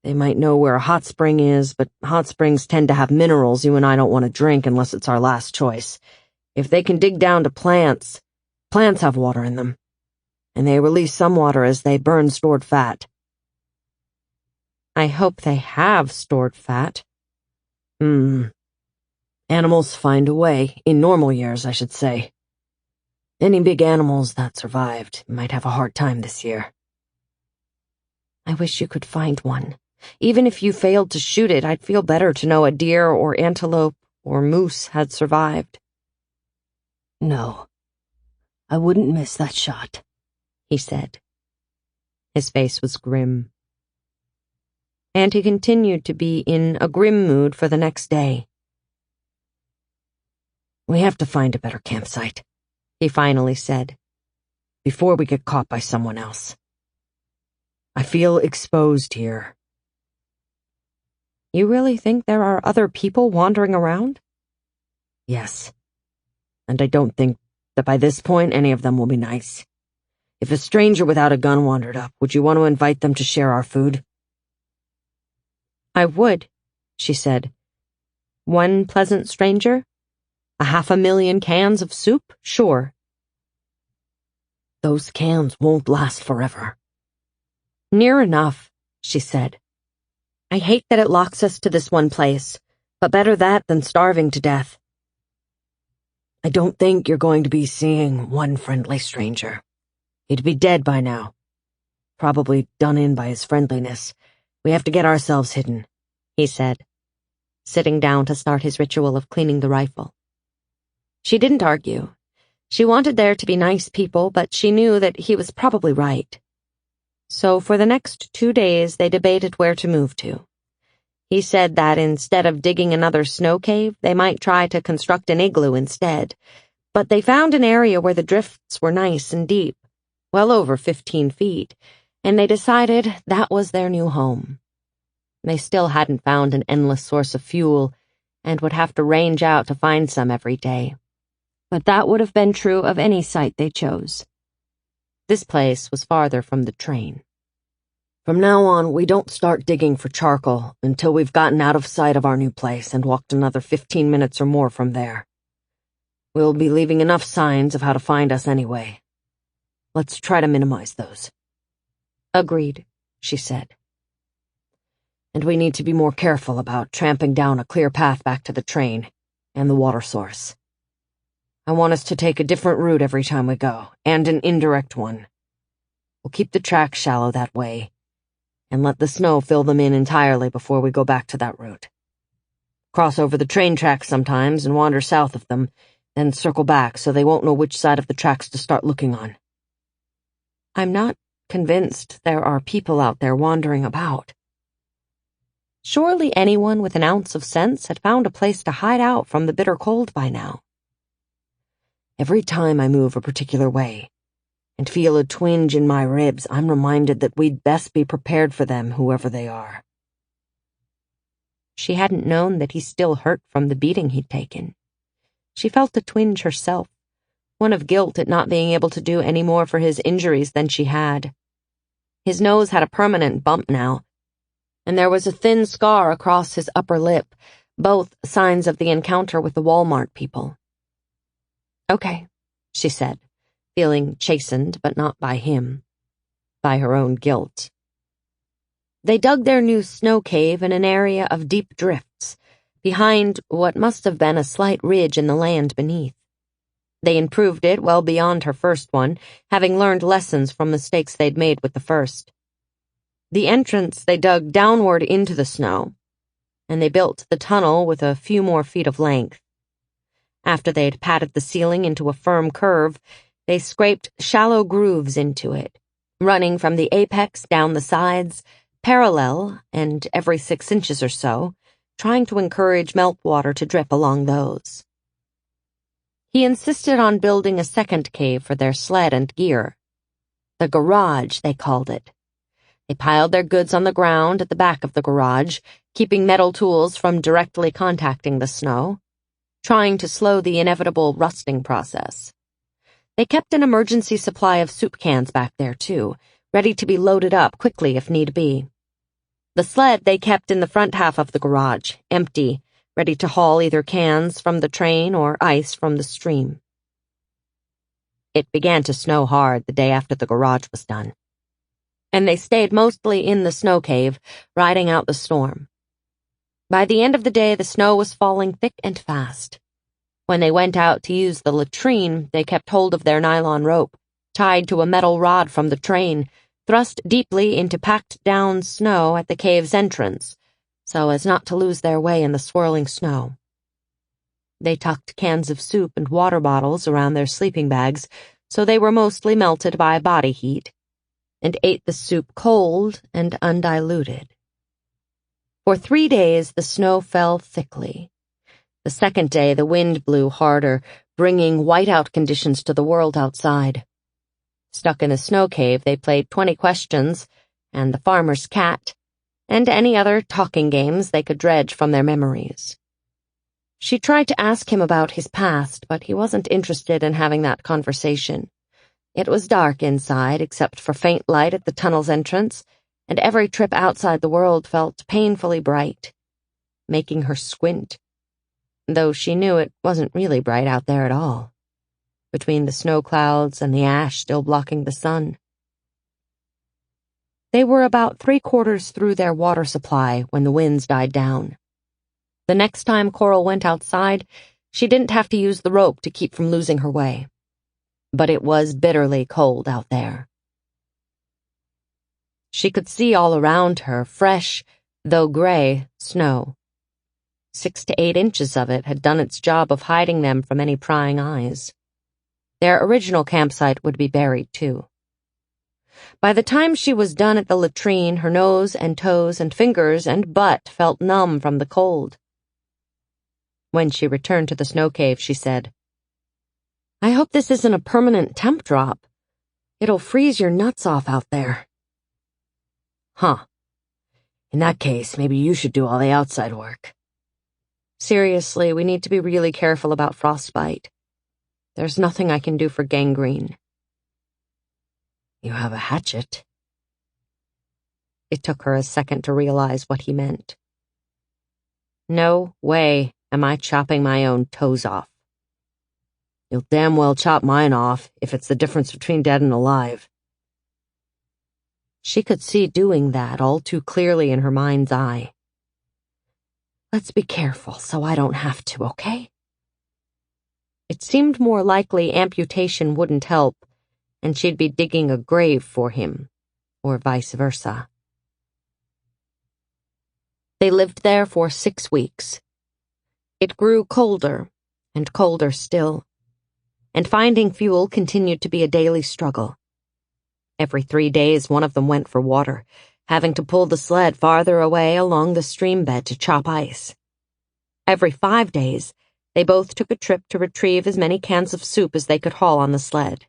Speaker 1: They might know where a hot spring is, but hot springs tend to have minerals you and I don't want to drink unless it's our last choice. If they can dig down to plants have water in them, and they release some water as they burn stored fat."
Speaker 2: I hope they have stored fat.
Speaker 1: Animals find a way, in normal years, I should say. Any big animals that survived might have a hard time this year.
Speaker 2: I wish you could find one. Even if you failed to shoot it, I'd feel better to know a deer or antelope or moose had survived.
Speaker 1: "No, I wouldn't miss that shot," he said.
Speaker 2: His face was grim. And he continued to be in a grim mood for the next day.
Speaker 1: "We have to find a better campsite," he finally said, "before we get caught by someone else. I feel exposed here."
Speaker 2: You really think there are other people wandering around?
Speaker 1: Yes. And I don't think that by this point any of them will be nice. If a stranger without a gun wandered up, would you want to invite them to share our food?
Speaker 2: I would, she said. One pleasant stranger? 500,000 cans of soup? Sure.
Speaker 1: Those cans won't last forever.
Speaker 2: Near enough, she said. I hate that it locks us to this one place, but better that than starving to death.
Speaker 1: I don't think you're going to be seeing one friendly stranger. He'd be dead by now. Probably done in by his friendliness. We have to get ourselves hidden, he said, sitting down to start his ritual of cleaning the rifle. She didn't argue. She wanted there to be nice people, but she knew that he was probably right. So for the next 2 days they debated where to move to. He said that instead of digging another snow cave, they might try to construct an igloo instead. But they found an area where the drifts were nice and deep, well over 15 feet, and they decided that was their new home. They still hadn't found an endless source of fuel, and would have to range out to find some every day. But that would have been true of any site they chose. This place was farther from the train. From now on, we don't start digging for charcoal until we've gotten out of sight of our new place and walked another 15 minutes or more from there. We'll be leaving enough signs of how to find us anyway. Let's try to minimize those.
Speaker 2: Agreed, she said.
Speaker 1: And we need to be more careful about tramping down a clear path back to the train and the water source. I want us to take a different route every time we go, and an indirect one. We'll keep the tracks shallow that way, and let the snow fill them in entirely before we go back to that route. Cross over the train tracks sometimes and wander south of them, then circle back so they won't know which side of the tracks to start looking on.
Speaker 2: I'm not convinced there are people out there wandering about. Surely anyone with an ounce of sense had found a place to hide out from the bitter cold by now.
Speaker 1: Every time I move a particular way and feel a twinge in my ribs, I'm reminded that we'd best be prepared for them, whoever they are.
Speaker 2: She hadn't known that he still hurt from the beating he'd taken. She felt a twinge herself, one of guilt at not being able to do any more for his injuries than she had. His nose had a permanent bump now, and there was a thin scar across his upper lip, both signs of the encounter with the Walmart people. Okay, she said, feeling chastened, but not by him, by her own guilt. They dug their new snow cave in an area of deep drifts, behind what must have been a slight ridge in the land beneath. They improved it well beyond her first one, having learned lessons from mistakes they'd made with the first. The entrance they dug downward into the snow, and they built the tunnel with a few more feet of length. After they'd patted the ceiling into a firm curve, they scraped shallow grooves into it, running from the apex down the sides, parallel, and every 6 inches or so, trying to encourage meltwater to drip along those. He insisted on building a second cave for their sled and gear. The garage, they called it. They piled their goods on the ground at the back of the garage, keeping metal tools from directly contacting the snow, trying to slow the inevitable rusting process. They kept an emergency supply of soup cans back there, too, ready to be loaded up quickly if need be. The sled they kept in the front half of the garage, empty, ready to haul either cans from the train or ice from the stream. It began to snow hard the day after the garage was done, and they stayed mostly in the snow cave, riding out the storm. By the end of the day, the snow was falling thick and fast. When they went out to use the latrine, they kept hold of their nylon rope, tied to a metal rod from the train, thrust deeply into packed-down snow at the cave's entrance, so as not to lose their way in the swirling snow. They tucked cans of soup and water bottles around their sleeping bags, so they were mostly melted by body heat, and ate the soup cold and undiluted. For 3 days, the snow fell thickly. The second day, the wind blew harder, bringing whiteout conditions to the world outside. Stuck in a snow cave, they played 20 questions, and the farmer's cat, and any other talking games they could dredge from their memories. She tried to ask him about his past, but he wasn't interested in having that conversation. It was dark inside, except for faint light at the tunnel's entrance, and every trip outside the world felt painfully bright, making her squint, though she knew it wasn't really bright out there at all, between the snow clouds and the ash still blocking the sun. They were about 3/4 through their water supply when the winds died down. The next time Coral went outside, she didn't have to use the rope to keep from losing her way. But it was bitterly cold out there. She could see all around her fresh, though gray, snow. 6 to 8 inches of it had done its job of hiding them from any prying eyes. Their original campsite would be buried, too. By the time she was done at the latrine, her nose and toes and fingers and butt felt numb from the cold. When she returned to the snow cave, she said, "I hope this isn't a permanent temp drop. It'll freeze your nuts off out there." "Huh. In that case, maybe you should do all the outside work." "Seriously, we need to be really careful about frostbite. There's nothing I can do for gangrene." "You have a hatchet." It took her a second to realize what he meant. "No way am I chopping my own toes off." "You'll damn well chop mine off if it's the difference between dead and alive." She could see doing that all too clearly in her mind's eye. "Let's be careful so I don't have to, okay?" It seemed more likely amputation wouldn't help, and she'd be digging a grave for him, or vice versa. They lived there for 6 weeks. It grew colder, and colder still, and finding fuel continued to be a daily struggle. Every 3 days, one of them went for water, having to pull the sled farther away along the stream bed to chop ice. Every 5 days, they both took a trip to retrieve as many cans of soup as they could haul on the sled.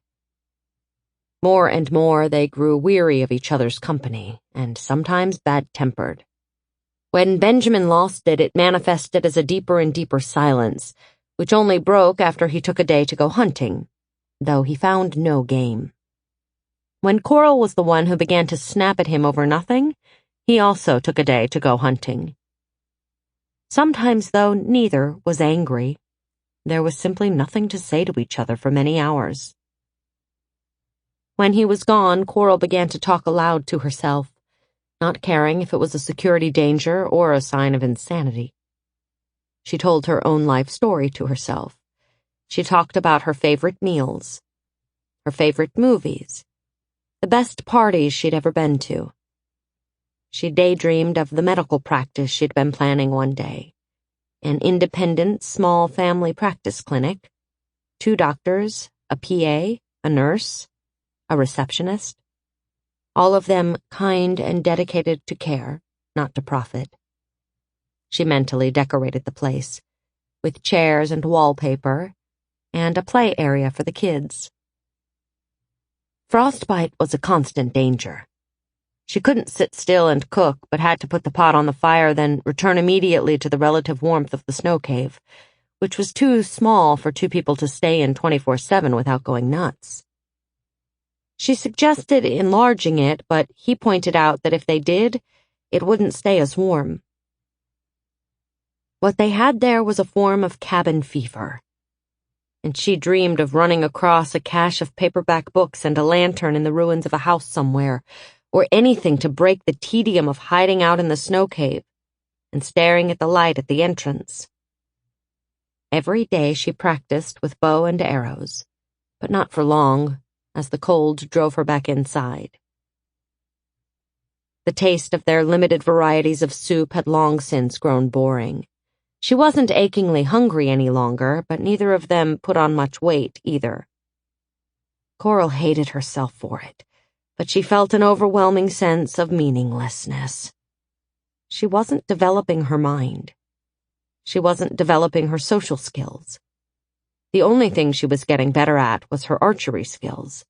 Speaker 2: More and more, they grew weary of each other's company, and sometimes bad-tempered. When Benjamin lost it, it manifested as a deeper and deeper silence, which only broke after he took a day to go hunting, though he found no game. When Coral was the one who began to snap at him over nothing, he also took a day to go hunting. Sometimes, though, neither was angry. There was simply nothing to say to each other for many hours. When he was gone, Coral began to talk aloud to herself, not caring if it was a security danger or a sign of insanity. She told her own life story to herself. She talked about her favorite meals, her favorite movies, the best parties she'd ever been to. She daydreamed of the medical practice she'd been planning one day, an independent, small family practice clinic, 2 doctors, a PA, a nurse, a receptionist, all of them kind and dedicated to care, not to profit. She mentally decorated the place, with chairs and wallpaper, and a play area for the kids. Frostbite was a constant danger. She couldn't sit still and cook, but had to put the pot on the fire, then return immediately to the relative warmth of the snow cave, which was too small for 2 people to stay in 24/7 without going nuts. She suggested enlarging it, but he pointed out that if they did, it wouldn't stay as warm. What they had there was a form of cabin fever, and she dreamed of running across a cache of paperback books and a lantern in the ruins of a house somewhere, or anything to break the tedium of hiding out in the snow cave and staring at the light at the entrance. Every day she practiced with bow and arrows, but not for long, as the cold drove her back inside. The taste of their limited varieties of soup had long since grown boring. She wasn't achingly hungry any longer, but neither of them put on much weight either. Coral hated herself for it, but she felt an overwhelming sense of meaninglessness. She wasn't developing her mind. She wasn't developing her social skills. The only thing she was getting better at was her archery skills.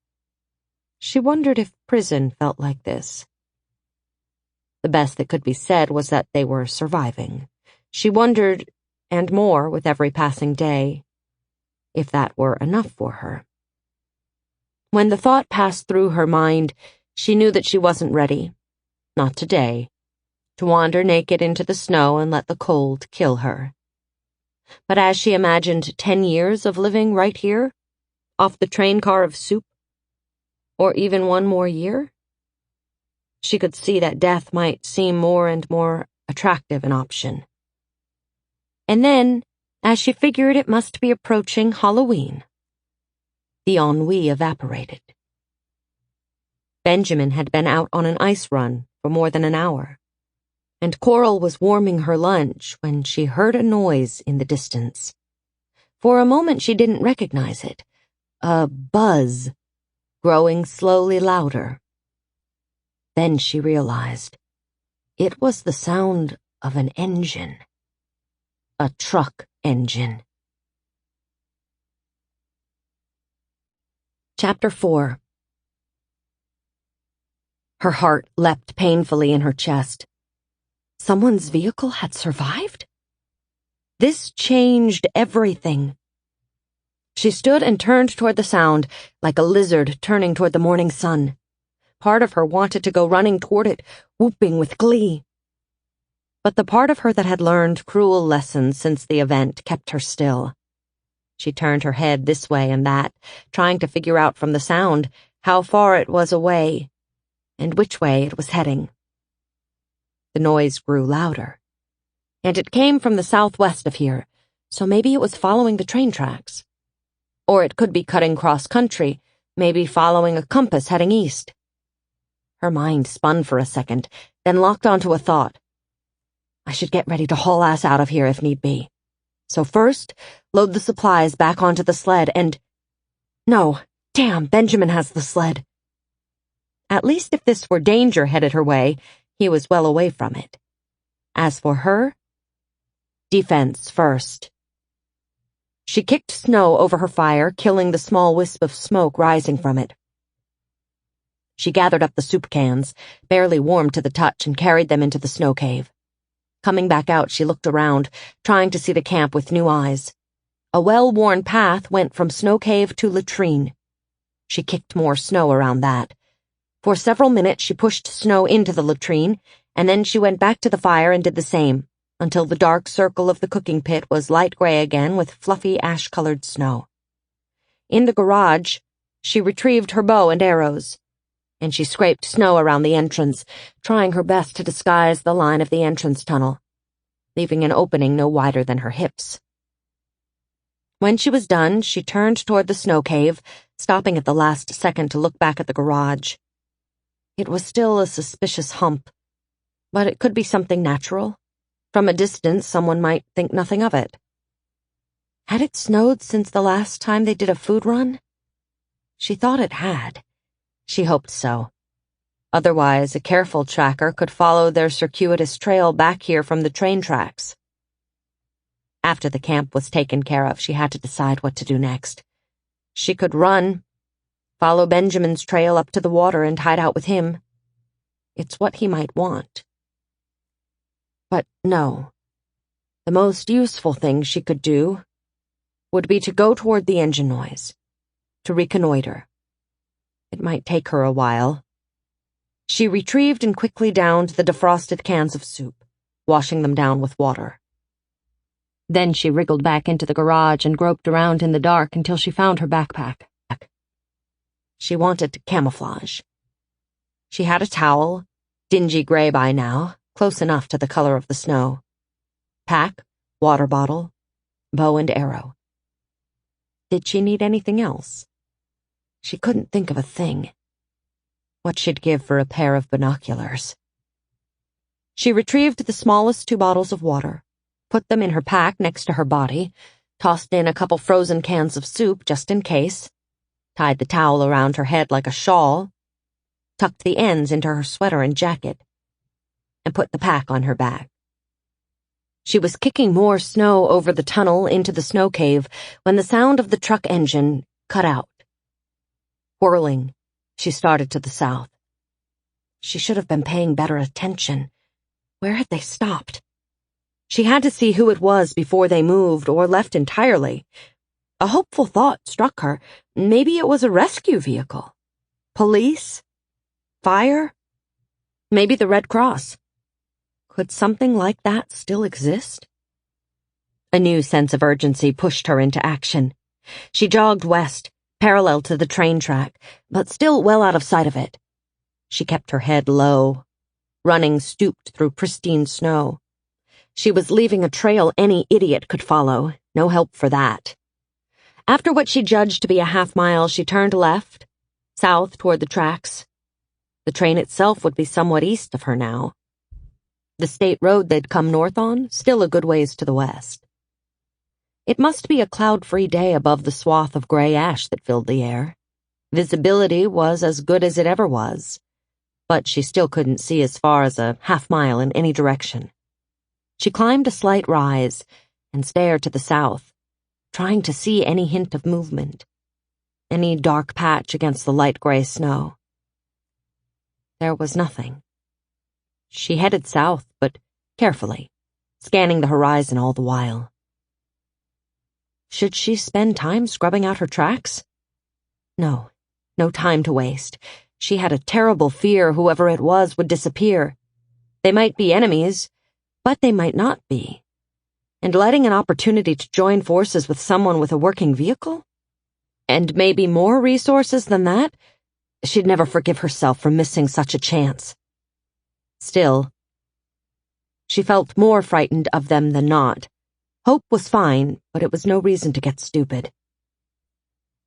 Speaker 2: She wondered if prison felt like this. The best that could be said was that they were surviving. She wondered, and more with every passing day, if that were enough for her. When the thought passed through her mind, she knew that she wasn't ready, not today, to wander naked into the snow and let the cold kill her. But as she imagined 10 years of living right here, off the train car of soup, or even 1 more year, she could see that death might seem more and more attractive an option. And then, as she figured it must be approaching Halloween, the ennui evaporated. Benjamin had been out on an ice run for more than an hour, and Coral was warming her lunch when she heard a noise in the distance. For a moment she didn't recognize it, a buzz, growing slowly louder. Then she realized it was the sound of an engine. A truck engine. Chapter 4. Her heart leapt painfully in her chest. Someone's vehicle had survived? This changed everything. She stood and turned toward the sound, like a lizard turning toward the morning sun. Part of her wanted to go running toward it, whooping with glee. But the part of her that had learned cruel lessons since the event kept her still. She turned her head this way and that, trying to figure out from the sound how far it was away and which way it was heading. The noise grew louder, and it came from the southwest of here, so maybe it was following the train tracks. Or it could be cutting cross-country, maybe following a compass heading east. Her mind spun for a second, then locked onto a thought. I should get ready to haul ass out of here if need be. So first, load the supplies back onto the sled and... No, damn, Benjamin has the sled. At least if this were danger headed her way, he was well away from it. As for her, defense first. She kicked snow over her fire, killing the small wisp of smoke rising from it. She gathered up the soup cans, barely warm to the touch, and carried them into the snow cave. Coming back out, she looked around, trying to see the camp with new eyes. A well-worn path went from snow cave to latrine. She kicked more snow around that. For several minutes, she pushed snow into the latrine, and then she went back to the fire and did the same, until the dark circle of the cooking pit was light gray again with fluffy ash-colored snow. In the garage, she retrieved her bow and arrows, and she scraped snow around the entrance, trying her best to disguise the line of the entrance tunnel, leaving an opening no wider than her hips. When she was done, she turned toward the snow cave, stopping at the last second to look back at the garage. It was still a suspicious hump, but it could be something natural, From a distance, someone might think nothing of it. Had it snowed since the last time they did a food run? She thought it had. She hoped so. Otherwise, a careful tracker could follow their circuitous trail back here from the train tracks. After the camp was taken care of, she had to decide what to do next. She could run, follow Benjamin's trail up to the water and hide out with him. It's what he might want. But no. The most useful thing she could do would be to go toward the engine noise, to reconnoiter. It might take her a while. She retrieved and quickly downed the defrosted cans of soup, washing them down with water. Then she wriggled back into the garage and groped around in the dark until she found her backpack. She wanted to camouflage. She had a towel, dingy gray by now, close enough to the color of the snow. Pack, water bottle, bow and arrow. Did she need anything else? She couldn't think of a thing. What she'd give for a pair of binoculars. She retrieved the smallest 2 bottles of water, put them in her pack next to her body, tossed in a couple frozen cans of soup just in case, tied the towel around her head like a shawl, tucked the ends into her sweater and jacket, and put the pack on her back. She was kicking more snow over the tunnel into the snow cave when the sound of the truck engine cut out. Whirling, she started to the south. She should have been paying better attention. Where had they stopped? She had to see who it was before they moved or left entirely. A hopeful thought struck her. Maybe it was a rescue vehicle. Police? Fire? Maybe the Red Cross. Could something like that still exist? A new sense of urgency pushed her into action. She jogged west, parallel to the train track, but still well out of sight of it. She kept her head low, running stooped through pristine snow. She was leaving a trail any idiot could follow, no help for that. After what she judged to be a half-mile, she turned left, south toward the tracks. The train itself would be somewhat east of her now. The state road they'd come north on, still a good ways to the west. It must be a cloud-free day above the swath of gray ash that filled the air. Visibility was as good as it ever was, but she still couldn't see as far as a half-mile in any direction. She climbed a slight rise and stared to the south, trying to see any hint of movement, any dark patch against the light gray snow. There was nothing. She headed south, but carefully, scanning the horizon all the while. Should she spend time scrubbing out her tracks? No time to waste. She had a terrible fear whoever it was would disappear. They might be enemies, but they might not be. And letting an opportunity to join forces with someone with a working vehicle? And maybe more resources than that? She'd never forgive herself for missing such a chance. Still, she felt more frightened of them than not. Hope was fine, but it was no reason to get stupid.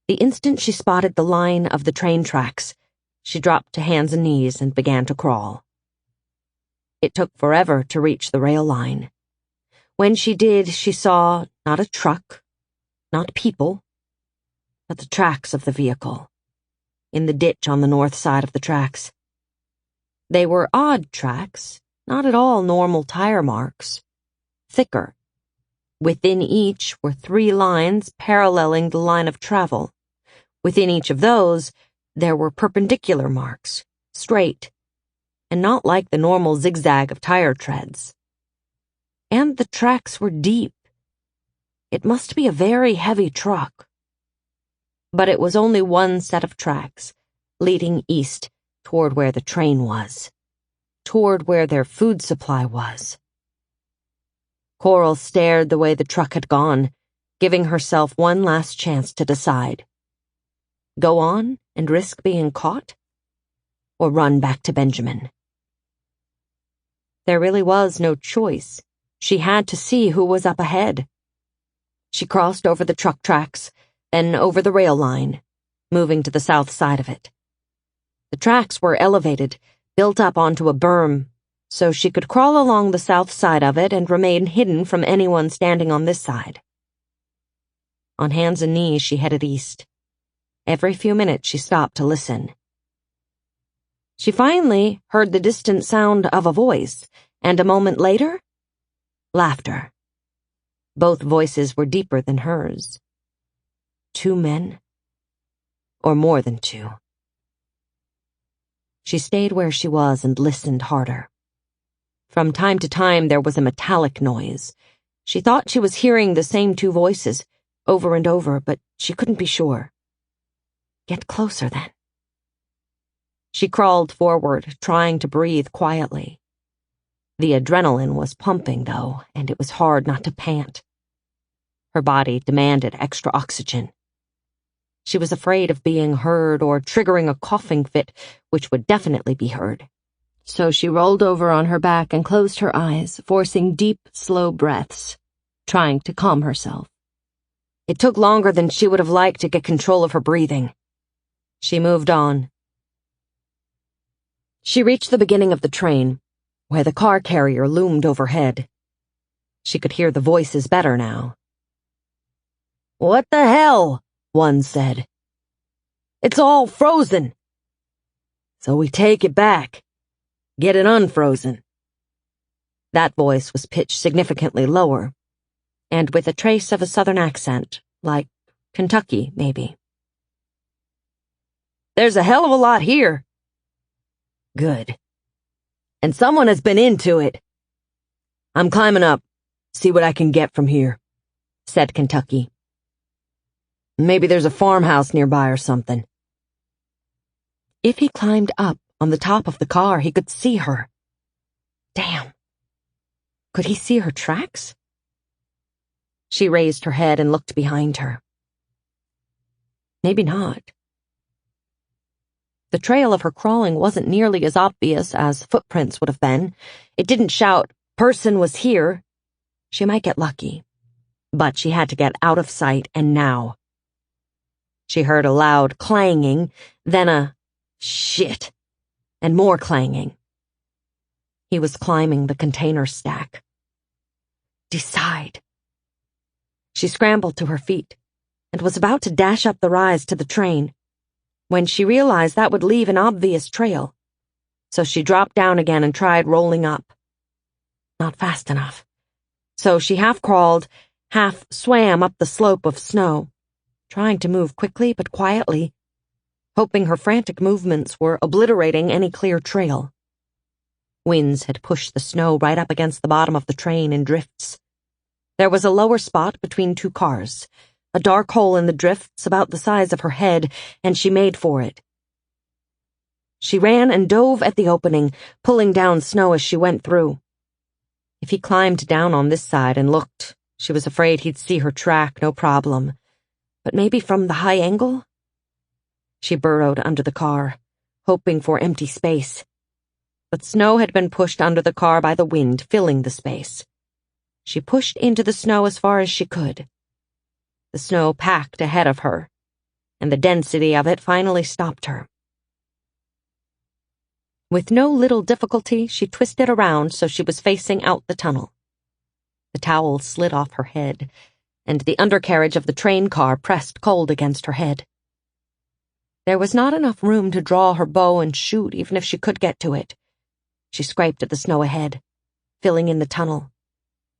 Speaker 2: The instant she spotted the line of the train tracks, she dropped to hands and knees and began to crawl. It took forever to reach the rail line. When she did, she saw not a truck, not people, but the tracks of the vehicle, in the ditch on the north side of the tracks. They were odd tracks, not at all normal tire marks. Thicker. Within each were 3 lines paralleling the line of travel. Within each of those, there were perpendicular marks, straight, and not like the normal zigzag of tire treads. And the tracks were deep. It must be a very heavy truck. But it was only one set of tracks, leading east toward where the train was, toward where their food supply was. Coral stared the way the truck had gone, giving herself one last chance to decide. Go on and risk being caught? Or run back to Benjamin? There really was no choice. She had to see who was up ahead. She crossed over the truck tracks, then over the rail line, moving to the south side of it. The tracks were elevated, built up onto a berm, so she could crawl along the south side of it and remain hidden from anyone standing on this side. On hands and knees, she headed east. Every few minutes, she stopped to listen. She finally heard the distant sound of a voice, and a moment later, laughter. Both voices were deeper than hers. 2 men, or more than 2. She stayed where she was and listened harder. From time to time, there was a metallic noise. She thought she was hearing the same 2 voices, over and over, but she couldn't be sure. Get closer, then. She crawled forward, trying to breathe quietly. The adrenaline was pumping, though, and it was hard not to pant. Her body demanded extra oxygen. She was afraid of being heard or triggering a coughing fit, which would definitely be heard. So she rolled over on her back and closed her eyes, forcing deep, slow breaths, trying to calm herself. It took longer than she would have liked to get control of her breathing. She moved on. She reached the beginning of the train, where the car carrier loomed overhead. She could hear the voices better now. "What the hell?" one said. "It's all frozen." "So we take it back. Get it unfrozen." That voice was pitched significantly lower, and with a trace of a southern accent, like Kentucky, maybe. "There's a hell of a lot here." "Good. And someone has been into it." "I'm climbing up, see what I can get from here," said Kentucky. "Maybe there's a farmhouse nearby or something." If he climbed up on the top of the car, he could see her. Damn. Could he see her tracks? She raised her head and looked behind her. Maybe not. The trail of her crawling wasn't nearly as obvious as footprints would have been. It didn't shout, "Person was here." She might get lucky, but she had to get out of sight, and now. She heard a loud clanging, then a shit, and more clanging. He was climbing the container stack. Decide. She scrambled to her feet and was about to dash up the rise to the train when she realized that would leave an obvious trail. So she dropped down again and tried rolling up. Not fast enough. So she half crawled, half swam up the slope of snow, trying to move quickly but quietly, hoping her frantic movements were obliterating any clear trail. Winds had pushed the snow right up against the bottom of the train in drifts. There was a lower spot between 2 cars, a dark hole in the drifts about the size of her head, and she made for it. She ran and dove at the opening, pulling down snow as she went through. If he climbed down on this side and looked, she was afraid he'd see her track, no problem. But maybe from the high angle? She burrowed under the car, hoping for empty space. But snow had been pushed under the car by the wind, filling the space. She pushed into the snow as far as she could. The snow packed ahead of her, and the density of it finally stopped her. With no little difficulty, she twisted around so she was facing out the tunnel. The towel slid off her head, and the undercarriage of the train car pressed cold against her head. There was not enough room to draw her bow and shoot, even if she could get to it. She scraped at the snow ahead, filling in the tunnel,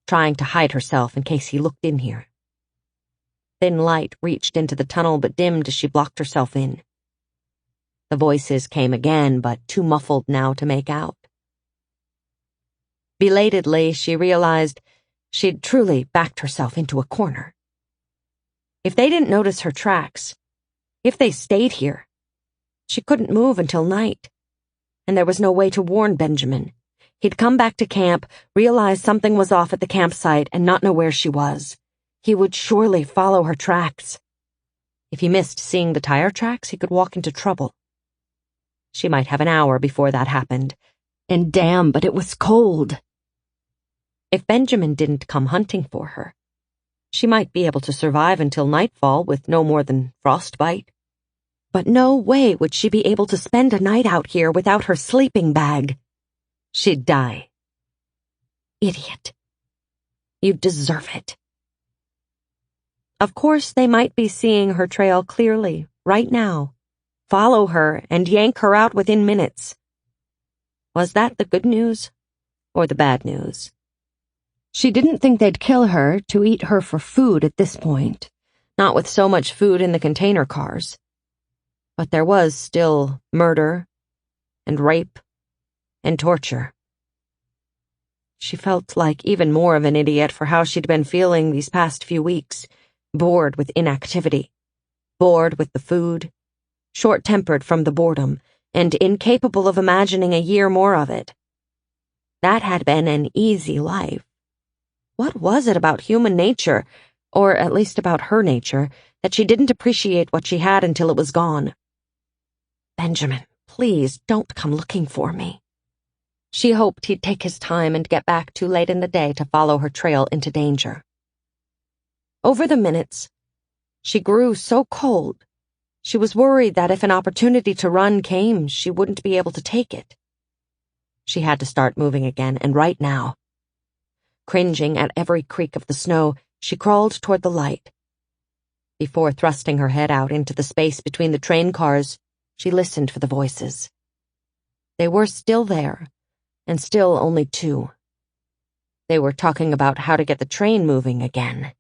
Speaker 2: trying to hide herself in case he looked in here. Thin light reached into the tunnel but dimmed as she blocked herself in. The voices came again, but too muffled now to make out. Belatedly, she realized she'd truly backed herself into a corner. If they didn't notice her tracks, if they stayed here, she couldn't move until night, and there was no way to warn Benjamin. He'd come back to camp, realize something was off at the campsite, and not know where she was. He would surely follow her tracks. If he missed seeing the tire tracks, he could walk into trouble. She might have an hour before that happened, and damn, but it was cold. If Benjamin didn't come hunting for her, she might be able to survive until nightfall with no more than frostbite. But no way would she be able to spend a night out here without her sleeping bag. she'd die. Idiot. You deserve it. Of course, they might be seeing her trail clearly, right now, follow her and yank her out within minutes. Was that the good news or the bad news? She didn't think they'd kill her to eat her for food at this point, not with so much food in the container cars. But there was still murder and rape and torture. She felt like even more of an idiot for how she'd been feeling these past few weeks, bored with inactivity, bored with the food, short-tempered from the boredom, and incapable of imagining a year more of it. That had been an easy life. What was it about human nature, or at least about her nature, that she didn't appreciate what she had until it was gone? Benjamin, please don't come looking for me. She hoped he'd take his time and get back too late in the day to follow her trail into danger. Over the minutes, she grew so cold. She was worried that if an opportunity to run came, she wouldn't be able to take it. She had to start moving again, and right now. Cringing at every creak of the snow, she crawled toward the light. Before thrusting her head out into the space between the train cars, she listened for the voices. They were still there, and still only two. They were talking about how to get the train moving again.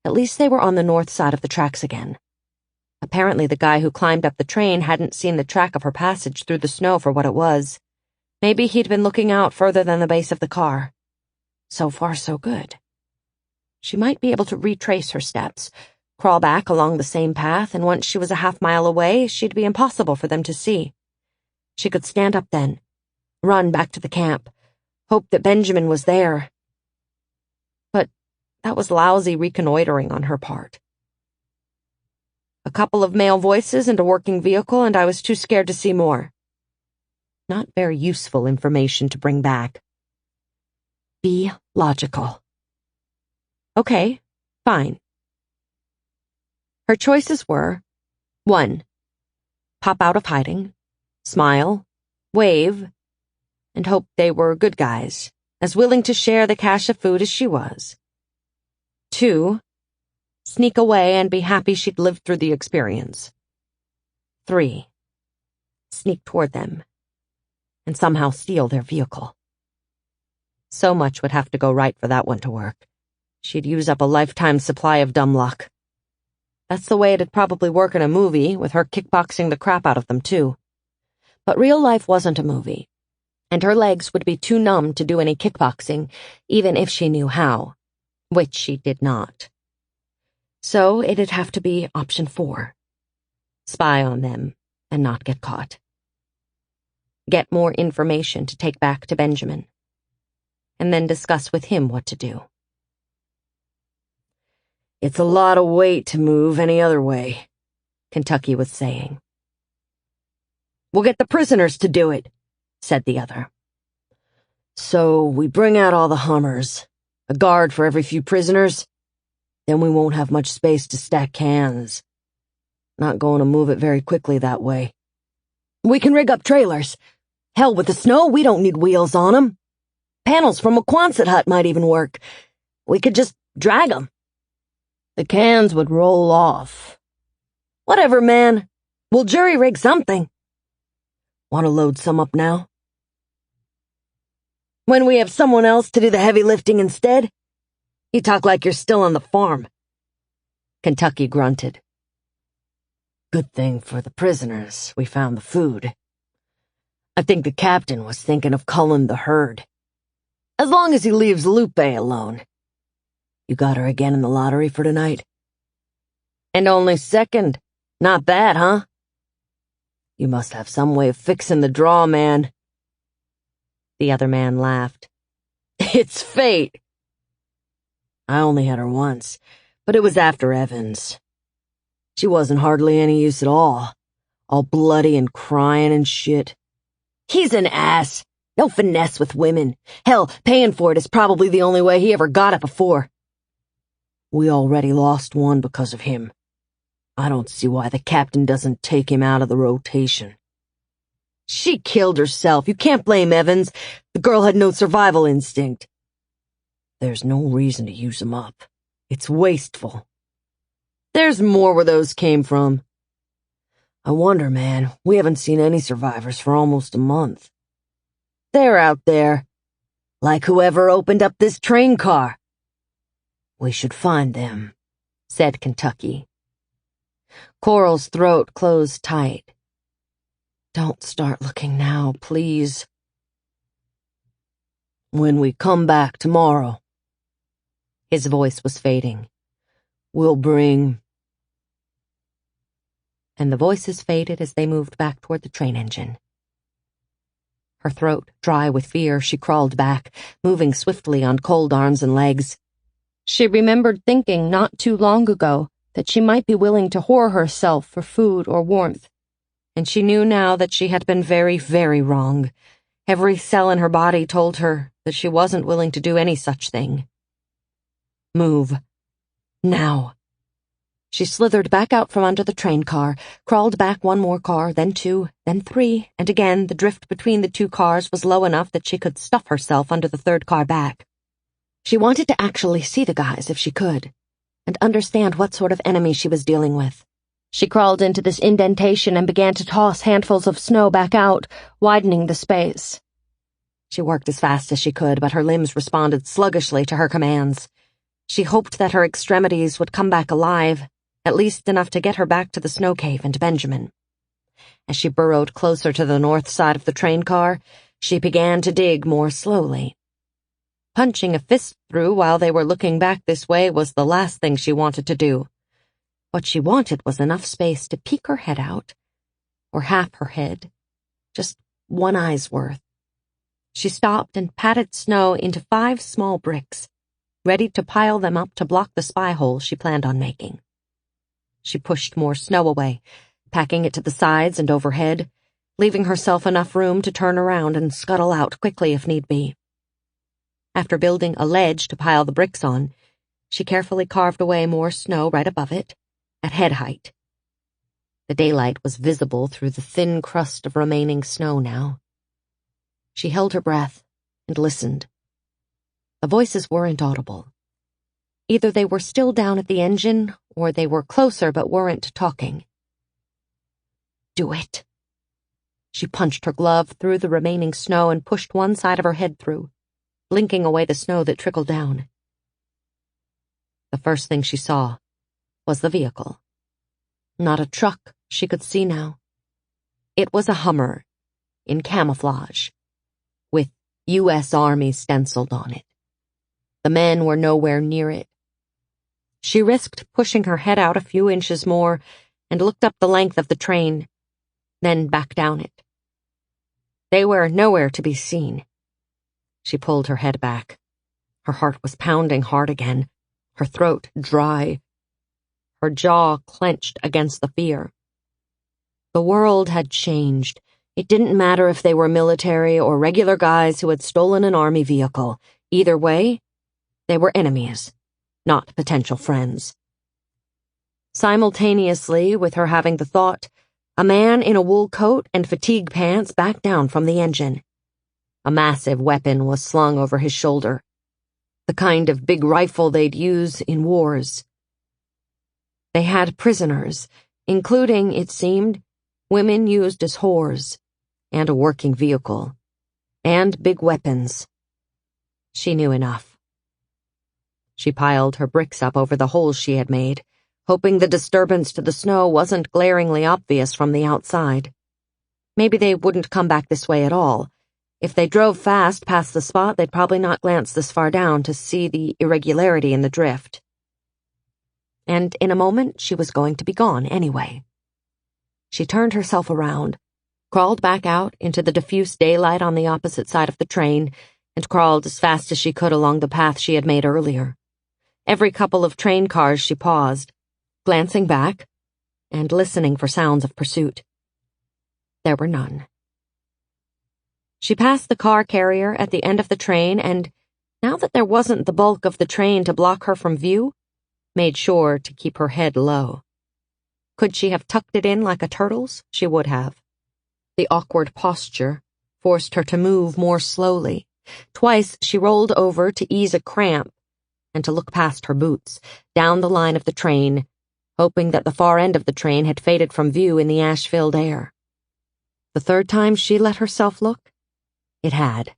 Speaker 2: At least they were on the north side of the tracks again. Apparently the guy who climbed up the train hadn't seen the track of her passage through the snow for what it was. Maybe he'd been looking out further than the base of the car. So far, so good. She might be able to retrace her steps, crawl back along the same path, and once she was a half-mile away, she'd be impossible for them to see. She could stand up then, run back to the camp, hope that Benjamin was there. But that was lousy reconnoitering on her part. A couple of male voices and a working vehicle, and I was too scared to see more. Not very useful information to bring back. Be logical. Okay, fine. Her choices were 1. Pop out of hiding, smile, wave, and hope they were good guys, as willing to share the cache of food as she was. 2. Sneak away and be happy she'd lived through the experience. 3. Sneak toward them and somehow steal their vehicle. So much would have to go right for that one to work. She'd use up a lifetime supply of dumb luck. That's the way it'd probably work in a movie, with her kickboxing the crap out of them, too. But real life wasn't a movie, and her legs would be too numb to do any kickboxing, even if she knew how, which she did not. So it'd have to be option 4. Spy on them and not get caught. Get more information to take back to Benjamin, and then discuss with him what to do. It's a lot of weight to move any other way, Kentucky was saying. We'll get the prisoners to do it, said the other. So we bring out all the Hummers, a guard for every few prisoners. Then we won't have much space to stack cans. Not going to move it very quickly that way. We can rig up trailers. Hell, with the snow, we don't need wheels on 'em. Panels from a Quonset hut might even work. We could just drag 'em. The cans would roll off. Whatever, man. We'll jury-rig something. Want to load some up now? When we have someone else to do the heavy lifting instead? You talk like you're still on the farm. Kentucky grunted. Good thing for the prisoners we found the food. I think the captain was thinking of culling the herd. As long as he leaves Lupe alone. You got her again in the lottery for tonight? And only second. Not bad, huh? You must have some way of fixing the draw, man. The other man laughed. It's fate. I only had her once, but it was after Evans. She wasn't hardly any use at all bloody and crying and shit. He's an ass. No finesse with women. Hell, paying for it is probably the only way he ever got it before. We already lost one because of him. I don't see why the captain doesn't take him out of the rotation.
Speaker 1: She killed herself. You can't blame Evans. The girl had no survival instinct. There's no reason to use them up. It's wasteful. There's more where those came from. I wonder, man, we haven't seen any survivors for almost a month. They're out there. Like whoever opened up this train car. We should find them, said Kentucky. Coral's throat closed tight. Don't start looking now, please. When we come back tomorrow. His voice was fading. We'll bring... And the voices faded as they moved back toward the train engine. Her throat dry with fear, she crawled back, moving swiftly on cold arms and legs. She remembered thinking not too long ago that she might be willing to whore herself for food or warmth, and she knew now that she had been very, very wrong. Every cell in her body told her that she wasn't willing to do any such thing. Move. Now. She slithered back out from under the train car, crawled back one more car, then two, then three, and again the drift between the two cars was low enough that she could stuff herself under the third car back. She wanted to actually see the guys if she could, and understand what sort of enemy she was dealing with. She crawled into this indentation and began to toss handfuls of snow back out, widening the space. She worked as fast as she could, but her limbs responded sluggishly to her commands. She hoped that her extremities would come back alive, at least enough to get her back to the snow cave and Benjamin. As she burrowed closer to the north side of the train car, she began to dig more slowly. Punching a fist through while they were looking back this way was the last thing she wanted to do. What she wanted was enough space to peek her head out, or half her head, just one eye's worth. She stopped and patted snow into 5 small bricks, ready to pile them up to block the spy hole she planned on making. She pushed more snow away, packing it to the sides and overhead, leaving herself enough room to turn around and scuttle out quickly if need be. After building a ledge to pile the bricks on, she carefully carved away more snow right above it, at head height. The daylight was visible through the thin crust of remaining snow now. She held her breath and listened. The voices weren't audible. Either they were still down at the engine, or they were closer but weren't talking. Do it. She punched her glove through the remaining snow and pushed one side of her head through, blinking away the snow that trickled down. The first thing she saw was the vehicle. Not a truck, she could see now. It was a Hummer, in camouflage, with U.S. Army stenciled on it. The men were nowhere near it. She risked pushing her head out a few inches more and looked up the length of the train, then back down it. They were nowhere to be seen. She pulled her head back. Her heart was pounding hard again, her throat dry, her jaw clenched against the fear. The world had changed. It didn't matter if they were military or regular guys who had stolen an army vehicle. Either way, they were enemies, not potential friends. Simultaneously with her having the thought, a man in a wool coat and fatigue pants backed down from the engine. A massive weapon was slung over his shoulder, the kind of big rifle they'd use in wars. They had prisoners, including, it seemed, women used as whores, and a working vehicle, and big weapons. She knew enough. She piled her bricks up over the holes she had made, hoping the disturbance to the snow wasn't glaringly obvious from the outside. Maybe they wouldn't come back this way at all. If they drove fast past the spot, they'd probably not glance this far down to see the irregularity in the drift. And in a moment, she was going to be gone anyway. She turned herself around, crawled back out into the diffuse daylight on the opposite side of the train, and crawled as fast as she could along the path she had made earlier. Every couple of train cars she paused, glancing back and listening for sounds of pursuit. There were none. She passed the car carrier at the end of the train and, now that there wasn't the bulk of the train to block her from view, made sure to keep her head low. Could she have tucked it in like a turtle's? She would have.
Speaker 2: The awkward posture forced her to move more slowly. Twice she rolled over to ease a cramp and to look past her boots, down the line of the train, hoping that the far end of the train had faded from view in the ash-filled air. The third time she let herself look, it had.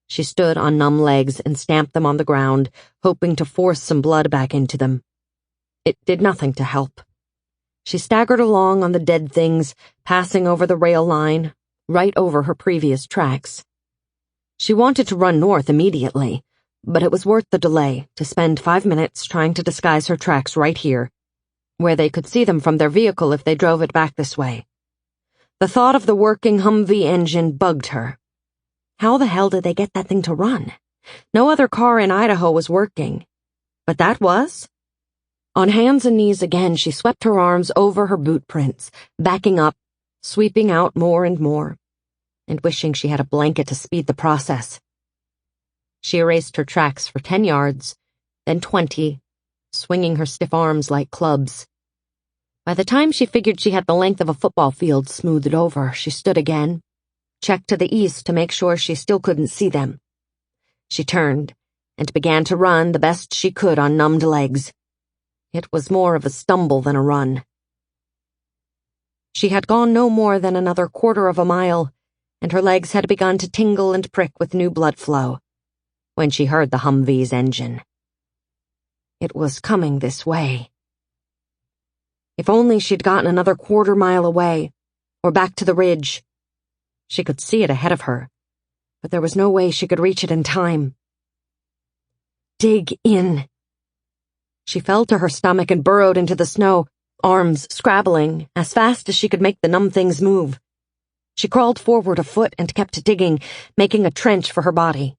Speaker 2: She stood on numb legs and stamped them on the ground, hoping to force some blood back into them. It did nothing to help. She staggered along on the dead things, passing over the rail line, right over her previous tracks. She wanted to run north immediately, but it was worth the delay to spend 5 minutes trying to disguise her tracks right here, where they could see them from their vehicle if they drove it back this way. The thought of the working Humvee engine bugged her. How the hell did they get that thing to run? No other car in Idaho was working. But that was? On hands and knees again, she swept her arms over her boot prints, backing up, sweeping out more and more, and wishing she had a blanket to speed the process. She erased her tracks for 10 yards, then 20, swinging her stiff arms like clubs. By the time she figured she had the length of a football field smoothed over, she stood again, checked to the east to make sure she still couldn't see them. She turned and began to run the best she could on numbed legs. It was more of a stumble than a run. She had gone no more than another quarter of a mile, and her legs had begun to tingle and prick with new blood flow, when she heard the Humvee's engine. It was coming this way. If only she'd gotten another quarter-mile away, or back to the ridge. She could see it ahead of her, but there was no way she could reach it in time. Dig in. She fell to her stomach and burrowed into the snow, arms scrabbling as fast as she could make the numb things move. She crawled forward a foot and kept digging, making a trench for her body.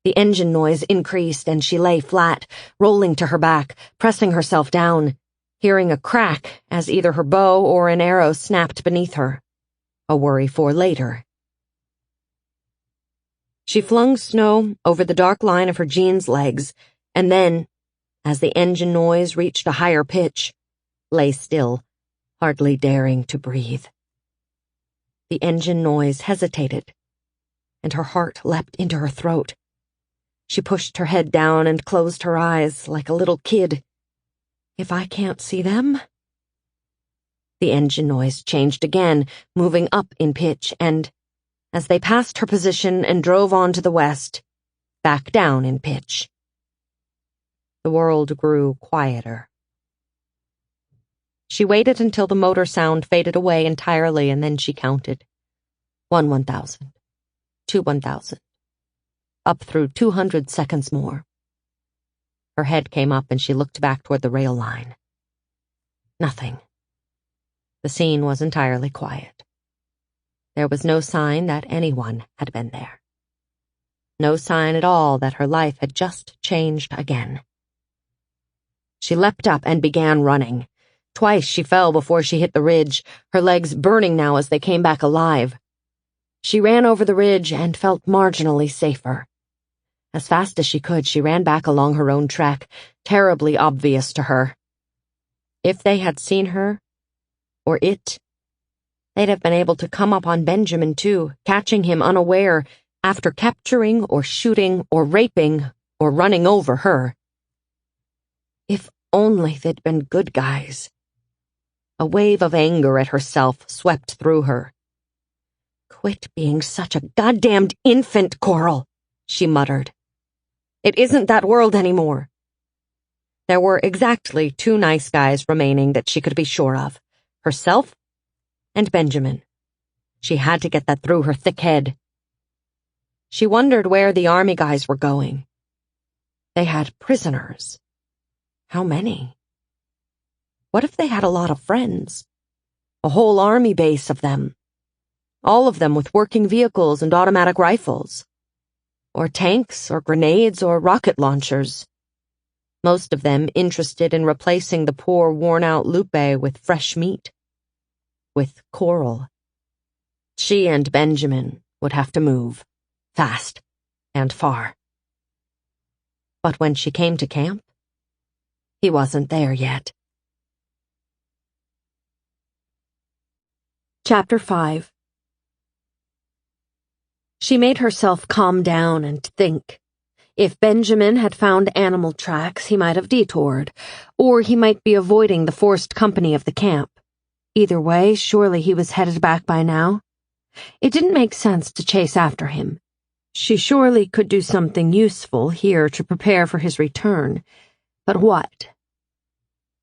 Speaker 2: The engine noise increased and she lay flat, rolling to her back, pressing herself down, hearing a crack as either her bow or an arrow snapped beneath her. A worry for later. She flung snow over the dark line of her jeans legs, and then, as the engine noise reached a higher pitch, lay still, hardly daring to breathe. The engine noise hesitated, and her heart leapt into her throat. She pushed her head down and closed her eyes like a little kid. If I can't see them? The engine noise changed again, moving up in pitch, and, as they passed her position and drove on to the west, back down in pitch. The world grew quieter. She waited until the motor sound faded away entirely, and then she counted. 1 1,000. 2 1,000. Up through 200 seconds more. Her head came up and she looked back toward the rail line. Nothing. The scene was entirely quiet. There was no sign that anyone had been there. No sign at all that her life had just changed again. She leapt up and began running. Twice she fell before she hit the ridge, her legs burning now as they came back alive. She ran over the ridge and felt marginally safer. As fast as she could, she ran back along her own track, terribly obvious to her. If they had seen her, or it, they'd have been able to come up on Benjamin too, catching him unaware after capturing or shooting or raping or running over her. If only they'd been good guys. A wave of anger at herself swept through her. Quit being such a goddamned infant, Coral, she muttered. It isn't that world anymore. There were exactly 2 nice guys remaining that she could be sure of. Herself and Benjamin. She had to get that through her thick head. She wondered where the army guys were going. They had prisoners. How many? What if they had a lot of friends? A whole army base of them. All of them with working vehicles and automatic rifles. Or tanks, or grenades, or rocket launchers. Most of them interested in replacing the poor, worn-out Lupe with fresh meat. With Coral. She and Benjamin would have to move, fast and far. But when she came to camp, he wasn't there yet. Chapter 5. She made herself calm down and think. If Benjamin had found animal tracks, he might have detoured, or he might be avoiding the forced company of the camp. Either way, surely he was headed back by now. It didn't make sense to chase after him. She surely could do something useful here to prepare for his return. But what?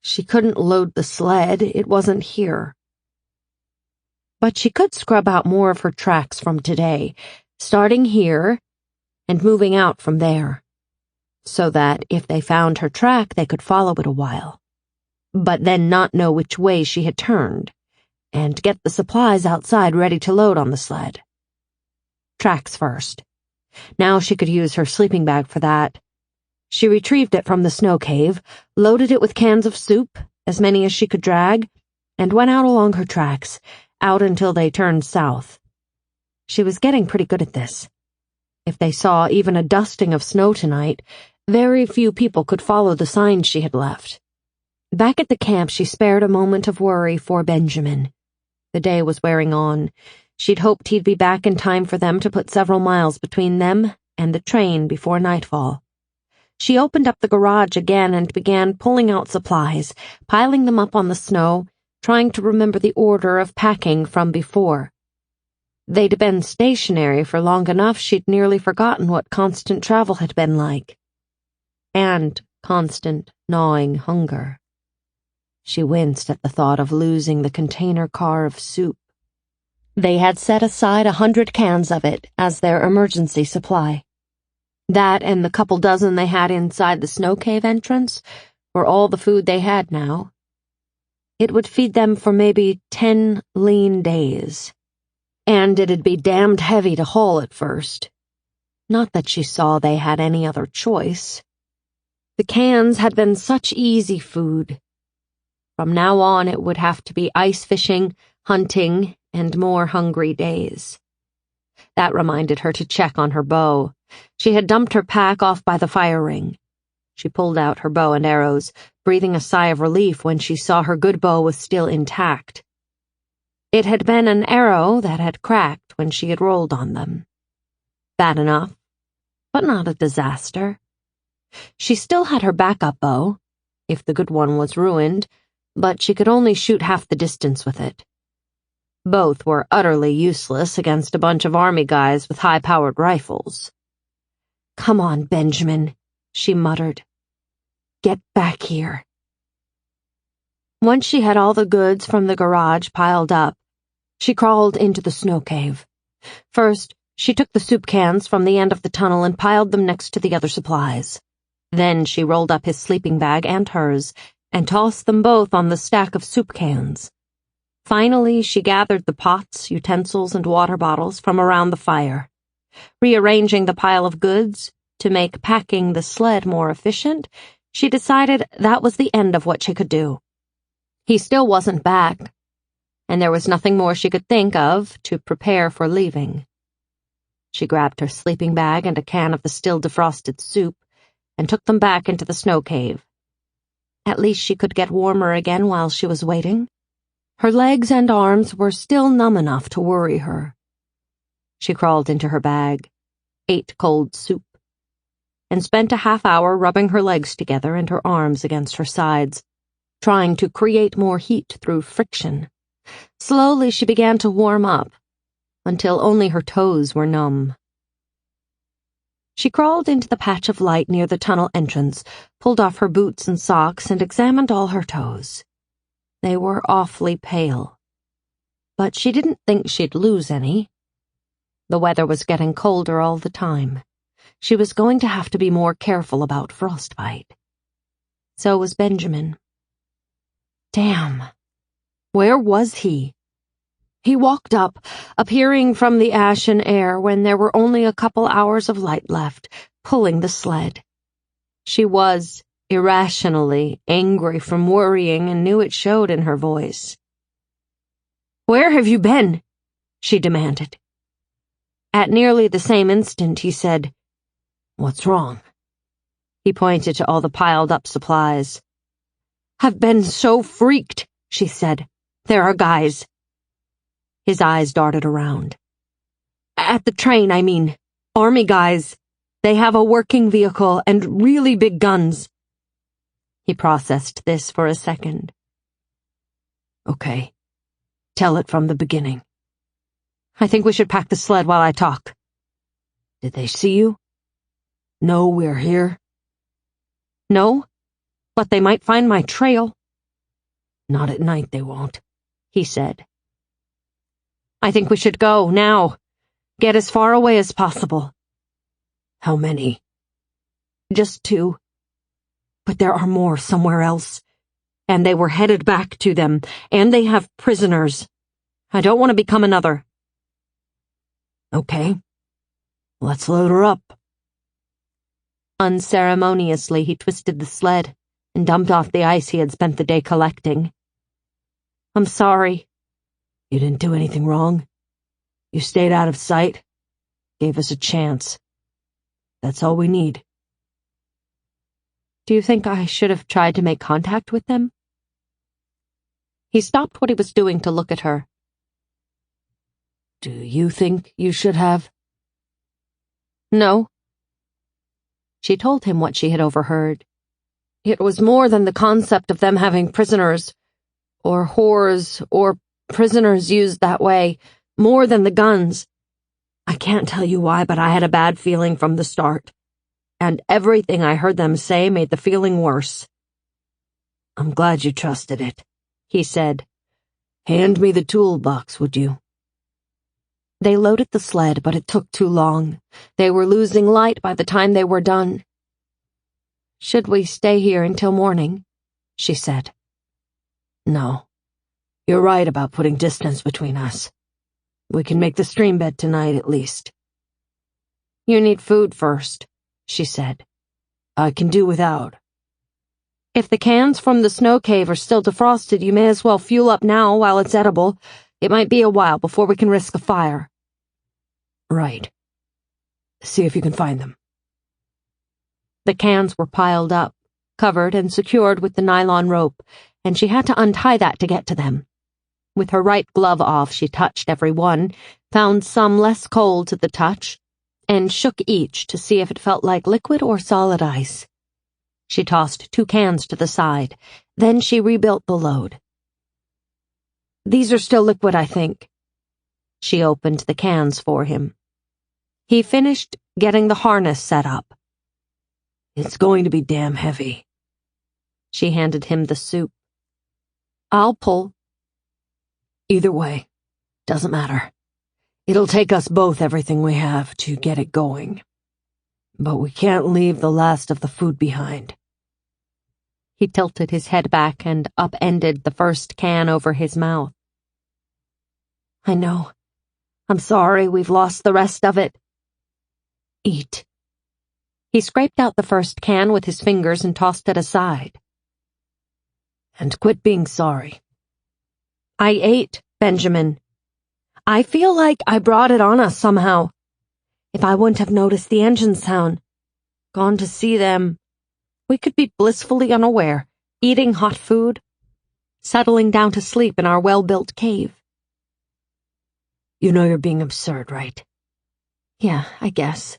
Speaker 2: She couldn't load the sled, it wasn't here. But she could scrub out more of her tracks from today, starting here and moving out from there, so that if they found her track, they could follow it a while, but then not know which way she had turned, and get the supplies outside ready to load on the sled. Tracks first. Now she could use her sleeping bag for that. She retrieved it from the snow cave, loaded it with cans of soup, as many as she could drag, and went out along her tracks, out until they turned south. She was getting pretty good at this. If they saw even a dusting of snow tonight, very few people could follow the signs she had left. Back at the camp, she spared a moment of worry for Benjamin. The day was wearing on. She'd hoped he'd be back in time for them to put several miles between them and the train before nightfall. She opened up the garage again and began pulling out supplies, piling them up on the snow, trying to remember the order of packing from before. They'd been stationary for long enough she'd nearly forgotten what constant travel had been like. And constant, gnawing hunger. She winced at the thought of losing the container car of soup. They had set aside 100 cans of it as their emergency supply. That and the couple dozen they had inside the snow cave entrance were all the food they had now. It would feed them for maybe 10 lean days. And it'd be damned heavy to haul at first. Not that she saw they had any other choice. The cans had been such easy food. From now on, it would have to be ice fishing, hunting, and more hungry days. That reminded her to check on her bow. She had dumped her pack off by the fire ring. She pulled out her bow and arrows, breathing a sigh of relief when she saw her good bow was still intact. It had been an arrow that had cracked when she had rolled on them. Bad enough, but not a disaster. She still had her backup bow, if the good one was ruined, but she could only shoot half the distance with it. Both were utterly useless against a bunch of army guys with high-powered rifles. "Come on, Benjamin," she muttered. "Get back here." Once she had all the goods from the garage piled up, she crawled into the snow cave. First, she took the soup cans from the end of the tunnel and piled them next to the other supplies. Then she rolled up his sleeping bag and hers and tossed them both on the stack of soup cans. Finally, she gathered the pots, utensils, and water bottles from around the fire. Rearranging the pile of goods to make packing the sled more efficient, she decided that was the end of what she could do. He still wasn't back, and there was nothing more she could think of to prepare for leaving. She grabbed her sleeping bag and a can of the still defrosted soup and took them back into the snow cave. At least she could get warmer again while she was waiting. Her legs and arms were still numb enough to worry her. She crawled into her bag, ate cold soup, and spent a half hour rubbing her legs together and her arms against her sides, trying to create more heat through friction. Slowly she began to warm up, until only her toes were numb. She crawled into the patch of light near the tunnel entrance, pulled off her boots and socks, and examined all her toes. They were awfully pale. But she didn't think she'd lose any. The weather was getting colder all the time. She was going to have to be more careful about frostbite. So was Benjamin. Damn. Where was he? He walked up, appearing from the ashen air when there were only a couple hours of light left, pulling the sled. She was irrationally angry from worrying and knew it showed in her voice. "Where have you been?" she demanded. At nearly the same instant, he said, "What's wrong?" He pointed to all the piled-up supplies. "I've been so freaked," she said. "There are guys." His eyes darted around. At the train, I mean. Army guys. They have a working vehicle and really big guns. He processed this for a second.
Speaker 1: Okay. Tell it from the beginning.
Speaker 2: I think we should pack the sled while I talk.
Speaker 1: Did they see you? Know we're here?
Speaker 2: No, but they might find my trail.
Speaker 1: Not at night, they won't, he said.
Speaker 2: I think we should go, now. Get as far away as possible.
Speaker 1: How many?
Speaker 2: Just 2. But there are more somewhere else. And they were headed back to them, and they have prisoners. I don't want to become another.
Speaker 1: Okay. Let's load her up.
Speaker 2: Unceremoniously, he twisted the sled and dumped off the ice he had spent the day collecting. I'm sorry.
Speaker 1: You didn't do anything wrong. You stayed out of sight. Gave us a chance. That's all we need.
Speaker 2: Do you think I should have tried to make contact with them? He stopped what he was doing to look at her.
Speaker 1: Do you think you should have?
Speaker 2: No. She told him what she had overheard. It was more than the concept of them having prisoners, or whores, or prisoners used that way, more than the guns. I can't tell you why, but I had a bad feeling from the start. And everything I heard them say made the feeling worse.
Speaker 1: I'm glad you trusted it,
Speaker 2: he said.
Speaker 1: Hand me the toolbox, would you?
Speaker 2: They loaded the sled, but it took too long. They were losing light by the time they were done. Should we stay here until morning? She said.
Speaker 1: No. You're right about putting distance between us. We can make the stream bed tonight at least.
Speaker 2: You need food first, she said.
Speaker 1: I can do without.
Speaker 2: If the cans from the snow cave are still defrosted, you may as well fuel up now while it's edible. It might be a while before we can risk a fire.
Speaker 1: Right. See if you can find them.
Speaker 2: The cans were piled up, covered and secured with the nylon rope, and she had to untie that to get to them. With her right glove off, she touched every one, found some less cold to the touch, and shook each to see if it felt like liquid or solid ice. She tossed 2 cans to the side. Then she rebuilt the load. These are still liquid, I think. She opened the cans for him. He finished getting the harness set up.
Speaker 1: It's going to be damn heavy.
Speaker 2: She handed him the soup. I'll pull.
Speaker 1: Either way, doesn't matter. It'll take us both everything we have to get it going. But we can't leave the last of the food behind.
Speaker 2: He tilted his head back and upended the first can over his mouth. I know. I'm sorry we've lost the rest of it. Eat. He scraped out the first can with his fingers and tossed it aside.
Speaker 1: And quit being sorry.
Speaker 2: I ate, Benjamin. I feel like I brought it on us somehow. If I wouldn't have noticed the engine sound, gone to see them, we could be blissfully unaware, eating hot food, settling down to sleep in our well-built cave.
Speaker 1: You know you're being absurd, right?
Speaker 2: Yeah, I guess.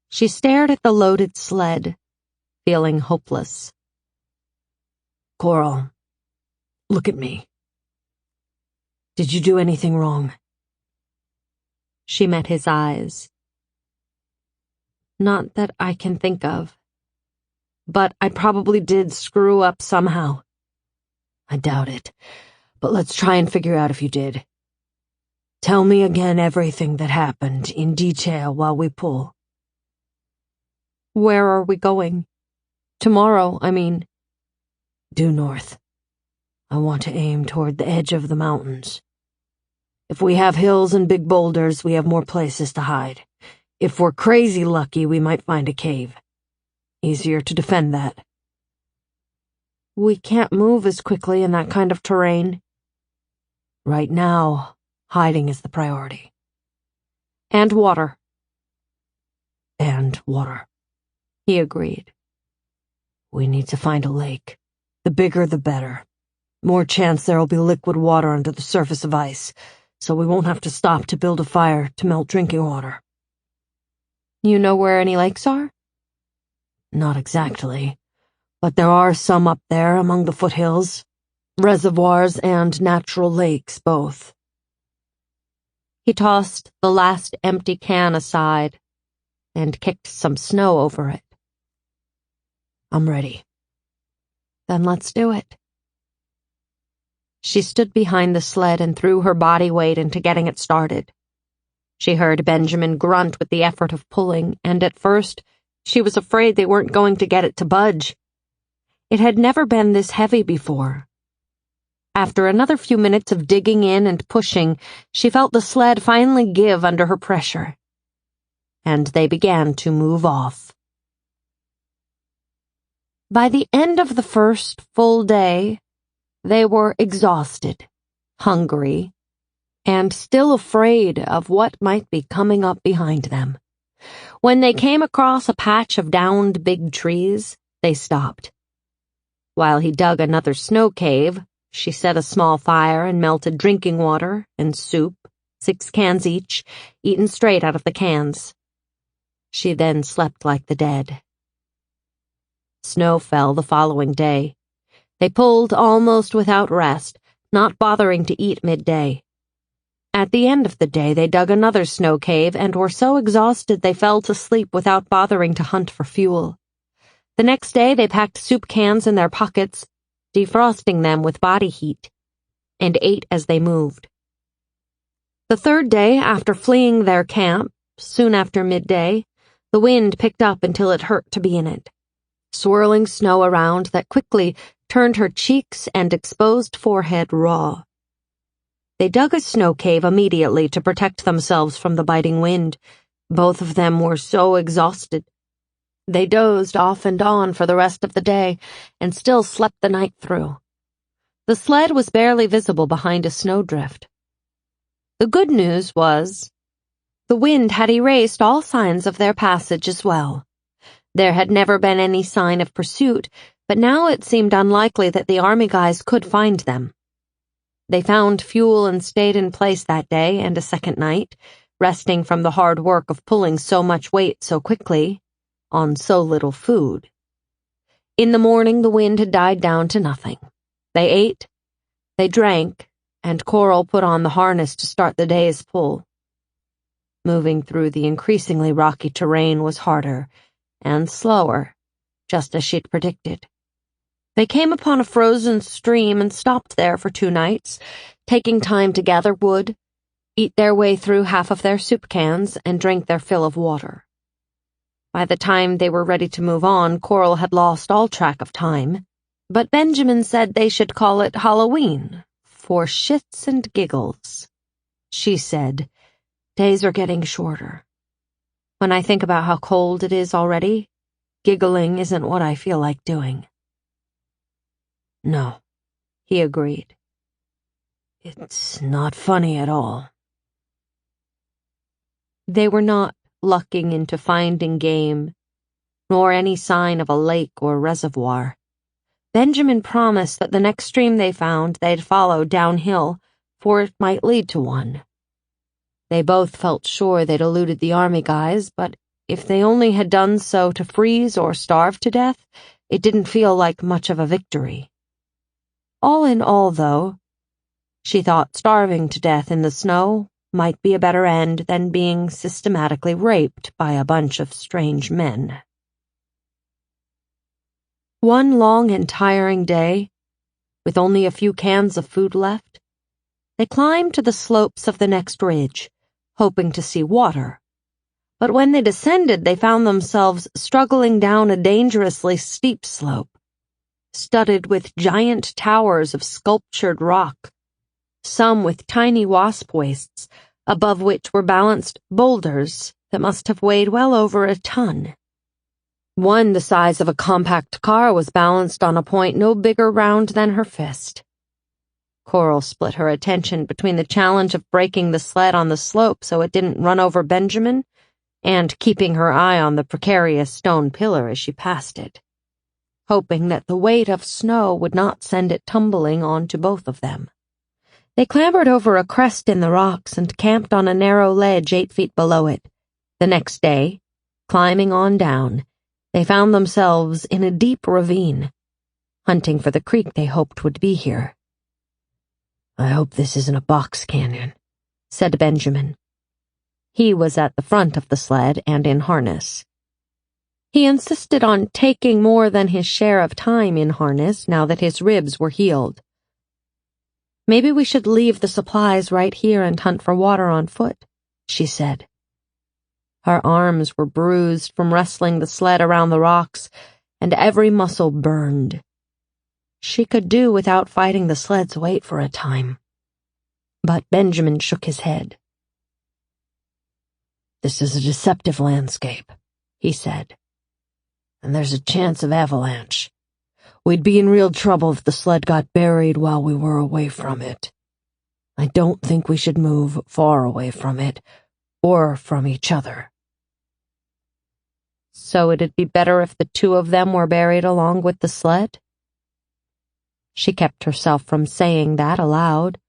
Speaker 2: She stared at the loaded sled, feeling hopeless.
Speaker 1: Coral, look at me. Did you do anything wrong?
Speaker 2: She met his eyes. Not that I can think of. But I probably did screw up somehow.
Speaker 1: I doubt it. But let's try and figure out if you did. Tell me again everything that happened in detail while we pull.
Speaker 2: Where are we going? Tomorrow, I mean.
Speaker 1: Due north. I want to aim toward the edge of the mountains. If we have hills and big boulders, we have more places to hide. If we're crazy lucky, we might find a cave. Easier to defend that.
Speaker 2: We can't move as quickly in that kind of terrain.
Speaker 1: Right now, hiding is the priority.
Speaker 2: And water.
Speaker 1: And water.
Speaker 2: He agreed.
Speaker 1: We need to find a lake. The bigger, the better. More chance there'll be liquid water under the surface of ice. so we won't have to stop to build a fire to melt drinking water.
Speaker 2: You know where any lakes are?
Speaker 1: Not exactly, but there are some up there among the foothills. Reservoirs and natural lakes, both.
Speaker 2: He tossed the last empty can aside and kicked some snow over it.
Speaker 1: I'm ready.
Speaker 2: Then let's do it. She stood behind the sled and threw her body weight into getting it started. She heard Benjamin grunt with the effort of pulling, and at first she was afraid they weren't going to get it to budge. It had never been this heavy before. After another few minutes of digging in and pushing, she felt the sled finally give under her pressure. And they began to move off. By the end of the first full day, they were exhausted, hungry, and still afraid of what might be coming up behind them. When they came across a patch of downed big trees, they stopped. While he dug another snow cave, she set a small fire and melted drinking water and soup, 6 cans each, eaten straight out of the cans. She then slept like the dead. Snow fell the following day. They pulled almost without rest, not bothering to eat midday. At the end of the day, they dug another snow cave and were so exhausted they fell to sleep without bothering to hunt for fuel. The next day, they packed soup cans in their pockets, defrosting them with body heat, and ate as they moved. The third day, after fleeing their camp, soon after midday, the wind picked up until it hurt to be in it, swirling snow around that quickly turned her cheeks and exposed forehead raw. They dug a snow cave immediately to protect themselves from the biting wind. Both of them were so exhausted. They dozed off and on for the rest of the day and still slept the night through. The sled was barely visible behind a snowdrift. The good news was, the wind had erased all signs of their passage as well. There had never been any sign of pursuit, but now it seemed unlikely that the army guys could find them. They found fuel and stayed in place that day and a second night, resting from the hard work of pulling so much weight so quickly, on so little food. In the morning, the wind had died down to nothing. They ate, they drank, and Coral put on the harness to start the day's pull. Moving through the increasingly rocky terrain was harder and slower, just as she'd predicted. They came upon a frozen stream and stopped there for 2 nights, taking time to gather wood, eat their way through half of their soup cans, and drink their fill of water. By the time they were ready to move on, Coral had lost all track of time, but Benjamin said they should call it Halloween, for shits and giggles. She said, "Days are getting shorter. When I think about how cold it is already, giggling isn't what I feel like doing."
Speaker 1: No, he agreed. It's not funny at all.
Speaker 2: They were not lucking into finding game, nor any sign of a lake or reservoir. Benjamin promised that the next stream they found they'd follow downhill, for it might lead to one. They both felt sure they'd eluded the army guys, but if they only had done so to freeze or starve to death, it didn't feel like much of a victory. All in all, though, she thought starving to death in the snow might be a better end than being systematically raped by a bunch of strange men. One long and tiring day, with only a few cans of food left, they climbed to the slopes of the next ridge, hoping to see water. But when they descended, they found themselves struggling down a dangerously steep slope, studded with giant towers of sculptured rock, some with tiny wasp waists, above which were balanced boulders that must have weighed well over a ton. One the size of a compact car was balanced on a point no bigger round than her fist. Coral split her attention between the challenge of breaking the sled on the slope so it didn't run over Benjamin and keeping her eye on the precarious stone pillar as she passed it, hoping that the weight of snow would not send it tumbling onto both of them. They clambered over a crest in the rocks and camped on a narrow ledge 8 feet below it. The next day, climbing on down, they found themselves in a deep ravine, hunting for the creek they hoped would be here.
Speaker 1: "I hope this isn't a box canyon,"
Speaker 2: said Benjamin. He was at the front of the sled and in harness. He insisted on taking more than his share of time in harness now that his ribs were healed. "Maybe we should leave the supplies right here and hunt for water on foot," she said. Her arms were bruised from wrestling the sled around the rocks, and every muscle burned. She could do without fighting the sled's weight for a time. But Benjamin shook his head.
Speaker 1: "This is a deceptive landscape," he said. "And there's a chance of avalanche. We'd be in real trouble if the sled got buried while we were away from it. I don't think we should move far away from it, or from each other."
Speaker 2: "So it'd be better if the two of them were buried along with the sled?" She kept herself from saying that aloud,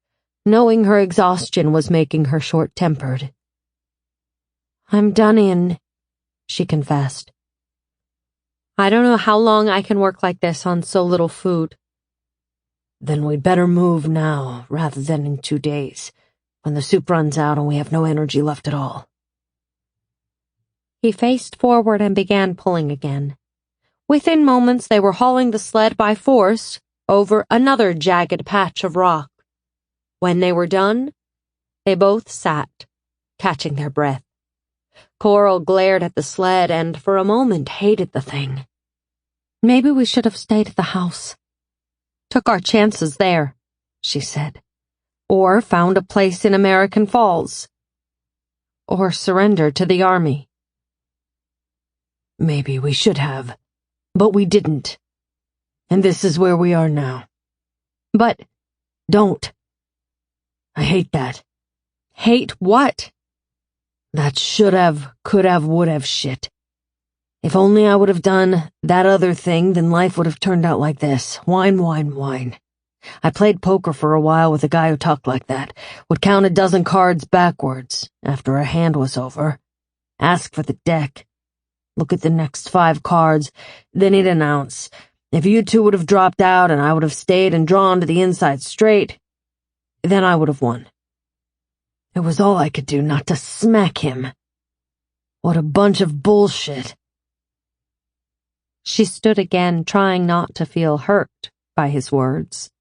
Speaker 2: knowing her exhaustion was making her short-tempered. "I'm done in," she confessed. "I don't know how long I can work like this on so little food."
Speaker 1: "Then we'd better move now, rather than in 2 days, when the soup runs out and we have no energy left at all."
Speaker 2: He faced forward and began pulling again. Within moments they were hauling the sled by force over another jagged patch of rock. When they were done, they both sat, catching their breath. Coral glared at the sled and for a moment hated the thing. "Maybe we should have stayed at the house. Took our chances there," she said. "Or found a place in American Falls. Or surrendered to the army."
Speaker 1: "Maybe we should have, but we didn't. And this is where we are now."
Speaker 2: "But
Speaker 1: don't. I hate that."
Speaker 2: "Hate what?"
Speaker 1: "That should have, could have, would have shit. If only I would have done that other thing, then life would have turned out like this. Whine, whine, whine. I played poker for a while with a guy who talked like that, would count a dozen cards backwards after a hand was over. Ask for the deck. Look at the next 5 cards, then he'd announce, if you two would have dropped out and I would have stayed and drawn to the inside straight, then I would have won. It was all I could do not to smack him. What a bunch of bullshit."
Speaker 2: She stood again, trying not to feel hurt by his words,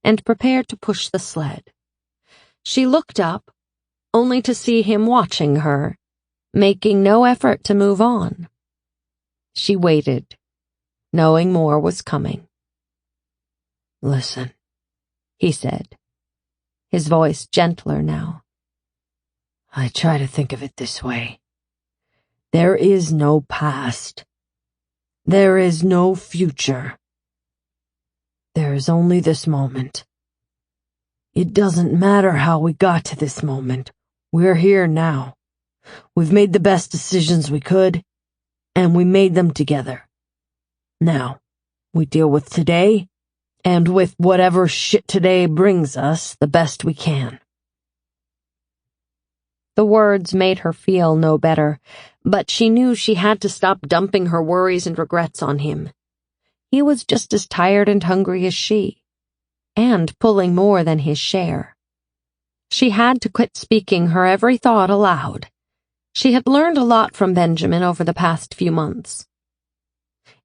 Speaker 2: and prepared to push the sled. She looked up, only to see him watching her, making no effort to move on. She waited, knowing more was coming.
Speaker 1: "Listen,"
Speaker 2: he said, his voice gentler now.
Speaker 1: "I try to think of it this way. There is no past. There is no future. There is only this moment. It doesn't matter how we got to this moment. We're here now. We've made the best decisions we could, and we made them together. Now, we deal with today, and with whatever shit today brings us the best we can."
Speaker 2: The words made her feel no better, but she knew she had to stop dumping her worries and regrets on him. He was just as tired and hungry as she, and pulling more than his share. She had to quit speaking her every thought aloud. She had learned a lot from Benjamin over the past few months.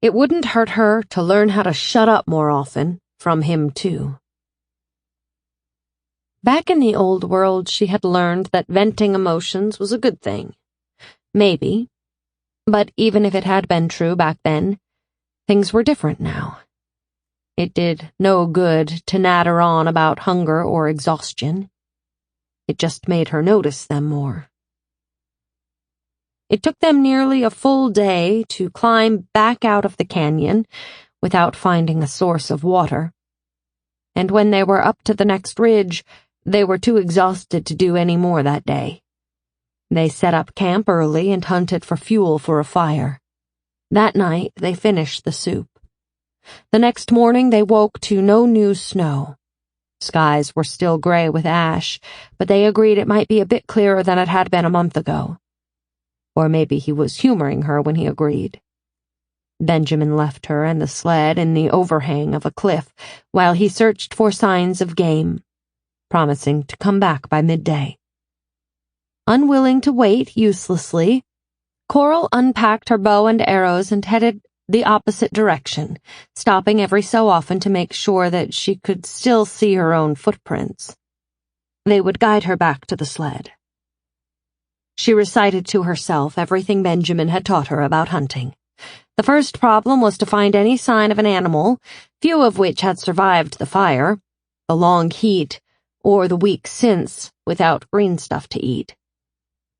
Speaker 2: It wouldn't hurt her to learn how to shut up more often, from him too. Back in the old world, she had learned that venting emotions was a good thing. Maybe. But even if it had been true back then, things were different now. It did no good to natter on about hunger or exhaustion. It just made her notice them more. It took them nearly a full day to climb back out of the canyon without finding a source of water. And when they were up to the next ridge, they were too exhausted to do any more that day. They set up camp early and hunted for fuel for a fire. That night, they finished the soup. The next morning, they woke to no new snow. Skies were still gray with ash, but they agreed it might be a bit clearer than it had been a month ago. Or maybe he was humoring her when he agreed. Benjamin left her and the sled in the overhang of a cliff while he searched for signs of game, promising to come back by midday. Unwilling to wait uselessly, Coral unpacked her bow and arrows and headed the opposite direction, stopping every so often to make sure that she could still see her own footprints. They would guide her back to the sled. She recited to herself everything Benjamin had taught her about hunting. The first problem was to find any sign of an animal, few of which had survived the fire, the long heat, or the week since, without green stuff to eat.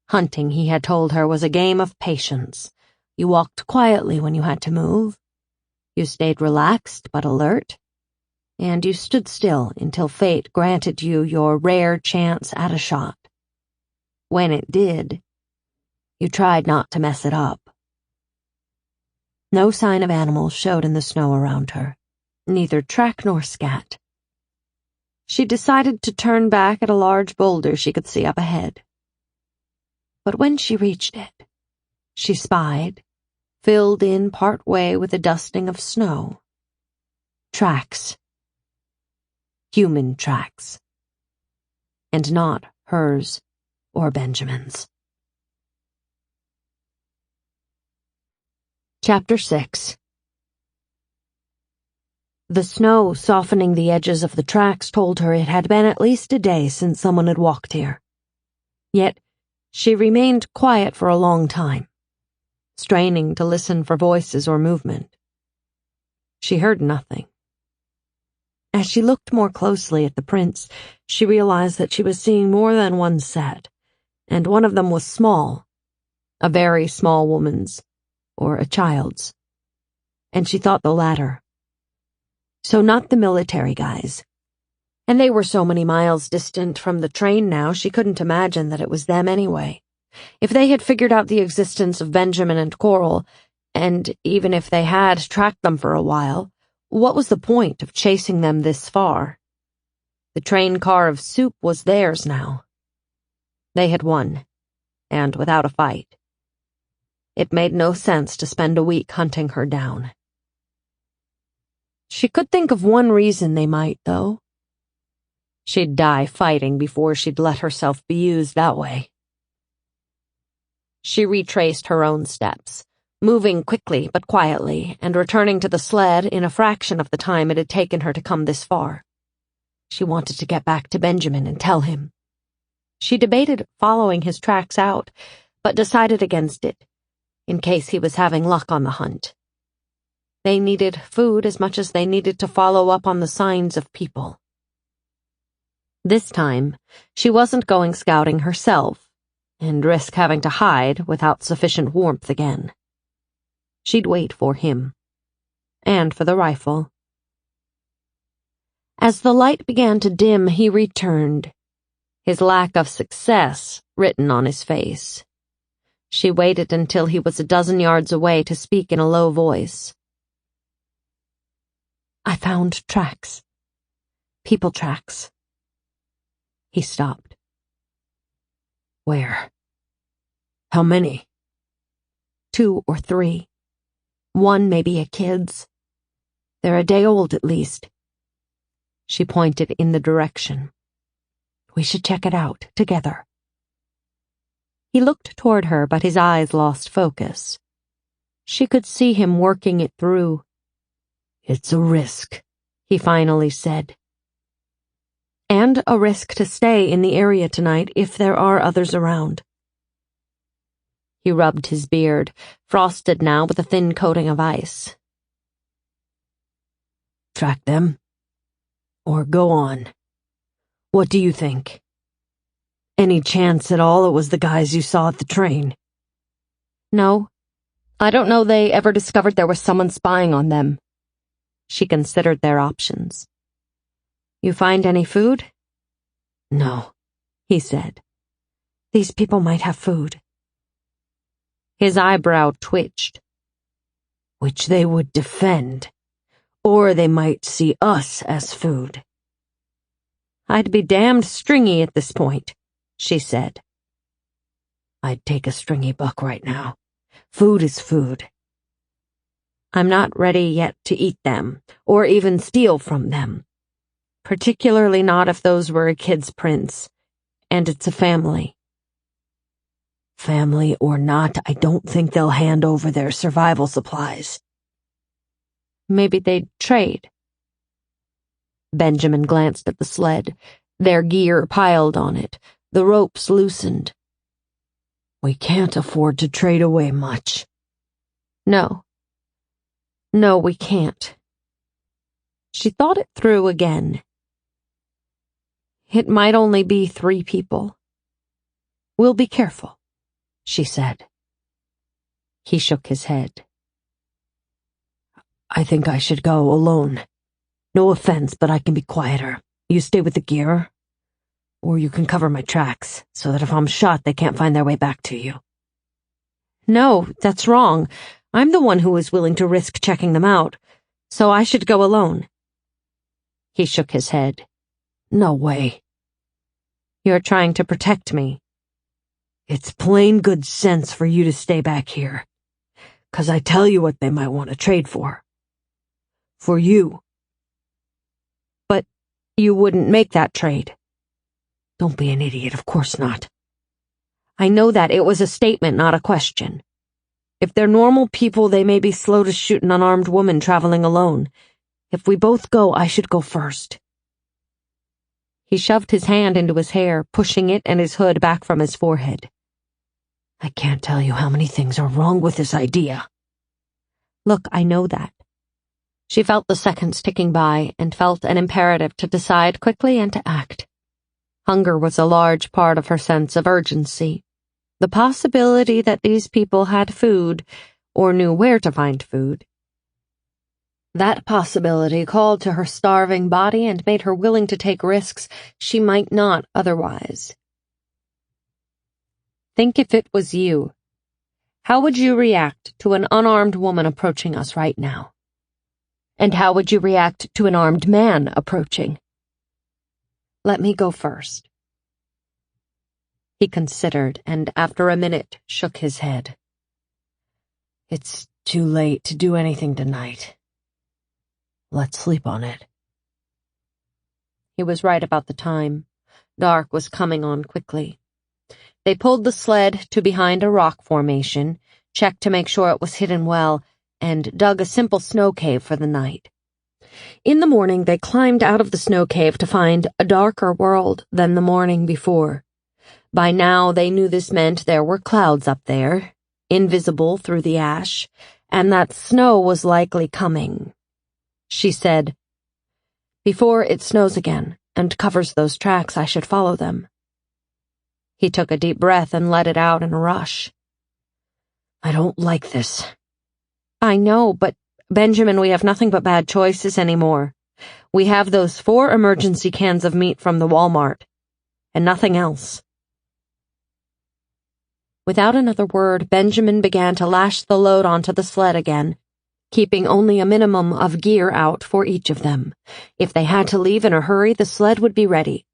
Speaker 2: Hunting, he had told her, was a game of patience. You walked quietly when you had to move. You stayed relaxed but alert. And you stood still until fate granted you your rare chance at a shot. When it did, you tried not to mess it up. No sign of animals showed in the snow around her, neither track nor scat. She decided to turn back at a large boulder she could see up ahead. But when she reached it, she spied, filled in part way with a dusting of snow, tracks. Human tracks. And not hers or Benjamin's. Chapter 6. The snow softening the edges of the tracks told her it had been at least a day since someone had walked here. Yet, she remained quiet for a long time, straining to listen for voices or movement. She heard nothing. As she looked more closely at the prints, she realized that she was seeing more than one set, and one of them was small, a very small woman's, or a child's, and she thought the latter. So not the military guys. And they were so many miles distant from the train now, she couldn't imagine that it was them anyway. If they had figured out the existence of Benjamin and Coral, and even if they had tracked them for a while, what was the point of chasing them this far? The train car of soup was theirs now. They had won, and without a fight. It made no sense to spend a week hunting her down. She could think of one reason they might, though. She'd die fighting before she'd let herself be used that way. She retraced her own steps, moving quickly but quietly, and returning to the sled in a fraction of the time it had taken her to come this far. She wanted to get back to Benjamin and tell him. She debated following his tracks out, but decided against it, in case he was having luck on the hunt. They needed food as much as they needed to follow up on the signs of people. This time, she wasn't going scouting herself, and risk having to hide without sufficient warmth again. She'd wait for him, and for the rifle. As the light began to dim, he returned, his lack of success written on his face. She waited until he was a dozen yards away to speak in a low voice. I found tracks. People tracks. He stopped. Where? How many? 2 or 3. One may be a kid's. They're a day old at least. She pointed in the direction. We should check it out, together. He looked toward her, but his eyes lost focus. She could see him working it through. It's a risk, he finally said. And a risk to stay in the area tonight if there are others around. He rubbed his beard, frosted now with a thin coating of ice. Track them? Or go on? What do you think? Any chance at all it was the guys you saw at the train? No. I don't know they ever discovered there was someone spying on them. She considered their options. You find any food? No, he said. These people might have food. His eyebrow twitched. Which they would defend, or they might see us as food. I'd be damned stringy at this point, she said.
Speaker 1: I'd take a stringy buck right now. Food is food.
Speaker 2: I'm not ready yet to eat them, or even steal from them. Particularly not if those were a kid's prince, and it's a family.
Speaker 1: Family or not, I don't think they'll hand over their survival supplies.
Speaker 2: Maybe they'd trade. Benjamin glanced at the sled, their gear piled on it, the ropes loosened.
Speaker 1: We can't afford to trade away much.
Speaker 2: No, we can't. She thought it through again. It might only be 3 people. We'll be careful, she said. He shook his head.
Speaker 1: I think I should go alone. No offense, but I can be quieter. You stay with the gear, or you can cover my tracks, so that if I'm shot, they can't find their way back to you.
Speaker 2: No, that's wrong. I'm the one who is willing to risk checking them out, so I should go alone. He shook his head.
Speaker 1: No way.
Speaker 2: You're trying to protect me.
Speaker 1: It's plain good sense for you to stay back here. 'Cause I tell you what they might want to trade for. For you.
Speaker 2: But you wouldn't make that trade.
Speaker 1: Don't be an idiot, of course not.
Speaker 2: I know that. It was a statement, not a question. If they're normal people, they may be slow to shoot an unarmed woman traveling alone. If we both go, I should go first. He shoved his hand into his hair, pushing it and his hood back from his forehead.
Speaker 1: I can't tell you how many things are wrong with this idea.
Speaker 2: Look, I know that. She felt the seconds ticking by and felt an imperative to decide quickly and to act. Hunger was a large part of her sense of urgency. The possibility that these people had food, or knew where to find food. That possibility called to her starving body and made her willing to take risks she might not otherwise. Think if it was you. How would you react to an unarmed woman approaching us right now? And how would you react to an armed man approaching? Let me go first. He considered, and after a minute shook his head.
Speaker 1: It's too late to do anything tonight. Let's sleep on it.
Speaker 2: He was right about the time. Dark was coming on quickly. They pulled the sled to behind a rock formation, checked to make sure it was hidden well, and dug a simple snow cave for the night. In the morning, they climbed out of the snow cave to find a darker world than the morning before. By now, they knew this meant there were clouds up there, invisible through the ash, and that snow was likely coming. She said, "Before it snows again and covers those tracks, I should follow them." He took a deep breath and let it out in a rush.
Speaker 1: I don't like this.
Speaker 2: I know, but Benjamin, we have nothing but bad choices anymore. We have those 4 emergency cans of meat from the Walmart, and nothing else. Without another word, Benjamin began to lash the load onto the sled again, keeping only a minimum of gear out for each of them. If they had to leave in a hurry, the sled would be ready.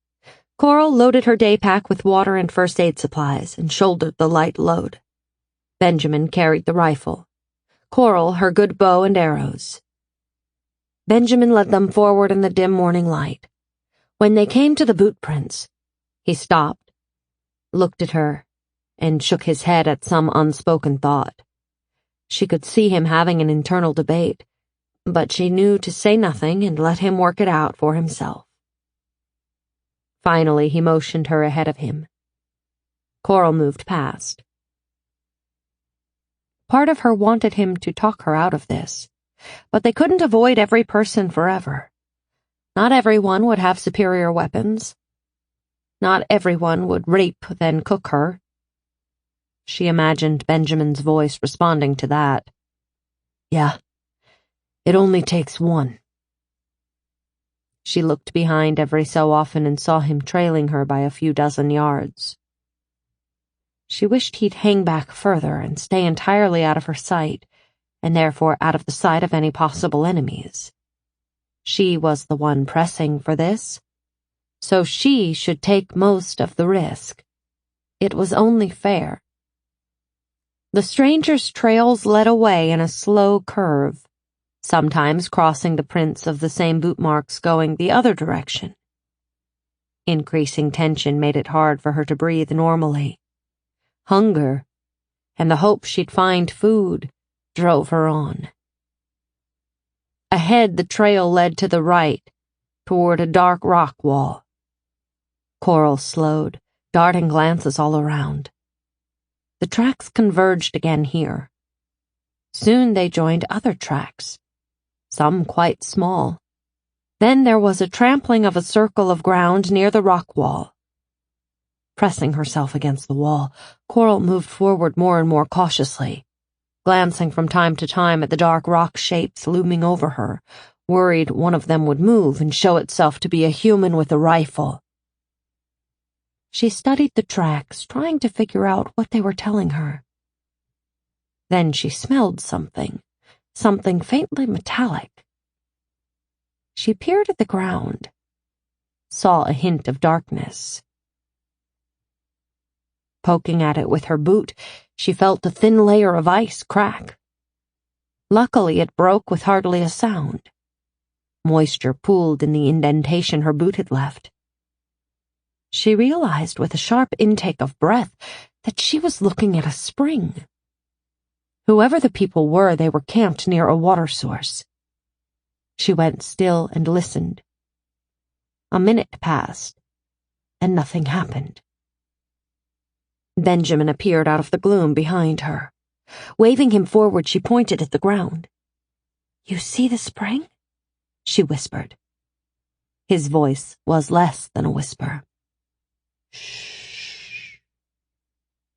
Speaker 2: Coral loaded her day pack with water and first aid supplies and shouldered the light load. Benjamin carried the rifle. Coral her good bow and arrows. Benjamin led them forward in the dim morning light. When they came to the boot prints, he stopped, looked at her, and shook his head at some unspoken thought. She could see him having an internal debate, but she knew to say nothing and let him work it out for himself. Finally, he motioned her ahead of him. Coral moved past. Part of her wanted him to talk her out of this, but they couldn't avoid every person forever. Not everyone would have superior weapons. Not everyone would rape, then cook her. She imagined Benjamin's voice responding to that.
Speaker 1: Yeah, it only takes one.
Speaker 2: She looked behind every so often and saw him trailing her by a few dozen yards. She wished he'd hang back further and stay entirely out of her sight, and therefore out of the sight of any possible enemies. She was the one pressing for this, so she should take most of the risk. It was only fair. The stranger's trails led away in a slow curve, sometimes crossing the prints of the same boot marks going the other direction. Increasing tension made it hard for her to breathe normally. Hunger, and the hope she'd find food, drove her on. Ahead, the trail led to the right, toward a dark rock wall. Coral slowed, darting glances all around. The tracks converged again here. Soon they joined other tracks, some quite small. Then there was a trampling of a circle of ground near the rock wall. Pressing herself against the wall, Coral moved forward more and more cautiously, glancing from time to time at the dark rock shapes looming over her, worried one of them would move and show itself to be a human with a rifle. She studied the tracks, trying to figure out what they were telling her. Then she smelled something faintly metallic. She peered at the ground, saw a hint of darkness. Poking at it with her boot, she felt a thin layer of ice crack. Luckily, it broke with hardly a sound. Moisture pooled in the indentation her boot had left. She realized with a sharp intake of breath that she was looking at a spring. Whoever the people were, they were camped near a water source. She went still and listened. A minute passed, and nothing happened. Benjamin appeared out of the gloom behind her. Waving him forward, she pointed at the ground. "You see the spring?" she whispered. His voice was less than a whisper. "Shh."